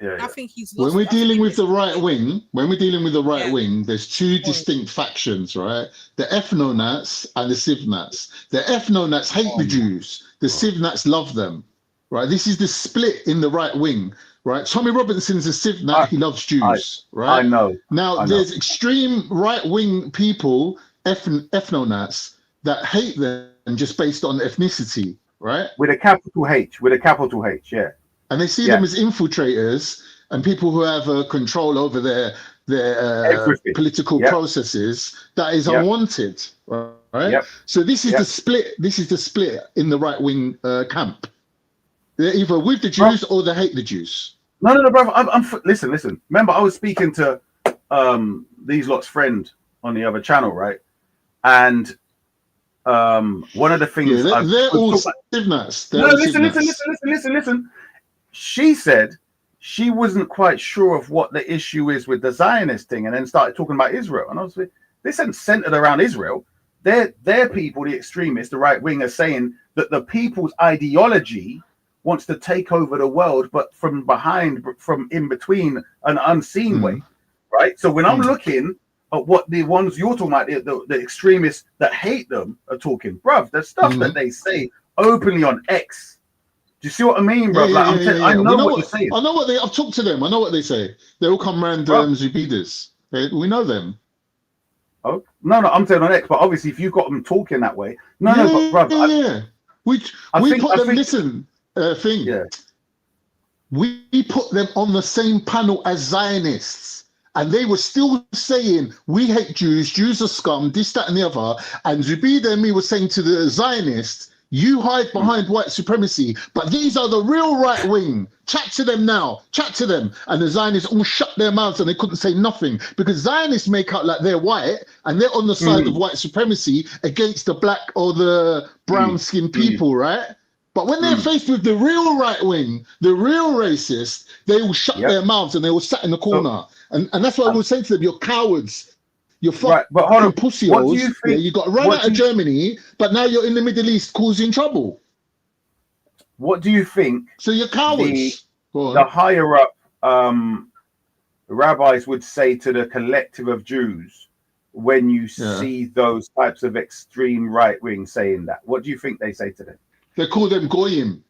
I think he's When lost. we're dealing with the right wing, wing, there's two distinct factions, right? The ethno-nats and the civ-nats. The ethno-nats hate the Jews. The civ-nats love them, right? This is the split in the right wing, right? Tommy Robinson's a civ-nat. He loves Jews, right? I know. Now, there's extreme right-wing people, ethno-nats, that hate them just based on ethnicity, right? With a capital H, yeah. And they see them as infiltrators and people who have control over their political processes that is unwanted, right? So this is the split. This is the split in the right wing camp. They're either with the Jews or they hate the Jews. No, brother. Listen. Remember, I was speaking to these lot's friend on the other channel, right? And one of the things they're all civ-nats. No, listen. She said she wasn't quite sure of what the issue is with the Zionist thing, and then started talking about Israel. And I was like, this isn't centered around Israel. Their people, the extremists, the right wing, are saying that the people's ideology wants to take over the world, but from behind, from in between, an unseen way, right? So when I'm looking at what the ones you're talking about, the extremists that hate them are talking, bruv, the stuff that they say openly on X. Do you see what I mean, bro? I know what you're saying. I know what I've talked to them. I know what they say. They all come around Zubidas. We know them. Oh no, I'm saying on X, but obviously if you've got them talking that way, but bro, we put them. Listen, we put them on the same panel as Zionists, and they were still saying we hate Jews. Jews are scum. This, that, and the other. And Zubida and me were saying to the Zionists, you hide behind white supremacy, but these are the real right wing. Chat to them now. Chat to them. And the Zionists all shut their mouths and they couldn't say nothing because Zionists make out like they're white and they're on the side of white supremacy against the black or the brown-skinned people, right? But when they're faced with the real right wing, the real racist, they will shut their mouths and they will sat in the corner. And that's why I will say to them, you're cowards. You're Right, but hold on. pussy What do holes. you Yeah, think? you got run out of Germany, but now you're in the Middle East causing trouble. What do you think? So you're cowards. Go The on. higher up rabbis would say to the collective of Jews when you see those types of extreme right wing saying that? What do you think they say to them? They call them goyim.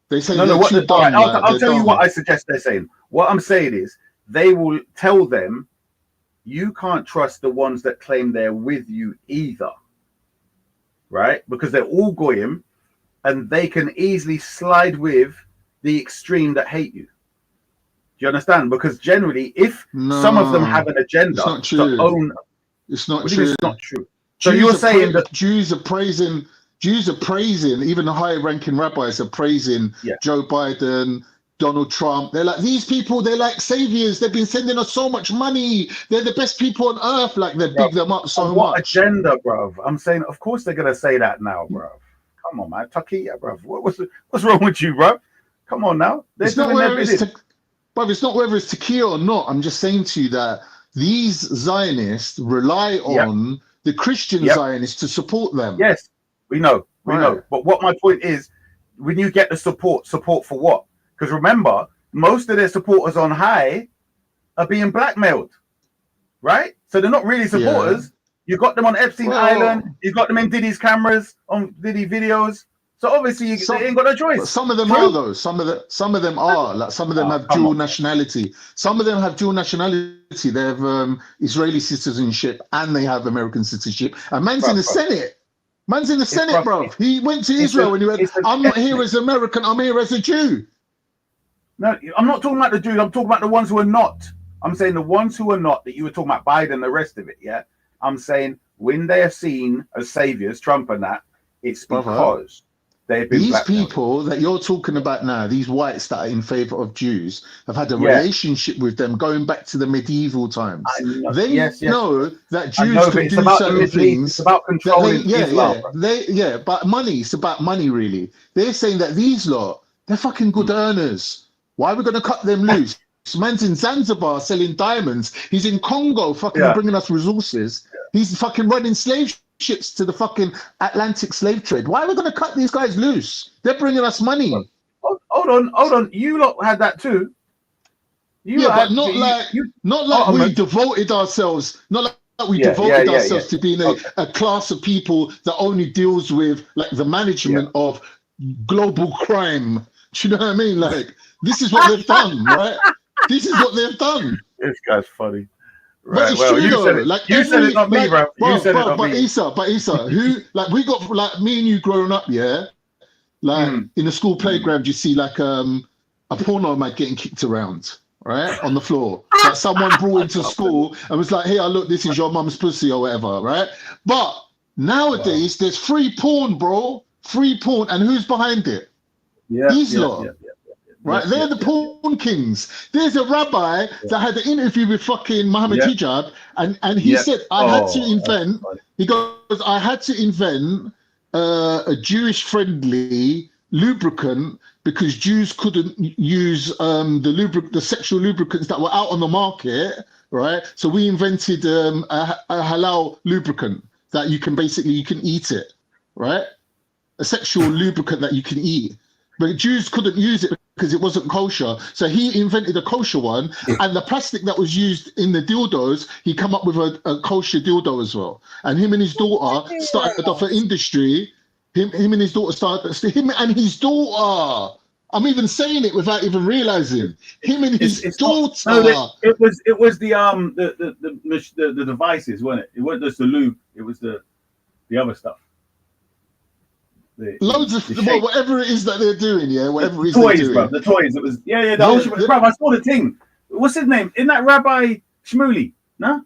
They say No, they're what too the, all right, dumb. Like, I'll they're tell you dumb. what I suggest they're saying. What I'm saying is they will tell them you can't trust the ones that claim they're with you either, right? Because they're all goyim, and they can easily slide with the extreme that hate you. Do you understand? Because generally, if some of them have an agenda it's not true. to own, it's not what do you mean true. it's not true. So you're saying that Jews are praising, even the high-ranking rabbis are praising Joe Biden, Donald Trump. They're like, these people, they're like saviors. They've been sending us so much money. They're the best people on earth. Like, they big them up so what much. agenda, bruv? I'm saying, of course they're gonna say that now, bruv. Come on, man, Takia, bruv. What's wrong with you, bruv? Come on now. It's not whether it's not whether it's tequila or not. I'm just saying to you that these Zionists rely on the Christian Zionists to support them. Yes, we know. But what my point is, when you get the support for what? Because remember, most of their supporters on high are being blackmailed, right? So they're not really supporters. You got them on Epstein Island. You got them in Diddy's cameras, on Diddy videos. So obviously they ain't got no choice. But some of them are though. Some of them are. Like, some of them have dual nationality. Some of them have dual nationality. They have Israeli citizenship and they have American citizenship. And man's in the Senate. Man's in the Senate, bro. He went to Israel and he went, I'm not here as American, I'm here as a Jew. No, I'm not talking about the Jews. I'm talking about the ones who are not. I'm saying the ones who are not, that you were talking about Biden and the rest of it, yeah? I'm saying when they are seen as saviors, Trump and that, it's because they've been these blackmailed. people that you're talking about now, these whites that are in favor of Jews, have had a relationship with them going back to the medieval times. They know that Jews can do certain things. It's about controlling Islam. But money, it's about money, really. They're saying that these lot, they're fucking good earners. Why are we going to cut them loose? This man's in Zanzibar selling diamonds. He's in Congo fucking bringing us resources. He's fucking running slave ships to the fucking Atlantic slave trade. Why are we going to cut these guys loose? They're bringing us money. Hold on. You lot had that too. But not like we devoted ourselves. Not like we devoted ourselves to being a class of people that only deals with like the management of global crime. Do you know what I mean? Like, this is what they've done, right? This is what they've done. This guy's funny. But it's true though. Like, you said it, not me, bro. You said it, not me. But Issa, who, like, we got, like, me and you growing up, like in the school playground, you see like a porno mat getting kicked around, right, on the floor. Like someone brought into school and was like, "Hey, look, this is your mum's pussy" or whatever, right? But nowadays, there's free porn, bro. Free porn, and who's behind it? These lot. Right, they're the porn kings. There's a rabbi that had an interview with fucking Muhammad Hijab, and he said, I had to invent, he goes, I had to invent a Jewish-friendly lubricant because Jews couldn't use the sexual lubricants that were out on the market, right? So we invented a halal lubricant that you can eat it, right? A sexual lubricant that you can eat. But Jews couldn't use it because it wasn't kosher. So he invented a kosher one, and the plastic that was used in the dildos, he come up with a kosher dildo as well. And him and his daughter started off an industry. Him and his daughter I'm even saying it without even realizing. Him and his daughter. It was the devices, wasn't it? It wasn't just the lube. It was the other stuff. Loads of whatever it is that they're doing, whatever it is toys, they're doing. Bro, the toys. It was bro, I saw the thing. What's his name? Isn't that Rabbi Shmuley? No?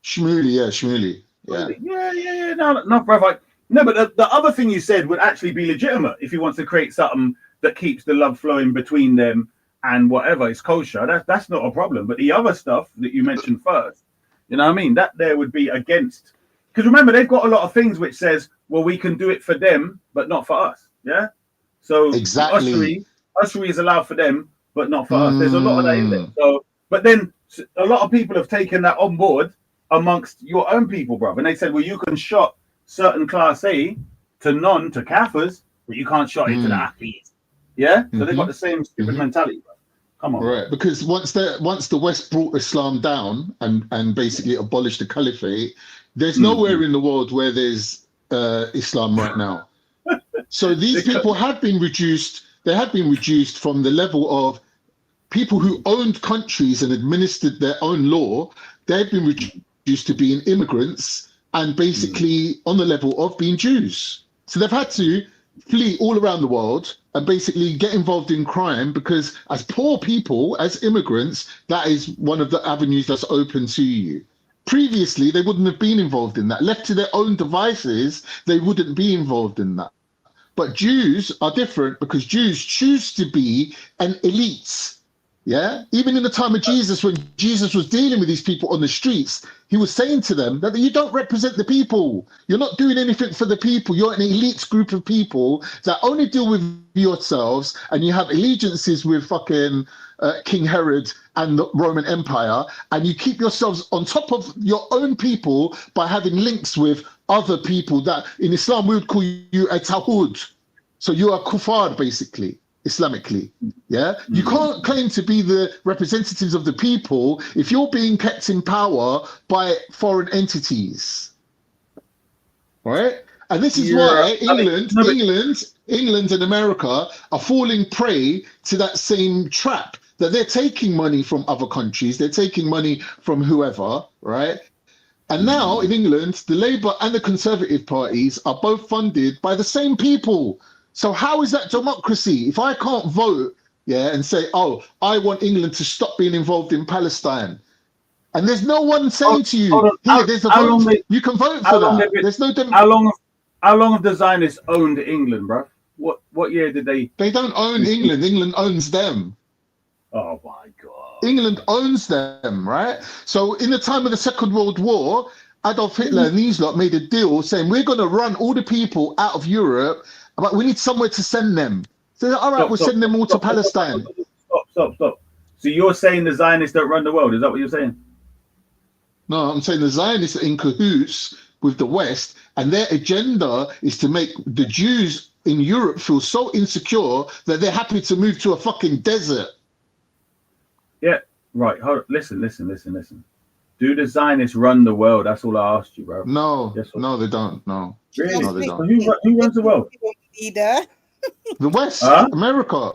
Shmuley. Yeah. No, bro. No, but the other thing you said would actually be legitimate if he wants to create something that keeps the love flowing between them and whatever is kosher. That's not a problem. But the other stuff that you mentioned first, you know what I mean? That there would be against. Because remember, they've got a lot of things which says, well, we can do it for them, but not for us. Yeah. So exactly, ushery is allowed for them, but not for us. There's a lot of that in there. So, but then a lot of people have taken that on board amongst your own people, bro. And they said, well, you can shot certain class A to Kafirs, but you can't shot it to the athletes. Yeah? So they've got the same stupid mentality, bro. Come on. Right, because once the West brought Islam down and basically abolished the caliphate, there's nowhere in the world where there's Islam right now. So these people have been reduced. They have been reduced from the level of people who owned countries and administered their own law. They've been reduced to being immigrants and basically on the level of being Jews. So they've had to flee all around the world and basically get involved in crime because as poor people, as immigrants, that is one of the avenues that's open to you. Previously, they wouldn't have been involved in that. Left to their own devices, they wouldn't be involved in that. But Jews are different because Jews choose to be an elite. Yeah, even in the time of Jesus, when Jesus was dealing with these people on the streets, he was saying to them that you don't represent the people. You're not doing anything for the people. You're an elite group of people that only deal with yourselves, and you have allegiances with fucking King Herod and the Roman Empire, and you keep yourselves on top of your own people by having links with other people that in Islam we would call you a Tawhud. So you are kuffar, basically. Islamically, yeah? You can't claim to be the representatives of the people if you're being kept in power by foreign entities, right? And this is why England and America are falling prey to that same trap, that they're taking money from other countries, they're taking money from whoever, right? And now in England, the Labour and the Conservative parties are both funded by the same people. So how is that democracy? If I can't vote, yeah, and say, oh, I want England to stop being involved in Palestine, and there's no one saying to you, here, there's a vote, you can vote for that. There's no how long have the Zionists owned England, bro? What year did they? They don't own England. England owns them. Oh my God. England owns them, right? So in the time of the Second World War, Adolf Hitler and these lot made a deal saying, we're going to run all the people out of Europe, but we need somewhere to send them. So, all right, we'll send them all to Palestine. Stop. So you're saying the Zionists don't run the world? Is that what you're saying? No, I'm saying the Zionists are in cahoots with the West, and their agenda is to make the Jews in Europe feel so insecure that they're happy to move to a fucking desert. Yeah, right. Listen. Do the Zionists run the world? That's all I asked you, bro. No, no, they don't. No, really? No, they don't. Who runs the world? Leader. The West, America.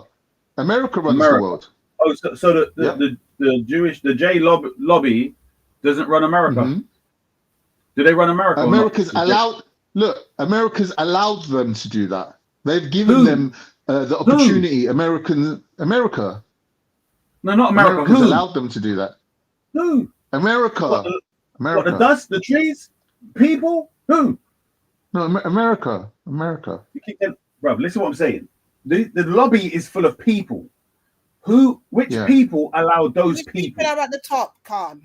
America runs the world. Oh, so the Jewish, the J lobby doesn't run America. Do they run America? America's allowed. Look, America's allowed them to do that. They've given them the opportunity. America. No, not America. America's allowed them to do that. Who? America. What, the dust, the trees, people? Who? No, America. You keep them, bro. Listen to what I'm saying. The lobby is full of people. Which people allow those people? People are at the top, Khan.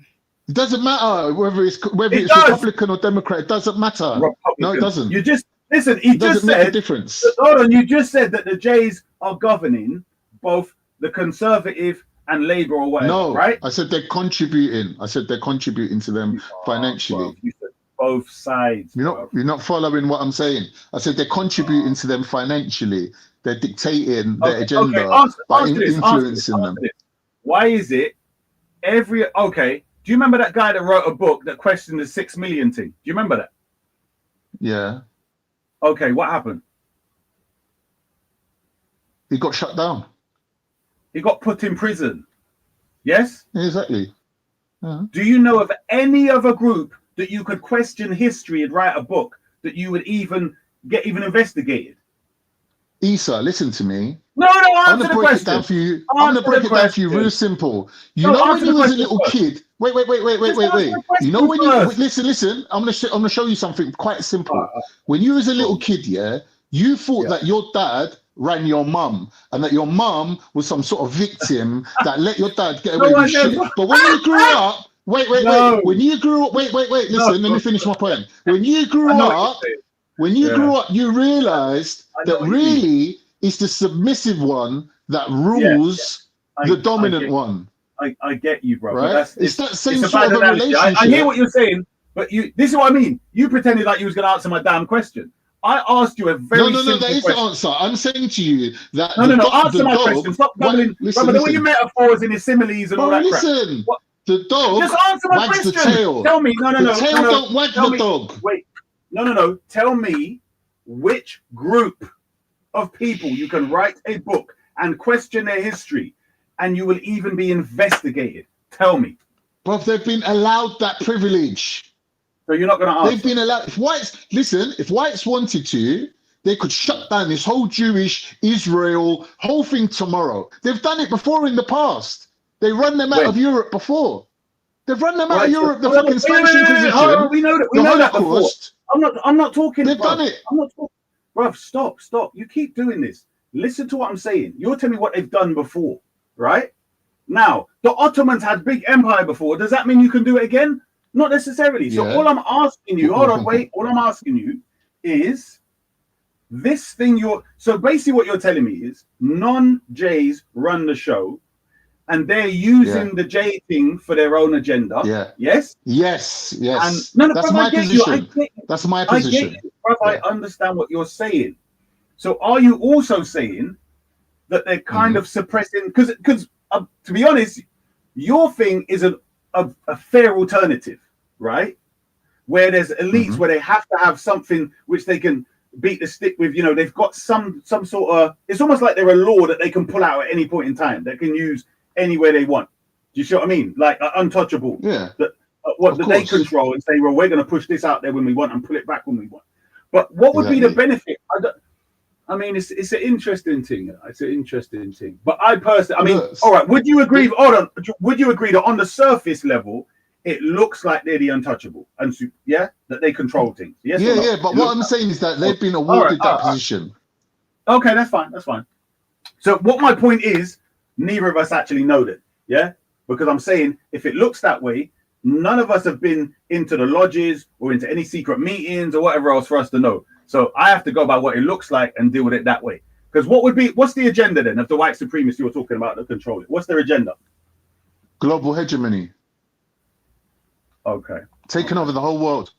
It doesn't matter whether it's Republican or Democrat. It doesn't matter. No, it doesn't. You just listen. He just said make a difference. Hold on. You just said that the Jays are governing both the Conservative and Labour or whatever. No, right? I said they're contributing. to them financially. You said both sides. You're not following what I'm saying. I said they're contributing to them financially. They're dictating their agenda by influencing them. Why is it do you remember that guy that wrote a book that questioned the 6 million thing? Do you remember that? Yeah. Okay, what happened? He got shut down. He got put in prison. Yes? Exactly. Do you know of any other group that you could question history and write a book that you would even get investigated? Isa, listen to me. No, I'm answer gonna the break question. it down for you. I'm gonna break it down for you real simple. You know when you was a little kid. Wait. You know when you listen. I'm gonna show you something quite simple. When you was a little kid, you thought that your dad ran your mum and that your mum was some sort of victim that let your dad get away with shit. But when you grew up, wait. When you grew up, wait. Listen, let me finish my point. When you grew up, you realized that really it's the submissive one that rules the dominant one. I get you, bro. Right? But that's It's that same a sort bad of a analogy. I relationship. hear what you're saying, but this is what I mean. You pretended like you was going to answer my damn question. I asked you a very No, simple that is question. the answer. I'm saying to you that No, answer my dog, question. Stop doubling. Listen, Brother, the way you metaphors and your similes and all that crap. listen. The dog Just answer my wags question. the tail. Tell me. No. The tail don't wag Tell the me, dog. Wait. No. Tell me which group of people you can write a book and question their history, and you will even be investigated. Tell me. But they've been allowed that privilege. So you're not going to answer. They've been allowed. If whites wanted to, they could shut down this whole Jewish Israel whole thing tomorrow. They've done it before in the past. They run them out of Europe before. They've run them out of Europe. The fucking Spanish Inquisition. We know that. We know that before. I'm not talking. They've done it. I'm not talking. Bruv, stop. You keep doing this. Listen to what I'm saying. You're telling me what they've done before, right? Now, the Ottomans had big empire before. Does that mean you can do it again? Not necessarily. So all I'm asking you, hold on, wait. All I'm asking you is this thing so basically what you're telling me is non-Jays run the show and they're using the J thing for their own agenda. Yeah. Yes? Yes. And that's my position. That's my position. I get you, I understand what you're saying. So are you also saying that they're kind of suppressing because to be honest, your thing is a fair alternative, right? Where there's elites where they have to have something which they can beat the stick with. They've got some sort of. It's almost like they're a law that they can pull out at any point in time. They can use anywhere they want. Do you see what I mean? Like untouchable. Yeah. That they control and say, well, we're going to push this out there when we want and pull it back when we want. But what would be the benefit? I mean, it's an interesting thing. It's an interesting thing. But I personally, all right. Would you agree? Hold on. Would you agree that on the surface level, it looks like they're the untouchable and that they control things? Yes. Yeah. But what I'm saying is that they've been awarded that position. Okay, that's fine. So what my point is, neither of us actually know that. Yeah, because I'm saying if it looks that way, none of us have been into the lodges or into any secret meetings or whatever else for us to know. So I have to go by what it looks like and deal with it that way. Because what's the agenda then of the white supremacists you're talking about that control it? What's their agenda? Global hegemony. Okay. Taking over the whole world.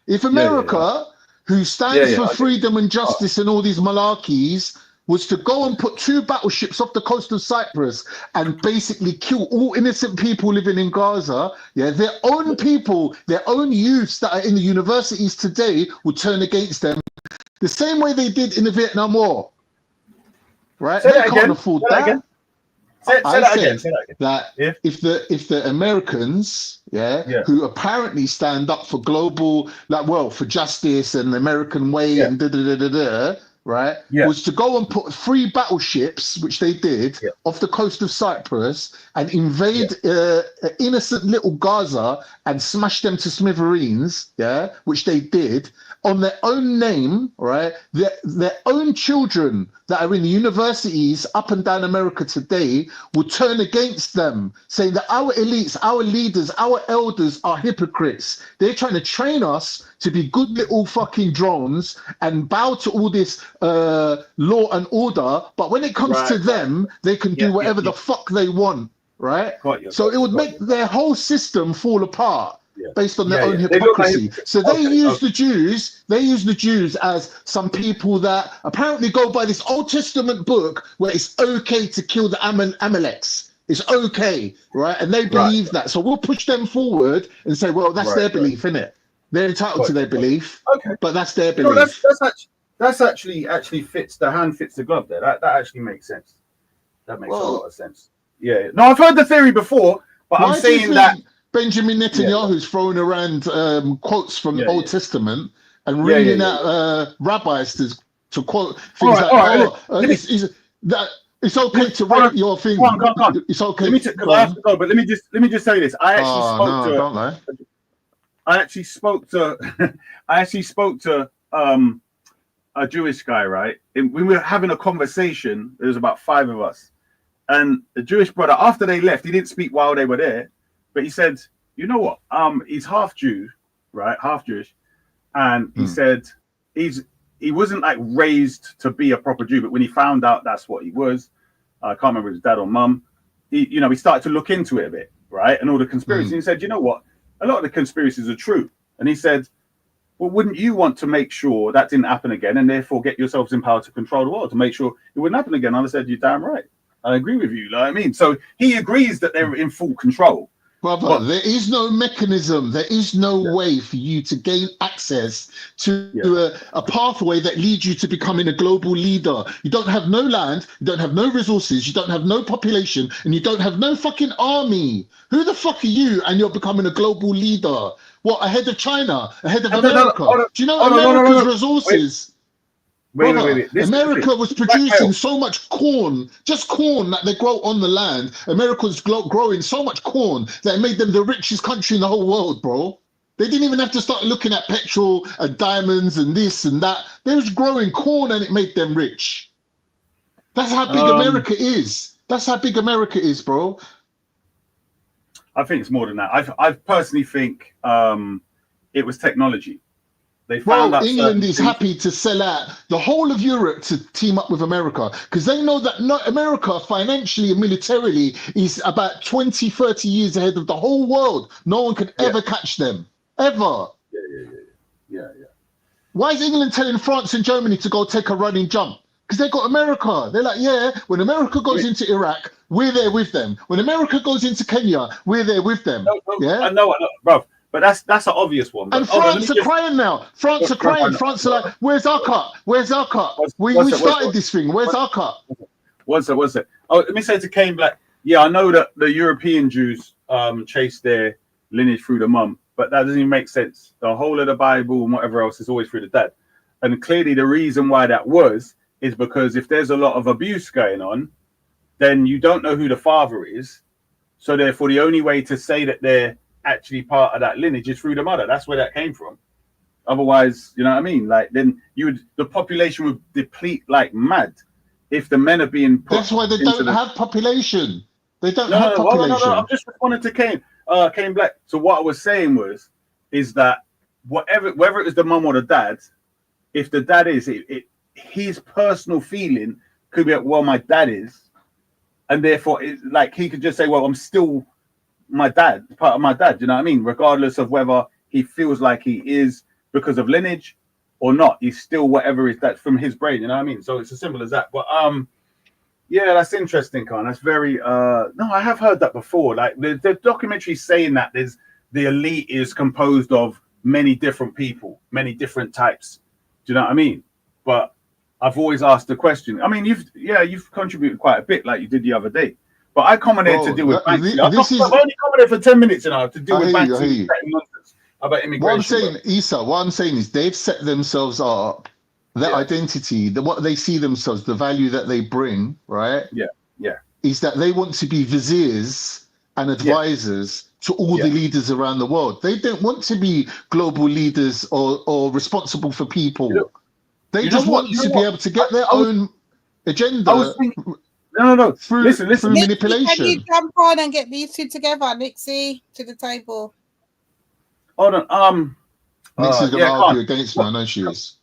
If America, who stands for freedom and justice and all these malarkeys, was to go and put 2 battleships off the coast of Cyprus and basically kill all innocent people living in Gaza, their own people, their own youths that are in the universities today would turn against them the same way they did in the Vietnam War. Right? They can't afford that. I said that if the Americans, who apparently stand up for global, for justice and the American way and was to go and put 3 battleships, which they did, off the coast of Cyprus and invade innocent little Gaza and smash them to smithereens, which they did, on their own name, right? Their own children that are in the universities up and down America today will turn against them, saying that our elites, our leaders, our elders are hypocrites. They're trying to train us to be good little fucking drones and bow to all this law and order, but when it comes to them, they can do whatever the fuck they want, right? So it would make their whole system fall apart. Based on their own hypocrisy. So they use the Jews, as some people that apparently go by this Old Testament book where it's okay to kill the Amaleks. It's okay, right? And they believe that. So we'll push them forward and say, well, that's their belief, isn't it? They're entitled to their belief, but that's their belief. That's actually fits the glove there. That actually makes sense. That makes a lot of sense. Yeah. No, I've heard the theory before, but I'm saying that Benjamin Netanyahu's throwing around quotes from the Old Testament and reading out rabbis to quote things it's okay to read your thing. Come on. It's okay. I have to go, but let me just say this. I actually spoke to a Jewish guy, right? And we were having a conversation. There was about 5 of us, and the Jewish brother, after they left, he didn't speak while they were there. But he said, you know what? He's half Jew, right? Half Jewish. And he said he wasn't like raised to be a proper Jew, but when he found out that's what he was, I can't remember his dad or mum, he started to look into it a bit, right? And all the conspiracies. Mm. He said, you know what? A lot of the conspiracies are true. And he said, well, wouldn't you want to make sure that didn't happen again, and therefore get yourselves in power to control the world to make sure it wouldn't happen again? And I said, you're damn right. I agree with you. You know what I mean? So he agrees that they're in full control. Brother, there is no mechanism, there is no way for you to gain access to a pathway that leads you to becoming a global leader. You don't have no land, you don't have no resources, you don't have no population, and you don't have no fucking army. Who the fuck are you and you're becoming a global leader? What, ahead of China, ahead of America? Do you know America's resources? Wait. America was producing so much corn, just corn that they grow on the land. America's growing so much corn that it made them the richest country in the whole world, bro. They didn't even have to start looking at petrol and diamonds and this and that. They was growing corn and it made them rich. That's how big America is. That's how big America is, bro. I think it's more than that. I personally think it was technology. They found out England is happy to sell out the whole of Europe to team up with America because they know that America financially and militarily is about 20, 30 years ahead of the whole world. No one can ever catch them, ever. Yeah. Why is England telling France and Germany to go take a running jump? Because they got America. They're like, yeah, when America goes into Iraq, we're there with them. When America goes into Kenya, we're there with them. Yeah, I know, bro. But that's an obvious one. And France are crying now. France are crying. France are like, where's our cut? Where's our cut? We started this thing. Where's our cut? One sec. Oh, let me say to Kane Black, yeah, I know that the European Jews chased their lineage through the mum, but that doesn't even make sense. The whole of the Bible and whatever else is always through the dad. And clearly the reason why that is because if there's a lot of abuse going on, then you don't know who the father is. So therefore, the only way to say that they're actually part of that lineage is through the mother. That's where that came from. Otherwise, you know what I mean? Like then the population would deplete like mad if the men are being put. That's why they don't have population. They don't have population. No. I'm just responding to Kane Black. So what I was saying is that whether it was the mum or the dad, if the dad is his personal feeling could be well, my dad is, and therefore like he could just say, well, I'm still my dad, part of my dad, you know what I mean? Regardless of whether he feels like he is because of lineage or not, he's still whatever is that from his brain, you know what I mean? So it's as simple as that. But yeah, that's interesting, Khan. That's very no, I have heard that before. Like the documentary saying that there's the elite is composed of many different people, many different types. Do you know what I mean? But I've always asked the question. I mean, you've contributed quite a bit, like you did the other day. But I commented to deal with Banksy. I've only commented for 10 minutes now to deal with Banksy about immigration. What I'm saying is they've set themselves up, their identity, what they see themselves, the value that they bring, right? Yeah. Is that they want to be viziers and advisors to all the leaders around the world. They don't want to be global leaders or responsible for people. They just want to be able to get their own agenda. No. Listen. Through manipulation. Can you jump on and get these two together, Nixie, to the table? Hold on. Nixie's going to argue against me. I know she is.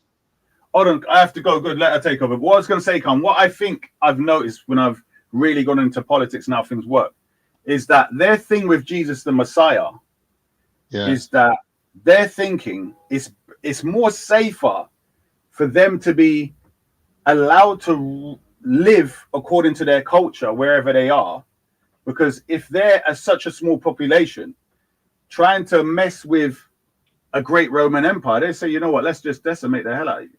Hold on. I have to go. Good. Let her take over. What I was going to say, Con, what I think I've noticed when I've really gone into politics and how things work is that their thing with Jesus the Messiah is that their thinking is it's more safer for them to be allowed to live according to their culture wherever they are, because if they're such a small population trying to mess with a great Roman Empire, they say, you know what, let's just decimate the hell out of you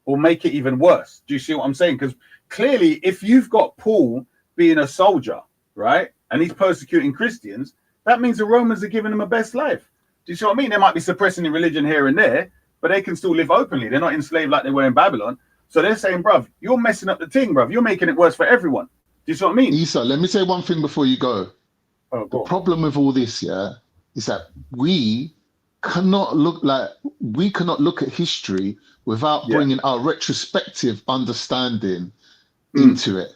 or make it even worse. Do you see what I'm saying? Because clearly if you've got Paul being a soldier, right, and he's persecuting Christians, that means the Romans are giving him a best life. Do you see what I mean? They might be suppressing the religion here and there, but they can still live openly. They're not enslaved like they were in Babylon. So they're saying, bruv, you're messing up the thing, bruv. You're making it worse for everyone. Do you see what I mean? Issa, let me say one thing before you go. The problem with all this, is that we cannot look at history without bringing our retrospective understanding into it.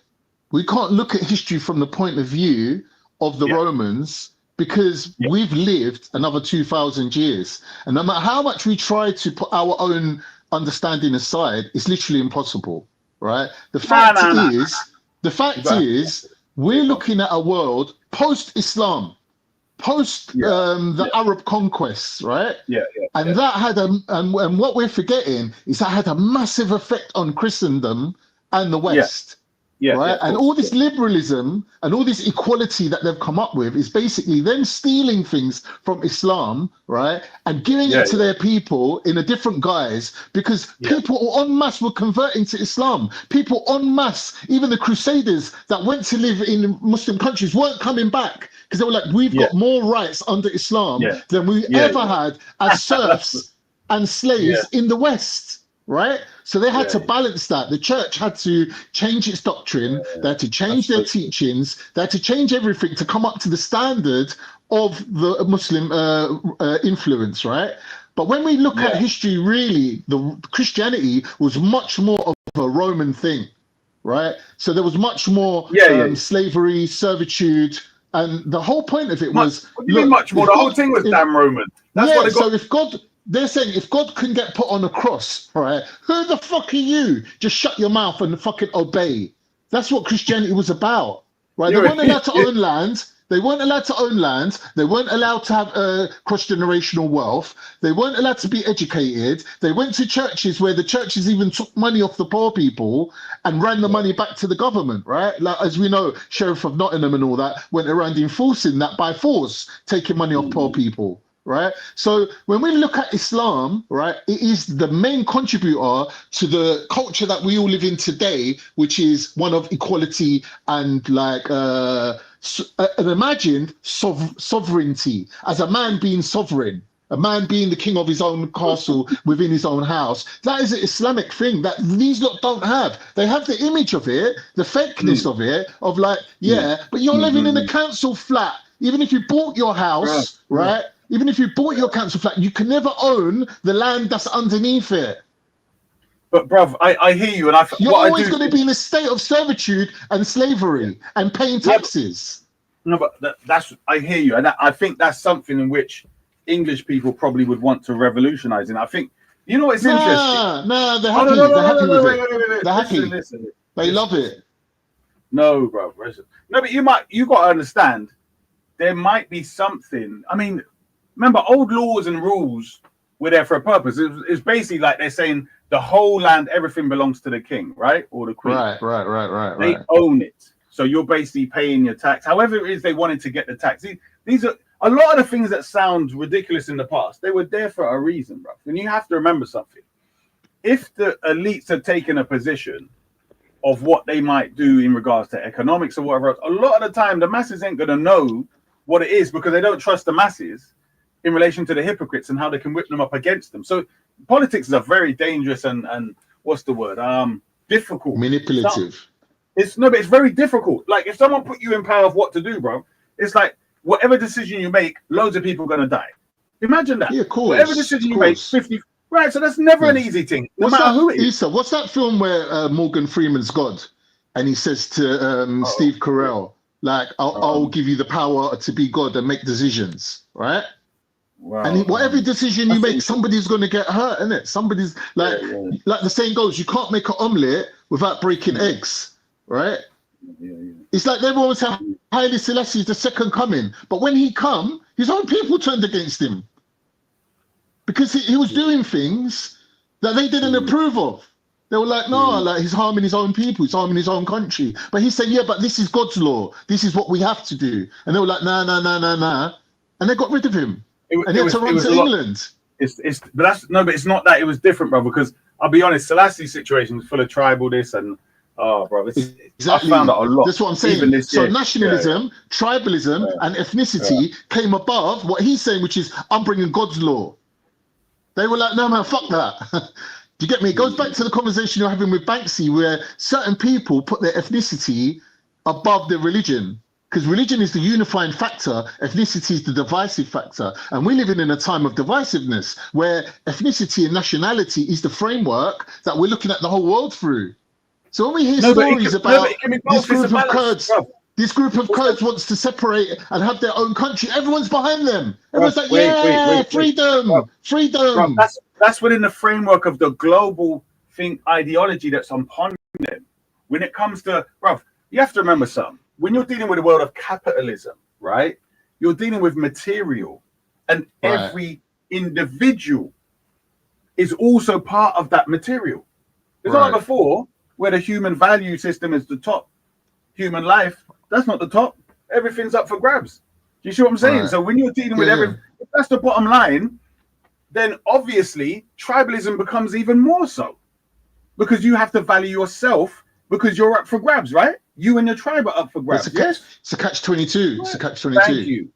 We can't look at history from the point of view of the Romans because we've lived another 2,000 years. And no matter how much we try to put our own understanding aside, it's literally impossible, right? The fact is we're looking at a world post-Islam, post the Arab conquests, right? And that had and what we're forgetting is that had a massive effect on Christendom and the West. Right, and all this liberalism and all this equality that they've come up with is basically them stealing things from Islam, right, and giving it to their people in a different guise, because people en masse were converting to Islam. People en masse, even the Crusaders that went to live in Muslim countries, weren't coming back because they were like, we've got more rights under Islam than we ever had as serfs and slaves in the West. Right, so they had to balance that. The church had to change its doctrine. They had to change their teachings. They had to change everything to come up to the standard of the Muslim influence. Right, but when we look at history, really, the Christianity was much more of a Roman thing. Right, so there was much more slavery, servitude, and the whole point of it was. What do you mean much more? The whole thing was damn Roman. That's what it got. So if God. They're saying if God can get put on a cross, right? Who the fuck are you? Just shut your mouth and fucking obey. That's what Christianity was about, right? They weren't allowed to own land. They weren't allowed to own land. They weren't allowed to have cross-generational wealth. They weren't allowed to be educated. They went to churches where the churches even took money off the poor people and ran the money back to the government, right? Like, as we know, Sheriff of Nottingham and all that went around enforcing that by force, taking money off poor people. Right, so when we look at Islam, right, it is the main contributor to the culture that we all live in today, which is one of equality and like an imagined sovereignty, as a man being sovereign, a man being the king of his own castle within his own house. That is an Islamic thing that these lot don't have. They have the image of it, the fakeness of it, of like, but you're living in a council flat. Even if you bought your house, right? Even if you bought your council flat, you can never own the land that's underneath it. But bruv, I hear you, and you're always going to be in a state of servitude and slavery and paying taxes. No, but that's I hear you, and I think that's something in which English people probably would want to revolutionize. And I think you know what's interesting. No, they're happy. They're happy with it. They're happy. Listen. They love it. No, bro. No, but you got to understand. There might be something. I mean. Remember, old laws and rules were there for a purpose. It's basically like they're saying the whole land, everything belongs to the king, right? Or the queen. Right. They own it. So you're basically paying your tax. However it is they wanted to get the tax. These are a lot of the things that sound ridiculous in the past. They were there for a reason, bro. And you have to remember something. If the elites had taken a position of what they might do in regards to economics or whatever else, a lot of the time the masses ain't going to know what it is because they don't trust the masses in relation to the hypocrites and how they can whip them up against them. So politics is a very dangerous and what's the word? Difficult. Manipulative. But it's very difficult. Like if someone put you in power of what to do, bro, it's like whatever decision you make, loads of people are gonna die. Imagine that. Yeah, of course. Whatever decision you make, 50. Right, so that's never an easy thing. No matter who it is. Issa, what's that film where Morgan Freeman's God and he says to Steve Carell, like, I'll give you the power to be God and make decisions, right? Wow. And whatever decision you make, somebody's going to get hurt, isn't it? Somebody's like, like the saying goes, you can't make an omelette without breaking eggs, right? It's like they always have Haile Selassie is the second coming, but when he come, his own people turned against him because he was doing things that they didn't approve of. They were like, no, like he's harming his own people, he's harming his own country. But he said, yeah, but this is God's law. This is what we have to do. And they were like, nah. And they got rid of him. And he had to run to England. But it's not that. It was different, bro. Because I'll be honest, Selassie's situation was full of tribal this and bro. Exactly. I found out a lot. That's what I'm saying. So nationalism, tribalism, and ethnicity came above what he's saying, which is I'm bringing God's law. They were like, no, man, fuck that. Do you get me? It goes back to the conversation you're having with Banksy, where certain people put their ethnicity above their religion. Because religion is the unifying factor, ethnicity is the divisive factor. And we're living in a time of divisiveness where ethnicity and nationality is the framework that we're looking at the whole world through. So when we hear stories about this group of Kurds, this group of Kurds wants to separate and have their own country, everyone's behind them. Everyone's like, freedom. Bro, that's within the framework of the global ideology that's upon them. When it comes to, bro, you have to remember something. when you're dealing with the world of capitalism, right? You're dealing with material, and every individual is also part of that material. It's not like before, where the human value system is the top. Human life, that's not the top. Everything's up for grabs. Do you see what I'm saying? So when you're dealing with everything, if that's the bottom line, then obviously tribalism becomes even more so, because you have to value yourself because you're up for grabs, right? You and your tribe are up for grabs. It's a catch-22. It's a catch-22. Thank you.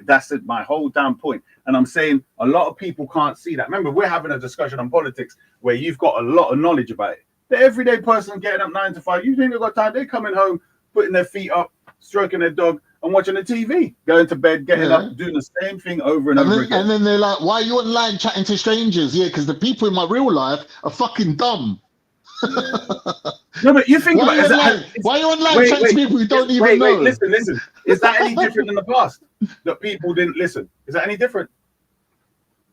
That's it, my whole damn point. And I'm saying a lot of people can't see that. Remember, we're having a discussion on politics where you've got a lot of knowledge about it. The everyday person getting up 9 to 5, you think they've got time? They're coming home, putting their feet up, stroking their dog, and watching the TV, going to bed, getting up, doing the same thing over and over again. And then they're like, why are you online chatting to strangers? Yeah, because the people in my real life are fucking dumb. No, but you think why about it. Why are you online chatting to people who don't even know? Listen. Is that any different than the past? That people didn't listen? Is that any different?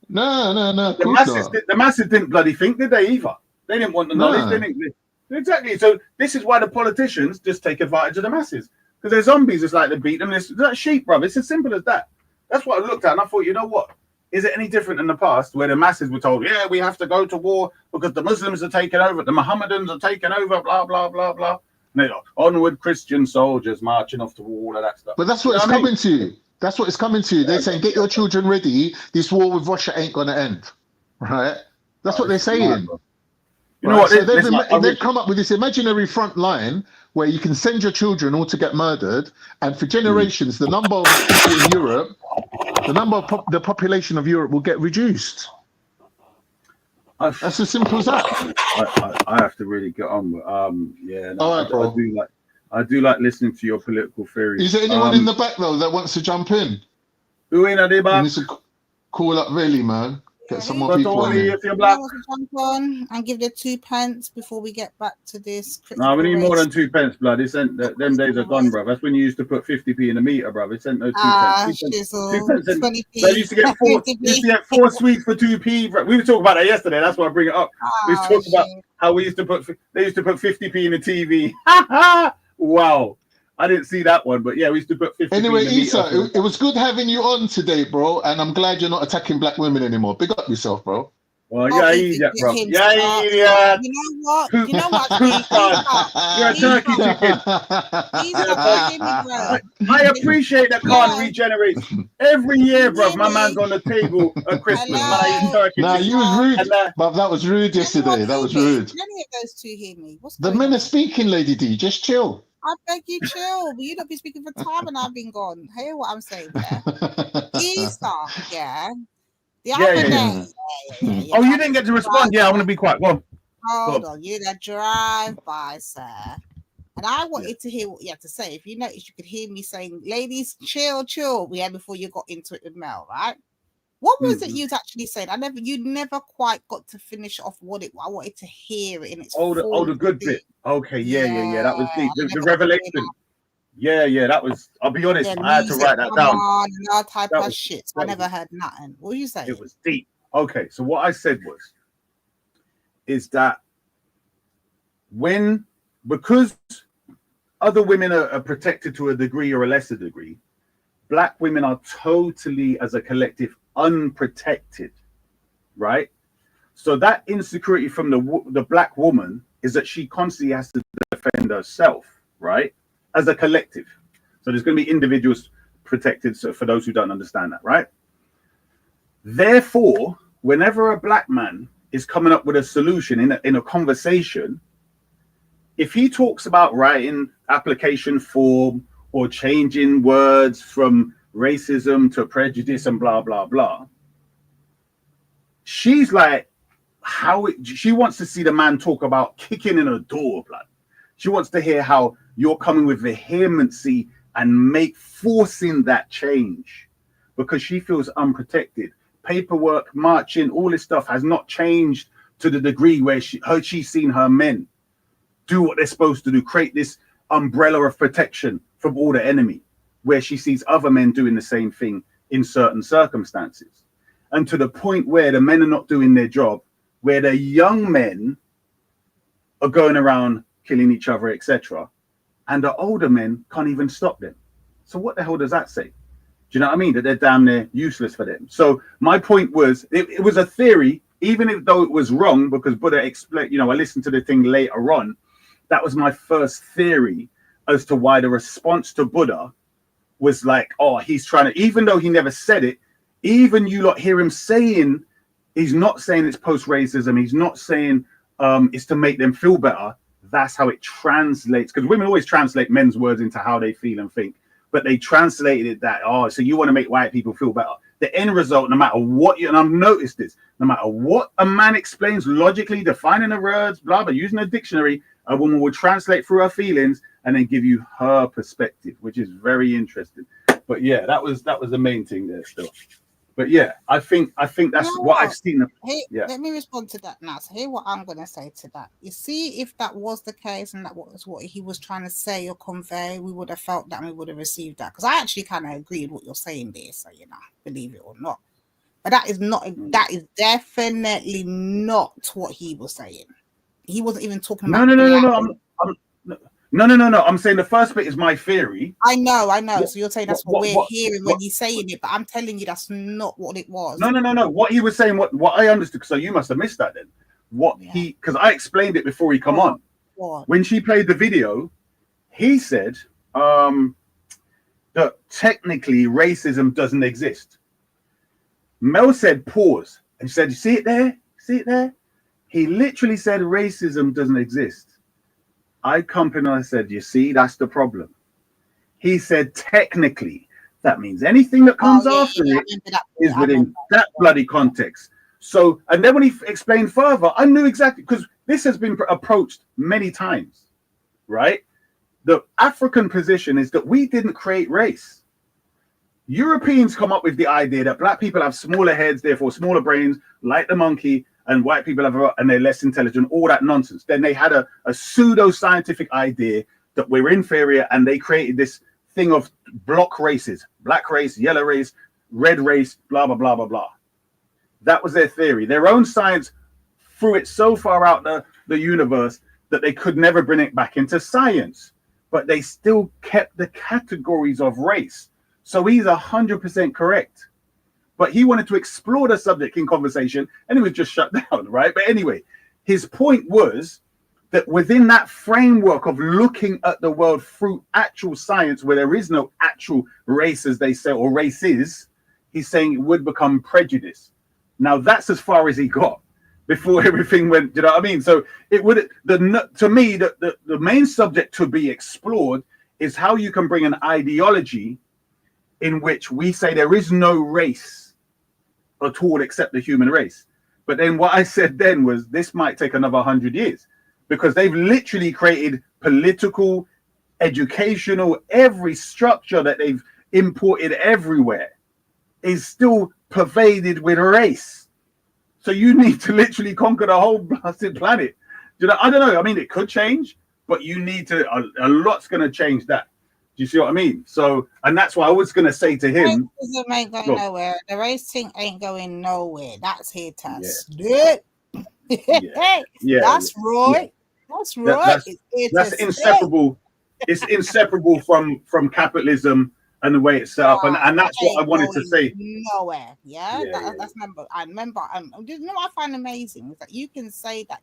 No. The masses didn't bloody think, did they either? They didn't want the knowledge. They didn't. Exactly. So this is why the politicians just take advantage of the masses. Because they're zombies. It's like they beat them. It's like sheep, bro. It's as simple as that. That's what I looked at, and I thought, you know what? Is it any different in the past where the masses were told, yeah, we have to go to war because the Muslims are taking over, the Mohammedans are taking over, blah, blah, blah, blah. And they're like, onward Christian soldiers marching off to war, all of that stuff. But that's what it's coming to. That's what it's coming to. They're saying, get your children ready. This war with Russia ain't going to end. Right? That's what they're saying. You know what? So they've come up with this imaginary front line where you can send your children all to get murdered, and for generations, the number of people in Europe, the population of Europe will get reduced. That's as simple as that. I have to really get on, but all right, bro. I do like listening to your political theories. Is there anyone in the back though that wants to jump in? Who in the back? Call up really, man. Get some more people on here. If you're black. Jump on and give the 2 pence before we get back to this. No, we need more than 2 pence, blood. It's them days are gone, bro. That's when you used to put 50p in a meter, bro. It's no 2 pence. 2 pence. 20p. They used to get 4 sweets for 2p, bro. We were talking about that yesterday. That's why I bring it up. We was talking about how they used to put 50p in the TV. Wow. I didn't see that one, but yeah, we used to put 50. Anyway, Issa, it was good having you on today, bro. And I'm glad you're not attacking black women anymore. Big up yourself, bro. Well, yeah, idiot, bro. Yeah, idiot. You know what? You're a turkey chicken. I appreciate that Khan regenerates every year, bro. My man's on the table at Christmas. Man, I eat turkey. Nah, you was rude. But that was rude yesterday. That was rude. Any of those two hear me? The men are speaking, Lady D. Just chill. I beg you, chill. You not be speaking for time, and I've been gone. Hear what I'm saying? Yeah, Easter. Yeah. The other day. Oh, you didn't get to respond. Yeah, I want to be quiet. Go on. Hold on. You that drive by, sir. And I wanted to hear what you had to say. If you noticed, you could hear me saying, "Ladies, chill." Yeah, before you got into it with Mel, right? What was it you was actually saying? You never quite got to finish off what I wanted to hear it in its the good bit. Okay, yeah. That was deep. The revelation. Yeah, that was. I'll be honest, I had to write that down. And all type of shit. So I never heard nothing. What were you saying? It was deep. Okay, so what I said is that because other women are protected to a degree or a lesser degree, black women are totally, as a collective, unprotected, right? So that insecurity from the black woman is that she constantly has to defend herself, right? As a collective. So there's going to be individuals protected, so for those who don't understand that, right? Therefore, whenever a black man is coming up with a solution in a conversation, if he talks about writing application form or changing words from racism to prejudice and blah, blah, blah, she's like, she wants to see the man talk about kicking in a door, blood. She wants to hear how you're coming with vehemency and forcing that change, because she feels unprotected. Paperwork, marching, all this stuff has not changed to the degree where she's seen her men do what they're supposed to do, create this umbrella of protection from all the enemy, where she sees other men doing the same thing in certain circumstances. And to the point where the men are not doing their job, where the young men are going around killing each other, etc., and the older men can't even stop them. So what the hell does that say? Do you know what I mean? That they're damn near useless for them. So my point was, it was a theory, even though it was wrong, because Buddha explained, I listened to the thing later on. That was my first theory as to why the response to Buddha was like, oh, he's trying to, even though he never said it, even you lot hear him saying, he's not saying it's post-racism. He's not saying it's to make them feel better. That's how it translates. Because women always translate men's words into how they feel and think. But they translated it that, oh, so you want to make white people feel better. The end result, no matter what, and I've noticed this, no matter what a man explains logically, defining the words, blah, blah, using a dictionary, a woman will translate through her feelings and then give you her perspective, which is very interesting. But yeah, that was the main thing there still. But yeah, I think that's what I've seen. Yeah. Let me respond to that now. So here what I'm going to say to that. You see, if that was the case and that was what he was trying to say or convey, we would have felt that and we would have received that. Because I actually kind of agree with what you're saying there. So, believe it or not. But that is definitely not what he was saying. He wasn't even talking about No. I'm saying the first bit is my theory. I know. So you're saying that's what we're hearing when he's saying it, but I'm telling you that's not what it was. No. What he was saying, what I understood. So you must have missed that then. Because I explained it before he come on. What? When she played the video, he said that technically racism doesn't exist. Mel said pause and she said, "You see it there? See it there?" He literally said racism doesn't exist. I come in and I said, you see, that's the problem. He said, technically, that means anything that comes after it is within that bloody context. So, and then when he explained further, I knew exactly, because this has been approached many times, right? The African position is that we didn't create race. Europeans come up with the idea that black people have smaller heads, therefore smaller brains, like the monkey, and white people and they're less intelligent, all that nonsense. Then they had a pseudo-scientific idea that we're inferior, and they created this thing of block races, black race, yellow race, red race, blah, blah, blah, blah, blah. That was their theory. Their own science threw it so far out the universe that they could never bring it back into science, but they still kept the categories of race. So he's 100% correct. But he wanted to explore the subject in conversation, and he was just shut down, right? But anyway, his point was that within that framework of looking at the world through actual science, where there is no actual race, as they say, or races, he's saying it would become prejudice. Now, that's as far as he got before everything went, you know what I mean? So it would, to me, the main subject to be explored is how you can bring an ideology in which we say there is no race at all except the human race. But then what I said then was this might take another 100 years, because they've literally created political, educational, every structure that they've imported everywhere is still pervaded with race. So you need to literally conquer the whole blasted planet. I don't know. I mean, it could change, but you need to, a lot's going to change that. Do you see what I mean? So, and that's why I was going to say to him, racism ain't going nowhere. The race thing ain't going nowhere. That's here to stay. That's right. That's right. That's inseparable. It's inseparable from capitalism and the way it's set up, and that's what I wanted to say. Nowhere. That's number. I remember. You know what I find amazing is that you can say that,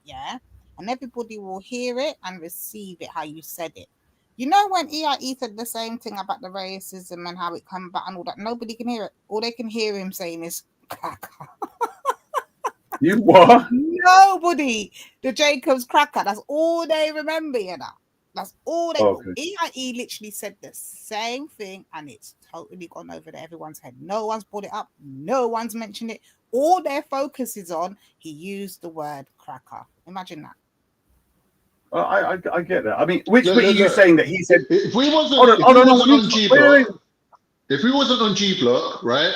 and everybody will hear it and receive it how you said it. You know, when EIE said the same thing about the racism and how it come back and all that, nobody can hear it. All they can hear him saying is cracker. You what? Nobody. The Jacob's cracker. That's all they remember, That's all they EIE literally said the same thing, and it's totally gone over to everyone's head. No one's brought it up. No one's mentioned it. All their focus is on, he used the word cracker. Imagine that. I get that. I mean, which bit are you saying that he said? If we wasn't on G Block, right?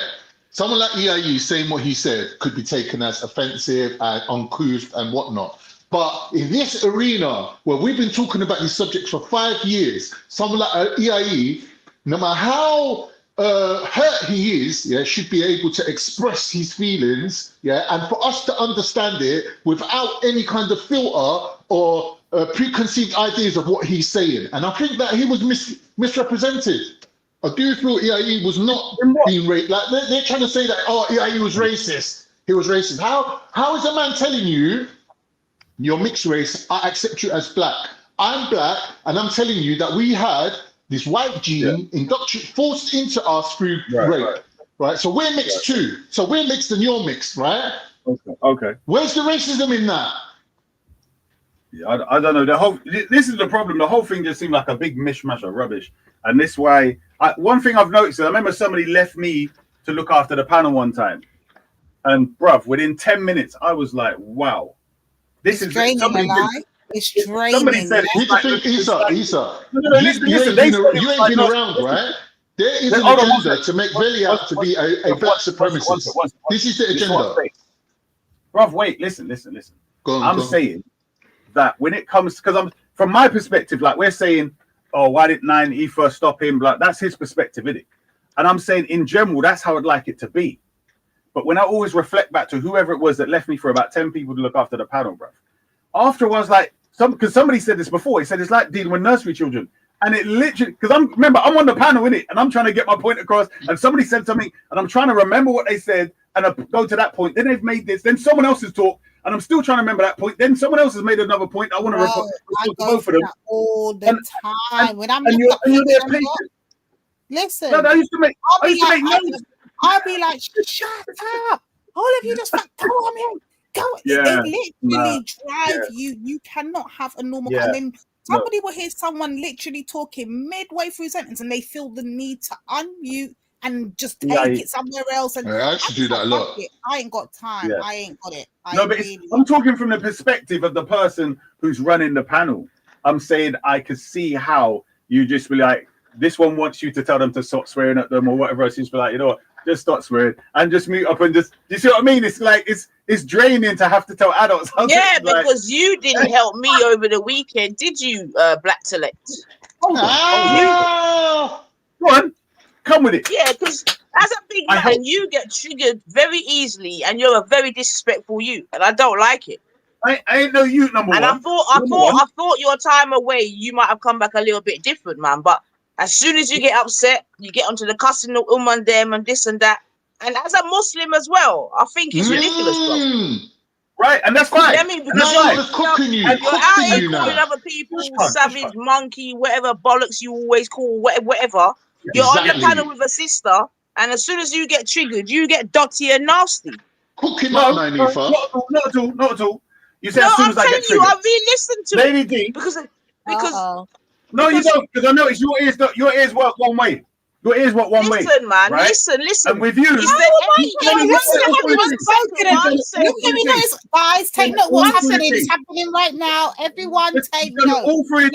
Someone like EIE saying what he said could be taken as offensive and uncouth and whatnot. But in this arena where we've been talking about these subjects for 5 years, someone like EIE, no matter how hurt he is, should be able to express his feelings, and for us to understand it without any kind of filter or preconceived ideas of what he's saying, and I think that he was misrepresented. I do feel EIE was not being racist. Like they're trying to say that EIE was racist. He was racist. How is a man telling you you're mixed race? I accept you as black. I'm black, and I'm telling you that we had this white gene forced into us through rape. Right. So we're mixed too. So we're mixed and you're mixed, right? Okay. Where's the racism in that? Yeah, I don't know. This is the problem. The whole thing just seemed like a big mishmash of rubbish, and this why. One thing I've noticed, I remember somebody left me to look after the panel one time, and bruv, within 10 minutes, I was like, "Wow, this is draining." It's draining. Somebody said, Here's the thing, Isa. Listen, You ain't been no, around, listen. right? There is an Hold on, agenda to make Veli out to be a black supremacist. This is the agenda. Bruv, wait, listen. Go on, I'm saying that when it comes, because from my perspective, like we're saying, oh, why didn't 9E first stop him? Like that's his perspective, isn't it? And I'm saying in general, that's how I'd like it to be. But when I always reflect back to whoever it was that left me for about 10 people to look after the panel, bruv. After I was like, because somebody said this before, he said it's like dealing with nursery children. And it literally, because I'm on the panel, innit? And I'm trying to get my point across. And somebody said something, and I'm trying to remember what they said, and I go to that point. Then they've made this. Then someone else has talked, and I'm still trying to remember that point. Then someone else has made another point. I want to respond to both of them all the time. When I'm you're there patient. Listen, No, I used to make notes. I'll be like, shut up. All of you just like, go on, man. Go. Yeah, They literally drive you. You cannot have a normal. And then somebody will hear someone literally talking midway through a sentence, and they feel the need to unmute and just take it somewhere else. And I actually do that a lot. I ain't got time. Yeah. I ain't got it. I'm talking from the perspective of the person who's running the panel. I'm saying I could see how you just be like, this one wants you to tell them to stop swearing at them or whatever else. You just be like, you know what, just stop swearing and just mute up and just. You see what I mean? It's like it's draining to have to tell adults. Yeah, because you didn't help me over the weekend, did you, Black Select? Go on, come with it. Yeah, because as a big man, you get triggered very easily, and you're a very disrespectful you, and I don't like it. I ain't no you number one. And I thought your time away, you might have come back a little bit different, man. But as soon as you get upset, you get onto the cussing of and them and this and that. And as a Muslim as well, I think it's ridiculous, bro. Right, and that's fine. I mean, because you're out here calling other people savage, monkey, whatever bollocks you always call, whatever. You're on the panel with a sister, and as soon as you get triggered, you get dotty and nasty. Cook him up, Nifa. Not at all. You say no, as soon I'm as I telling get you, triggered. I re-listened to Lady it D. because No, you don't, because I noticed your ears work one way. Your ears work one way. Listen, man, right? listen. And with you, guys, take note what's happening. It's happening right now. Everyone take note.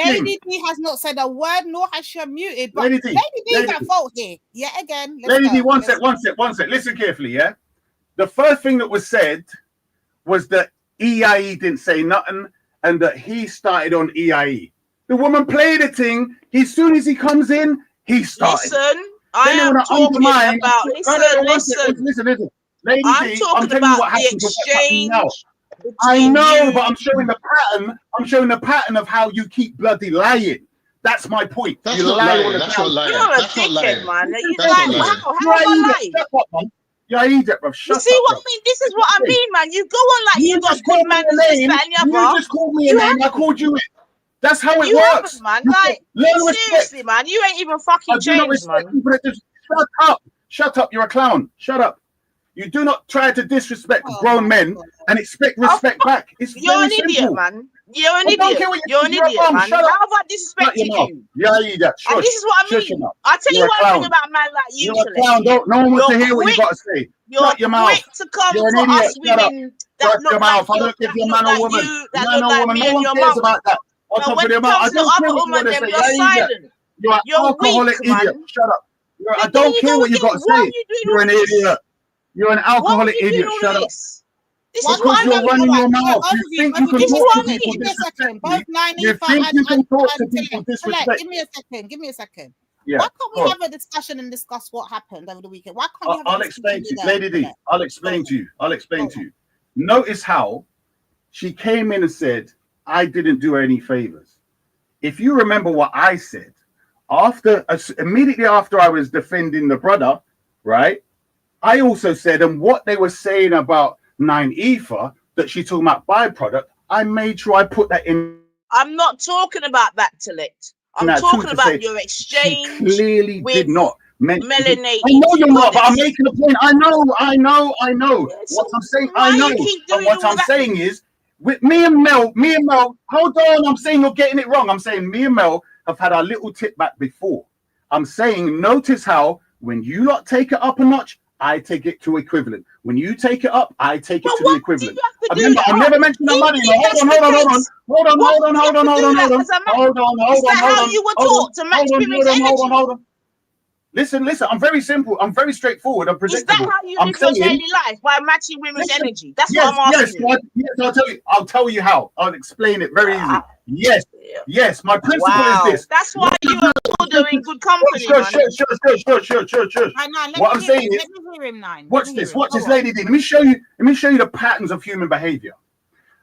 Lady D has not said a word, nor has she muted. But Lady D is at fault here. Yet again. Lady D, one sec. Listen carefully, yeah? The first thing that was said was that EIE didn't say nothing and that he started on EIE. The woman played a thing. As soon as he comes in, he started. Listen, I am talking about. Listen. Lady I'm D, talking telling you about what the happens exchange. now. I know, but I'm showing the pattern. I'm showing the pattern of how you keep bloody lying. That's my point. That's you not lie lying. all the That's time. not lying. You're a That's not lying. dickhead, man. That's not lying. How am I lying? Shut up, man. Yeah, Egypt, bro. You see what I mean? This is what I mean, man. You go on like you got good manners, this, that, and the other. You just called me a name. I called you it. That's how it you works. haven't, man. Like, seriously, man. You ain't even fucking changed, man. Shut up. Shut up. You're a clown. Shut up. You do not try to disrespect grown men and expect respect back. You're an idiot, man. You're an idiot. You're an idiot, man. How have I disrespected you? Yeah, that. And this is what I mean. I'll tell you one thing about a man like you. You're a clown. No one wants to hear what you got to say. Shut your mouth. To come You're an for idiot. us women that Shut your mouth. I don't give you a man or woman. Man or woman. No one cares about that. But when it comes to other women, them you're silent. You're an alcoholic idiot. Shut up. I don't care what you got to say. You're an idiot. You're an alcoholic idiot. Shut up. This is what you're running your mouth. You think you can talk to people Give me a second. disrespectfully. Both You think you can talk to people disrespectfully. Give me a second. Yeah, why can't we have a discussion and discuss what happened over the weekend? Why can't we have I'll explain to you, Lady D. I'll explain to you. Notice how she came in and said, I didn't do her any favors. If you remember what I said, immediately after I was defending the brother, right? I also said, and what they were saying about 9 ether, that she's talking about byproduct, I made sure I put that in. I'm not talking about that, Tillit. I'm talking about your exchange. She clearly with did not mention. melanated. I know you're not, but I'm goddess. making a point. I know. What I'm saying, I know. And what I'm saying is, with me and Mel, hold on, I'm saying you're getting it wrong. I'm saying me and Mel have had our little tip back before. I'm saying, notice how when you lot take it up a notch, I take it to equivalent. When you take it up, I take it to the equivalent. Remember, I never mentioned the money. Hold on. Listen, I'm very simple. I'm very straightforward. I'm predictable. Is that how you live your daily life? By matching women's energy? That's what I'm asking. Yes, I'll tell you how. I'll explain it very easy. Yes. My principle is this. That's why you're doing good company. Sure. What I'm saying is, watch this, Lady D. Let me show you the patterns of human behavior.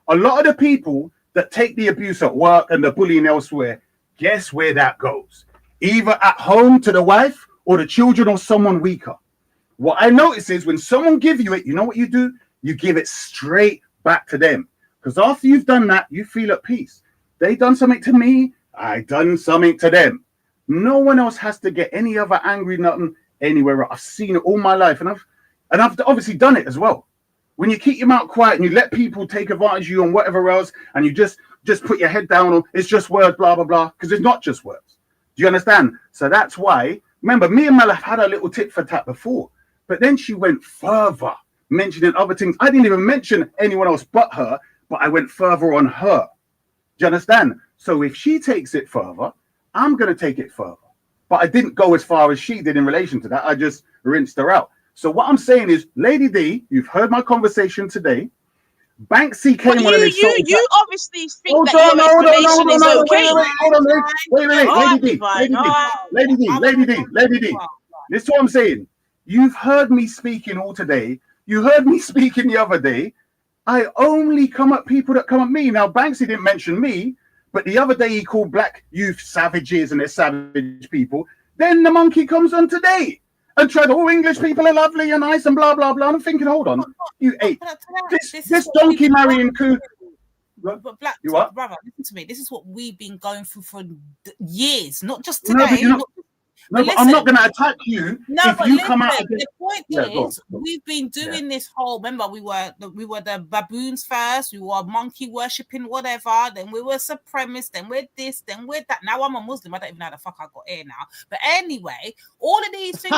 A lot of the people that take the abuse at work and the bullying elsewhere, guess where that goes? Either at home to the wife or the children or someone weaker. What I notice is when someone gives you it, you know what you do? You give it straight back to them. Because after you've done that, you feel at peace. They done something to me, I done something to them. No one else has to get any other angry nothing anywhere else. I've seen it all my life, and I've obviously done it as well. When you keep your mouth quiet and you let people take advantage of you and whatever else, and you just put your head down on it's just words, blah blah blah, because it's not just words. Do you understand? So that's why. Remember, me and Mel have had a little tit for tat before, but then she went further, mentioning other things. I didn't even mention anyone else but her, but I went further on her. Do you understand? So if she takes it further, I'm going to take it further. But I didn't go as far as she did in relation to that. I just rinsed her out. So what I'm saying is, Lady D, you've heard my conversation today. Banksy came on and insulted. You obviously think that your explanation is okay. Wait, Lady D. This is what I'm saying. You've heard me speaking all today. You heard me speaking the other day. I only come at people that come at me. Now, Banksy didn't mention me, but the other day he called black youth savages and they're savage people. Then the monkey comes on today and tried, English people are lovely and nice and blah, blah, blah. I'm thinking, hold on, you ate. This donkey marrying coup. But black, you what? Brother, listen to me. This is what we've been going through for years, not just today. But I'm not going to attack you if you come out. The point is, we've been doing this whole. Remember, we were the baboons first. We were monkey worshipping, whatever. Then we were supremacists. Then we're this. Then we're that. Now I'm a Muslim. I don't even know how the fuck I got here now. But anyway, all of these things.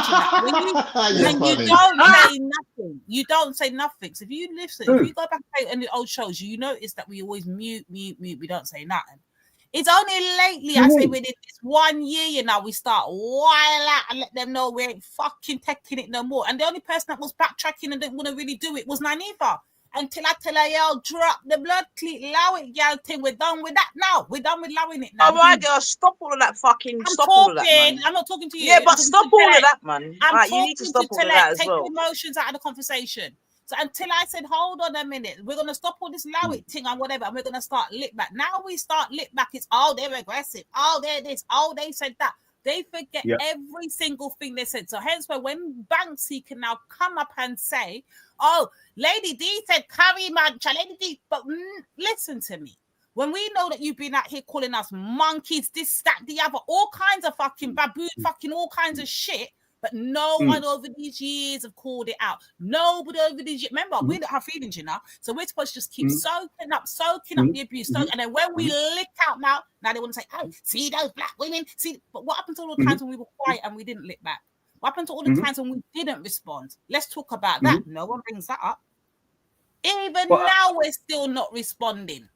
You don't say nothing. So if you listen, if you go back and the old shows, you notice that we always mute. We don't say nothing. It's only lately, I say, within this 1 year, we start wild out and let them know we ain't fucking taking it no more. And the only person that was backtracking and didn't want to really do it was Naniva. Until I tell her, yo, drop the blood cleat, allow it, y'all thing. We're done with that now. We're done with allowing it now. All right, girl, stop all of that fucking. All of that, man. I'm not talking to you. Yeah, but stop all of that, man. You need to stop all of that as well. Take emotions out of the conversation. So until I said, hold on a minute, we're going to stop all this allow it thing and whatever, and we're going to start lit back. Now we start lit back. It's, they're aggressive. They're this. They said that. They forget every single thing they said. So hence why when Banksy can now come up and say, Lady D said curry mancha, Lady D. But listen to me. When we know that you've been out here calling us monkeys, this, that, the other, all kinds of fucking baboon, fucking all kinds of shit, but no one over these years have called it out. Nobody over these years. Remember, we don't have feelings, so we're supposed to just keep soaking up the abuse. And then when we lick out now they want to say, see those black women. See, but what happened to all the times when we were quiet and we didn't lick back? What happened to all the times when we didn't respond? Let's talk about that. No one brings that up. Even now, we're still not responding.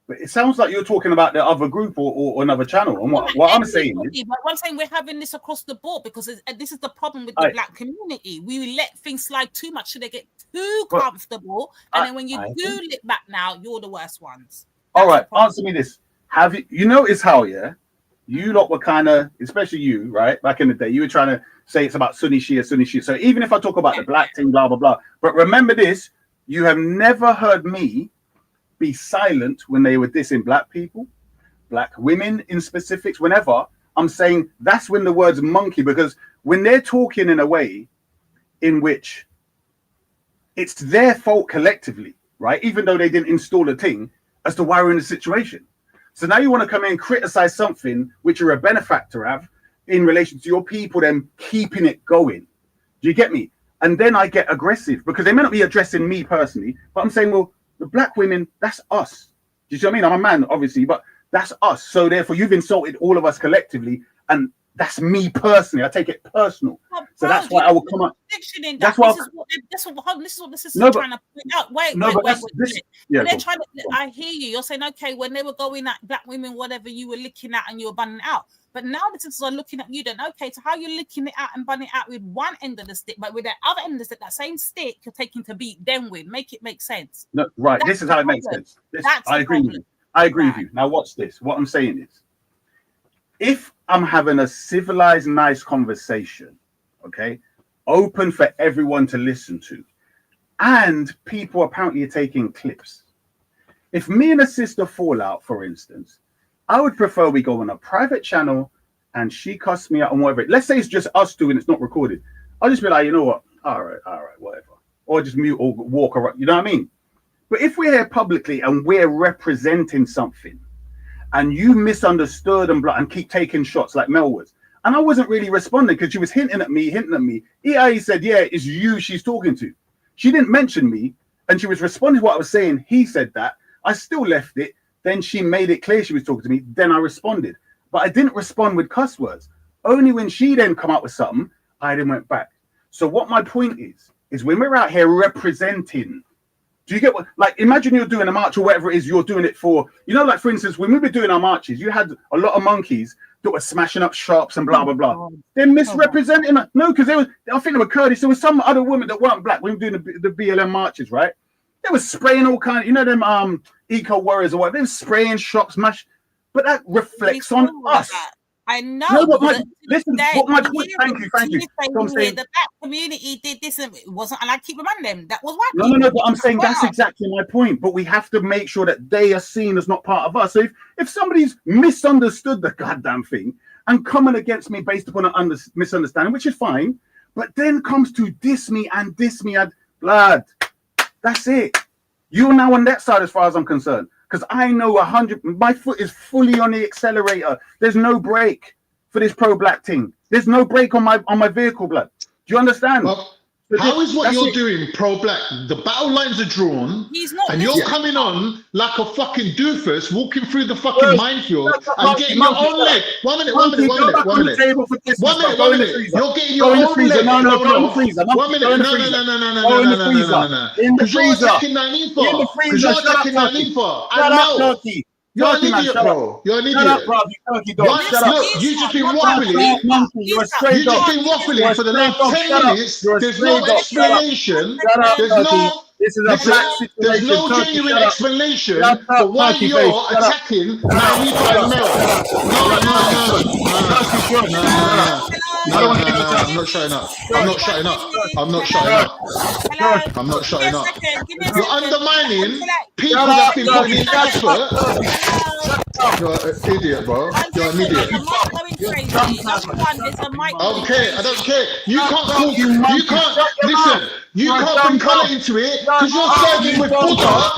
But it sounds like you're talking about the other group or another channel. And what I'm saying is, but I'm saying we're having this across the board because this is the problem with the black community. We let things slide too much so they get too comfortable, and then when you do lick back now, you're the worst ones. All right, answer me this: have you noticed how you lot were kind of, especially you, right? Back in the day, you were trying to say it's about Sunni Shia. So even if I talk about the black thing, blah blah blah, but remember this: you have never heard me be silent when they were dissing black people, black women in specifics, whenever, I'm saying that's when the words monkey, because when they're talking in a way in which it's their fault collectively, right? Even though they didn't install a thing as to why we're in the situation. So now you want to come in and criticize something which you're a benefactor of in relation to your people, them keeping it going. Do you get me? And then I get aggressive because they may not be addressing me personally, but I'm saying, well, the black women, that's us. Do you see what I mean? I'm a man, obviously, but that's us. So therefore, you've insulted all of us collectively, and that's me personally. I take it personal. So that's why I will come up. That's why. This is what the system is trying to point out. Wait. Yeah, they're trying to. I hear you. You're saying, okay, when they were going at black women, whatever you were looking at, and you were banning out. But now the sisters are looking at you. Then okay, so how you're looking it out and banning it out with one end of the stick, but with the other end of the stick, that same stick you're taking to beat them with. Make it make sense. No, right. This is how it makes sense. I agree with you. I agree with you. Now watch this. What I'm saying is, if I'm having a civilized, nice conversation, okay, open for everyone to listen to, and people apparently are taking clips. If me and a sister fall out, for instance, I would prefer we go on a private channel and she cussed me out and whatever. Let's say it's just us two and it's not recorded. I'll just be like, you know what? All right, whatever. Or just mute or walk around. You know what I mean? But if we're here publicly and we're representing something, and you misunderstood and keep taking shots like Mel was, and I wasn't really responding because she was hinting at me. EIE said, yeah, it's you she's talking to. She didn't mention me, and she was responding to what I was saying. He said that. I still left it. Then she made it clear she was talking to me. Then I responded. But I didn't respond with cuss words. Only when she then come out with something, I then went back. So what my point is when we're out here representing, do you get what, like, imagine you're doing a march or whatever it is you're doing it for, you know, like for instance, when we were doing our marches, you had a lot of monkeys that were smashing up shops and blah, blah, blah. They're misrepresenting us. No, because I think they were Kurdish. There was some other women that weren't black when we were doing the BLM marches, right? They were spraying all kind of, you know, them eco warriors or whatever. They were spraying shops, but that reflects on us. I know. No, but listen, what my point, thank you. So I'm saying, the black community did this and it wasn't, and I keep reminding them that was white. No, but I'm saying that's exactly my point. But we have to make sure that they are seen as not part of us. So if somebody's misunderstood the goddamn thing and coming against me based upon an misunderstanding, which is fine, but then comes to diss me and blood, that's it. You're now on that side as far as I'm concerned. Because I know 100, my foot is fully on the accelerator. There's no brake for this pro-black thing. There's no brake on my vehicle, blood. Do you understand? Well, how is what you're doing pro-black? The battle lines are drawn, and you're coming on like a fucking doofus, walking through the fucking minefield and getting your own leg. One minute. You're getting your own leg. No. 1 minute. No. Because you're attacking Nanifa. I know. You're an idiot, bro. You're an idiot. Shut up, bro. Look, you just been waffling. You just been waffling for the last 10 minutes. There's no explanation. There's no genuine explanation for why you're attacking Nanifa and Mel. No. I'm not shutting up. You're undermining people that have been putting in effort. You're an idiot, bro. You're an idiot. Okay, I don't care. You can't bring colour into it because you're siding with Buddha.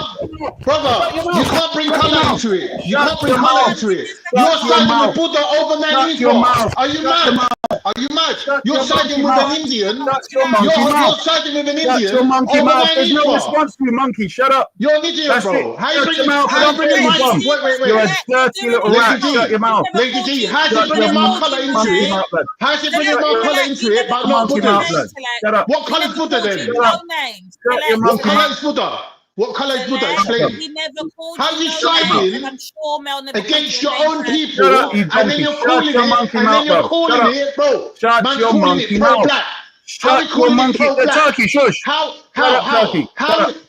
Brother, you can't bring colour into it. You're siding with Buddha over Nanifa. Are you mad? You're siding with an Indian. You're siding with an Indian over Nanifa. There's no response to you, monkey. Shut up. You're an idiot, bro. How you bringing Wait. You're a dirty little rat. Shut your mouth. Lady D, how's it bringing more colour into it? How's it bringing more colour into it, but not Buddha? Shut up. What colour is Buddha then? What colour is Buddha? What colour is Buddha? Explain. How you siding against your own people, and then you're calling it, bro. Man calling it pro-black. How you calling it pro-black? Turkey, shush. How?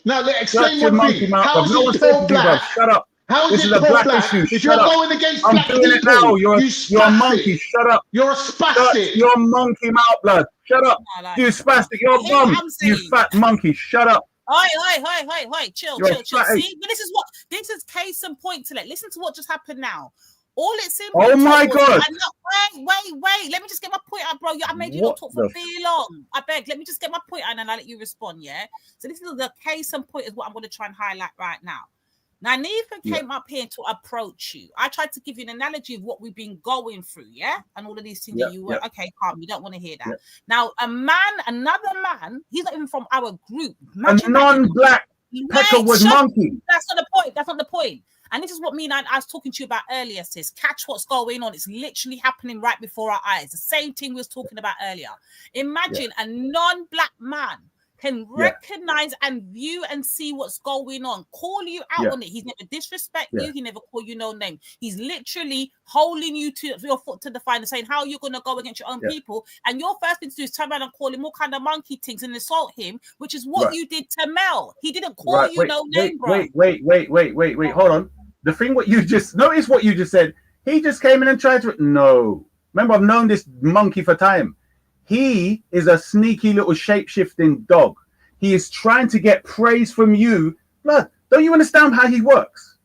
Now, explain one thing. How is it pro-black? Shut up. How is it pro-black? If you're going against black people, you're a monkey. Shut up. You're a spastic. You're a monkey mouth, blood. Shut up. You spastic. You're a bum. You fat monkey. Shut up. Chill. You're a fat ape. See, but this is case in point to listen to what just happened now. All it simply Oh my told God. Wait. Let me just get my point out, bro. I made you not talk for very long. I beg. Let me just get my point out and I'll let you respond, yeah? So this is the case in point is what I'm going to try and highlight right now. Now, Nathan came up here to approach you. I tried to give you an analogy of what we've been going through, yeah? And all of these things that you were, okay, calm. You don't want to hear that. Now, another man, he's not even from our group. A non-black peckerwood monkey. That's not the point. And this is what I was talking to you about earlier, sis. Catch what's going on. It's literally happening right before our eyes. The same thing we was talking about earlier. Imagine a non-black man can recognize and view and see what's going on, call you out on it. He's never disrespect you. He never call you no name. He's literally holding you to your foot to the fire and saying how you're going to go against your own people. And your first thing to do is turn around and call him all kind of monkey things and insult him, which is what you did to Mel. He didn't call you no name, bro. Wait. Hold on. The thing notice what you just said. He just came in and tried to. No. Remember, I've known this monkey for time. He is a sneaky little shape-shifting dog. He is trying to get praise from you. Blood, don't you understand how he works?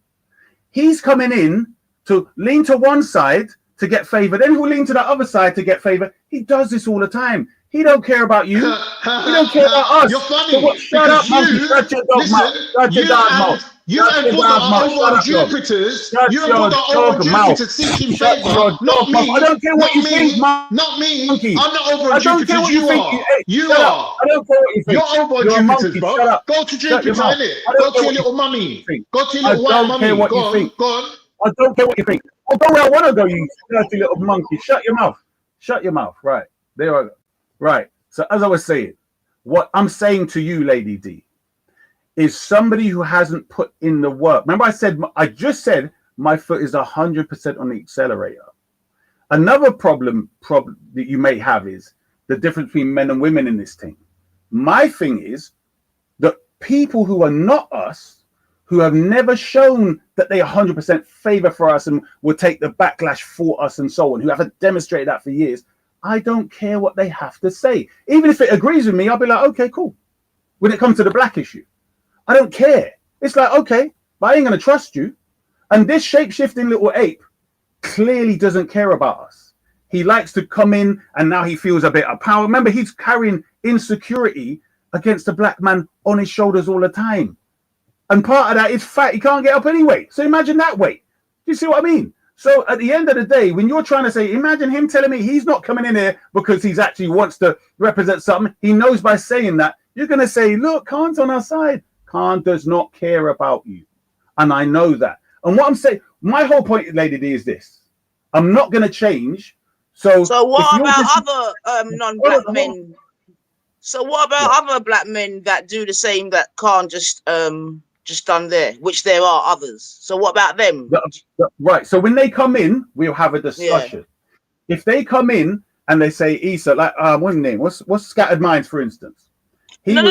He's coming in to lean to one side to get favor. Then he'll lean to the other side to get favor. He does this all the time. He don't care about you. He don't care about us. You're funny. So shut up, monkey. Shut your dog mouth. Shut your dog mouth. You and Buddha over Jupiter's. You and Buddha over Jupiter seeking favor. Not me. I don't care what you think, Not me. I'm not over Jupiter's. You are. You are. I don't care what you think. You're over Jupiter's, bro. Go to Jupiter, innit? Go to your little mummy. Go to your little white mummy. Go on. I don't care what you think. I'll go where I want to go, you dirty little monkey. Shut your mouth. Shut your mouth. Right. There I go. Right. So as I was saying, what I'm saying to you, Lady D, is somebody who hasn't put in the work. Remember I just said my foot is 100% on the accelerator. Another problem that you may have is the difference between men and women in this thing. My thing is that people who are not us, who have never shown that they 100% favor for us and will take the backlash for us and so on, who haven't demonstrated that for years, I don't care what they have to say. Even if it agrees with me, I'll be like, okay, cool. When it comes to the black issue, I don't care. It's like, okay, but I ain't going to trust you. And this shape-shifting little ape clearly doesn't care about us. He likes to come in and now he feels a bit of power. Remember, he's carrying insecurity against the black man on his shoulders all the time. And part of that is fat. He can't get up anyway. So imagine that weight. Do you see what I mean? So at the end of the day, when you're trying to say, imagine him telling me he's not coming in here because he's actually wants to represent something. He knows by saying that, you're going to say, look, Khan's on our side. Khan does not care about you. And I know that. And what I'm saying, my whole point, Lady D, is this. I'm not going to change. So what about other non-black men? So what about other black men that do the same that Khan just done there, which there are others. So what about them? Right. So when they come in, we'll have a discussion. If they come in and they say, Issa, like what's his name? What's Scattered Minds, for instance? No.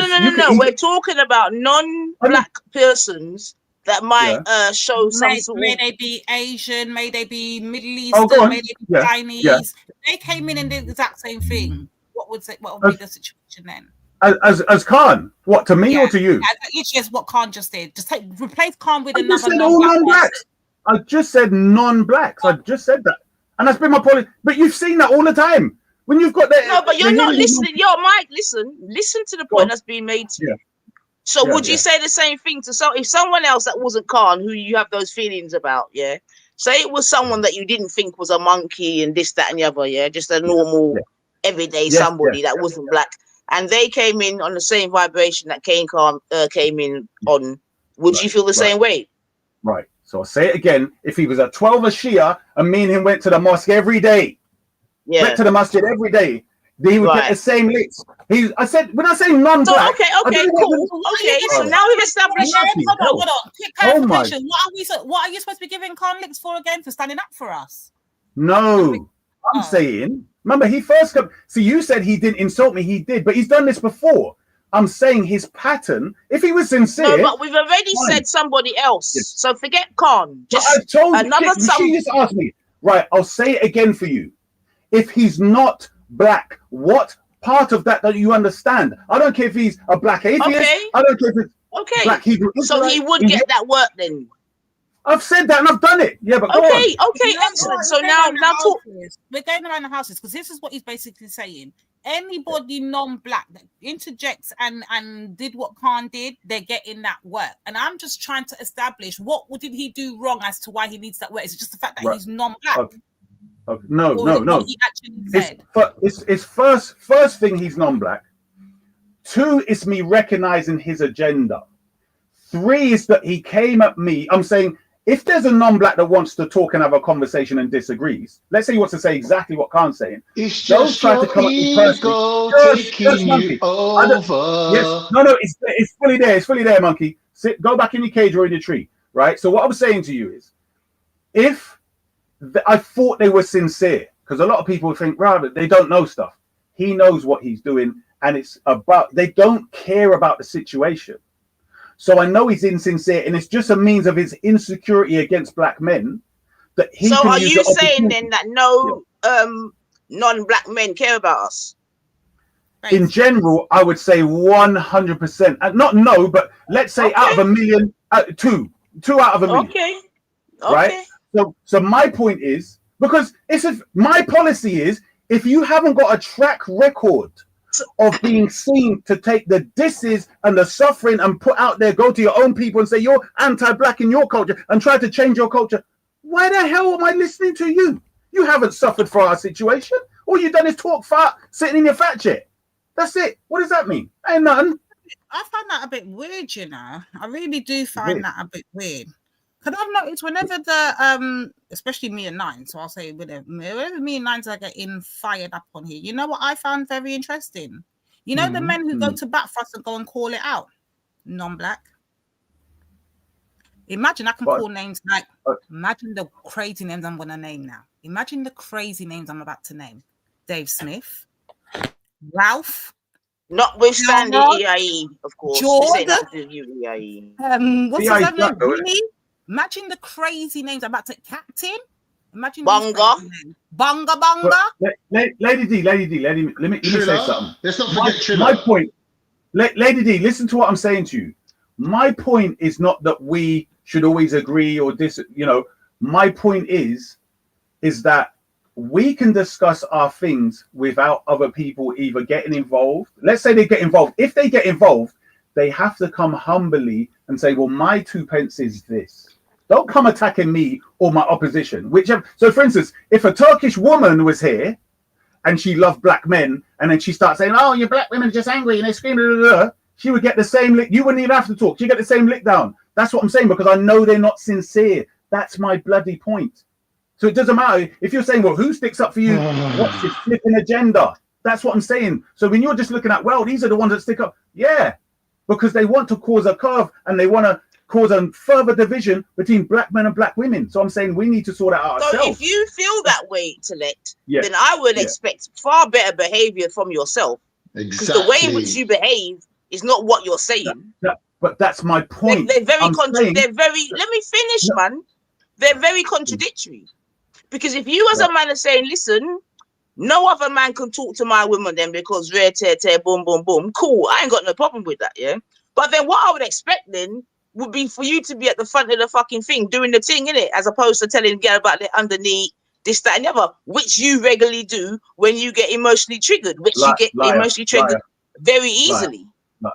We're talking about non-black persons that might show some sort may they be Asian, may they be Middle Eastern, may they be Chinese. Yeah. They came in and did the exact same thing. What would be the situation then? As Khan, what, to me or to you? Literally, is what Khan just did. Just replace Khan with another non-blacks. I just said non-blacks. I just said that, and that's been my point. But you've seen that all the time when you've got that. No, but you're not listening. Yo, Mike, listen to the point that's being made to you. So would you say the same thing to if someone else that wasn't Khan, who you have those feelings about, say it was someone that you didn't think was a monkey and this, that, and the other, just a normal, everyday somebody that wasn't black, and they came in on the same vibration that Khan came in on, would you feel the same way? Right. So I'll say it again. If he was a 12er Shia and me and him went to the mosque every day, went to the masjid every day, he would get the same licks. I said, when I say non-black. So, okay, cool. Okay, so now we've established. Hold on. Quick clarification. What are you supposed to be giving Khan licks for again? For standing up for us? No, I'm saying. Remember, he first come. See, you said he didn't insult me. He did, but he's done this before. I'm saying his pattern. If he was sincere. No, but we've already said somebody else. Yes. So forget Khan. Just I told you. She just asked me. Right, I'll say it again for you. If he's not black, what part of that you understand. I don't care if he's a black atheist. Okay. I don't care if it's black Hebrew. So he would Israelite. get that work then. I've said that and I've done it. Yeah, but go on. Okay, excellent. So now talk. We're going around the houses because this is what he's basically saying. Anybody non-black that interjects and did what Khan did, they're getting that work. And I'm just trying to establish what did he do wrong as to why he needs that work. Is it just the fact that he's non-black? Okay. No. What he actually said. It's first thing, he's non-black. 2, it's me recognizing his agenda. 3 is that he came at me. I'm saying, if there's a non-black that wants to talk and have a conversation and disagrees, let's say he wants to say exactly what Khan's saying. It's just your ego taking you over. Yes, no, it's fully there. It's fully there, monkey. Go back in your cage or in your tree, right? So what I'm saying to you is, I thought they were sincere, because a lot of people think, rather, they don't know stuff. He knows what he's doing, and it's about, they don't care about the situation. So I know he's insincere, and it's just a means of his insecurity against black men that he. So can are use you the saying then that no non-black men care about us? In general, I would say 100%. And not no, but let's say out of a million, two out of a million. Okay. Right. So my point is, because my policy is, if you haven't got a track record of being seen to take the disses and the suffering and put out there, go to your own people and say you're anti-black in your culture and try to change your culture, why the hell am I listening to you? You haven't suffered for our situation. All you've done is talk fat, sitting in your fat chair. That's it. What does that mean? Ain't nothing. I find that a bit weird, you know. I really do find that a bit weird. Because I've noticed whenever the especially me and Nine, so I'll say whenever me and Nines are getting fired up on here, you know what I found very interesting? You know the men who go to bat for us and go and call it out, non-black. Imagine I can call names like, imagine the crazy names I'm gonna name now. Imagine the crazy names I'm about to name: Dave Smith, Ralph. Notwithstanding EIE, of course. Jordan. EIE. What's his name? Vinny? Imagine the crazy names I'm about to Captain. Imagine Bunga. Bunga. Lady D, let me say something. Let's not forget Triller. My point, Lady D, listen to what I'm saying to you. My point is not that we should always agree or my point is that we can discuss our things without other people either getting involved. Let's say they get involved. If they get involved, they have to come humbly and say, well, my 2 pence is this. Don't come attacking me or my opposition. Whichever. So, for instance, if a Turkish woman was here and she loved black men, and then she starts saying, "Oh, your black women are just angry and they scream," she would get the same lick. You wouldn't even have to talk. She'd get the same lick down. That's what I'm saying, because I know they're not sincere. That's my bloody point. So it doesn't matter if you're saying, "Well, who sticks up for you? What's his flipping agenda?" That's what I'm saying. So when you're just looking at, well, these are the ones that stick up, yeah, because they want to cause a curve and they want to cause a further division between black men and black women. So I'm saying we need to sort that out ourselves. So if you feel that way, then I would expect far better behavior from yourself. Because the way in which you behave is not what you're saying. But that's my point. They're very let me finish, man. They're very contradictory. Because if you as a man are saying, listen, no other man can talk to my woman then because rare tear, boom, boom, boom. Cool. I ain't got no problem with that, yeah? But then what I would expect then would be for you to be at the front of the fucking thing, doing the thing, innit? As opposed to telling girl about the underneath, this, that, and the other, which you regularly do when you get emotionally triggered, which you get emotionally triggered very easily.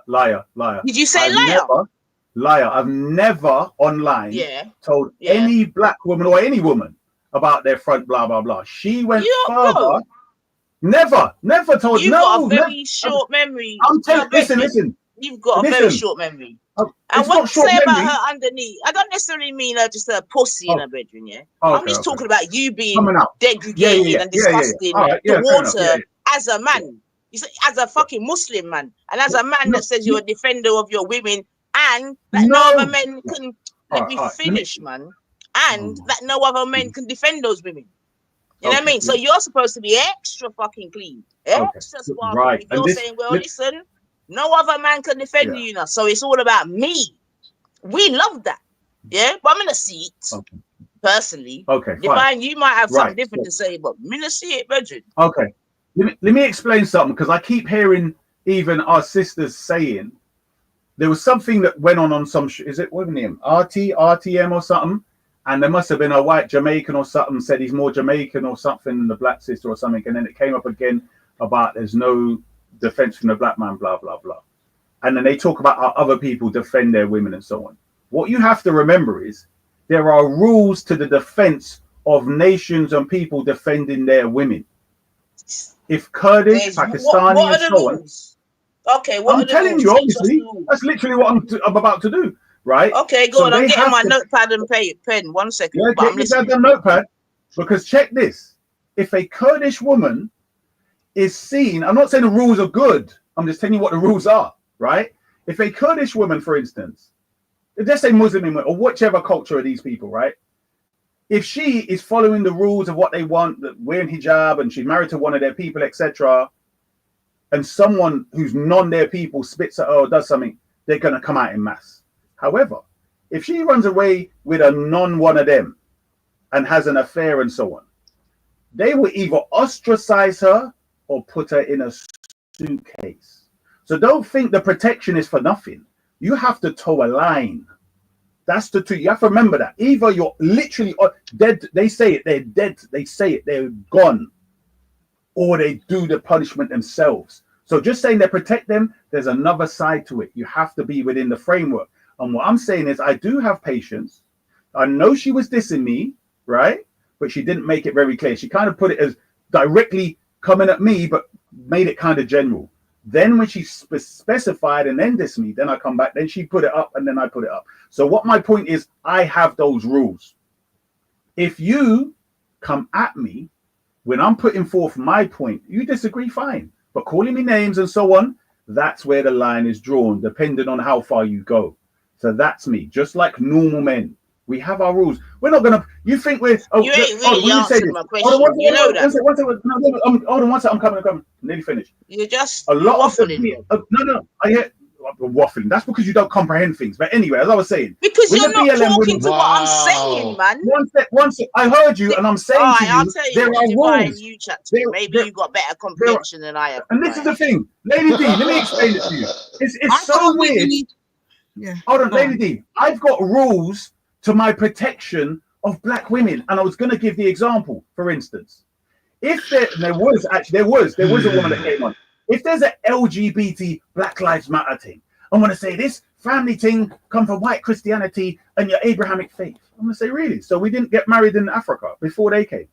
Liar. Did you say liar? Liar. I've never online told any black woman or any woman about their front blah, blah, blah. She went further. Never told. You've got a very short memory. Listen. You've got a very short memory. And what you say about her underneath, I don't necessarily mean her just a pussy in her bedroom, yeah? I'm just talking about you being degrading and disgusting towards her as a man. You say, as a fucking Muslim man, and as a man that says you're a defender of your women, and that no other men can let me finish, man. And that no other men can defend those women. You know what I mean? So you're supposed to be extra fucking clean, extra sparkly. Right. If you're saying, well, listen, no other man can defend you now, so it's all about me. We love that, yeah. But I'm gonna see it personally. Okay, Divine, you might have something different to say, but I'm gonna see it, Bridget. Okay, let me explain something, because I keep hearing even our sisters saying there was something that went on some is it what name RTM or something, and there must have been a white Jamaican or something said he's more Jamaican or something than the black sister or something, and then it came up again about there's no defense from the black man, blah blah blah, and then they talk about how other people defend their women and so on. What you have to remember is there are rules to the defense of nations and people defending their women. If Kurdish, Pakistani, what and are the so on. rules? Okay, what I'm are the telling rules? you, Teach us obviously, the rules. that's literally what I'm about to do, right? Okay, go So on. I'm they getting have my to- notepad and pen. 1 second. Yeah, but I'm get your listening. goddamn notepad, because check this. If a Kurdish woman is seen, I'm not saying the rules are good, I'm just telling you what the rules are, right? If a Kurdish woman, for instance, let's say Muslim woman, or whichever culture of these people, right? If she is following the rules of what they want, that wearing hijab, and she's married to one of their people, etc., and someone who's non their people spits at her or does something, they're going to come out in mass. However, if she runs away with a non one of them and has an affair and so on, they will either ostracize her or put her in a suitcase. So don't think the protection is for nothing. You have to toe a line. That's the two. You have to remember that. Either you're literally dead, they say it, they're dead, they say it, they're gone, or they do the punishment themselves. So just saying they protect them, there's another side to it. You have to be within the framework. And what I'm saying is I do have patience. I know she was dissing me, right? But she didn't make it very clear. She kind of put it as directly coming at me, but made it kind of general. Then when she specified and then dissed me, then I come back, then she put it up, and then I put it up. So what my point is, I have those rules. If you come at me when I'm putting forth my point, you disagree, fine. But calling me names and so on, that's where the line is drawn, depending on how far you go. So that's me. Just like normal men, we have our rules. We're not gonna. You think we're? Oh, You ain't really answered my question. You know that. Hold on one second. I'm coming. I'm nearly finished. You're just A lot waffling. of no. I hear waffling. That's because you don't comprehend things. But anyway, as I was saying, Because when you're the not BLM talking women- to what I'm saying, man. One sec. I heard you, and I'm saying All to right, you, I'll tell you there what, are divine rules. you chat to me. Maybe you got better comprehension than I have. And this is the thing, Lady D. Let me explain it to you. It's so can't weird. really- Yeah. Hold on, Go Lady on. D. I've got rules to my protection of black women, and I was going to give the example. For instance, if there was a woman that came on. If there's an LGBT Black Lives Matter thing, I'm going to say this family thing come from white Christianity and your Abrahamic faith. I'm going to say, really? So we didn't get married in Africa before they came?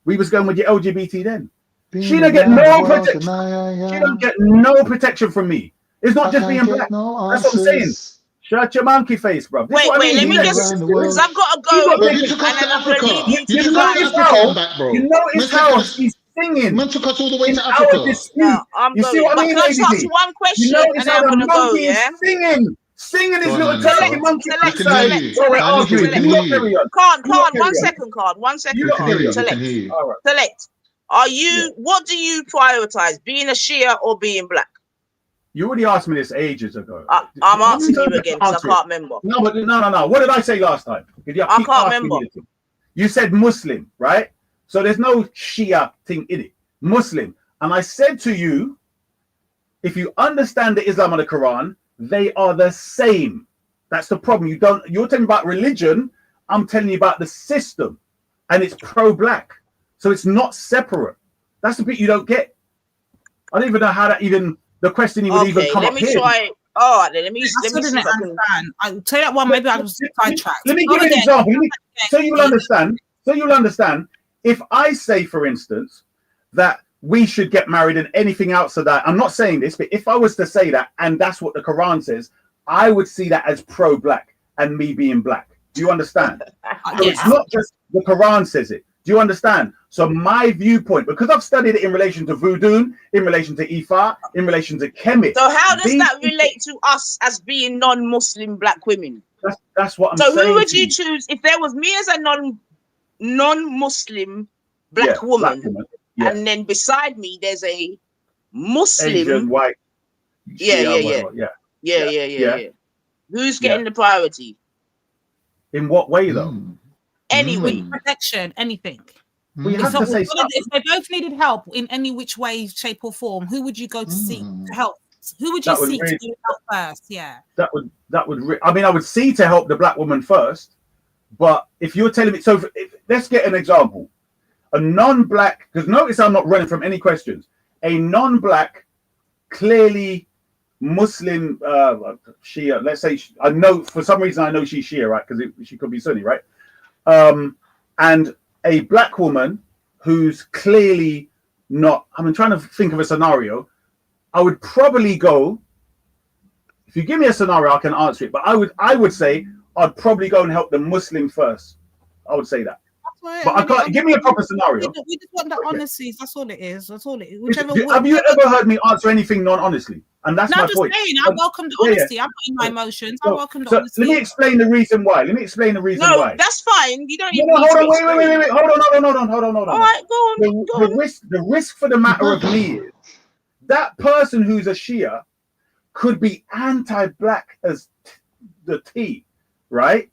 We was going with your LGBT then. She don't get no protection. She don't get no protection from me. It's not just being black. That's what I'm saying. Shut your monkey face, bro. Wait, let me just, because I've got to go, Bro, you took us and to then I'm going to Africa. leave you to You took us to guys. Africa and back, bro. You notice how he's singing. Man took us all the way in to our Africa. dispute. No, I'm You going. see what I But mean, can I just Lady ask D? you one question, You notice and then how I'm the going to go, monkey yeah? is singing his Go on, little Anita. turkey monkey Select, backside you. while we're Anita, we arguing. can You hear lot you. carry on. Can't, You lot one carry on. second, Card. 1 second, You lot Card. carry on. Select. We can hear you. All right. Select. Are you, what do you prioritize, being a Shia or being black? You already asked me this ages ago. I'm How many asking you times again I because I answer it? can't remember. No, but no. What did I say last time? Did you I keep can't asking remember. me the thing? You said Muslim, right? So there's no Shia thing in it. Muslim. And I said to you, if you understand the Islam and the Quran, they are the same. That's the problem. You're telling me about religion. I'm telling you about the system. And it's pro-black. So it's not separate. That's the bit you don't get. I don't even know how the question would even come let up me here. try. All right, then let me I see still if didn't I can. understand. I'll tell you that one. Maybe I was sidetracked. Let me give you an example. So you'll understand. If I say, for instance, that we should get married and anything else of that, I'm not saying this, but if I was to say that, and that's what the Quran says, I would see that as pro-black and me being black. Do you understand? So it's not just the Quran says it. Do you understand? So my viewpoint, because I've studied it in relation to voodoo, in relation to Ifa, in relation to Kemet. So how does that relate to us as being non-Muslim black women? That's what I'm saying. saying. So who would you choose if there was me as a non-Muslim black woman, and then beside me there's a Muslim Asian, white, yeah. Who's getting the priority? In what way though? Anyway, protection, anything. We have So to say if they both needed help in any which way, shape, or form, who would you go to seek to help? Who would you That would seek really- to get help first? Yeah. I mean, I would see to help the black woman first, but if you're telling me, let's get an example. A non-black, because notice I'm not running from any questions. A non-black, clearly Muslim Shia, let's say, I know for some reason I know she's Shia, right? Because she could be Sunni, right? And a black woman who's clearly not, I'm trying to think of a scenario. I would probably go, if you give me a scenario, I can answer it. But I would say I'd probably go and help the Muslim first. I would say that. But I can't give me a proper scenario. We just want the honesty. That's all it is. That's all it is. Have you ever heard me answer anything non-honestly? And that's No, my I'm just point. saying, I welcome the honesty. I'm not in my emotions. I welcome the honesty. Let me explain the reason why. No, that's fine. You don't even No, need hold to on, wait. explain. Hold on. All right, go on. The risk for the matter of me is that person who's a Shia could be anti-black as the T, right?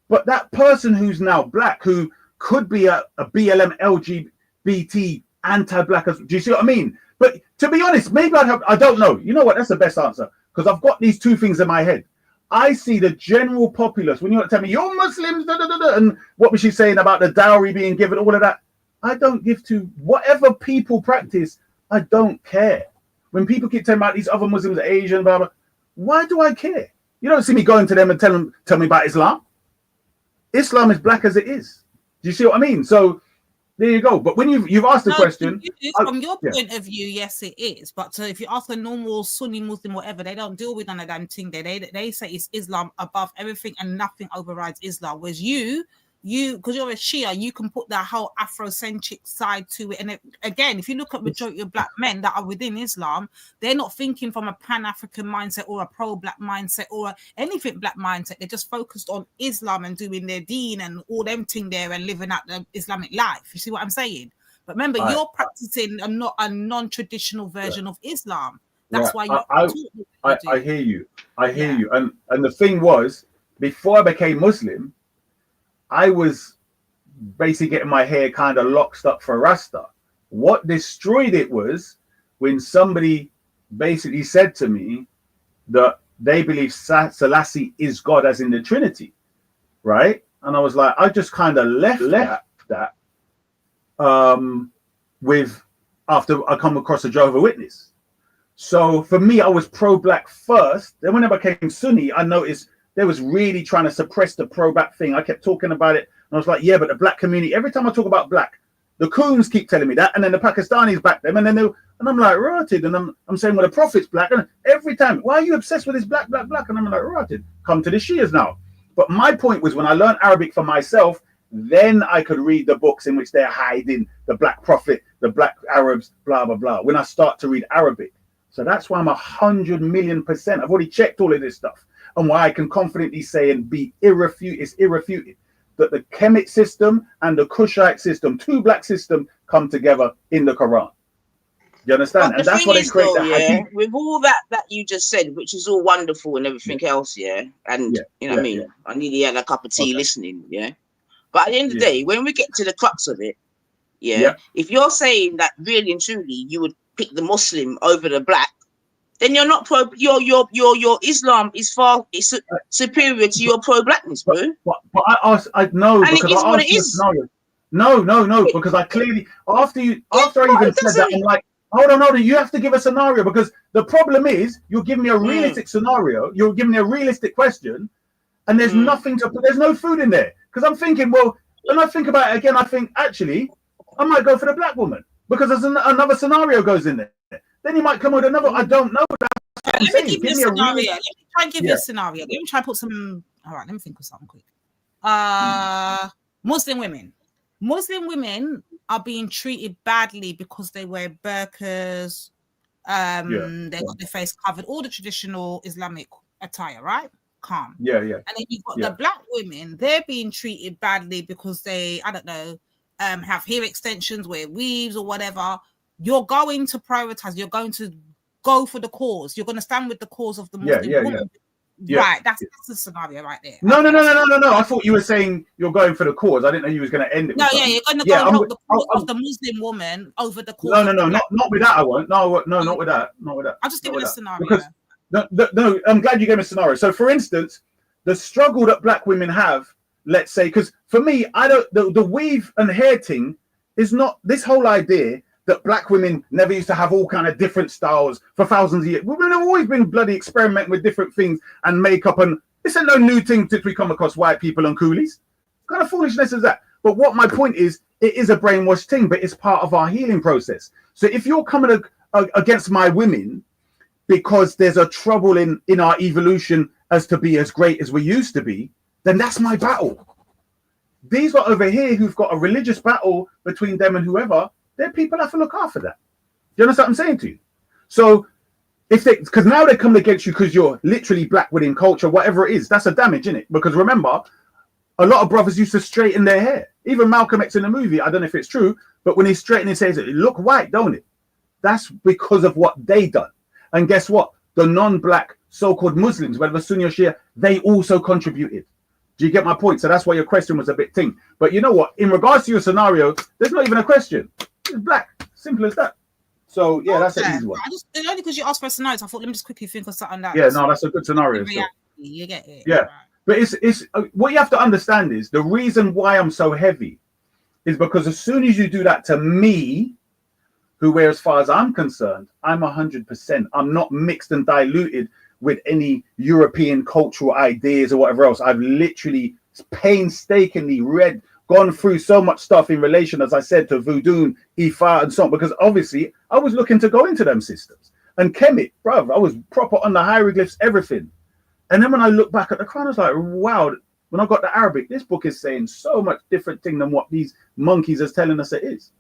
But that person who's now black, who could be a BLM LGBT anti-black, do you see what I mean? But to be honest, maybe I don't know. You know what? That's the best answer, because I've got these two things in my head. I see the general populace. When you tell me you're Muslims, and what was she saying about the dowry being given, all of that, I don't give to whatever people practice. I don't care. When people keep telling about these other Muslims, Asian, blah blah, why do I care? You don't see me going to them and tell me about Islam. Islam is black as it is. Do you see what I mean? So there you go. But when you've asked the question, from your point of view, yes, it is. But if you ask a normal Sunni Muslim, whatever, they don't deal with none of them thing. They say it's Islam above everything and nothing overrides Islam. Whereas you, because you're a Shia, you can put that whole Afrocentric side to it. And again, if you look at majority of black men that are within Islam, they're not thinking from a Pan-African mindset or a pro-black mindset or anything black mindset. They're just focused on Islam and doing their deen and all them thing there and living out the Islamic life. You see what I'm saying? But remember, you're practicing a non-traditional version of Islam. That's why I hear you. I hear you. And the thing was, before I became Muslim, I was basically getting my hair kind of locked up for Rasta. What destroyed it was when somebody basically said to me that they believe Selassie is God, as in the Trinity, right? And I was like, I just kind of left that with after I come across a Jehovah's Witness. So for me, I was pro-black first. Then when I became Sunni, I noticed they was really trying to suppress the pro-black thing. I kept talking about it, and I was like, yeah, but the black community, every time I talk about black, the Coons keep telling me that, and then the Pakistanis back them, and then I'm like, rotted, and I'm saying, well, the Prophet's black, and every time, why are you obsessed with this black? And I'm like, rotted, come to the Shias now. But my point was, when I learned Arabic for myself, then I could read the books in which they're hiding the black prophet, the black Arabs, blah, blah, blah, when I start to read Arabic. So that's why I'm 100,000,000%. I've already checked all of this stuff. And why I can confidently say and be irrefuted that the Kemet system and the Kushite system, two black systems, come together in the Quran. You understand? But and that's what they create the hadith. with all that you just said, which is all wonderful and everything else, and you know what I mean? I nearly had a cup of tea listening, But at the end of the day, when we get to the crux of it, if you're saying that really and truly you would pick the Muslim over the black, then you're not pro. Your Islam is far superior to your pro-blackness, bro. But I know, and because it is I what asked it you a is. scenario. No, because I clearly after I even said that, I'm like, hold on, you have to give a scenario, because the problem is you're giving me a realistic scenario, you're giving me a realistic question, and there's there's no food in there. Because I'm thinking, well, when I think about it again, I think actually I might go for the black woman, because there's another scenario goes in there. Then you might come with another. I don't know. Let me give you a scenario. Let me try and give you a scenario. Let me try and put some. All right, let me think of something quick. Muslim women. Muslim women are being treated badly because they wear burqas. They got their face covered, all the traditional Islamic attire, right? Calm. Yeah. And then you've got the black women. They're being treated badly because they, I don't know, have hair extensions, wear weaves or whatever. You're going to prioritize. You're going to go for the cause. You're going to stand with the cause of the Muslim woman. Right, that's the scenario right there. No. I thought you were saying you're going for the cause. I didn't know you was going to end it. No, with yeah, something. you're going to go and help the cause of the Muslim woman over the cause. No, not with that. I won't. No, not with that. Not with that. I'll just give it a scenario. Because no, I'm glad you gave me a scenario. So, for instance, the struggle that black women have, let's say, because for me, I don't the weave and hair thing is not this whole idea that black women never used to have all kind of different styles for thousands of years. Women have always been bloody experimenting with different things and makeup, and this ain't no new thing since we come across white people and coolies. What kind of foolishness is that? But what my point is, it is a brainwashed thing, but it's part of our healing process. So if you're coming against my women because there's a trouble in our evolution as to be as great as we used to be, then that's my battle. These are over here who've got a religious battle between them and whoever. They're people that have to look after that. Do you understand what I'm saying to you? So if they, because now they're coming against you because you're literally black within culture, whatever it is, that's a damage, isn't it? Because remember, a lot of brothers used to straighten their hair. Even Malcolm X in the movie, I don't know if it's true, but when he's straightening his hair, it look white, don't it? That's because of what they done. And guess what? The non-black so-called Muslims, whether Sunni or Shia, they also contributed. Do you get my point? So that's why your question was a bit thing. But you know what? In regards to your scenario, there's not even a question. It's black. Simple as that. So yeah, that's an easy one. Only because you asked for a scenario, I thought let me just quickly think of something that. Yeah, no, that's a good scenario. You get it. Yeah, right. But it's what you have to understand is the reason why I'm so heavy is because as soon as you do that to me, where as far as I'm concerned, I'm 100%. I'm not mixed and diluted with any European cultural ideas or whatever else. I've literally painstakingly gone through so much stuff in relation, as I said, to voodoo, Ifa, and so on, because obviously I was looking to go into them systems. And Kemet, bruv, I was proper on the hieroglyphs, everything. And then when I look back at the Quran, I was like, wow, when I got the Arabic, this book is saying so much different thing than what these monkeys are telling us it is.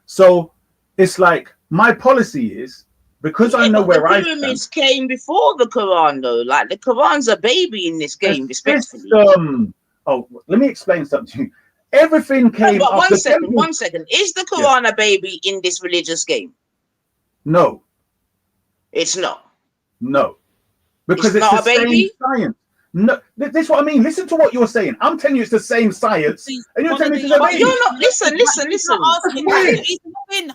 So it's like my policy is, because I know where I stand. The pyramids came before the Quran, though. Like the Quran's a baby in this game, respectfully. Let me explain something to you. Everything came. But one second. Is the Quran a baby in this religious game? No. It's not. No. Because it's not the a baby? same science. No, this is what I mean. Listen to what you're saying. I'm telling you it's the same science, and you're telling me it's a baby. You're not. Listen.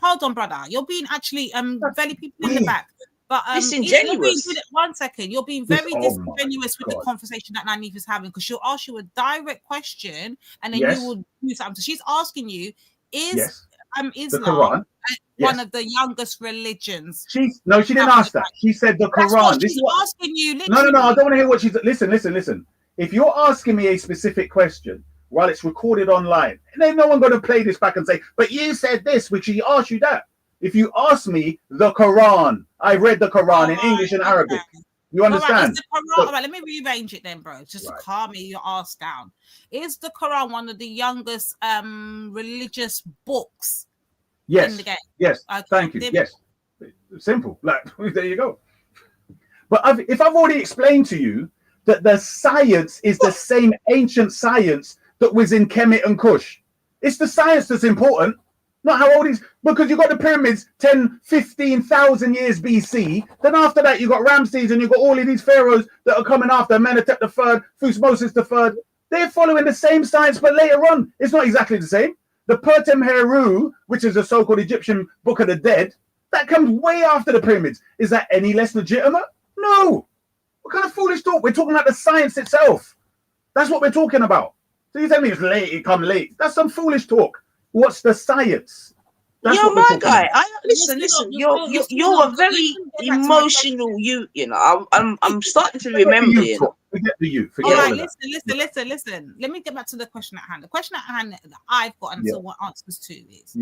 Hold on, brother. You're being actually very people in the back. But disingenuous. One second, you're being very disingenuous with the conversation that Nanif is having, because she'll ask you a direct question and then you will do something. So she's asking you, is Islam one of the youngest religions? She didn't ask that. She said the Quran. What she's asking you. No. I don't want to hear what she's. Listen. If you're asking me a specific question while it's recorded online, and then no one going to play this back and say, "But you said this," which she asked you that. If you ask me the Quran, I read the Quran in English and Arabic. You understand? All right, let me rearrange it then, bro. Just calm your ass down. Is the Quran one of the youngest religious books in the game? Yes. Thank you. Yes. Simple. Like, there you go. But if I've already explained to you that the science is the same ancient science that was in Kemet and Kush, it's the science that's important. Not how old is, because you got the pyramids 10, 15,000 years BC. Then after that, you got Ramses and you got all of these pharaohs that are coming after Amenhotep III, Thutmose III. They're following the same science, but later on, it's not exactly the same. The Pertem Heru, which is the so-called Egyptian Book of the Dead, that comes way after the pyramids. Is that any less legitimate? No. What kind of foolish talk? We're talking about the science itself. That's what we're talking about. So you tell me it's late, it come late. That's some foolish talk. What's the science? You're my guy. Listen. You're a very emotional you. You know, I'm starting to remember. Forget the youth. All right, listen. Let me get back to the question at hand. The question at hand that I've got and what answers to is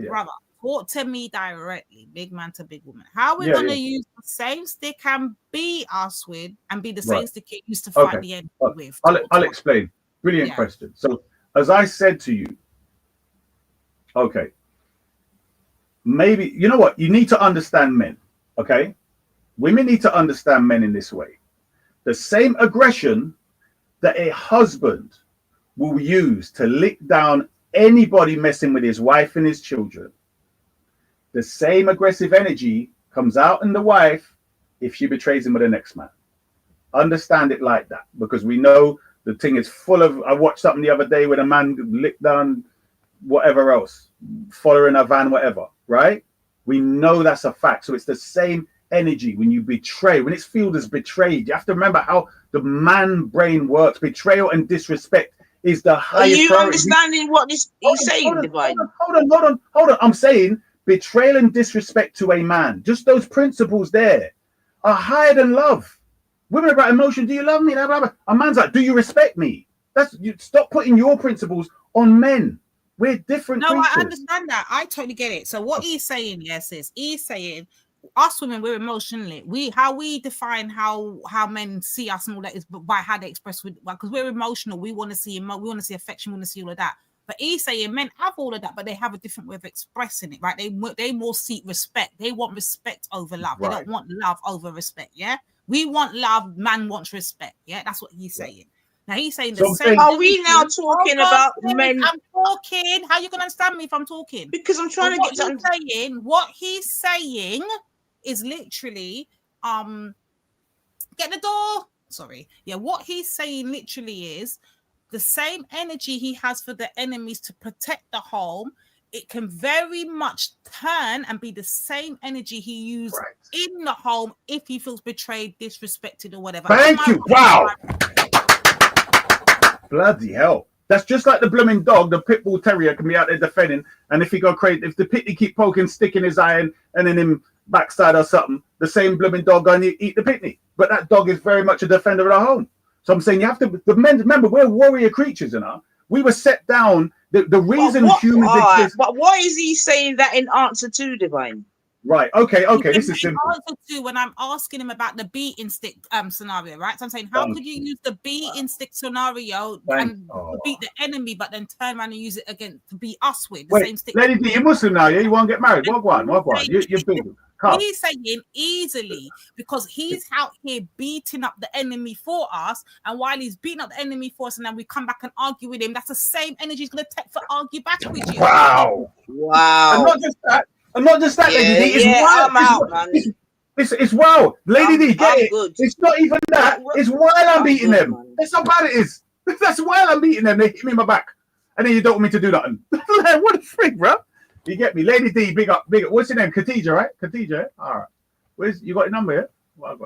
brother, talk to me directly, big man to big woman. How are we gonna use the same stick and beat us with, and be the same stick it used to fight the enemy with? I'll explain. Brilliant question. So, as I said to you. Okay. Maybe, you know what? You need to understand men, okay? Women need to understand men in this way. The same aggression that a husband will use to lick down anybody messing with his wife and his children, the same aggressive energy comes out in the wife if she betrays him with the next man. Understand it like that, because we know the thing is full of. I watched something the other day with a man licked down whatever else, following a van, whatever, right? We know that's a fact. So it's the same energy when you betray, when it's viewed as betrayed. You have to remember how the man brain works. Betrayal and disrespect is the highest. Are you priority. understanding what he's saying, Divine? Hold on. I'm saying betrayal and disrespect to a man, just those principles there, are higher than love. Women are about emotion. Do you love me? Blah, blah, blah. A man's like, do you respect me? That's you. Stop putting your principles on men. We're different creatures. I understand that. I totally get it. So what he's saying, yes, is he's saying us women, we're emotionally. How we define how men see us and all that is by how they express with, because we're emotional. We want to see affection. We want to see all of that. But he's saying men have all of that, but they have a different way of expressing it, right? They more seek respect. They want respect over love. Right. They don't want love over respect. Yeah, we want love. Man wants respect. Yeah, that's what he's saying. Now he's saying the same. Are we now talking about men? I'm talking. How are you gonna understand me if I'm talking? Because I'm trying to get to what he's saying is literally get the door. Sorry. Yeah, what he's saying literally is the same energy he has for the enemies to protect the home. It can very much turn and be the same energy he used in the home if he feels betrayed, disrespected, or whatever. Thank you. Wow. Bloody hell. That's just like the blooming dog. The pit bull terrier can be out there defending, and if he go crazy, if the pitney keep poking, sticking his eye in, and then him backside or something, the same blooming dog going to eat the pitney. But that dog is very much a defender of the home. So I'm saying you have to. The men, remember, we're warrior creatures, you know. We were set down. The reason humans exist. But what is he saying that in answer to, Divine? Right. Okay. This is simple. Answer to when I'm asking him about the bee instinct scenario, right? So I'm saying, how could you use the bee instinct scenario and beat the enemy, but then turn around and use it again to beat us with the same stick? Lady D, you're Muslim now, yeah? You want to get married? What one? You're big. He's saying easily because he's out here beating up the enemy for us, and while he's beating up the enemy for us, and then we come back and argue with him, that's the same energy he's going to take for argue back with you. Wow. And not just that, Lady D. It's wild. I'm out, man. It's wild. Lady D, get it. Good. It's not even that. It's while I'm beating them. Man. That's how bad it is. That's while I'm beating them. They hit me in my back. And then you don't want me to do nothing. What a freak, bro. You get me? Lady D, big up. What's your name? Khadija, right? Khadija, all right. You got your number here? Well,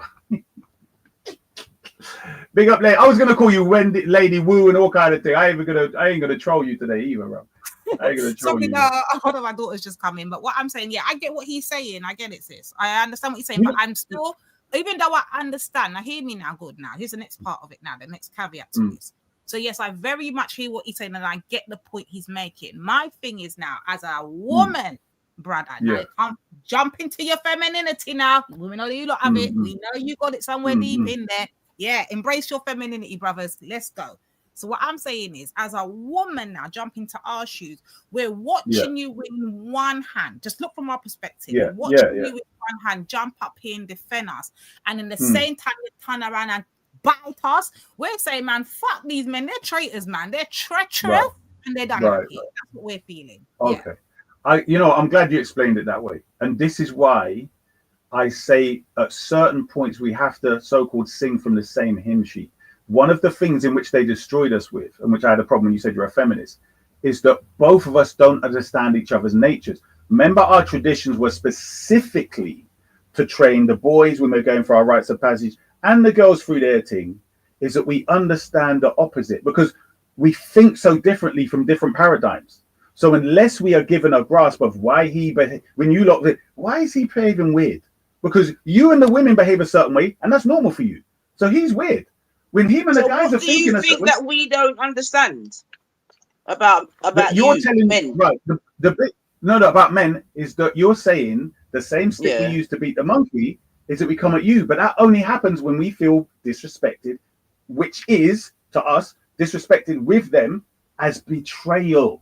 big up, lady. I was gonna call you Wendy, Lady Woo, and all kind of thing. I ain't gonna troll you today either, bro. I ain't gonna troll you. One of my daughters just come in, but what I'm saying, I get what he's saying. I get it, sis. I understand what he's saying, but I'm still, even though I understand, now hear me now, good now. Here's the next part of it now, the next caveat to this. So yes, I very much hear what he's saying, and I get the point he's making. My thing is now, as a woman, brother, now you can't jump into your femininity now. We know that you lot have it. We know you got it somewhere deep in there. Yeah, embrace your femininity, brothers. Let's go. So what I'm saying is, as a woman now, jump into our shoes. We're watching you with one hand. Just look from our perspective. We're watching you with one hand, jump up here and defend us. And in the same time, you turn around and bite us. We're saying, man, fuck these men. They're traitors, man. They're treacherous and they're done. That's what we're feeling. Okay. I'm glad you explained it that way. And this is why I say at certain points we have to so-called sing from the same hymn sheet. One of the things in which they destroyed us with, and which I had a problem when you said you're a feminist, is that both of us don't understand each other's natures. Remember, our traditions were specifically to train the boys when they're going for our rites of passage and the girls through their thing, is that we understand the opposite because we think so differently from different paradigms. So unless we are given a grasp of why why is he behaving weird? Because you and the women behave a certain way, and that's normal for you. So he's weird. When him and the guys are thinking, what do you think that we don't understand about you're telling men? Right. The bit about men is that you're saying the same stick we use to beat the monkey is that we come at you, but that only happens when we feel disrespected, which is to us disrespected with them as betrayal.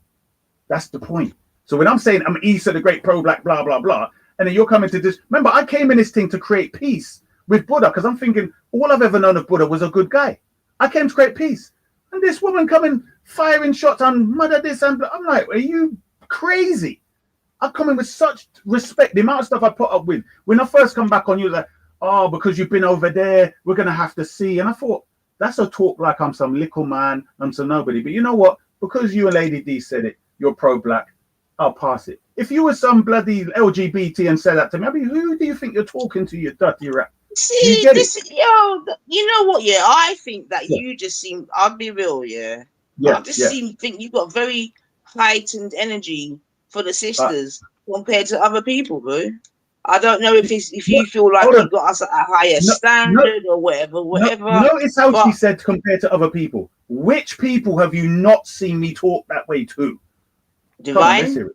That's the point. So when I'm saying I'm Isa the great pro-black, blah blah blah, and then you're coming to this. Remember, I came in this thing to create peace with Buddha because I'm thinking all I've ever known of Buddha was a good guy. I came to create peace, and this woman coming firing shots on mother this and I'm like, are you crazy? I come in with such respect. The amount of stuff I put up with when I first come back on you, like, oh, because you've been over there, we're going to have to see. And I thought, that's a talk like I'm some little man, I'm some nobody. But you know what? Because you and Lady D said it, you're pro-black, I'll pass it. If you were some bloody LGBT and said that to me, I mean, who do you think you're talking to, you dirty rat? See, you know what? Yeah, I think that you just seem. I'll be real. Yeah, I just think you've got very heightened energy for the sisters compared to other people, bro. I don't know if you feel like you got us at a higher standard or whatever. Notice how she said compared to other people. Which people have you not seen me talk that way to? Divine.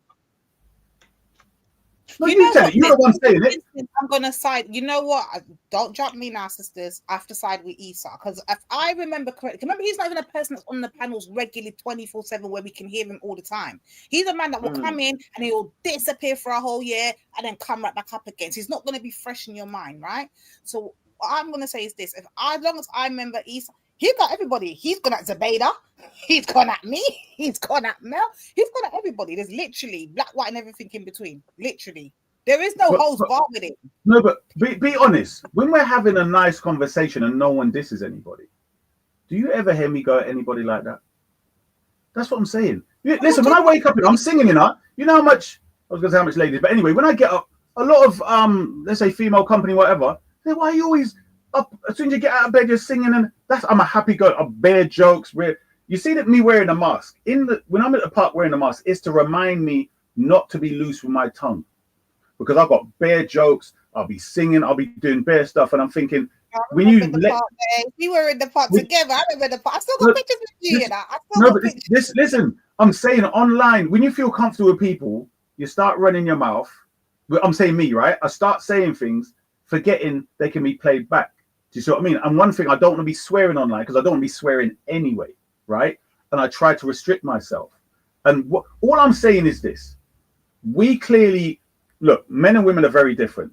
No, you said it. You're the one saying it. I'm gonna side. You know what? Don't jump me now, sisters. I have to side with Esau because if I remember correctly, remember he's not even a person that's on the panels regularly 24/7 where we can hear him all the time. He's a man that will come in and he'll disappear for a whole year and then come right back up again. So he's not gonna be fresh in your mind, right? So what I'm gonna say is this: as long as I remember Esau, he got everybody. He's gone at Zabeda. He's gone at me. He's gone at Mel. He's gone at everybody. There's literally black, white, and everything in between. Literally. There is no holds bar with it. No, but be honest. When we're having a nice conversation and no one disses anybody, do you ever hear me go at anybody like that? That's what I'm saying. Listen, when I wake up and I'm singing, you know how much, I was going to say how much ladies, but anyway, when I get up, a lot of, let's say female company, whatever, they're why are you always up, as soon as you get out of bed, you're singing, and I'm a happy girl, I bear jokes. You see that me wearing a mask, when I'm at the park wearing a mask, it's to remind me not to be loose with my tongue. Because I've got bare jokes, I'll be singing, I'll be doing bare stuff, and I'm thinking, when you we were in the park together. I remember the park. I still got pictures with you. Listen. I'm saying online, when you feel comfortable with people, you start running your mouth. I'm saying me, right? I start saying things, forgetting they can be played back. Do you see what I mean? And one thing, I don't want to be swearing online because I don't want to be swearing anyway, right? And I try to restrict myself. And all I'm saying is this: we clearly. Look, men and women are very different.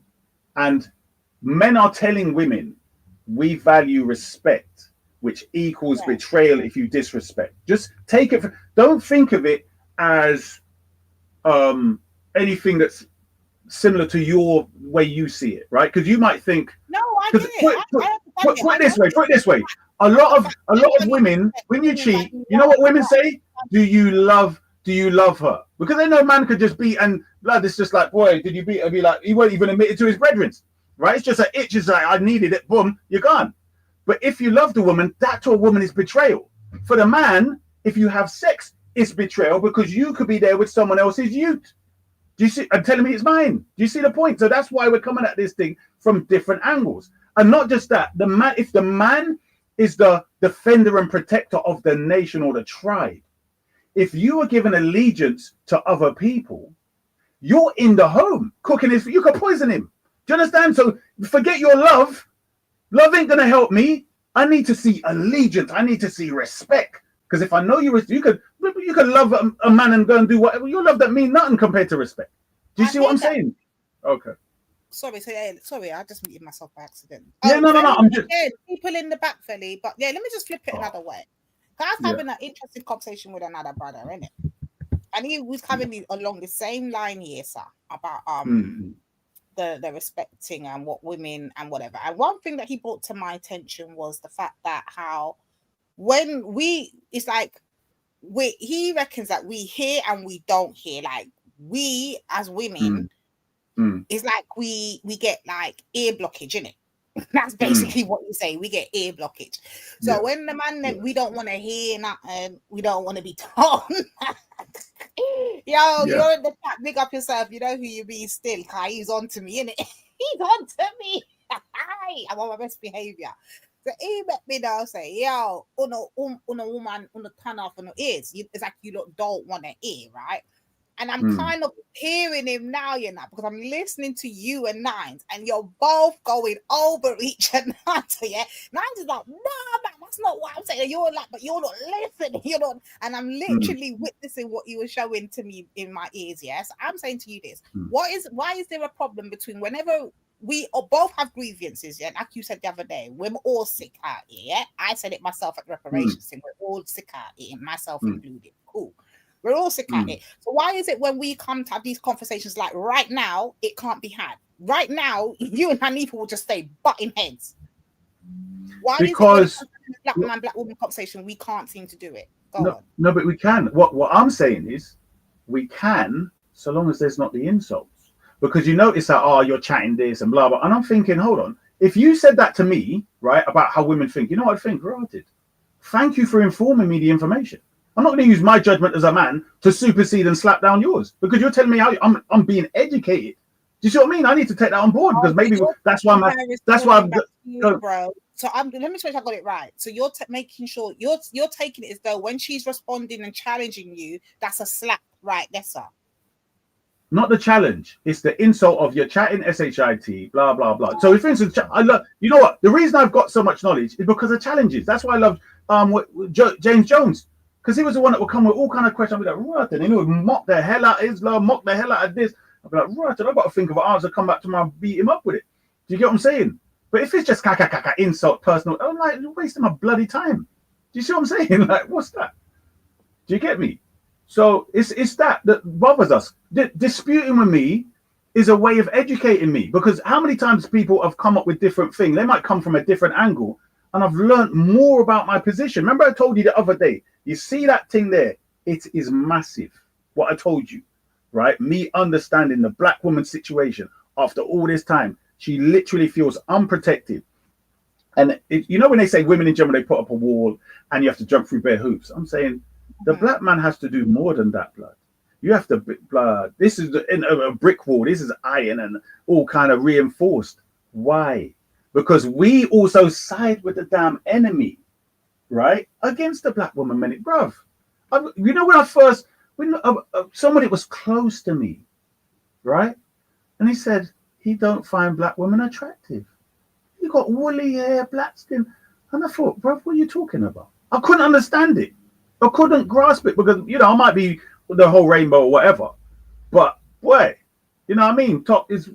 And men are telling women, we value respect, which equals betrayal if you disrespect. Just take it. Don't think of it as anything that's similar to your way you see it, right? Because you might think. No, I get it. Put it this way. A lot of women, when you cheat, you know what women say? Do you love her? Because they know man could just beat and blood. It's just like, boy, did you beat her? Be like, he won't even admit it to his brethren, right? It's just an itch. It's like, I needed it. Boom, you're gone. But if you love the woman, that to a woman is betrayal. For the man, if you have sex, it's betrayal because you could be there with someone else's youth. Do you see? I'm telling me it's mine. Do you see the point? So that's why we're coming at this thing from different angles. And not just that, if the man is the defender and protector of the nation or the tribe, if you are given allegiance to other people, you're in the home cooking his. You could poison him. Do you understand? So forget your love. Love ain't gonna help me. I need to see allegiance. I need to see respect. Because if I know you could love a man and go and do whatever. Your love that mean nothing compared to respect. Do you see what I'm saying? Okay. Sorry, I just muted myself by accident. Yeah, no. I'm just people in the back, Philly. But yeah, let me just flip it another way. I was having an interesting conversation with another brother, innit? And he was having along the same line here, sir, about the respecting and what women and whatever. And one thing that he brought to my attention was the fact that how when it's like he reckons that we hear and we don't hear. Like we as women, it's like we get like ear blockage, innit? That's basically what you say. We get ear blockage. So when the man we don't want to hear nothing, we don't want to be told. You're in the chat. Big up yourself. You know who you be still. He's on to me, innit? He's on to me. I'm on my best behavior. So he let me know say, yo, uno woman, uno turn off on the ears. It's like you don't want to hear, right? And I'm kind of hearing him now, because I'm listening to you and Nines, and you're both going over each other. Yeah, Nines is like, no, man, that's not what I'm saying. You're like, but you're not listening. You're not, and I'm literally witnessing what you were showing to me in my ears. Yes, I'm saying to you this: why is there a problem between whenever we both have grievances? Yeah, like you said the other day, we're all sick out here. Yeah, I said it myself at reparations thing. We're all sick out here, myself included. Cool. We're all sick at it. So why is it when we come to have these conversations like right now, it can't be had? Right now, you and Hanifa will just stay butting heads. Why is it when it comes to the black man, black woman conversation, we can't seem to do it? Go on. No, but we can. What I'm saying is, we can, so long as there's not the insults. Because you notice that, oh, you're chatting this and blah, blah. And I'm thinking, hold on. If you said that to me, right, about how women think, you know what I think? Granted. Thank you for informing me the information. I'm not going to use my judgment as a man to supersede and slap down yours, because you're telling me I'm being educated. Do you see what I mean? I need to take that on board, because maybe that's why I'm bro. So let me make sure I got it right. So you're making sure you're taking it as though when she's responding and challenging you, that's a slap, right? That's all. Not the challenge. It's the insult of you're chatting shit, blah, blah, blah. So, for instance, I love, you know what? The reason I've got so much knowledge is because of challenges. That's why I love James Jones, because he was the one that would come with all kind of questions. I'd be like, right, and he would mock the hell out of Islam, mock the hell out of this. I'd be like, right, and I've got to think of an answer, come back to my beat him up with it. Do you get what I'm saying? But if it's just insult, personal, I'm like, you're wasting my bloody time. Do you see what I'm saying? Like, what's that? Do you get me? So it's that bothers us. Disputing with me is a way of educating me, because how many times people have come up with different things? They might come from a different angle, and I've learned more about my position. Remember I told you the other day, you see that thing there? It is massive. What I told you, right? Me understanding the black woman's situation after all this time. She literally feels unprotected. And you know when they say women in general, they put up a wall and you have to jump through bare hoops. I'm saying the black man has to do more than that, blood. You have to, blood. This is a brick wall. This is iron and all kind of reinforced. Why? Because we also side with the damn enemy, right? Against the black woman, bruv. You know, when somebody was close to me, right? And he said, he don't find black women attractive. You got woolly hair, black skin. And I thought, bruv, what are you talking about? I couldn't understand it. I couldn't grasp it, because, you know, I might be the whole rainbow or whatever. But, boy, you know what I mean? Top is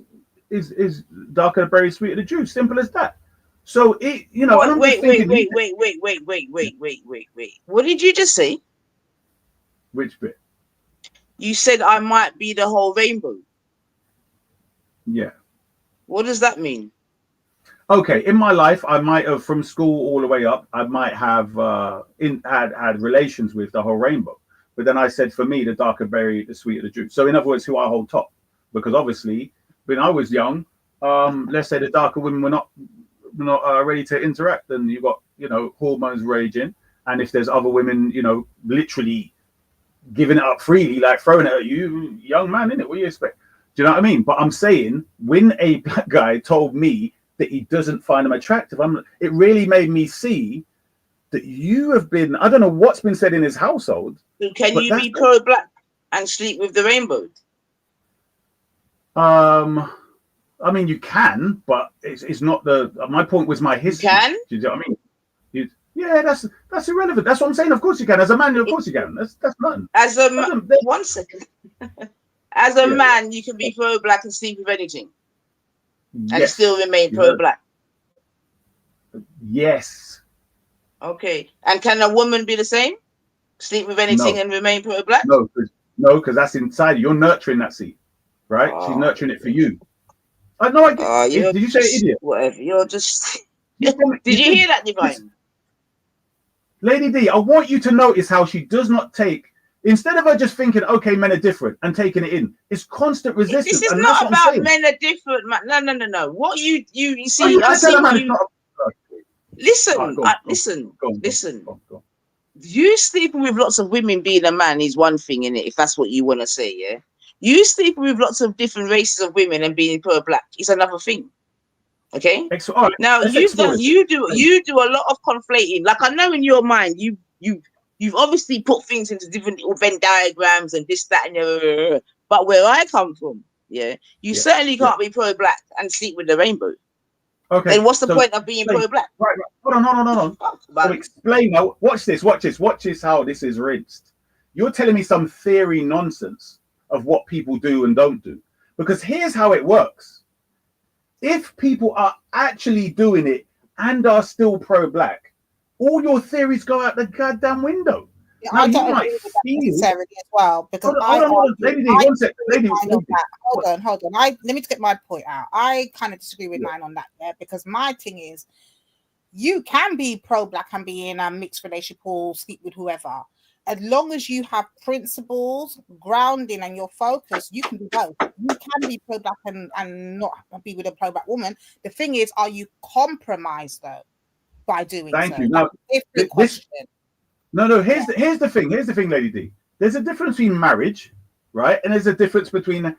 darker the berry, sweeter the juice. Simple as that. So, you know. Wait. What did you just say? Which bit? You said I might be the whole rainbow. Yeah. What does that mean? Okay, in my life, I might have, from school all the way up, I might have had relations with the whole rainbow. But then I said, for me, the darker berry, the sweeter the juice. So in other words, who I hold top. Because obviously, when I was young, let's say the darker women were not ready to interact. And you got, you know, hormones raging. And if there's other women, you know, literally giving it up freely, like throwing it at you, young man, innit? What do you expect? Do you know what I mean? But I'm saying, when a black guy told me that he doesn't find them attractive, it really made me see that you have been, I don't know what's been said in his household. So can you be pro-black and sleep with the rainbow? I mean, you can, but it's not my point was my history. You can? Do you know what I mean? Yeah, that's irrelevant. That's what I'm saying. Of course you can. As a man, of course you can. That's nothing. As a man, 1 second. As a man, you can be pro-black and sleep with anything. And still remain pro-black. Yes. Okay. And can a woman be the same? Sleep with anything and remain pro-black? No, because that's inside you. You're nurturing that seed, right? She's nurturing it for you. I know. Did you say idiot? Whatever. You're just. Did you hear that, Divine? Lady D, I want you to notice how she does not take. Instead of her just thinking, okay, men are different and taking it in, it's constant resistance. This is not about men are different, man. No. What you see, listen. You sleeping with lots of women being a man is one thing, innit? If that's what you want to say, yeah. You sleeping with lots of different races of women and being pro-black is another thing. Okay. Now you do a lot of conflating. Like I know in your mind, You've obviously put things into different Venn diagrams and this, that, and but where I come from, you certainly can't be pro-black and sleep with the rainbow. Okay. Then what's the point of being pro-black? Right. Hold on. So explain now. Watch this. Watch this. How this is rinsed. You're telling me some theory nonsense of what people do and don't do. Because here's how it works. If people are actually doing it and are still pro-black, all your theories go out the goddamn window. Yeah, Now I you don't might agree with that feel. necessarily as well because Hold on, hold on. argue, Lady D, I one sec. disagree Lady, with Nine on lady. that. Hold on. Let me get my point out. I kind of disagree with Nine on that, yeah, because my thing is, you can be pro-black and be in a mixed relationship or sleep with whoever, as long as you have principles, grounding, and your focus. You can be both. You can be pro-black and not be with a pro-black woman. The thing is, are you compromised though by doing Thank so? you. That's Now, a different this. question. No. Here's the thing. Here's the thing, Lady D. There's a difference between marriage, right? And there's a difference between,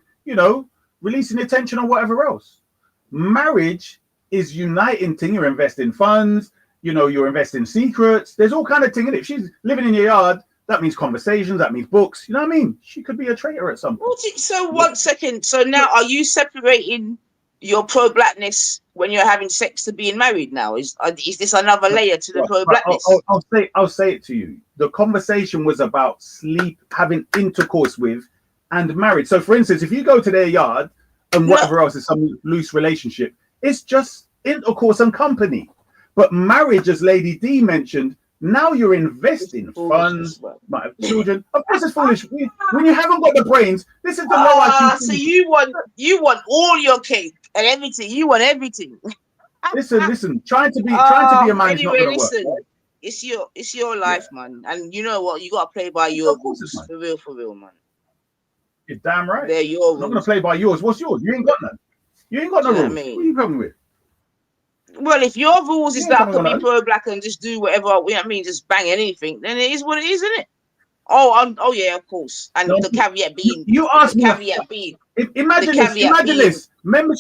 releasing attention or whatever else. Marriage is uniting thing. You're investing funds, you're investing secrets. There's all kind of thing in it. If she's living in your yard, that means conversations, that means books. You know what I mean? She could be a traitor at some point. So 1 second. So now, are you separating your pro-blackness when you're having sex to being married? Now, is this another layer to the pro-blackness? I'll say it to you. The conversation was about having intercourse with, and married. So, for instance, if you go to their yard and whatever else is some loose relationship, it's just intercourse and company. But marriage, as Lady D mentioned, now you're investing funds, might have children. Of course, it's foolish. When you haven't got the brains, this is the low IQ. So you want all your cake and everything. You want everything. Listen. Trying to be a man is not anyway, going to work. listen. Right? It's your life, man. And you know what? You got to play by your rules. For real, man. You're damn right. They're your rules. I'm not going to play by yours. What's yours? You ain't got none. You ain't got no Do you know rules. what I mean? What are you coming with? Well, if your rules is You ain't that I coming can be with pro-black and just do whatever, you know what I mean, just bang anything, then it is what it is, isn't it? Oh yeah, of course. And the caveat being, Imagine this. Remember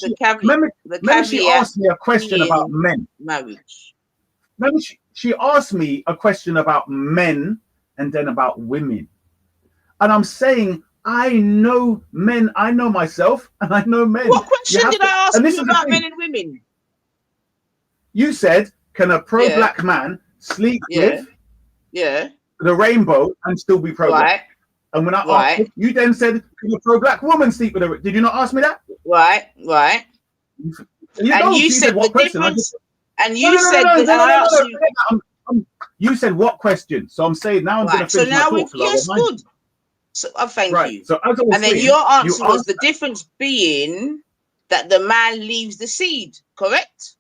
she asked me a question about men. Marriage. Remember she asked me a question about men and then about women. And I'm saying, I know men, I know myself, and I know men. What question did I ask you about men and women? You said, can a pro-black man sleep with the rainbow and still be pro-black? Right. And when I asked you, then said, can a pro-black woman sleep with her? Did you not ask me that? Right. You said what question? You said what question? So I'm saying now I'm going to finish my talk. Yes, good. So thank you. So as I was and then saying, your answer was the difference being that the man leaves the seed, correct?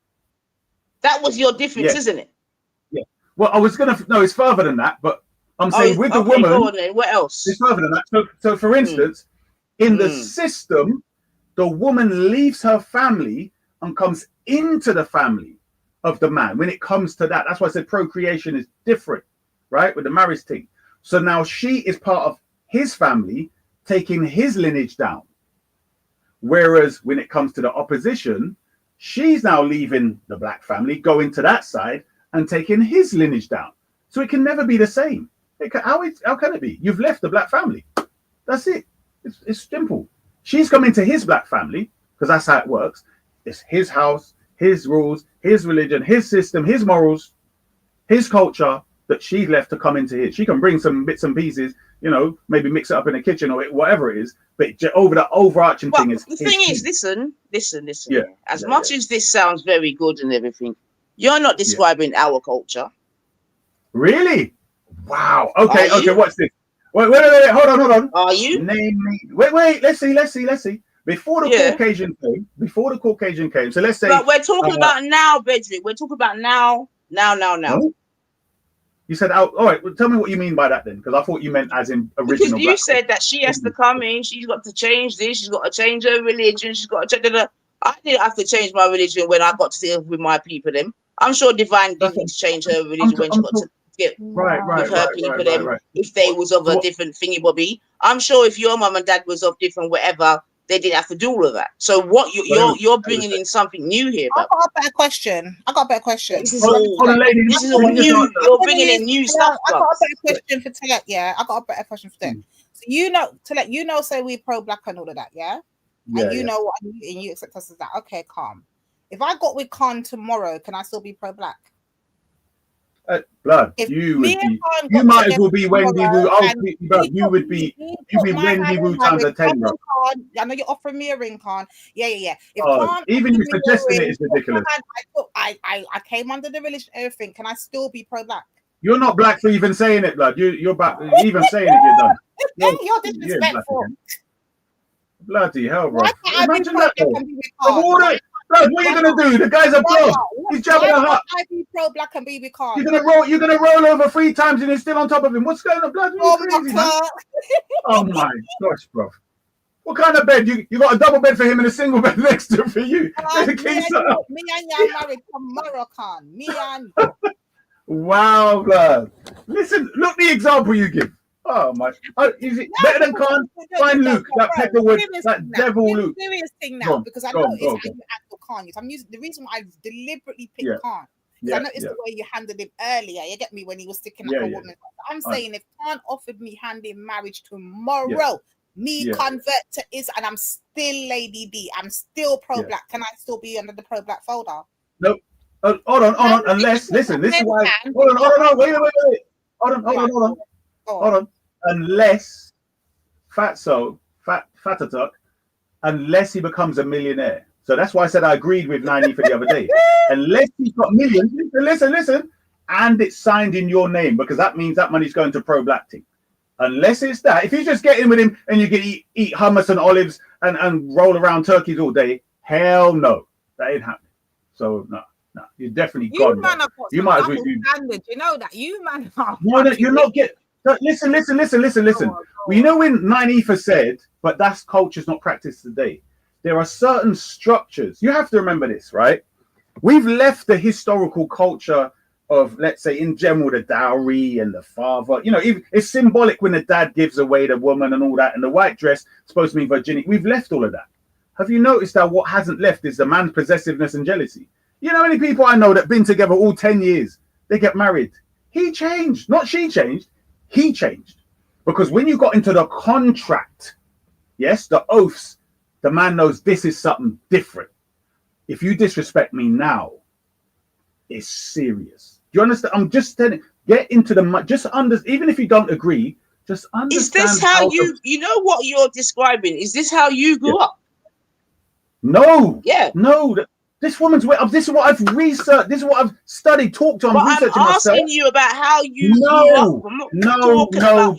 That was your difference, isn't it? Yeah. Well, I was going to, no, it's further than that, but I'm saying with the woman, go on then. What else? It's further than that. So for instance, in the system, the woman leaves her family and comes into the family of the man. When it comes to that, that's why I said procreation is different, right? With the marriage thing. So now she is part of his family, taking his lineage down. Whereas when it comes to the opposition, she's now leaving the black family, going to that side and taking his lineage down. So it can never be the same. How can it be? You've left the black family. That's it. It's simple. She's coming to his black family because that's how it works. It's his house, his rules, his religion, his system, his morals, his culture that she left to come into his. She can bring some bits and pieces, maybe mix it up in the kitchen or whatever it is. But over the overarching thing is. The thing is, listen. Yeah. As much as this sounds very good and everything, you're not describing our culture. Really? Wow. Okay. Watch this. Wait. Hold on. Are you? Name me. Wait. Let's see. Before the Caucasian came. So let's say. But we're talking about now, Bedrick. We're talking about now. Oh? You said, all right. Well, tell me what you mean by that then, because I thought you meant as in original. Because you said that she has to come in. She's got to change this. She's got to change her religion. She's got to change. I didn't have to change my religion when I got to deal with my people. Them. I'm sure Divine didn't change her religion when she got to get with her people. If they was of a different thingy, Bobby. I'm sure if your mum and dad was of different whatever, they didn't have to do all of that. So what you're bringing in something new here. I got a better question. This is all new. You're bringing in new stuff. I got a better question for Telek. Yeah, I got a better question for Telek. So Telek, say we're pro-black and all of that. Yeah. And you accept us as that. Okay, calm. If I got with Khan tomorrow, can I still be pro-black? Blood. You might as well be Wendy Wu. You would be Wendy Wu times a 10, bro. I know you're offering me a ring, Khan. Yeah. Even you suggesting it is ridiculous. I came under the religion, everything. Can I still be pro-black? You're not black for even saying it, blood. You're back even saying it. You're done. You're disrespectful. Bloody hell, bro! Why can't I be Imagine that. pro-black Though. and be with Blood, Khan? what are you gonna do? The guy's a Why blob. not? He's jabbing Why a can't hut. I be pro-black and be with Khan? You're gonna roll over 3 times and you're still on top of him. What's going on, blood? Are you crazy, man? Oh my gosh, bro! What kind of bed? You got a double bed for him and a single bed next to him for you. Me and you are married tomorrow, Khan. Me and you. Wow, blood. Listen, look the example you give. Oh my! Is it better than Khan? Find Luke, that Peckerwood, that devil Luke. Serious thing now, because I noticed how you handle Khan. I'm using the reason why I deliberately picked Khan. Because I noticed the way you handled him earlier. You get me when he was sticking up a woman. I'm saying if Khan offered me hand in marriage tomorrow, me convert to Islam, and I'm still Lady D. I'm still pro-black. Can I still be under the pro-black folder? Nope. Hold on. Unless, listen, this is why. Hold on. Wait. Hold on. Unless Fatatuk, unless he becomes a millionaire. So that's why I said I agreed with 90 for the other day. Unless he's got millions, listen, and it's signed in your name, because that means that money's going to pro-black team. Unless it's that. If you just get in with him and you can eat hummus and olives and roll around turkeys all day, hell no. That ain't happening. So no, you're definitely gone. You might as well do. You know that. You man are. No, you're not getting. Listen. Well, you know when 9EFA said, but that's culture's not practiced today. There are certain structures. You have to remember this, right? We've left the historical culture of, let's say, in general, the dowry and the father. You know, it's symbolic when the dad gives away the woman and all that, and the white dress supposed to mean virginity. We've left all of that. Have you noticed that what hasn't left is the man's possessiveness and jealousy? You know how many people I know that been together all 10 years, they get married. He changed, not she changed. He changed. Because when you got into the contract, yes, the oaths, the man knows this is something different. If you disrespect me now, it's serious. Do you understand? I'm just telling, get into the, even if you don't agree, just understand. Is this how you know what you're describing? Is this how you grew up? No. Yeah. No. This woman's way. This is what I've researched. This is what I've studied, talked to. I'm researching myself. I'm asking you about how you. No.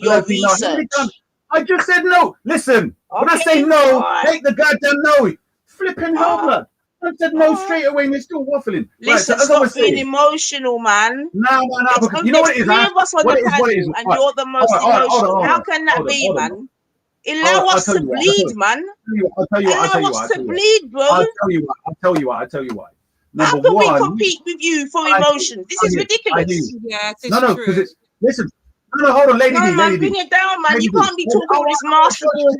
Bloody no. I just said no. Listen, when I say no, take the goddamn no. Flipping hell, blood. I said no straight away, and you're still waffling. Listen, stop being emotional, man. No. Because you know what it is. Three of us on the panel, and you're the most emotional. How can that be, man? Allow us to bleed, man. Allow us to bleed, bro. I'll tell you why. How can we compete with you for emotion? This is ridiculous. Yeah, no, because it's listen. No, hold on, lady. No, man, bring it down, man. You can't be talking all this masterful.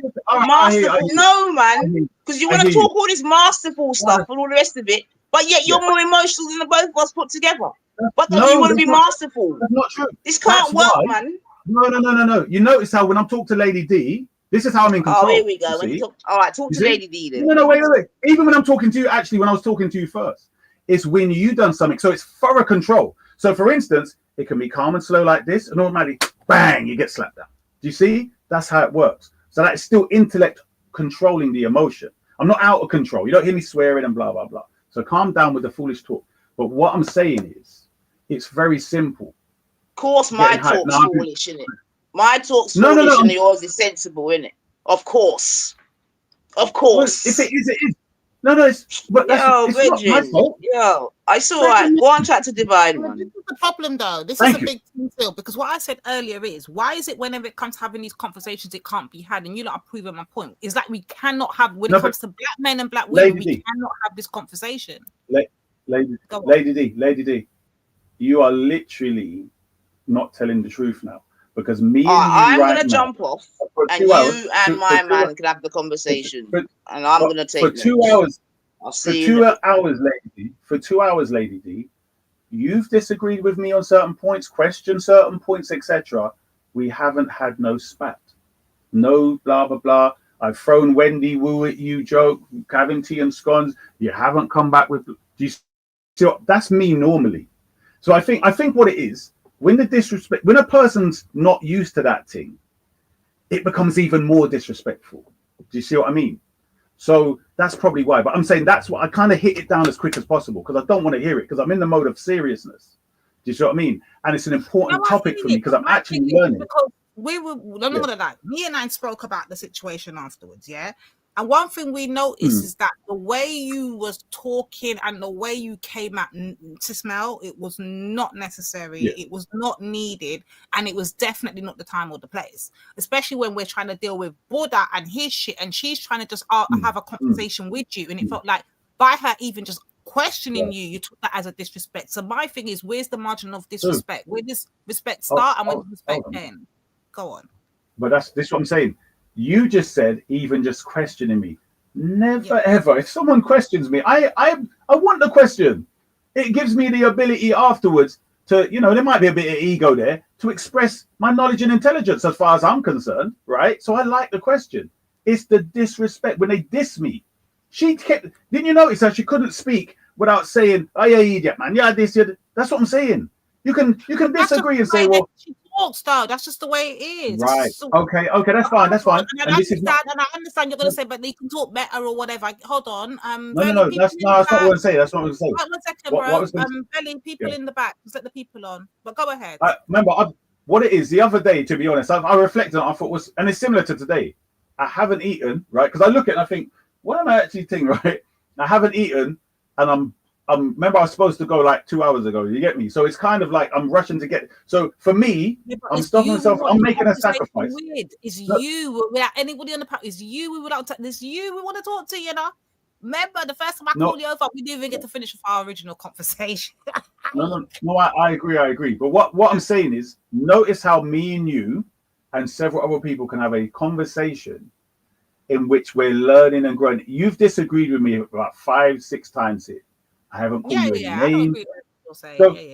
No, man, because you want to talk all this masterful stuff and all the rest of it, but yet you're more emotional than the both of us put together. But then you want to be masterful. That's not true. This can't work, man. No. You notice how when I'm talking to Lady D, this is how I'm in control. Oh, here we go. All right, talk to Lady D then. No, wait. Even when I'm talking to you, actually, when I was talking to you first, it's when you done something. So it's thorough control. So for instance, it can be calm and slow like this, and automatically, bang, you get slapped down. Do you see? That's how it works. So that's still intellect controlling the emotion. I'm not out of control. You don't hear me swearing and blah, blah, blah. So calm down with the foolish talk. But what I'm saying is, it's very simple. Of course, my talk's foolish, isn't it? My talk's foolish and yours is sensible, isn't it? Of course. Well, if it is, it is. No, it's not my fault. Yo, I saw right. Go on, try to divide, man. This is the problem, though. This is a big thing still, because what I said earlier is, why is it whenever it comes to having these conversations, it can't be had? And you lot are proving my point. Is that we cannot have, when it comes to black men and black women, we cannot have this conversation. Lady D, you are literally not telling the truth now. Because I'm going to jump off, and you and my man can have the conversation, and I'm going to take for 2 hours. For 2 hours, Lady D, you've disagreed with me on certain points, questioned certain points, etc. We haven't had no spat, no blah blah blah. I've thrown Wendy Woo at you, joke, having tea and scones. You haven't come back with. Do you see? That's me normally. So I think what it is. When the disrespect, when a person's not used to that thing, it becomes even more disrespectful. Do you see what I mean? So that's probably why. But I'm saying that's what I kind of hit it down as quick as possible because I don't want to hear it because I'm in the mode of seriousness. you see what I mean? And it's an important topic for me because I'm actually learning. Because we were, I'm not gonna lie, me and I spoke about the situation afterwards, yeah. And one thing we noticed is that the way you was talking and the way you came at to smell, it was not necessary. It was not needed, and it was definitely not the time or the place. Especially when we're trying to deal with Buddha and his shit, and she's trying to just have a conversation with you, and it felt like by her even just questioning you took that as a disrespect. So my thing is, where's the margin of disrespect? Where does respect start and where does respect end? Go on. But this is what I'm saying. You just said even just questioning me. Never ever. If someone questions me, I want the question. It gives me the ability afterwards to, there might be a bit of ego there to express my knowledge and intelligence as far as I'm concerned, right? So I like the question. It's the disrespect when they diss me. She kept. Didn't you notice that she couldn't speak without saying, "Oh yeah, idiot, man. Yeah, this. Yeah." That's what I'm saying. You can disagree and say, "Well." Talks though, that's just the way it is. Right. Okay, that's fine. That's fine. And this is not... and I understand you're gonna say, but they can talk better or whatever. Hold on. No. That's not what I'm saying. That's not what I'm saying. 1 second, bro. Belly, people in the back. Just let the people on. But go ahead. Remember, what it is. The other day, to be honest, I reflected on. I thought and it's similar to today. I haven't eaten, right? Because I look at it and I think, what am I actually thinking, right? I haven't eaten, and remember I was supposed to go like 2 hours ago. You get me? So it's kind of like I'm rushing to get. So for me, I'm stopping myself. I'm making a sacrifice. It's you without anybody on the panel. It's you we would like to. This you we want to talk to. Remember the first time I called you over, we didn't even get to finish our original conversation. No. I agree. But what I'm saying is, notice how me and you and several other people can have a conversation in which we're learning and growing. You've disagreed with me about 5-6 times here. I haven't called you any name.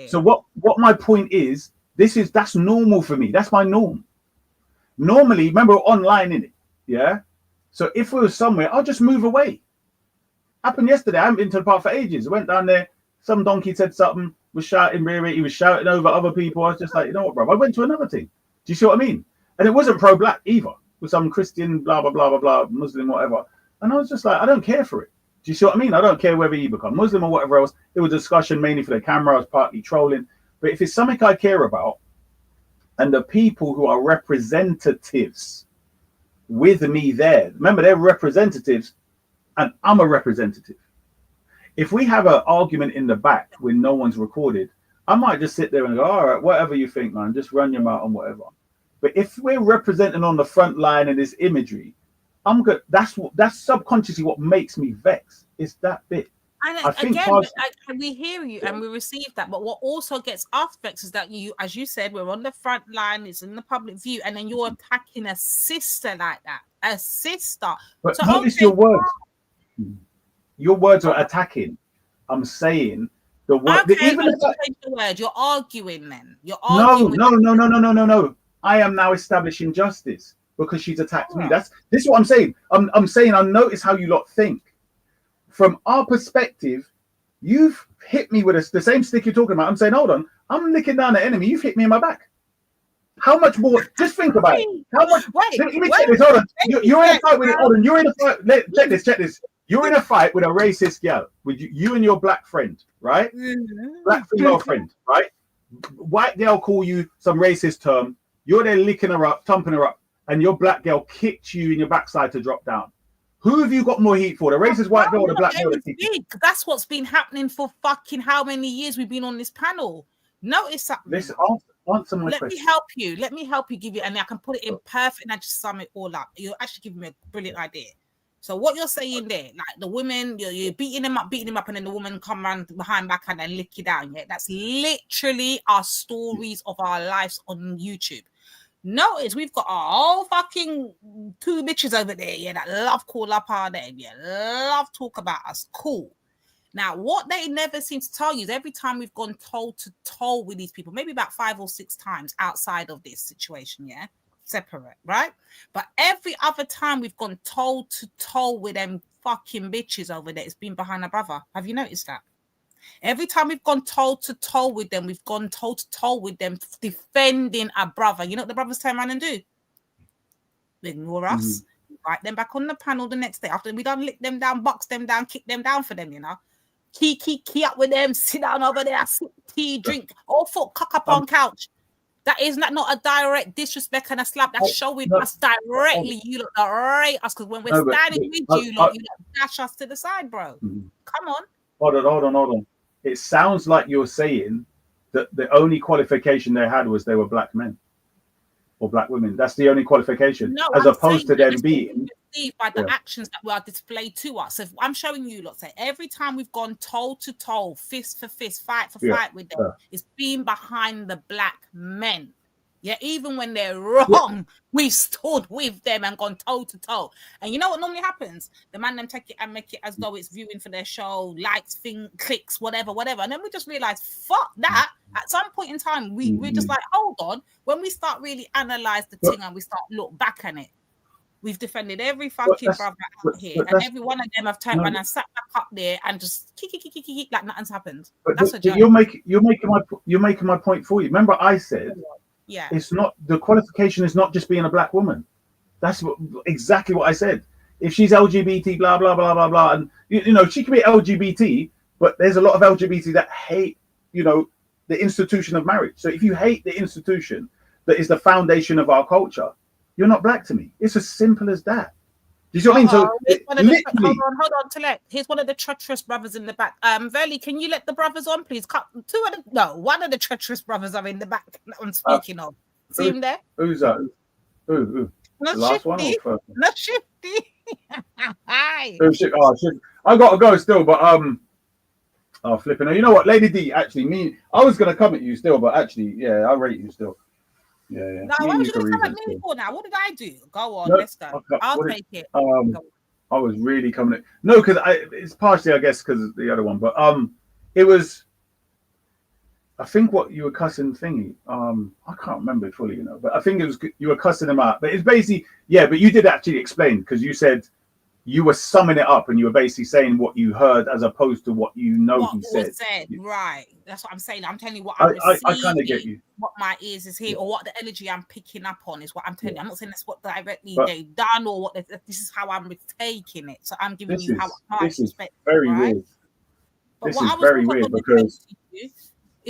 So what my point is, that's normal for me. That's my norm. Normally, remember online, innit? Yeah. So if we were somewhere, I'll just move away. Happened yesterday. I haven't been to the park for ages. I went down there. Some donkey said something. Was shouting, he was shouting over other people. I was just like, you know what, bro? I went to another thing. Do you see what I mean? And it wasn't pro-black either. With some Christian, blah blah blah blah blah, Muslim, whatever. And I was just like, I don't care for it. Do you see what I mean? I don't care whether you become Muslim or whatever else. It was a discussion mainly for the camera. I was partly trolling. But if it's something I care about, and the people who are representatives with me there, remember they're representatives, and I'm a representative. If we have an argument in the back when no one's recorded, I might just sit there and go, all right, whatever you think, man, just run your mouth on whatever. But if we're representing on the front line in this imagery, I'm good. That's subconsciously what makes me vex. It's that bit. And again, we hear you and we receive that. But what also gets us vexed is that you, as you said, we're on the front line, it's in the public view, and then you're attacking a sister like that. A sister. But so notice your words. Your words are attacking. I'm saying the word. Okay, even the word, you're arguing then. You're arguing. No. I am now establishing justice because she's attacked me. This is what I'm saying. I'm saying I notice how you lot think. From our perspective, you've hit me with the same stick you're talking about. I'm saying, hold on, I'm licking down the enemy. You've hit me in my back. How much more? Just think about it. How much? Let me check this. Hold on. You're in a fight with it. Hold on. You're in a fight. Check this. You're in a fight with a racist girl, with you and your black friend, right? Black female friend, right? White girl call you some racist term. You're there licking her up, thumping her up, and your black girl kicked you in your backside to drop down. Who have you got more heat for? The racist white girl or the black girl? That's what's been happening for fucking how many years we've been on this panel. Notice that. Listen, answer my question. Let me help you give you, and I can put it in perfect and I just sum it all up. You're actually giving me a brilliant idea. So what you're saying there, like the women, you're beating them up, and then the woman come around behind back and then lick you down. Yeah, that's literally our stories of our lives on YouTube. Notice we've got a whole fucking 2 bitches over there, yeah, that love call up our name, yeah, love talk about us. Cool. Now, what they never seem to tell you is every time we've gone toe to toe with these people, maybe about 5 or 6 times outside of this situation, yeah, separate, right? But every other time we've gone toe to toe with them fucking bitches over there, it's been behind a brother. Have you noticed that? Every time we've gone toe to toe with them, we've gone toe to toe with them defending our brother. You know what the brothers turn around and do? They ignore us, invite them back on the panel the next day after we done lick them down, box them down, kick them down for them, you know. key up with them, sit down over there, sip tea, drink, all foot cock up on couch. That is not a direct disrespect and a slap. That's showing us directly you look rate us, because when we're standing with you lot, you dash us to the side, bro. Come on. Hold on. It sounds like you're saying that the only qualification they had was they were black men or black women. That's the only qualification, No, as I'm opposed to saying them being by the actions that were displayed to us. If I'm showing you, look, say every time we've gone toe to toe, fist for fist, fight for fight with them, it's been behind the black men. Yeah, even when they're wrong, we've stood with them and gone toe to toe. And you know what normally happens? The man them take it and make it as though it's viewing for their show, likes, clicks, whatever. And then we just realize, fuck that. At some point in time, we're just like, hold on. When we start really analyze the thing and we start look back at it, we've defended every fucking brother out here, and every one of them have turned around and sat back up there and just kick like nothing's happened. That's a joke. You're making my point for you. Remember, I said, it's not, the qualification is not just being a black woman. That's exactly what I said. If she's LGBT, blah blah blah blah blah, and you know she can be LGBT, but there's a lot of LGBT that hate, you know, the institution of marriage. So if you hate the institution that is the foundation of our culture, you're not black to me. It's as simple as that. Do you see what I mean? So hold on, Tilek. Here's one of the treacherous brothers in the back. Verly, can you let the brothers on, please? One of the treacherous brothers are in the back that I'm speaking of. See him there? Who's that? Who? Not the last Shifty. one or first? Not Shifty. Hi. Shit. I gotta go still, but flipping. You know what, Lady D? Actually, I was gonna come at you still, but actually, yeah, I rate you still. Yeah. No, why was you gonna come at me for now? What did I do? Go on, let's go. I'll take it. I was really coming at because it's partially, I guess, because of the other one, but it was. I think what you were cussing thingy. I can't remember fully, you know, but I think it was you were cussing him out. But it's basically but you did actually explain, because you said you were summing it up and you were basically saying what you heard as opposed to what you know he said. Right. That's what I'm saying. I'm telling you what I kind of get you. What my ears is here, or what the energy I'm picking up on is what I'm telling you. I'm not saying that's what directly they've done or what this is how I'm taking it. So I'm giving you how I expect. Very weird. This is very weird because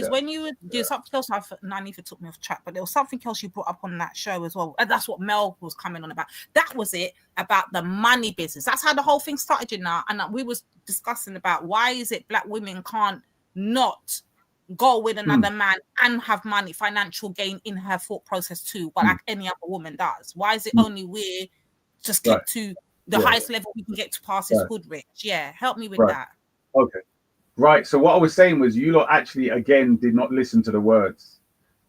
when you do something else, Nanifa took me off track, but there was something else you brought up on that show as well. And that's what Mel was coming on about. That was it, about the money business. That's how the whole thing started, you know. And we was discussing about why is it black women can't not go with another man and have money, financial gain in her thought process too, but like any other woman does. Why is it only we just get to the highest level we can get to pass is hood rich? Yeah, help me with that. Okay. Right. So what I was saying was you lot actually, again, did not listen to the words.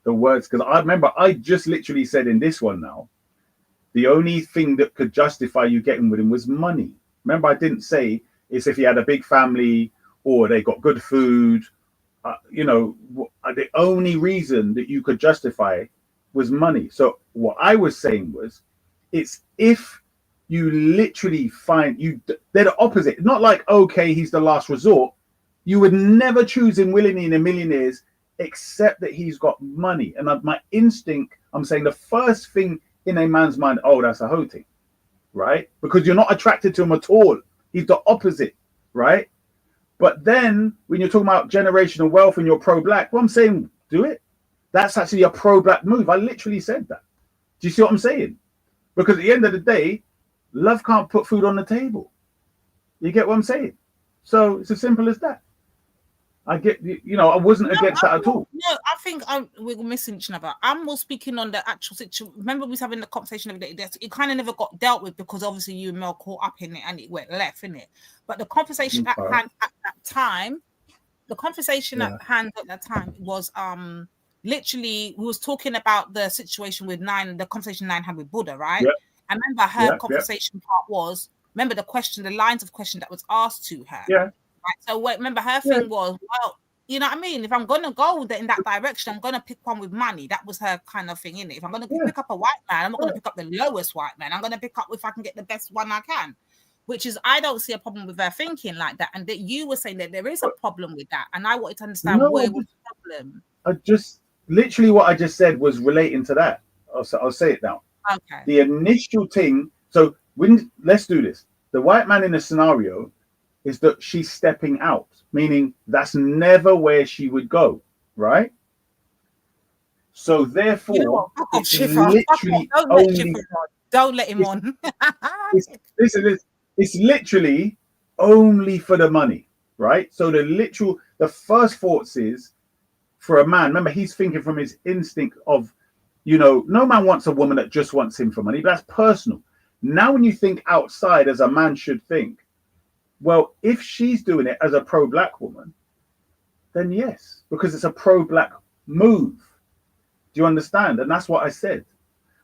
Because I remember I just literally said in this one now, the only thing that could justify you getting with him was money. Remember, I didn't say it's if he had a big family or they got good food. You know, the only reason that you could justify was money. So what I was saying was, it's if you literally they're the opposite. Not like, okay, he's the last resort. You would never choose him willingly in a million years, except that he's got money. And my instinct, I'm saying the first thing in a man's mind, oh, that's a hoating, right? Because you're not attracted to him at all. He's the opposite, right? But then when you're talking about generational wealth and you're pro-black, well, I'm saying do it. That's actually a pro-black move. I literally said that. Do you see what I'm saying? Because at the end of the day, love can't put food on the table. You get what I'm saying? So it's as simple as that. I get, you know, I wasn't against that at all. No, I think we're missing each other. I'm more speaking on the actual situation. Remember, we was having the conversation every day. It kind of never got dealt with because obviously you and Mel caught up in it and it went left in it. But the conversation at hand at that time, was literally we was talking about the situation with the conversation Nine had with Buddha, right? Yep. I remember her conversation part was, remember the lines of question that was asked to her. Yeah. Right. So remember her thing was, well, you know what I mean? If I'm gonna go in that direction, I'm gonna pick one with money. That was her kind of thing, innit? If I'm gonna pick up a white man, I'm not gonna pick up the lowest white man. I'm gonna pick up if I can get the best one I can. Which is, I don't see a problem with her thinking like that. And that you were saying that there is a problem with that. And I wanted to understand where was the problem. Literally what I just said was relating to that. I'll say it now. Okay. The initial thing, so let's do this. The white man in the scenario is that she's stepping out, meaning that's never where she would go, right? So therefore, You know what? Fuck off, it's Shiva. Fuck off. literally Don't let only. Shiva on. Don't let him on. Listen, it's literally only for the money, right? So the first thoughts is for a man. Remember, he's thinking from his instinct of, no man wants a woman that just wants him for money. But that's personal. Now, when you think outside, as a man should think, well, if she's doing it as a pro-black woman, then yes, because it's a pro-black move. Do you understand? And that's what I said.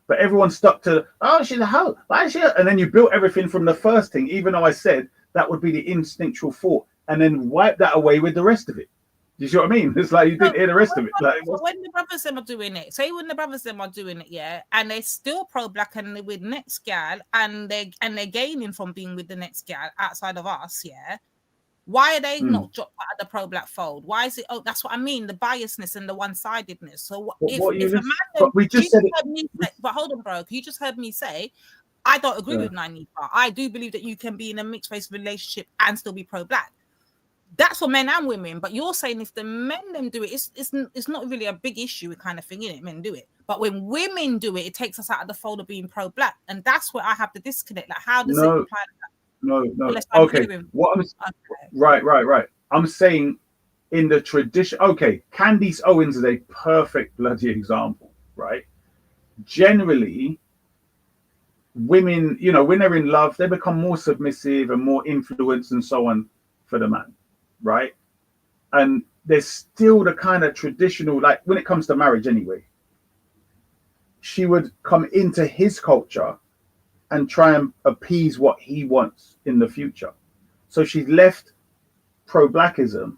But everyone's stuck to, oh, she's a hoe. Why is she? And then you built everything from the first thing, even though I said that would be the instinctual thought, and then wipe that away with the rest of it. Do you see what I mean? It's like you didn't hear the rest of it. Like, when the brothers them are doing it, say when the brothers them are doing it, yeah, and they're still pro-black and they're with next gal, and they're gaining from being with the next gal outside of us, yeah. Why are they not dropped out of the pro-black fold? Why is it? Oh, that's what I mean. The biasness and the one-sidedness. So if a man, we just said but hold on, bro. You just heard me say, I don't agree with Nainifa. I do believe that you can be in a mixed-race relationship and still be pro-black. That's for men and women. But you're saying if the men them do it, it's not really a big issue kind of thing, innit? Men do it. But when women do it, it takes us out of the fold of being pro-black. And that's where I have to disconnect. Like, how does it apply to that? No. Okay. Right. I'm saying in the tradition. Okay, Candice Owens is a perfect bloody example, right? Generally, women, when they're in love, they become more submissive and more influenced and so on for the man, right? And there's still the kind of traditional, like when it comes to marriage anyway, she would come into his culture and try and appease what he wants in the future. So she's left pro-blackism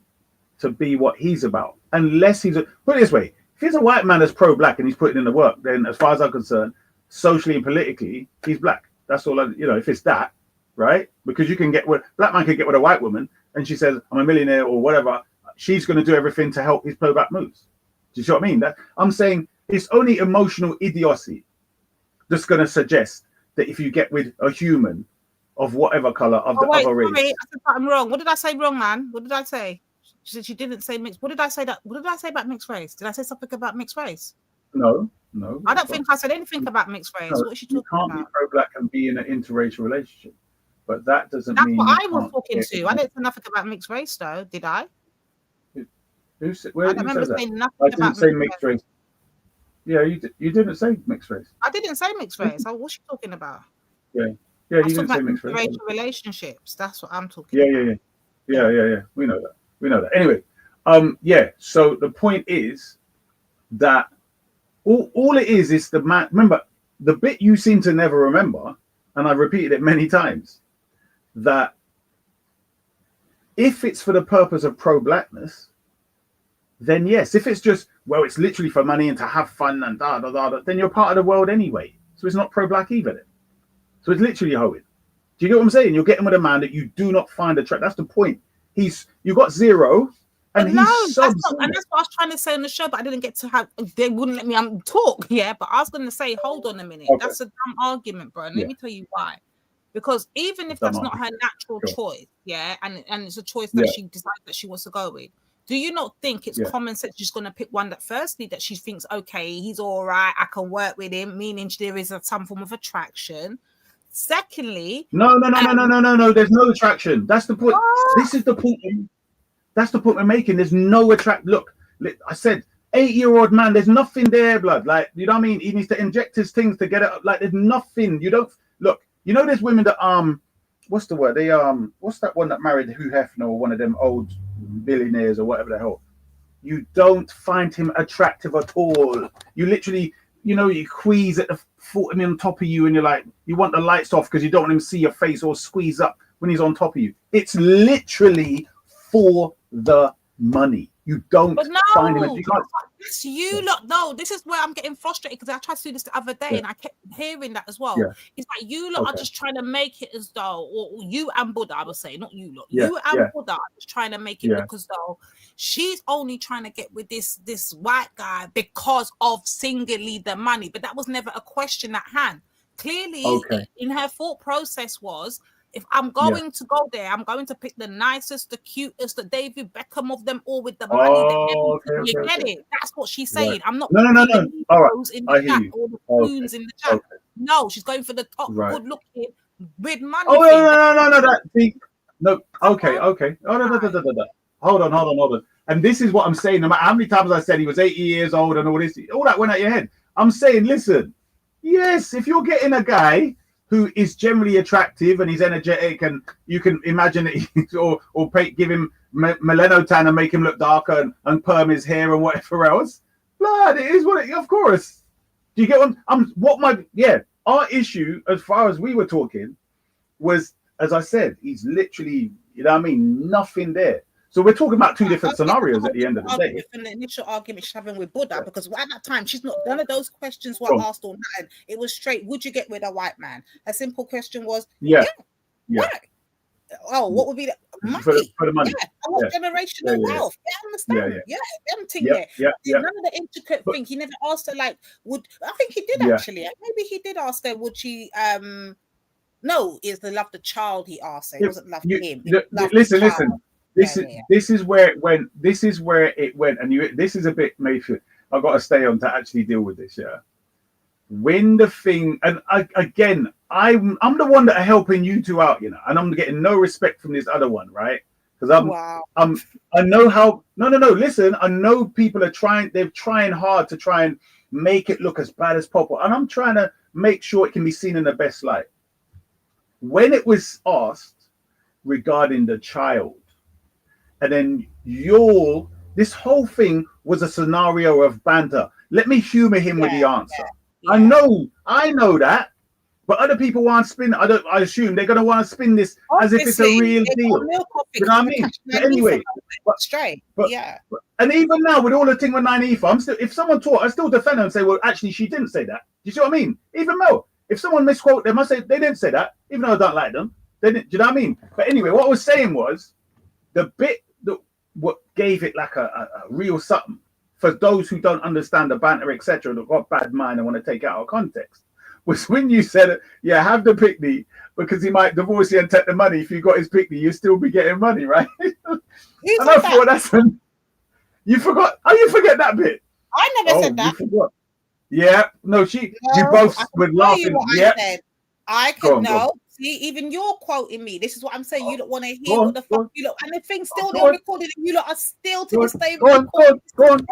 to be what he's about. Unless put it this way, if he's a white man that's pro-black and he's putting in the work, then as far as I'm concerned, socially and politically, he's black. That's all, if it's that, right? Because you can get what black man can get with a white woman and she says, I'm a millionaire or whatever, she's going to do everything to help his pro-black moves. Do you see what I mean? That I'm saying it's only emotional idiocy that's going to suggest that if you get with a human of whatever color of the other race. Sorry, I said something wrong. What did I say wrong, man? What did I say? She said she didn't say mixed. What did I say about mixed race? Did I say something about mixed race? No. I don't think I said anything about mixed race. No, what is she talking about? You can't be pro-black and be in an interracial relationship. But that doesn't That's mean what I was talking to. I didn't say nothing about mixed race, though, did I? Who said that? I didn't say mixed race. Yeah, you didn't say mixed race. I didn't say mixed race. What's she talking about? Yeah, you didn't say mixed race. Racial relationships. That's what I'm talking about. Yeah. We know that. Anyway, so the point is that all it is the man. Remember, the bit you seem to never remember, and I've repeated it many times, that if it's for the purpose of pro-blackness, then yes. If it's just, well, it's literally for money and to have fun and then you're part of the world anyway. So it's not pro-black either then. So it's literally hoeing. Do you get what I'm saying? You're getting with a man that you do not find attractive. That's the point. You got zero, and that's what I was trying to say on the show, but I didn't get to have. They wouldn't let me talk. Yeah, but I was going to say, hold on a minute. Okay. That's a dumb argument, bro. And let me tell you why. Because even if that's not her natural choice, and it's a choice that she decides that she wants to go with, do you not think it's common sense she's going to pick one that firstly that she thinks, okay, he's all right, I can work with him, meaning there is some form of attraction. Secondly, no. There's no attraction. That's the point. This is the point. That's the point we're making. There's no attract. Look, I said 8-year-old man. There's nothing there, blood. Like, you know what I mean? He needs to inject his things to get it up. Like, there's nothing. You don't look. You know, there's women that what's the word? They what's that one that married Hugh Hefner or one of them old billionaires or whatever the hell? You don't find him attractive at all. You literally. You squeeze at the foot of him on top of you, and you're like, you want the lights off because you don't want him to see your face or squeeze up when he's on top of you. It's literally for the money. You don't find him. It's you lot. No, this is where I'm getting frustrated because I tried to do this the other day and I kept hearing that as well. Yeah. It's like you lot are just trying to make it as though, or you and Buddha, I would say, not you lot. Yeah. You and Buddha are just trying to make it look as though she's only trying to get with this white guy because of singly the money. But that was never a question at hand. Clearly, in her thought process was, If I'm Yeah. going to go there, I'm going to pick the nicest, the cutest, the David Beckham of them all with the money. Oh, okay, You okay, get okay. it? That's what she's Right. saying. I'm not No, no, no, picking no. the All right. heroes in I the hear chat you. or the Okay. queens in the chat. Okay. No, she's going for the top, Right. good looking, with money Oh, thing. no. That see, no. Okay. Oh, no. Hold on. And this is what I'm saying. No matter how many times I said he was 80 years old and all this, all that went out your head. I'm saying, listen, yes, if you're getting a guy who is generally attractive and he's energetic, and you can imagine it, give him melanotan and make him look darker and perm his hair and whatever else. Blood, it is what it. Of course. Do you get what? Our issue, as far as we were talking, was, as I said, he's literally, you know what I mean, nothing there. So we're talking about two different scenarios at the end of the day. From the initial argument she's having with Buddha, because at that time she's not, none of those questions were asked or nothing. It was straight, would you get with a white man? A simple question was, Yeah. Why? Oh, what would be the money? For the money. Yeah, I want generational wealth. Yeah, I understand. Yeah, them thing there. None of the intricate thing. He never asked her, like, I think he did actually. Maybe he did ask her, would she no, is the love the child he asked her. It wasn't love him. Listen. This is where it went. This is where it went, and this is a bit maybe I've got to stay on to actually deal with this. Yeah, when the thing, and again, I'm the one that are helping you two out, you know, and I'm getting no respect from this other one, right? Because I know how. No. Listen, I know people are trying. They're trying hard to try and make it look as bad as possible, and I'm trying to make sure it can be seen in the best light. When it was asked regarding the child, and then this whole thing was a scenario of banter. Let me humor him with the answer. I know that, but other people want to spin. I assume they're going to want to spin this as if it's a real deal. You know what I mean? But anyway, and even now with all the thing with 9 ETH, if someone taught, I still defend them and say, well, actually, she didn't say that. Do you see what I mean? Even though if someone misquote them, I say they didn't say that, even though I don't like them. They didn't. Do you know what I mean? But anyway, what I was saying was the bit that what gave it like a real something for those who don't understand the banter, etc., that got bad mind and want to take it out of context, was when you said, yeah, have the picnic because he might divorce you and take the money. If you got his picnic, you'll still be getting money, right? And I thought that's when you forgot. Oh, you forget that bit. I never said that. You forgot. Yeah, no, you both were laughing. Yeah, I could know. See, even you're quoting me. This is what I'm saying. You don't want to hear what the fuck you lot, and the thing's still there recorded, and you lot are still to this day recording.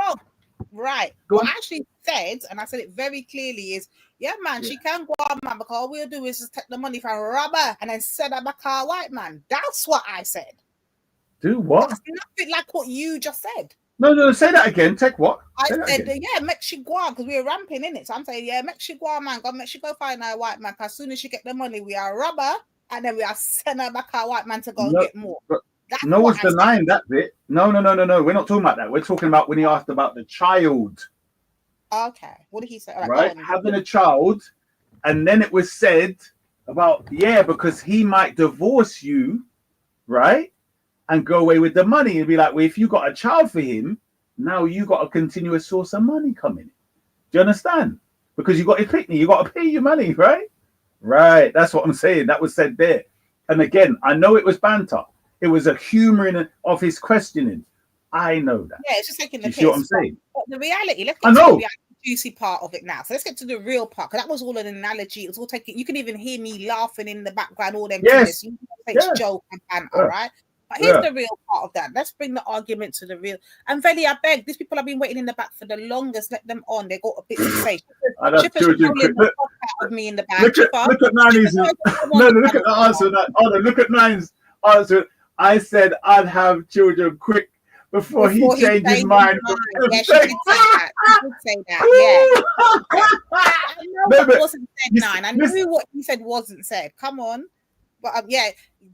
Right. What I actually said, and I said it very clearly, is man, she can go on, man, because all we'll do is just take the money from robber and then send her back our white man. That's what I said. Do what? That's nothing like what you just said. No, say that again. Take what? I said, make she go on, because we were ramping in it. So I'm saying, make she go on, man. Make she go find her white man. Because as soon as she get the money, we are robber, and then we are send her back our white man to go and get more. No one's denying that bit. No. We're not talking about that. We're talking about when he asked about the child. Okay. What did he say? Right? Having a child. And then it was said about, because he might divorce you, right? And go away with the money and be like, well, if you got a child for him, now you got a continuous source of money coming in. Do you understand? Because you got his picnic, you got to pay your money, right? Right. That's what I'm saying. That was said there. And again, I know it was banter. It was a humoring of his questioning. I know that. Yeah, it's just taking the piss. You see what I'm saying? But the reality, let's get to the juicy part of it now. So let's get to the real part, because that was all an analogy. It was all taking. You can even hear me laughing in the background, all them things. You can say joke and banter, right? But here's the real part of that. Let's bring the argument to the real. And Veli, I beg, these people have been waiting in the back for the longest. Let them on. They got a bit to say. Of me in the back. Look at Nine's. No, look at the answer. Look at Nine's answer. I said I'd have children quick before he changed his mind. Yeah, she did say that. She did say that. Yeah. I know what wasn't said, Nine. I knew what you said wasn't said. Come on. But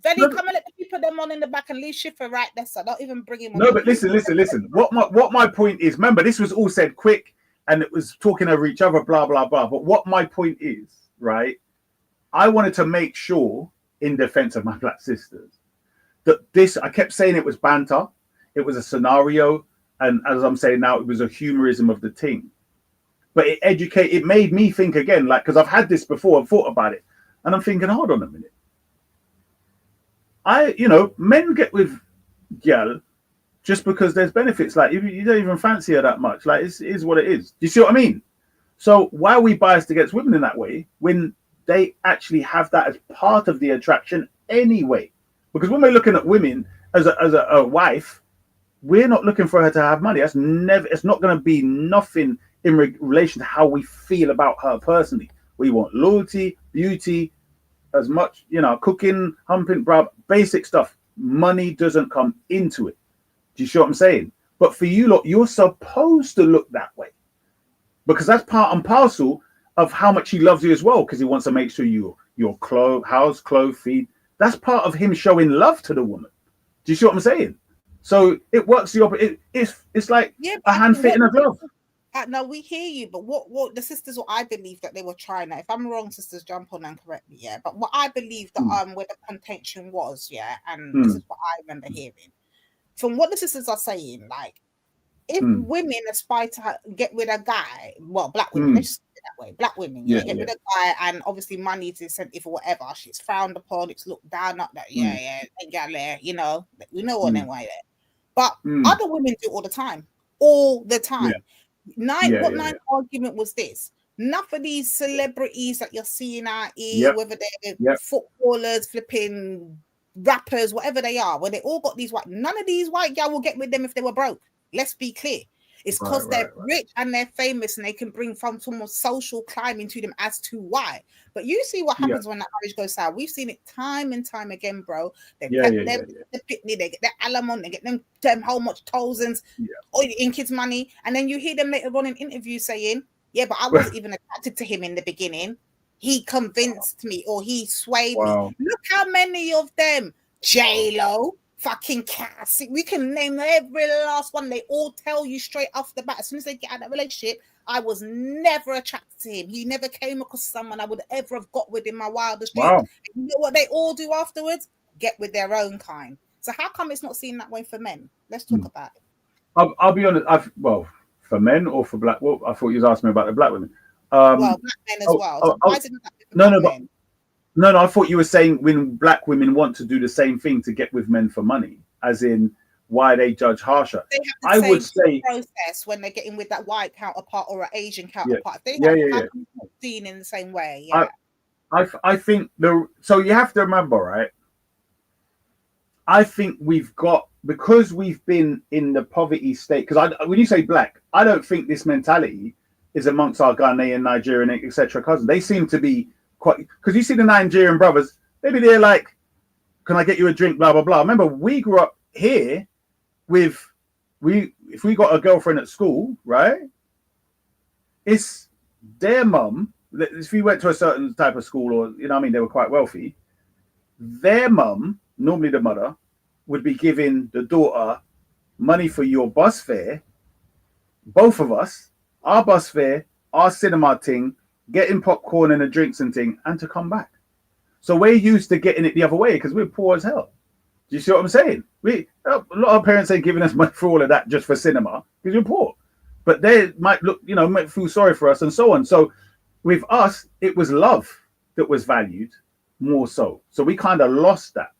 Veli, come and let the people them on in the back and leave Schiffer right there, so don't even bring him on. No, but listen. What my point is, remember, this was all said quick and it was talking over each other, blah, blah, blah. But what my point is, right, I wanted to make sure, in defense of my black sisters, that I kept saying it was banter, it was a scenario, and as I'm saying now, it was a humorism of the team. But it made me think again, like, because I've had this before, I've thought about it, and I'm thinking, hold on a minute. men get with girl just because there's benefits. Like you don't even fancy her that much. Like it is what it is. Do you see what I mean? So why are we biased against women in that way when they actually have that as part of the attraction anyway? Because when we're looking at women as a wife, we're not looking for her to have money. It's not going to be nothing in relation to how we feel about her personally. We want loyalty, beauty, as much, cooking, humping, basic stuff. Money doesn't come into it. Do you see what I'm saying? But for you lot, you're supposed to look that way because that's part and parcel of how much he loves you as well, because he wants to make sure your house, clothes, feed. That's part of him showing love to the woman. Do you see what I'm saying? So it works the opposite. It's like a hand fitting a glove. No, we hear you, but what the sisters, what I believe that they were trying. If I'm wrong, sisters, jump on and correct me. Yeah, but what I believe that where the contention was, and this is what I remember hearing from what the sisters are saying. Like, if women aspire to get with a guy, well, black women, let's just put it that way, black women, get with a guy, and obviously money is incentive or whatever. She's frowned upon. It's looked down at that. Ain't got there. We know what they want there. But other women do all the time. Nine argument was this. None of these celebrities that you're seeing out here, whether they're footballers, flipping rappers, whatever they are, when they all got these none of these white guys will get with them if they were broke. Let's be clear. It's because they're rich and they're famous and they can bring some form of social climbing to them as to why. But you see what happens when that marriage goes sour. We've seen it time and time again, bro. They get the picnic, they get their alimony, they get them how much thousands in kids' money. And then you hear them later on in interviews saying, but I wasn't even attracted to him in the beginning. He convinced me or he swayed me. Look how many of them, J-Lo, fucking Cassie, we can name every last one. They all tell you straight off the bat, as soon as they get out of that relationship, I was never attracted to him. He never came across someone I would ever have got with in my wildest dreams. You know what they all do afterwards? Get with their own kind. So how come it's not seen that way for men? Let's talk about it. I'll be honest. For men or for black? Well, I thought you was asking me about the black women. Well, black men as well. Why is it not different? No, I thought you were saying when black women want to do the same thing to get with men for money, as in why they judge harsher. They have the same process when they're getting with that white counterpart or an Asian counterpart. They have seen in the same way. I think so you have to remember, right? I think we've got, because we've been in the poverty state, because when you say black, I don't think this mentality is amongst our Ghanaian, Nigerian, etc. cousins. They seem to be quite, because you see the Nigerian brothers, maybe they're like, can I get you a drink, blah blah blah. Remember, we grew up here with if we got a girlfriend at school, right, it's their mum. If we went to a certain type of school, or they were quite wealthy, their mum, normally the mother, would be giving the daughter money for your bus fare, both of us, our bus fare, our cinema thing, getting popcorn and the drinks and thing, and to come back. So we're used to getting it the other way because we're poor as hell. Do you see what I'm saying? A lot of parents ain't giving us money for all of that just for cinema because you're poor. But they might look, might feel sorry for us and so on. So with us, it was love that was valued more so. So we kind of lost that.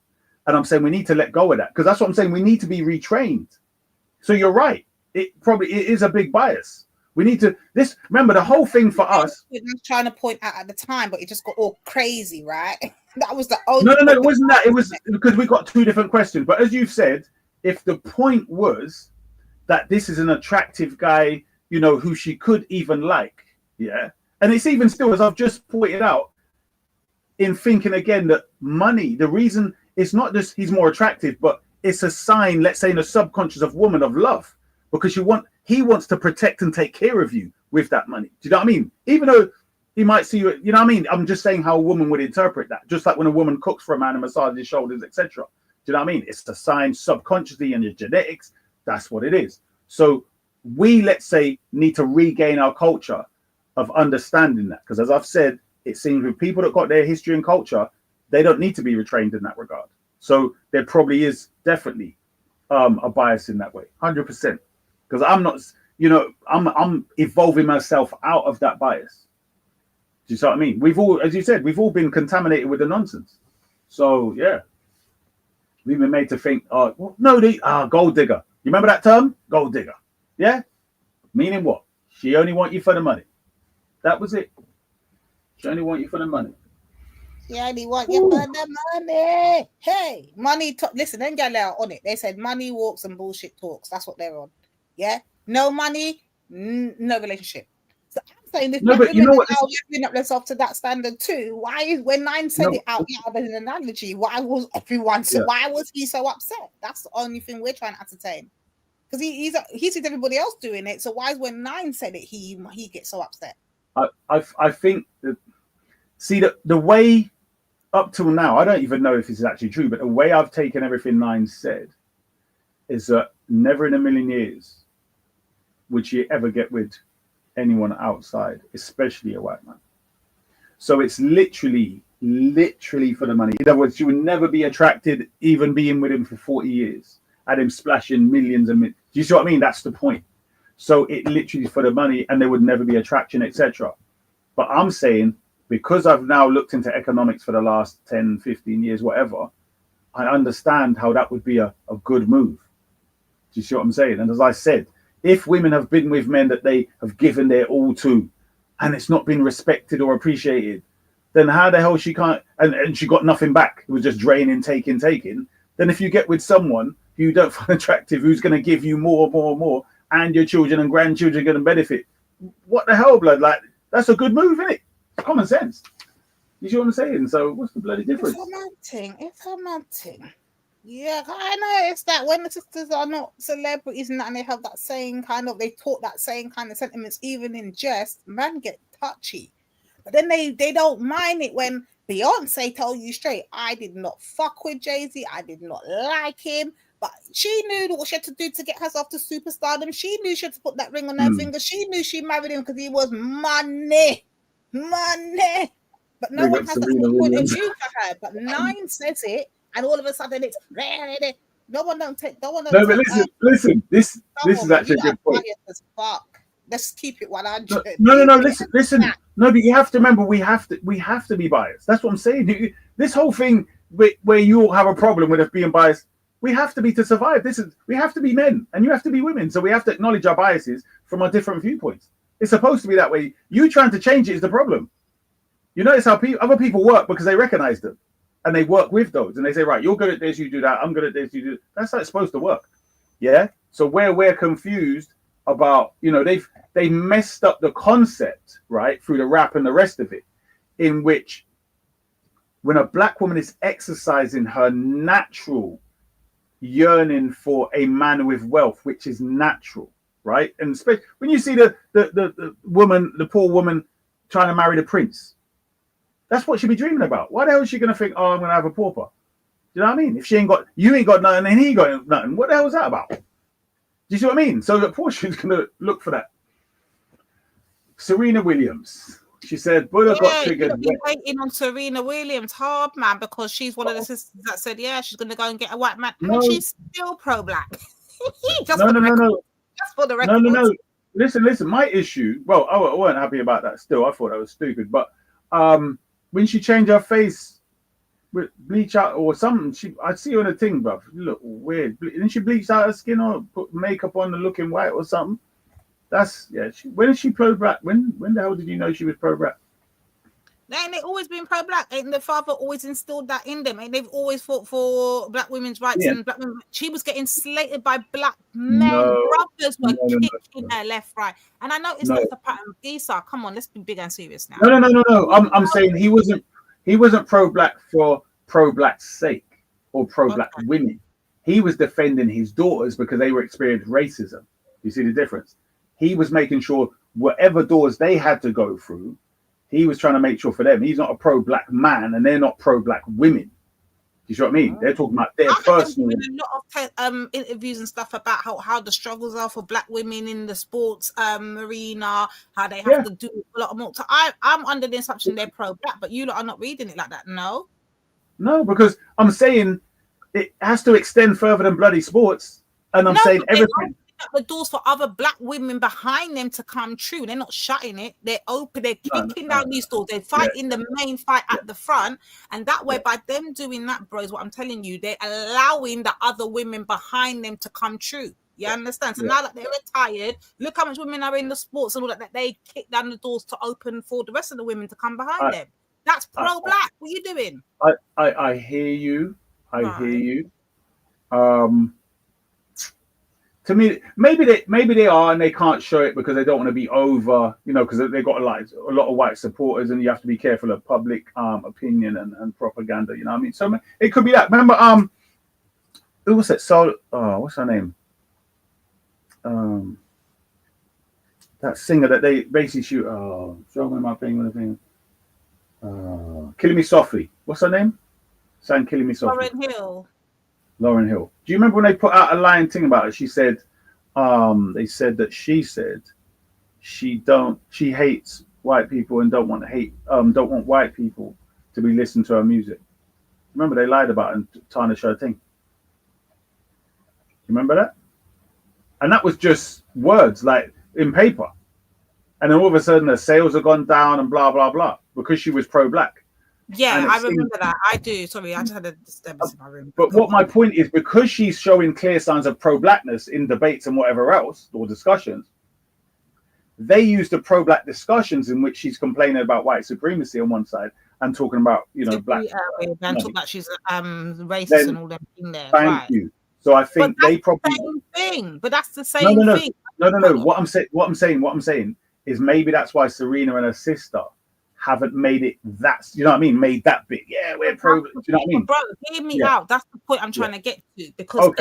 And I'm saying we need to let go of that, because that's what I'm saying. We need to be retrained. So you're right. It is a big bias. We need to remember the whole thing for us. I was trying to point out at the time, but it just got all crazy, right? That was the only. No, it wasn't that. It was because we got two different questions. But as you've said, if the point was that this is an attractive guy, who she could even like, and it's even still, as I've just pointed out, in thinking again that money, the reason it's not just he's more attractive, but it's a sign, let's say in the subconscious of woman, of love, because he wants to protect and take care of you with that money. Do you know what I mean? Even though he might see you, you know what I mean? I'm just saying how a woman would interpret that. Just like when a woman cooks for a man and massages his shoulders, etc. Do you know what I mean? It's a sign subconsciously in your genetics. That's what it is. So we, let's say, need to regain our culture of understanding that. Because as I've said, it seems with people that got their history and culture, they don't need to be retrained in that regard. So there probably is definitely a bias in that way, 100%. Because I'm not, I'm evolving myself out of that bias. Do you see what I mean? We've all, as you said, we've all been contaminated with the nonsense. So yeah. We've been made to think, oh, well, no, gold digger. You remember that term? Gold digger. Yeah? Meaning what? She only want you for the money. That was it. She only want you for the money. She only want you for the money. Hey, money. Listen, them gal are on it. They said money walks and bullshit talks. That's what they're on. Yeah? No money, no relationship. So I'm saying if No, but you know what? now living up themselves to that standard too, why is when Nine said it out loud as an analogy, why was everyone so why was he so upset? That's the only thing we're trying to ascertain. Because he sees everybody else doing it. So why is when Nine said it, he gets so upset? I think that see the way up till now, I don't even know if this is actually true, but the way I've taken everything Nine said is that never in a million years would she ever get with anyone outside, especially a white man. So it's literally for the money. In other words, she would never be attracted, even being with him for 40 years, at him splashing millions and millions. Do you see what I mean? That's the point. So it literally is for the money, and there would never be attraction, etc. But I'm saying, because I've now looked into economics for the last 10, 15 years, whatever, I understand how that would be a good move. Do you see what I'm saying? And as I said, if women have been with men that they have given their all to, and it's not been respected or appreciated, then how the hell she can't, and she got nothing back, it was just draining, taking. Then if you get with someone who you don't find attractive, who's going to give you more, and your children and grandchildren are going to benefit, what the hell, blood? Like, that's a good move, isn't it? It's common sense. You see what I'm saying? So what's the bloody difference? It's a mad thing. Yeah, I noticed that when the sisters are not celebrities and they have that same kind of, they talk that same kind of sentiments, even in jest, man get touchy. But then they don't mind it when Beyonce told you straight, I did not fuck with Jay-Z, I did not like him, but she knew what she had to do to get herself to superstardom. She knew she had to put that ring on her finger. She knew she married him because he was money. But no one has that point of view for her. But Nine says it, and all of a sudden it's no one don't take. No, but listen. This is actually a good point. Fuck. Let's keep it 100. No. Listen. No, but you have to remember, we have to be biased. That's what I'm saying. This whole thing where you all have a problem with us being biased, we have to be to survive. We have to be men, and you have to be women. So we have to acknowledge our biases from our different viewpoints. It's supposed to be that way. You trying to change it is the problem. You notice how other people work because they recognize them, and they work with those, and they say, right, you're good at this, you do that. I'm good at this, you do. That's how it's supposed to work. Yeah. So where we're confused about, they messed up the concept, right, through the rap and the rest of it, in which when a black woman is exercising her natural yearning for a man with wealth, which is natural, right? And especially when you see the woman, the poor woman trying to marry the prince, that's what she'd be dreaming about. Why the hell is she going to think, oh, I'm going to have a pauper? Do you know what I mean? If you ain't got nothing and he got nothing, what the hell is that about? Do you see what I mean? So that Portia's going to look for that. Serena Williams. She said, Buddha got triggered. You're waiting on Serena Williams hard, man, because she's one of the sisters that said, yeah, she's going to go and get a white man. No. And she's still pro-black. No. Just for the record. No. Listen. My issue, well, I weren't happy about that still. I thought that was stupid. But when she changed her face with bleach out or something, I see her in a thing, bro. Look weird. Didn't she bleach out her skin or put makeup on and looking white or something? That's when is she pro-black? When the hell did you know she was pro-black? Ain't they always been pro-black? Ain't the father always instilled that in them? Ain't they've always fought for black women's rights and black women? She was getting slated by black men. Brothers were kicking her left, right. And I noticed that's the pattern. Esau, come on, let's be big and serious now. No. I'm saying he wasn't pro-black for pro-black's sake or pro-black women. He was defending his daughters because they were experiencing racism. You see the difference? He was making sure whatever doors they had to go through, he was trying to make sure for them. He's not a pro-black man, and they're not pro-black women. You see what I mean? They're talking about their personal. A lot of interviews and stuff about how the struggles are for black women in the sports arena, how they have to do a lot more. So I'm under the assumption they're pro-black, but you lot are not reading it like that, no? No, because I'm saying it has to extend further than bloody sports, and I'm saying everything. up the doors for other black women behind them to come true. They're not shutting it. They're open. They're kicking down these doors. They're fighting the main fight at the front. And that way, by them doing that, bro, is what I'm telling you, they're allowing the other women behind them to come true. You understand? So now that they're retired, look how much women are in the sports and all that they kick down the doors to open for the rest of the women to come behind them. That's pro-black. What are you doing? I hear you. I hear you. To me, maybe they are, and they can't show it because they don't want to be over, you know, because they've got like a lot of white supporters, and you have to be careful of public opinion and propaganda. You know what I mean? So it could be that. Remember, who was it? So, what's her name? That singer that they basically shoot. Oh, show me my thing. Killing Me Softly. What's her name? Sang Killing Me Softly. Lauryn Hill. Do you remember when they put out a lying thing about it? She said, they said that she hates white people and don't want white people to be listening to her music. Remember they lied about it and tarnished her thing. Remember that? And that was just words, like in paper. And then all of a sudden the sales have gone down and blah, blah, blah, because she was pro-black. Yeah, I remember that. I do. Sorry, I just had a disturbance in my room. But what my point is, because she's showing clear signs of pro-blackness in debates and whatever else, or discussions, they use the pro-black discussions in which she's complaining about white supremacy on one side and talking about, you know, black. And talk about she's racist and all that in there. Thank you. So I think they probably same thing. But that's the same thing. No. What I'm saying is maybe that's why Serena and her sister haven't made it that, you know what I mean, made that big. Yeah, we're pro. Do you know what I mean? Bro, hear me out. That's the point I'm trying to get to. Because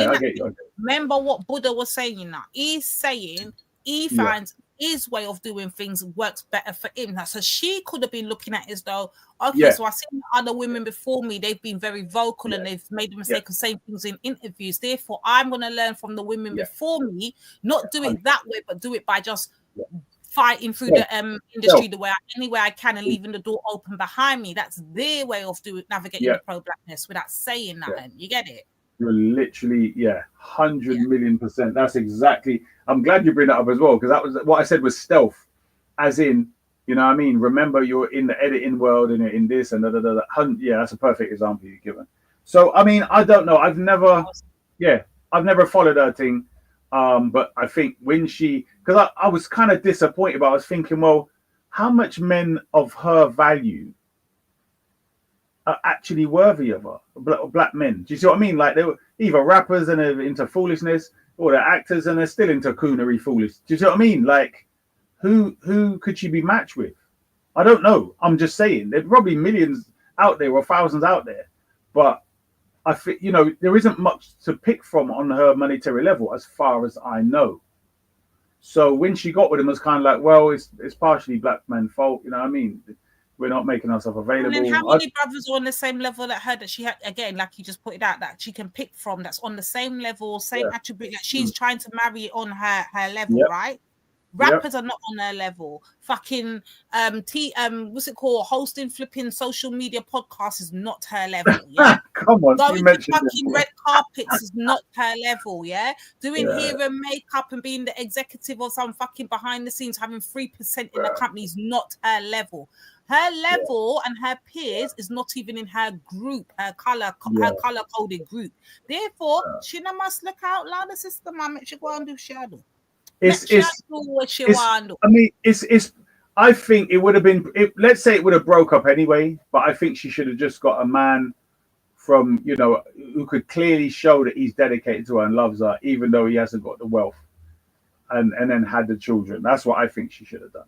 remember what Buddha was saying now. He's saying he finds his way of doing things works better for him. Now, so she could have been looking at it as though, okay, so I've seen other women before me, they've been very vocal and they've made the mistake of saying things in interviews. Therefore, I'm going to learn from the women before me, not do it that way, but do it by just fighting through the industry any way I can and leaving the door open behind me. That's their way of navigating the pro-blackness without saying that. You get it? You're literally 100 million%. That's exactly. I'm glad you bring that up as well, because that was what I said was stealth, as in, you know what I mean. Remember, you're in the editing world and in this and that's a perfect example you've given. So I mean, I don't know. I've never followed her thing. But I think when because I was kind of disappointed, but I was thinking, well, how much men of her value are actually worthy of her? Black men. Do you see what I mean? Like, they were either rappers and they're into foolishness, or they're actors and they're still into coonery foolish. Do you see what I mean? Like, who could she be matched with? I don't know. I'm just saying. There's probably millions out there or thousands out there, but I think, you know, there isn't much to pick from on her monetary level, as far as I know. So when she got with him, it was kind of like, well, it's partially black men's fault. You know what I mean? We're not making ourselves available. And then how many brothers are on the same level that her, that she had, again, like you just pointed out, that she can pick from, that's on the same level, same attribute, that she's trying to marry on her level, right? Rappers are not on her level. Fucking what's it called? Hosting flipping social media podcasts is not her level. Yeah. Come on, going to fucking red carpets is not her level. Yeah. Doing hair and makeup and being the executive or some fucking behind the scenes, having 3% in the company is not her level. Her level and her peers is not even in her group, her color coded group. Therefore, she must look out louder, sister. Man, make she go and do shadow. I think it would have been. Let's say it would have broke up anyway, but I think she should have just got a man from, you know, who could clearly show that he's dedicated to her and loves her, even though he hasn't got the wealth, and then had the children. That's what I think she should have done.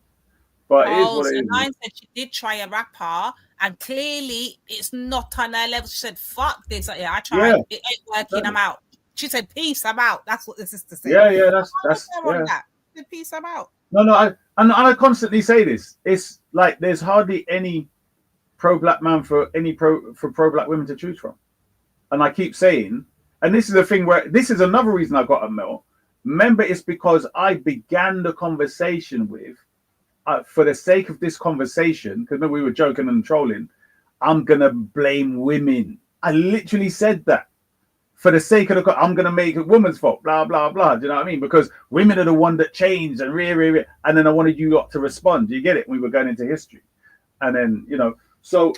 But it is what it is. Nine said she did try a rapper, and clearly it's not on her level. She said, "Fuck this! Like, I tried. It ain't working. I'm out." She said, "Peace, I'm out." That's what the sister said. That's Peace, I'm out. No, I constantly say this. It's like there's hardly any pro-black man for pro-black women to choose from, and I keep saying, and this is the thing where this is another reason I got a Mel. Remember, it's because I began the conversation with, for the sake of this conversation, because we were joking and trolling, I'm gonna blame women. I literally said that. for the sake of I'm going to make it woman's fault, blah, blah, blah. Do you know what I mean? Because women are the one that changed and and then I wanted you lot to respond. Do you get it? We were going into history. And then, you know, so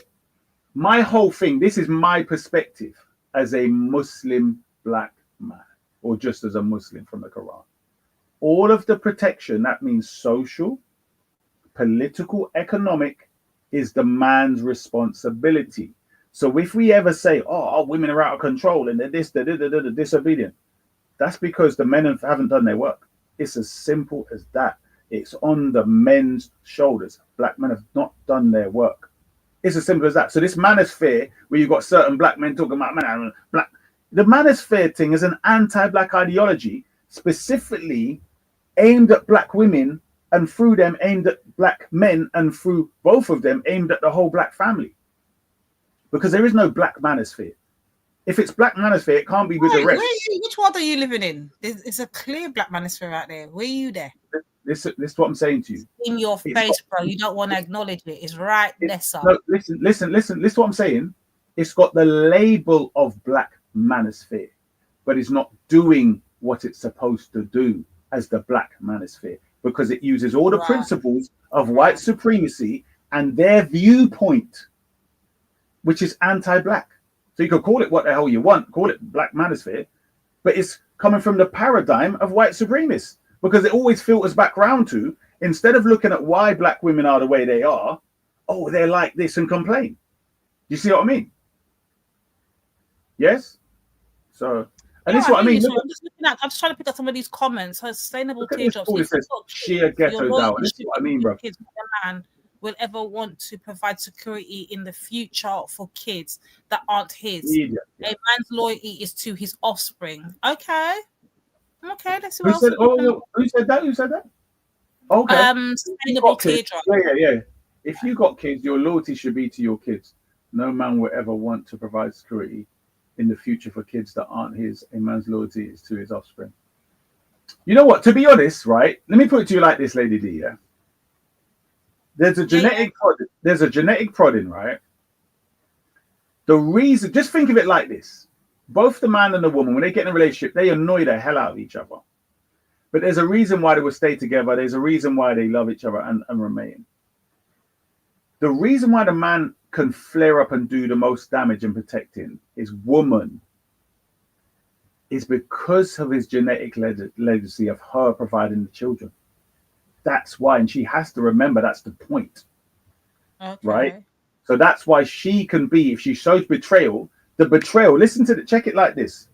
my whole thing, this is my perspective as a Muslim black man, or just as a Muslim from the Quran. All of the protection, that means social, political, economic, is the man's responsibility. So if we ever say, oh, women are out of control and they're this, they're disobedient, that's because the men haven't done their work. It's as simple as that. It's on the men's shoulders. Black men have not done their work. It's as simple as that. So this manosphere, where you've got certain black men talking about the manosphere thing is an anti-black ideology specifically aimed at black women, and through them aimed at black men, and through both of them aimed at the whole black family. Because there is no black manosphere. If it's black manosphere, it can't be with the rest. Which world are you living in? It's a clear black manosphere out there. Where are you there? This is what I'm saying to you. In your face, bro. You don't want to acknowledge it. It's right there, sir. No, listen. Listen to what I'm saying. It's got the label of black manosphere, but it's not doing what it's supposed to do as the black manosphere, because it uses all the principles of white supremacy and their viewpoint, which is anti-black. So you could call it what the hell you want, call it black manosphere, but it's coming from the paradigm of white supremacists, because it always filters back round to, instead of looking at why black women are the way they are, oh, they're like this, and complain. You see what I mean? Yes? So, and this is what I mean. So I'm just trying to pick up some of these comments. Her sustainable teardrops. Sheer ghetto down. This is what I mean, bro. Man will ever want to provide security in the future for kids that aren't his. A man's loyalty is to his offspring. Okay. Let's see what else. Who said that? Who said that? Okay. Sustainable teardrop. Yeah. If you got kids, your loyalty should be to your kids. No man will ever want to provide security in the future for kids that aren't his. A man's loyalty is to his offspring. You know what? To be honest, right? Let me put it to you like this, Lady D. Yeah. There's a genetic prodding, right? The reason, just think of it like this. Both the man and the woman, when they get in a relationship, they annoy the hell out of each other. But there's a reason why they will stay together. There's a reason why they love each other and remain. The reason why the man can flare up and do the most damage in protecting his woman is because of his genetic legacy of her providing the children. That's why, and she has to remember that's the point, right? So that's why she can be, if she shows betrayal, the betrayal, check it like this.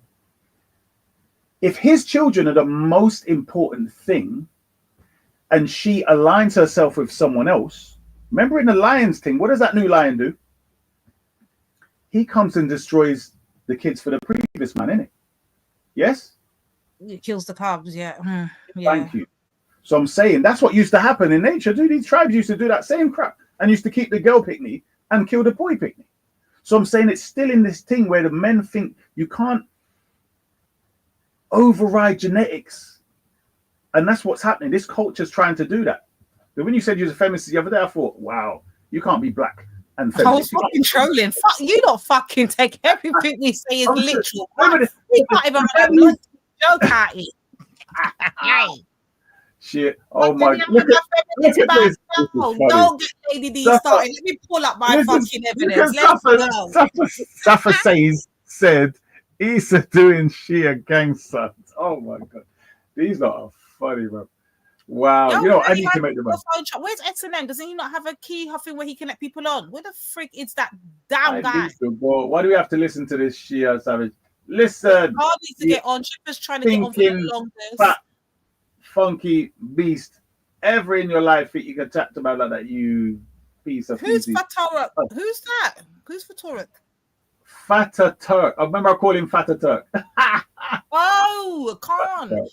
If his children are the most important thing and she aligns herself with someone else, remember in the lion's thing, what does that new lion do? He comes and destroys the kids for the previous man, innit? Yes? It kills the cubs, yeah. Thank you. So I'm saying that's what used to happen in nature. These tribes used to do that same crap and used to keep the girl picnic and kill the boy picnic. So I'm saying it's still in this thing where the men think you can't override genetics. And that's what's happening. This culture's trying to do that. But when you said you was a feminist the other day, I thought, wow, you can't be black and feminist. I was fucking trolling. Fuck, you don't fucking take everything we say as literal. We can't even have a joke at it. Shit. Oh my God. Look at this. Don't get Lady D started. Let me pull up my fucking evidence. Safa said Issa doing Shia gangster. Oh my God. These lot are funny, bro. Wow. Yo, I need to make them up. Where's X&M? Doesn't he not have a key thing where he can let people on? Where the frick is that damn guy? Why do we have to listen to this Shia Savage? Listen. I need to get on. Chipper's trying to get on for the longest. Fat, funky beast ever in your life that you can chat about like that, you piece of Who's Fataruk? Who's that? Who's Fataruk? Fatta Turk. I remember I called him Fatta Turk. Oh, Khan. Who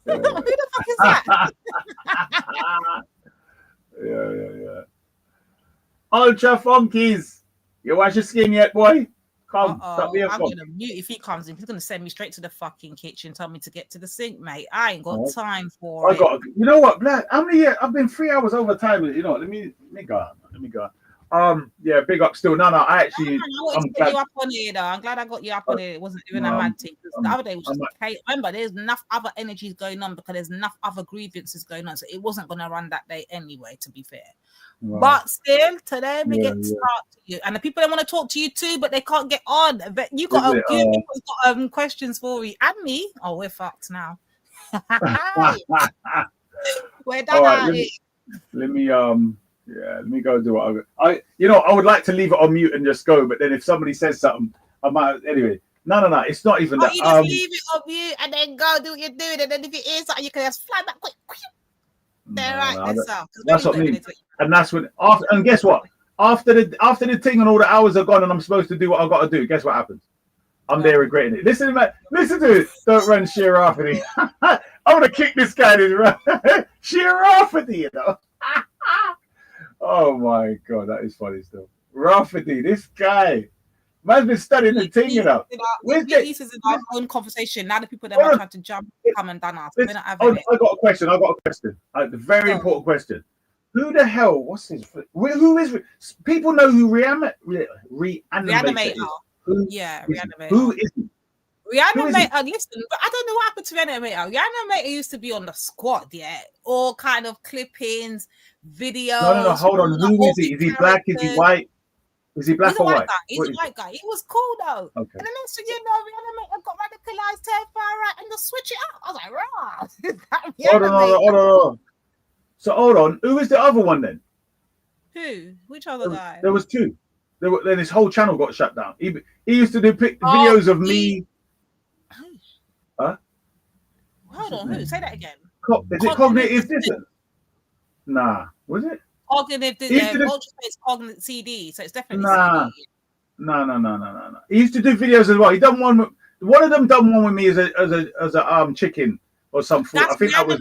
the fuck is that? Yeah. Ultra funkies. You watch your skin yet, boy? Come, stop being I'm gonna mute if he comes in. He's gonna send me straight to the fucking kitchen, tell me to get to the sink, mate. I ain't got time for it. You know what, Black? How many years? I've been 3 hours over time. You know, let me go on. Yeah, big up still. No, I actually, I wanted I'm to get glad. you up on here though. I'm glad I got you up on it. It wasn't even a mad thing. 'Cause the other day was just okay. Remember, there's enough other energies going on because there's enough other grievances going on. So it wasn't gonna run that day anyway, to be fair. Wow. But still, today we Yeah, get to talk to you. And the people that want to talk to you too, but they can't get on. But you got Is a few it, people got questions for you and me. Oh, we're fucked now. We're done All right, at let me let me go do what I I would like to leave it on mute and just go, but then if somebody says something, I might anyway. No, it's not even that. You just leave it on mute and then go do what you're doing, and then if it is something, you can just fly back quick. They're right, that's what I mean. And that's when after, and guess what? After the thing and all the hours are gone and I'm supposed to do what I got to do, guess what happens? I'm there regretting it. Listen to it. Don't run Shirafity. I'm gonna kick this guy in his run. Shirafity, you know. Oh my god, that is funny still. Rafferty, this guy. Man's been studying the thing, you know. This is in our own conversation. Now the people that are trying to jump come and done us. We're not having it. I got a question. A very important question. Who the hell? What's his? Who is? People know who Reanimator is. Reanimator. Who is he? Reanimator, listen, but I don't know what happened to Reanimator. Reanimator used to be on the squad, all kind of clippings, videos. No. Hold on. Who is he? Is he black? Is he white? Is he black or white? He's a white guy. He was cool though. Okay. And the next thing you know, Reanimator got radicalized, turned far right, and just switch it up. I was like, rah. Hold on. So hold on. Who is the other one then? Who? Which other guy? There was two. Then his whole channel got shut down. He used to do videos of me. Huh? Hold on. Who? Say that again. Is it cognitive dissonance? Nah. Was it? Cognitive dissonance. Cognitive CD. So it's definitely nah. CD. No. He used to do videos as well. He done one. One of them done one with me as a chicken or something. I think that was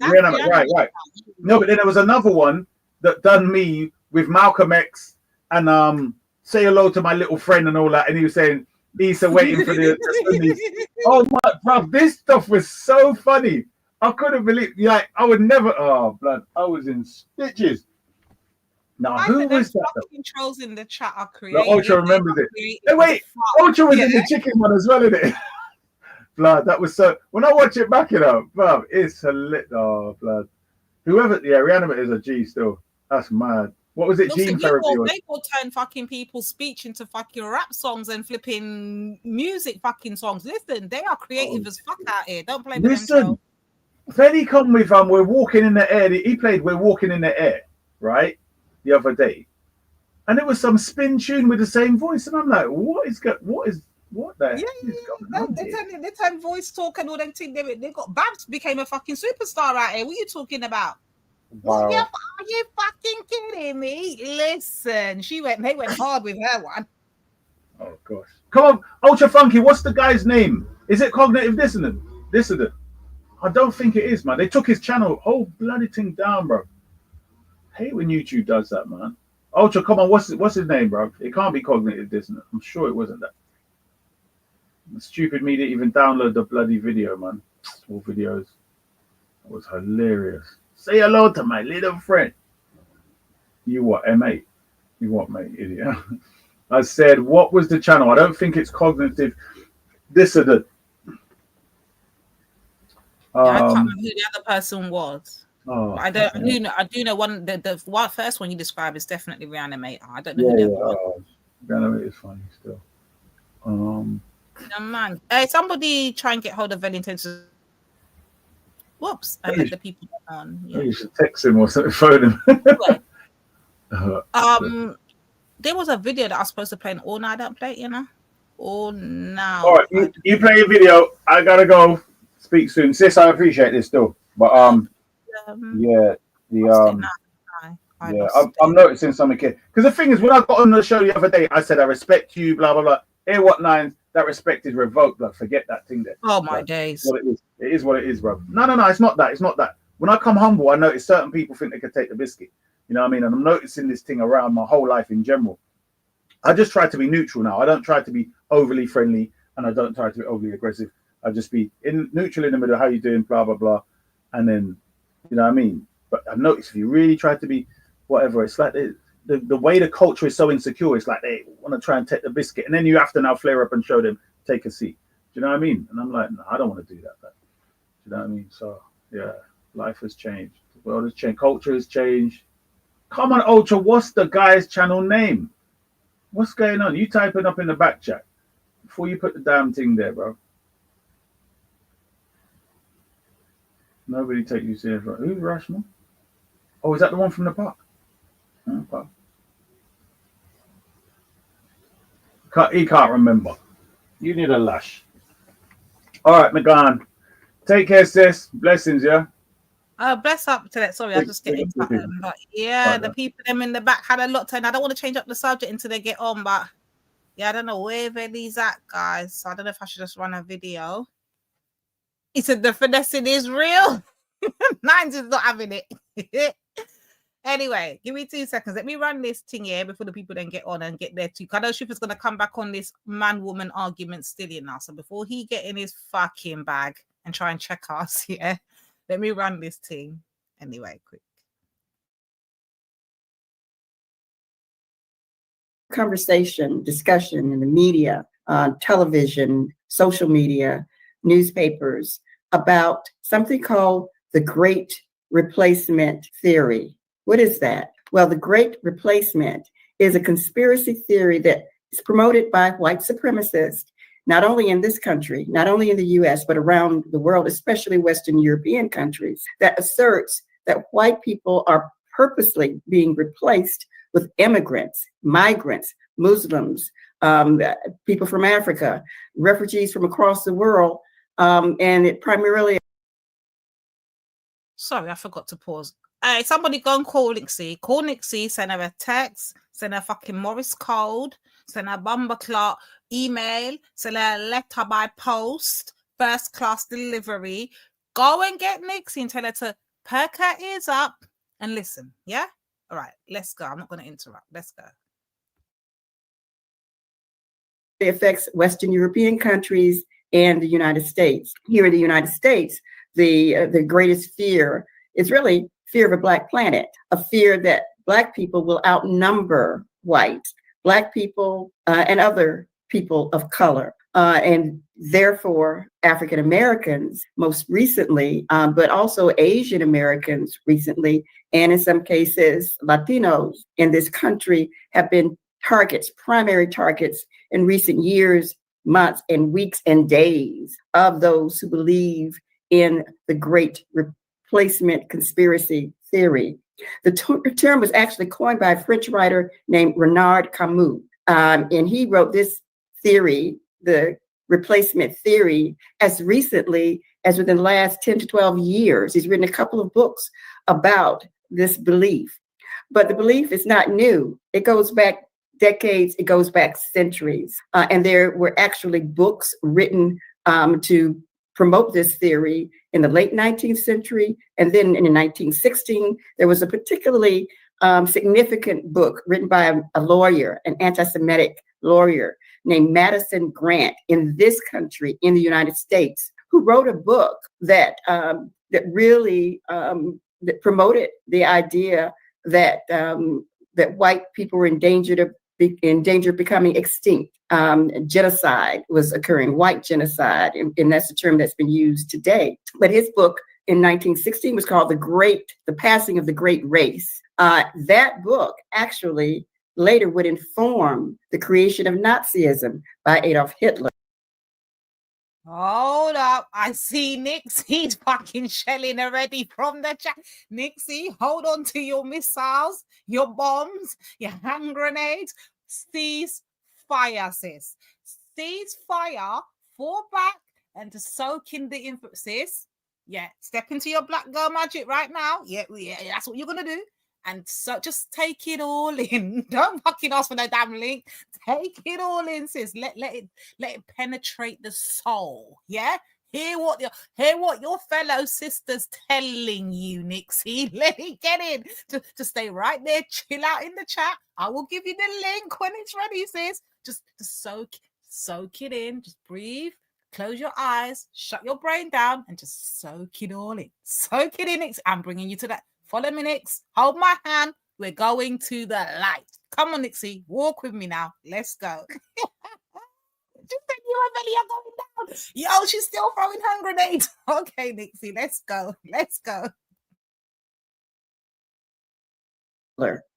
Reanimator. Right. No, but then there was another one that done me with Malcolm X and say hello to my little friend and all that, and he was saying he's waiting for the oh my bro, this stuff was so funny. I couldn't believe, like, I would never. Oh blood, I was in stitches. Now who was that? Fucking trolls in the chat are creative. Ultra remembers it. Hey, wait, Ultra was in the chicken one as well, isn't it? Blood, that was so. When I watch it back, bro, it's a lit. Oh blood, whoever, Reanimator is a G still. That's mad. What was it? Gene therapy. They will turn fucking people's speech into fucking rap songs and flipping music fucking songs. Listen, they are creative as fuck out here. Don't play with themselves. Then he come with We're Walking in the Air. He played We're Walking in the Air, right? The other day. And it was some spin tune with the same voice. And I'm like, what the heck is going on here? They turn voice talk and all them things. They got Babs became a fucking superstar out here. What are you talking about? Wow. Are you fucking kidding me? Listen, they went hard with her one. Oh gosh. Come on, Ultra Funky, what's the guy's name? Is it Cognitive Dissonant? I don't think it is, man. They took his channel, whole bloody thing down, bro. Hate when YouTube does that, man. Ultra, come on, what's his name, bro? It can't be Cognitive Dissonant. I'm sure it wasn't that. The stupid me didn't even download the bloody video, man. All videos. It was hilarious. Say hello to my little friend. You what, M8? You what, mate, idiot? I said, what was the channel? I don't think it's Cognitive Dissonant. I can't remember who the other person was. Oh, I do know one. The first one you described is definitely Reanimator. I don't know who the other one. Reanimator is funny still. No, man. Hey, somebody try and get hold of Wellington. Whoops! I let the people on. Yeah. You should text him or something, phone him. There was a video that I was supposed to play, and all now I don't play it. All now. All right, you play your video. I gotta go. Speak soon, sis. I appreciate this still, but I'm noticing something here because the thing is, when I got on the show the other day, I said I respect you, blah blah blah. Here, what nines? That respect is revoked. Like, forget that thing there. Oh my days! What it is. It is what it is, bro. No, it's not that. It's not that. When I come humble, I notice certain people think they could take the biscuit. You know what I mean? And I'm noticing this thing around my whole life in general. I just try to be neutral now. I don't try to be overly friendly, and I don't try to be overly aggressive. I just be neutral in the middle. How you doing? Blah blah blah, and then, you know what I mean. But I've noticed if you really try to be whatever, it's like the way the culture is so insecure, it's like they want to try and take the biscuit, and then you have to now flare up and show them, take a seat. Do you know what I mean? And I'm like, no, I don't want to do that. Do you know what I mean? So yeah, life has changed. The world has changed. Culture has changed. Come on, Ultra, what's the guy's channel name? What's going on? You type it up in the back chat before you put the damn thing there, bro. Nobody take you serious. Who's Rashma? Oh, is that the one from the park? Okay. He can't remember. You need a lash. All right, McGann. Take care, sis. Blessings, yeah? Bless up to that. Sorry, I'm just getting something. But yeah, the people them in the back had a lot to, and I don't want to change up the subject until they get on, but yeah, I don't know where Veli's at, guys. So I don't know if I should just run a video. He said the finessing is real. Nines is not having it. Anyway, give me 2 seconds. Let me run this thing here before the people then get on and get there too. I know Shifter's going to come back on this man-woman argument still in now. So before he get in his fucking bag and try and check us, yeah, let me run this thing. Anyway, quick. Conversation, discussion in the media, television, social media, newspapers about something called the Great Replacement Theory. What is that? Well, the Great Replacement is a conspiracy theory that is promoted by white supremacists, not only in this country, not only in the US, but around the world, especially Western European countries, that asserts that white people are purposely being replaced with immigrants, migrants, Muslims, people from Africa, refugees from across the world, and it primarily. Sorry, I forgot to pause. Hey, somebody go and call Nixie. Call Nixie, send her a text, send her fucking Morris code, send her Bumba Clark email, send her a letter by post, first class delivery. Go and get Nixie and tell her to perk her ears up and listen. Yeah? All right, let's go. I'm not going to interrupt. Let's go. It affects Western European countries and the United States. Here in the United States, the greatest fear is really fear of a black planet, a fear that black people will outnumber whites, black people and other people of color, and therefore African Americans most recently, but also Asian Americans recently, and in some cases Latinos in this country have been targets, primary targets in recent years, months, and weeks and days of those who believe in the Great Replacement conspiracy theory. The term was actually coined by a French writer named Renard Camus, and he wrote this theory, the replacement theory, as recently as within the last 10 to 12 years. He's written a couple of books about this belief, but the belief is not new. It goes back decades, it goes back centuries, and there were actually books written to promote this theory in the late 19th century. And then in 1916, there was a particularly significant book written by a lawyer, an anti-Semitic lawyer named Madison Grant in this country, in the United States, who wrote a book that that really that promoted the idea that that white people were in danger of becoming extinct. Genocide was occurring, white genocide, and that's a term that's been used today. But his book in 1916 was called The Passing of the Great Race. That book actually later would inform the creation of Nazism by Adolf Hitler. Hold up. I see Nixie's fucking shelling already from the chat. Nixie, hold on to your missiles, your bombs, your hand grenades. Cease fire, sis. Cease fire, fall back, and to soak in the info, sis. Yeah, step into your black girl magic right now. Yeah, that's what you're gonna do. And so just take it all in. Don't fucking ask for no damn link. Take it all in, sis. Let it penetrate the soul. Yeah? Hear what your fellow sister's telling you, Nixie. Let it get in. To stay right there, chill out in the chat. I will give you the link when it's ready, sis. Just soak it in. Just breathe. Close your eyes. Shut your brain down and just soak it all in. Soak it in, Nixie. I'm bringing you to that. Follow me, Nix. Hold my hand. We're going to the light. Come on, Nixie, walk with me now. Let's go. You are going down. Yo, she's still throwing hand grenades. Okay, Nixie, let's go. Let's go.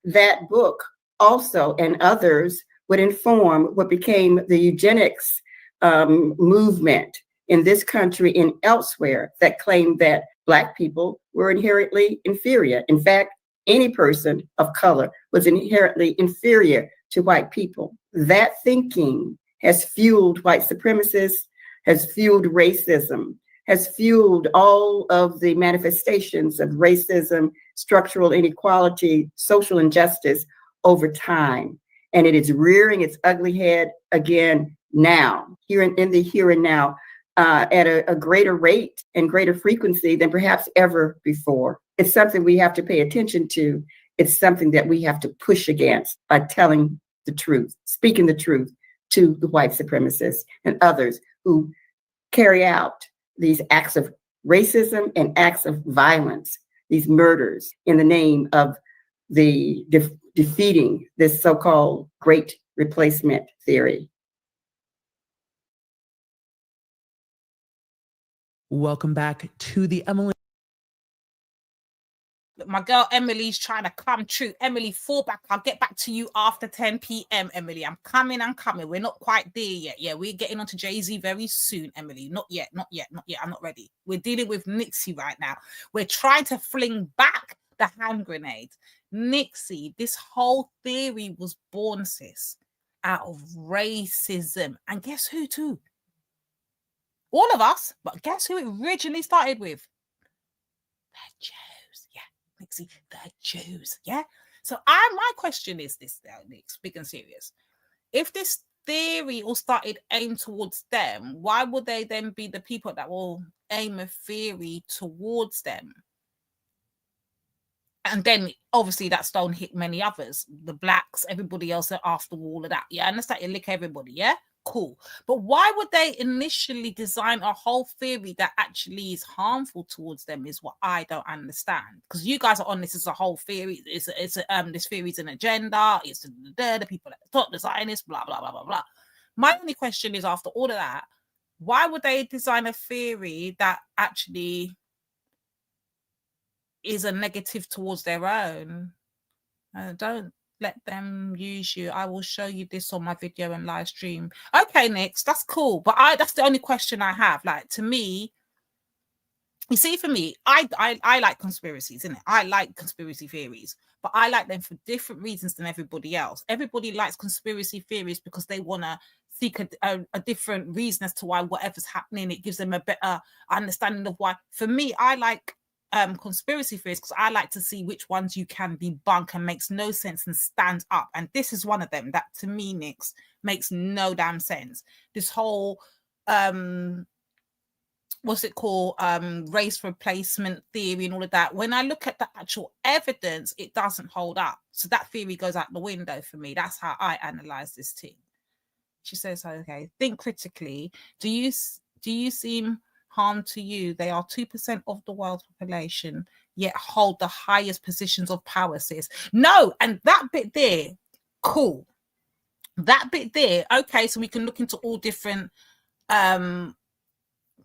That book also and others would inform what became the eugenics movement in this country and elsewhere that claimed that Black people were inherently inferior. In fact, any person of color was inherently inferior to white people. That thinking has fueled white supremacists, has fueled racism, has fueled all of the manifestations of racism, structural inequality, social injustice over time. And it is rearing its ugly head again now, here in the here and now, at a greater rate and greater frequency than perhaps ever before. It's something we have to pay attention to. It's something that we have to push against by telling the truth, speaking the truth to the white supremacists and others who carry out these acts of racism and acts of violence, these murders in the name of the defeating this so-called great replacement theory. Welcome back to the Emily. My girl Emily's trying to come true. Emily, fall back. I'll get back to you after 10 p.m. Emily, I'm coming. We're not quite there yet. Yeah, we're getting onto Jay-Z very soon, Emily. Not yet. I'm not ready. We're dealing with Nixie right now. We're trying to fling back the hand grenade. Nixie, this whole theory was born, sis, out of racism. And guess who too? All of us, but guess who it originally started with? The Jews. Yeah, Nixie, the Jews. Yeah. So my question is this, Nix, big and serious. If this theory all started aimed towards them, why would they then be the people that will aim a theory towards them? And then obviously that stone hit many others, the blacks, everybody else after all of that. Yeah, and that's like you lick everybody. Yeah, cool. But why would they initially design a whole theory that actually is harmful towards them is what I don't understand. Because you guys are on this as a whole theory. This theory is an agenda. It's the people that thought the Zionists, blah, blah, blah, blah, blah. My only question is, after all of that, why would they design a theory that actually is a negative towards their own? Don't let them use you. I will show you this on my video and live stream. Okay, Nix, that's cool. But that's the only question I have. Like, to me, you see, for me, I like conspiracies, innit? I like conspiracy theories, but I like them for different reasons than everybody else. Everybody likes conspiracy theories because they want to seek a different reason as to why whatever's happening. It gives them a better understanding of why. For me, I like conspiracy theories because I like to see which ones you can debunk and makes no sense and stands up. And this is one of them that, to me, Nix, makes no damn sense. This whole what's it called, race replacement theory and all of that. When I look at the actual evidence, it doesn't hold up. So that theory goes out the window for me. That's how I analyze this thing. She says, okay, think critically. Do you seem harm to you? They are 2% of the world's population, yet hold the highest positions of power, sis. No, and that bit there, cool. That bit there, okay, so we can look into all different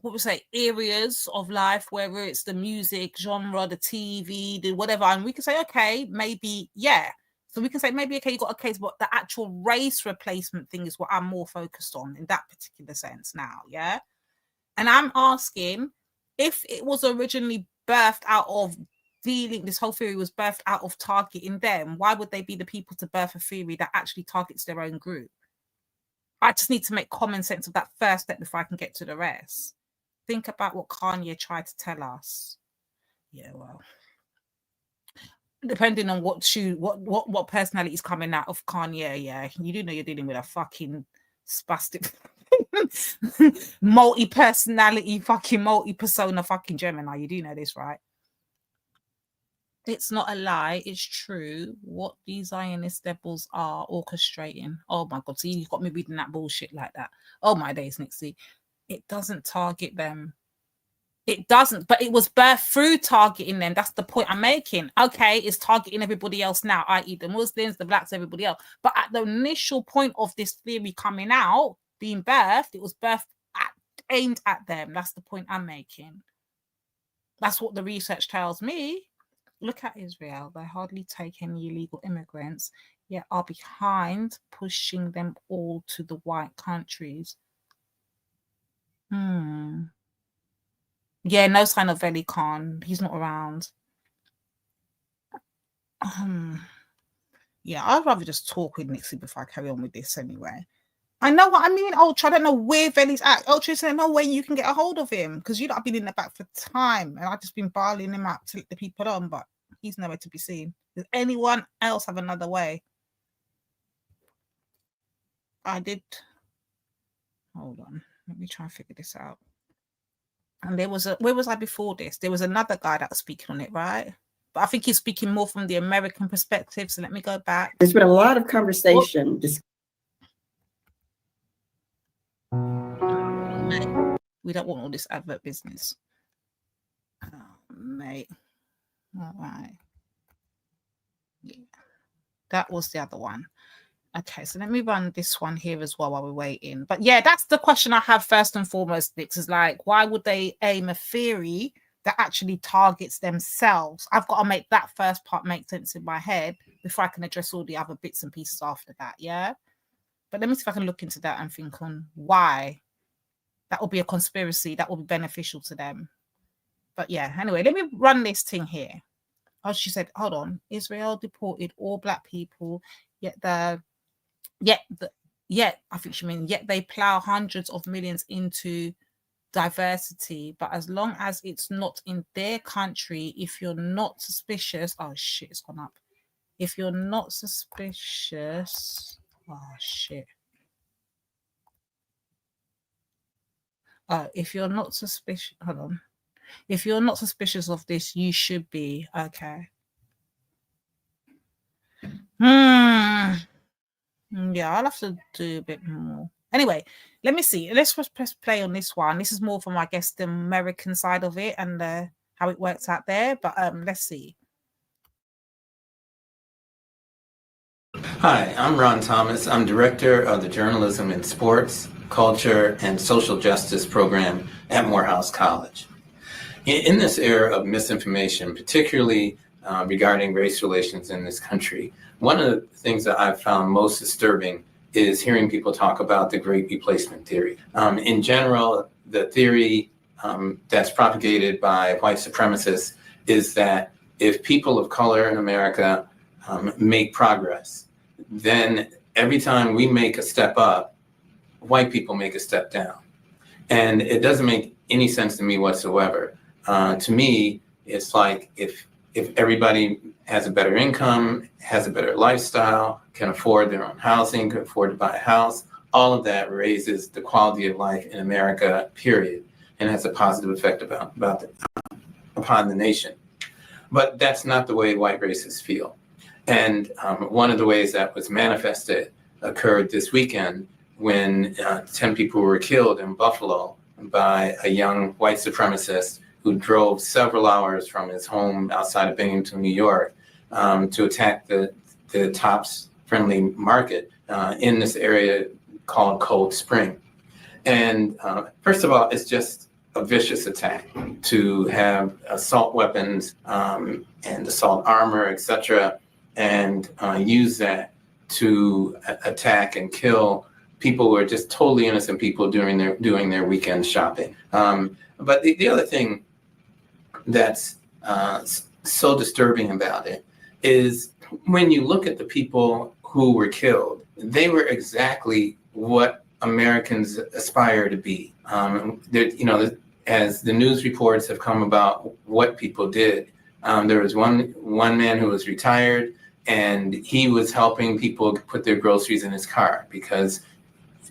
what we say, areas of life, whether it's the music genre, the TV, the whatever, and we can say, okay, maybe, yeah. So we can say, maybe, okay, you got a case, but the actual race replacement thing is what I'm more focused on in that particular sense now, yeah? And I'm asking, if it was originally birthed out of this whole theory was birthed out of targeting them, why would they be the people to birth a theory that actually targets their own group? I just need to make common sense of that first step before I can get to the rest. Think about what Kanye tried to tell us. Yeah, well, depending on what personality is coming out of Kanye, yeah, you do know you're dealing with a fucking spastic multi-personality, fucking multi-persona fucking Gemini. You do know this, right? It's not a lie, it's true. What these Zionist devils are orchestrating. Oh my God, see, you've got me reading that bullshit like that. Oh my days, Nixie. It doesn't target them. It doesn't, but it was birthed through targeting them. That's the point I'm making. Okay, it's targeting everybody else now, i.e. the Muslims, the blacks, everybody else. But at the initial point of this theory coming out, being birthed, it was birthed aimed at them. That's the point I'm making. That's what the research tells me. Look at Israel. They hardly take any illegal immigrants, yet are behind pushing them all to the white countries. Yeah, no sign of Veli Khan. He's not around. Yeah, I'd rather just talk with Nixie before I carry on with this anyway. I know what I mean, Ultra. I don't know where Veli's at. Ultra said no way you can get a hold of him because I've been in the back for time and I've just been barling him out to let the people on, but he's nowhere to be seen. Does anyone else have another way? I did. Hold on. Let me try and figure this out. And there was where was I before this? There was another guy that was speaking on it, right? But I think he's speaking more from the American perspective. So let me go back. There's been a lot of conversation. We don't want all this advert business. Oh, mate. All right. Yeah. That was the other one. Okay, so let me run this one here as well while we're waiting. But yeah, that's the question I have first and foremost, Nix, is like, why would they aim a theory that actually targets themselves? I've got to make that first part make sense in my head before I can address all the other bits and pieces after that, yeah? But let me see if I can look into that and think on why that will be a conspiracy that will be beneficial to them. But yeah, anyway, let me run this thing here. Oh, she said, hold on. Israel deported all black people, yet I think she means yet they plow hundreds of millions into diversity. But as long as it's not in their country, if you're not suspicious, oh shit, it's gone up. If you're not suspicious, oh shit. If you're not suspicious, hold on. If you're not suspicious of this, you should be. Okay. Yeah, I'll have to do a bit more. Anyway, let me see. Let's just press play on this one. This is more from, I guess, the American side of it and how it works out there. But let's see. Hi, I'm Ron Thomas. I'm director of the Journalism in Sports, Culture, and Social Justice program at Morehouse College. In this era of misinformation, particularly regarding race relations in this country, one of the things that I've found most disturbing is hearing people talk about the Great Replacement theory. In general, the theory that's propagated by white supremacists is that if people of color in America make progress, then every time we make a step up, white people make a step down. And it doesn't make any sense to me whatsoever. To me, it's like if everybody has a better income, has a better lifestyle, can afford their own housing, can afford to buy a house, all of that raises the quality of life in America, period, and has a positive effect upon the nation. But that's not the way white racists feel. And one of the ways that was manifested occurred this weekend when 10 people were killed in Buffalo by a young white supremacist who drove several hours from his home outside of Binghamton, New York, to attack the Tops Friendly Market in this area called Cold Spring. And first of all, it's just a vicious attack to have assault weapons and assault armor, etc., and use that to attack and kill people who are just totally innocent people doing their weekend shopping. But the other thing that's so disturbing about it is when you look at the people who were killed, they were exactly what Americans aspire to be. As the news reports have come about what people did, there was one man who was retired, and he was helping people put their groceries in his car because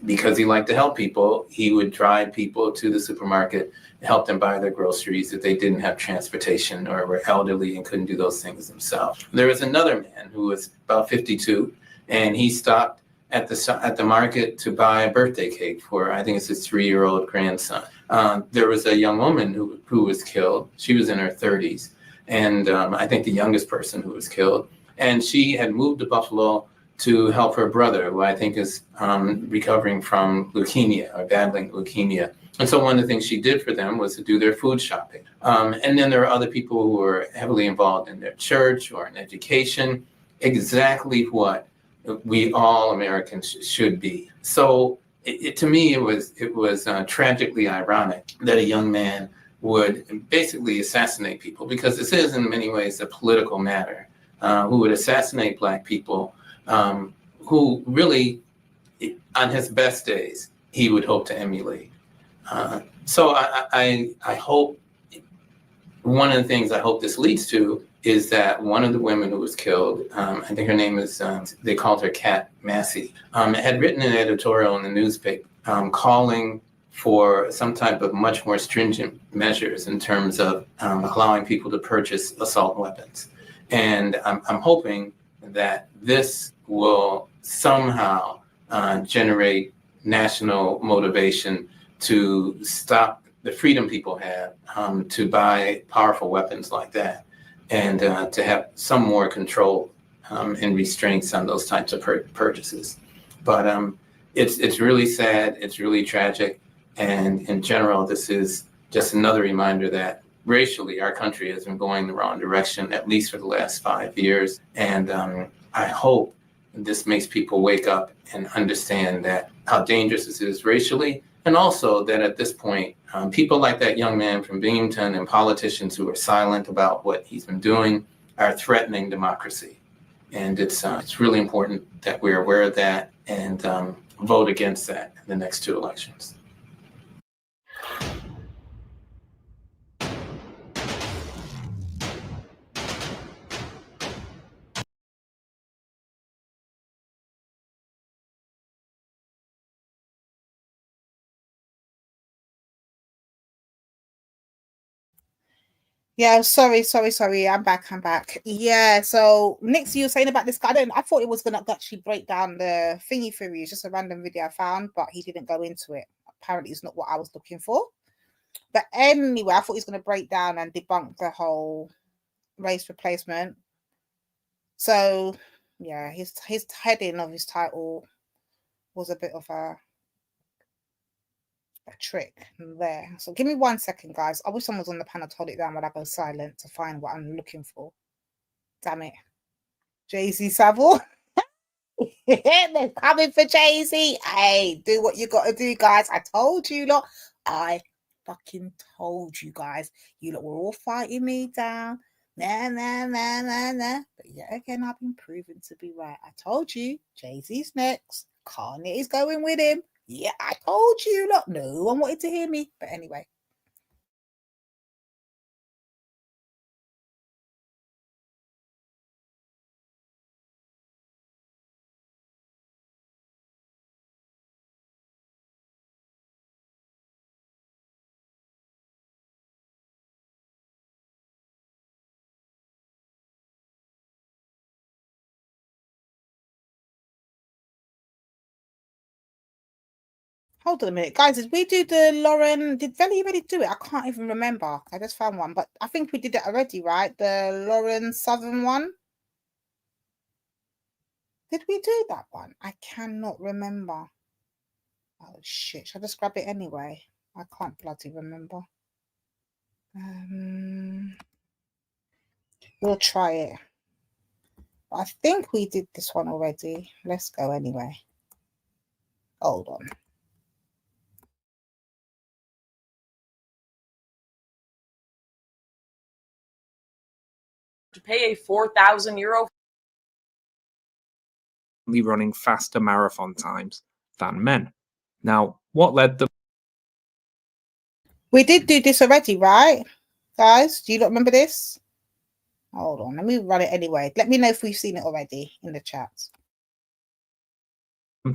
he liked to help people. He would drive people to the supermarket, help them buy their groceries if they didn't have transportation or were elderly and couldn't do those things themselves. There was another man who was about 52, and he stopped at the market to buy a birthday cake for, I think it's his 3-year-old grandson. There was a young woman who was killed. She was in her 30s. And I think the youngest person who was killed. And she had moved to Buffalo to help her brother, who I think is recovering from leukemia or battling leukemia. And so one of the things she did for them was to do their food shopping. And then there are other people who were heavily involved in their church or in education, exactly what we all Americans should be. So to me, it was tragically ironic that a young man would basically assassinate people, because this is in many ways a political matter, who would assassinate Black people, who really, on his best days, he would hope to emulate. So I hope, one of the things I hope this leads to is that one of the women who was killed, I think her name is, they called her Kat Massey, had written an editorial in the newspaper calling for some type of much more stringent measures in terms of allowing people to purchase assault weapons. And I'm hoping that this will somehow generate national motivation to stop the freedom people have to buy powerful weapons like that, and to have some more control and restraints on those types of purchases. But it's really sad, it's really tragic, and in general, this is just another reminder that racially, our country has been going the wrong direction, at least for the last 5 years. And I hope this makes people wake up and understand that how dangerous this is racially, and also that at this point, people like that young man from Binghamton and politicians who are silent about what he's been doing are threatening democracy. And it's really important that we're aware of that and vote against that in the next 2 elections. Yeah, sorry. I'm back. Yeah, so Nix, you were saying about this guy. I thought it was gonna actually break down the thingy for you. It's just a random video I found, but he didn't go into it. Apparently, it's not what I was looking for. But anyway, I thought he was gonna break down and debunk the whole race replacement. So yeah, his heading of his title was a bit of a trick there. So give me 1 second, guys. I wish someone was on the panel to hold it down while I go silent to find what I'm looking for. Damn it. Jay-Z Savile. They're coming for Jay-Z. Hey, do what you gotta do, guys. I told you lot. I fucking told you guys. You lot were all fighting me down. Nah. But yet again, I've been proven to be right. I told you, Jay-Z's next. Kanye is going with him. Yeah, I told you lot. No one wanted to hear me. But anyway. Hold on a minute, guys. Did we do the Lauren? Did Velly already do it? I can't even remember. I just found one, but I think we did it already, right? The Lauren Southern one. Did we do that one? I cannot remember. Oh shit! Should I just grab it anyway? I can't bloody remember. We'll try it. I think we did this one already. Let's go anyway. Hold on. To pay a 4,000 euro running faster marathon times than men. Now, what led them? We did do this already, right? Guys, do you not remember this? Hold on, let me run it anyway. Let me know if we've seen it already in the chat.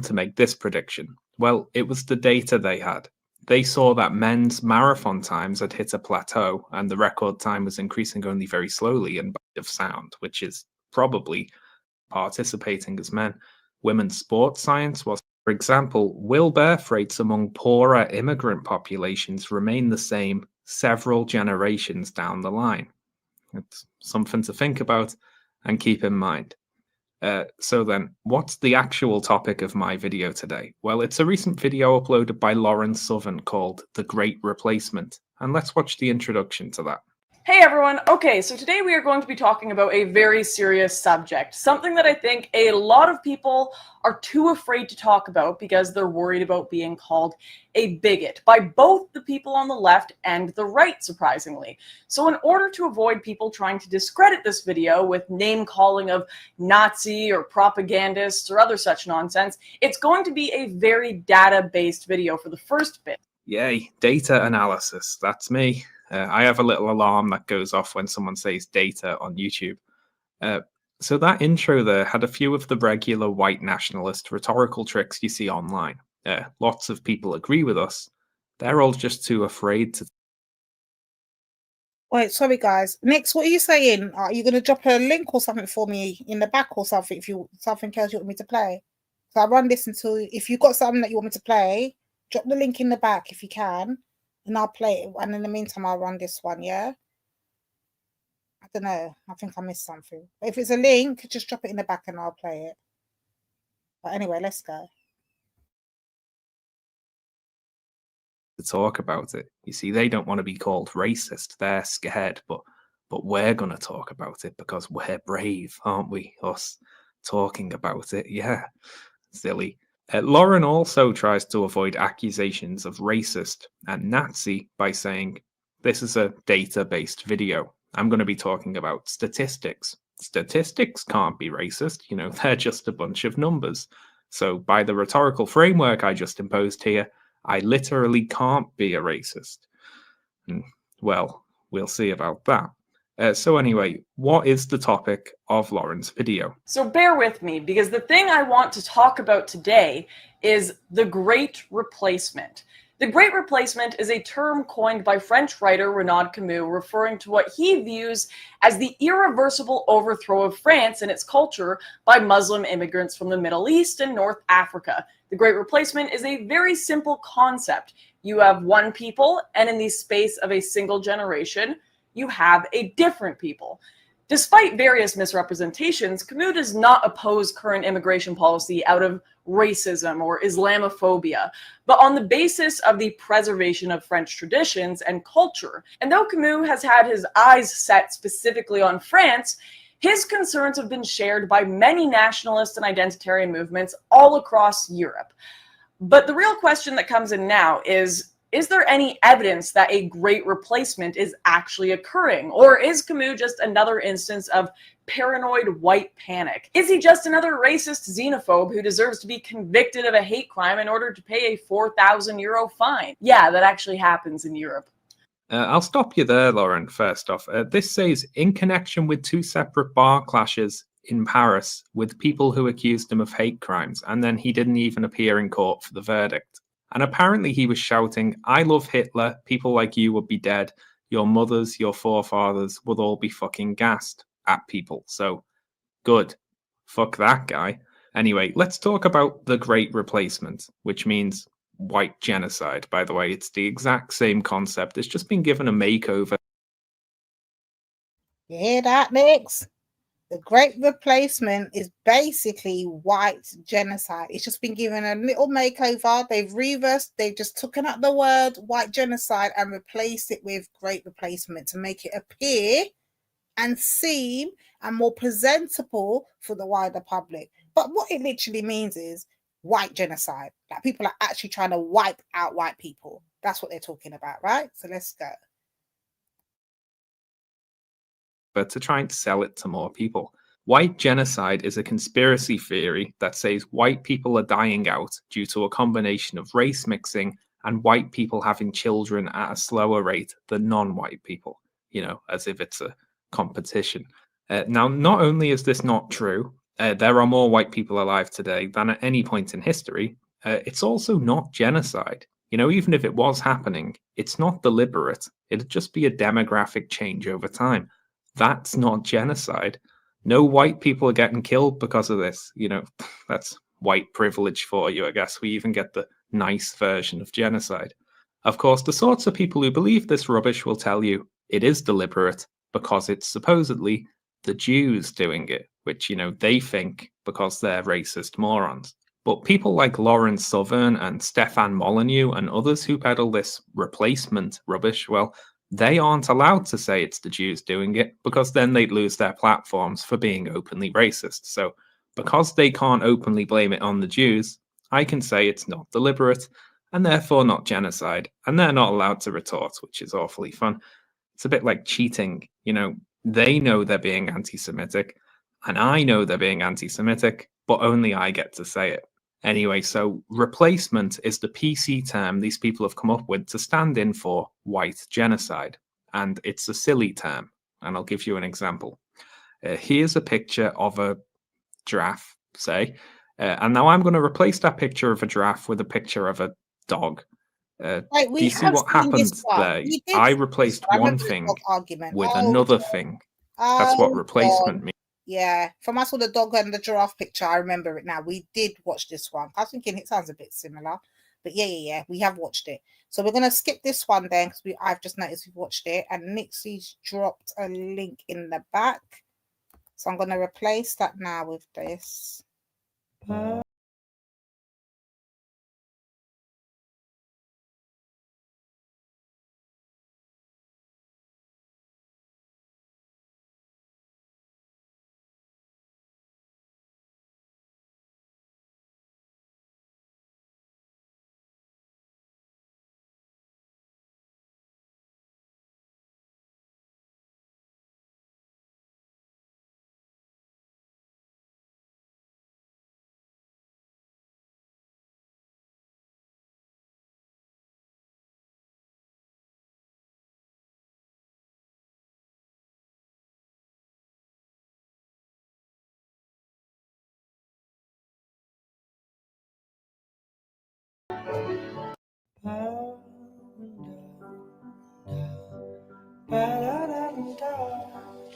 To make this prediction? Well, it was the data they had. They saw that men's marathon times had hit a plateau and the record time was increasing only very slowly in bite of sound, which is probably participating as men. Women's sports science was For example, will birth rates among poorer immigrant populations remain the same several generations down the line? It's something to think about and keep in mind. So then, what's the actual topic of my video today? Well, it's a recent video uploaded by Lauren Southern called The Great Replacement. And let's watch the introduction to that. Hey everyone, okay, so today we are going to be talking about a very serious subject, something that I think a lot of people are too afraid to talk about because they're worried about being called a bigot by both the people on the left and the right, surprisingly. So in order to avoid people trying to discredit this video with name calling of Nazi or propagandists or other such nonsense, it's going to be a very data-based video for the first bit. Yay, data analysis, that's me. I have a little alarm that goes off when someone says data on YouTube. So that intro there had a few of the regular white nationalist rhetorical tricks you see online. Lots of people agree with us. They're all just too afraid to. Wait, sorry guys. Nix, what are you saying? Are you going to drop a link or something for me in the back or something? If you something else you want me to play, so I run this until if you got something that you want me to play, drop the link in the back if you can. And I'll play it. And in the meantime, I'll run this one, yeah? I don't know. I think I missed something. But if it's a link, just drop it in the back and I'll play it. But anyway, let's go. To talk about it. You see, they don't want to be called racist. They're scared, but we're going to talk about it because we're brave, aren't we? Us talking about it. Yeah, silly. Lauren also tries to avoid accusations of racist and Nazi by saying, this is a data-based video. I'm going to be talking about statistics. Statistics can't be racist, you know, they're just a bunch of numbers. So by the rhetorical framework I just imposed here, I literally can't be a racist. Well, we'll see about that. So anyway, what is the topic of Lauren's video? So bear with me, because the thing I want to talk about today is the Great Replacement. The Great Replacement is a term coined by French writer Renaud Camus, referring to what he views as the irreversible overthrow of France and its culture by Muslim immigrants from the Middle East and North Africa. The Great Replacement is a very simple concept. You have one people, and in the space of a single generation, you have a different people. Despite various misrepresentations, Camus does not oppose current immigration policy out of racism or Islamophobia, but on the basis of the preservation of French traditions and culture. And though Camus has had his eyes set specifically on France, his concerns have been shared by many nationalist and identitarian movements all across Europe. But the real question that comes in now is there any evidence that a great replacement is actually occurring? Or is Camus just another instance of paranoid white panic? Is he just another racist xenophobe who deserves to be convicted of a hate crime in order to pay a 4,000 euro fine? Yeah, that actually happens in Europe. I'll stop you there, Lauren, first off. This says, in connection with two separate bar clashes in Paris with people who accused him of hate crimes, and then he didn't even appear in court for the verdict. And apparently he was shouting, I love Hitler, people like you would be dead, your mothers, your forefathers would all be fucking gassed at people. So, good. Fuck that guy. Anyway, let's talk about the Great Replacement, which means white genocide. By the way, it's the exact same concept. It's just been given a makeover. You hear that, Nix? The Great Replacement is basically white genocide. It's just been given a little makeover. They've just taken out the word white genocide and replaced it with Great Replacement to make it appear and seem and more presentable for the wider public. But what it literally means is white genocide. Like people are actually trying to wipe out white people. That's what they're talking about, right? So let's go. But to try and sell it to more people. White genocide is a conspiracy theory that says white people are dying out due to a combination of race mixing and white people having children at a slower rate than non-white people, you know, as if it's a competition. Now, not only is this not true, there are more white people alive today than at any point in history, it's also not genocide. You know, even if it was happening, it's not deliberate. It'd just be a demographic change over time. That's not genocide. No white people are getting killed because of this. You know, that's white privilege for you, I guess. We even get the nice version of genocide. Of course, the sorts of people who believe this rubbish will tell you it is deliberate because it's supposedly the Jews doing it, which, you know, they think because they're racist morons. But people like Lauren Southern and Stefan Molyneux and others who peddle this replacement rubbish, well, they aren't allowed to say it's the Jews doing it because then they'd lose their platforms for being openly racist. So because they can't openly blame it on the Jews, I can say it's not deliberate and therefore not genocide, and they're not allowed to retort, which is awfully fun. It's a bit like cheating. You know, they know they're being anti-Semitic, and I know they're being anti-Semitic, but only I get to say it. Anyway, so replacement is the PC term these people have come up with to stand in for white genocide. And it's a silly term. And I'll give you an example. Here's a picture of a giraffe, say. And now I'm going to replace that picture of a giraffe with a picture of a dog. Right, Do we you see have what seen this happened one. there? We did I see this replaced one. I one remember the thing dog argument. with Oh, another thing. That's what oh replacement God. means. Yeah, from us with the dog and the giraffe picture, I remember it now. We did watch this one. I was thinking it sounds a bit similar, but yeah, we have watched it. So we're gonna skip this one then because I've just noticed we've watched it, and Nixie's dropped a link in the back, so I'm gonna replace that now with this.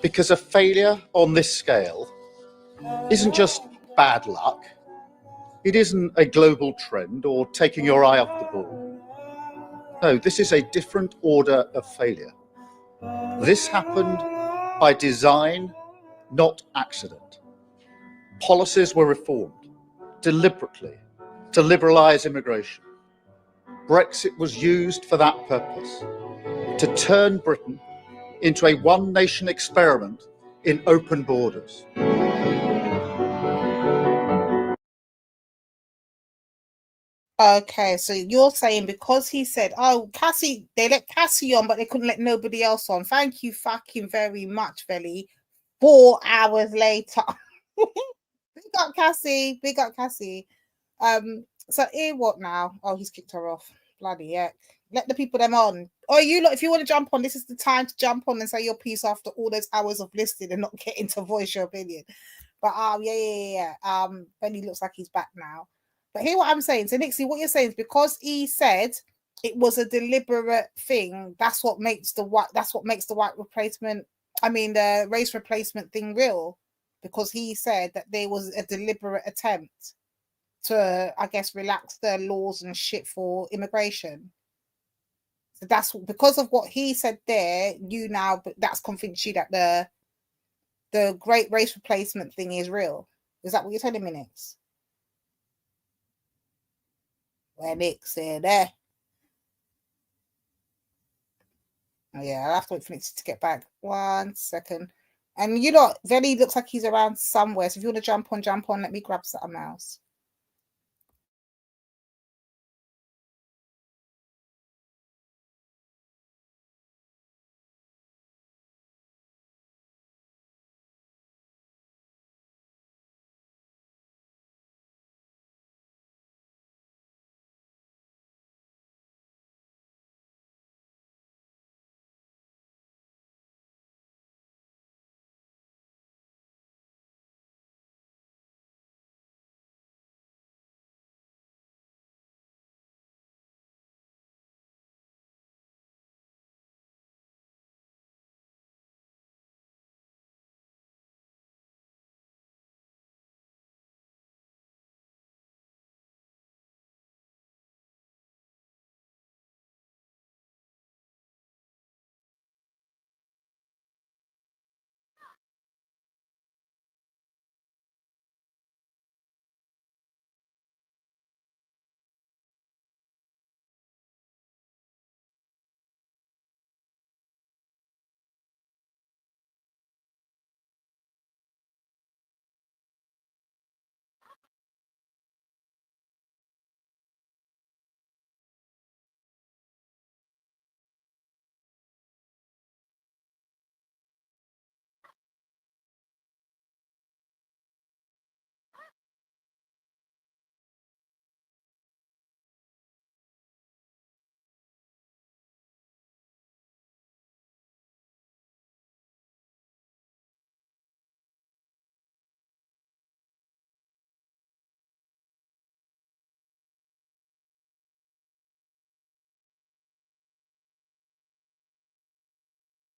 Because a failure on this scale isn't just bad luck, it isn't a global trend or taking your eye off the ball. No, this is a different order of failure. This happened by design, not accident. Policies were reformed deliberately to liberalise immigration. Brexit was used for that purpose, to turn Britain into a one-nation experiment in open borders. Okay, so you're saying because he said, "Oh, Cassie," they let Cassie on, but they couldn't let nobody else on. Thank you fucking very much, Velly. 4 hours later. Big up Cassie. Big up Cassie. So here what now? Oh, he's kicked her off. Bloody heck. Let the people them on. Oh, you lot, if you want to jump on, this is the time to jump on and say your piece after all those hours of listening and not getting to voice your opinion. But yeah. Benny looks like he's back now. But hear what I'm saying. So Nixie, what you're saying is because he said it was a deliberate thing, that's what makes the white replacement, I mean the race replacement thing real. Because he said that there was a deliberate attempt to, I guess, relax the laws and shit for immigration. So that's because of what he said there. That's convinced you that the great race replacement thing is real. Is that what you're telling me, Nix? Where Nix said there. Oh yeah, I'll have to wait for Nix to get back. 1 second. And you know, Velly looks like he's around somewhere. So if you want to jump on. Let me grab something else.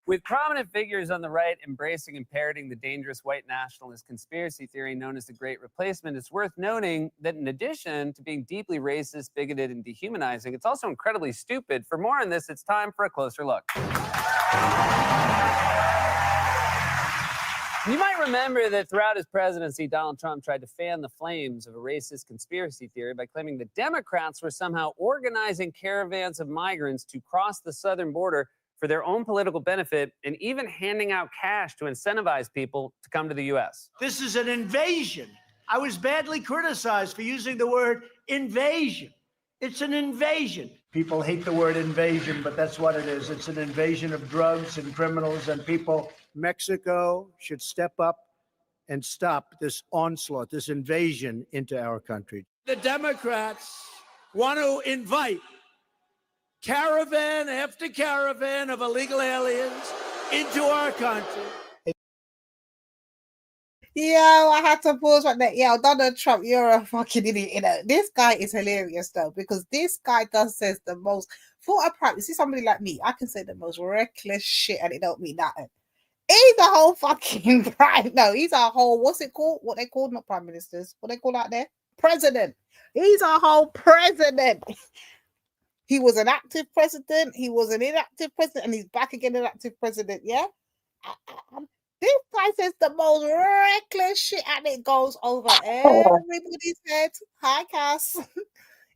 With prominent figures on the right embracing and parroting the dangerous white nationalist conspiracy theory known as the Great Replacement, it's worth noting that in addition to being deeply racist, bigoted, and dehumanizing, it's also incredibly stupid. For more on this, it's time for a closer look. You might remember that throughout his presidency, Donald Trump tried to fan the flames of a racist conspiracy theory by claiming that Democrats were somehow organizing caravans of migrants to cross the southern border for their own political benefit and even handing out cash to incentivize people to come to the U.S. This is an invasion. I was badly criticized for using the word invasion. It's an invasion. People hate the word invasion, but that's what it is. It's an invasion of drugs and criminals and people. Mexico should step up and stop this onslaught, this invasion into our country. The Democrats want to invite caravan after caravan of illegal aliens into our country. Yo, I had to pause right there. Yo, Donald Trump, you're a fucking idiot. You know, this guy is hilarious though, because this guy says the most. For a prime, you see somebody like me, I can say the most reckless shit and it don't mean nothing. He's a whole fucking prime. No, he's a whole, what's it called? What they call, not prime ministers, what they call out there? President. He's a whole president. He was an active president, he was an inactive president, and he's back again an active president, yeah? This guy says the most reckless shit and it goes over everybody's head. Hi, Cass.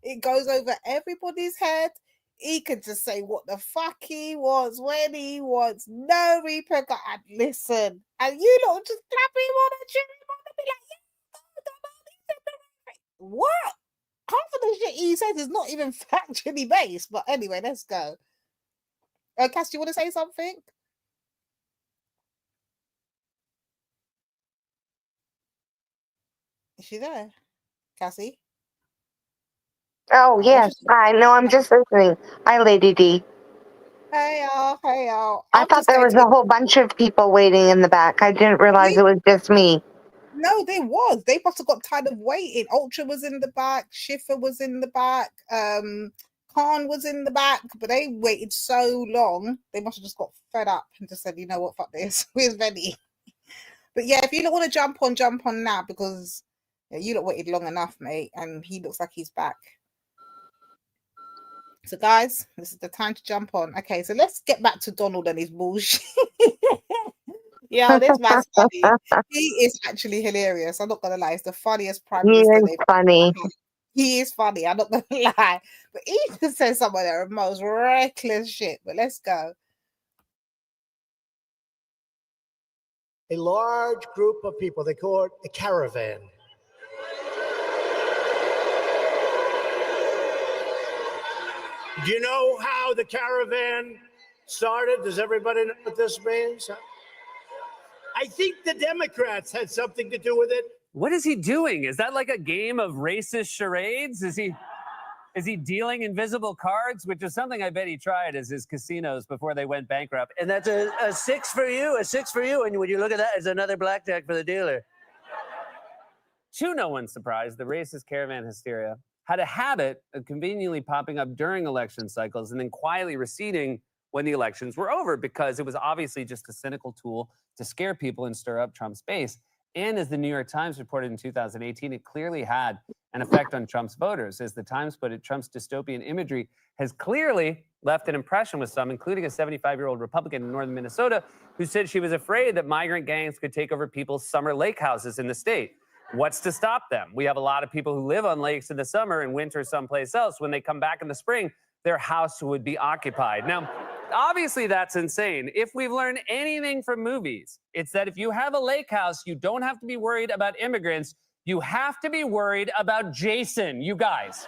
It goes over everybody's head. He can just say what the fuck he wants, when he wants, no repercussion. Listen, and you lot just clap him on a cheer him on and be like, yeah, what? Half of the shit he says is not even factually based. But anyway, let's go. Cass, do you want to say something? Is she there? Cassie? Oh, yes. Hi. No, I'm just listening. Hi, Lady D. Hey, y'all. Hey, y'all. I thought there was a whole bunch of people waiting in the back. I didn't realize it was just me. No, there was. They must have got tired of waiting. Ultra was in the back. Schiffer was in the back. Khan was in the back. But they waited so long. They must have just got fed up and just said, you know what, fuck this. Where's Benny? But yeah, if you don't want to jump on now because you lot waited long enough, mate. And he looks like he's back. So guys, this is the time to jump on. Okay, so let's get back to Donald and his bullshit. Yeah, this man's funny. He is actually hilarious. I'm not gonna lie, he's the funniest prime minister. He is funny. He is funny. I'm not gonna lie, but he just says some of the most reckless shit. But let's go. A large group of people, they call it a caravan. Do you know how the caravan started? Does everybody know what this means? I think the Democrats had something to do with it. What is he doing? Is that like a game of racist charades? Is he dealing invisible cards, which is something I bet he tried as his casinos before they went bankrupt. And that's a 6 for you, a 6 for you. And when you look at that, it's another blackjack for the dealer. To no one's surprise, the racist caravan hysteria had a habit of conveniently popping up during election cycles and then quietly receding when the elections were over, because it was obviously just a cynical tool to scare people and stir up Trump's base. And as the New York Times reported in 2018, it clearly had an effect on Trump's voters. As the Times put it, Trump's dystopian imagery has clearly left an impression with some, including a 75-year-old Republican in northern Minnesota who said she was afraid that migrant gangs could take over people's summer lake houses in the state. What's to stop them? We have a lot of people who live on lakes in the summer and winter someplace else. When they come back in the spring, their house would be occupied. Now, obviously that's insane. If we've learned anything from movies, it's that if you have a lake house, you don't have to be worried about immigrants. You have to be worried about Jason, you guys.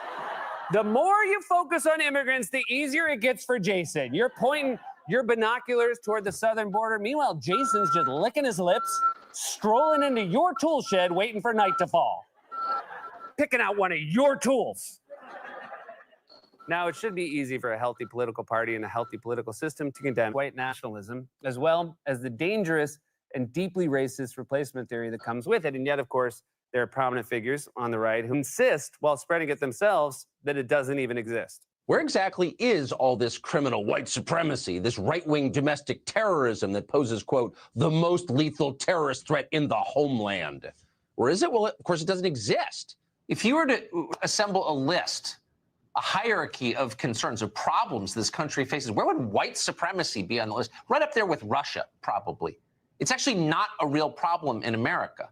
The more you focus on immigrants, the easier it gets for Jason. You're pointing your binoculars toward the southern border. Meanwhile, Jason's just licking his lips, strolling into your tool shed, waiting for night to fall. Picking out one of your tools. Now, it should be easy for a healthy political party and a healthy political system to condemn white nationalism, as well as the dangerous and deeply racist replacement theory that comes with it. And yet, of course, there are prominent figures on the right who insist, while spreading it themselves, that it doesn't even exist. Where exactly is all this criminal white supremacy, this right-wing domestic terrorism that poses, quote, the most lethal terrorist threat in the homeland? Or is it? Well, of course, it doesn't exist. If you were to assemble a list, a hierarchy of concerns, of problems this country faces, where would white supremacy be on the list? Right up there with Russia, probably. It's actually not a real problem in America.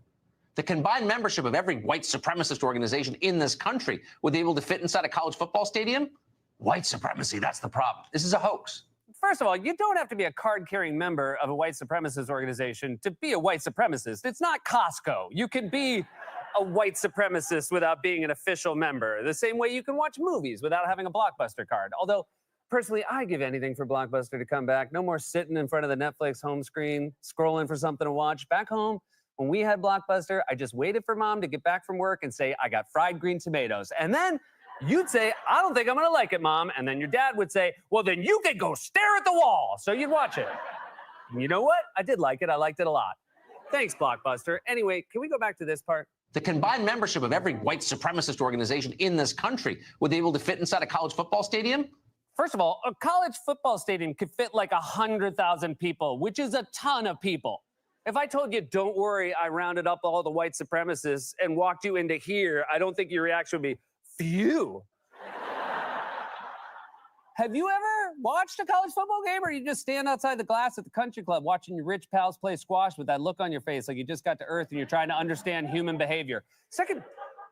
The combined membership of every white supremacist organization in this country would be able to fit inside a college football stadium? White supremacy, that's the problem. This is a hoax. First of all, you don't have to be a card-carrying member of a white supremacist organization to be a white supremacist. It's not Costco. You can be a white supremacist without being an official member. The same way you can watch movies without having a Blockbuster card. Although, personally, I give anything for Blockbuster to come back. No more sitting in front of the Netflix home screen, scrolling for something to watch. Back home, when we had Blockbuster, I just waited for Mom to get back from work and say, I got fried green tomatoes. And then you'd say, I don't think I'm going to like it, Mom. And then your dad would say, well, then you can go stare at the wall. So you'd watch it. And you know what? I did like it. I liked it a lot. Thanks, Blockbuster. Anyway, can we go back to this part? The combined membership of every white supremacist organization in this country would be able to fit inside a college football stadium? First of all, a college football stadium could fit like 100,000 people, which is a ton of people. If I told you, don't worry, I rounded up all the white supremacists and walked you into here, I don't think your reaction would be, phew. Have you ever watched a college football game, or you just stand outside the glass at the country club watching your rich pals play squash with that look on your face like you just got to Earth and you're trying to understand human behavior? Second,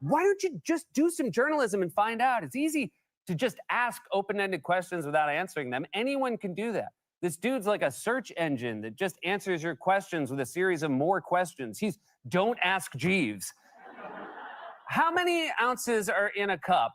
why don't you just do some journalism and find out? It's easy to just ask open-ended questions without answering them. Anyone can do that. This dude's like a search engine that just answers your questions with a series of more questions. He's Don't Ask Jeeves. How many ounces are in a cup?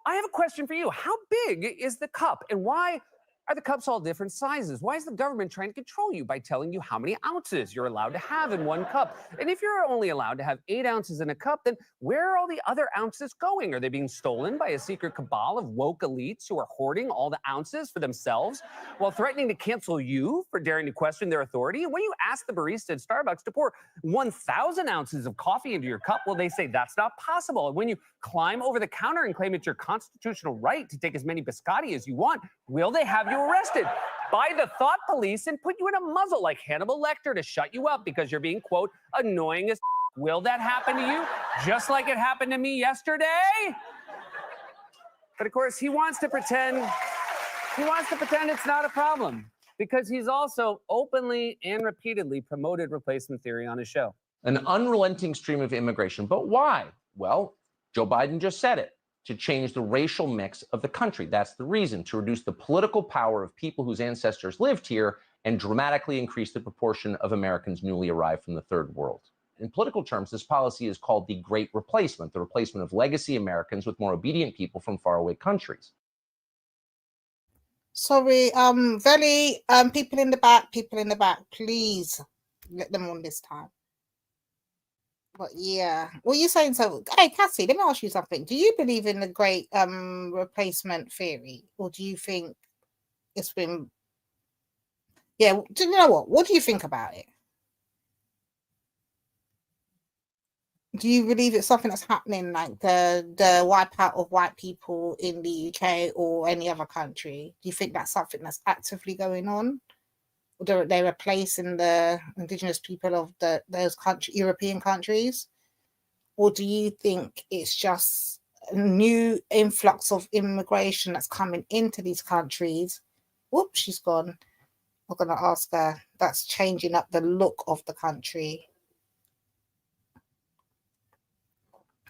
I have a question for you. How big is the cup, and why are the cups all different sizes? Why is the government trying to control you by telling you how many ounces you're allowed to have in one cup? And if you're only allowed to have 8 ounces in a cup, then where are all the other ounces going? Are they being stolen by a secret cabal of woke elites who are hoarding all the ounces for themselves while threatening to cancel you for daring to question their authority? And when you ask the barista at Starbucks to pour 1,000 ounces of coffee into your cup, well, they say that's not possible. And when you climb over the counter and claim it's your constitutional right to take as many biscotti as you want, will they have you arrested by the thought police and put you in a muzzle like Hannibal Lecter to shut you up because you're being, quote, annoying as Will that happen to you just like it happened to me yesterday? But of course, he wants to pretend it's not a problem because he's also openly and repeatedly promoted replacement theory on his show. An unrelenting stream of immigration. But why? Well, Joe Biden just said it. To change the racial mix of the country. That's the reason, to reduce the political power of people whose ancestors lived here and dramatically increase the proportion of Americans newly arrived from the third world. In political terms, this policy is called the Great Replacement, the replacement of legacy Americans with more obedient people from faraway countries. Sorry, Veli, people in the back, please let them on this time. But yeah, what are you saying? So, hey, Cassie, let me ask you something. Do you believe in the great replacement theory, or do you think it's been? Yeah, do you know what? What do you think about it? Do you believe it's something that's happening, like the wipeout of white people in the UK or any other country? Do you think that's something that's actively going on? Or they're replacing the indigenous people of those European countries? Or do you think it's just a new influx of immigration that's coming into these countries? Whoops, she's gone. I'm going to ask her. That's changing up the look of the country.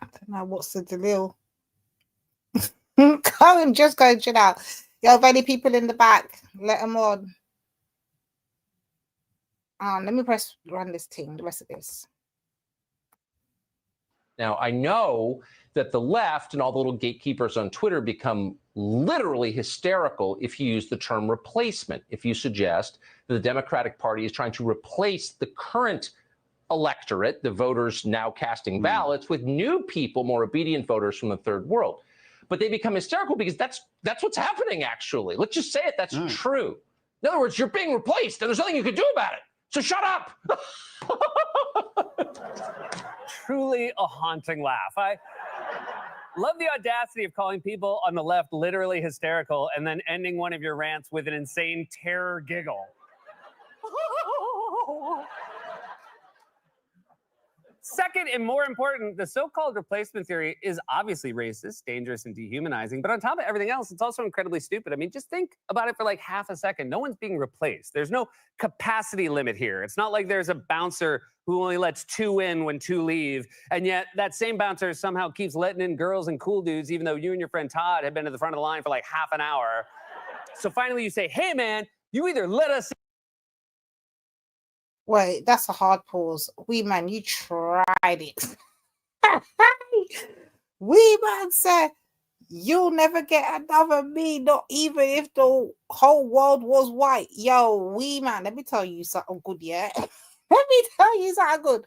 I don't know what's the deal. Karen, just go chill out. You have any people in the back? Let them on. Let me run this thing, the rest of this. Now, I know that the left and all the little gatekeepers on Twitter become literally hysterical if you use the term replacement, if you suggest that the Democratic Party is trying to replace the current electorate, the voters now casting ballots, with new people, more obedient voters from the third world. But they become hysterical because that's what's happening, actually. Let's just say it, that's true. In other words, you're being replaced and there's nothing you can do about it. So shut up. Truly a haunting laugh. Love the audacity of calling people on the left literally hysterical and then ending one of your rants with an insane terror giggle. Second, and more important, the so-called replacement theory is obviously racist, dangerous, and dehumanizing. But on top of everything else, it's also incredibly stupid. I mean, just think about it for like half a second. No one's being replaced. There's no capacity limit here. It's not like there's a bouncer who only lets 2 in when 2 leave. And yet that same bouncer somehow keeps letting in girls and cool dudes, even though you and your friend Todd have been to the front of the line for like half an hour. So finally you say, hey, man, you either let us... Wait, that's a hard pause. Wee man, you tried it. Wee man said, you'll never get another me, not even if the whole world was white. Yo, wee man, let me tell you something good, yeah? Let me tell you something good.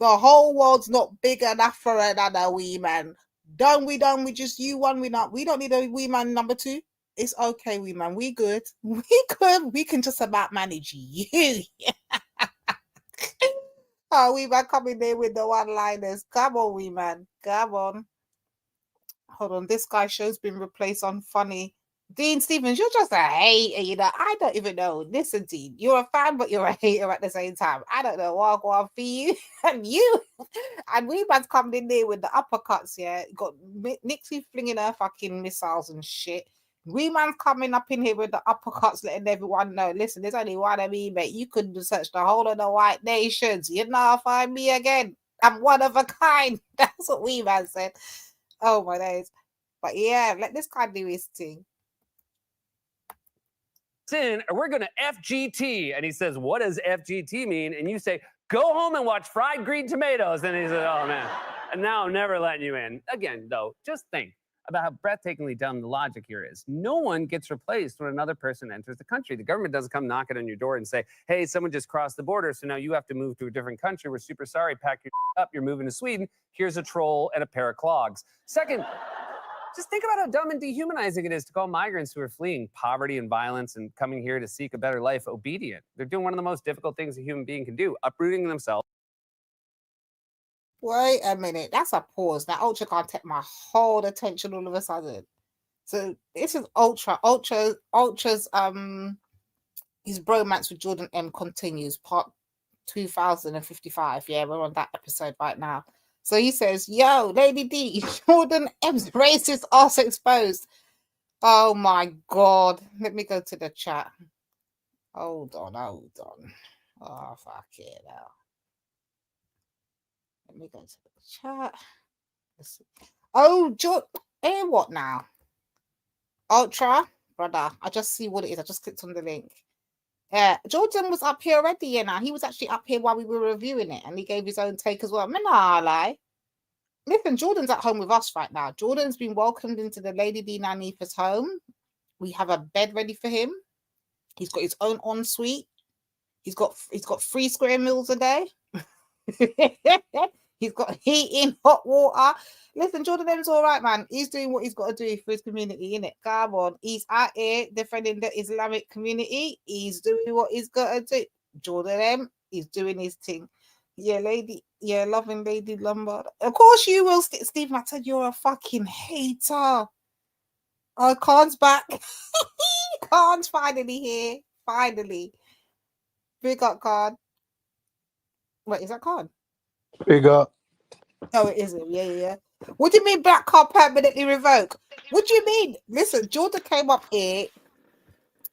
The whole world's not big enough for another wee man. Done, we just you one, we not. We don't need a wee man number 2. It's okay, wee man. We good. We good. We can just about manage you. Oh, wee man coming there with the one-liners. Come on, wee man. Come on. Hold on. This guy show's been replaced on funny. Dean Stevens, you're just a hater, you know. I don't even know. Listen, Dean, you're a fan, but you're a hater at the same time. I don't know what for you and you. And wee man's coming in there with the uppercuts, yeah. Got Nixie flinging her fucking missiles and shit. Wee man's coming up in here with the uppercuts, letting everyone know, listen, there's only one of me, mate. You couldn't search the whole of the white nations. You'll not find me again. I'm one of a kind. That's what Wee man said. Oh, my days. But yeah, let this guy do his thing. In, or we're going to FGT. And he says, what does FGT mean? And you say, go home and watch Fried Green Tomatoes. And he says, oh, man. And now I'm never letting you in. Again, though, just think about how breathtakingly dumb the logic here is. No one gets replaced when another person enters the country. The government doesn't come knocking on your door and say, hey, someone just crossed the border, so now you have to move to a different country. We're super sorry. Pack your up. You're moving to Sweden. Here's a troll and a pair of clogs. Second, just think about how dumb and dehumanizing it is to call migrants who are fleeing poverty and violence and coming here to seek a better life obedient. They're doing one of the most difficult things a human being can do, uprooting themselves. Wait a minute. That's a pause. Now, Ultra can't take my whole attention all of a sudden. So this is Ultra. Ultra's his bromance with Jordan M continues, part 2055. Yeah, we're on that episode right now. So he says, yo, Lady D, Jordan M's racist ass exposed. Oh my God. Let me go to the chat. Hold on. Oh, fuck it now. Let me go to the chat. Oh, what now? Ultra, brother. I just see what it is. I just clicked on the link. Jordan was up here already, you know. He was actually up here while we were reviewing it, and he gave his own take as well. Nah, lie. Listen, Jordan's at home with us right now. Jordan's been welcomed into the Lady D Nanifa's home. We have a bed ready for him. He's got his own ensuite. He's got 3 square meals a day. He's got heating, hot water. Listen, Jordan M's all right, man. He's doing what he's got to do for his community, innit? Come on. He's out here defending the Islamic community. He's doing what he's got to do. Jordan M, he's doing his thing. Yeah, lady. Yeah, loving Lady Lombard. Of course you will, Stephen. I said you're a fucking hater. Oh, Khan's back. Khan's finally here. Finally. Big up, Khan. Wait, is that Khan? Big up. Oh, it isn't. Yeah. What do you mean black card permanently revoked? What do you mean? Listen, Jordan came up here.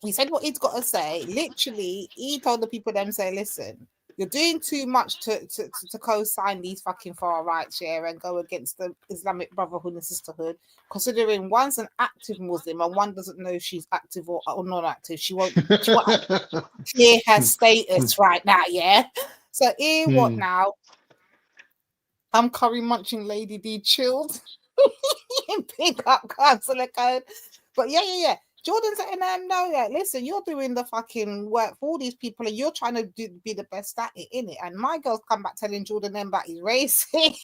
He said what he's got to say. Literally, he told the people them say, listen, you're doing too much to co-sign these fucking far rights, yeah, and go against the Islamic Brotherhood and Sisterhood, considering one's an active Muslim and one doesn't know if she's active or non-active. She won't clear her status right now, yeah? So here, what now? I'm curry munching Lady D chilled. Pick up consular code. But yeah. Jordan's letting them know that, listen, you're doing the fucking work for all these people and you're trying to be the best at it, innit? And my girl's come back telling Jordan M that he's racist.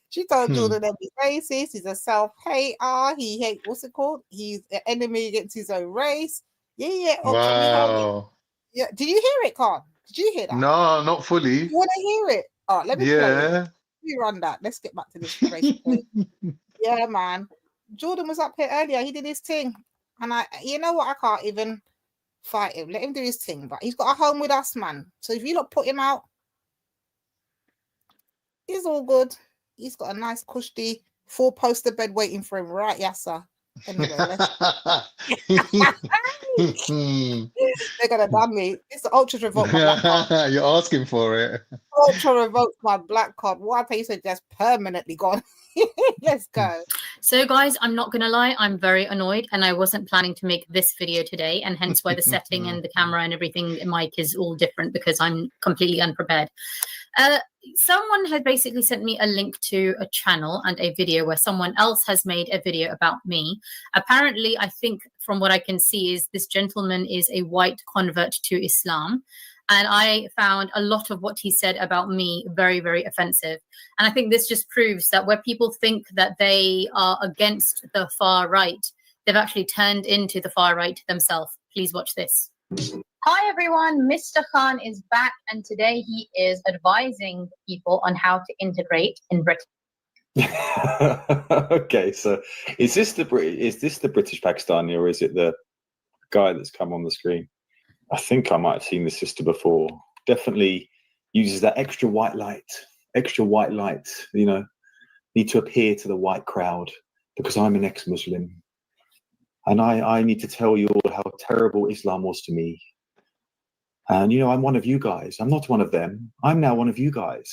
She told Jordan M he's racist, he's a self-hater, he hates, what's it called? He's an enemy against his own race. Yeah. Wow. Yeah. Did you hear it, Khan? Did you hear that? No, not fully. You want to hear it? Oh, let me play it. We run that. Let's get back to this race. Yeah, man. Jordan was up here earlier. He did his thing, and you know what? I can't even fight him. Let him do his thing. But he's got a home with us, man. So if you not put him out, he's all good. He's got a nice cushy 4-poster bed waiting for him, right, Yasser? Anyway, they're gonna ban me. It's the ultra revoke my black card. You're asking for it. Ultra revoke my black card. What I said, just permanently gone. Let's go. So guys, I'm not gonna lie, I'm very annoyed, and I wasn't planning to make this video today, and hence why the setting and the camera and everything, mic is all different, because I'm completely unprepared. Someone had basically sent me a link to a channel and a video where someone else has made a video about me. Apparently, I think from what I can see is this gentleman is a white convert to Islam. And I found a lot of what he said about me very, very offensive. And I think this just proves that where people think that they are against the far right, they've actually turned into the far right themselves. Please watch this. Hi everyone, Mr. Khan is back, and today he is advising people on how to integrate in Britain. Okay, so is this the British Pakistani, or is it the guy that's come on the screen? I think I might have seen the sister before. Definitely uses that extra white light, you know, need to appear to the white crowd because I'm an ex-Muslim. And I need to tell you all how terrible Islam was to me. And, you know, I'm one of you guys. I'm not one of them. I'm now one of you guys.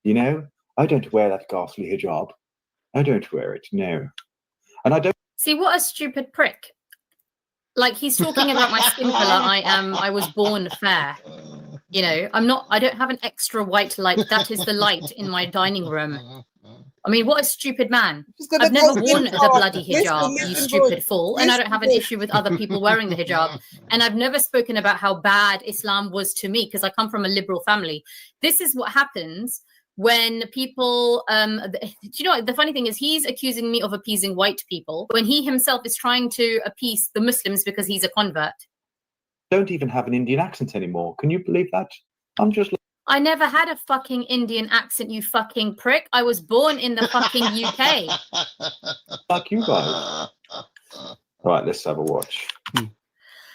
You know, I don't wear that ghastly hijab. I don't wear it, no. And I don't. See, what a stupid prick. Like, he's talking about my skin color. I was born fair. You know, I don't have an extra white light. That is the light in my dining room. I mean, what a stupid man. I've never worn the bloody hijab, you stupid fool. And I don't have an issue with other people wearing the hijab. And I've never spoken about how bad Islam was to me because I come from a liberal family. This is what happens when people, do you know what, the funny thing is he's accusing me of appeasing white people when he himself is trying to appease the Muslims because he's a convert. Don't even have an Indian accent anymore. Can you believe that? I'm just. I never had a fucking Indian accent, you fucking prick. I was born in the fucking UK. Fuck you guys. Right, let's have a watch.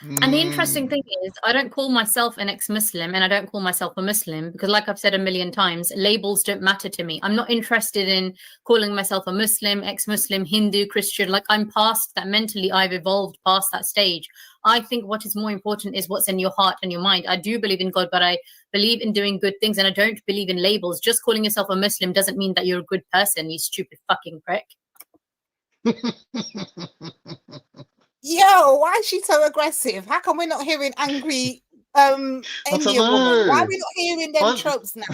And the interesting thing is, I don't call myself an ex-Muslim and I don't call myself a Muslim because, like I've said a million times, labels don't matter to me. I'm not interested in calling myself a Muslim, ex-Muslim, Hindu, Christian. Like, I'm past that mentally. I've evolved past that stage. I think what is more important is what's in your heart and your mind. I do believe in God, but I believe in doing good things and I don't believe in labels. Just calling yourself a Muslim doesn't mean that you're a good person, you stupid fucking prick. Yo, why is she so aggressive? How come we're not hearing angry Indian woman? Why are we not hearing them tropes now?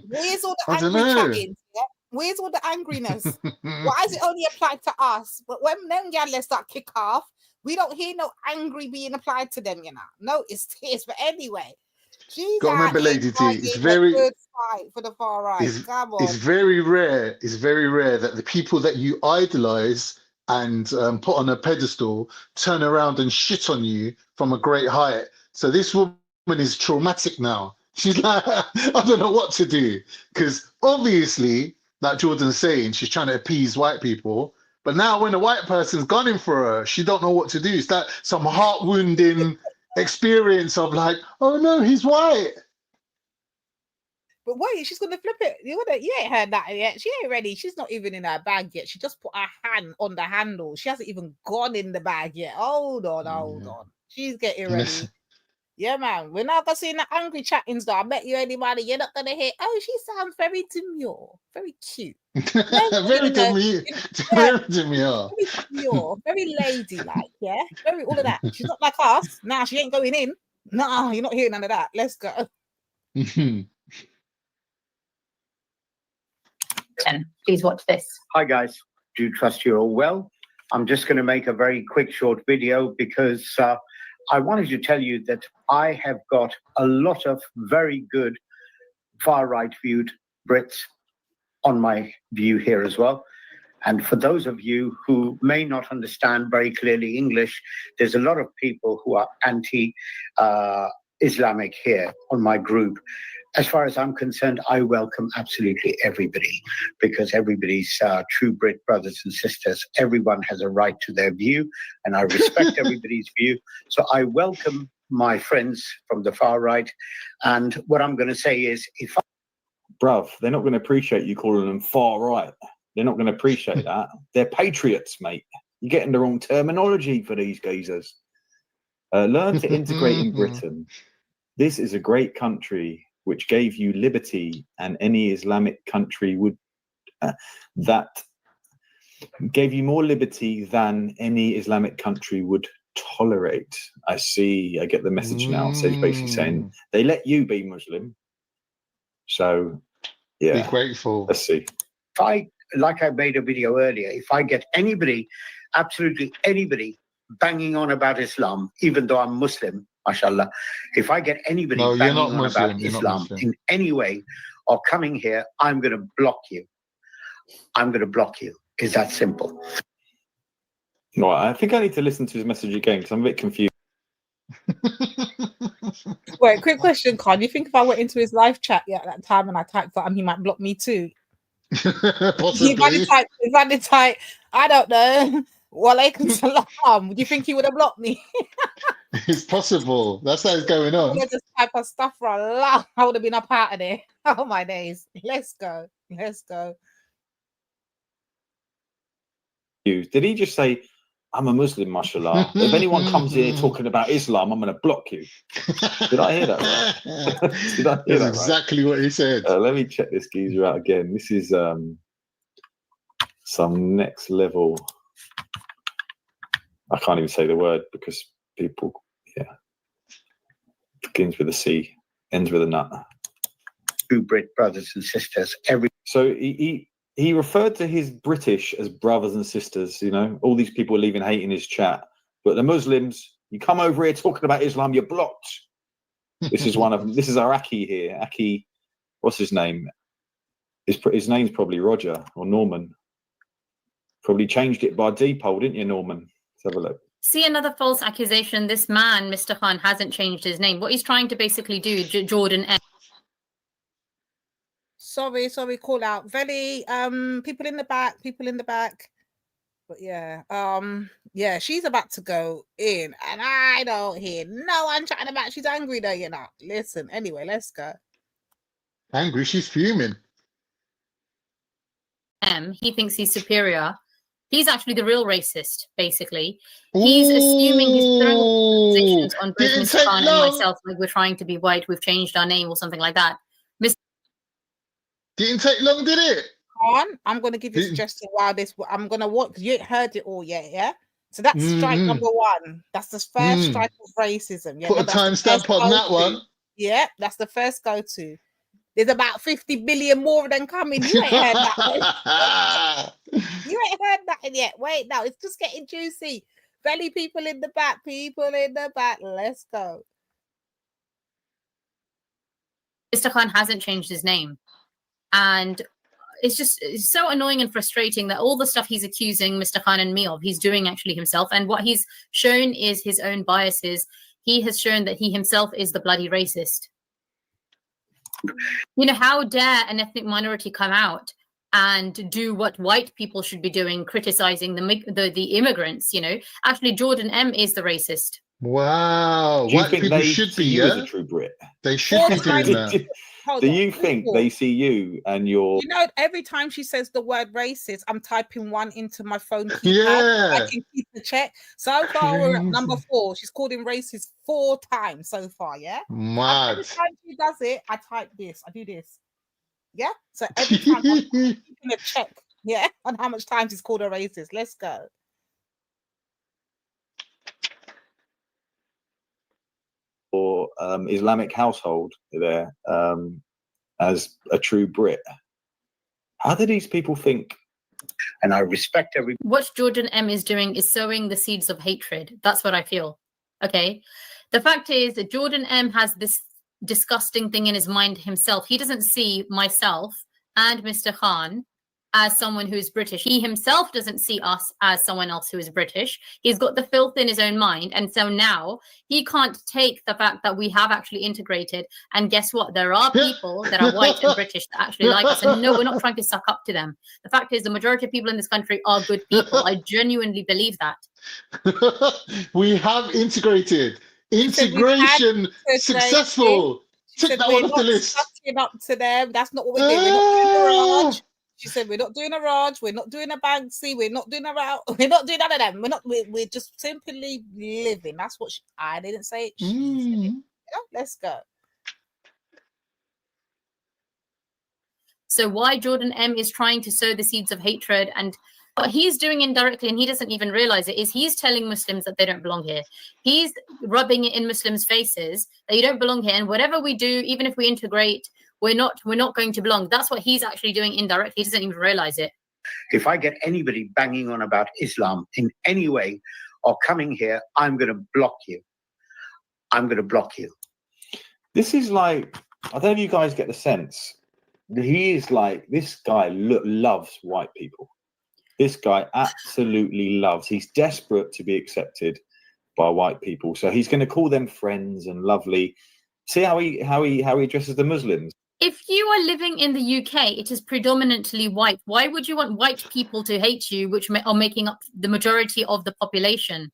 Where's all the angry chatting? Yeah? Where's all the angriness? Why is it only applied to us? But when them gals start kick off, we don't hear no angry being applied to them, you know. No, it's tears. But anyway, she's got to remember, Lady T, it's very good fight for the far right. Come on. It's very rare. It's very rare that the people that you idolize and put on a pedestal turn around and shit on you from a great height. So this woman is traumatic now. She's like, I don't know what to do. Because obviously, like Jordan's saying, she's trying to appease white people. But now when a white person's gone in for her, she don't know what to do. It's that some heart-wounding experience of like, oh no, he's white. But wait, she's gonna flip it. You ain't heard that yet. She ain't ready. She's not even in her bag yet. She just put her hand on the handle. She hasn't even gone in the bag yet. Hold on. She's getting ready. Yeah, man. We're not gonna see the angry chattings though. I bet you anybody, you're not gonna hear, oh, she sounds very demure, very cute. Very demure. Very demure. Very demure, very ladylike, yeah. Very all of that. She's not like us. Nah, she ain't going in. Nah, you're not hearing none of that. Let's go. Please watch this. Hi guys, do trust you're all well. I'm just going to make a very quick short video because I wanted to tell you that I have got a lot of very good far right viewed Brits on my view here as well. And for those of you who may not understand very clearly English, there's a lot of people who are anti-Islamic here on my group. as far as I'm concerned, I welcome absolutely everybody, because everybody's true Brit brothers and sisters. Everyone has a right to their view, and I respect everybody's view. So I welcome my friends from the far right. And what I'm going to say is, if I... Bruv, they're not going to appreciate you calling them far right. They're not going to appreciate that. They're patriots, mate. You're getting the wrong terminology for these geezers. Learn to integrate in Britain. This is a great country which gave you liberty, and any Islamic country would that gave you more liberty than any Islamic country would tolerate. I see. I get the message now. So he's basically saying they let you be Muslim. So, yeah. Be grateful. Let's see. If I, like I made a video earlier, if I get anybody, absolutely anybody, banging on about Islam, even though I'm Muslim, mashallah, if I get anybody banging on about Islam in any way or coming here, I'm going to block you. I'm going to block you. It's that simple. No, I think I need to listen to his message again because I'm a bit confused. Wait, quick question, Con. You think if I went into his live chat at that time and I typed that, he might block me too? Possibly. If I did type, I don't know. Walaikum salam. Do you think he would have blocked me? It's possible. That's how it's going I on. would have just typed a stuff for a lot. I would have been up out of there. Oh my days. Let's go. Let's go. Did he just say, I'm a Muslim, mashallah? If anyone comes in here talking about Islam, I'm going to block you. Did I hear that right? Did I hear That's that exactly right? what he said. Let me check this geezer out again. This is some next level. I can't even say the word because people, begins with a C, ends with a nut. True Brit brothers and sisters. So he referred to his British as brothers and sisters. You know, all these people are leaving hate in his chat. But the Muslims, you come over here talking about Islam, you're blocked. This is one of them. This is our Aki here. Aki, what's his name? His name's probably Roger or Norman. Probably changed it by default, didn't you, Norman? Let's have a look. See, another false accusation. This man, Mr. Khan, hasn't changed his name. What he's trying to basically do, Jordan M. Sorry, call out. Veli, people in the back. But yeah, she's about to go in, and I don't hear no one chatting about she's angry though, you know. Listen, anyway, let's go. Angry, she's fuming. He thinks he's superior. He's actually the real racist, basically. He's assuming he's throwing accusations on both Mr. Khan and myself, like we're trying to be white, we've changed our name or something like that. Didn't take long, did it? I'm going to give you a suggestion while this. I'm going to watch because you ain't heard it all yet, yeah? So that's strike number one. That's the first strike of racism. Yeah? Put a timestamp on that one. Yeah, that's the first go-to. There's about 50 billion more of them coming. You ain't heard that. You ain't heard that yet. Wait, now it's just getting juicy. Belly people in the back, Let's go. Mr. Khan hasn't changed his name. And it's so annoying and frustrating that all the stuff he's accusing Mr. Khan and me of, he's doing actually himself. And what he's shown is his own biases. He has shown that he himself is the bloody racist. You know, how dare an ethnic minority come out and do what white people should be doing, criticizing the immigrants, you know? Actually, Jordan M. is the racist. Wow. White people should be, yeah? As a true Brit? They should be doing that. Do you think they see you and your... You know, every time she says the word racist, I'm typing one into my phone keypad. Yeah. I can keep the check. So far, we're at number 4. She's called him racist 4 times so far, yeah? Mad. Every time she does it, I type this. I do this. Yeah? So every time I'm keeping a check, yeah, on how much times he's called her racist. Let's go. Or Islamic household there as a true Brit. How do these people think? And I respect every... What Jordan M. is doing is sowing the seeds of hatred. That's what I feel. Okay? The fact is that Jordan M. has this disgusting thing in his mind himself. He doesn't see myself and Mr. Khan as someone who is British. He himself doesn't see us as someone else who is British. He's got the filth in his own mind. And so now he can't take the fact that we have actually integrated. And guess what? There are people that are white and British that actually like us. And no, we're not trying to suck up to them. The fact is, the majority of people in this country are good people. I genuinely believe that. We have integrated. Integration successful. Tick that one off the list. Sucking up to them. That's not what we're doing. We're not doing a Raj. She said we're not doing a Raj. We're not doing a Banksy. We're not doing a we're not doing none of them. We're just simply living. That's what I didn't say. She said it. Yeah, let's go. So why Jordan M is trying to sow the seeds of hatred, and what he's doing indirectly, and he doesn't even realize it, is he's telling Muslims that they don't belong here. He's rubbing it in Muslims' faces that you don't belong here, and whatever we do, even if we integrate, we're not going to belong. That's what he's actually doing indirectly. He doesn't even realize it. If I get anybody banging on about Islam in any way or coming here, I'm going to block you. I'm going to block you. This is like, I don't know if you guys get the sense. He is like, this guy loves white people. This guy absolutely loves. He's desperate to be accepted by white people. So he's going to call them friends and lovely. See how he addresses the Muslims. If you are living in the UK, it is predominantly white. Why would you want white people to hate you, which are making up the majority of the population?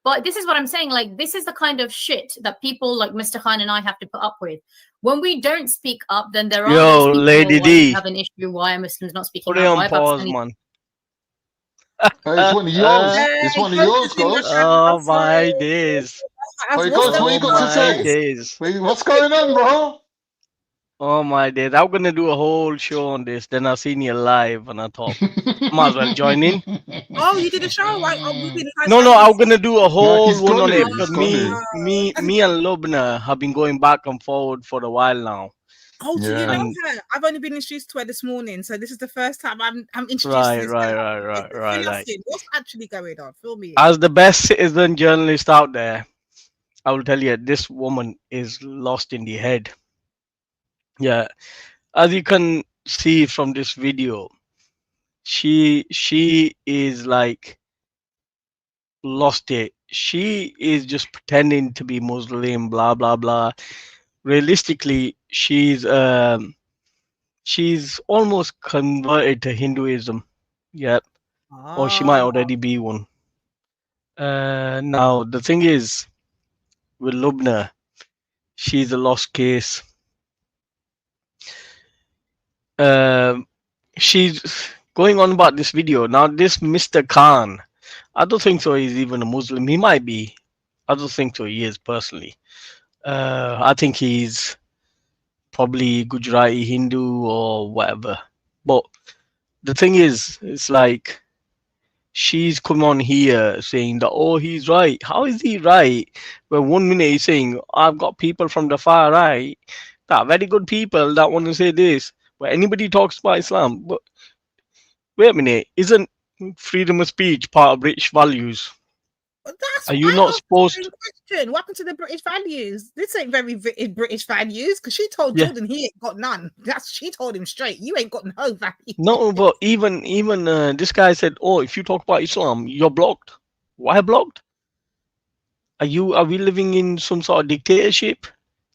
But this is what I'm saying. Like, this is the kind of shit that people like Mr. Khan and I have to put up with. When we don't speak up, then there are these people Lady D. who have an issue. Why are Muslims not speaking Put it up? on pause, man. It's one of yours. It's one of yours, Ghost. Oh my days. Wait, Ghost, what you got to say? Days. Wait, what's going on, bro? Oh my days. I'm gonna do a whole show on this. Then I seen you live and I thought, might as well join in. Oh, you did a show, right? Oh, No, I'm gonna do a whole one on it it. because me and Lubna have been going back and forward for a while now. Oh, do you know her? I've only been introduced to her this morning, so this is the first time I'm introduced to this. Right. What's actually going on? Fill me in. As the best citizen journalist out there, I will tell you, this woman is lost in the head. Yeah, as you can see from this video, she is like lost it. She is just pretending to be Muslim, blah blah blah. Realistically, she's almost converted to Hinduism. Yep. Or she might already be one. Now the thing is, with Lubna, she's a lost case. She's going on about this video. Now this Mr. Khan, I don't think so he's even a Muslim. He might be. I don't think so he is personally. I think he's probably Gujarati Hindu or whatever. But the thing is, it's like she's come on here saying that, oh, he's right. How is he right? Well, 1 minute he's saying, I've got people from the far right that are very good people that want to say this. But anybody talks about Islam. But wait a minute, isn't freedom of speech part of British values? Are you not supposed to? Question. What happened to the British values? This ain't very British values because she told Jordan he ain't got none. She told him straight. You ain't got no values. No, but even this guy said, "Oh, if you talk about Islam, you're blocked." Why blocked? Are we living in some sort of dictatorship?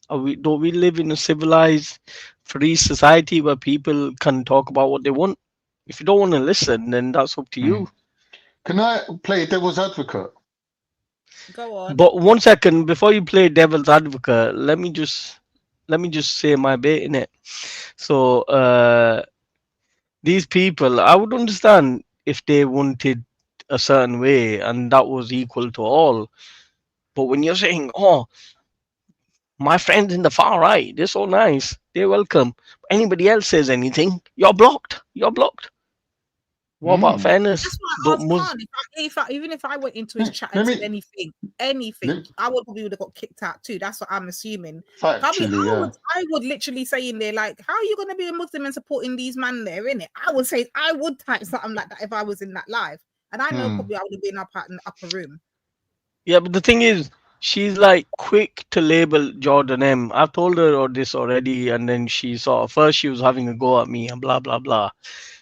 Don't we live in a civilized, free society where people can talk about what they want? If you don't want to listen, then that's up to you. Can I play devil's advocate? Go on. But 1 second before you play devil's advocate, let me just say my bit in it. So these people, I would understand if they wanted a certain way and that was equal to all. But when you're saying, oh, my friends in the far right, they're so nice, they're welcome. Anybody else says anything, you're blocked. You're blocked. What about fairness? That's why I asked Khan, even if I went into his chat and said anything, I would probably would have got kicked out too. That's what I'm assuming. I would literally say in there, like, how are you going to be a Muslim and supporting these men there, innit? I would type something like that if I was in that live. And I know probably I would have been up in the upper room. Yeah, but the thing is, she's like quick to label Jordan M. I've told her all this already, and then she sort of first she was having a go at me and blah blah blah,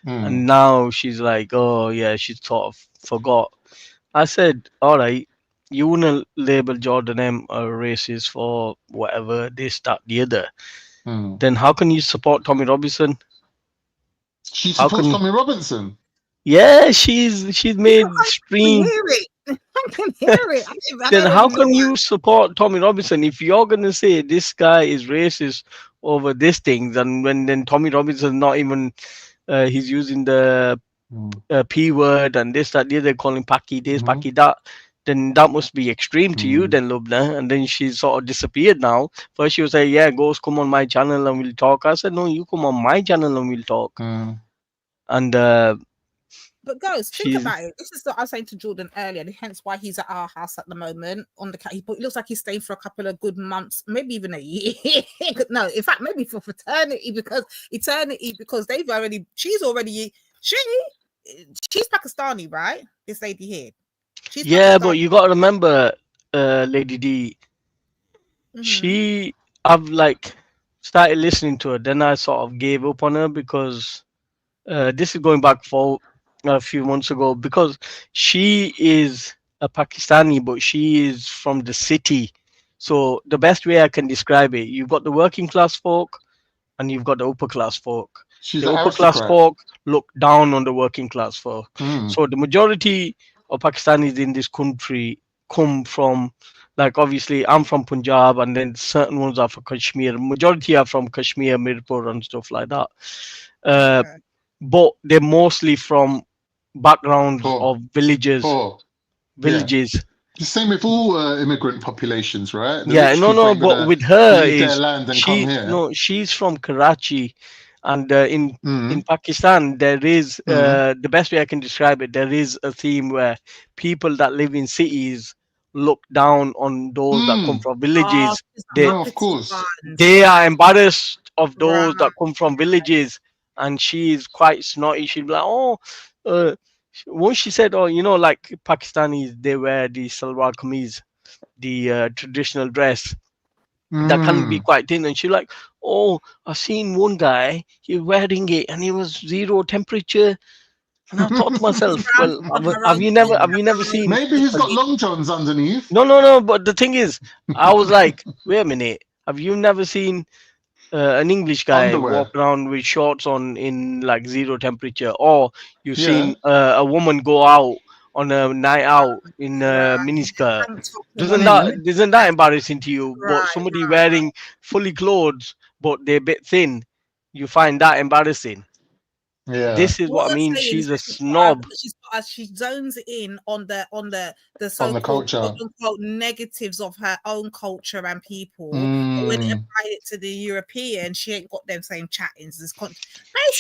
and now she's like, oh yeah, she sort of forgot. I said, all right, you wanna label Jordan M a racist for whatever this, that, the other. Then how can you support Tommy Robinson? She How supports can Tommy Robinson. Yeah, she's made stream. Hear it. I can hear it. I Then don't how even can know you support Tommy Robinson if you're gonna say this guy is racist over these things, and when then Tommy Robinson not even he's using the p word and this, that, the other, calling Paki this, Paki that, then that must be extreme to you, then Lubna. And then she sort of disappeared now. First she was like, yeah, Ghost, come on my channel and we'll talk. I said, no, you come on my channel and we'll talk. And But Ghost, think she's about it. This is what I was saying to Jordan earlier, and hence why he's at our house at the moment. On the it looks like he's staying for a couple of good months, maybe even a year. No, in fact, maybe for eternity because they've already. She's Pakistani, right? This lady here. She's yeah, Pakistani. but you got to remember, Lady D. I've like started listening to her. Then I sort of gave up on her because this is going back for a few months ago, because she is a Pakistani, but she is from the city. So the best way I can describe it, you've got the working class folk and you've got the upper class folk. She's The an upper class aristocrat. folk look down on the working class folk. So the majority of Pakistanis in this country come from, like, obviously I'm from Punjab, and then certain ones are from Kashmir. Majority are from Kashmir, Mirpur and stuff like that. But they're mostly from backgrounds of villages. Yeah. The same with all immigrant populations, right? The Yeah, rich no, people ain't but gonna with her leave their is land and come here. she's from Karachi, and in Pakistan there is the best way I can describe it. There is a theme where people that live in cities look down on those that come from villages. No, of course. They are embarrassed of those that come from villages, and she is quite snotty. She'll be like, oh, once she said, oh, you know, like Pakistanis, they wear the salwar kameez, the traditional dress that can be quite thin, and she's like, oh, I seen one guy, he wearing it and it was 0 temperature. And I thought to myself, well, have you never seen? Maybe he's got long johns underneath. No. But the thing is, I was like, wait a minute, have you never seen an English guy Underwear. walk around with shorts on in like 0 temperature, or you've seen a woman go out on a night out in a miniskirt? Isn't that embarrassing to you? But somebody wearing fully clothes but they're a bit thin, you find that embarrassing. Yeah. This is what I mean. She's a snob. She zones in on the On the so-called culture. quote-unquote negatives of her own culture and people. But when it applied it to the European, she ain't got them same chattings. Basically,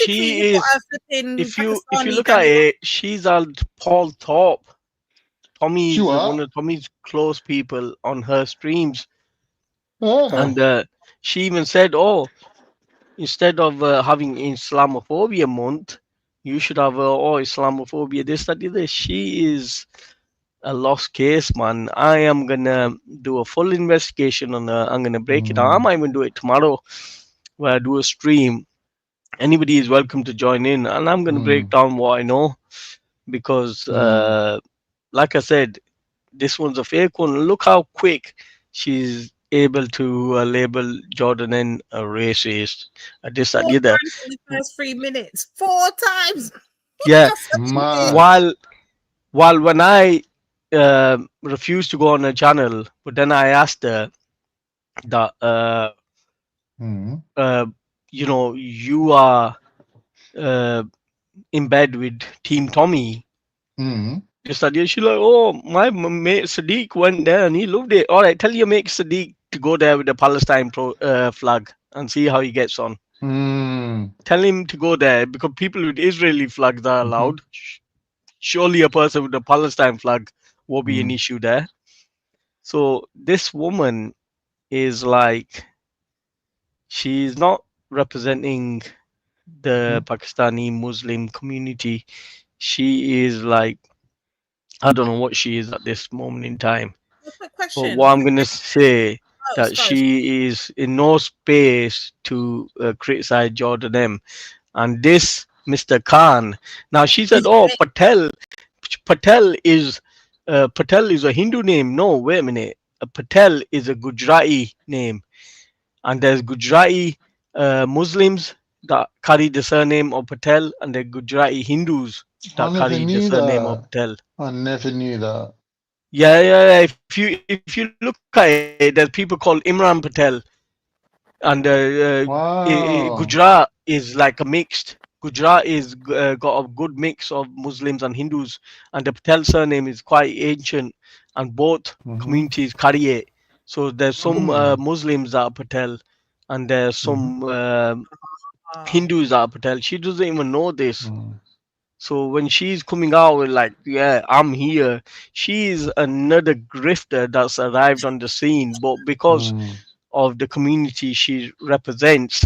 She you've is. got a flipping If you Pakistani look at and- it, she's a Paul Top. Tommy's She what? one of Tommy's close people on her streams, Oh. and she even said, "Oh, instead of having Islamophobia month, you should have Islamophobia this, that, the other." She is a lost case, man. I am gonna do a full investigation on her. I'm gonna break it down. I might even do it tomorrow, where I do a stream. Anybody is welcome to join in, and I'm gonna break down what I know, because like I said, this one's a fake one. Look how quick she's able to label Jordan N a racist, this, that, 4 the other. times in the first 3 minutes. 4 times. Yeah. Mad. While when I refused to go on her channel, but then I asked her that you know, you are in bed with Team Tommy. Just that year, she's like, oh, my mate Sadiq went there and he loved it. All right, tell your mate Sadiq to go there with the Palestine flag and see how he gets on. Tell him to go there, because people with Israeli flags are allowed. Surely a person with a Palestine flag won't be an issue there. So this woman is like, she's not representing the Pakistani Muslim community. She is like, I don't know what she is at this moment in time. quick But question. what I'm gonna say Oh, that sorry. she is in no space to criticize Jordan M. And this Mr. Khan. Now she said, "Oh, Patel is a Hindu name." No, wait a minute. Patel is a Gujarati name, and there's Gujarati Muslims that carry the surname of Patel, and the Gujarati Hindus I that never carry the knew surname of that. Patel. I never knew that. Yeah. If you look at it, there's people called Imran Patel, and Wow. Gujarat is like a mixed. Gujarat is got a good mix of Muslims and Hindus, and the Patel surname is quite ancient, and both communities carry it. So there's some Muslims that are Patel, and there's some Hindus that are Patel. She doesn't even know this. So when she's coming out with like, yeah, I'm here, she's another grifter that's arrived on the scene. But because of the community she represents,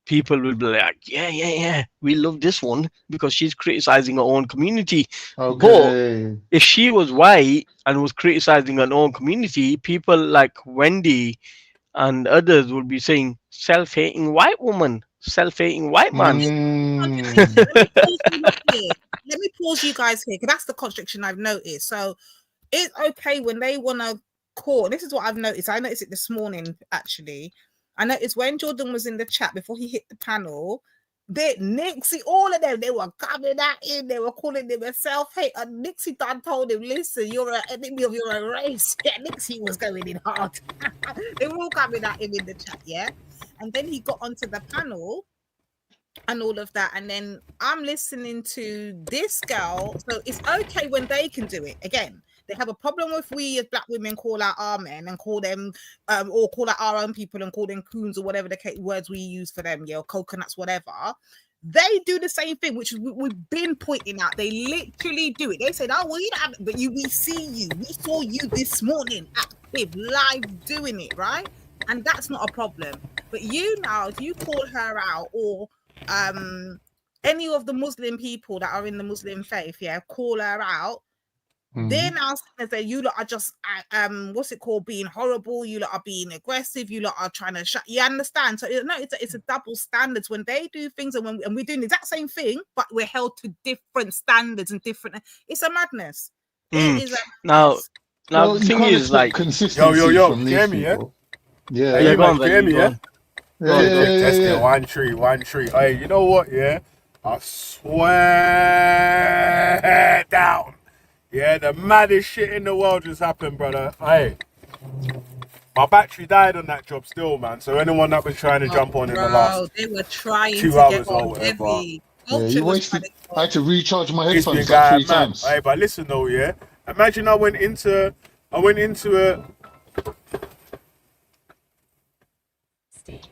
people will be like, yeah, we love this one because she's criticizing her own community. Okay. But if she was white and was criticizing her own community, people like Wendy and others would be saying, self-hating white woman, self-hating white man. Let me pause you guys here, because that's the constriction I've noticed. So it's okay when they want to call. This is what I've noticed. I noticed it this morning, actually. I noticed when Jordan was in the chat before he hit the panel, Nixie, all of them, they were coming at him. They were calling him a self-hate. And Nixie done told him, listen, you're an enemy of your own race. Yeah, Nixie was going in hard. They were all coming at him in the chat, yeah? And then he got onto the panel and all of that, and then I'm listening to this girl. So it's okay when they can do it. Again, they have a problem with we as black women call out our men and call them or call out our own people and call them coons or whatever the words we use for them, yeah, or coconuts, whatever. They do the same thing, which we've been pointing out. They literally do it. They said, oh, well, you don't have it, but we see you, we saw you this morning active live doing it, right? And that's not a problem. But you now, if you call her out, or any of the Muslim people that are in the Muslim faith, yeah, call her out. They're now saying that you lot are just what's it called, being horrible, you lot are being aggressive, you lot are trying to shut. You understand? So no, it's a double standards when they do things, and we're doing the exact same thing, but we're held to different standards and different. It's a madness. It is a madness. Now the thing is, like, consistency from these people. Yeah, Hey, you go on, man, can you hear me, Benny, yeah? One tree. Hey, you know what, yeah? I swear down. Yeah, the maddest shit in the world just happened, brother. Hey, my battery died on that job still, man. So anyone that was trying to jump on in the last they were trying 2 to hours get or on whatever. heavy. Yeah, you wasted. I had to recharge my It's headphones been like going 3 mad. times. Hey, but listen though, yeah. Imagine I went into a.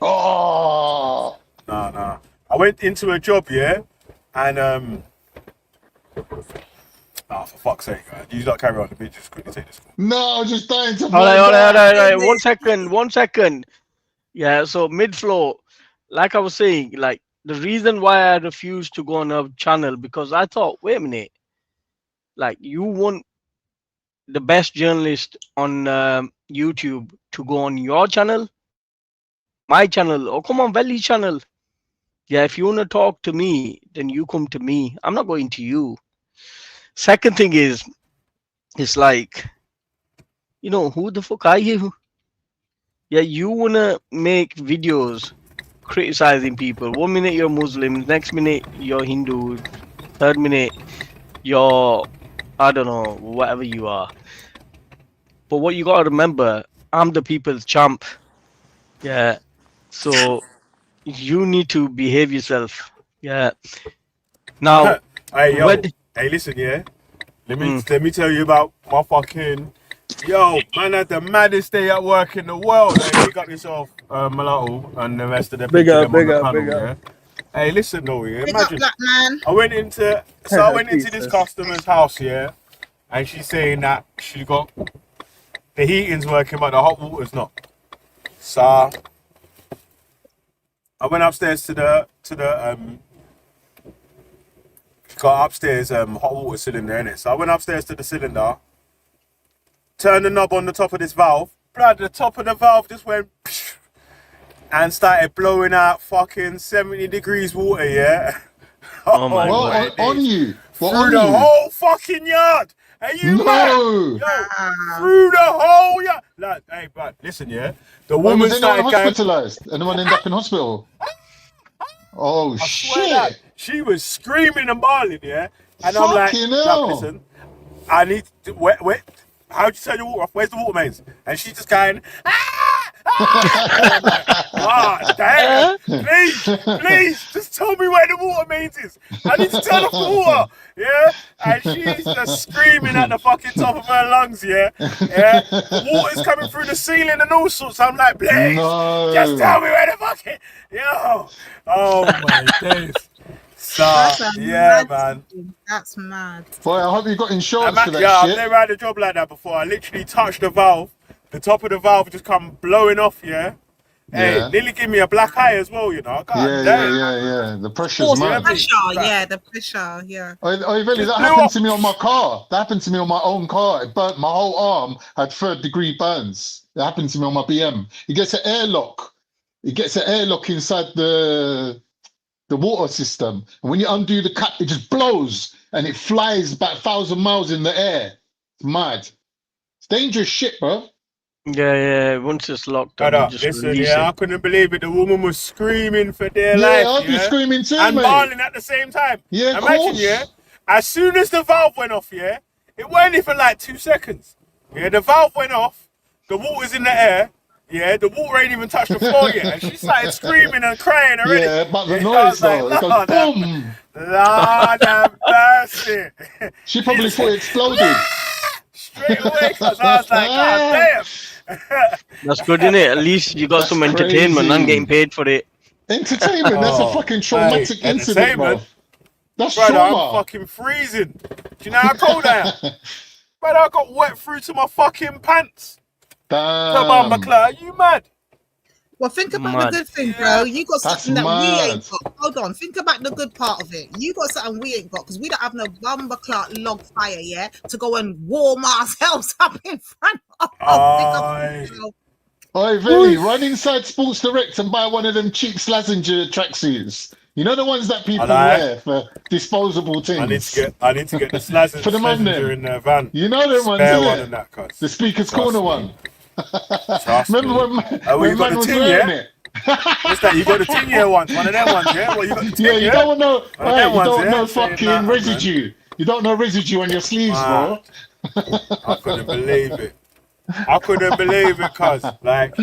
Oh. Nah. I went into a job, yeah, and for fuck's sake, man. You don't carry on. Let me just quickly take this call. No, just dying to all right. 1 second. Yeah, so mid-flow, like I was saying, like the reason why I refused to go on a channel, because I thought, wait a minute, like you want the best journalist on YouTube to go on your channel, my channel, or come on Valley channel. Yeah, if you want to talk to me, then you come to me. I'm not going to you. Second thing is, it's like, you know, who the fuck are you? Yeah, you want to make videos criticizing people. 1 minute you're Muslim, next minute you're Hindu, third minute you're, I don't know, whatever you are. But what you got to remember, I'm the people's champ. Yeah, so you need to behave yourself. Yeah. Now, hey, listen, yeah. Let me tell you about my fucking. Yo, man had the maddest day at work in the world. Hey, big up yourself, Mulatto, and the rest of the people on the panel, yeah. Hey, listen though, yeah. Imagine, black man. I went into this customer's house, yeah, and she's saying that she got the heating's working, but the hot water's not. So I went upstairs to the got upstairs hot water cylinder in it. So I went upstairs to the cylinder turned the knob on the top of this valve. Blood, the top of the valve just went and started blowing out fucking 70 degrees water, yeah? Oh my Well, god. on you. Well, Through on the you. whole fucking yard. Are you No. mad? Yo, through the whole yard. Like, hey, but listen, yeah. The Wait, woman was anyone started going. hospitalized? Anyone end up in hospital? Oh, I swear shit. that she was screaming and bawling, yeah. And I'm like, Fucking "Look, hell. listen, I need to, wait. How'd you turn your water off? Where's the water mains? And she's just going, God damn, please, just tell me where the water mains is. I need to turn off the water, yeah? And she's just screaming at the fucking top of her lungs, yeah? Yeah? The water's coming through the ceiling and all sorts. I'm like, please, No. just tell me where the fucking, yo. Oh my days. So, yeah, man. That's mad. Boy, I hope you got insurance for that Yeah, shit. I've never had a job like that before. I literally touched the valve. The top of the valve just come blowing off, yeah? Hey, Yeah. nearly give me a black eye as well, you know? God Yeah, damn. yeah. The pressure's Force mad. pressure, yeah, the pressure, yeah. Really, that happened to me on my car. That happened to me on my own car. It burnt my whole arm, had 3rd-degree burns. It happened to me on my BM. It gets an airlock. It gets an airlock inside the water system. And when you undo the cap, it just blows and it flies about 1,000 miles in the air. It's mad. It's dangerous shit, bro. Yeah. Once it's locked up, you just Listen, release yeah, I it. couldn't believe it. The woman was screaming for their Yeah, life. I'd be screaming too, and mate. bawling at the same time. Yeah, of Imagine, course. yeah, as soon as the valve went off, yeah, it weren't even like 2 seconds. Yeah, the valve went off, the water's in the air, yeah, the water ain't even touched the floor yet, and she started screaming and crying already. Yeah, but the I noise was like, though, it goes Lord have- boom. Lord have mercy. She probably thought it exploded. Straight away, because I was like, God damn. That's good, innit? At least you got some entertainment. crazy. I'm getting paid for it. Entertainment, that's a fucking traumatic incident, bro. entertainment? That's Brother, trauma. I'm fucking freezing. Do you know how cold I am? Brother, I got wet through to my fucking pants. Damn. Are you mad? Well, think about Mad. the good thing, bro. You got That's something that we mad. ain't got. Hold on. Think about the good part of it. You got something we ain't got because we don't have no bumper clock log fire, yeah, to go and warm ourselves up in front of. Oi, Vinny, run inside Sports Direct and buy one of them cheap Slazenger tracksuits. You know the ones that people wear for disposable things. I need to get the Slazenger For the man there. in the van. You know them ones, Spare innit? one and that, cuz. The Speaker's Trust Corner me. one. Remember when you got man the was tin, wearing yeah? it? What's that? You got the 10-year ones, one of them ones, yeah? Well, you got the 10, Yeah, you don't know, One of them you ones, don't yeah? know Saying fucking that, man. residue. You don't know residue on your sleeves, bro. I couldn't believe it. I couldn't believe it, cuz. Like,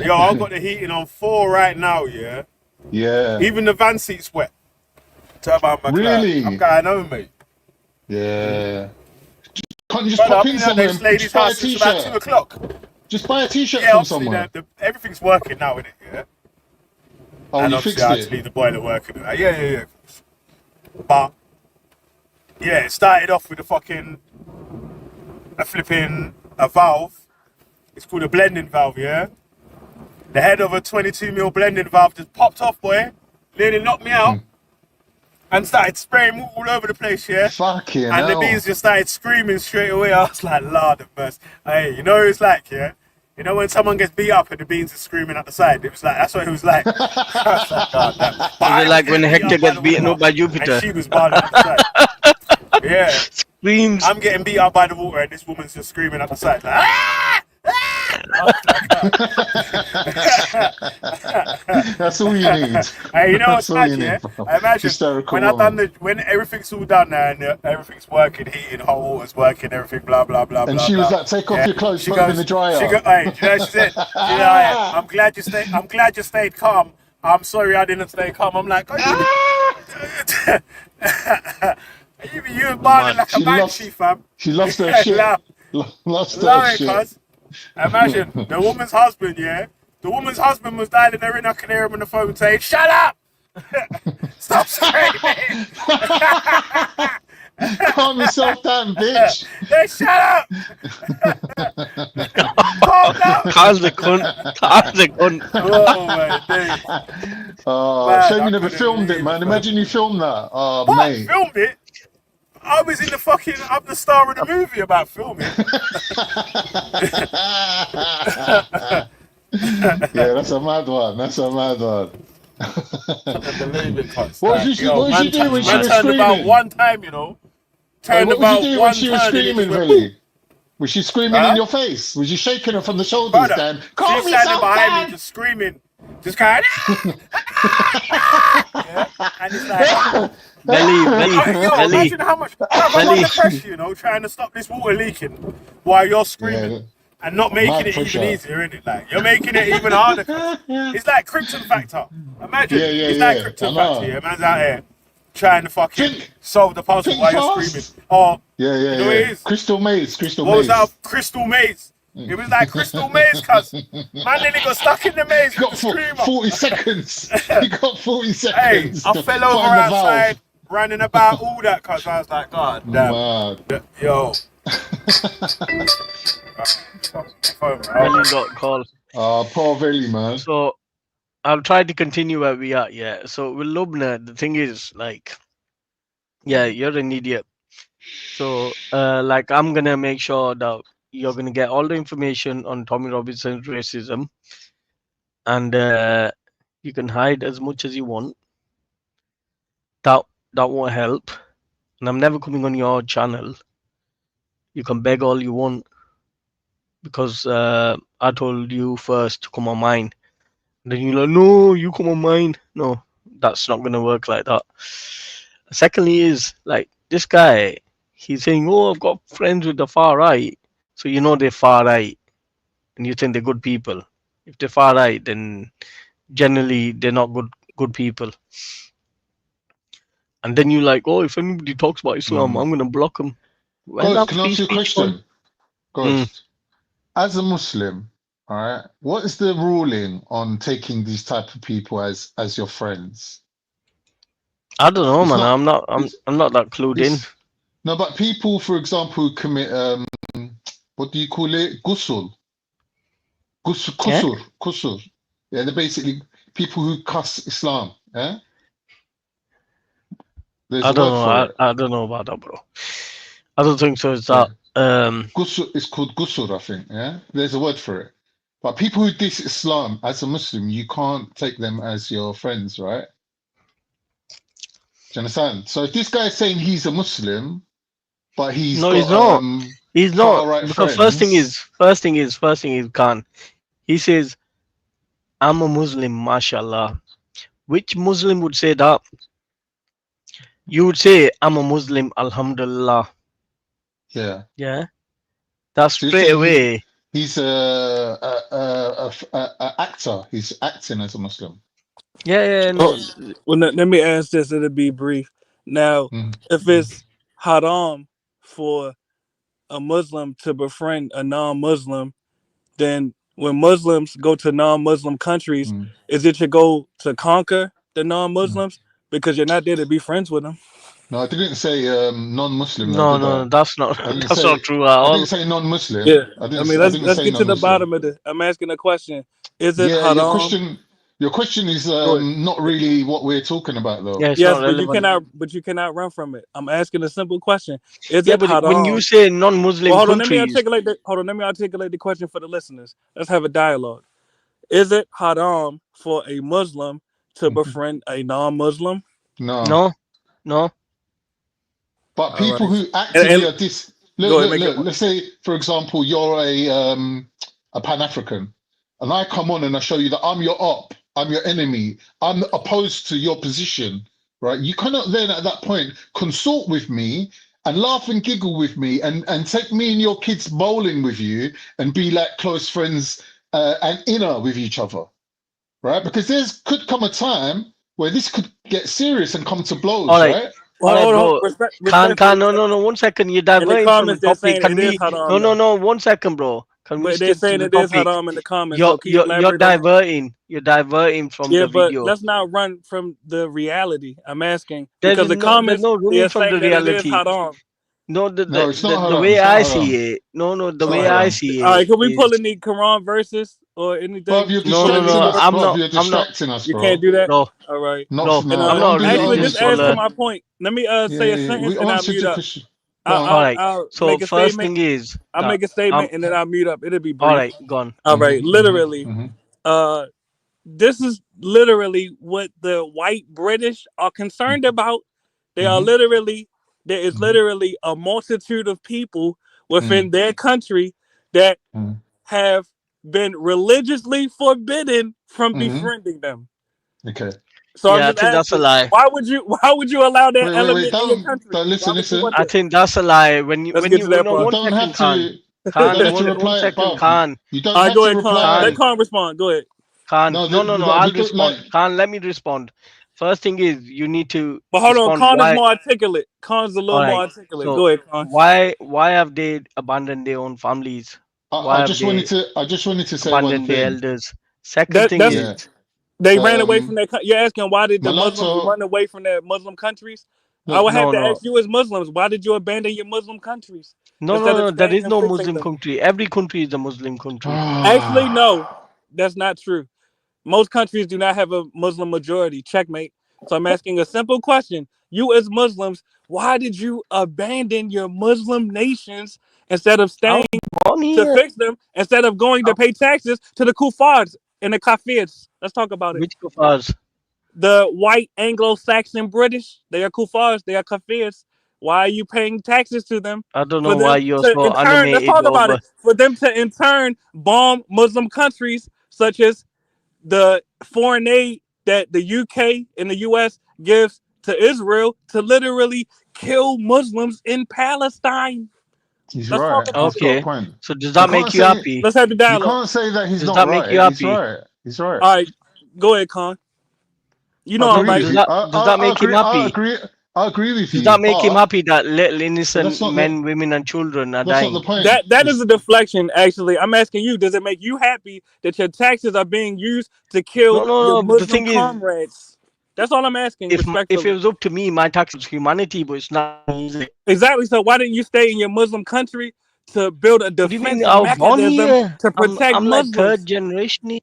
yo, I've got the heating on 4 right now, yeah? Yeah. Even the van seat's wet. Turbo McLaren. Really? I'm going home, mate. Yeah. Can't you just Brother, pop I've in been at somewhere this and lady's just buy a house since about 2 t-shirt? o'clock. Just buy a t-shirt Yeah, from obviously, somewhere. everything's working now, innit? Yeah. Oh, And you obviously, fixed I had it? to leave the boiler working. Yeah. But yeah, it started off with a valve. It's called a blending valve, yeah. The head of a 22mm blending valve just popped off, boy. Nearly knocked me out. And started spraying all over the place, yeah. Fucking And hell. the beans just started screaming straight away. I was like, Lord of mercy. Hey, you know what it's like, yeah? You know when someone gets beat up and the beans are screaming at the side? It was like, that's what it was like. I was like, God damn. But I Is it like was when getting Hector beat up gets beaten by up by the water, Jupiter? and she was bawling at the side. Yeah. Screams. I'm getting beat up by the water and this woman's just screaming at the side. Like, ah! That's all you need. Hey, you know what's That's all mad, you yeah? need, bro. I imagine Hysterical when woman. when everything's all done now and everything's working, heating, hot water's working, everything, blah blah blah. And blah, she was blah. like, take off your clothes, She put them goes, in the dryer. Hey, do you know what she said? I'm glad you stayed calm. I'm sorry I didn't stay calm. I'm like, you were barking like a banshee, fam. She lost her shit. Lost her shit. Cuz. Imagine the woman's husband, yeah? The woman's husband was dialing her in. I can hear him on the phone saying, "Shut up! Stop screaming! Calm yourself down, bitch." Hey, shut up! Calm down. Carl's the cunt. Carl's the cunt. Oh my days. Oh, Man, shame I you never couldn't filmed it, believe man. it, Imagine you filmed that. Oh, What? mate. Filmed it? I was in the fucking. I'm the star of the movie about filming. Yeah, that's a mad one. That's a mad one. I believe it, cuz. What was she doing when she was turned about screaming? one time, you know. Hey, Turned what was you about doing one when she was turn and it just screaming, went Billy? Was she screaming in Huh? your face? Was you shaking her from the shoulders, Brother, Dan? Calm she's standing yourself behind down. me just screaming. Just kind of, yeah? And it's like, yo, imagine how much, I'm under pressure, you know, trying to stop this water leaking while you're screaming and not making mad it even pressure. easier, innit? Like, you're making it even harder. It's like Krypton Factor. Imagine, Yeah, it's like I Krypton know. Factor, yeah? Man's out here trying to fucking solve the puzzle while you're screaming. Or, Yeah, you know what it is? Crystal Maze, Crystal What was Maze. that? Crystal Maze. It was like Crystal Maze, cuz. Man nearly got stuck in the maze with the screamer. 40 seconds. You got 40 Hey, seconds. I to fell over find the outside, valve. running about, all that, cuz. I was like, God damn. Mad. Yo. Veli got called. Poor Veli, man. So I'll try to continue where we are. Yeah. So with Lubna, the thing is, like, yeah, you're an idiot. So, like, I'm gonna make sure that you're gonna get all the information on Tommy Robinson's racism, and you can hide as much as you want. That won't help. And I'm never coming on your channel. You can beg all you want, because I told you first to come on mine. Then you're like, no, you come on mine. No, that's not gonna work like that. Secondly, is like this guy. He's saying, oh, I've got friends with the far right. So you know they're far right. And you think they're good people. If they're far right, then generally they're not good people. And then you like, oh, if anybody talks about Islam, I'm going to block them. Ghost, can I ask you a question? Ghost, as a Muslim, all right, what is the ruling on taking these type of people as your friends? I don't know, It's man. not- I'm not that clued in. No, but people, for example, who commit what do you call it? Ghusl. Kusur. Yeah, they're basically people who cuss Islam. Yeah. There's I a don't word know. for it. I don't know about that, bro. I don't think so. It's that. Ghusl, it's called ghusl, I think. Yeah. There's a word for it. But people who diss Islam as a Muslim, you can't take them as your friends, right? Do you understand? So if this guy is saying he's a Muslim, but he's No, got he's not. He's not. far-right Because friends. first thing is, Khan. He says, I'm a Muslim, mashallah. Which Muslim would say that? You would say, I'm a Muslim, alhamdulillah. Yeah. Yeah. That's So you're straight saying away. He's a actor. He's acting as a Muslim. Yeah, no. Well, let me ask this. It'll be brief. Now, if it's haram for a Muslim to befriend a non-Muslim, then when Muslims go to non-Muslim countries, is it your goal to conquer the non-Muslims because you're not there to be friends with them? No, I didn't say non-Muslim. No, that's not true at I all. didn't say non-Muslim. Yeah, I mean, let's say get to the non-Muslim. bottom of it. I'm asking a question. Is it Yeah, haram? your question is not really what we're talking about, though. Yeah, but you cannot run from it. I'm asking a simple question. Is Yeah, it but haram? when you say non-Muslim hold on, countries, let me articulate the question for the listeners. Let's have a dialogue. Is it haram for a Muslim to befriend a non-Muslim? No. But people who actively are look, let's say, for example, you're a Pan-African, and I come on and I show you that I'm your op, I'm your enemy, I'm opposed to your position, right? You cannot then at that point consort with me and laugh and giggle with me and take me and your kids bowling with you and be like close friends and inner with each other, right? Because could come a time where this could get serious and come to blows, right? Bro. Khan, no, 1 second. You're diverting from the topic. Can we? No, 1 second, bro. Can we stick to the topic? Haram in the comments. So You're diverting. You're diverting from the video. But let's not run from the reality. I'm asking There's because the comments no running are from saying the that reality. it is haram. No, it's not the haram. way It's not I haram. see it. No, the way I see it. All right, can we pull is- in the Quran verses or anything? Bob, you're No, distracting us. I'm Bob, not. you're I'm not. distracting us, You bro. can't do that. No, All right. Not no, no. I'm not Only, Actually, only just religious. add to Solana. my point. Let me say a sentence We and I'll answered mute your up. question. Go on. All right. I'll So make a first statement. thing is I'll that make a statement and then I'll mute up. It'll be all brief. right, gone. All right. Literally, Mhm. this is literally what the white British are concerned about. They are literally, there is literally a multitude of people within their country that have been religiously forbidden from befriending them. Okay. So I'm Yeah, I just think that's a asking, lie. why would you allow that Wait. element in your country? Listen. Why would you want I that? think that's a lie. When you Let's get to that no, part. one You don't second, have Khan. to. You Khan, don't have to one reply, second, Bob. Khan. You don't All right, have go to ahead, Khan. reply. Let Khan respond. Go ahead. Khan, No, no, I'll respond. Khan, let me respond. First thing is you need to But hold on, respond Khan is why. more articulate. Khan's a All little more right. articulate. So Go ahead, Khan. why have they abandoned their own families? Why I have just they wanted to say one abandoned their thing. elders? Second thing That's is they ran away from that. You're asking why did the Muslims Mulatto. run away from their Muslim countries? I Look, would have to no. ask you as Muslims, why did you abandon your Muslim countries No, instead of there staying is and no fixing Muslim them? country. Every country is a Muslim country. Actually, no, that's not true. Most countries do not have a Muslim majority. Checkmate. So I'm asking a simple question. You as Muslims, why did you abandon your Muslim nations instead of staying to fix them, instead of going to pay taxes to the kuffars and the kafirs? Let's talk about it. Which kuffars? The white Anglo-Saxon British. They are kuffars. They are kafirs. Why are you paying taxes to them? I don't For know why them you're to so in turn, let's animated talk about over. it. For them to in turn bomb Muslim countries such as the foreign aid that the UK and the US gives to Israel to literally kill Muslims in Palestine. He's Let's right. talk about He's got a Okay. point. So does that make you happy? Let's have the You dialogue. can't say that he's Does not that make you right. He's happy? right. He's right. All right, go ahead, Khan. You know I'm right. Does that make him happy? I agree with Does you. that make him but happy that little innocent that's not men, women, and children are that's not dying? the point. That is a deflection, actually. I'm asking you, does it make you happy that your taxes are being used to kill your No. The Muslim thing is, comrades? That's all I'm asking, if respectfully. it was up to me, my tax is humanity, but it's not easy. Exactly. So why didn't you stay in your Muslim country to build a What do you mean? defensive I was born mechanism here. to protect I'm like Muslims? third generation here.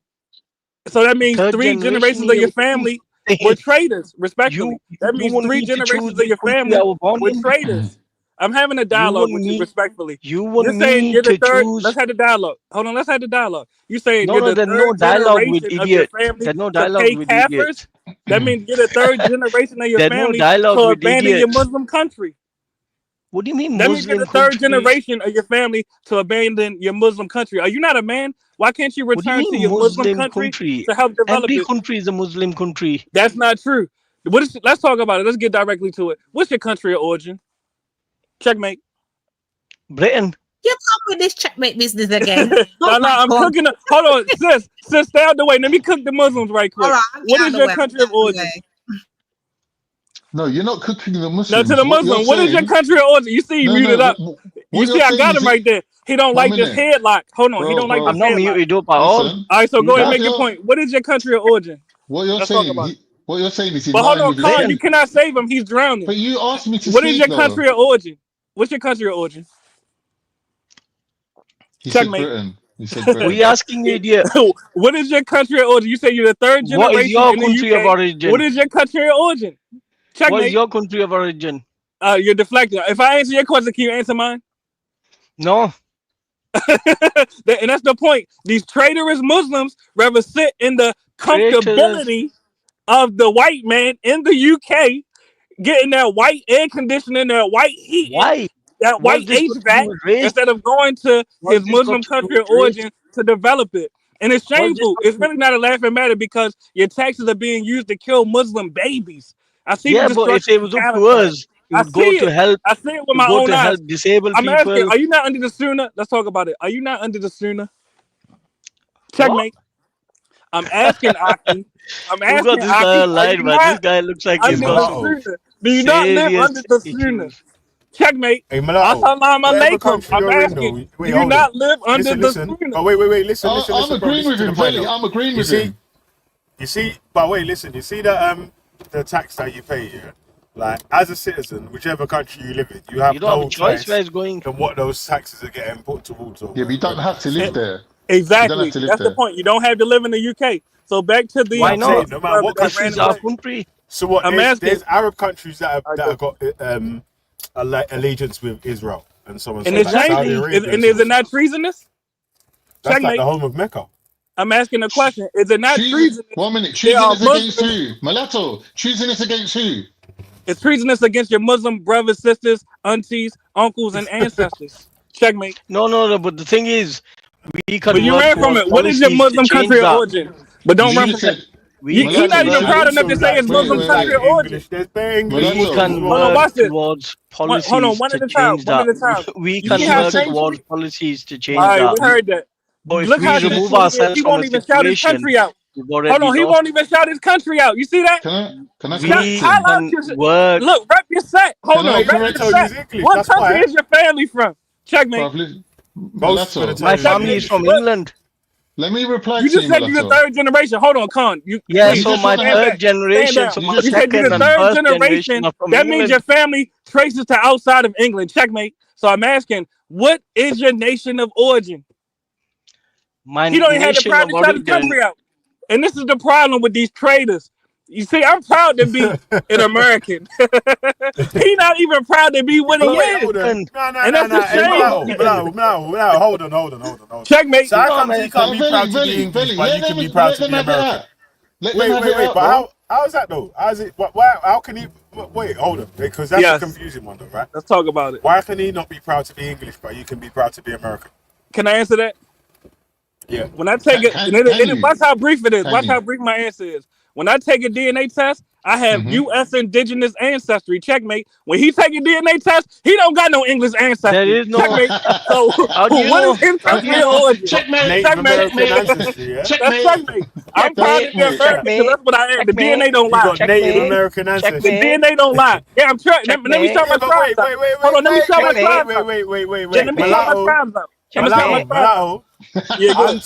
So that means Third 3 generation generations of here. your family were traitors, respectfully. That You means want 3 me to choose generations of the your country I family was born were in? traitors. I'm having a You dialogue want with you, me? respectfully. You You're want saying me you're the to third. choose? Let's have the dialogue. Hold on, let's have the dialogue. You're saying you're No, the there's no third dialogue with generation of your idiot. family There's no to dialogue pay with kafirs? idiot. That means you're the third generation of your There's no family dialogue to with abandon your idiot. Muslim country. What do you mean That means you're Muslim the third countries? generation of your family to abandon your Muslim country. Are you not a man? Why can't you What do you return to mean your Muslim Muslim country country? to help develop Every it? country is a Muslim country. That's not true. Let's talk about it. Let's get directly to it. What's your country of origin? Checkmate. Britain. You come with this checkmate business again. No, I'm cooking. Hold on, sis, stay out the way. Let me cook the Muslims right quick. All right, What is your country of origin? No, you're not cooking the Muslims. Now to the Muslim, what is your country of origin? You see, he muted up. You see, I got him right there. He don't like this headlock. Hold on, he don't like this I'm not headlock. muted up at all. All right, so go ahead and make your point. What is your country of origin? What you're Let's talk saying, about it. what you're saying is in But hold line on, with his Khan, speech. you cannot save him. He's drowning. But you asked me to What speak, is your though. country of origin? What's your country of origin? He said Checkmate. Britain. He said Britain. We asking you, idiot. What is your country of origin? You say you're the third generation What is your in the country UK. of origin? What is your country of origin? Checkmate. What is your country of origin? You're deflecting. If I answer your question, can you answer mine? No. And that's the point. These traitorous Muslims rather sit in the comfortability of the white man in the UK, getting that white air conditioning, that white heat, that white HVAC, instead of going to his Muslim country of origin to develop it. And it's shameful. It's really not a laughing matter because your taxes are being used to kill Muslim babies. I see the But if destruction it was in up to Palestine. us, we would go to help. I see it with my go own to eyes. help disabled I'm people. asking, are you not under the Sunnah? Let's talk about it. Are you not under the Sunnah? Checkmate. I'm asking Aki. I'm Who asking got this guy Aki, are online, you man? not This guy looks like he's under the got Sunnah? Do you not live serious under the Sunnah? issues. Checkmate. Hey, Mulatto, Assalamu whatever alaikum. country I'm you're in, asking, though, do wait, you hold not on. live under the Listen. Sunnah? Oh, wait, listen, I'm bro. agreeing Listen with to the him, point, Zelly. though. I'm agreeing with him. You see, but wait, listen. You see that the tax that you pay here, like as a citizen, whichever country you live in, you have You don't no have a choice choice where it's going. than what those taxes are getting put towards. Yeah, but you don't have to live there. to Exactly. live That's the there. point. You don't have to live in the UK. So back to the Why not? No matter what that This country ran is you our go. away. country. So what? I'm asking. There's Arab countries that I have go. got allegiance with Israel and so on and And so it's like Saudi shameful. Arabia And and so is on. it not treasonous? That's like Checkmate. the home of Mecca. I'm asking a question. Is it not Treason. treasonous? 1 minute. There are Treasonous against Muslims. who? Mulatto. Treasonous against who? It's treasonous against your Muslim brothers, sisters, aunties, uncles, and ancestors. Checkmate. No. But the thing is, we But can you work ran from towards it. What is your policies to Muslim change country of that. origin? But don't You run just from that. said We He's can not Mulatto. even work. proud enough to say his There's Muslim also country like of origin. English. There's bare English. We Mulatto. can Hold on, work watch this. towards Hold on, policies one to at a time. change One that. at a time. We You can see how work shameful? towards policies to All change right, that. we heard that. But if Look we how remove shameful he is. ourselves He from won't a even shout his situation, country out. we've Hold already on, he lost. won't even shout his country out. You see that? Can I Shout, correct We him? highlight can your, work. look, rep your set. Hold Can I on, rep correct your Told you set. English. What That's country why. is your family from? Checkmate. Bruv, Most gonna Mulatto. tell My you family English. is from What? England. Let me reply You to just you, said you're the Mulatto. third generation. Hold on, Con. You Yeah, please You so just my want to stand have. third back. Stand generation, down. so You my just. You said you're second the and third first generation. generation are from That means England. your family traces to outside of England. Checkmate. So I'm asking, what is your nation of origin? My He don't even have the nation pride of to shout his origin. country out. And this is the problem with these traitors. You see, I'm proud to be an American. He not even proud to be what he But wait, is. hold on. No. And that's a Hey, shame. Mulatto. Hold on. Checkmate. So how No, comes man. he can't be proud to be Veli, English, but let you can them be proud let to them be have it American? out. Let them have it Wait. out, But bro. how is that though? How is it? How can he? Wait, hold on. Because that's a Yes. confusing one, though, right? Let's talk about it. Why can he not be proud to be English, but you can be proud to be American? Can I answer that? Yeah. When I take it, Can you? watch how brief it is. Can Watch you? how brief my answer is. When I take a DNA test, I have Mm-hmm. U.S. indigenous ancestry. Checkmate. When he take a DNA test, he don't got no English There ancestry. is no. Checkmate. So How do you what know? is his How do you country of know? origin? Checkmate. Native American Checkmate. ancestry, yeah? That's Checkmate. checkmate. I'm proud to be Checkmate. American because that's what I am. The DNA don't You lie. got Native Checkmate. American ancestry. The Checkmate. DNA don't lie. Yeah, I'm trying. Let me shout Checkmate. my Yeah, but tribes out. Hold on, let me shout my tribes out. wait. Let me shout my Mulatto, tribes out. I'm gonna shout my tribes out. Yeah, good.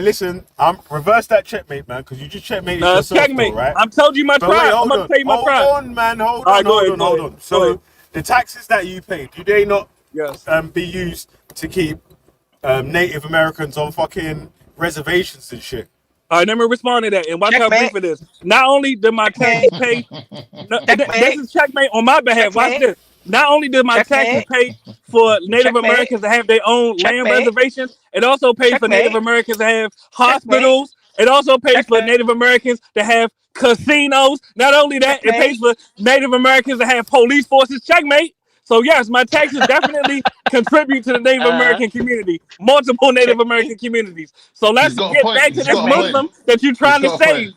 Listen, I'm reverse that checkmate, man, because you just checkmated No, it's yourself, checkmate. though, right? I've told you my But wait, tribe. I'm hold gonna on. tell you my tribe. Hold on, man. Hold All right, go on. ahead, go ahead. So the taxes that you paid, do they not Yes. be used to keep Native Americans on fucking reservations and shit? All right, let me respond to that and watch how Checkmate. brief it is. Not only did my taxes pay, this is checkmate on my behalf. Watch Checkmate. this. Not only did my taxes Checkmate. pay for Native Checkmate. Americans to have their own land Checkmate. reservations, it also pays for Native Checkmate. Americans to have Checkmate. hospitals. It also pays for Checkmate. Native Americans to have casinos. Not only that, it pays for Native Americans to have police forces. Checkmate. So yes, my taxes definitely contribute to the Native American community, multiple Native American communities. So let's He's got a get point. back to He's this got a point. Muslim that you're trying to He's got a save.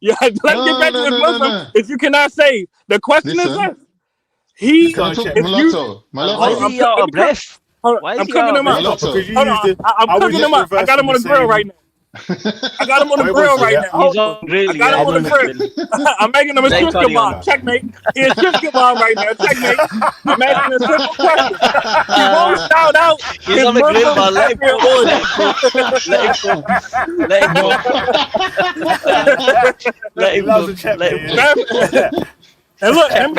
Yeah, let's get back to this Muslim No. that you cannot save. The question is Listen. this: He Can I talk is using. Mulatto? Why is Mulatto. he out of breath? I'm cooking him up. Mulatto. Because you Hold used on, it. I'm cooking him up. I got him on the grill right now. I got him on the Wait, grill wait, right yeah. now. He's on grill. I got him on the grill. I'm making him a shish kebab. Checkmate. He's a shish kebab right now. Checkmate. I'm asking a simple question. He won't shout out He's his on the grill, Muslim man. Let him origin. Let him go. Let him go. And look, I'm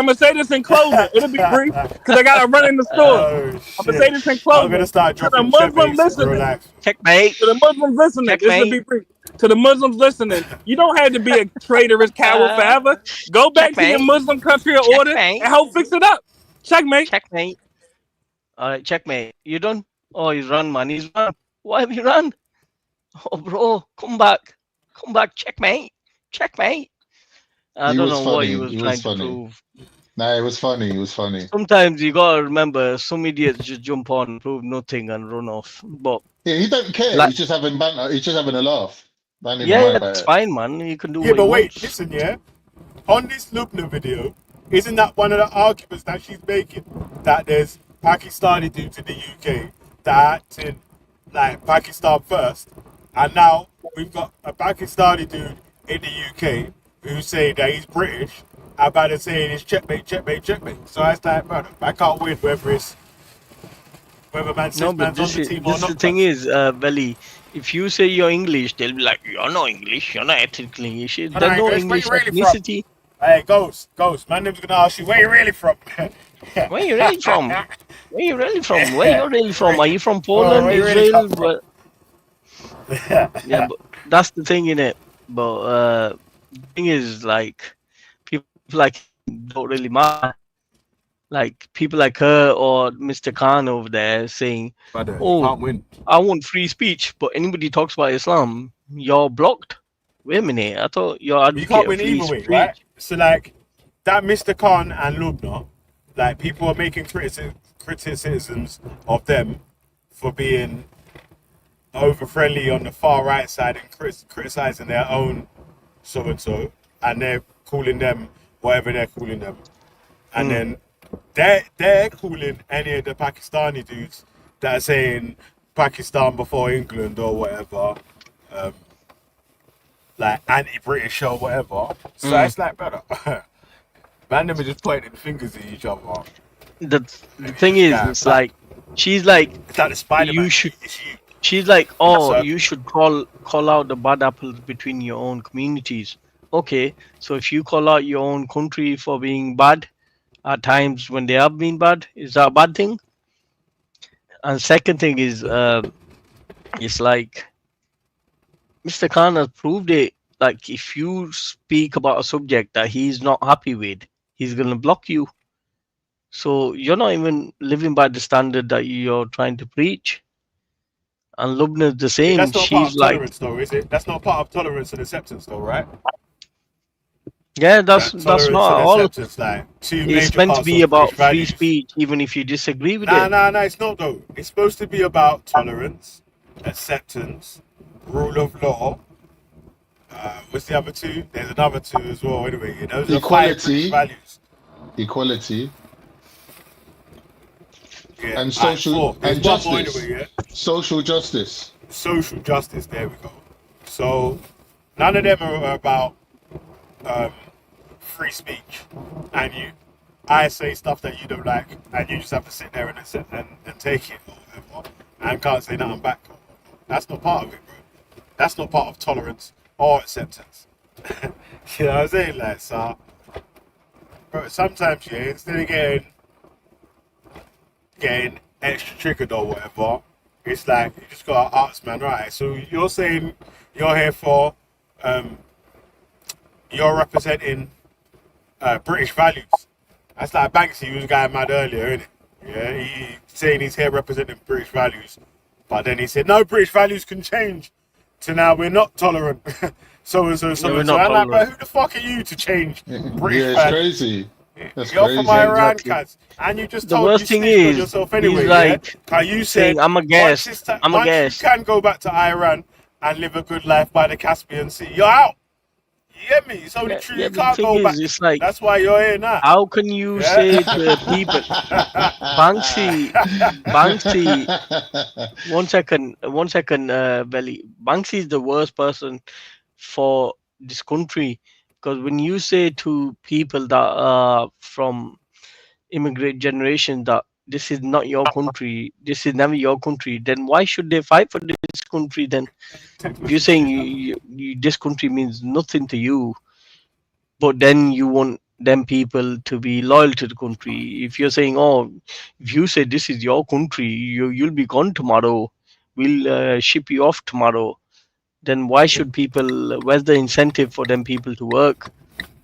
gonna say this in closing. It'll be brief because I gotta run in the store. I'm gonna say this in closing. I'm gonna start to the dropping Muslim checkmates. listening. Relax. Checkmate. To the Muslims listening, this will be brief. To the Muslims listening, you don't have to be a traitorous coward forever. Go back to your Muslim country of order and help fix it up. Checkmate. Checkmate. All right, checkmate. You done? Oh, he's run, man. He's run. Why have you run? Oh, bro, come back. Come back, checkmate. Checkmate. I don't know what he was trying to prove. Nah, it was funny. It was funny. Sometimes you gotta remember, some idiots just jump on, prove nothing, and run off. But yeah, he don't care. Like, he's just having banter. He's just having a laugh. Yeah, that's fine, man. You can do. Yeah, what but you wait, want. listen, yeah. On this Lubna video, isn't that one of the arguments that she's making? That there's Pakistani dudes in the UK that acting like Pakistan first, and now we've got a Pakistani dude in the UK who's saying that he's British, about to saying it's checkmate. So I like, brother, I can't win whether man says man's on the team or not. The thing is, Veli, if you say you're English, they'll be like, you're not English, you're not ethnically English. There's no English ethnicity. Hey, Ghost, man, them's gonna ask you where you really from. Where you really from? Where you really from? Where you really from? Are you from Poland, where you really Israel? come from? Yeah, but that's the thing in it. But the thing is, like, people like him don't really matter. Like people like her or Mr. Khan over there saying, Brother, you "Oh, can't win. I want free speech," but anybody talks about Islam, you're blocked. Wait a minute, I thought you're You can't advocate of win free either way, speech. right? So like that Mr. Khan and Lubna, like people are making criticisms of them for being over friendly on the far right side and criticizing their own so and so, and they're calling them whatever they're calling them, and then they're calling any of the Pakistani dudes that are saying Pakistan before England or whatever, like anti-British or whatever. So it's like, brother, man, them are just pointing fingers at each other. The thing is, it's like she's like, it's like the Spider-Man. You should. She's like, oh, So- you should call out the bad apples between your own communities. Okay, so if you call out your own country for being bad at times when they have been bad, is that a bad thing? And second thing is, it's like Mr. Khan has proved it. Like if you speak about a subject that he's not happy with, he's gonna block you. So you're not even living by the standard that you're trying to preach. And Lubna's the same. That's not part She's of like, tolerance, though, is it? That's not part of tolerance and acceptance, though, right? yeah, that's tolerance not and at all. acceptance, like two It's major meant to parts be of about British free values. speech, even if you disagree with Nah, it. it's not though. It's supposed to be about tolerance, acceptance, rule of law. What's the other two? There's another two as well. Anyway, those are 5 British values. Equality. Yeah, And social There's and one more justice. anyway, yeah. Social justice. Social justice. There we go. So none of them are about free speech, and I say stuff that you don't like, and you just have to sit there and accept and take it or whatever, and can't say nothing back. That's not part of it, bro. That's not part of tolerance or acceptance. You know what I'm saying? Like, so, bro, sometimes, yeah, instead of getting extra triggered or whatever, it's like you just gotta ask, man, right? So you're saying you're here for, you're representing British values. That's like Banksy, who was going mad earlier, isn't it? Yeah, he's saying he's here representing British values, but then he said no, British values can change to now we're not tolerant. So and so. I'm like, bro, who the fuck are you to change British Yeah, it's values? crazy. That's You're crazy. from Iran, Exactly. cuz, and you just The told worst you thing snitched on is, yourself anyway. he's like Yeah, you saying, said "I'm a guest. I'm a once guest." you can go back to Iran and live a good life by the Caspian Sea, you're out. You get me? It's only true Yeah, you but the can't thing go back. is, it's like, That's why you're here now. how can you Yeah? say to people, Banksy, one second, Belly. Banksy is the worst person for this country, because when you say to people that are from immigrant generation that this is not your country, this is never your country, then why should they fight for this country then? If you're saying this country means nothing to you, but then you want them people to be loyal to the country. If you're saying, oh, if you say this is your country, you'll be gone tomorrow, we'll ship you off tomorrow, then why should people, where's the incentive for them people to work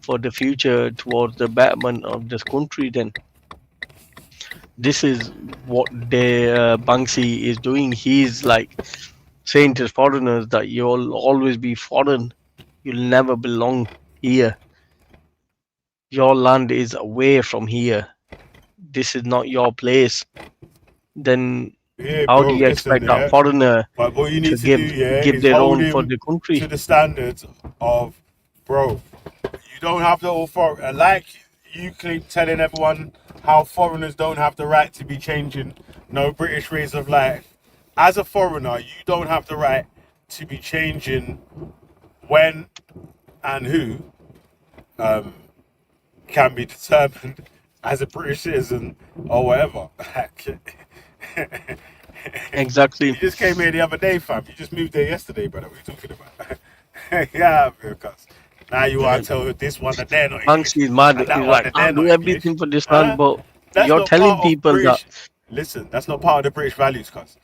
for the future towards the betterment of this country then? This is what the Banksy is doing. He's like saying to foreigners that you'll always be foreign, you'll never belong here. Your land is away from here. This is not your place. Then Yeah, how bro, do you listen, expect that foreigner But what you to need to do, give is their hold own for him the country? to the standards of, bro, you don't have the authority. Like you keep telling everyone how foreigners don't have the right to be changing no British ways of life. As a foreigner, you don't have the right to be changing when and who can be determined as a British citizen or whatever. Exactly. You just came here the other day, fam. You just moved there yesterday, brother. What are you talking about? Yeah, because Now you want to tell this one that they're not Banksy English is mad. and that He's one like, that I'll they're do not English. everything for this land, but That's you're not telling part of people that British. Listen, that's not part of the British values, cuz.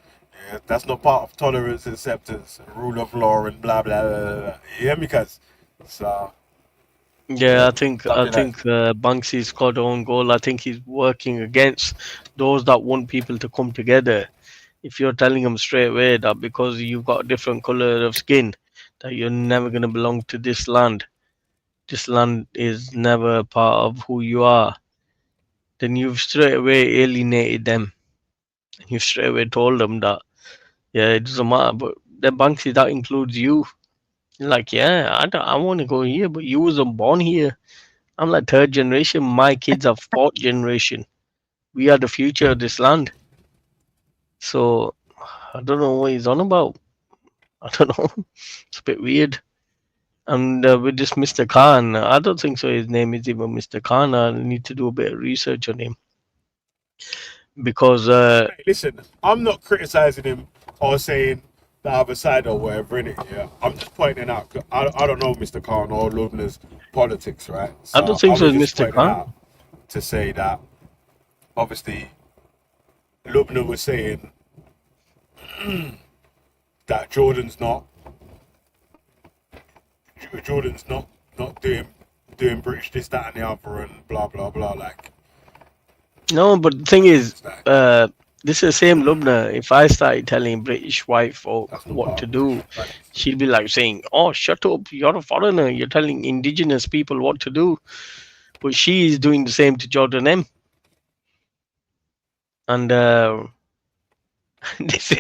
Yeah, that's not part of tolerance, acceptance, rule of law, and blah blah blah. blah, blah. You hear me, cuz? So yeah, I think something like Banksy scored own goal. I think he's working against those that want people to come together. If you're telling them straight away that because you've got a different color of skin, that you're never gonna belong to this land is never a part of who you are, then you've straight away alienated them. You've straight away told them that, yeah, it doesn't matter. But the Banksy, that includes you. You're like, yeah, I want to go here, but you wasn't born here. I'm like third generation. My kids are fourth generation. We are the future of this land. So I don't know what he's on about. I don't know. It's a bit weird. And with this Mr. Khan, I don't think so. His name is even Mr. Khan. I need to do a bit of research on him because Hey, listen, I'm not criticizing him or saying the other side or whatever, innit? Yeah, I'm just pointing out. I don't know Mr. Khan or Lubna's politics, right? I So don't think I so. was It's just Mr. pointing Khan. out to say that obviously Lubna was saying that Jordan's not doing British this, that, and the other, and blah blah blah. Like, No, but the thing is, this is the same Lubna. If I started telling British white folk what to do, she'd be like saying, "Oh, shut up! You're a foreigner. You're telling indigenous people what to do." But she is doing the same to Jordan M. And this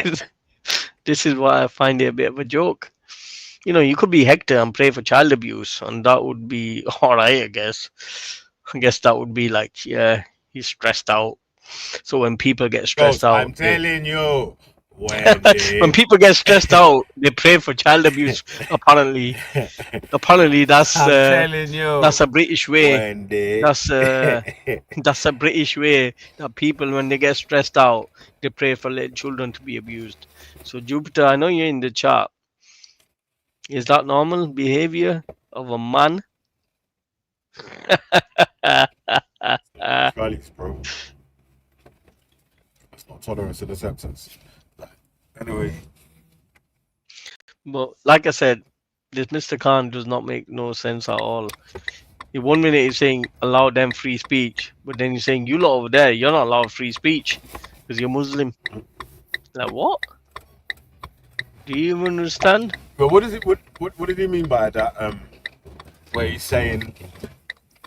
is why I find it a bit of a joke. You know, you could be Hector and pray for child abuse, and that would be all right, I guess. I guess that would be like, yeah, he's stressed out. So when people get stressed Ghost, out, I'm telling you, Wendy. when people get stressed out, they pray for child abuse. Apparently, that's I'm telling you, that's a British way. Wendy. That's a British way that people, when they get stressed out, they pray for little children to be abused. So Jupiter, I know you're in the chat. Is that normal behavior of a man? Values, bro. That's not tolerance and acceptance. Anyway. But like I said, this Mr. Khan does not make no sense at all. In 1 minute he's saying allow them free speech, but then he's saying you lot over there, you're not allowed free speech because you're Muslim. Like what? Do you even understand? But what is it? What did he mean by that? Where he's saying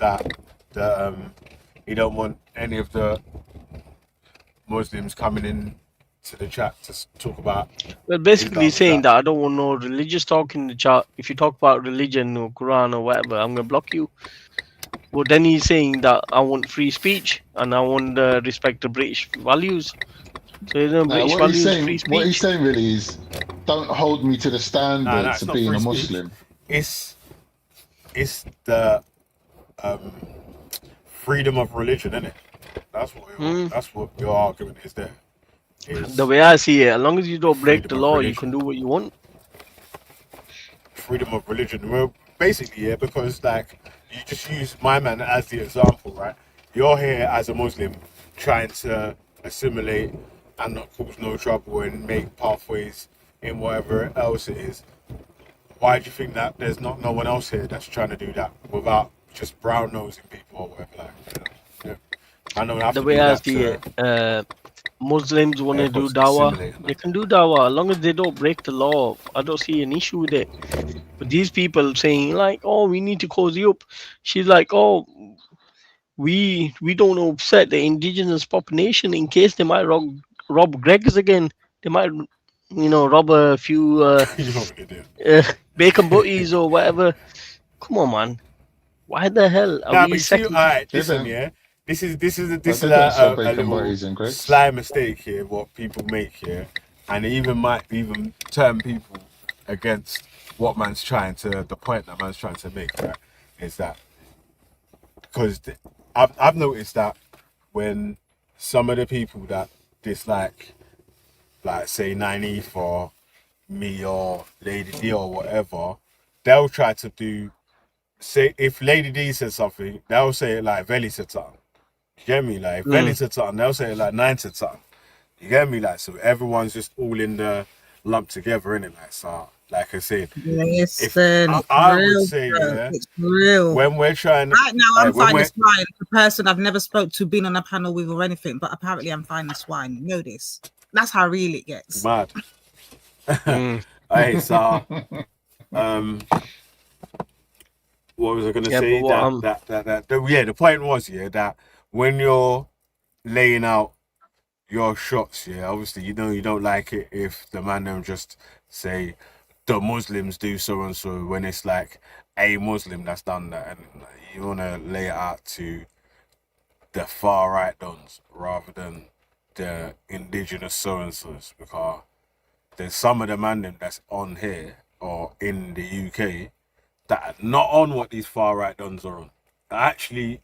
that he don't want any of the Muslims coming in to the chat to talk about. Well, basically he's saying that I don't want no religious talk in the chat. If you talk about religion or Quran or whatever, I'm gonna block you. But then he's saying that I want free speech and I want respect to British values. So you know, British what values, he's saying, free speech. what he's saying really is, don't hold me to the standards of being a Muslim. It's the freedom of religion, isn't it? That's what your argument is there. The way I see it, as long as you don't break the law, you can do what you want. Freedom of religion. Well, basically, yeah, because like you just use my man as the example, right? You're here as a Muslim trying to assimilate and not cause no trouble and make pathways in whatever else it is. Why do you think that there's not no one else here that's trying to do that without just brown nosing people or whatever? Like, yeah. I know The way I see it, Muslims want to do dawah, they can do dawah as long as they don't break the law. I don't see an issue with it. But these people saying like, "Oh, we need to cozy up," she's like, "Oh, we don't upset the indigenous population in case they might rob Greg's again. They might, rob a few bacon butties or whatever." Come on, man. Why the hell are we second? Listen, yeah. This is a little sly mistake here. What people make here, and it might even turn people against what man's trying to. The point that man's trying to make, right, is that because I've noticed that when some of the people that dislike, like say Naive or me or Lady D or whatever, they'll try to do say if Lady D said something, they'll say it like Veli said something. You get me? Like if Veli said something, they'll say it like Nine said something. You get me? Like, so everyone's just all in the lump together, innit? Like, so, like I said, Listen, if I would real, say, bro. yeah, It's real. when we're trying to, Right now, I'm when fine we're, as swine. The person I've never spoke to, been on a panel with or anything, but apparently I'm fine as swine. You know this. That's how real it gets. mad. Hey, so, what was I gonna say? Yeah, the point was, yeah, that when you're laying out your shots, yeah, obviously you know you don't like it if the man them just say the Muslims do so and so when it's like a Muslim that's done that, and you want to lay it out to the far right dons rather than the indigenous so and so's, because there's some of the man them that's on here or in the UK that are not on what these far right dons are on. They're actually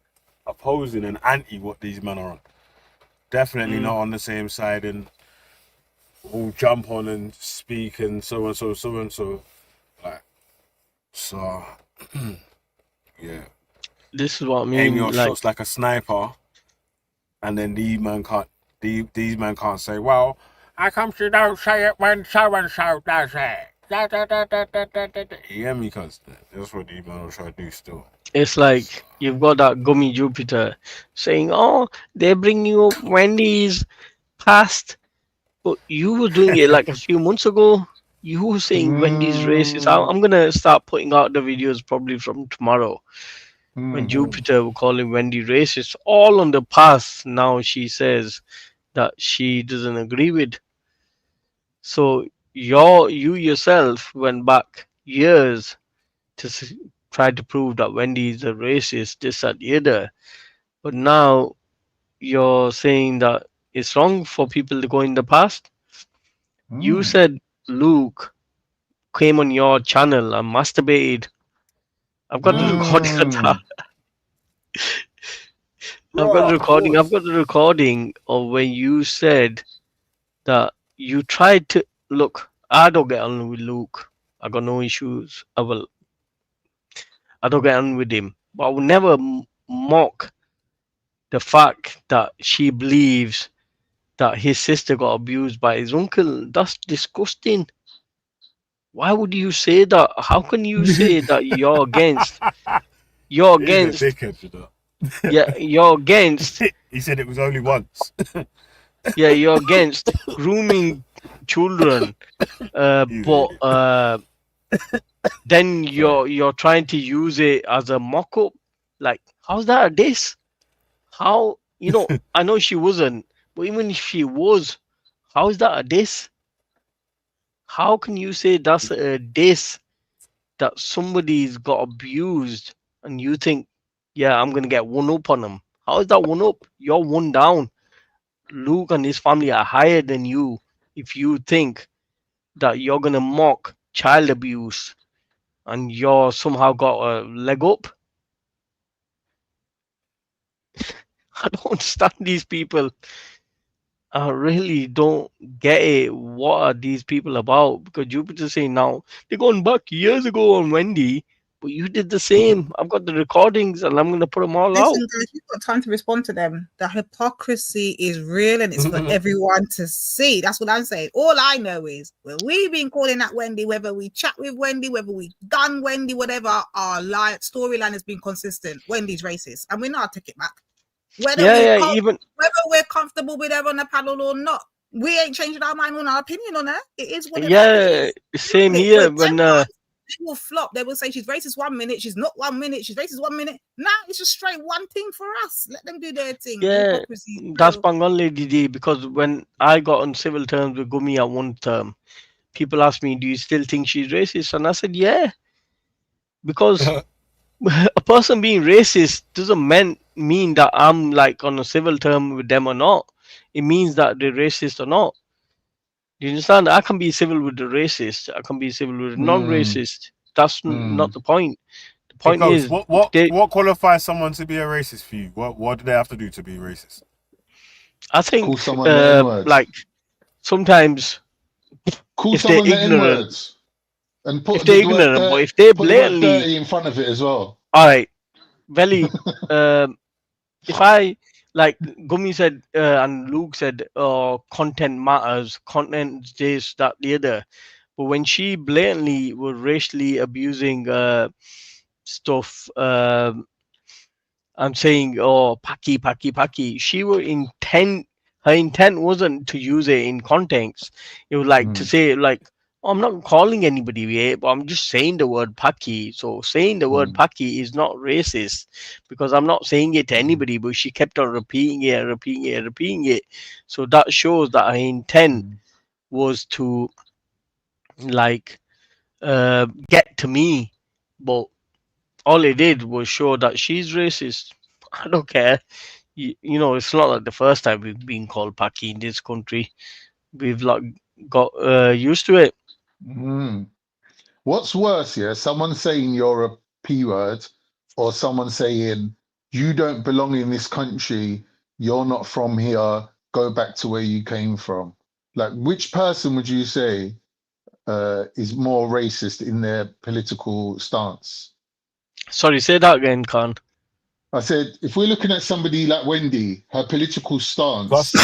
opposing and anti what these men are on. Definitely not on the same side, and will jump on and speak and so and so, so and so. Like, so, yeah. This is what I mean. Aim your shots like a sniper, and then these men can't say, well, how come you don't say it when so and so does it? You hear me? Because that's what these men will try to do still. It's like you've got that gummy Jupiter saying, oh, they bring you up Wendy's past. But you were doing it like a few months ago. You were saying Wendy's racist. I'm going to start putting out the videos probably from tomorrow. When Jupiter will call him Wendy racist. All on the past now she says that she doesn't agree with. So you yourself went back years to try to prove that Wendy is a racist, this, that, the other. But now you're saying that it's wrong for people to go in the past. You said Luke came on your channel and masturbated. I've got the recording of that. I've got the recording of when you said that you tried to look. I don't get on with Luke. I got no issues. I don't get on with him. But I will never mock the fact that she believes that his sister got abused by his uncle. That's disgusting. Why would you say that? How can you say that you're against? You're against. Yeah, you're against. He said it was only once. Yeah, you're against grooming children, but then you're trying to use it as a mock-up. Like, how's that a diss? How, I know she wasn't, but even if she was, how is that a diss? How can you say that's a diss, that somebody's got abused and you think, yeah, I'm going to get one up on them? How is that one up? You're one down. Luke and his family are higher than you if you think that you're going to mock child abuse and you're somehow got a leg up. I don't understand these people. I really don't get it. What are these people about? Because Jupiter's saying now they're going back years ago on Wendy, but you did the same. I've got the recordings and I'm going to put them all out. Listen, guys, you've got time to respond to them. The hypocrisy is real and it's for everyone to see. That's what I'm saying. All I know is when we've been calling out Wendy, whether we chat with Wendy, whether we done Wendy, whatever, our storyline has been consistent. Wendy's racist, and we're not take it back. Whether we're comfortable with her on the panel or not, we ain't changing our mind on our opinion on her. It is what it is. Same here. When they will flop, they will say she's racist 1 minute, she's not 1 minute, she's racist 1 minute. Now it's just straight one thing for us. Let them do their thing. Yeah, that's bang on, Lady D. Because when I got on civil terms with Gumi at one term, people asked me, "Do you still think she's racist?" And I said, "Yeah," because a person being racist doesn't mean that I'm like on a civil term with them or not. It means that they're racist or not. Do you understand? I can be civil with the racist. I can be civil with the non-racist. That's not the point. The point is, what qualifies someone to be a racist for you? What do they have to do to be racist? I think Call someone the N-words. like sometimes Call if someone they're the ignorant, N-words and put if they're ignorant, but if they're blatantly dirty in front of it as well. All right, Veli. If I like Gumi said and Luke said, content matters, content this, that, the other. But when she blatantly was racially abusing stuff, I'm saying, oh, Paki. She were intent. Her intent wasn't to use it in context. It was like to say, like, oh, I'm not calling anybody here, but I'm just saying the word Paki. So saying the word Paki is not racist because I'm not saying it to anybody. But she kept on repeating it. So that shows that her intent was to like get to me, but all it did was show that she's racist. I don't care. You know, it's not like the first time we've been called Paki in this country. We've like got used to it. What's worse, yeah? Someone saying you're a P word or someone saying you don't belong in this country, you're not from here, go back to where you came from. Like, which person would you say is more racist in their political stance? Sorry, say that again, Khan. I said, if we're looking at somebody like Wendy, her political stance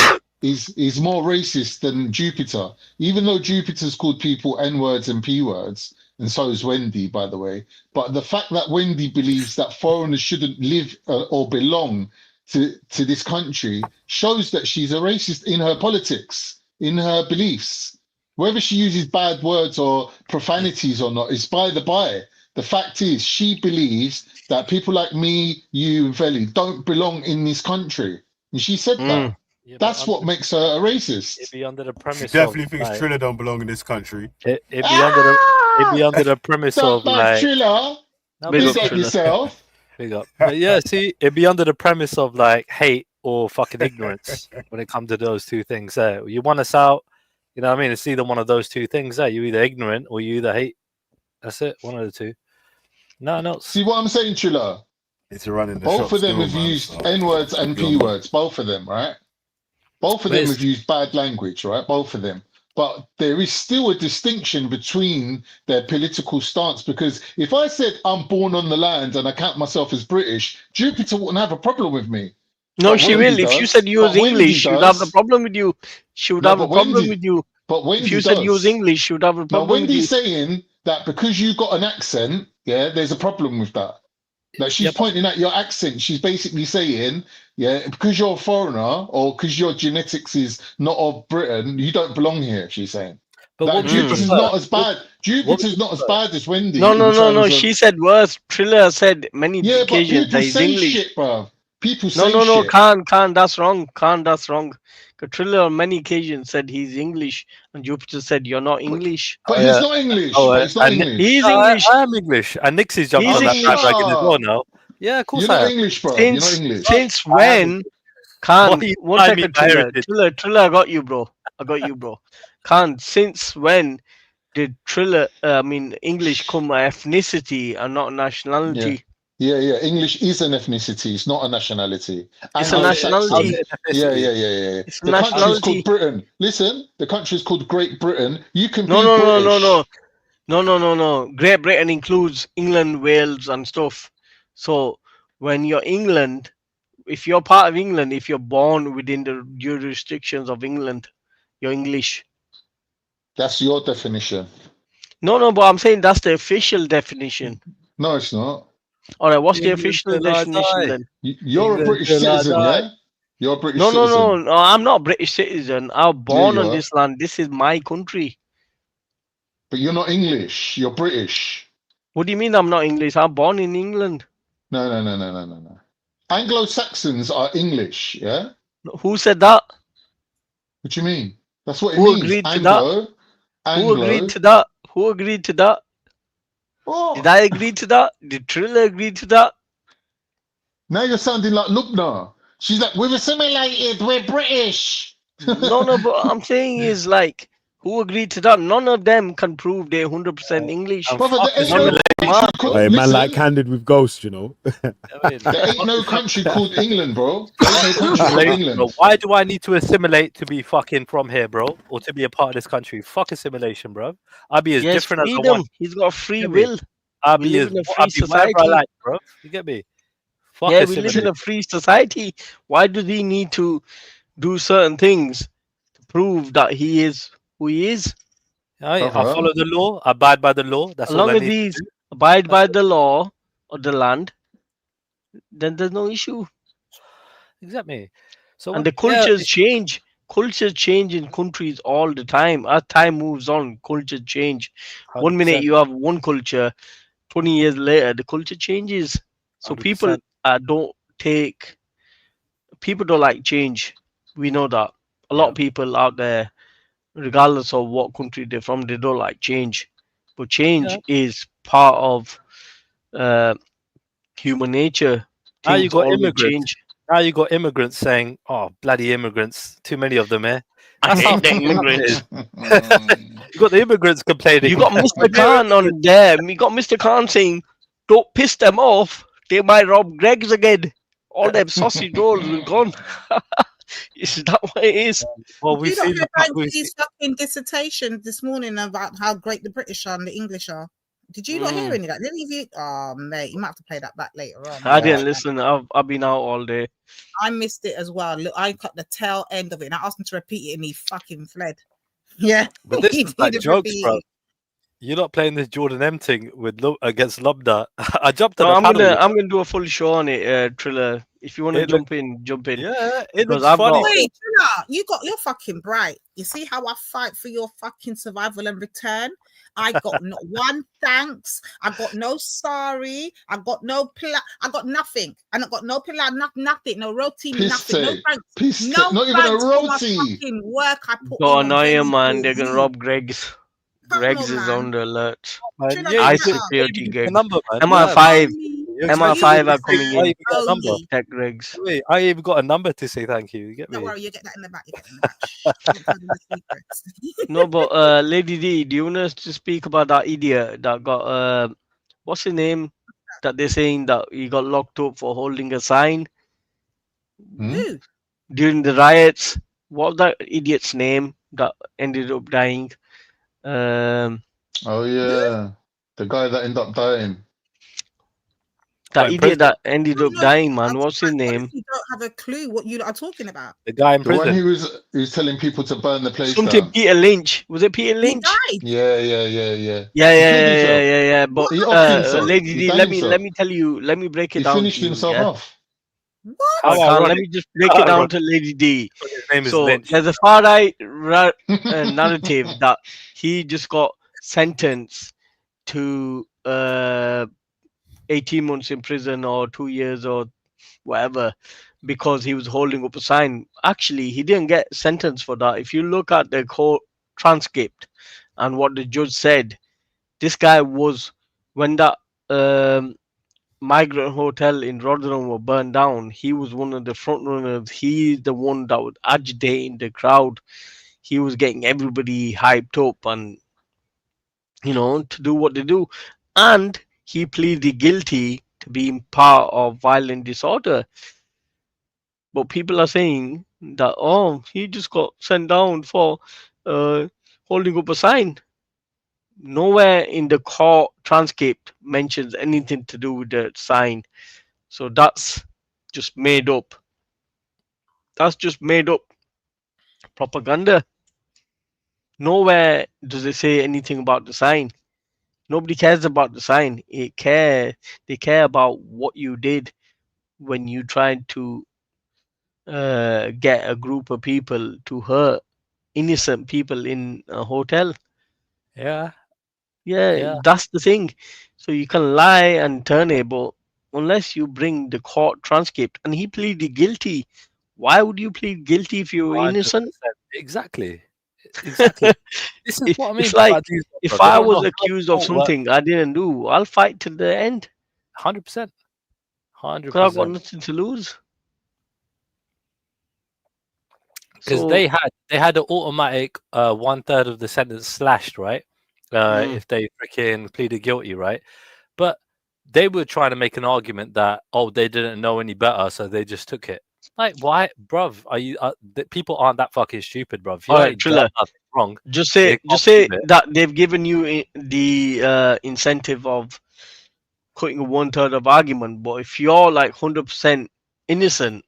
is more racist than Jupiter. Even though Jupiter's called people N-words and P-words, and so is Wendy, by the way. But the fact that Wendy believes that foreigners shouldn't live or belong to this country shows that she's a racist in her politics, in her beliefs. Whether she uses bad words or profanities or not is by the by. The fact is, she believes that people like me, you, and Veli don't belong in this country. And she said that. Yeah, that's what makes her a racist. It'd be under the premise. She definitely of, thinks like, Triller don't belong in this country. It'd be under the premise of like. Triller. Big up yourself. Big up. But yeah, see, it'd be under the premise of like hate or fucking ignorance when it comes to those two things. There, you want us out. You know what I mean? It's either one of those two things. There, you either ignorant or you either hate. That's it. One of the two. No. See what I'm saying, Triller? It's a run in the Both shop of them still, have man, used so- N-words and P-words. Both of them, right? Both of them have used bad language, right? Both of them. But there is still a distinction between their political stance, because if I said I'm born on the land and I count myself as British, Jupiter wouldn't have a problem with me. No, But she Wendy will. If you does. said you was But Wendy English, she would have does. a problem with you. She would No, have a but problem Wendy- with you. But Wendy If you said you was does. English, she would have a Now, problem with you. Wendy's saying that because you got an accent, yeah, there's a problem with that. Like, she's pointing at your accent. She's basically saying, yeah, because you're a foreigner or because your genetics is not of Britain, you don't belong here, she's saying. But Like, what would you Jupiter's prefer? not as bad. Jupiter's not as bad as Wendy. No. in terms of- She said worse. Triller said many Yeah, but occasions people that he's say English. shit, bro. People say No, shit. Khan, that's wrong. Khan, that's wrong. Triller on many occasions said he's English, and Jupiter said you're not English. But he's not English. But he's not and English. He's No, English. I am English, and Nixie's jumped He's on that English. bandwagon as well now. Yeah, of course You're I not am. English, bro. You're not English. Since I am when? English. Khan, Why you one denying me second, my Triller. heritage? Triller, I got you, bro. Khan, since when did English come ethnicity and not nationality? Yeah. English is an ethnicity. It's not a nationality. It's a Anglo-Saxon- nationality. Yeah. It's a The country is nationality. called Britain. Listen, the country is called Great Britain. You can be No. British. No. Great Britain includes England, Wales, and stuff. So when you're England, if you're part of England, if you're born within the jurisdictions of England, you're English. That's your definition. No, but I'm saying that's the official definition. No, it's not. All right, what's the England official till I definition die. then? You're a England British till I citizen, die. yeah? You're a British No, citizen. I'm not a British citizen. I was born you on are. this land. This is my country. But you're not English. You're British. What do you mean I'm not English? I'm born in England. No. Anglo-Saxons are English, yeah? Who said that? What do you mean? That's what it Who means. agreed to Anglo. Who agreed to that? Who agreed to that? Oh. Did I agree to that? Did Triller agree to that? Now you're sounding like Lubna. She's like, we're assimilated. We're British. No, but I'm saying is like, who agreed to that? None of them can prove they're 100% English. Brother, there ain't None no of them country are. called- Hey, man, listen, like Candid with Ghost, you know. there ain't no country called England, bro. There ain't no country called England. Bro, why do I need to assimilate to be fucking from here, bro, or to be a part of this country? Fuck assimilation, bro. I'll be as Yes, different as I freedom. want. He's got free Get me? will. I'll We be, live in a I'll free be whatever I society. like, bro. You get me? Fuck Yeah, we live in assimilation. a free society. Why does he need to do certain things to prove that he is who he is? I follow the law. I abide by the law. That's As all long I as need to he's do. abide That's by it. the law of the land, then there's no issue. Exactly. So And what? the Yeah, cultures change. Cultures change in countries all the time. As time moves on, cultures change. 1 minute 100%. you have one culture, 20 years later the culture changes. So 100%. people don't like change. We know that. A lot Yeah. of people out there, regardless of what country they're from, they don't like change. But change Yeah. is part of uh, human nature. Now you Things got always immigrants. change. Now you got immigrants saying, "Oh, bloody immigrants! Too many of them here." I That's how hate the fucked up it immigrants. is. You got the immigrants complaining. You got Mr. Khan on there. You got Mr. Khan saying, "Don't piss them off. They might rob Greg's again. All them sausage rolls will gone." Is that what it is? Well, Did we've you not seen hear the Banksy's fucking dissertation this morning about how great the British are and the English are? Did you not hear Mm. any of that? Didn't you? Oh, mate, you might have to play that back later on. I didn't listen. I've been out all day. I missed it as well. Look, I cut the tail end of it and I asked him to repeat it and he fucking fled. Yeah. But this He is like didn't jokes, repeat bro. it. You're not playing this Jordan M thing with against Lobda. I jumped on No, a panel. I'm gonna do a full show on it, Triller. If you want to It look- jump in. Yeah, it Because looks I've funny. got Wait, you're fucking bright. You see how I fight for your fucking survival and return? I got not one thanks. I got no sorry. I got no I got nothing. I got no nothing. No roti, nothing. No thanks. Piss No take. Not even a thanks for my roti. fucking work I put Go in on annoy getting him, man. you. They're gonna rob Greg's. Greg's on, is man. on the alert. Man, Triller, yeah, High you security the Greg's. number, man. MR5. Yeah, MR5 are coming I in. even got a number. Tech Greg's. Wait, I even got a number to say thank you. You get Don't me? worry, you get that in the back. You get that in the back. Don't tell them the secrets. No, but Lady D, do you want us to speak about that idiot that got what's his name? That they're saying that he got locked up for holding a sign Who? during the riots. What was that idiot's name that ended up dying? Oh yeah, the guy that ended up dying. That idiot that ended up dying, man. What's his name? You don't have a clue what you are talking about. The guy in The one prison. he was telling people to burn the place Something down. Peter Lynch. Was it Peter He Lynch? died. Yeah. Yeah, He killed himself. yeah. But He offed himself. Lady He D, done let himself. me tell you, let me break it He down finished to you. himself Yeah? off. How I can't. Let ironic. me just break How it down ironic. to Lady D. His name is So Lynch. there's a far right narrative that he just got sentenced to 18 months in prison or 2 years or whatever because he was holding up a sign. Actually, he didn't get sentenced for that. If you look at the court transcript and what the judge said, this guy was, when that migrant hotel in Rotherham were burned down, he was one of the front runners. He's the one that was agitating the crowd. He was getting everybody hyped up and, you know, to do what they do. And he pleaded guilty to being part of violent disorder. But people are saying that, oh, he just got sent down for holding up a sign. Nowhere in the court transcript mentions anything to do with the sign. So that's just made up. That's just made up propaganda. Nowhere does it say anything about the sign. Nobody cares about the sign. They care about what you did when you tried to get a group of people to hurt innocent people in a hotel. Yeah. Yeah, that's the thing. So you can lie and turn it, but unless you bring the court transcript, and he pleaded guilty. Why would you plead guilty if you're 100%. innocent? Exactly. Exactly. This is what I mean. It's like about these lot, if bro. They I don't was know how accused of court works. something I didn't do, I'll fight to the end 100%. because I've got 100%. nothing to lose. Because So they had an automatic 1/3 of the sentence slashed, right? If they freaking pleaded guilty, right? But they were trying to make an argument that they didn't know any better, so they just took it. Like, why, bruv? Are you? People aren't that fucking stupid, bruv. If you all right, ain't Triller, done nothing wrong, just they say can't prove it. that they've given you the incentive of cutting a 1/3 of argument. But if you're like 100% innocent,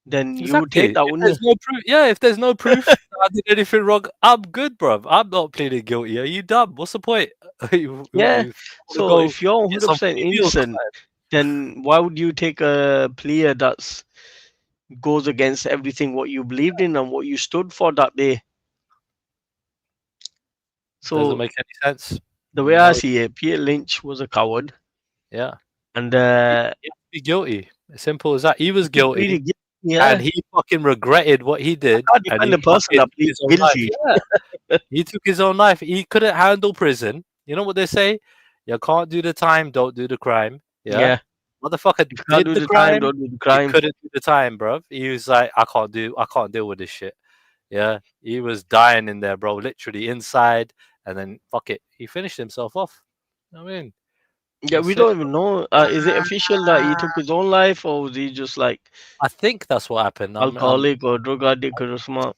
then you would take Exactly. that, If wouldn't there's you? no proof, yeah. If there's no proof that I did anything wrong, I'm good, bruv. I'm not pleading guilty. Are you dumb? What's the point? you Yeah. want to So go if you're get some 100% free meals innocent, somewhere? then why would you take a plea that's goes against everything what you believed in and what you stood for that day? Doesn't So make any sense. the way I No. see it, Peter Lynch was a coward, Yeah. and He had to be guilty. As simple as that. He was guilty, pleaded guilty. and Yeah, he fucking regretted what he did, I can't and defend he the person fucking that took his pleads own life. guilty. Yeah. He took his own life. He couldn't handle prison. You know what they say? You can't do the time, don't do the crime. Yeah. Yeah, Motherfucker if you can't did do the the time, crime. don't do the He crime. couldn't do the time, bro. He was like, I can't deal with this shit. Yeah. He was dying in there, bro, literally inside, and then fuck it. He finished himself off. I mean, Yeah, we that's it. don't even know. Is it official that he took his own life, or was he just like I think that's what happened. alcoholic or drug addict or something?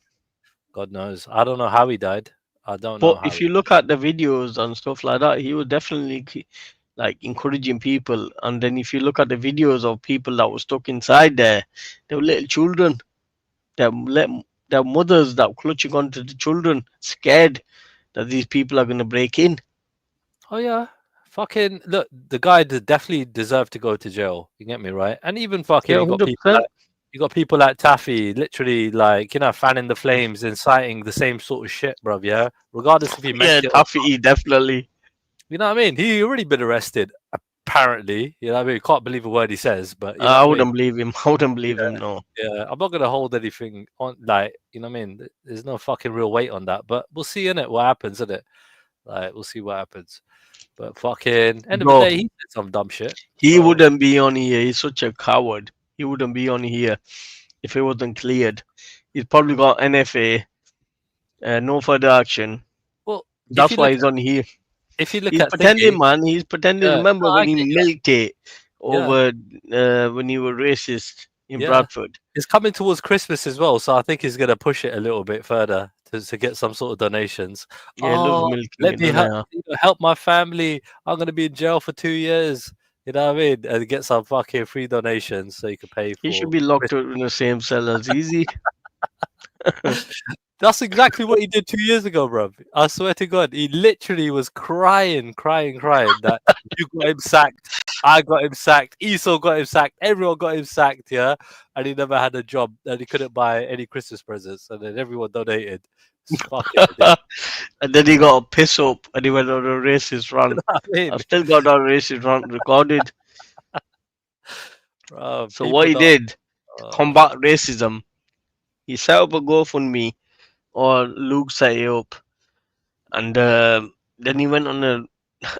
God knows. I don't know how he died. I don't know But how. if you look at the videos and stuff like that, he was definitely like encouraging people. And then if you look at the videos of people that were stuck inside there, they were little children. Their mothers that were clutching onto the children, scared that these people are going to break in. Oh yeah, fucking look. The guy definitely deserved to go to jail. You get me right? And even fucking, Yeah, you got 100%. people. You got people like Taffy, literally like fanning the flames, inciting the same sort of shit, bruv. Yeah, regardless if he meant Yeah, it or not. Taffy, definitely. You know what I mean? He already been arrested, apparently. You know what I mean? Can't believe a word he says, but you know I what I mean? wouldn't believe him. I wouldn't believe him. No. Yeah, I'm not gonna hold anything on, like, you know what I mean? There's no fucking real weight on that, but we'll see in it what happens, innit? Like, we'll see what happens. But fucking end of the Bro, day, he did some dumb shit. he So wouldn't be on here. He's such a coward. He wouldn't be on here if it wasn't cleared. He's probably got NFA, no further action. well, if That's you why look he's at on here. if you look He's at pretending, thingy, man. He's pretending. yeah, Remember no, I when he get you. milked it Yeah, over when he was racist in yeah. Bradford? It's coming towards Christmas as well, so I think he's gonna push it a little bit further to get some sort of donations. Yeah, he loves Oh, milking let it, me doesn't he? help my family. I'm gonna be in jail for 2 years. You know what I mean? And get some fucking free donations so you can pay He should for be locked Christmas. up in the same cell as Easy. That's exactly what he did 2 years ago, bro. I swear to God, he literally was crying that you got him sacked, I got him sacked, Esau got him sacked, everyone got him sacked, yeah. And he never had a job, and he couldn't buy any Christmas presents, and then everyone donated. It's fucking ridiculous. And then he got a piss up and he went on a racist rant. I mean, I've still got that racist rant recorded. bro, So what he people don't. did to combat racism, he set up a GoFundMe, or Luke set it up, and then he went on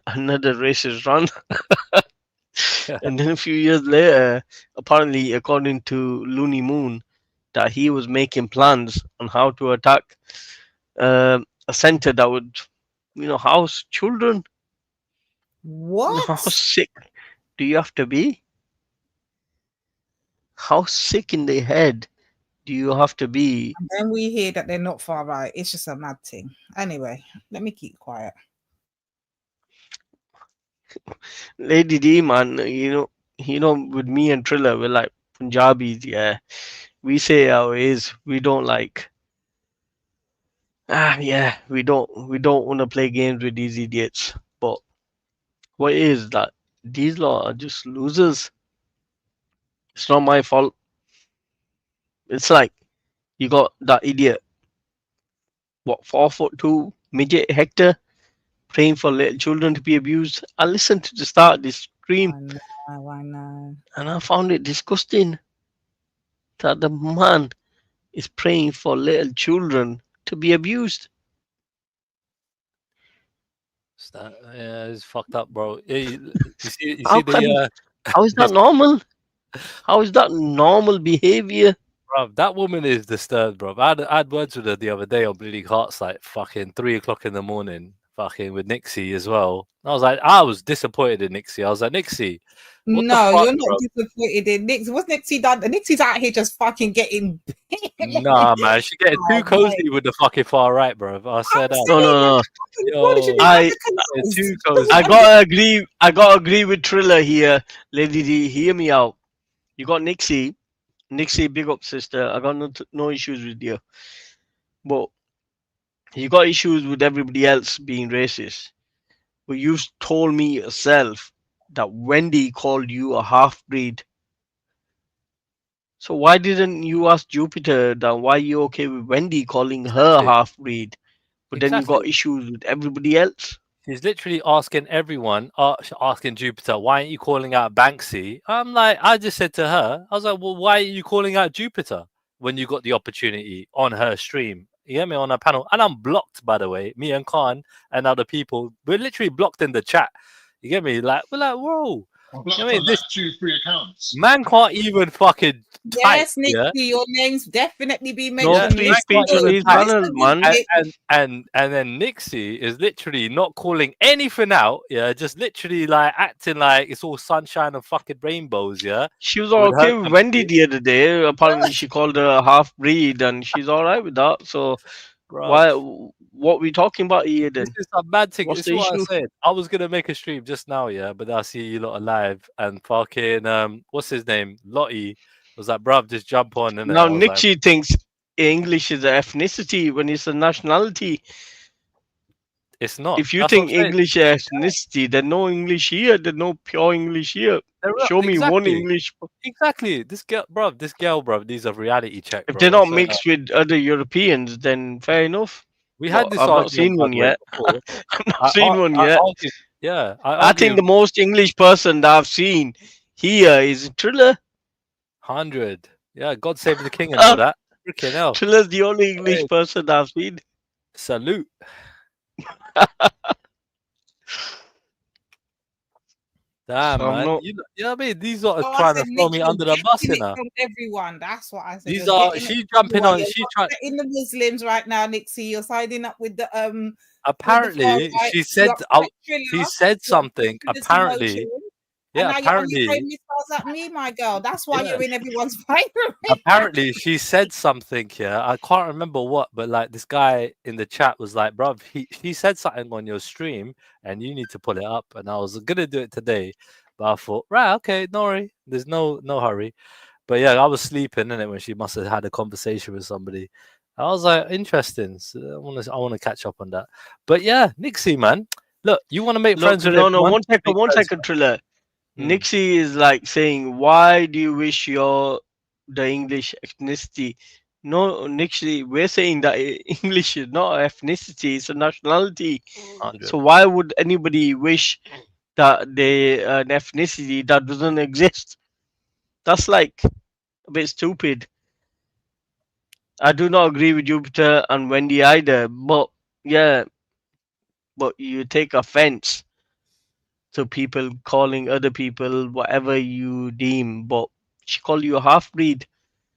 another racist run. And then a few years later, apparently, according to Looney Moon, that he was making plans on how to attack a center that would, house children. What? How sick do you have to be? How sick in the head do you have to be? And then we hear that they're not far right. It's just a mad thing. Anyway, let me keep quiet. Lady D, man, with me and Triller, we're like Punjabis, yeah. We say how it is. We don't like. We don't want to play games with these idiots. But what is that? These lot are just losers. It's not my fault. It's like you got that idiot, 4'2" midget Hector, praying for little children to be abused. I listened to the start of this stream, I know. and I found it disgusting that the man is praying for little children to be abused. Yeah, it's fucked up, bro. You see How is that normal? How is that normal behavior? Bro, that woman is disturbed, bro. I had words with her the other day on Bleeding Hearts, like fucking 3 o'clock in the morning. fucking with Nixie as well. I was disappointed in Nixie. I was like, Nixie, what the No, fuck, you're not bro? disappointed in Nixie. What's Nixie done? Nixie's out here just fucking getting. Nah, man, she getting too cozy with the fucking far right, bro. I said that. No. Yo, I too cozy. I gotta agree with Triller here. Lady D, hear me out. You got Nixie. Nixie, big up sister. I got no issues with you. But you got issues with everybody else being racist. But you told me yourself that Wendy called you a half breed. So why didn't you ask Jupiter that why you okay with Wendy calling her half breed? But then you got issues with everybody else. She's literally asking everyone, asking Jupiter, why aren't you calling out Banksy? I'm like, I just said to her, I was like, well, why are you calling out Jupiter when you got the opportunity on her stream? You get me, on her panel? And I'm blocked, by the way. Me and Khan and other people, we're literally blocked in the chat. You get me? Like, we're like, whoa. I'm blocked I mean, on this like 2-3 accounts. man can't even fucking Yes, type, Nixie, yeah? your name's definitely be No mentioned. free speech on his panel, man. And then Nixie is literally not calling anything out, yeah, just literally like acting like it's all sunshine and fucking rainbows, yeah. She was all With okay her with Wendy the other day. Apparently, she called her a half breed, and she's all right with that. So, what we talking about here then? This is a bad thing. What's This the is what I issue? said. I was gonna make a stream just now, yeah, but I see you lot alive and fucking what's his name? Lottie was like, bruv, just jump on, innit? Now, I was like, Nixie thinks English is an ethnicity when it's a nationality. it's not. If you That's think what I'm saying. English is ethnicity, there's no English here. There's no pure English here. Show me one Exactly. English. Exactly. This girl, bruv, needs a reality check, If bro. they're I not said, mixed with other Europeans, then fair enough. we had But this I've not argument, seen by one the way, yet. before. I've not seen one I yet. argued, yeah, I think the most English person that I've seen here is Triller. 100. Yeah, God save the king and all that. Freaking hell. Triller's the only English Hey. person that I've seen. Salute. Damn, I'm man. not- You know what I mean? These lot Oh, are I trying said to throw me Nixie, under the bus, getting you it know. from everyone. That's what I said. These You're are getting it she from jumping everyone. on. You're She not trying. setting the Muslims right now, Nixie. You're siding up with the with the Apparently, far right. she You said. upset Triller. She said You something. upset Triller's Apparently, emotion, yeah. and now you're Apparently, throwing missiles at me, my girl. That's why Yeah. you're in everyone's fight. apparently, she said something. Yeah, I can't remember what, but like this guy in the chat was like, "Bruv, he said something on your stream, and you need to pull it up." And I was gonna do it today, but I thought, right, okay, no worry. There's no hurry. But yeah, I was sleeping in it when she must have had a conversation with somebody. I was like, interesting. So I want to catch up on that. But yeah, Nixie, man, look, you want to make Look, friends with no, everyone? one Make friends. second, Triller. Hmm. Nixie is like saying, "Why do you wish you're the English ethnicity?" No, Nixie, we're saying that English is not an ethnicity; it's a nationality. 100. So why would anybody wish that they an ethnicity that doesn't exist? That's like a bit stupid. I do not agree with Jupiter and Wendy either, but yeah, but you take offense to people calling other people whatever you deem, but she called you a half breed.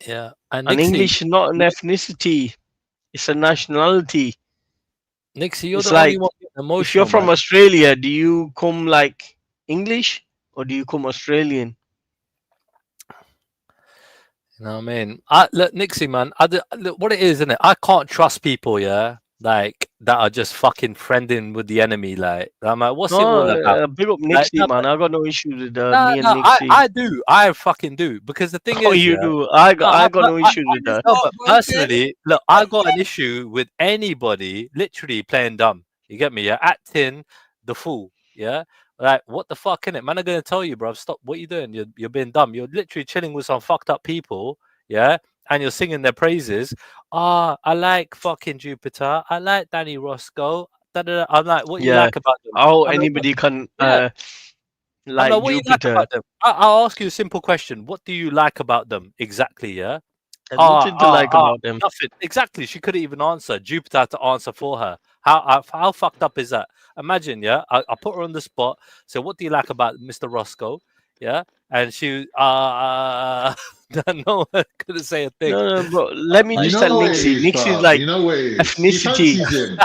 Yeah, and And Nixie, English is not an ethnicity; it's a nationality. Nixie, you're It's the only like one getting if emotional, you're from man. Australia, do you come like English or do you come Australian? You know what I mean? Look, Nixie, man. Look, what it is, isn't it? I can't trust people, yeah, like that are just fucking friending with the enemy. Like, I'm like, what's it all about? Big up Like, Nixie, man. I got no issues with no, me and no, Nixie. I do. I fucking do. Because the thing Oh, is, you yeah, do. I got no issues with that. no, but personally, look, I got an issue with anybody literally playing dumb. You get me? Yeah, acting the fool. Yeah, like what the fuck, innit? Man, I'm gonna tell you, bro. Stop. What you doing? You're being dumb. You're literally chilling with some fucked up people. Yeah, and you're singing their praises. I like fucking Jupiter. I like Danny Roscoe. I'm like, what you Yeah. like about them? How I'm like, anybody can yeah. I'm like like, what you like Jupiter. about them? I'll ask you a simple question. What do you like about them exactly? Yeah. There's nothing to like about them. Nothing. Exactly. She couldn't even answer. Jupiter had to answer for her. How fucked up is that? Imagine, yeah. I put her on the spot. So, what do you like about Mr. Roscoe? yeah, and she no one couldn't say a thing. No, no, bro. Let me You just know tell what it Nixie. is, Nixie's bruv. like You know what it is. She ethnicity. fancies him.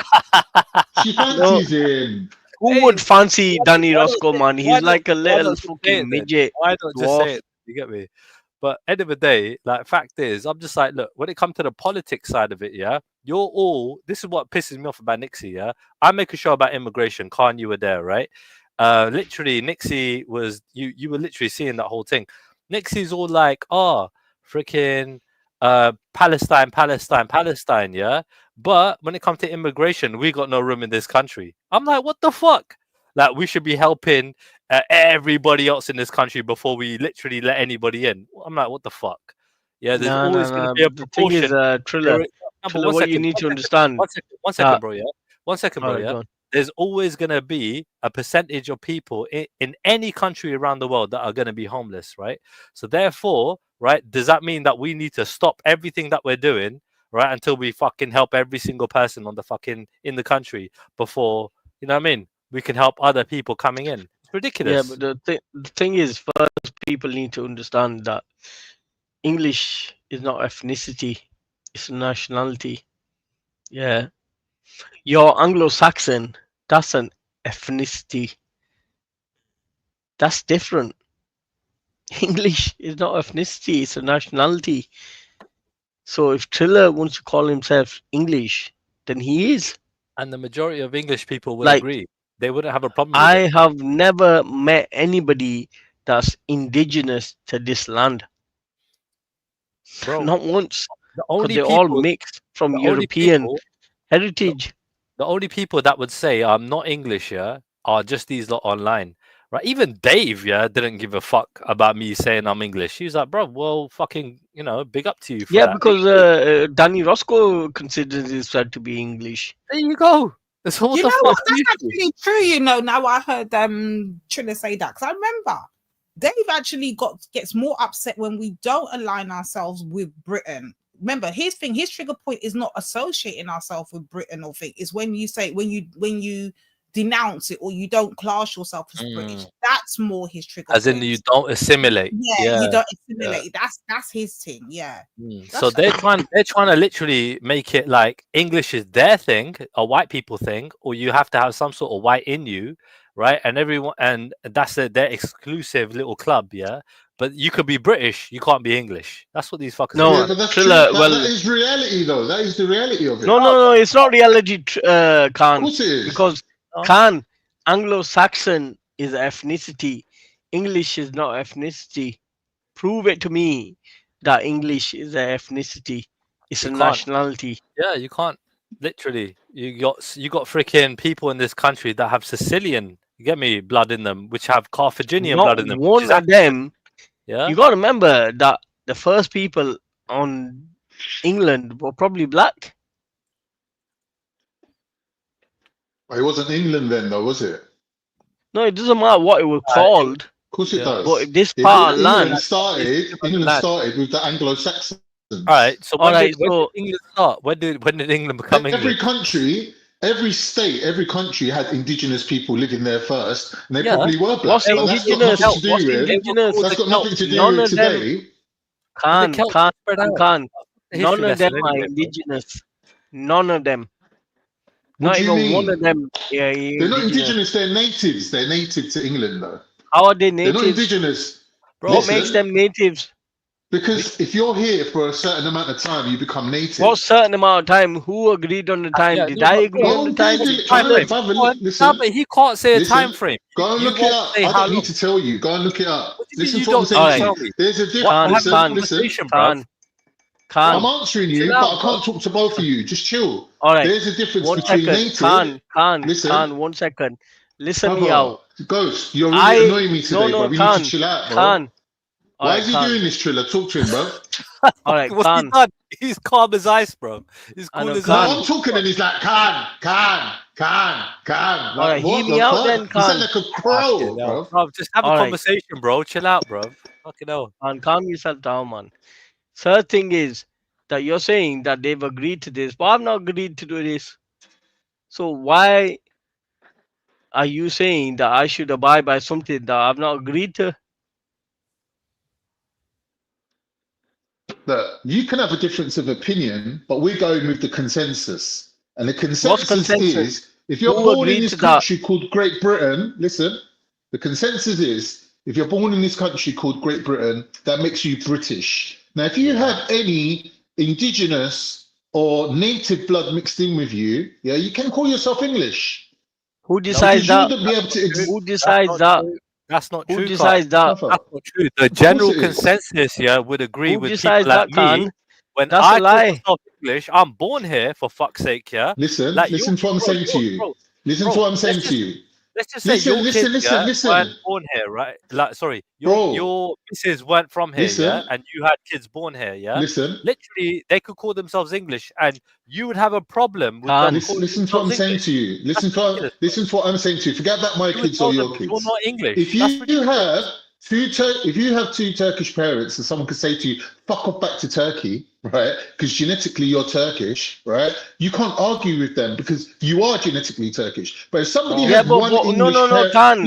She No, fancies him. who Hey, would fancy Danny why Roscoe, man? why He's like a why little not just say fucking it then? midget Why not just dwarf. say it? You get me? But end of the day, like fact is, I'm just like, look, when it comes to the politics side of it, yeah, you're all. This is what pisses me off about Nixie, yeah. I make a show about immigration. Khan, you were there, right? Literally, Nixie was you were literally seeing that whole thing. Nixie's all like, oh, freaking Palestine, Palestine, Palestine, yeah. But when it comes to immigration, we got no room in this country. I'm like, what the fuck? Like, we should be helping everybody else in this country before we literally let anybody in. I'm like, what the fuck? Yeah, there's No, no, always going to no. be a The thing is, proportion. Triller, No, but Triller, one what you second, need one to second, understand one second, that. bro. Yeah, one second, bro. Alright, Yeah, go on. there's always going to be a percentage of people in any country around the world that are going to be homeless, right? So therefore, right, does that mean that we need to stop everything that we're doing, right, until we fucking help every single person on the fucking in the country before, you know what I mean? We can help other people coming in. It's Yeah, ridiculous. but the thing is, first people need to understand that English is not ethnicity; it's a nationality. Yeah, you're Anglo-Saxon. That's an ethnicity. That's different. English is not ethnicity; it's a nationality. So if Triller wants to call himself English, then he is. And the majority of English people would Like, agree. They wouldn't have a problem with I it. have never met anybody that's indigenous to this land. Bro, Not once. the Because only they're all people, mixed from the only European people, heritage. the only people that would say I'm not English, yeah, are just these lot online, right? Even Dave, yeah, didn't give a fuck about me saying I'm English. He was like, bro, well, fucking, you know, big up to you for Yeah, that. because Danny Roscoe considers himself to be English. There you go. That's what You the know fuck. what? That's actually true. You know, now I heard Triller say that because I remember Dave actually gets more upset when we don't align ourselves with Britain. Remember, his trigger point is not associating ourselves with Britain or thing. It's when you say when you denounce it or you don't class yourself as British. That's more his trigger As in, point. you don't assimilate. Yeah, you don't Yeah. assimilate. That's his thing. Yeah. So they're trying to literally make it like English is their thing, a white people thing, or you have to have some sort of white in you, right? And everyone, and that's their exclusive little club, yeah. But you could be British, you can't be English. That's what these fuckers Yeah, are. but that's Triller, true. well- That is reality, though. That is the reality of it. No, it's not reality, Khan. Of course it is. Because Khan, Anglo-Saxon is ethnicity. English is not ethnicity. Prove it to me that English is an ethnicity. It's You a can't. nationality. Yeah, you can't. Literally, you got freaking people in this country that have Sicilian, you get me, blood in them, which have Carthaginian Not blood in them. which one is of them. Yeah. You got to remember that the first people on England were probably black. It wasn't England then, though, was it? No, it doesn't matter what it was called. Of course it does. But if this part of England land, started with the Anglo-Saxons. All right. So when, Alright, did England start? When did England become Every England? country, every state, every country had indigenous people living there first, and they Yeah. probably were black. what's But that's got indigenous? nothing to do What's with. indigenous? That's got nothing to do None with of them. today. None The Celts spread out. History of them lesson are anyway, bro. indigenous. None of them. What Not do you even one mean? of them. Yeah, They're not indigenous. They're natives. They're native to England, though. How are they They're not natives? indigenous. What makes them natives? Because if you're here for a certain amount of time, you become native. What certain amount of time? Who agreed on the time? Yeah, Did no, I but agree Go on the and time? Google it. Time frame. Listen. No, but he can't say a Listen. time frame. Go and You look it won't up. say I how don't long. need to tell you. Go and look it up. What do you mean Listen you to what I'm don't saying need to to you. tell me? There's a difference. What? Have a Khan, conversation, bro. Khan, I'm answering you, Chill but out, I can't talk to both of you. Just chill. All right. There's a difference One between second. native. Listen. Khan, 1 second. Listen me Brother, out. Ghost, you're really annoying me today, No, bro. We need to Khan. chill out, bro. Khan. All Why right, is he Khan. doing this, Triller? Talk to him, bro. All right, What's he Khan. done? He's calm as ice, bro. He's I cool know, as No, Khan. I'm talking and he's like, Khan. All Like, right, hear what me the out fuck? then, You Khan. sound like a crow, Fucking hell, bro. bro. Just have a All right. conversation, bro. Chill out, bro. Fucking hell. And calm yourself down, man. Third thing is that you're saying that they've agreed to this, but I've not agreed to do this. So why are you saying that I should abide by something that I've not agreed to? that you can have a difference of opinion, but we're going with the consensus. And the What's consensus consensus? is, if you're Who born in agreed this to that? country called Great Britain, listen, the consensus is, if you're born in this country called Great Britain, that makes you British. Now, if you have any indigenous or native blood mixed in with you, yeah, you can call yourself English. Who Because decides you that? wouldn't be able to. Who decides that? That's not Who true, decides Khan. that? That's not true. The Of course general it is. consensus, yeah, would agree Who with decides people like that, Khan? me. When That's a I call lie. myself English, I'm born here, for fuck's sake, yeah. Listen, Like listen to what I'm saying to you. Listen to what I'm saying to you. Let's just say Listen, your listen, kids, listen, yeah, listen. weren't born here, right? Like, sorry, Bro. your missus weren't from here, yeah, Listen. and you had kids born here, yeah. Listen. Literally, they could call themselves English, and you would have a problem with them calling Listen to what I'm themselves saying English. to you. Listen That's to what I'm saying to you. Forget about my You would kids tell or them your you're kids. not English. If That's you ridiculous. have two Turkish parents and someone could say to you, fuck off back to Turkey, right? Because genetically you're Turkish, right? You can't argue with them because you are genetically Turkish. But if somebody Yeah, has but, one no, English no, parent, Khan,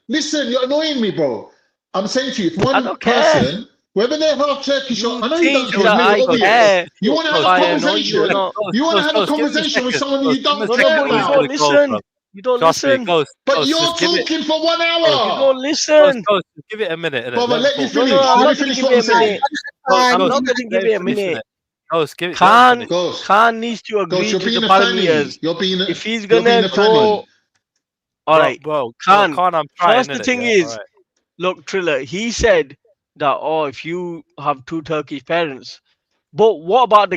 listen, you're annoying me, bro. I'm saying to you, if I one don't care. person, whether they're half Turkish or I know you don't Think care, that it's I obvious. care You want to have if a I annoy you or conversation. not. You want to have a Ghost, give him a conversation with second. someone Ghost, you give him don't a No, care but you about. don't listen. You don't Trust me, listen. Ghost. But Ghost, you're just give it. talking for 1 You hour. don't listen. Ghost, just give it a minute. Innit? Brother, let me talk. finish. No, I'm Let me not going to finish give what it I'm a minute. saying. I'm Ghost, not going to give let it a him finish, minute. innit? Ghost, give it. Let him finish. Ghost, Khan needs to agree you're to the being a fanny. parameters. You're being If he's you're being gonna a go, fanny. all right, Bro, Khan. I'm trying, First, the innit? thing Yeah, is, all right. look, Triller. He said that if you have two Turkish parents, but what about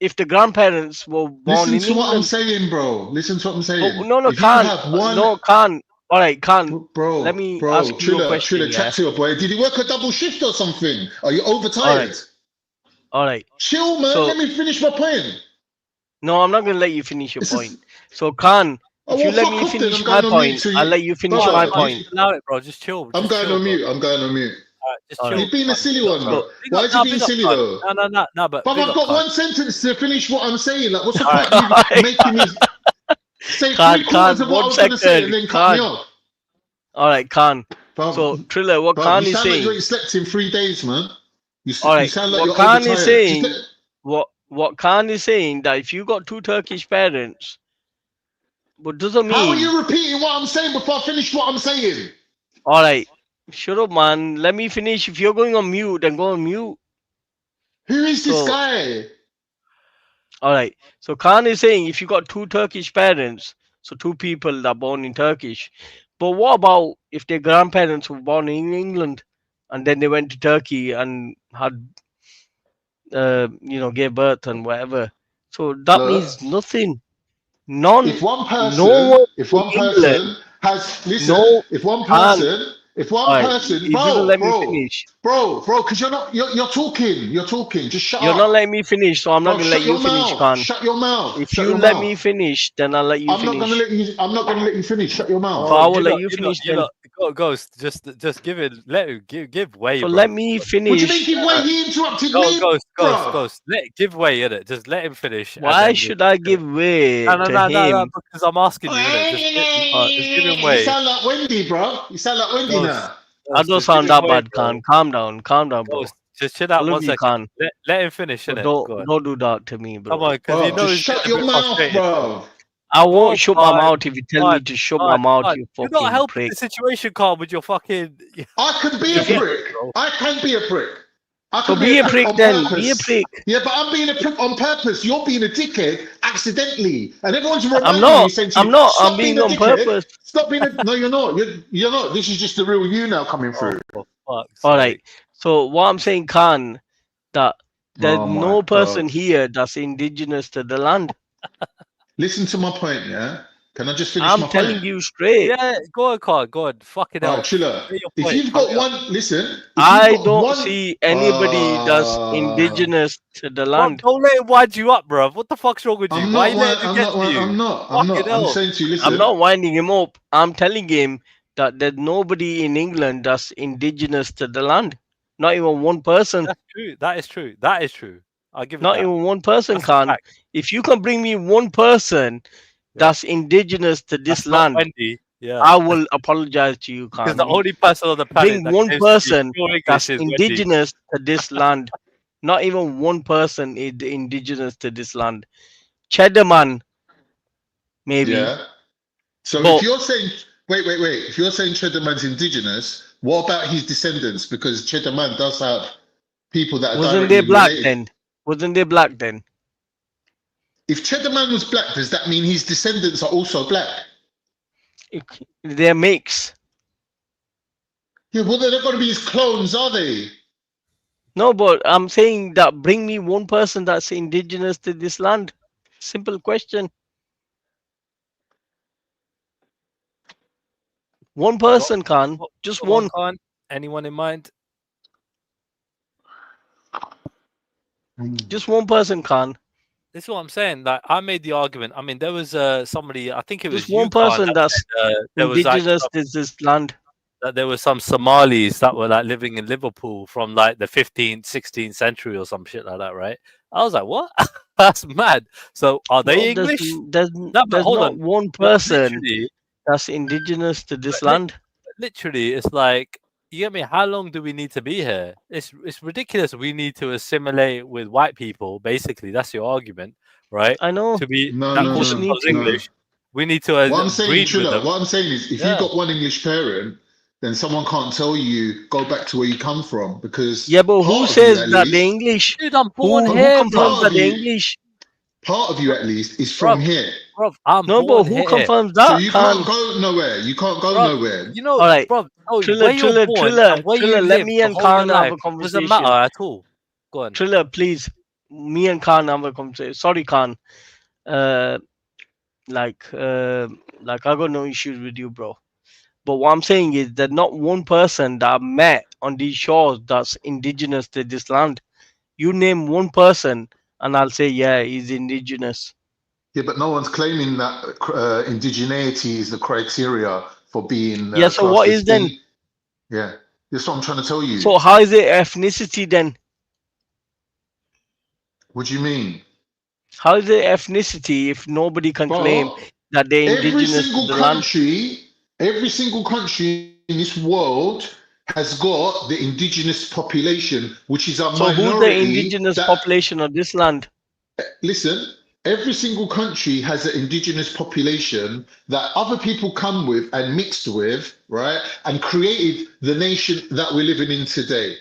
if the grandparents were born Listen in to what I'm England? saying, bro. Listen to what I'm saying. But no, If you Khan. have one, No, Khan. All right, Khan. Let bro, me ask you a question. Triller, Yeah. chat to your boy. Did he work a double shift or something? Are you All overtired? right. All right. Chill, man. So, Let me finish my point. no, I'm not gonna let you finish your point. So, Khan, Oh, if you well, let fuck me off then. finish I'm my going on mute point, to I'll you. let you finish Brother, my Just point. allow it, bro. Just chill. I'm Just going chill, on bro. mute. I'm going on mute. All right, just All chill. right. You're being a silly one, bro. Big Why up, is he nah, being big up, silly Khan. though? No, but But big I've up, got Khan. one sentence to finish what I'm saying. Like, what's the All point right. of you making me say Khan, 3/4 of what I 1 was going to say and second. then cut me Khan. off? All right, Khan. So, Triller, what Bruv, Khan you is sound like you saying. ain't slept in 3 days, man. All You right, sound like what you're Khan is overtired. Just saying. What Khan is saying that if you got two Turkish parents, but doesn't How are mean. you repeating what I'm saying before I finish what I'm saying? All right, shut up, man. Let me finish. If you're going on mute, then go on mute. Who is this guy? All right. So Khan is saying if you got two Turkish parents, so two people that are born in Turkish, but what about if their grandparents were born in England and then they went to Turkey and had, gave birth and whatever? So that Look, means nothing. None. If one No one in England. has listen, No. if one Khan. All right. person, He's gonna let me finish. bro, because you're talking. Just shut You're up. not letting me finish, so I'm not Bro, gonna let shut you your finish, mouth. Khan. Shut your mouth. If Shut you your let mouth. me finish, then I'll let you I'm not finish. gonna let you finish. Shut your mouth. So I will let you finish You then. Ghost, just give it. Let him give way, So bro. let me finish. What do you mean give way? He interrupted me, Ghost. Give way, innit? Just let him finish. Why should I give way to him? Because I'm asking you, innit? Just give him You way. sound like Wendy, bro. You sound like Wendy now. I don't sound that bad, Khan. Calm down, bro. Just chill I out love 1 you, second. Khan. Let him finish, But innit? don't do that to me, bro. Come on, because you know Just he's shut getting a your bit mouth, frustrated. bro. I won't shut my Fine, mouth if you tell me to shut my mouth, you You're fucking not helping prick. the situation, Carl, with your fucking. I can be a prick. I can be a prick. I So can be a prick on then. purpose. Be a prick. Yeah, but I'm being a prick on purpose. You're being a dickhead accidentally, and everyone's reminding I'm not. you, saying to I'm you, not. "Stop I'm being being a on dickhead. purpose. Stop being a." No, you're not. You're not. This is just the real you now coming through. All right. So what I'm saying, Khan, that there's Oh my no person God. here that's indigenous to the land. Listen to my point, yeah. Can I just finish I'm my telling point? you straight. Yeah, go on, Carl. Go on. Fucking All hell. right, Chiller. Say your If point. you've got one, listen. If I you've got don't one, see anybody that's indigenous to the land. Don't let him wind you up, bro. What the fuck's wrong with you? I'm Why not. you letting him I'm get not. to you? I'm not. Fucking I'm hell. saying to you, listen. I'm not winding him up. I'm telling him that there's nobody in England that's indigenous to the land. Not even one person. That's true. That is true. That is true. I'll give it Not that. even one person, That's a Khan. fact. If you can bring me one person that's indigenous to this That's not land. Wendy. Yeah. I will apologize to you, Because Khan. the only person on the planet Bring that one claims to be person pure English that's is Wendy. indigenous to this land. Not even one person is indigenous to this land. Cheddarman, maybe. Yeah. So But if you're saying, wait. If you're saying Cheddarman's indigenous, what about his descendants? Because Cheddarman does have people that are wasn't they directly black related. then? Wasn't they black then? If Cheddarman was black, does that mean his descendants are also black? They're mix. Yeah, well, they're not going to be his clones, are they? No, but I'm saying that bring me one person that's indigenous to this land. Simple question. One person, Khan. Just one. Khan. Anyone in mind? Just one person, Khan. This is what I'm saying. Like, I made the argument. I mean, there was somebody. I think it was Just one you, Khan, person that that's said, there was like indigenous to this land. that there were some Somalis that were like living in Liverpool from like the 15th, 16th century or some shit like that, right? I was like, what? That's mad. So are they No, English? There's No, but not hold on. one But person literally, that's indigenous to this but li- land. literally, it's like, you get me? How long do we need to be here? It's ridiculous. We need to assimilate with white people. Basically, that's your argument, right? I know. To be No, that no, call no, themselves no. English, we need to What I'm saying, breed with Trilla, them. what I'm saying is, if Yeah. you've got one English parent, then someone can't tell you go back to where you come from because Yeah, but who part of you says at that least, they're English? Dude, I'm Who born who here, confirms bro. that they're English? part of you at least is from here. Bro, I'm No, but born who here. confirms So that, you Khan? can't go nowhere. You can't go Bro, nowhere. you know, All right, bro, oh, Triller, where you're born and where you let live me your and whole your Khan have life a doesn't conversation. matter at all. Go on. Triller, please, me and Khan have a conversation. Sorry, Khan. Like I got no issues with you, bro. But what I'm saying is that not one person that I've met on these shores that's indigenous to this land. You name one person, and I'll say, yeah, he's indigenous. Yeah, but no one's claiming that indigeneity is the criteria for being Yeah, so classed what as is then? Yeah, that's what I'm trying to tell you. So how is it ethnicity then? What do you mean? How is it ethnicity if nobody can claim But that they're every indigenous to single the land? country in this world has got the indigenous population, which is a So who's the minority. indigenous population of this land? Listen, every single country has an indigenous population that other people come with and mixed with, right? And created the nation that we're living in today,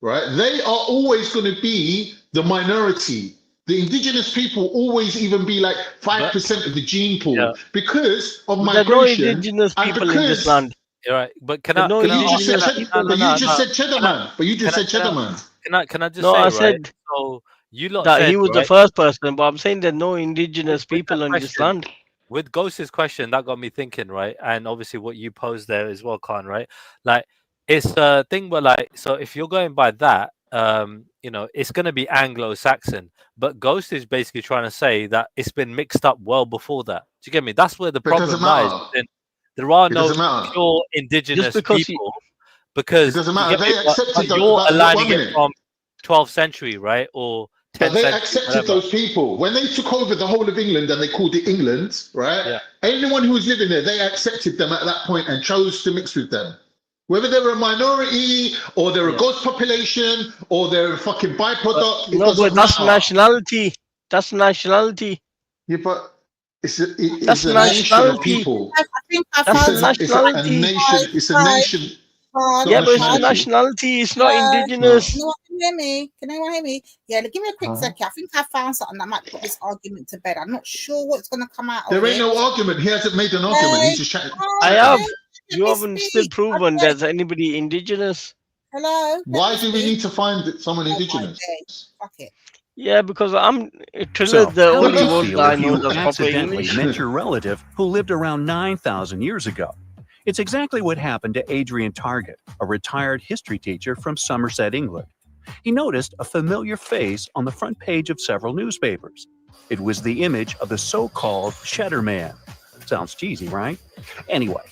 right? They are always going to be the minority. The indigenous people always even be like 5% of the gene pool because of But there's no migration indigenous and people in this because. land. You're right, but can There's I? no Can I? You just said, indigenous people. but you just said Cheddar Man. But you just Can I? said Cheddar Man. Can I just No, say, I right? said So you lot that said, he was the right? first person, but I'm saying there's no indigenous people on this land. With Ghost's question, that got me thinking, right? And obviously what you posed there as well, Khan, right? Like, it's a thing where, like, so if you're going by that, you know, it's going to be Anglo-Saxon. But Ghost is basically trying to say that it's been mixed up well before that. Do you get me? That's where the But it doesn't problem lies. matter. Then there are It no doesn't matter. pure indigenous because people because It doesn't you matter. get me? They accepted But those. you're But aligning 1 it minute. from 12th century, right? Or 10th But they century, accepted whatever. those people when they took over the whole of England and they called it England, right? Yeah. Anyone who was living there, they accepted them at that point and chose to mix with them. Whether they're a minority or they're a ghost population or they're a fucking byproduct, it No, doesn't but that's matter. nationality. That's nationality. Yeah, but it's That's a nation of nationality. people. I think I That's found a something. It's a nationality. nation. It's a nation. Yeah, not but it's a nationality. nationality. It's not Hello? indigenous. Anyone can hear me? Can anyone hear me? Yeah, give me a quick Uh-huh. second. I think I found something that might put this argument to bed. I'm not sure what's going to come out of There it. ain't no argument. He hasn't made an argument. He's just chatting. I have. Let You me haven't still speak. proven Okay. there's anybody indigenous. Hello? Let Why me do we speak. need to find someone Oh my indigenous? days. Fuck it. Yeah, because I'm So, Triller's the how would only you one feel guy I if know you that's proper accidentally English. met your relative who lived around 9,000 years ago? It's exactly what happened to Adrian Target, a retired history teacher from Somerset, England. He noticed a familiar face on the front page of several newspapers. It was the image of the so-called Cheddar Man. Sounds cheesy, right? Anyway,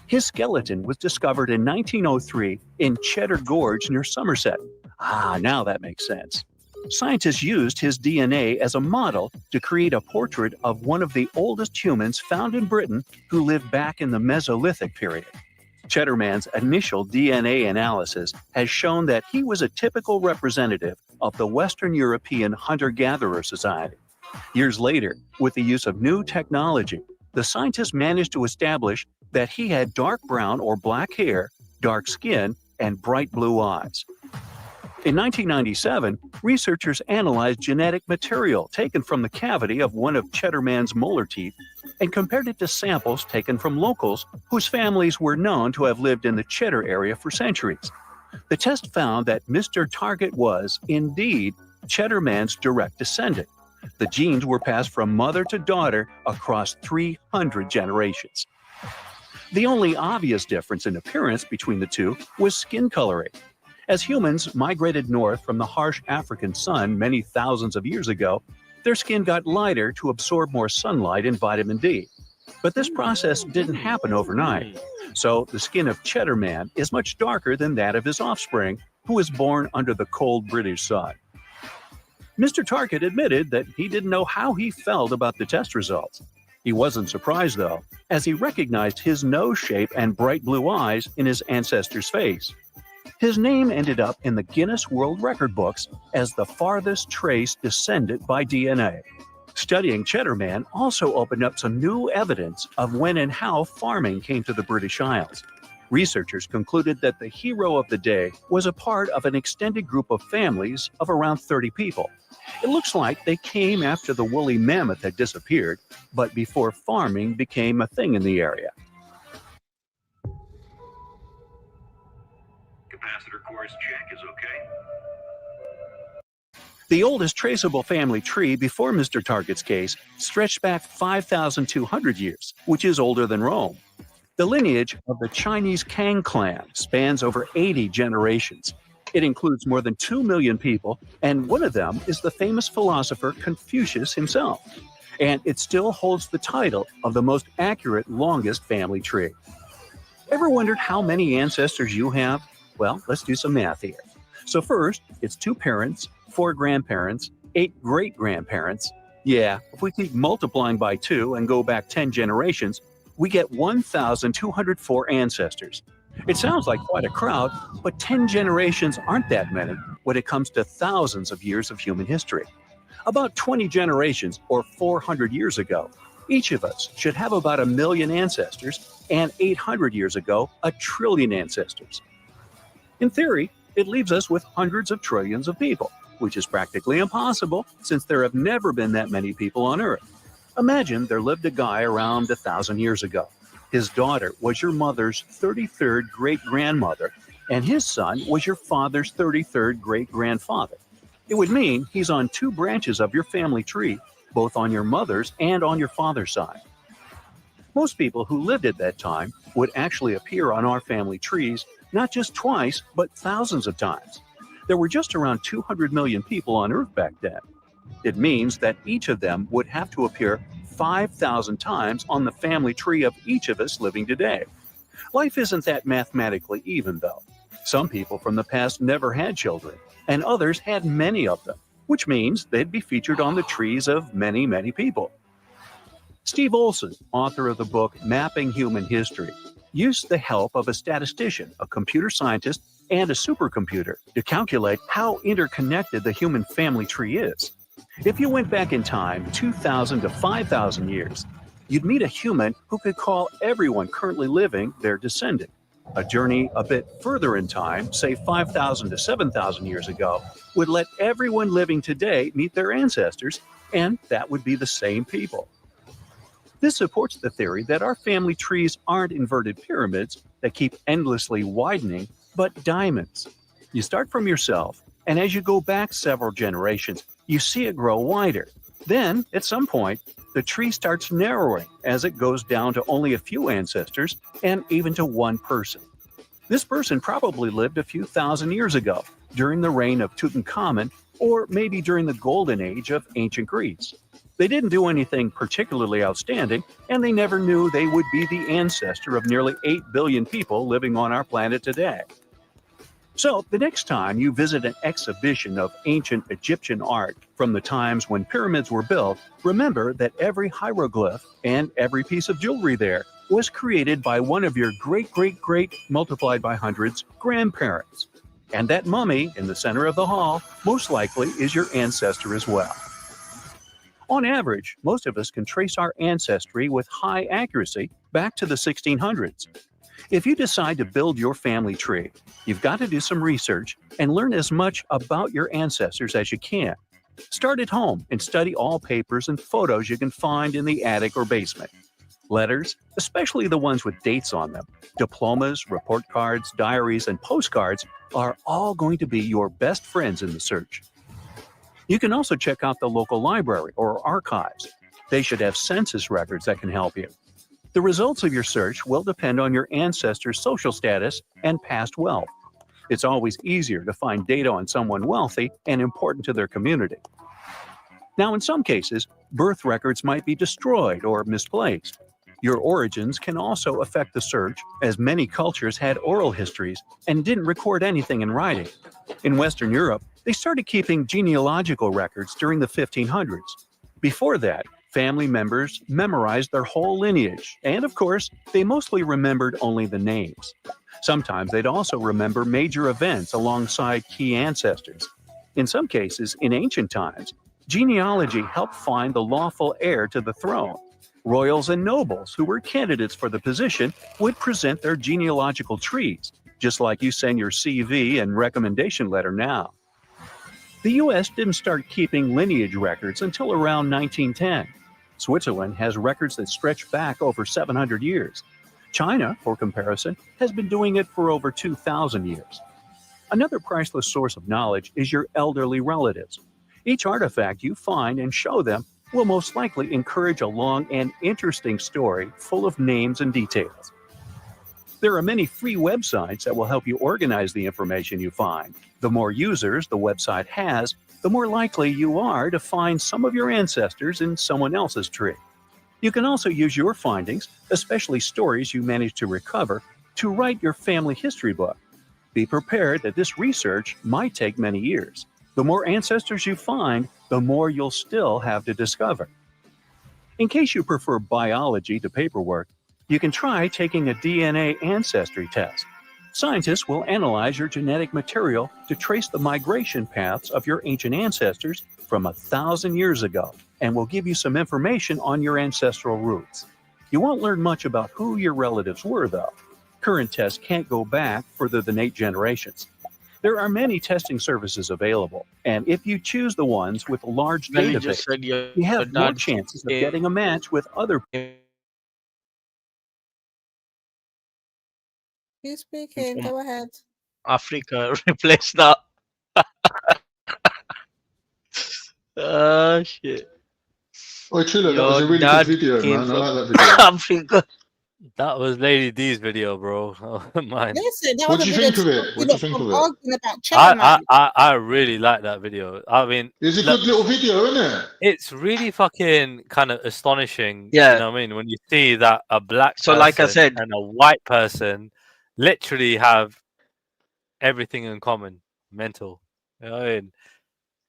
his skeleton was discovered in 1903 in Cheddar Gorge near Somerset. Ah, now that makes sense. Scientists used his DNA as a model to create a portrait of one of the oldest humans found in Britain who lived back in the Mesolithic period. Cheddarman's initial DNA analysis has shown that he was a typical representative of the Western European hunter-gatherer society. Years later, with the use of new technology, the scientists managed to establish that he had dark brown or black hair, dark skin, and bright blue eyes. In 1997, researchers analyzed genetic material taken from the cavity of one of Cheddarman's molar teeth and compared it to samples taken from locals whose families were known to have lived in the Cheddar area for centuries. The test found that Mr. Target was, indeed, Cheddarman's direct descendant. The genes were passed from mother to daughter across 300 generations. The only obvious difference in appearance between the two was skin coloring. As humans migrated north from the harsh African sun many thousands of years ago, their skin got lighter to absorb more sunlight and vitamin D. But this process didn't happen overnight. So the skin of Cheddarman is much darker than that of his offspring, who was born under the cold British sun. Mr. Target admitted that he didn't know how he felt about the test results. He wasn't surprised, though, as he recognized his nose shape and bright blue eyes in his ancestor's face. His name ended up in the Guinness World Record books as the farthest traced descendant by DNA. Studying Cheddarman also opened up some new evidence of when and how farming came to the British Isles. Researchers concluded that the hero of the day was a part of an extended group of families of around 30 people. It looks like they came after the woolly mammoth had disappeared, but before farming became a thing in the area. Capacitor course check is okay. The oldest traceable family tree before Mr. Target's case stretched back 5,200 years, which is older than Rome. The lineage of the Chinese Kang clan spans over 80 generations. It includes more than 2 million people, and one of them is the famous philosopher Confucius himself. And it still holds the title of the most accurate, longest family tree. Ever wondered how many ancestors you have? Well, let's do some math here. So first, it's 2 parents, 4 grandparents, 8 great-grandparents. Yeah, if we keep multiplying by 2 and go back 10 generations, we get 1,204 ancestors. It sounds like quite a crowd, but 10 generations aren't that many when it comes to thousands of years of human history. About 20 generations, or 400 years ago, each of us should have about 1 million ancestors, and 800 years ago, 1 trillion ancestors. In theory, it leaves us with hundreds of trillions of people, which is practically impossible since there have never been that many people on Earth. Imagine there lived a guy around 1,000 years ago. His daughter was your mother's 33rd great-grandmother, and his son was your father's 33rd great-grandfather. It would mean he's on 2 branches of your family tree, both on your mother's and on your father's side. Most people who lived at that time would actually appear on our family trees not just twice, but thousands of times. There were just around 200 million people on Earth back then. It means that each of them would have to appear 5,000 times on the family tree of each of us living today. Life isn't that mathematically even, though. Some people from the past never had children, and others had many of them, which means they'd be featured on the trees of many, many people. Steve Olson, author of the book Mapping Human History, used the help of a statistician, a computer scientist, and a supercomputer to calculate how interconnected the human family tree is. If you went back in time 2,000 to 5,000 years, you'd meet a human who could call everyone currently living their descendant. A journey a bit further in time, say 5,000 to 7,000 years ago, would let everyone living today meet their ancestors, and that would be the same people. This supports the theory that our family trees aren't inverted pyramids that keep endlessly widening, but diamonds. You start from yourself, and as you go back several generations, you see it grow wider. Then, at some point, the tree starts narrowing as it goes down to only a few ancestors and even to 1 person. This person probably lived a few thousand years ago, during the reign of Tutankhamun, or maybe during the golden age of ancient Greece. They didn't do anything particularly outstanding, and they never knew they would be the ancestor of nearly 8 billion people living on our planet today. So the next time you visit an exhibition of ancient Egyptian art from the times when pyramids were built, remember that every hieroglyph and every piece of jewelry there was created by one of your great multiplied by hundreds grandparents. And that mummy in the center of the hall most likely is your ancestor as well. On average, most of us can trace our ancestry with high accuracy back to the 1600s. If you decide to build your family tree, you've got to do some research and learn as much about your ancestors as you can. Start at home and study all papers and photos you can find in the attic or basement. Letters, especially the ones with dates on them, diplomas, report cards, diaries, and postcards are all going to be your best friends in the search. You can also check out the local library or archives. They should have census records that can help you. The results of your search will depend on your ancestors' social status and past wealth. It's always easier to find data on someone wealthy and important to their community. Now, in some cases, birth records might be destroyed or misplaced. Your origins can also affect the search, as many cultures had oral histories and didn't record anything in writing. In Western Europe, they started keeping genealogical records during the 1500s. Before that, family members memorized their whole lineage, and of course, they mostly remembered only the names. Sometimes they'd also remember major events alongside key ancestors. In some cases, in ancient times, genealogy helped find the lawful heir to the throne. Royals and nobles who were candidates for the position would present their genealogical trees, just like you send your CV and recommendation letter now. The U.S. didn't start keeping lineage records until around 1910. Switzerland has records that stretch back over 700 years. China, for comparison, has been doing it for over 2,000 years. Another priceless source of knowledge is your elderly relatives. Each artifact you find and show them will most likely encourage a long and interesting story full of names and details. There are many free websites that will help you organize the information you find. The more users the website has, the more likely you are to find some of your ancestors in someone else's tree. You can also use your findings, especially stories you managed to recover, to write your family history book. Be prepared that this research might take many years. The more ancestors you find, the more you'll still have to discover. In case you prefer biology to paperwork, you can try taking a DNA ancestry test. Scientists will analyze your genetic material to trace the migration paths of your ancient ancestors from 1,000 years ago, and will give you some information on your ancestral roots. You won't learn much about who your relatives were, though. Current tests can't go back further than 8 generations. There are many testing services available, and if you choose the ones with a large database, you have more chances of getting a match with other people. Who's speaking? Go ahead. Africa replace that. Oh shit. Oh, Trilla, that was a really good video, man. I like that video. Africa. That was Lady D's video, bro. Oh, mine. Listen, that What was do a you video think of it? What do you think of it? arguing about Cheddar Man. I really like that video. I mean, It's a good little video, isn't it? It's really fucking kind of astonishing. Yeah. You know what I mean? When you see that a black So, like I person said- and a white person literally have everything in common. Mental. You know what I mean?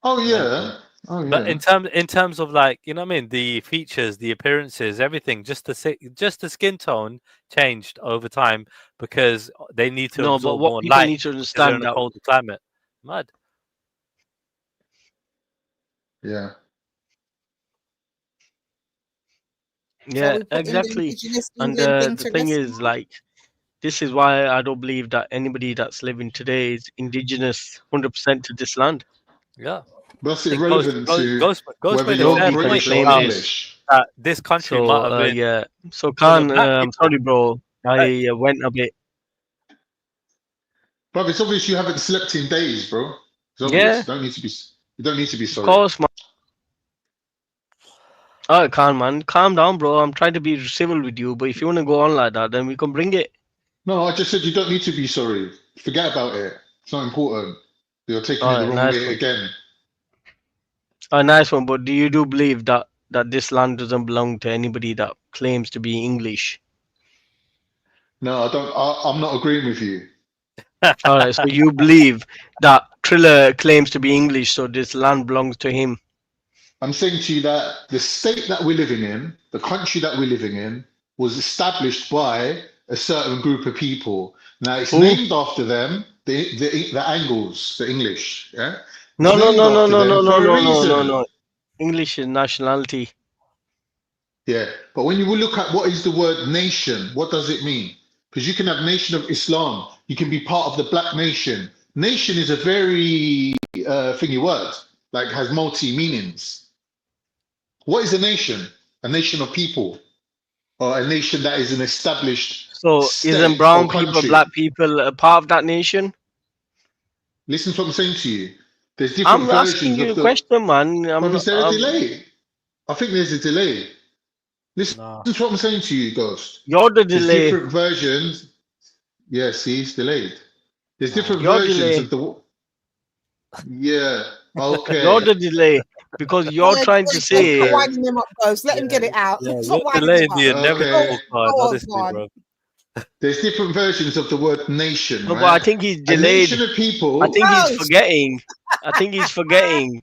Oh yeah. Mental. Oh yeah. But in terms of, like, you know what I mean, the features, the appearances, everything, just the skin tone changed over time because they need to No, but absorb what more people light need to because they're understand in a that- colder climate. Mad. Yeah. Yeah, we put in the exactly. Indigenous And England thing the to thing list is, like, this is why I don't believe that anybody that's living today is indigenous 100% to this land. Yeah. But that's It irrelevant to goes whether with a you're fair British point or claim English. that this country might have been. Yeah. So, for the Khan, black I'm people- sorry, bro. I went a bit. But it's obvious you haven't slept in days, bro. It's obvious. Yeah. You don't need to be Of sorry. course, man. All right, Khan, man. Calm down, bro. I'm trying to be civil with you, but if you want to go on like that, then we can bring it. No, I just said you don't need to be sorry. Forget about it. It's not important. You're taking it the Alright, wrong nice way one. again. A nice one, but do you do believe that this land doesn't belong to anybody that claims to be English? No, I don't. I'm not agreeing with you. All right, so you believe that Triller claims to be English, so this land belongs to him. I'm saying to you that the state that we're living in, the country that we're living in, was established by a certain group of people. Now it's Who? named after them, the Angles, the English. Yeah, No, it's no, named no, no, after no, them no, for no, a no, no, no, reason. no. English is nationality. Yeah, but when you will look at what is the word nation, what does it mean? Because you can have Nation of Islam, you can be part of the Black Nation. Nation is a very thingy word, like has multi meanings. What is a nation? A nation of people, or a nation that is an established So isn't state brown or people, country. black people a part of that nation? Listen to what I'm saying to you. There's different I'm asking versions you of a the. question, man. But is there a delay? I think there's a delay. Listen to what I'm saying to you, Ghost. You're the There's delay. different versions. Yeah, see, it's delayed. There's different You're versions delay. of the. Yeah. You're Okay. the delay because you're trying to Stop say. winding him up, Ghost. Let him get it out. Yeah, Stop you're winding him delaying up. the Okay. inevitable card, Go on, honestly, go on. bro. There's different versions of the word nation, No, right? but I think he's A delayed. nation of people. I think he's Ghost. forgetting. I think he's forgetting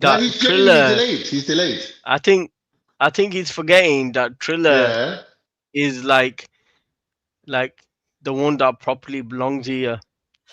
No, that he's genuinely Triller. delayed. He's delayed. I think he's forgetting that Triller Yeah. is like the one that properly belongs here.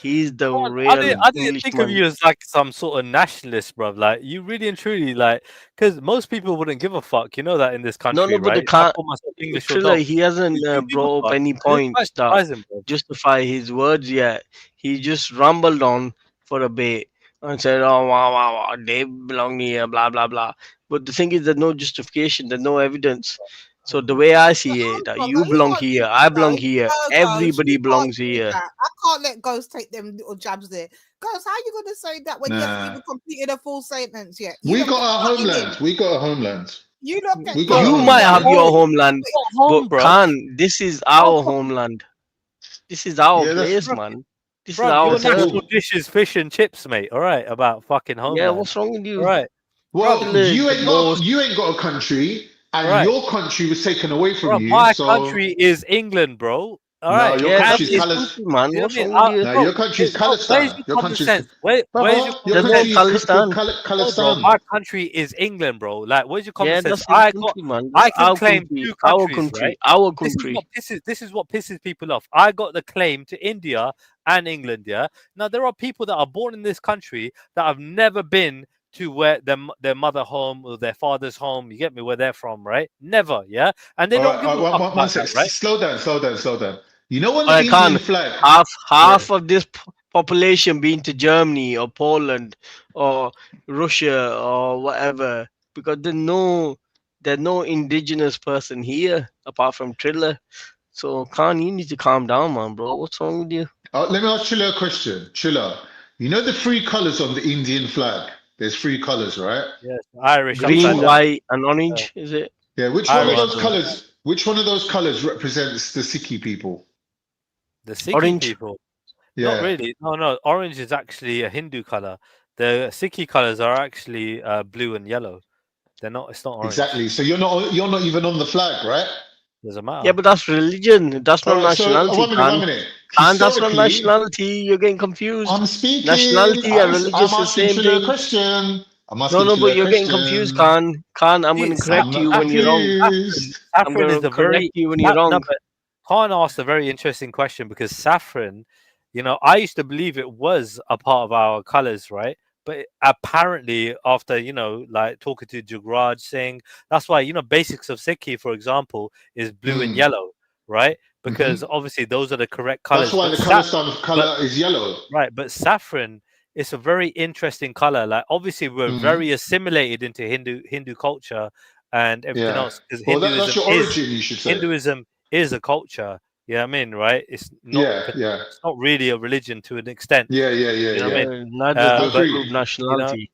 He's the God, real I didn't think of Englishman. you as like some sort of nationalist, bruv. Like you really and truly like, because most people wouldn't give a fuck. You know that in this country, No, but right? the If I can't. call myself English or Triller, not, he hasn't you do give a brought up fuck. any And it's quite points that surprising, bro. justify his words yet. He just rumbled on for a bit and said, "Oh, wow, wow, wow, they belong here," blah, blah, blah. But the thing is, there's no justification, there's no evidence. So the way I see it, that you belong here, I belong here, Ghost, everybody you can't belongs do here. that. I can't let Ghost take them little jabs there. Ghost, how you gonna say that when you haven't Nah. even completed a full sentence yet? We got our homeland. We got a homeland. You don't get We got a You homeland. might have your homeland, home, but bro. Khan, this is our homeland. This is our Yeah, that's place, man. This is Bro, our your turf. national dish is fish and chips, mate. All right, about fucking homeland. Yeah, what's wrong with you? All right, Well, Triller is you the ain't most. got a country, and Right. your country was taken away from bro. you. My So country is England, bro. All no, right, your Yeah, country's that's his Kalis. country, man. You know What's what I mean? wrong with you? No, Bro, your country's where's Khalistan. your Your common country's sense? Where's your your common There's no country sense? is called Khalistan. No, bro, Khalistan. my country is England, bro. Like, where's your common Yeah, sense? that's his country, man. I That's can our claim country. two Our countries, country. right? Our This is country. what pisses people off. I got the claim to India and England. Yeah. Now there are people that are born in this country that have never been to where their mother home or their father's home. You get me? Where they're from, right? Never. Yeah. And they All don't right, give a all right, fuck one about sec. that, right? Slow down. You know, on the I Indian can't. flag. Half of this population being to Germany or Poland or Russia or whatever, because there's no indigenous person here apart from Triller. So Khan, you need to calm down, man, bro. What's wrong with you? Let me ask Chilla a question. Chilla, you know the three colors on the Indian flag? There's three colors, right? Yes. Irish. Green, upside down. white, and orange, is it? Yeah. Which Irish. one of those colors? Which one of those colors represents the Sikhi people? The Sikhi Orange. people. Yeah. Not really. No. Orange is actually a Hindu color. The Sikhi colors are actually blue and yellow. They're not. It's not orange. Exactly. So you're not even on the flag, right? Doesn't matter. Yeah, but that's religion. That's not All right, so nationality, one Khan. minute. Khan, that's not Historically, nationality. You're getting confused. I'm speaking. Nationality and I'm religious is the asking same Chilla a thing. question. I'm No, asking but Chilla a you're getting confused, question. Khan. I'm going to correct I'm you not when you're wrong. confused. I'm Saffron going is to a correct very you when you're wrong. No, but Khan asked a very interesting question because saffron, I used to believe it was a part of our colors, right? But apparently, after like talking to Jugraj Singh, that's why basics of Sikhi, for example, is blue and yellow, right? Because obviously those are the correct colors. That's why the Khalistan color is yellow. Right, but saffron is a very interesting color. Like obviously we're very assimilated into Hindu culture and everything Yeah. else because Well, that's your origin, you should say. Hinduism is a culture. Yeah, I mean, right? It's not. Yeah. It's not really a religion to an extent. Yeah. You know what I mean? Neither does Agreed. prove nationality.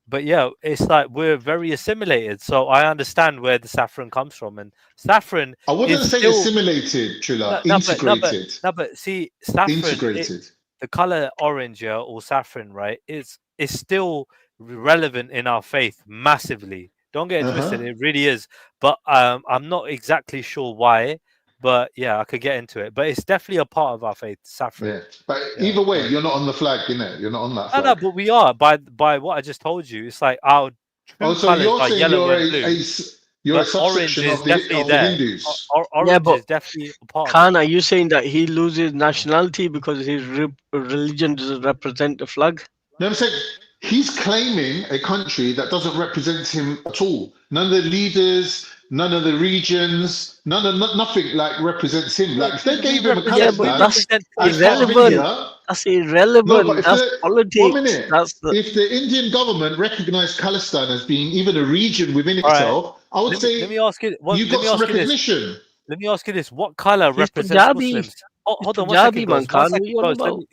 But yeah, it's like we're very assimilated. So I understand where the saffron comes from, and saffron. I wouldn't is say still, assimilated, Chilla. Integrated. but see, saffron. Integrated. The color orange, yeah, or saffron, right? Is still relevant in our faith massively. Don't get it twisted; it really is. But I'm not exactly sure why. But yeah, I could get into it. But it's definitely a part of our faith, saffron. Yeah, but either way, you're not on the flag, innit? You're not on that No, flag. no, but we are by what I just told you. It's like our true Oh, so colors you're are saying yellow you're and blue. you're a But orange subsection is of the definitely there. Hindus. Orange Yeah, but is definitely a part of Khan, are you saying that he loses nationality because his religion doesn't represent the flag? No, I'm saying he's claiming a country that doesn't represent him at all. None of the leaders, none of the regions, nothing like represents him. Like if they gave him a Yeah, but Khalistan that's as part of irrelevant. India, That's no, irrelevant. but if That's the politics. 1 minute, That's the if the Indian government recognized Khalistan as being even a region within All right. itself, I would Let say me ask you. you got some recognition. Let me ask you this: what color He's represents Punjabi. Muslims? Oh, He's hold on one Punjabi, second, man, Ghost. Khan. One What second, you on Ghost. Let about? me,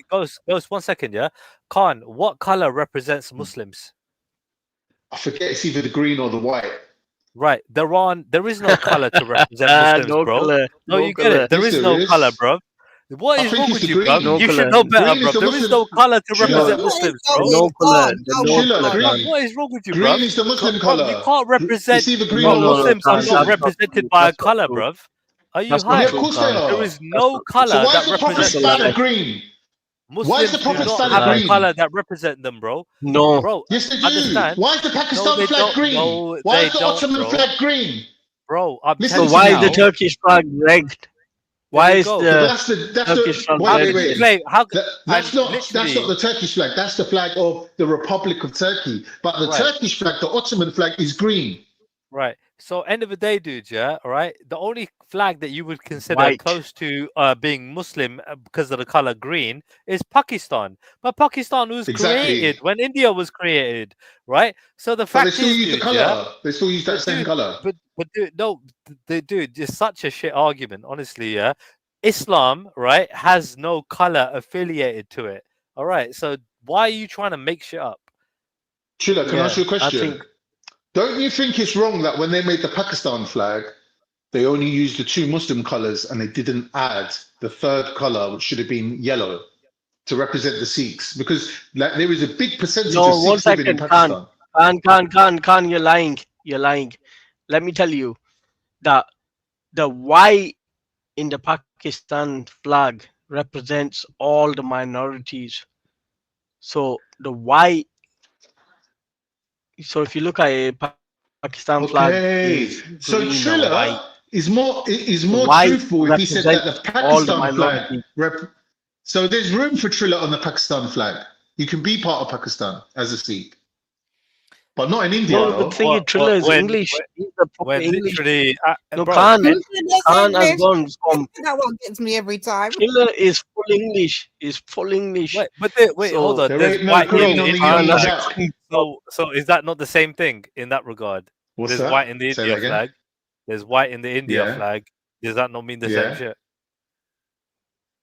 Ghost. 1 second, yeah. Khan, what color represents Muslims? I forget it's either the green or the white. Right. There is no color to represent Muslims, No bro. color. No, No you get color. it. There Yes, is there no is. color, bro. What I is think wrong it's with the you, bro? green. No You should color. know better, Green is bro. the There is Muslim. no color to Chilla, represent What is Muslims, bro. going No color. on? There's Oh no my Chilla, color, god. Khan. What is wrong with you, bro? green is the Muslim Bro, you color. can't represent. It's either green Bro, or No, Muslims are Khan. not That's not represented true. by a That's not color, true. bruv. Are you That's Yeah, not high? of true, course they Khan. There are. is That's no not true. color So why that is the Prophet represents That's a lie. banner Muslims. green? Why is the Muslims do Prophet That's not a banner have a lie. green? color that represent them, bro. No. Bro, Yes, they do. understand? Why is the No, Pakistan they flag don't. green? No, Why they is the don't, Ottoman bro. flag green? Bro, I'm Listen So telling to you why me. is the now. Turkish flag red? There Why you is go. Yeah, but the that's Turkish the flag How wait, could wait, red? you wait. claim? That's And not literally, the Turkish flag. That's the flag of the Republic of Turkey. But the right, Turkish flag, the Ottoman flag, is green. right. So end of the day, dudes, yeah, all right. The only flag that you would consider White. close to being Muslim because of the color green is Pakistan. But Pakistan was Exactly. created when India was created, right? So the But they fact still is, use the dudes, yeah. color. They still use that But same dude, color. but dude, no, dude, it's such a shit argument, honestly. Yeah, Islam, right, has no color affiliated to it. All right, so why are you trying to make shit up? Chilla, can I ask you a I question? think Don't you think it's wrong that when they made the Pakistan flag, they only used the two Muslim colors and they didn't add the third color, which should have been yellow, to represent the Sikhs? Because like there is a big percentage of no. 1 Sikhs living in second, Khan. Pakistan. Khan. You're lying. You're lying. Let me tell you that the Y in the Pakistan flag represents all the minorities. So the Y. So if you look at a Pakistan flag, Okay, is so green and Triller white. is more The Y truthful if he said that represents the all the Pakistan flag. minorities. So there's room for Triller on the Pakistan flag. You can be part of Pakistan as a Sikh, but not in India. No, though. the thing is, Triller is when English. He's a proper when English. literally, No, bro, Khan. That's Khan has English. gone from That one gets me every time. Triller is full English. Is full English. wait, wait, hold So on. There There's ain't no white in green the on the India Union flag. Jack. So is that not the same thing in that regard? What's There's that? white in the Say India that again. flag. There's white in the India Yeah. flag. Does that not mean the Yeah. same shit?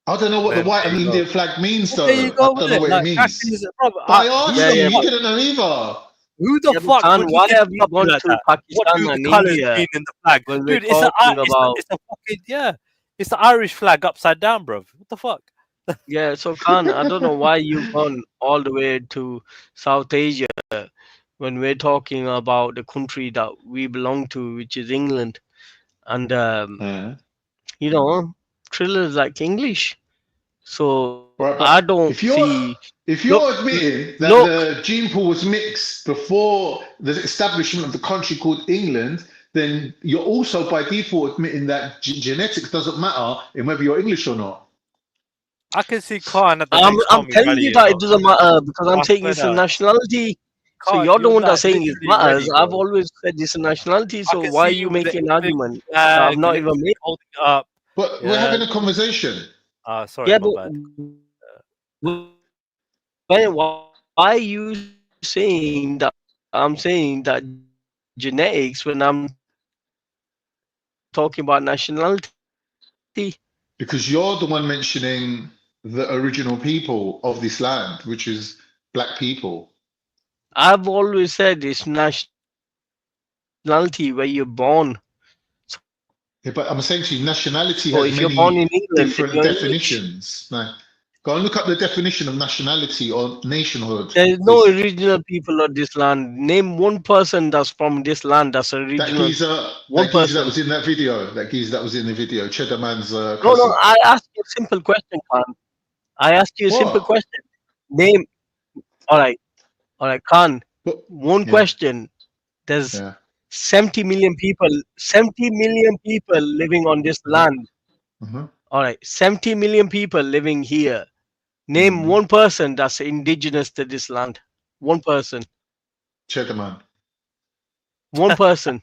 I don't know what the Then white there on the you go. Indian flag means, Well, there you though. go I with don't know it. what Like, it Jack means. is, bro, But I asked Yeah, you, yeah, you but didn't know either. who the yeah, but fuck Khan, would why look at have you something gone like to that? What do Pakistan the and colours India mean in the flag? when we're Dude, it's talking about? it's a fucking, yeah. It's the Irish flag upside down, bro. What the fuck? Yeah, so Khan, I don't know why you've gone all the way to South Asia when we're talking about the country that we belong to, which is England, and you know, Triller's like English. So Right, I but don't if you're see. admitting that Look, the gene pool was mixed before the establishment of the country called England, then you're also by default admitting that genetics doesn't matter in whether you're English or not. I can see Khan at the I'm next I'm Tommy telling rally, you you that know. it doesn't matter because I'm I taking swear it's a down. nationality. So Khan, you're the you're one that's like saying it literally matters. ready, I've bro. always said it's a nationality. I So can why are see you you with the making an England argument that I've flag, not even literally made? holding it up. But we're Yeah. having a conversation. Sorry, Yeah, my but bad. why are you saying that? I'm saying that genetics when I'm talking about nationality. Because you're the one mentioning the original people of this land, which is black people. I've always said it's nationality where you're born. Yeah, but I'm saying to you, nationality So has if you're born many in England, then different you're English. definitions. Like, Go and look up the definition of nationality or nationhood. There is no It's- original people of this land. Name one person that's from this land that's that original. geezer, One that geezer that person. was in that video. That geezer that was in the video. Cheddar Man's No, cousin. I asked you a simple question, Khan. I asked you a simple What? question. Name. All right, Khan. One Yeah. question. There's Yeah. 70 million people. 70 million people living on this land. Mhm. All right, 70 million people living here. Name one person that's indigenous to this land. One person. Cheddar Man. One person.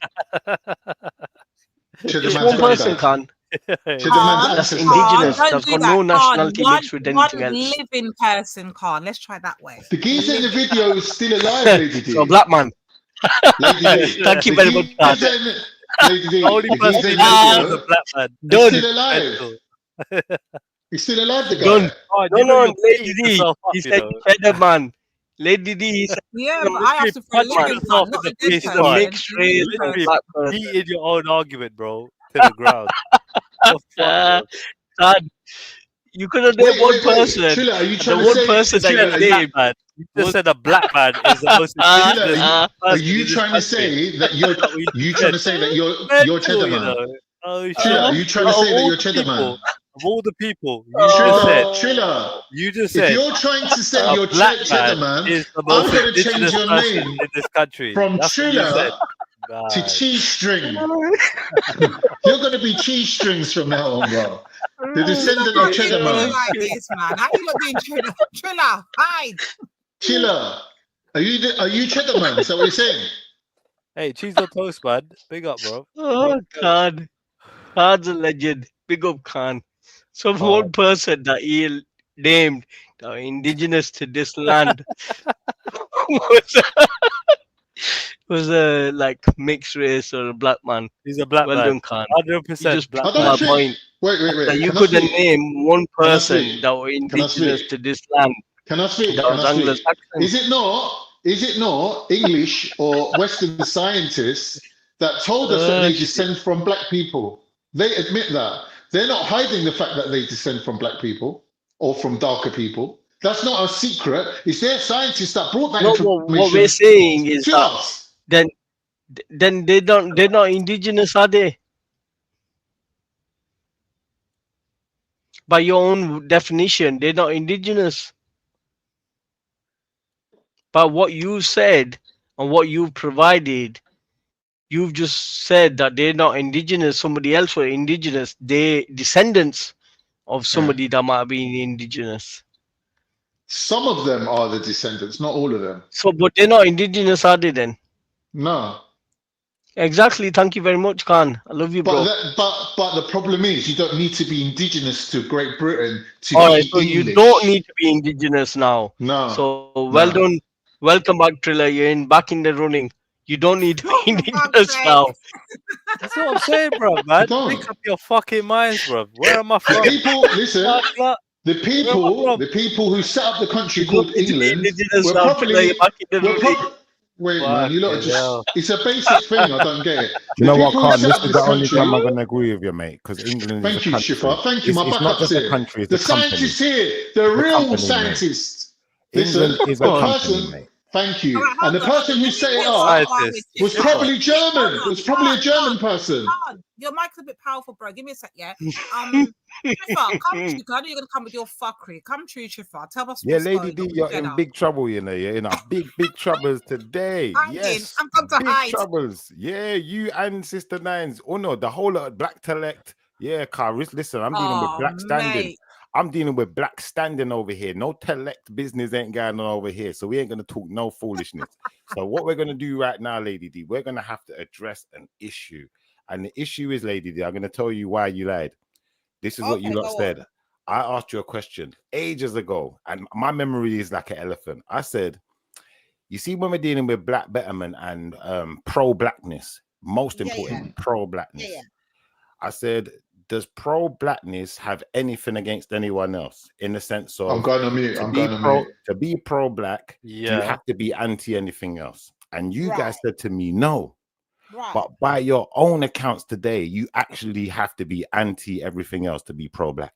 Cheddar Just Man's one person, granddad. Khan. Cheddar Man's That's ancestor. indigenous. Don't That's do got that, no Khan. nationality One mixed with anything else. living person, Khan. Let's try that way. The geezer in the Living video is still alive, Lady D. So a black man. Lady D. Thank you The very much, Khan. geezer in the- Lady D. The only The person geezer in in the the video is video a black man. is Done. still alive. Mental. He's still alive, the Done. guy. Oh, you know No, you're Lady beating D. yourself up, He you said know. cheddar man. Lady D. He said Yeah, no, but I have to for a Punching man. living yourself man, in not the a dead face, He's a man. person. mixed race Living or Literally black person. beating your own argument, bro, to the ground. What the fuck, bro? God, you could have named Wait, one wait, wait. person. Trilla, are you And the trying to one say? person that Trilla, you are you, named Man, you just was said a black man is the most Trilla, indigenous are person you in this trying to country. say that you're? That's what you You just trying to said. say that you're Mental, Cheddar you Man? know. Oh shit! Trilla, are you trying to Of say that all you're the Cheddar Man? people, you just said, Trilla, you just if said, you're trying to say a you're black Cheddar man Man, is the I'm most going to change indigenous your person name in this country. from That's what you said. Trilla to Man. Cheese String. You're going to be Cheese Strings from now on, bro. The You descendant lot of can't Cheddar treat me Man. like this, man. How you not doing Trilla? Hide. Chilla, are you Cheddar Man? Is that what you're saying? Hey, cheese on toast, man. Big up, bro. oh God. Khan's a legend. Big up Khan. So one person that he named that were indigenous to this land was a like mixed race or a black man. He's a black Well man. done, Khan. 100% You just black proved I man. my don't think. point Wait. that you Can I couldn't speak? name one Can I person speak? that were Can I indigenous speak? to this land Can I speak? that Can was I speak? Anglo-Saxon. Is it not English or Western scientists that told us that they Shit. descend from black people? They admit that. They're not hiding the fact that they descend from black people or from darker people. That's not a secret. It's their scientists that brought that No, information what we're saying is to that us. then they're not indigenous, are they? By your own definition, they're not indigenous. But what you said and what you've provided, you've just said that they're not indigenous. Somebody else were indigenous. They're descendants of somebody that might have been indigenous. Some of them are the descendants, not all of them. So, but they're not indigenous, are they then? No. Exactly. Thank you very much, Khan. I love you, bro. But the problem is you don't need to be indigenous to Great Britain to All right, be so English. you don't need to be indigenous now. No. So well done. Welcome back, Triller. You're back in the running. You don't need to be indigenous now. That's what I'm saying, bro, man. Make up your fucking minds, bro. Where am I from? The people, listen. The people who set up the country called England were probably. Wait, man, you lot are just—it's a basic thing. I don't get it. You know what, Khan? This up is this the only country. time I'm going to agree with you, mate. Because England is Thank a you, country. Shifa. Thank you. My It's not backup's just a here. country; it's The a company. scientists here, the real company, mate. scientists. Listen, England is a the company, person. mate. Thank you. Alright, And the hold on, person who let me set it get up someone with was you. probably German. Hold It on, was probably a German person. Khan, your mic's a bit powerful, bro. Give me a sec, yeah. Triffa, come true. I know you're gonna come with your fuckery. Come true, Triffa. Tell us Yeah, what's Lady going D, on. you're in big trouble, you know. You're in a big troubles today. Yes, I'm come to big hide. troubles. Yeah, you and Sister Nines. Oh no, the whole of Black Telect. Yeah, Karis, listen, I'm dealing with Black Standing. Mate. I'm dealing with Black Standing over here. No Telect business ain't going on over here. So we ain't going to talk no foolishness. So what we're going to do right now, Lady D, we're going to have to address an issue. And the issue is, Lady D, I'm going to tell you why you lied. This is what you lot said. I asked you a question ages ago, and my memory is like an elephant. I said, you see, when we're dealing with black betterment and pro-blackness, most importantly, pro-blackness, I said, does pro-blackness have anything against anyone else in the sense of I'm going on mute. to be pro-black, you have to be anti anything else? And you guys said to me, no. But by your own accounts today, you actually have to be anti everything else to be pro-black.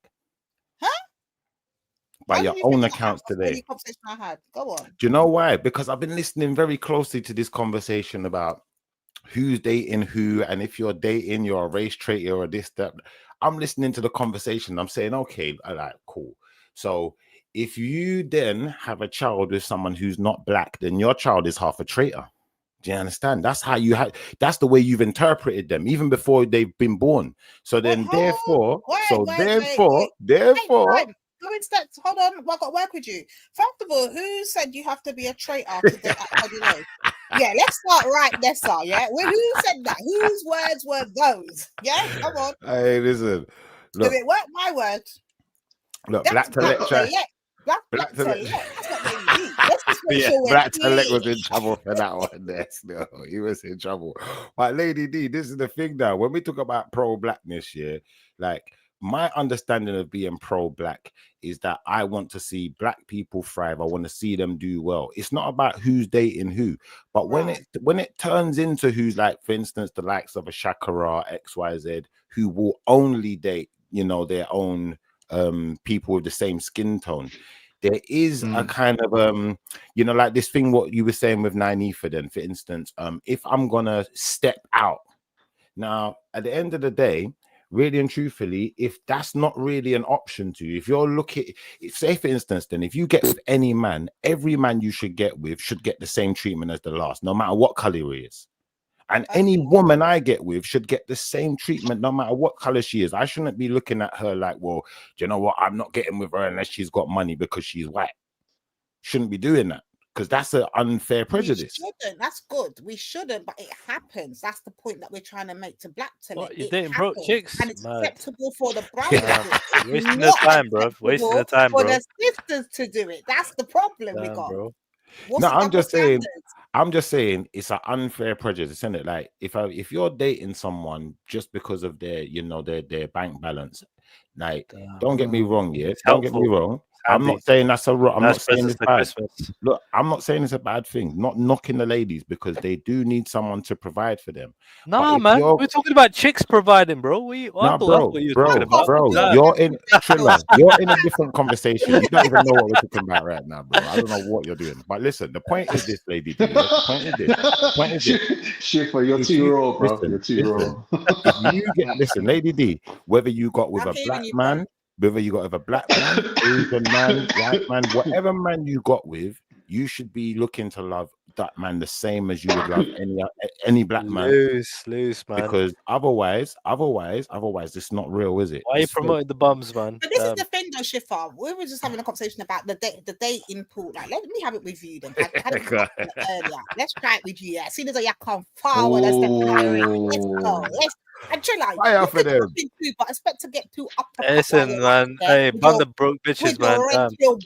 Why by do your you think own that accounts was the today. only conversation I had? Go on. Do you know why? Because I've been listening very closely to this conversation about who's dating who, and if you're dating, you're a race traitor or this, that. I'm listening to the conversation. I'm saying, okay, all right, cool. So if you then have a child with someone who's not black, then your child is half a traitor. Do you understand? That's how you had. That's the way you've interpreted them, even before they've been born. So then, therefore, Wait. therefore. Go instead. Hold on. I've got to work with you. First of all, who said you have to be a traitor to date outside your race? Yeah, let's start right there, sir. Yeah, who said that? Whose words were those? Yeah, come on. Hey, listen. Because Look, it weren't my words. look. That's Black to black lecture. select. Black to select. That's not Lady D. Let's just make Yeah, sure we're Black clear. Telek was in trouble for that one. There, no, he was in trouble. But Lady D, this is the thing now. When we talk about pro-blackness, yeah, like my understanding of being pro-black is that I want to see black people thrive. I want to see them do well. It's not about who's dating who, but when it turns into who's, like, for instance, the likes of a Shakara, XYZ, who will only date, you know, their own people with the same skin tone. There is a kind of you know, like this thing what you were saying with Nynefa then, for instance, if I'm gonna step out now, at the end of the day, really and truthfully, if that's not really an option to you, if you're looking, say for instance, then if you get with any man, every man you should get with should get the same treatment as the last, no matter what color he is. And any woman I get with should get the same treatment no matter what color she is. I shouldn't be looking at her like, well, do you know what? I'm not getting with her unless she's got money because she's white. Shouldn't be doing that, because that's an unfair prejudice. We shouldn't. That's good. We shouldn't, but it happens. That's the point that we're trying to make to black to What, it. you It dating broke happens, chicks? and it's Mad. acceptable for the brothers. It's Wasting the not time, bro. Wasting the acceptable time, for bro. the sisters to do it. That's the problem we Damn, got. bro. What's No, the I'm double just saying. standards? I'm just saying it's an unfair prejudice, isn't it? Like if you're dating someone just because of their, you know, their bank balance, like don't get me wrong, yeah. Don't get me wrong. I'm not saying that's a I'm not saying it's bad. Look, I'm not saying it's a bad thing. Not knocking the ladies, because they do need someone to provide for them. Nah, man, we're talking about chicks providing, bro. I thought that's what you were talking about. Bro, you're in Trilla, you're in a different conversation. You don't even know what we're talking about right now, bro. I don't know what you're doing. But listen, the point is this, lady. The point is this. The point is this. Schiffer, you're too raw, bro. You're too raw. If you get, listen, Lady D, whether you got with a black man, whether you got with a black man, Asian man, white man, whatever man you got with, you should be looking to love that man the same as you would love any black man. Loose, man. Because otherwise, it's not real, is it? Why are you promoting the bums, man? But this is the thing, though, Shifa. We were just having a conversation about the dating pool. Like, let me have it with you then. I had it earlier. Let's try it with you. Yeah, as soon as I come forward, let's go. And chill out. Fire for them. Too, but I expect to get too up. Listen, man. Hey, ban the broke bitches, man.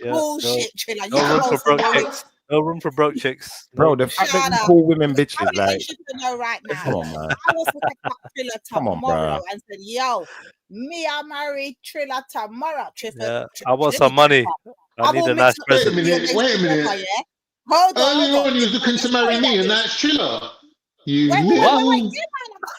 Bullshit, chill out. No room for broke chicks. No room for broke chicks. Bro, the fact that you call women bitches, like, know right now. come on, man. I was looking at Triller Come on, tomorrow bro. and said, yo, me, I marry Triller tomorrow. Yeah, I want some money. I need a nice present. Wait a minute. Hold on. Earlier on, you was looking to marry me, and that's Triller. You Wait, little... yeah, man.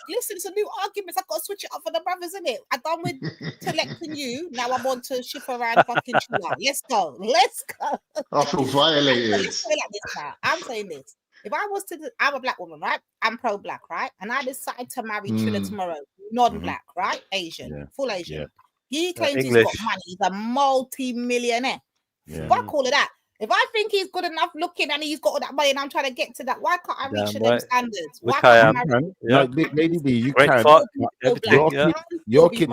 Listen, it's a new argument. I've got to switch it up for the brothers, isn't it? I'm done with selecting you. Now I'm on to ship around fucking Triller. Let's go. I feel violated. Let's say like this now. I'm saying this. If I was to, I'm a black woman, right? I'm pro-black, right? And I decide to marry Triller tomorrow, non-black, right? Asian, full Asian. He claims he's got money. He's a multi-millionaire. What I call it that? If I think he's good enough looking and he's got all that money and I'm trying to get to that, why can't I reach them standards? Why can't I marry? No, Lady D, you can. Your kids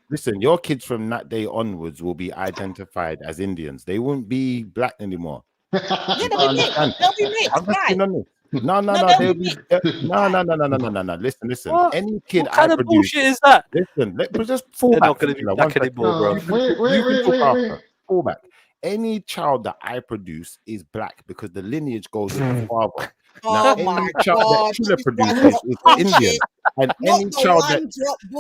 listen, your kids from that day onwards will be identified as Indians. They won't be black anymore. Yeah, they'll be mixed. I'm just saying on this. No. They'll be no. Listen. What? Any kid What kind I of produce, bullshit is that? Listen, let's just fall They're back. not going to be black anymore, bro. Fall back. Any child that I produce is black because the lineage goes with the father. Now, any child that Triller produces is Indian, and any child that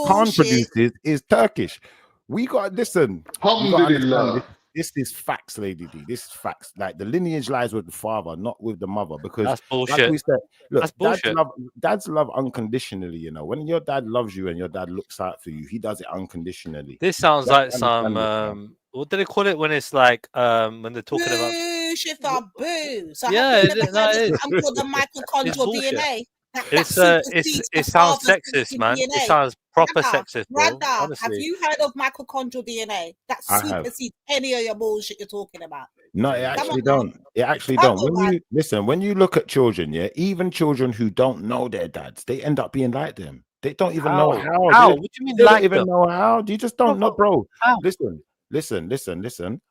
Khan produces is Turkish. We got listen. Alhamdulillah. this is facts, Lady D. This is facts. Like the lineage lies with the father, not with the mother. Because That's like bullshit. we said, look, That's bullshit. dads love unconditionally. You know, when your dad loves you and your dad looks out for you, he does it unconditionally. This sounds You have like to understand some what do they call it when it's like when they're talking about Boo, Shifa, boo. So yeah, have you never no, heard this it's, thing called the it's mitochondrial bullshit. DNA? That It's supersedes the it sounds father's sexist, freaking man. It DNA. sounds proper Brother, sexist, bro. have Honestly. you heard of mitochondrial DNA? That I have. supersedes any of your bullshit you're talking about. No, it Come actually on now. don't. It actually Come don't. on, When man. you listen, when you look at children, yeah, even children who don't know their dads, they end up being like them. They don't even know How? how. How? They, What do you mean they don't like even them? know how. You just don't know, bro. How? Listen.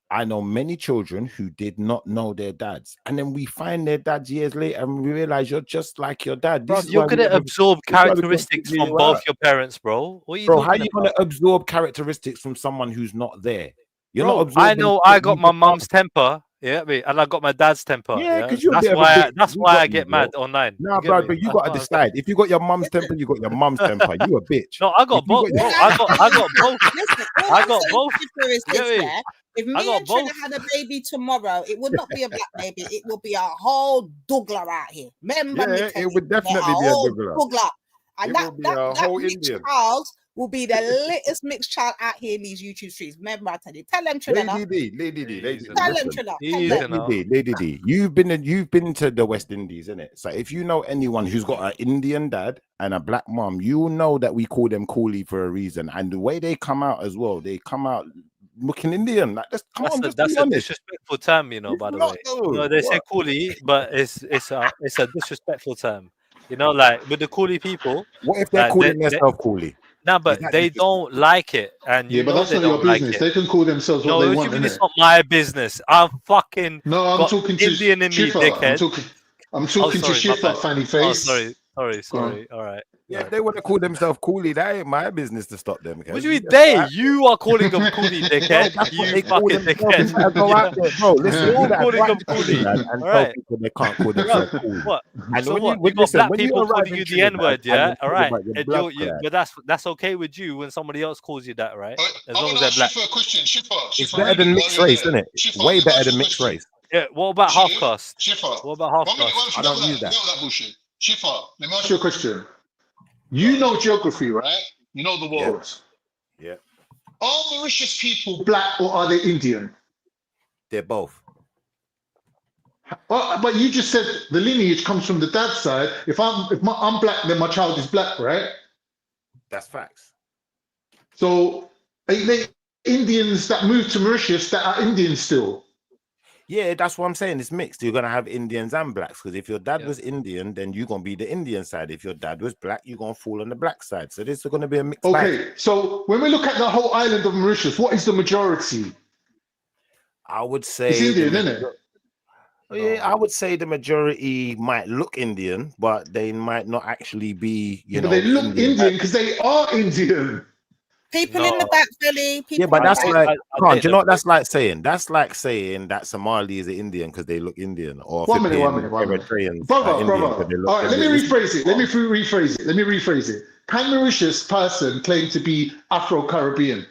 I know many children who did not know their dads, and then we find their dads years later, and we realize you're just like your dad. Bro, This is you're why we gonna never- absorb this is why we can't characteristics figure from you both out. your parents, bro. What are you Bro, how talking you about? gonna absorb characteristics from someone who's not there? You're Bro, not absorbing. I know I got my mum's temper, yeah, and I got my dad's temper. Yeah, Yeah, because you're a that's bit of a why bitch. that's We why got I you, get bro. mad online. Nah, You get bro, me? but you That's got to what I'm saying. decide. If you got your mum's temper, you got your mum's temper. You a bitch. No, I got If you both. got Bro, your- I got both. Listen, all I I'm got saying both. to you is You get this, me? yeah. If I me got and Trina both. had a baby tomorrow, it would not be a black baby. It will be a whole dougler out here. Remember me Yeah, tell it would you, definitely a be a whole dougler. dougler. And It that will be a whole mixed Indian. child will be the littest mixed child out here in these YouTube streets. Remember, I tell you. Tell them, Trina. Lady D. Tell them, Trina. Tell them. Lady D. You've been to the West Indies, innit? So if you know anyone who's got an Indian dad and a black mom, you will know that we call them coolie for a reason. And the way they come out as well, they come out looking Indian. Like, just come on, just That's be a honest. disrespectful term, you know. By the way, no, they say coolie, but it's a disrespectful term. You know, like with the coolie people. What if they're like, calling themselves coolie? No, Is but that they don't like it, and you Yeah, but know that's they not your don't like business. it. They can call themselves what No, they what want, you mean? It's innit? not my business. I'm fucking No, I'm got talking to Indian in me, Shifa. dickhead. I'm talking to sorry, my Shifa, bad. funny Oh, face. sorry. Go on. All right. Yeah, if they want to call themselves coolie, that ain't my business to stop them. What do you mean they? You are calling them coolie, dickhead. That's what You they call fucking themselves. You dickhead. better go out there, bro. Listen, you You're better calling go them out to coolie. Trinidad and All tell right. people they can't call Bro, themselves coolie. what? And So when what? you You got listen, black when you people arrive calling in you the Trinidad N-word, and yeah? you're All talking right. about your And blood you, clad, but that's okay with you when somebody else calls you that, right? As I long want as to they're ask black. Shifa a question. Shifa, it's Shifa, better than while mixed you're race, there. isn't it? Shifa, Way let me better ask you than a mixed question. race. Yeah. What about half caste? Shifa, What about half 1 minute, caste? I don't use forget that. all that bullshit. Shifa, let me ask you a question. You know geography, right? You know the Yeah. world. Yeah, Are Mauritius people black or are they Indian? they're both. But you just said the lineage comes from the dad's side. I'm black, then my child is black, right? That's facts. So are they Indians that moved to Mauritius that are Indian still? Yeah, that's what I'm saying. It's mixed. You're gonna have Indians and blacks because if your dad was Indian, then you're gonna be the Indian side. If your dad was black, you're gonna fall on the black side. So this is gonna be a mixed bag. Okay, so when we look at the whole island of Mauritius, what is the majority? I would say It's Indian, the isn't it? Yeah, I would say the majority might look Indian, but they might not actually be, you know. But they look Indian because they are Indian. People in the back, Billy. People Yeah, but in the that's back. like, do you know what that's like saying? That's like saying that Somali is an Indian because they look Indian, or One minute. Eritreans Brother. are Indian because they look. All right, let me Indian. rephrase it. Let me rephrase it. Can Mauritius person claim to be Afro-Caribbean?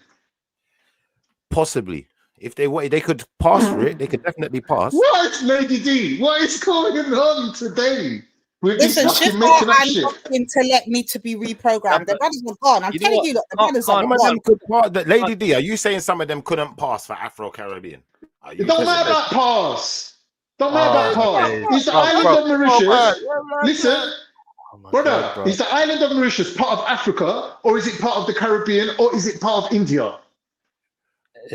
Possibly. If they wanted, they could pass for it. They could definitely pass. What, Lady D? What is going on today? With this Listen, fucking Shifa making up and shit. fucking to let me to be reprogrammed. The brothers are gone. I'm You know telling what? you, look, the brothers are Some of them gone. could pass. Lady D, are you saying some of them couldn't pass for Afro-Caribbean? It don't matter about pass. Don't matter about pass. days. Is the Oh, island bro. of Mauritius? Listen, my brother, God, bro. is the island of Mauritius part of Africa, or is it part of the Caribbean, or is it part of India?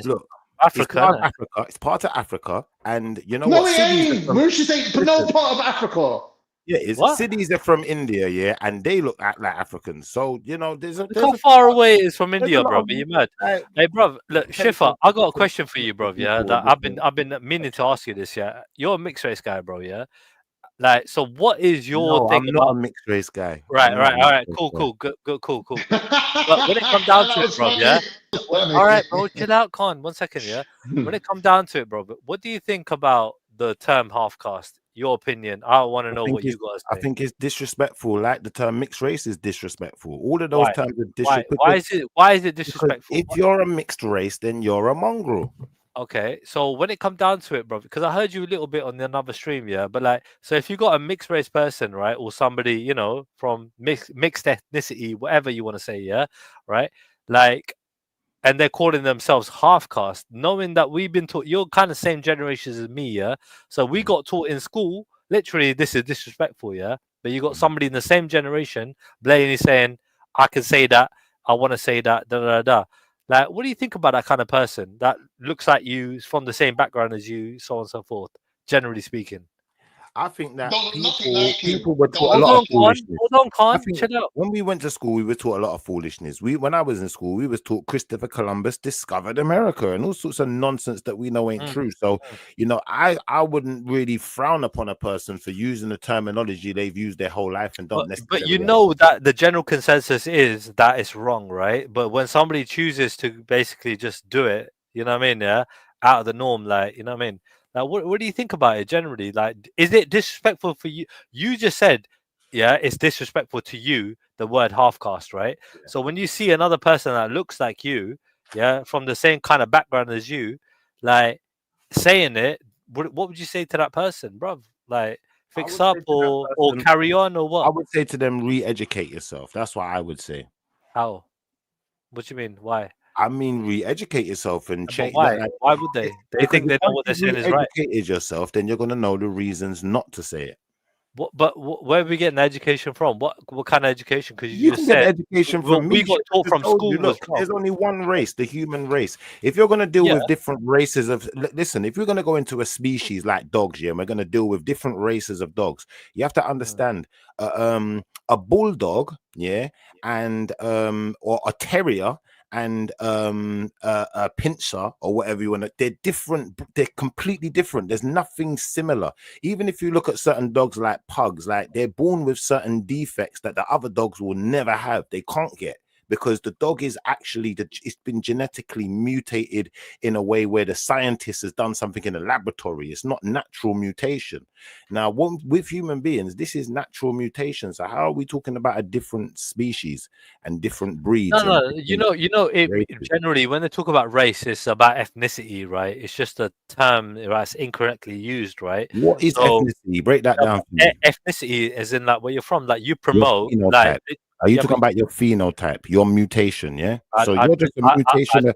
Look, Africa, it's part of innit? Africa. It's part of Africa, and you know No, what? it Cities are ain't. from- Mauritius ain't no Listen. part of Africa. Yeah, it's What? cities are from India, yeah, and they look like Africans. So you know, there's Look how far away it is from India, bro. Are you mad? like, Hey, bro. Look, Shifa, I got a question for you, bro. Yeah, people that with I've been meaning to ask you this. Yeah, you're a mixed race guy, bro. Yeah, like, so what is your No, thing I'm about? not a mixed race guy. Right, I'm right, not a all mixed right, race cool, guy. cool, good, cool. But when it comes down to That it, was bro, funny. yeah. Funny. All right, bro, chill out, Con. 1 second, yeah. When it comes down to it, bro, what do you think about the term half caste? Your opinion. I want to know what you guys I think. think it's disrespectful. Like the term mixed race is disrespectful. All of those Why? terms are Why? disrespectful. Why is it Because disrespectful? if you're a mixed race, then you're a mongrel. Okay, so when it comes down to it, bro, because I heard you a little bit on another stream, yeah, but like, so if you got a mixed race person, right, or somebody, you know, from mixed ethnicity, whatever you want to say, yeah, right, like, and they're calling themselves half caste, knowing that we've been taught, you're kind of same generations as me, yeah, so we got taught in school, literally, this is disrespectful, yeah, but you got somebody in the same generation blatantly saying, I can say that, I want to say that, da da da. Like, what do you think about that kind of person that looks like you, is from the same background as you, so on and so forth? Generally speaking, I think that Nothing like him. people were taught a hold lot on, of foolishness. hold on, I Khan, think chill out. when we went to school, we were taught a lot of foolishness. When I was in school, we was taught Christopher Columbus discovered America and all sorts of nonsense that we know ain't true. So, you know, I wouldn't really frown upon a person for using the terminology they've used their whole life and don't necessarily. But you know that the general consensus is that it's wrong, right? But when somebody chooses to basically just do it, you know what I mean? Yeah, out of the norm, like, you know what I mean? Like, what do you think about it generally? Like, is it disrespectful for you? You just said, yeah, it's disrespectful to you, the word half caste, right? Yeah. So when you see another person that looks like you, yeah, from the same kind of background as you, like saying it, what would you say to that person, bruv? Like, fix up or carry on or what? I would say to them, re-educate yourself. That's what I would say. How? What do you mean? Why? I mean, re-educate yourself and But change. why? Why would they? They think they know what they're saying is right. Educated yourself, then you're going to know the reasons not to say it. Where are we getting education from? What kind of education? Because You just can get said education from me. we got taught from school. Look, there's only one race, the human race. If you're going to deal with different races of, listen, if you're going to go into a species like dogs, yeah, and we're going to deal with different races of dogs, you have to understand a bulldog, yeah, and or a terrier and a pincer or whatever you want to, they're different, they're completely different. There's nothing similar. Even if you look at certain dogs like pugs, like they're born with certain defects that the other dogs will never have, they can't get, because the dog is actually it's been genetically mutated in a way where the scientist has done something in a laboratory. It's not natural mutation. Now, with human beings, this is natural mutation. So how are we talking about a different species and different breeds? No, you know, generally when they talk about race, it's about ethnicity, right? It's just a term that's incorrectly used, right? What is ethnicity? Break that down for me. Ethnicity is in like where you're from, like you promote, like. Are you talking about your phenotype, your mutation? Yeah. So you're just a mutation.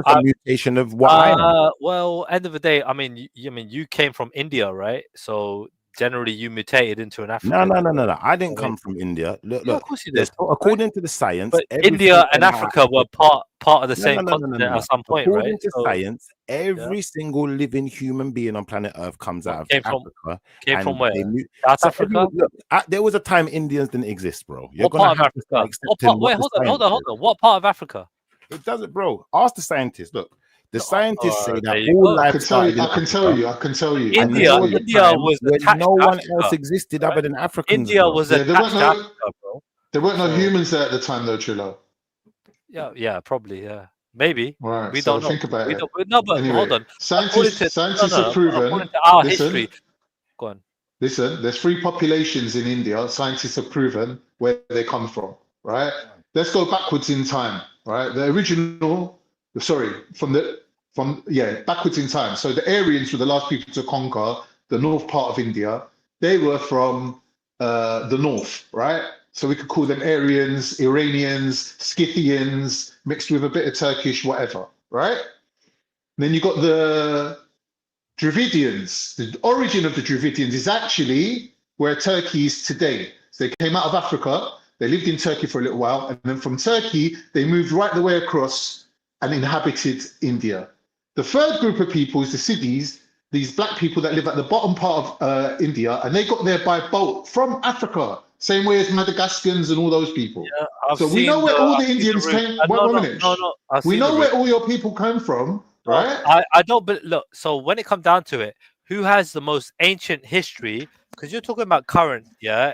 A mutation of what I am. Well, end of the day, I mean, you came from India, right? So generally, you mutated into an African. No. I didn't come from India. Look, of course you did. According to the science, but India and Africa were part of the same continent at some point, right? According to science, every single living human being on planet Earth comes out of Africa. Came from where? South Africa. There was a time Indians didn't exist, bro. What part of Africa? Wait, hold on. What part of Africa? It doesn't, bro. Ask the scientists. Look. The scientists say that all life I can tell you. India was attached no one to else Africa, existed other than Africans. India was attached to Africa, bro. There weren't no humans there at the time, though, Trillo. Yeah, probably, yeah. Maybe. Right, we so don't know. think about it. No, but Anyway, hold on. Scientists have proven. According to our history. Go on. Listen, there's 3 populations in India. Scientists have proven where they come from, right? Let's go backwards in time, right? The original, backwards in time. So the Aryans were the last people to conquer the north part of India. They were from the north, right? So we could call them Aryans, Iranians, Scythians, mixed with a bit of Turkish, whatever, right? And then you got the Dravidians. The origin of the Dravidians is actually where Turkey is today. So they came out of Africa, they lived in Turkey for a little while, and then from Turkey, they moved right the way across and inhabited India. The third group of people is the Siddhis, these black people that live at the bottom part of India, and they got there by boat from Africa, same way as Madagascans and all those people. Yeah, so we know where all the Indians came. We know where all your people came from, right? I don't, but look, so when it comes down to it, who has the most ancient history? Because you're talking about current,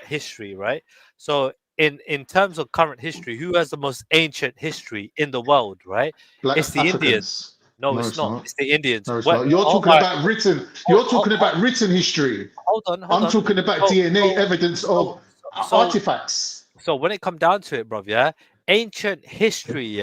history, right? So in terms of current history, who has the most ancient history in the world, right? It's the Indians. No, it's not. It's the Indians. No, it's not. You're talking about written. You're talking about written history. Hold on. I'm talking about DNA evidence of artifacts. So when it comes down to it, bro, ancient history,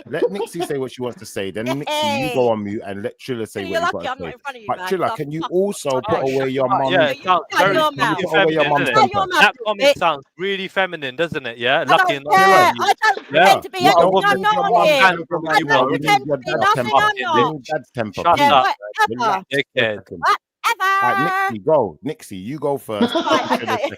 Let Nixie say what she wants to say. Then Nixie, you go on mute and let Triller say You're what lucky he's I'm got not to in front of say. you, But man. Triller, So can you fuck also off. put away your Yeah, mum's? it sounds Shut very your Can you mouth. put away your feminine, mum's doesn't Shut it? your temper? mouth, That you comment bitch. sounds really feminine, doesn't it? Yeah, I lucky don't enough. care. Triller, I don't Yeah, pretend to be not a anything don't I'm woman use not your on mum's here. kind of temper woman I right you don't now. know. You You need pretend your to be dad's nothing temper. I'm fucking not. You need dad's temper, shut please. Yeah, up, whatever. Relax for a dickhead. second. Whatever. Right, Nixie, go. Nixie, you go first. Right, okay.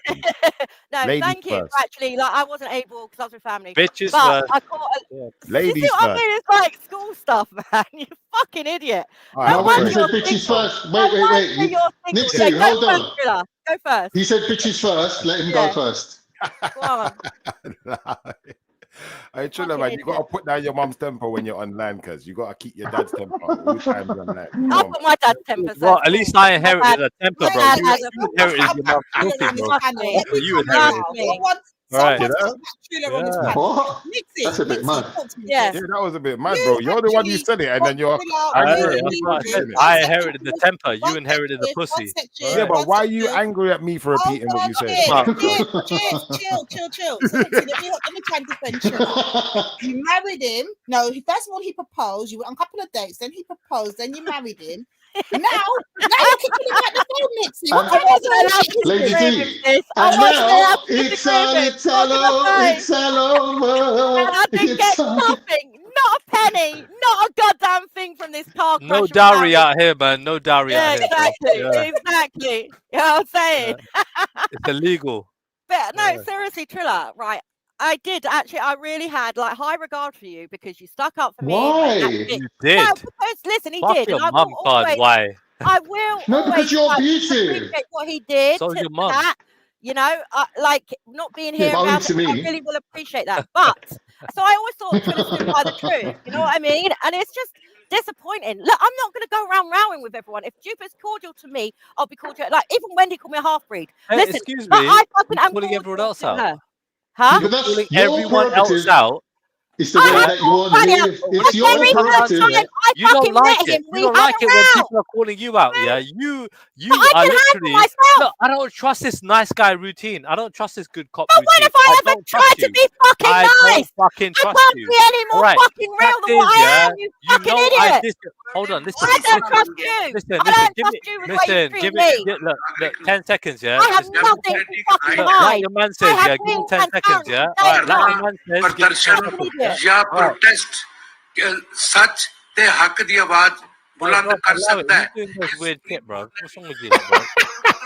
No, Ladies thank you. first. Actually, like I wasn't able because I was with family. Bitches but first. I caught Yeah. you Ladies see what I first. mean? It's like school stuff, man. You fucking idiot. All right, No, wait, he said you're bitches single. first. No Wait. wonder you're single. Nixie, Yeah, go hold first, on. Thriller. Go first. He said bitches first. Let him Yeah. go first. Go on. Hey, Trilla, man, you got to put down your mum's temper when you're online, because you got to keep your dad's temper all times online. I'll put my dad's temper. Well, at least I inherited a temper, bro. dad You has a- inherited your mom's pussy, bro. That's what you inherited. Right. What? That's a bit mad. Yeah, that was a bit mad, bro. You're the one who said it, and then you're angry at me for saying it. I inherited the temper. You inherited the pussy. Yeah, but why are you angry at me for repeating what you said? Chill. So, let me try and defend Chill. You married him. No, first of all, he proposed. You went on a couple of dates. Then he proposed. Then you married him. Now you're kicking him out the phone, Nixie. What kind of Lady D. And now it's all over. And I didn't get nothing. Not a penny. Not a goddamn thing from this car crash. No dowry out here, man. No dowry out here. Exactly. Bro. Yeah. Exactly. You know what I'm saying? It's illegal. But no, seriously, Triller, right? I did actually. I really had like high regard for you because you stuck up for me. Why? You did. No, because listen, he Fuck did. your And I mum will card. always, Why? I will. No, because always, you're like, abusive. appreciate what he did. So's to your mum. that. You know, like not being Yeah, here but around only to it, I me. really will appreciate that. But so I always thought Triller stood by the truth. You know what I mean? And it's just disappointing. Look, I'm not going to go around rowing with everyone. If Jupiter's cordial to me, I'll be cordial. Like even Wendy called me a half breed. Hey, Listen, excuse but me. I fucking You're am calling everyone cordial else to out. her. Huh? But that's Calling your everyone else prerogative. out. It's the way that you want to live. It's your prerogative. You don't like it. You don't like it when people are calling you out. Yeah, you are literally. Look, I don't trust this nice guy routine. I don't trust this good cop routine. When have I ever tried to be fucking I nice? don't fucking trust can't you. be any more Right. fucking real than what I am, you fucking I idiot. hold on, listen. I don't trust you. Listen, I don't give trust me, you with the way you listen, treat give me. me, look, 10 seconds, yeah? I have Just- nothing to fucking Look, hide. like your man says, yeah, give me 10 seconds, yeah? All right, like your man says, give me 10 seconds, yeah? या All right. Protest सच ते हक दी आवाज बुलंद कर सकता है You're doing this weird shit, bro. What's wrong with you, bro?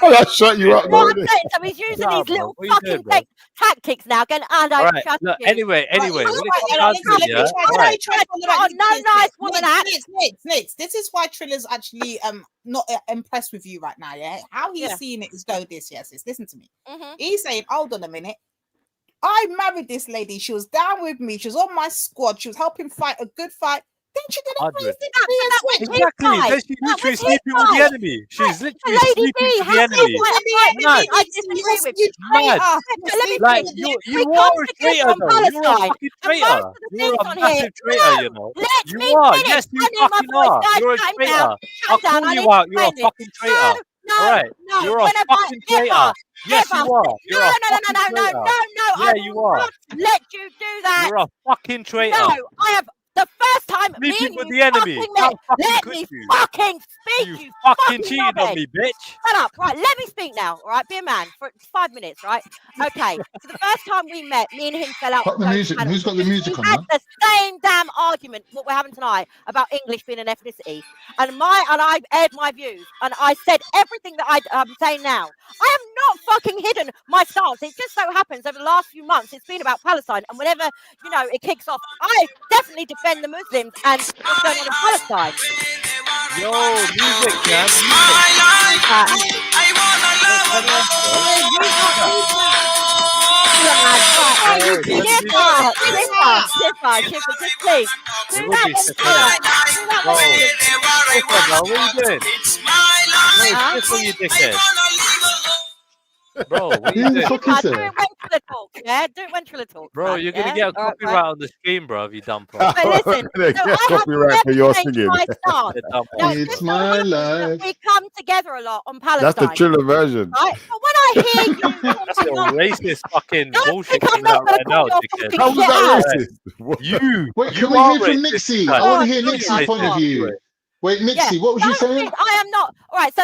I shut you up, What bro. I'm saying, so he's using Nah, these bro, little what are you fucking doing, bro? tactics now, going, I All don't right, trust look, you. anyway, when it comes down to it, yeah? Let All me right. try to Oh, no nice woman act. Nix. This is why Triller's actually not impressed with you right now. Yeah, how he's seeing it is though this. Yes, listen to me. He's saying, hold on a minute. I married this lady. She was down with me. She was on my squad. She was helping fight a good fight. Then she did a crazy thing to me as well. Exactly. Then she's literally sleeping with the enemy. She's literally Lady sleeping D, with how the enemy. I disagree with you. Mad. Let me Like finish. you We are come a together traitor, on though. You're a Palestine. fucking And most traitor. of the You're things a on massive here. traitor, No, you know. let You me are. finish. Yes, you Turn down my fucking voice, are. guys. You're a Calm traitor. down. I'll Calm down. call I you need out. to You're a explain it. fucking traitor. No, All right. no. You're a When have I fucking traitor. ever, Yes, you ever? are. You're a fucking traitor. No. Yeah, I you will are. not let you do that. You're a fucking traitor. No, I have. The first time me Sleeping and with you the enemy. fucking How met, fucking let could me you? fucking speak, You you fucking cheated on knobhead. me, bitch. Shut up. Right, let me speak now. All right, be a man for 5 minutes, right? Okay. So the first time we met, me and him fell out. Cut the on so music. bad Who's got the because music we on, had man? the same damn argument what we're having tonight about English being an ethnicity, and I aired my views, and I said everything that I'm saying now. I have not fucking hidden my stance. It just so happens over the last few months it's been about Palestine, and whenever it kicks off, I definitely defend the Muslims and what's going on in Palestine. Yo, music, man. Shifter, just please. Do It would that be one, sick, Triller. wouldn't it? Do that Bro, one. Sister, bro, what are you doing? No, it's just you dickhead. Bro, what are you Who the doing? fuck is Do that? it when Triller talks, yeah? Do it when Triller talks. Bro, man, you're gonna yeah? get a All right, copyright on the stream, bro, if you dumb fuck. But listen, They so get I have copyright for your never changed singing. my stance. You dumb Now, fuck. it It's just so my happens that life. we come together a lot on That's the Palestine, Triller version. right? But when I hear you That's talking your nonsense, racist fucking don't bullshit think I'm coming not out going right to call now, your dickhead. fucking How was shit that out. racist? What? You Wait, can you we are hear from racist, Nixie? man. I want to Oh, hear sweetheart, Nixie's point of God. view. Wait, Yeah, Nixie, what was you don't saying? think I am not. All right, so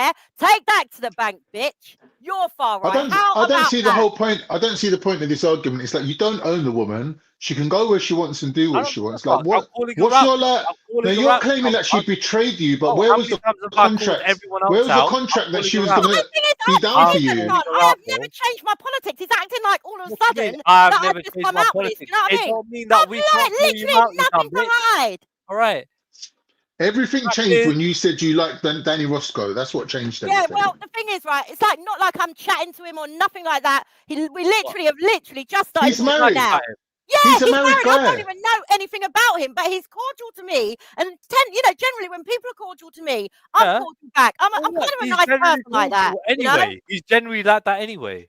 yeah? Take that to the bank, bitch. You're far right. I don't see the that? whole point. I don't see the point of this argument. It's like you don't own the woman. She can go where she wants and do what she wants. Like what? What's your like? Now you're claiming that she betrayed you, but where was the contract? Where was the contract that she was going to be down for you? I have never changed my politics. He's acting like all of a sudden I've that never I've just changed come my out with this. politics. You know what I It mean? don't mean that we can't call you out, you dumb nothing to bitch. hide. All right. Everything changed when you said you liked Danny Roscoe. That's what changed everything. Yeah, well, the thing is, right, it's like not like I'm chatting to him or nothing like that. We literally have just started He's talking married. right now. Yeah, He's a married guy. I don't even know anything about him, but he's cordial to me. And generally when people are cordial to me, I'm cordial back. I'm kind of a nice person like that. Anyway, you know? he's generally like that anyway.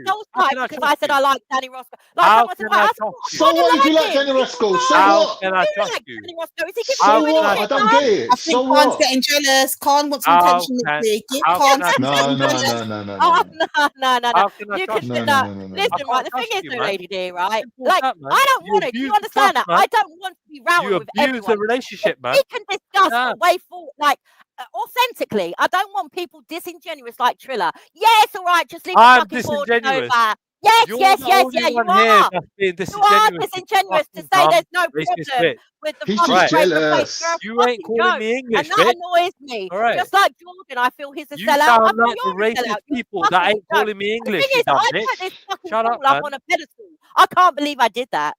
it's all How right can I because trust I said you? I like Danny Roscoe. Like How someone said, can I I trust you? So what if you like Danny Roscoe? So How what? can I You trust like you? Danny Roscoe? Is he giving So you any what? I shit, don't man? get it. I So think Khan's what? getting jealous. Khan wants some How attention can this week. Give how Khan can I some No, trust no, you? attention. no, no, no, Oh no, no! How can I You trust can no, you? sit no, that. no, no, no, I Listen, no. right? can't The thing trust is, you, though, man. Lady D, right? Simple as Like, that, man. I don't You want it. Do you abuse the understand trust, that? I man. don't want to be round You with abuse the everyone. relationship, If man. we can discuss Yeah. a way forward, like authentically, I don't want people disingenuous like Triller. Yes, all right, just leave the I'm fucking border disingenuous. over. Yes, You're yes, the yes, only yeah, you one here are. that's being You are disingenuous. You disingenuous to fucking say dumb there's no racist problem bitch. with the He's fucking just great replacement. You're a jealous. You ain't fucking calling joke. me And English, that bitch. annoys me. All right. Just like Jordan, I feel he's a You sellout. I sound feel like the you're a sellout. racist You're people a that fucking ain't joke. calling me The thing English, you is, dumb I bitch. put this fucking Shut up, fool up man. on a pedestal. I can't believe I did that.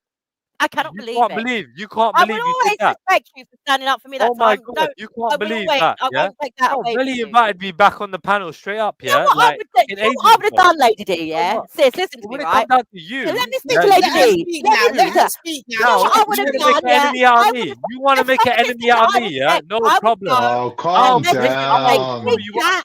I cannot You believe can't it. believe. You can't I will believe you did always that. respect you for standing up for me Oh that my time. god, Don't. you I can't will believe always. that, I yeah? won't take that Bro, away Melly from you. invited me back on the panel straight up, You know yeah? what I Like would do? in You know what I ages would have ago. done, Lady D, So yeah? what? Sis, listen to But me, when it right? comes down to Let you, me speak yeah, to Lady Let her D. speak Let now. me Let speak to her her. speak You now. know now what Let I her would you have want to speak. make done, an yeah? enemy out I of would me. have. You want to The make an first enemy thing out that of I me, would yeah? say, No I would problem. go. Oh, I calm would message her and say, I'll down. tell big you what. cat.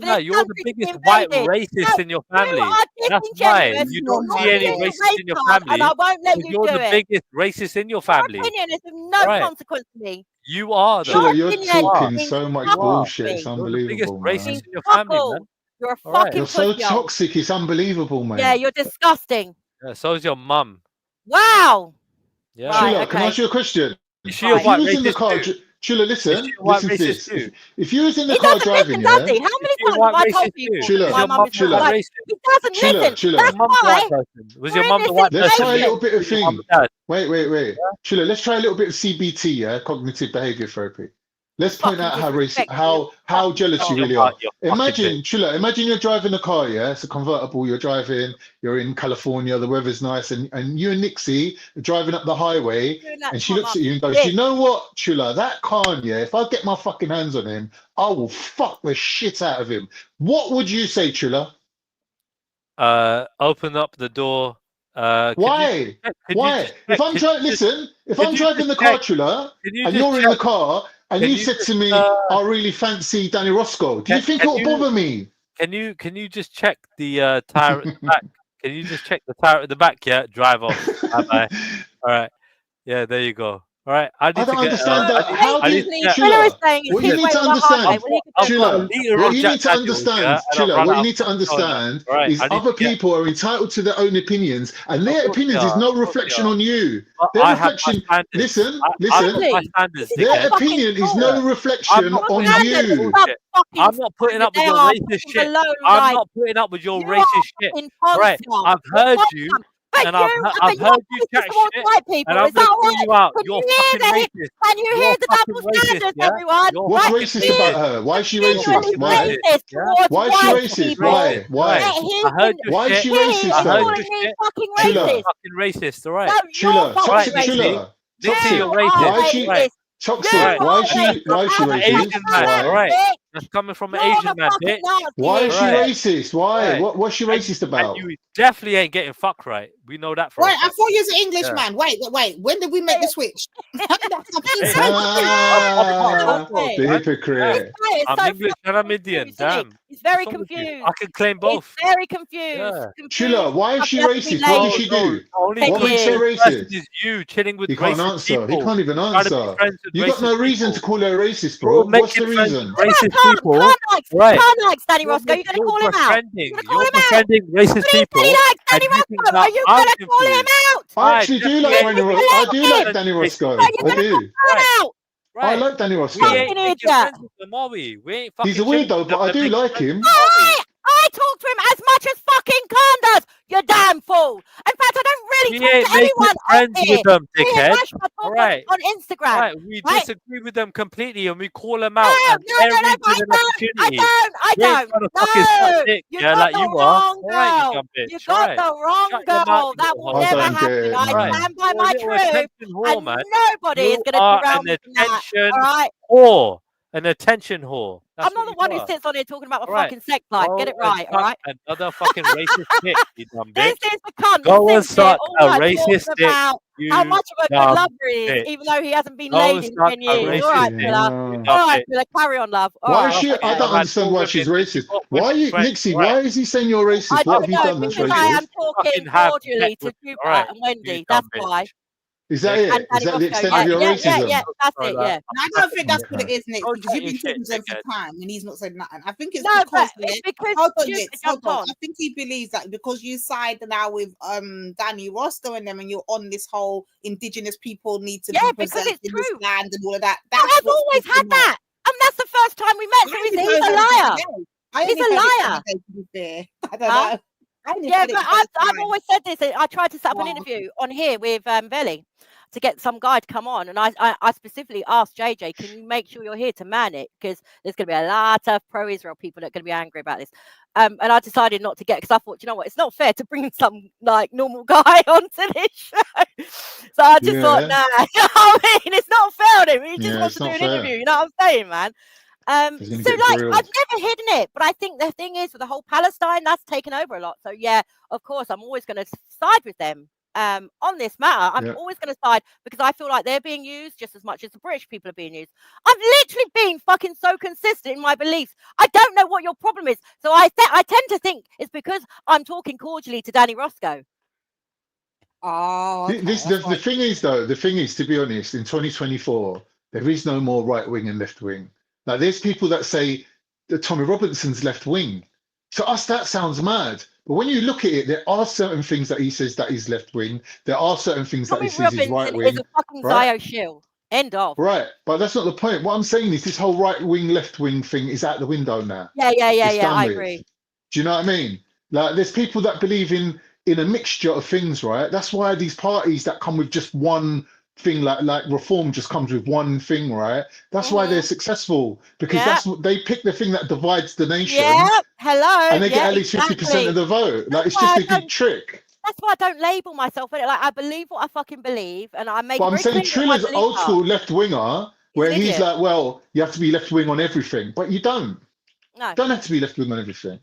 No, for no, this you're the country to biggest be white invaded. racist in your family. You are That's why disingenuous. you You're don't see any doing a racists race in your card, family and I won't let because you you're do the it. biggest racist in your Your family. opinion is of no Right? consequence to me. You are Your though. Chilla, you're opinion talking means so much You fuck all are. to bullshit. It's me. You're the biggest unbelievable, racist man. Means in your fuck family, man. all. You're a All right. fucking You're so pussy-hole. toxic. It's unbelievable, Yeah, mate. you're disgusting. Yeah, so is your mum. Wow. Yeah. Right, Chilla, can I okay. ask you a question? Is she a Right. If you white was in the racist car, too? Chilla, Is she listen, a white listen to racist this. too? If you was in the He car doesn't driving, listen, does yeah, he? How Is many she a times white have I told racist people too? that Chilla, Is my your mum mum is the not white Chilla, like? racist? He doesn't Chilla, listen. Your Chilla. That's mum's a white why person. Was we're your in mum this the white Let's person? try a situation. little bit of Your mum thing. and dad. Wait. Yeah? Chilla, let's try a little bit of CBT, yeah, cognitive behavior therapy. Let's point out how racist, how jealous you really are. Imagine, Chula, imagine you're driving a car, yeah? It's a convertible, you're driving, you're in California, the weather's nice, and you and Nixie are driving up the highway, and she looks at you and goes, you know what, Chula, that Khan, yeah, if I get my fucking hands on him, I will fuck the shit out of him. What would you say, Chula? Open up the door. Why? Why? If I'm driving, listen, if I'm driving the car, Chula, and you're in the car, and you said to me, I really fancy Danny Roscoe, do you think it will bother me? Can you just check the tire at the back? Can you just check the tire at the back? Yeah, drive off. Bye-bye. All right. Yeah, there you go. All right. I don't understand that. How do you, Chula, what you need to understand, Chula, what you need to understand, Chula, what you need to understand is other people are entitled to their own opinions, and their opinions is no reflection on you. Their reflection, listen, their opinion is no reflection on you. I'm not putting up with your racist shit. I'm not putting up with your racist shit. Right. I've heard you. And I've heard you chat shit, and I'm going to call you out. You're fucking racist. Can you hear the double standards, everyone? What's racist about her? Why is she racist? Why? Why is she racist? Why? Why? I heard your Why is she shit. racist? I heard Though? your shit. Chula. Fucking racist, all right? Chula. Toxic. Chula. Toxic. You're racist. Why is she right. toxic? Why is she racist? Asian man, Why? all right? That's coming from an Asian man, bitch. Why is she racist? Why? What's she racist about? And you definitely ain't getting fuck right. We know that for Right, I thought you was an English man. Wait. When did we make the switch? The hypocrite. I'm English and I'm Indian. Damn. He's very confused. I can claim both. He's very confused. Chula, why is she racist? What did she do? What makes her racist? Is you chilling with He can't racist answer. people. He can't even Trying to be answer. friends with You got no racist reason people. to call her racist, bro. You're What's the making friends reason? with racist people. Right. Right. Can't likes Danny Roscoe. You're going to call him out. You're befriending racist people. He likes Danny Roscoe. Are you going to call him out? I actually do like Danny Roscoe. I do like Danny Roscoe. I do. I like Danny Roscoe. We ain't making friends with them, are we? We ain't fucking He's a weirdo, but I do like him. I talk to him as much as fucking Khan does. You damn fool. In fact, I don't really We talk ain't to anyone making friends with them, dickhead. All right. On Instagram. Right, we disagree with them completely, and we call them out. No, I don't. No, you got the wrong girl. You got the wrong girl. That will never happen. I stand by my truth, and nobody is going to drown me from that. All right. Whore, an attention whore. That's I'm not the one who sits on here talking about my Right. fucking sex life. Get it right, all right? Another fucking racist dick, you dumb This bitch. is the cunt. Go who and sits here suck all a night racist talking dick, about you how much of a good dumb lover he is, bitch. even though he hasn't been Go laid and in suck 10 a years. All right, racist Miller. dick. All right, Miller, carry on, love. All Why right. is she? I don't understand why she's racist. Why are you, Nixie? Why is he saying you're racist? I What don't have you know, done that's because I am racist? talking Fucking have cordially sex to with- Jupiter all right, and Wendy. you That's dumb bitch. why. Is that And it? Is Danny that the Roscoe. extent of your racism? Yeah, that's it, yeah. And I don't think that's what it is, Nick, because you've been talking to him for time and he's not said nothing. I think it's No, because, but it's because hold on, Jupiter Nick, hold jumped on. on. I think he believes that because you side now with Danny Roscoe and them, and you're on this whole indigenous people need to Yeah, be because preserved it's in this true. land and all of that. I've what's always had pissing me off. that. And that's the first time we met, so I he's only a heard it liar. today. I He's only a heard it liar. today, to be fair. I don't Huh? know. I only Yeah, heard it but the first I've time. always said this. I tried to set up an Wow. interview on here with Veli to get some guy to come on, and I specifically asked JJ, can you make sure you're here to man it, because there's going to be a lot of pro-Israel people that are going to be angry about this. And I decided not to get, because I thought, you know what, it's not fair to bring some like normal guy onto this show. So I just thought, nah, you know what I mean? It's not fair on him. He just Yeah, wants it's to do not an fair. interview. You know what I'm saying, man? He's gonna So get like grilled. I've never hidden it, but I think the thing is with the whole Palestine, that's taken over a lot. So yeah, of course, I'm always going to side with them on this matter. I'm Yeah. always going to side because I feel like they're being used just as much as the British people are being used. I've literally been fucking so consistent in my beliefs. I don't know what your problem is. So I tend to think it's because I'm talking cordially to Danny Roscoe. Oh, The thing is, though, the thing is, to be honest, in 2024, there is no more right wing and left wing. Like, there's people that say that Tommy Robinson's left wing. To us, that sounds mad. But when you look at it, there are certain things that he says that he's left wing. There are certain things that Tommy he says he's right Robinson wing. is a fucking right? Zio shield. End of. Right, but that's not the point. What I'm saying is this whole right wing, left wing thing is out the window now. Yeah. It's done I with. agree. Do you know what I mean? Like, there's people that believe in a mixture of things, right? That's why these parties that come with just one thing like reform just comes with one thing, right? That's why they're successful, because Yeah. that's what they pick, the thing that divides the nation, Yeah. Hello. and they get Yeah. at least 50% of the vote. Like, it's why just I a big don't- trick. That's why I don't label myself in it. Like, I believe what I fucking believe, and I make But it I'm very saying clear what my Triller's beliefs old are. school left winger, where an he's idiot. like, well, you have to be left wing on everything, but you don't. No. Don't have to be left wing on everything.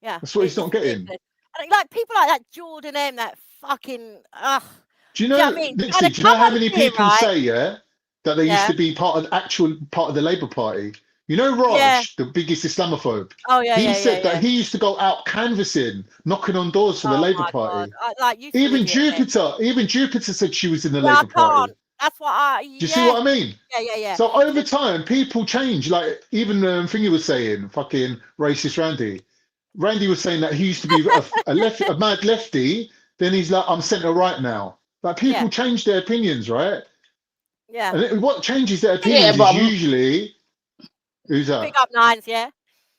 Yeah. That's what he's not getting. ridiculous. And, like, people like that Jordan M, that fucking Do you know know, what I mean? Nixie, Like, do you know come how on many here, people right? say, yeah, that they used Yeah. to be part of the Labour Party? You know, Raj, Yeah. the biggest Islamophobe. Oh yeah, He yeah, said yeah. that he used to go out canvassing, knocking on doors for the Oh Labour my Party. god! Like, you two Even idiots. Jupiter said she was in the Yeah, I Labour Party. can't. That's what I. Do you see what I mean? Yeah. So over time, people change. Like, even Thingy was saying, fucking racist Randy. Randy was saying that he used to be a mad lefty. Then he's like, I'm centre right now. Like, people change their opinions, right? Yeah. And what changes their opinions is usually who's that? Pick up nines, yeah.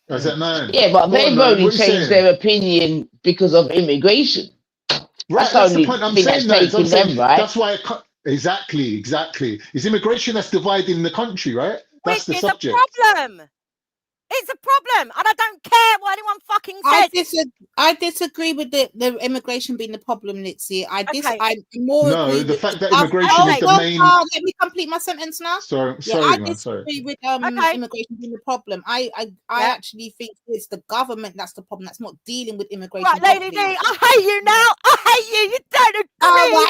Is that Nine? Yeah, but Go on, they've Nine, only what you changed saying? their opinion because of immigration. Right, That's that's the the only point I'm thing that's saying. That is, I'm taking saying them, right? that's why exactly. It's immigration that's dividing the country, right? That's the Which is subject. a problem. It's a problem, and I don't care what anyone fucking says. I disagree with the immigration being the problem, Nitsi. I more No, agree the with fact that immigration is the main. Let me complete my sentence now. Sorry, I man. Sorry. disagree with immigration being the problem. I actually think it's the government that's the problem. That's not dealing with immigration. Right, Lady D, I hate you now. I hate you. You don't agree. Oh,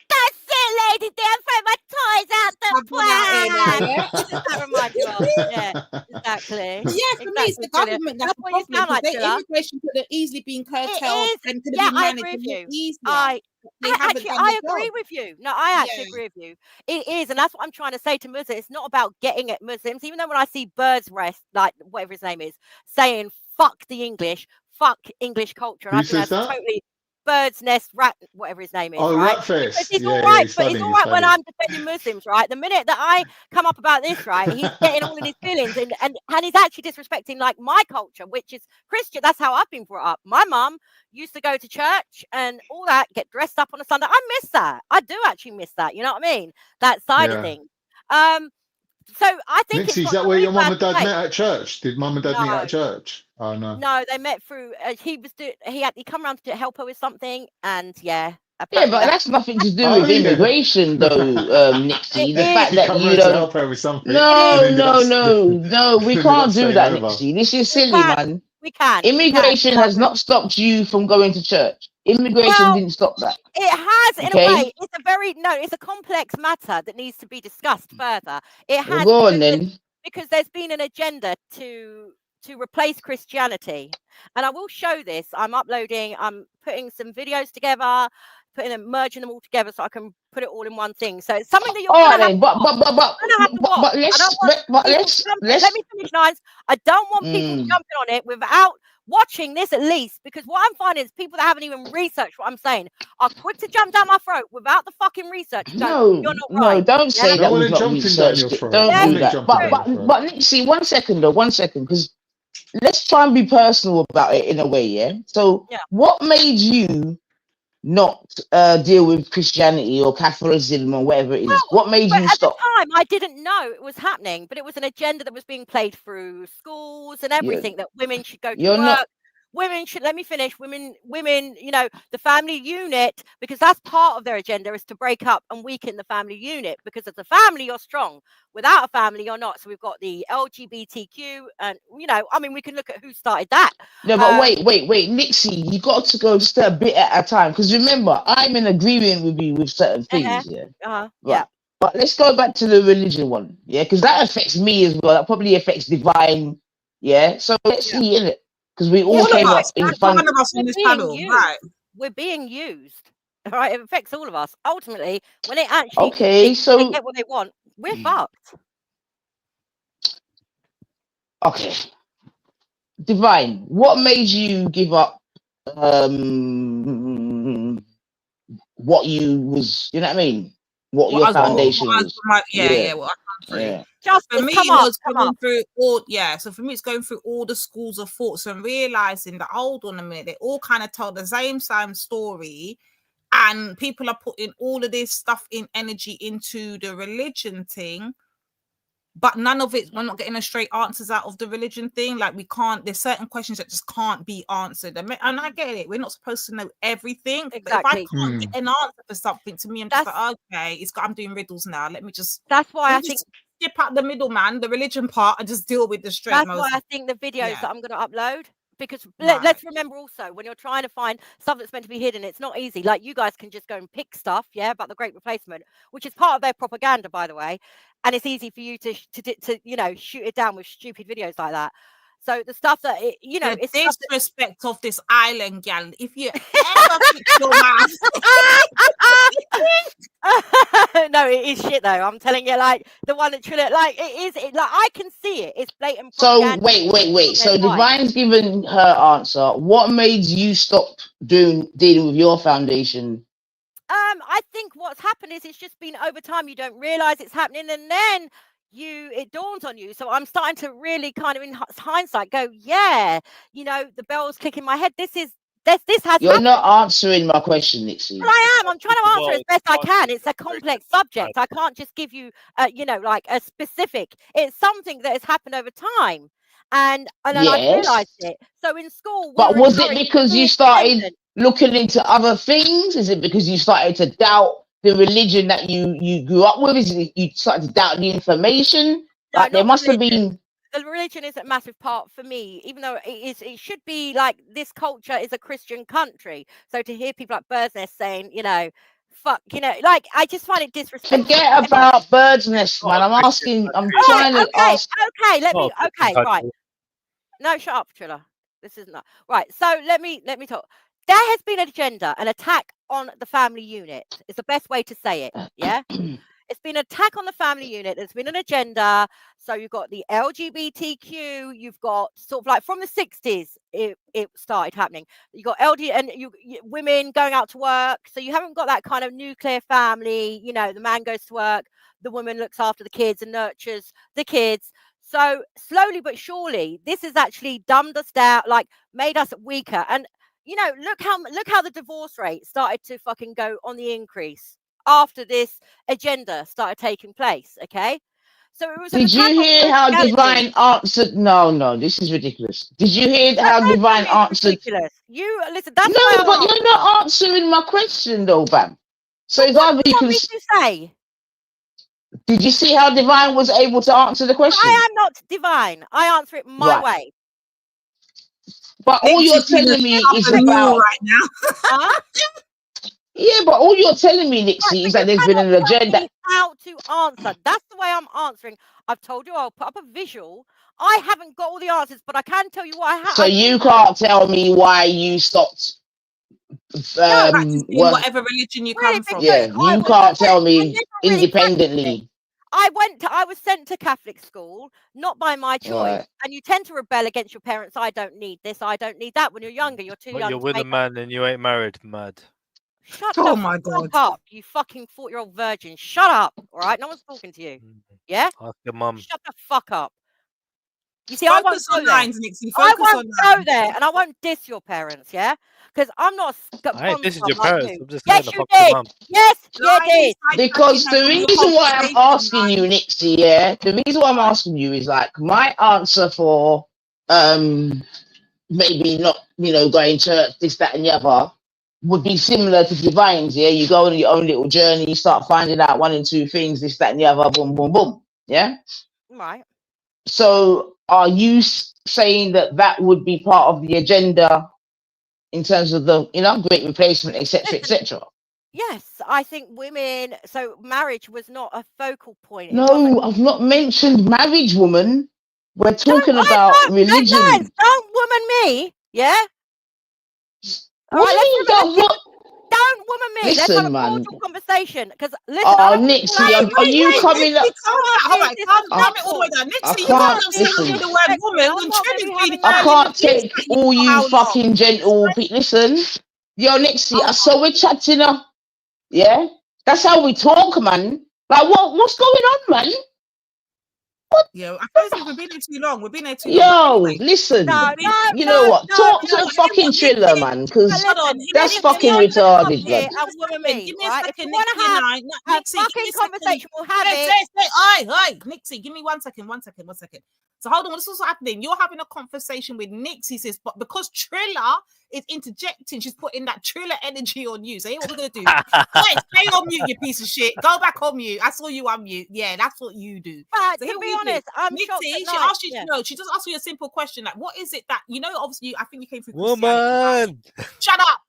That's it, Lady D. I'm throwing my toys out the pram. That reminds you of. Yeah, exactly. Yeah, for me, it's the government that's the what you problem. sound like, Their Chilla. immigration could have easily been curtailed and could Yeah, have been I managed agree with a you. lot easier. I haven't done I the agree job. with you. No, I actually agree with you. It is, and that's what I'm trying to say to Muslims. It's not about getting at Muslims, even though when I see Bird's Rest, like whatever his name is, saying fuck the English, fuck English culture, and Who I think says that's that? totally Bird's Nest Rat, whatever his name is, Oh, right? Ratfest. Because he's Yeah, all yeah, right, he's but funny, he's all he's right when funny. I'm defending Muslims, right? The minute that I come up about this, right, he's getting all in his feelings, and he's actually disrespecting like my culture, which is Christian. That's how I've been brought up. My mum used to go to church and all that, get dressed up on a Sunday. I miss that. I do actually miss that. You know what I mean? That side of things. So I think Nixie, it's is that got where really your mum bad and dad taste. met at church? Did mum and dad meet No. at church? Oh no. No, they met through. He come around to help her with something, and Yeah, apparently but that's nothing to do Oh, with yeah. immigration, though, Nixie. The It fact is. that Come you round to don't. help her with something. No, and ended up, no, we ended can't up do staying that, over. Nixie. This is We silly, can. man. We can. Immigration We can. has not stopped you from going to church. Immigration Well, didn't stop that. it has, in a Okay? way. It's a complex matter that needs to be discussed further. It Well, has go on then. because there's been an agenda to replace Christianity, and I will show this. I'm putting some videos together, merging them all together so I can put it all in one thing. So it's something that you're All going right to have then, to watch. Let me finish, Nines. I don't want people jumping on it without watching this at least, because what I'm finding is people that haven't even researched what I'm saying are quick to jump down my throat without the fucking research. No, you're not right. don't say No that one we've not jumping down your researched it. throat. Don't No do one that. jumping But down your throat. but Nixie, 1 second, because let's try and be personal about it in a way, yeah. So what made you not deal with Christianity or Catholicism or whatever it is? What made you At stop? the time, I didn't know it was happening, but it was an agenda that was being played through schools and everything, that women should go to You're work. not. Women should, let me finish, women, the family unit, because that's part of their agenda, is to break up and weaken the family unit, because as a family, you're strong. Without a family, you're not. So we've got the LGBTQ, and, we can look at who started that. No, but wait, Nixie, you got to go just a bit at a time, because remember, I'm in agreement with you with certain things, Yeah. But let's go back to the religion one, because that affects me as well. That probably affects Divine, So let's see, innit? Because we all came up in fun. One of us on this panel, right? We're being used, right? It affects all of us. Ultimately, when it actually Okay, they get what they want, we're fucked. Okay, Divine, what made you give up? What you was, you know what I mean? What your foundation was? Yeah, what I through. Yeah. Justice, For me, come it up, was come going up. through all, yeah. So for me, it's going through all the schools of thoughts and realizing that, hold on a minute, they all kind of tell the same story, and people are putting all of this stuff in energy into the religion thing, but none of it, we're not getting a straight answers out of the religion thing. Like, we can't, there's certain questions that just can't be answered. And I get it, we're not supposed to know everything. But if I Exactly. can't get an answer for something, to me, I'm just like, okay, I'm doing riddles now. Let me just That's why I think skip out the middleman, the religion part, and just deal with the straight. That's why I think the videos that I'm going to upload, because let's remember also, when you're trying to find stuff that's meant to be hidden, it's not easy. Like, you guys can just go and pick stuff, about the Great Replacement, which is part of their propaganda, by the way, and it's easy for you to shoot it down with stupid videos like that. So the stuff that it's disrespect of this island, gal. If you ever fix your mouth. No, it is shit though. I'm telling you, like the one that like it is. Like, I can see it. It's blatant So propaganda. wait. So Divine's given her answer. What made you stop dealing with your foundation? I think what's happened is it's just been over time. You don't realize it's happening, and then it dawns on you. So I'm starting to really kind of, in hindsight, go, the bells click in my head. This has You're happened. not answering my question, Nixie. Well, I am. I'm trying to answer as best I can. It's a complex subject. I can't just give you, like a specific. It's something that has happened over time, and I've realised it. So in school, but was it because you started looking into other things? Is it because you started to doubt the religion that you grew up with? Is it you started to doubt the information? No, like there must have been. The religion is a massive part for me, even though it should be like, this culture is a Christian country. So to hear people like Bird's Nest saying, fuck, like, I just find it disrespectful. Forget about Bird's Nest, man. I'm asking. I'm trying to ask. Okay, right. No, shut up, Trilla. This is not right. So let me talk. There has been an agenda, an attack on the family unit. Is the best way to say it. Yeah. It's been an attack on the family unit. There's been an agenda. So you've got the LGBTQ. You've got sort of like from the 60s, it started happening. You got and women going out to work. So you haven't got that kind of nuclear family. The man goes to work, the woman looks after the kids and nurtures the kids. So slowly but surely, this has actually dumbed us down, like made us weaker. And look how the divorce rate started to fucking go on the increase after this agenda started taking place. Okay, so it was. Did you hear how Divine answered? No, this is ridiculous. Did you hear how Divine answered? Ridiculous. You listen. That's no, but you're not answering my question though, Bam. So it's either you can say. Did you see how Divine was able to answer the question? I am not divine. I answer it my way. But all you're telling me is about right now. Huh? Yeah, but all you're telling me, Nixie, is that there's been an agenda. How to answer? That's the way I'm answering. I've told you I'll put up a visual. I haven't got all the answers, but I can tell you what I have. So you can't tell me why you stopped. Whatever religion you come from. Yeah, you can't tell me independently. I was sent to Catholic school, not by my choice. Right. And you tend to rebel against your parents. I don't need this. I don't need that. When you're younger, you're too young. You're with a man and you ain't married, mad. Shut the fuck up, you fucking 40-year-old virgin. Shut up, all right? No one's talking to you. Yeah? Ask your mum. Shut the fuck up. You see, Focus I won't on go lines, there. Nixie. I Focus won't on go there, and I won't diss your parents, yeah? Because I'm not This is your like parents. you. I'm just Yes, saying you the fuck did. your mum. Yes, you did. Because the reason why I'm asking you, Nixie, the reason why I'm asking you is like my answer for maybe not, going church, this, that, and the other, would be similar to Divine's. Yeah, you go on your own little journey, you start finding out one and two things, this, that, and the other, boom, boom, boom. Yeah. Right. So, are you saying that would be part of the agenda in terms of the, Great Replacement, etc., etc.? Yes, I think women. So marriage was not a focal point. No, I've not mentioned marriage, woman. We're talking about religion. Don't woman me, yeah? All What right, do you mean, don't woman me. Listen, let's have a man. cordial conversation. Because listen, Oh, Nixie, are you coming up? All right, calm it all the way down. Nixie, you can't say the word woman when Trinity's been I can't take all you fucking gentle people. Listen, yo, Nixie, I saw we're chatting up. Yeah, that's how we talk, man. Like, what's going on, man? Yeah, I suppose we've been here too long. We've been here too long. Yo, But anyway, listen. No, You know what? Talk you to know the what? fucking Triller, man, because Hold on. that's Give me fucking one second. retarded, here blood. and woman me, Give me a right? If second, you want Nixie to and have I. a Nixie, give me fucking a second. conversation, we'll have Yes, it. yes, yes. Oi, Nixie, give me 1 second. So hold on, what's also happening? You're having a conversation with Nixie, sis, but because Triller is interjecting, she's putting that Triller energy on you. So here's what we're gonna do. Wait, stay on mute, you piece of shit. Go back on mute. I saw you on mute. Yeah, that's what you do. But So to here be we do. honest, I'm shocked Nixie, at she night. asked you, Yeah. no, she just asked you a simple question, like, what is it that obviously, I think you came through Christianity. Woman. Shut up.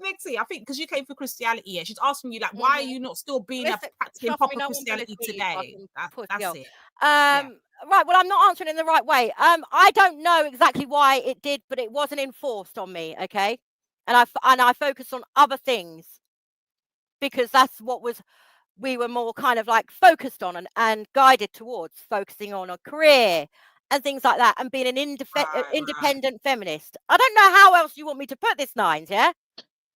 Nixie, I think because you came through Christianity, yeah, she's asking you, like, why are you not still being Listen, practicing trust proper me, no one Christianity believes you, today? fucking pussy That's girl. it. Yeah. Right, well, I'm not answering in the right way. I don't know exactly why it did, but it wasn't enforced on me, okay? And I focused on other things because that's what we were more kind of like focused on and guided towards, focusing on a career and things like that, and being an independent feminist. I don't know how else you want me to put this, Nines, yeah?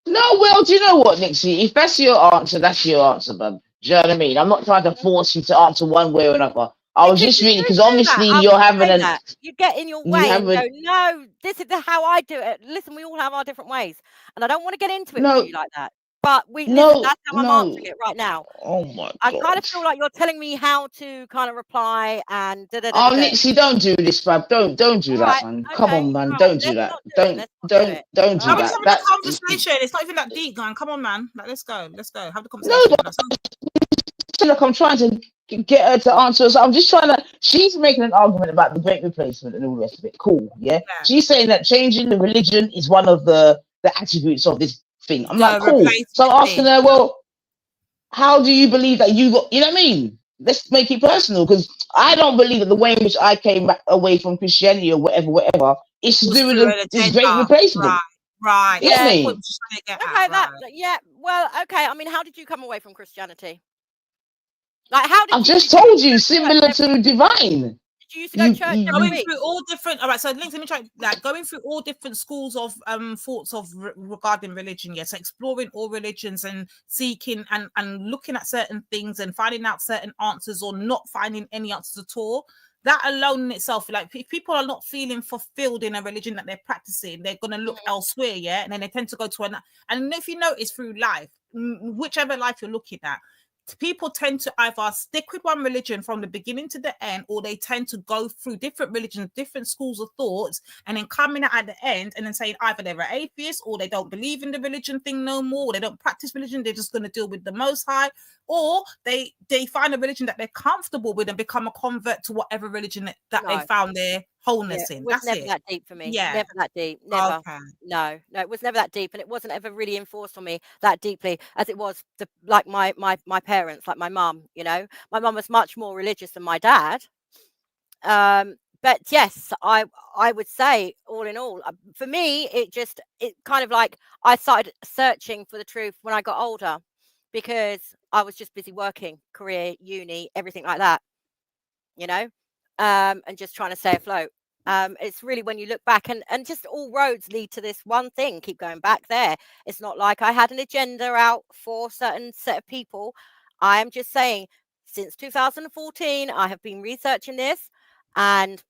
No, well, do you know what, Nixie? If that's your answer, that's your answer, man. Do you know what I mean? I'm not trying to force you to answer one way or another. I was just really, because obviously you're having a... You get in your You way have and a... go, no, this is how I do it. Listen, we all have our different ways. And I don't want to get into it No. with you like that. But listen, No, that's how I'm no. answering it right now. Oh my I kind God. of feel like you're telling me how to kind of reply and Oh, Nixie, don't do this, bruv. Don't do that, man. Come on, man. Don't do that. Don't do No, we're that. just having a conversation. It's not even that deep, man. Come on, man. Like, let's go. Have the conversation. No, but look, I'm trying to get her to answer. So I'm just trying to. She's making an argument about the Great Replacement and all the rest of it. Cool, yeah. She's saying that changing the religion is one of the attributes of this thing. I'm like, cool. So I'm asking her, well, how do you believe that you got? You know what I mean? Let's make it personal, because I don't believe that the way in which I came back away from Christianity or whatever, is to do with this Great Replacement. Right. Get me? Yeah. Well, okay. I mean, how did you come away from Christianity? Like, how did I've just told you, similar to divine. Did you used to go to church every week? Through all different. All right. So, let me try. Like, going through all different schools of thoughts of regarding religion. Yes, exploring all religions and seeking and looking at certain things and finding out certain answers or not finding any answers at all. That alone in itself, like, if people are not feeling fulfilled in a religion that they're practicing, they're going to look elsewhere, yeah, and then they tend to go to another. And if you notice through life, whichever life you're looking at, people tend to either stick with one religion from the beginning to the end, or they tend to go through different religions, different schools of thoughts, and then coming out at the end and then saying either they're an atheist, or they don't believe in the religion thing no more, or they don't practice religion, they're just going to deal with the Most High, or they find a religion that they're comfortable with and become a convert to whatever religion that they found their wholeness in. It was never that deep for me. Never that deep. Never. Okay. No, it was never that deep, and it wasn't ever really enforced on me that deeply as it was like my parents, like my mum. You know, my mum was much more religious than my dad. But yes, I would say, all in all, for me, it kind of like I started searching for the truth when I got older, because I was just busy working, career, uni, everything like that, you know, and just trying to stay afloat. It's really when you look back and just all roads lead to this one thing, keep going back there. It's not like I had an agenda out for a certain set of people. I am just saying, since 2014, I have been researching this, and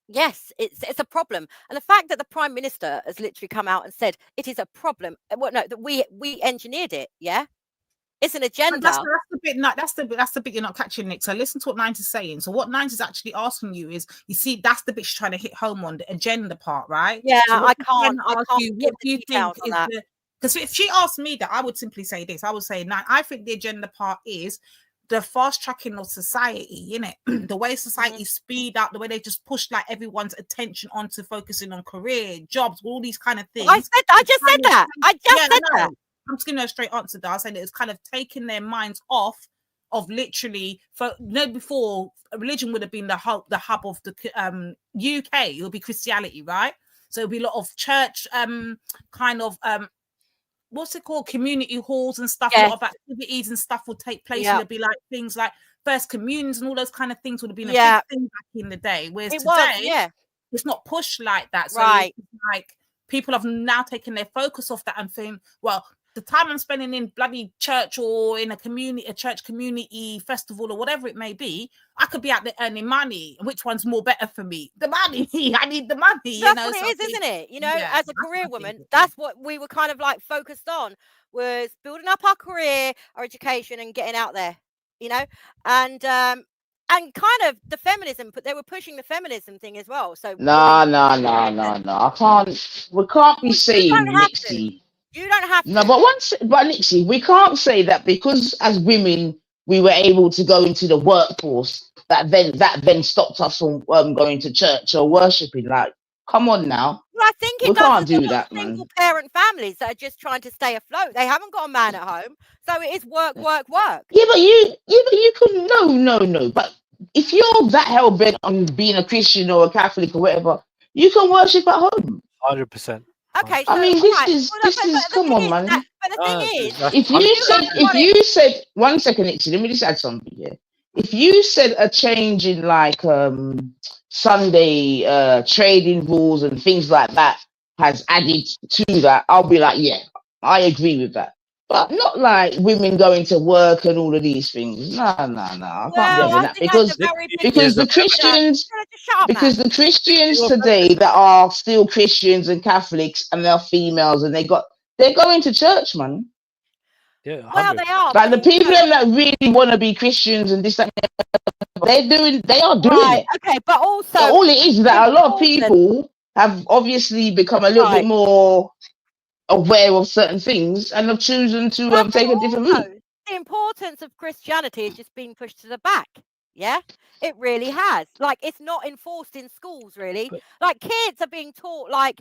yes, it's a problem. And the fact that the Prime Minister has literally come out and said it is a problem. Well, no, that we engineered it. Yeah, it's an agenda. That's the bit you're not catching, Nick. So listen to what Nines is saying. So what Nines is actually asking you is, you see, that's the bit she's trying to hit home on, the agenda part, right? Yeah, so I can't what do you think is the, because if she asked me that, I would simply say this. I would say, now, I think the agenda part is the fast tracking of society, innit? The way society speed up, the way they just push like everyone's attention onto focusing on career, jobs, all these kind of things. I just said that. I'm just giving her a straight answer, though. I said it's kind of taking their minds off of literally. Before, religion would have been the hub of the UK. It would be Christianity, right? So it'll be a lot of church, kind of what's it called, community halls and stuff. A lot of activities and stuff would take place. It'll be like things like first communions and all those kind of things would have been a big thing back in the day. Whereas today, it's not pushed like that. So it's like people have now taken their focus off that and saying, well, the time I'm spending in bloody church or in a church community festival or whatever it may be, I could be out there earning money. Which one's more better for me? The money. I need the money. That's what it is, isn't it? You know, yeah, as a career woman, that's what we were kind of like focused on, was building up our career, our education, and getting out there. You know, and kind of the feminism, but they were pushing the feminism thing as well. So No. I can't. We can't be saying, Nixie. You don't have No, to. but Nixie, we can't say that because as women we were able to go into the workforce that then stopped us from going to church or worshiping. Like, come on now. Well, I think We it does. can't There's a do lot that, of man. single parent families that are just trying to stay afloat. They haven't got a man at home, so it is work. Yeah, but you can no. But if you're that hell bent on being a Christian or a Catholic or whatever, you can worship at home. 100%. Okay, so I mean, alright. this is come on, man. But the thing is, If you said 1 second, Nixie, let me just add something here. If you said a change in like Sunday trading rules and things like that has added to that, I'll be like, yeah, I agree with that. But not like women going to work and all of these things. No. I can't be having that because the Christians today that are still Christians and Catholics and they're females and they're going to church, man. Yeah, well, they are. Like the people that really want to be Christians and this, that, they are doing Right, it. okay, but also So all it is that a lot of people have obviously become a little bit more aware of certain things and have chosen to take a different route. The importance of Christianity is just being pushed to the back. Yeah, it really has. Like, it's not enforced in schools, really. Like, kids are being taught like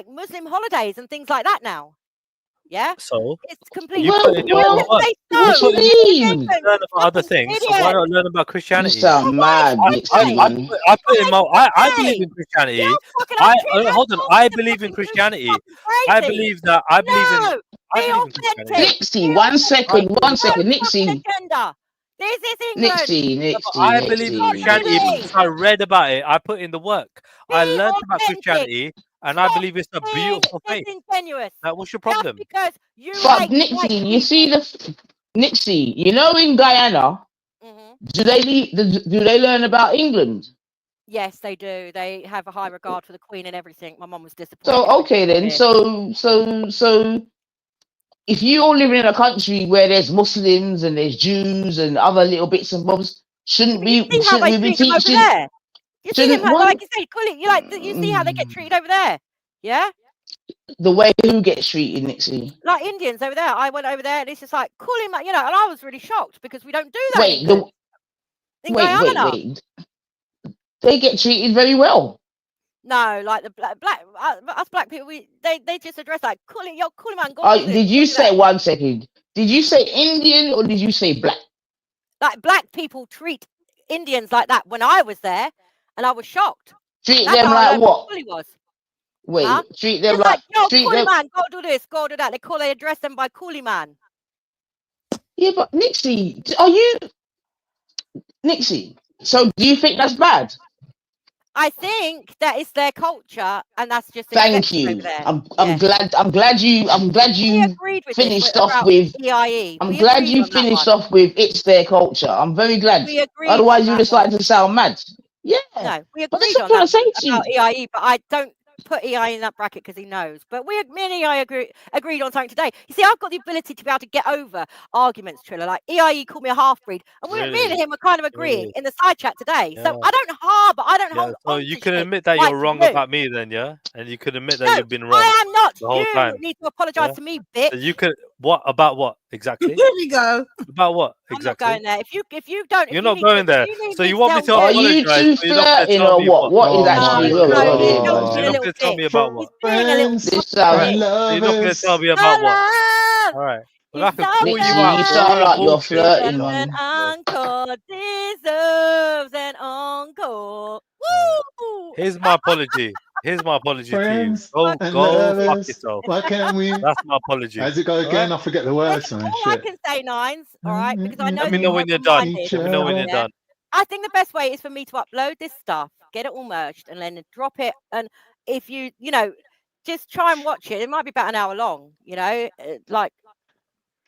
Muslim holidays and things like that now. Yeah, So it's completely. you put in your own work. What do you mean? Learn about other things. So why not learn about Christianity? You sound mad, Nixie, man. I put in I believe in Christianity. Hold on. I believe in Christianity. I believe in Christianity. Nixie, 1 second, Nixie. This is England. Nixie. I believe in Christianity because I read about it. I put in the work. I learned about Christianity, and I believe it's a beautiful faith. What's your problem? Because you But Nixie, you see Nixie, you know, in Guyana, do they learn about England? Yes, they do. They have a high regard for the Queen and everything. My mum was disappointed. So okay then, so if you all live in a country where there's Muslims and there's Jews and other little bits and bobs, shouldn't we be teaching? You see them, like you say, you see how they get treated over there? Yeah. The way who gets treated, Nixie? Like Indians over there. I went over there and it's just like, call him, and I was really shocked because we don't do that. Wait. They get treated very well. No, like the us black people, they just address like, call him, man. Did you say 1 second? Did you say Indian or did you say black? Like, black people treat Indians like that when I was there, and I was shocked. Treat them like what? Wait, huh? treat them like coolie man, go do this, go do that. They address them by coolie man. Yeah, but Nixie, Nixie? So do you think that's bad? I think that it's their culture, and that's just. Thank you. I'm glad you finished off with EIE. I'm glad you finished off with it's their culture. I'm very glad. Otherwise, you just like to sound mad. Yeah. No, we But agreed that's on what I'm that saying to you. about EIE, but I don't put EIE in that bracket because he knows. But me and EIE agreed on something today. You see, I've got the ability to be able to get over arguments, Triller. Like, EIE called me a half-breed, and me and him are kind of agreeing in the side chat today. So I don't hold So you can admit that you're wrong about me then, yeah? And you could admit that you've been wrong. I am not. The whole You time. need to apologise to me, bitch. So you could about what exactly? Here we go. About what I'm exactly? not going there. If you don't, You're not going there. So you want me to Are you apologise? two flirting or what? What is actually going on here, You're man? not going to tell me about what? This You're sounds not going to tell me about what? All right. Well, I can call you Nixie, out. you for sound all your like you're bullshit. flirting, man. Uncle deserves an encore. Woo! Here's my apology. Here's my apology Friends to you. and Go fuck lovers, yourself. why can't we? That's my apology. How's it go again? I forget the words. Man. I Shit. can say nines, all right, because I know. Let me know when you're done. Let me know when you're done. I think the best way is for me to upload this stuff, get it all merged, and then drop it. And if you just try and watch it. It might be about an hour long, like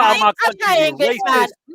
out of my country, Okay, you Englishman. racist.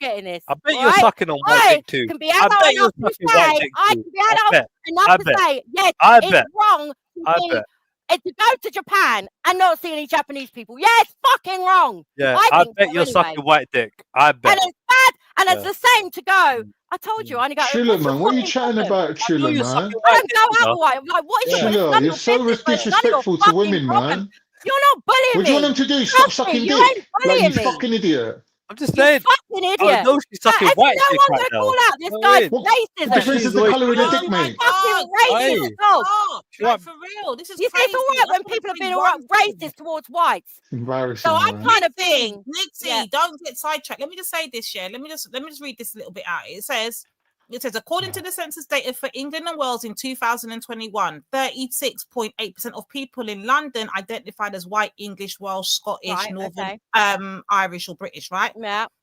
getting this. I bet all you're right? sucking on white I dick too. can be I adult bet you're enough to sucking white say, dick I too. can be adult enough I to bet. say, yes, I it's bet. wrong I to bet. to go to Japan and not see any Japanese people. Yeah, it's fucking wrong. Yeah, I I think bet so you're anyway. sucking white dick. I And bet. it's bad, and it's Yeah. the same to go. I told you, I only go. Chiller, What's your man. What are you fucking chatting problem? about, Chiller, man? I don't go out white. I'm like, what is your? It's Chiller, none of you're your so business, but it's none of your disrespectful to fucking women, problem. man. You're not bullying What do you me. want them to do? Stop Trust me, sucking you ain't dick? Like, you bullying me. fucking idiot. I'm just You saying. fucking I idiot. know she's sucking If white no dick one right gonna now. call out this No guy's way. What racism. difference is the colour of the dick, mate? Fucking racist Hey. dog. Like, for real, this is You crazy. think it's all right I when just people have wanna been say all right one thing. racist towards whites. Embarrassing, So I man. kind of Nixie, think, Nixie, don't get sidetracked. Let me just say this, yeah. Let me just read this a little bit out. It says, according to the census data for England and Wales in 2021, 36.8% of people in London identified as white, English, Welsh, Scottish, Right, Northern, okay. Irish, or British, right? Yeah.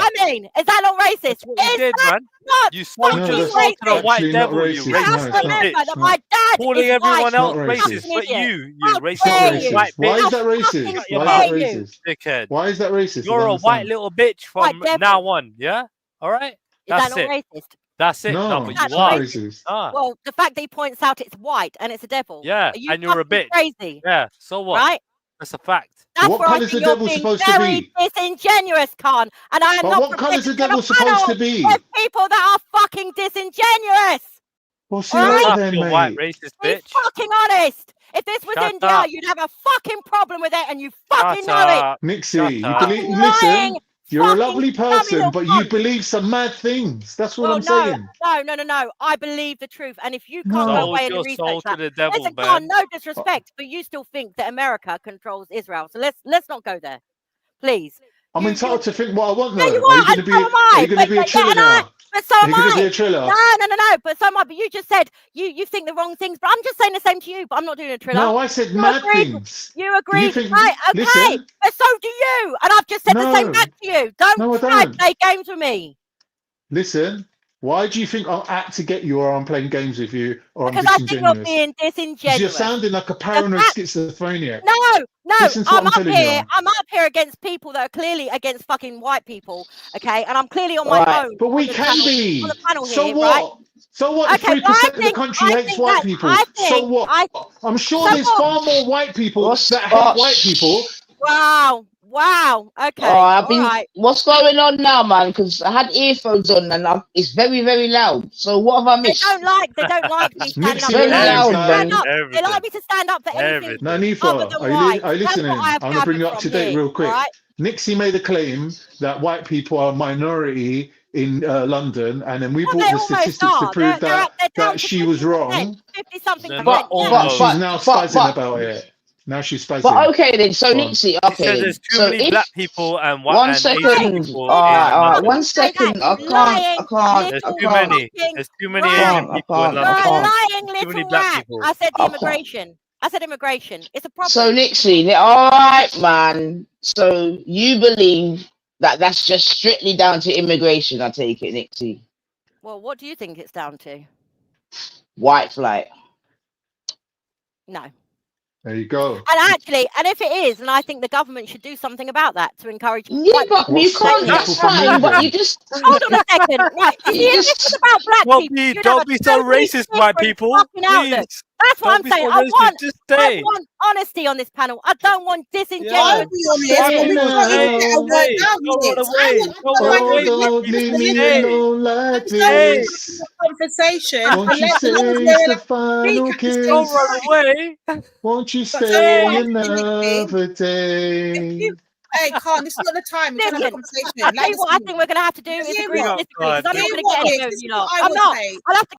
what I mean? Is that not racist? That's what you did, that man. not You sold fucking your soul to the racist? white Actually, not devil, you racist. You No, have racist to it's not. remember bitch. that my dad Calling is everyone white. else Not racist racist. but Idiot. you How racist It's not dare little you? racist. white Why bitch. is that How fucking racist? Shut your Why is that dare mouth, you? racist? dickhead. Why is that racist? I You're don't a white understand. little bitch White from devil. now on, yeah? All right? Is that That's not it. racist? That's it. No, No, but Is that you it's not not are. racist? racist. Ah, Well, the fact that he points out it's white and it's a devil. yeah, Are you and you're a fucking bitch. crazy? Yeah, so what? Right? That's a fact. That's What where I colour is think the you're devil being supposed to very be? disingenuous, Khan. And I am But not what colour prepared is to the sit on devil a supposed to panel be? with people that are fucking disingenuous. Well, see All you Shut later right? up, then, you white mate. racist Be bitch. fucking honest. If this was Shut India, up. you'd have a fucking problem with it, and you fucking Shut know it. up. Nixie, Shut you up. believe, Fucking listen, lying, you're a fucking lovely scummy person, little but you cunt. believe some mad things. That's all Well, I'm no, saying. no. I believe the truth. And if you can't go No. Sold away and your research soul to that, the devil, listen, Khan, man. no disrespect, but you still think that America controls Israel. So let's not go there, please. I'm entitled to think what I want, No, though. you Are you are, going to and be? so am Are I. you going to be a triller now? But so Are am you going to be I. a triller? No. But so am I. But you just said you think the wrong things. But I'm just saying the same to you. But I'm not doing a triller. No, I said You mad agreed. things. You Do you agreed. think? Right. Okay. Listen. But so do you. And I've just said the same No. back to you. Don't No, I try don't. play games with me. Listen. Why do you think I'll act to get you, or I'm playing games with you, or I'm Because I think you're disingenuous? being Because disingenuous. you're sounding like a paranoid schizophrenic. No, Listen to what I'm telling you. I'm up here against people that are clearly against fucking white people, okay? And I'm clearly on my Right. own. But we on the can panel, be. on the panel So here, what? right? So what if Okay, 3% of the country hates white people? So what? I'm sure so there's what? far more white people What's that hate white people. Wow. Okay. I've been. All right. What's going on now, man? Because I had earphones on and it's very, very loud. So what have I missed? They don't like me standing up. Very They like loud, me to stand man. up. They like me to stand up for anything Nanifa, other than are you, white. are you That's listening? what I have I'm going to bring you gathered up from to date here, real quick. all right? Nixie made a claim that white people are a minority in London, and then we Well, brought they the almost statistics to are. prove They're down that to she was 50%, wrong. 50-something They're percent. not Yeah. And she's now spazzing but about it. Now she's spazzing. But okay then. So Go on. Nixie, He okay said then. there's too So many if black people and white one and Asian second, people all right, in London. one second. I can't. There's too many. There's too many Asian people in You're London. a lying Too many little black rat. people. I said the I can't. immigration. I said immigration. It's a problem. So Nixie, all right, man. So you believe that that's just strictly down to immigration? I take it, Nixie. Well, what do you think it's down to? White flight. No. There you go. And actually, and if it is, and I think the government should do something about that to encourage. Yeah, but you can't. That's fine. But you just hold on a second. Right, you see, if this was about black people, Don't be so racist, white people. Outlook. Please. That's what Don't I'm be saying. so racist. Just I stay. want honesty on this panel. I don't want disingenuous. I'll be honest. Don't run away. Don't leave me alone like this this. conversation. Won't you say it's the final kiss? Don't run away. Won't you stay another day? Hey, Khan, this is not the time. We're having a conversation. I tell you what I think we're going to have to do is agree to disagree, because I'm not going to get anywhere with you lot. I'm not. I'll have to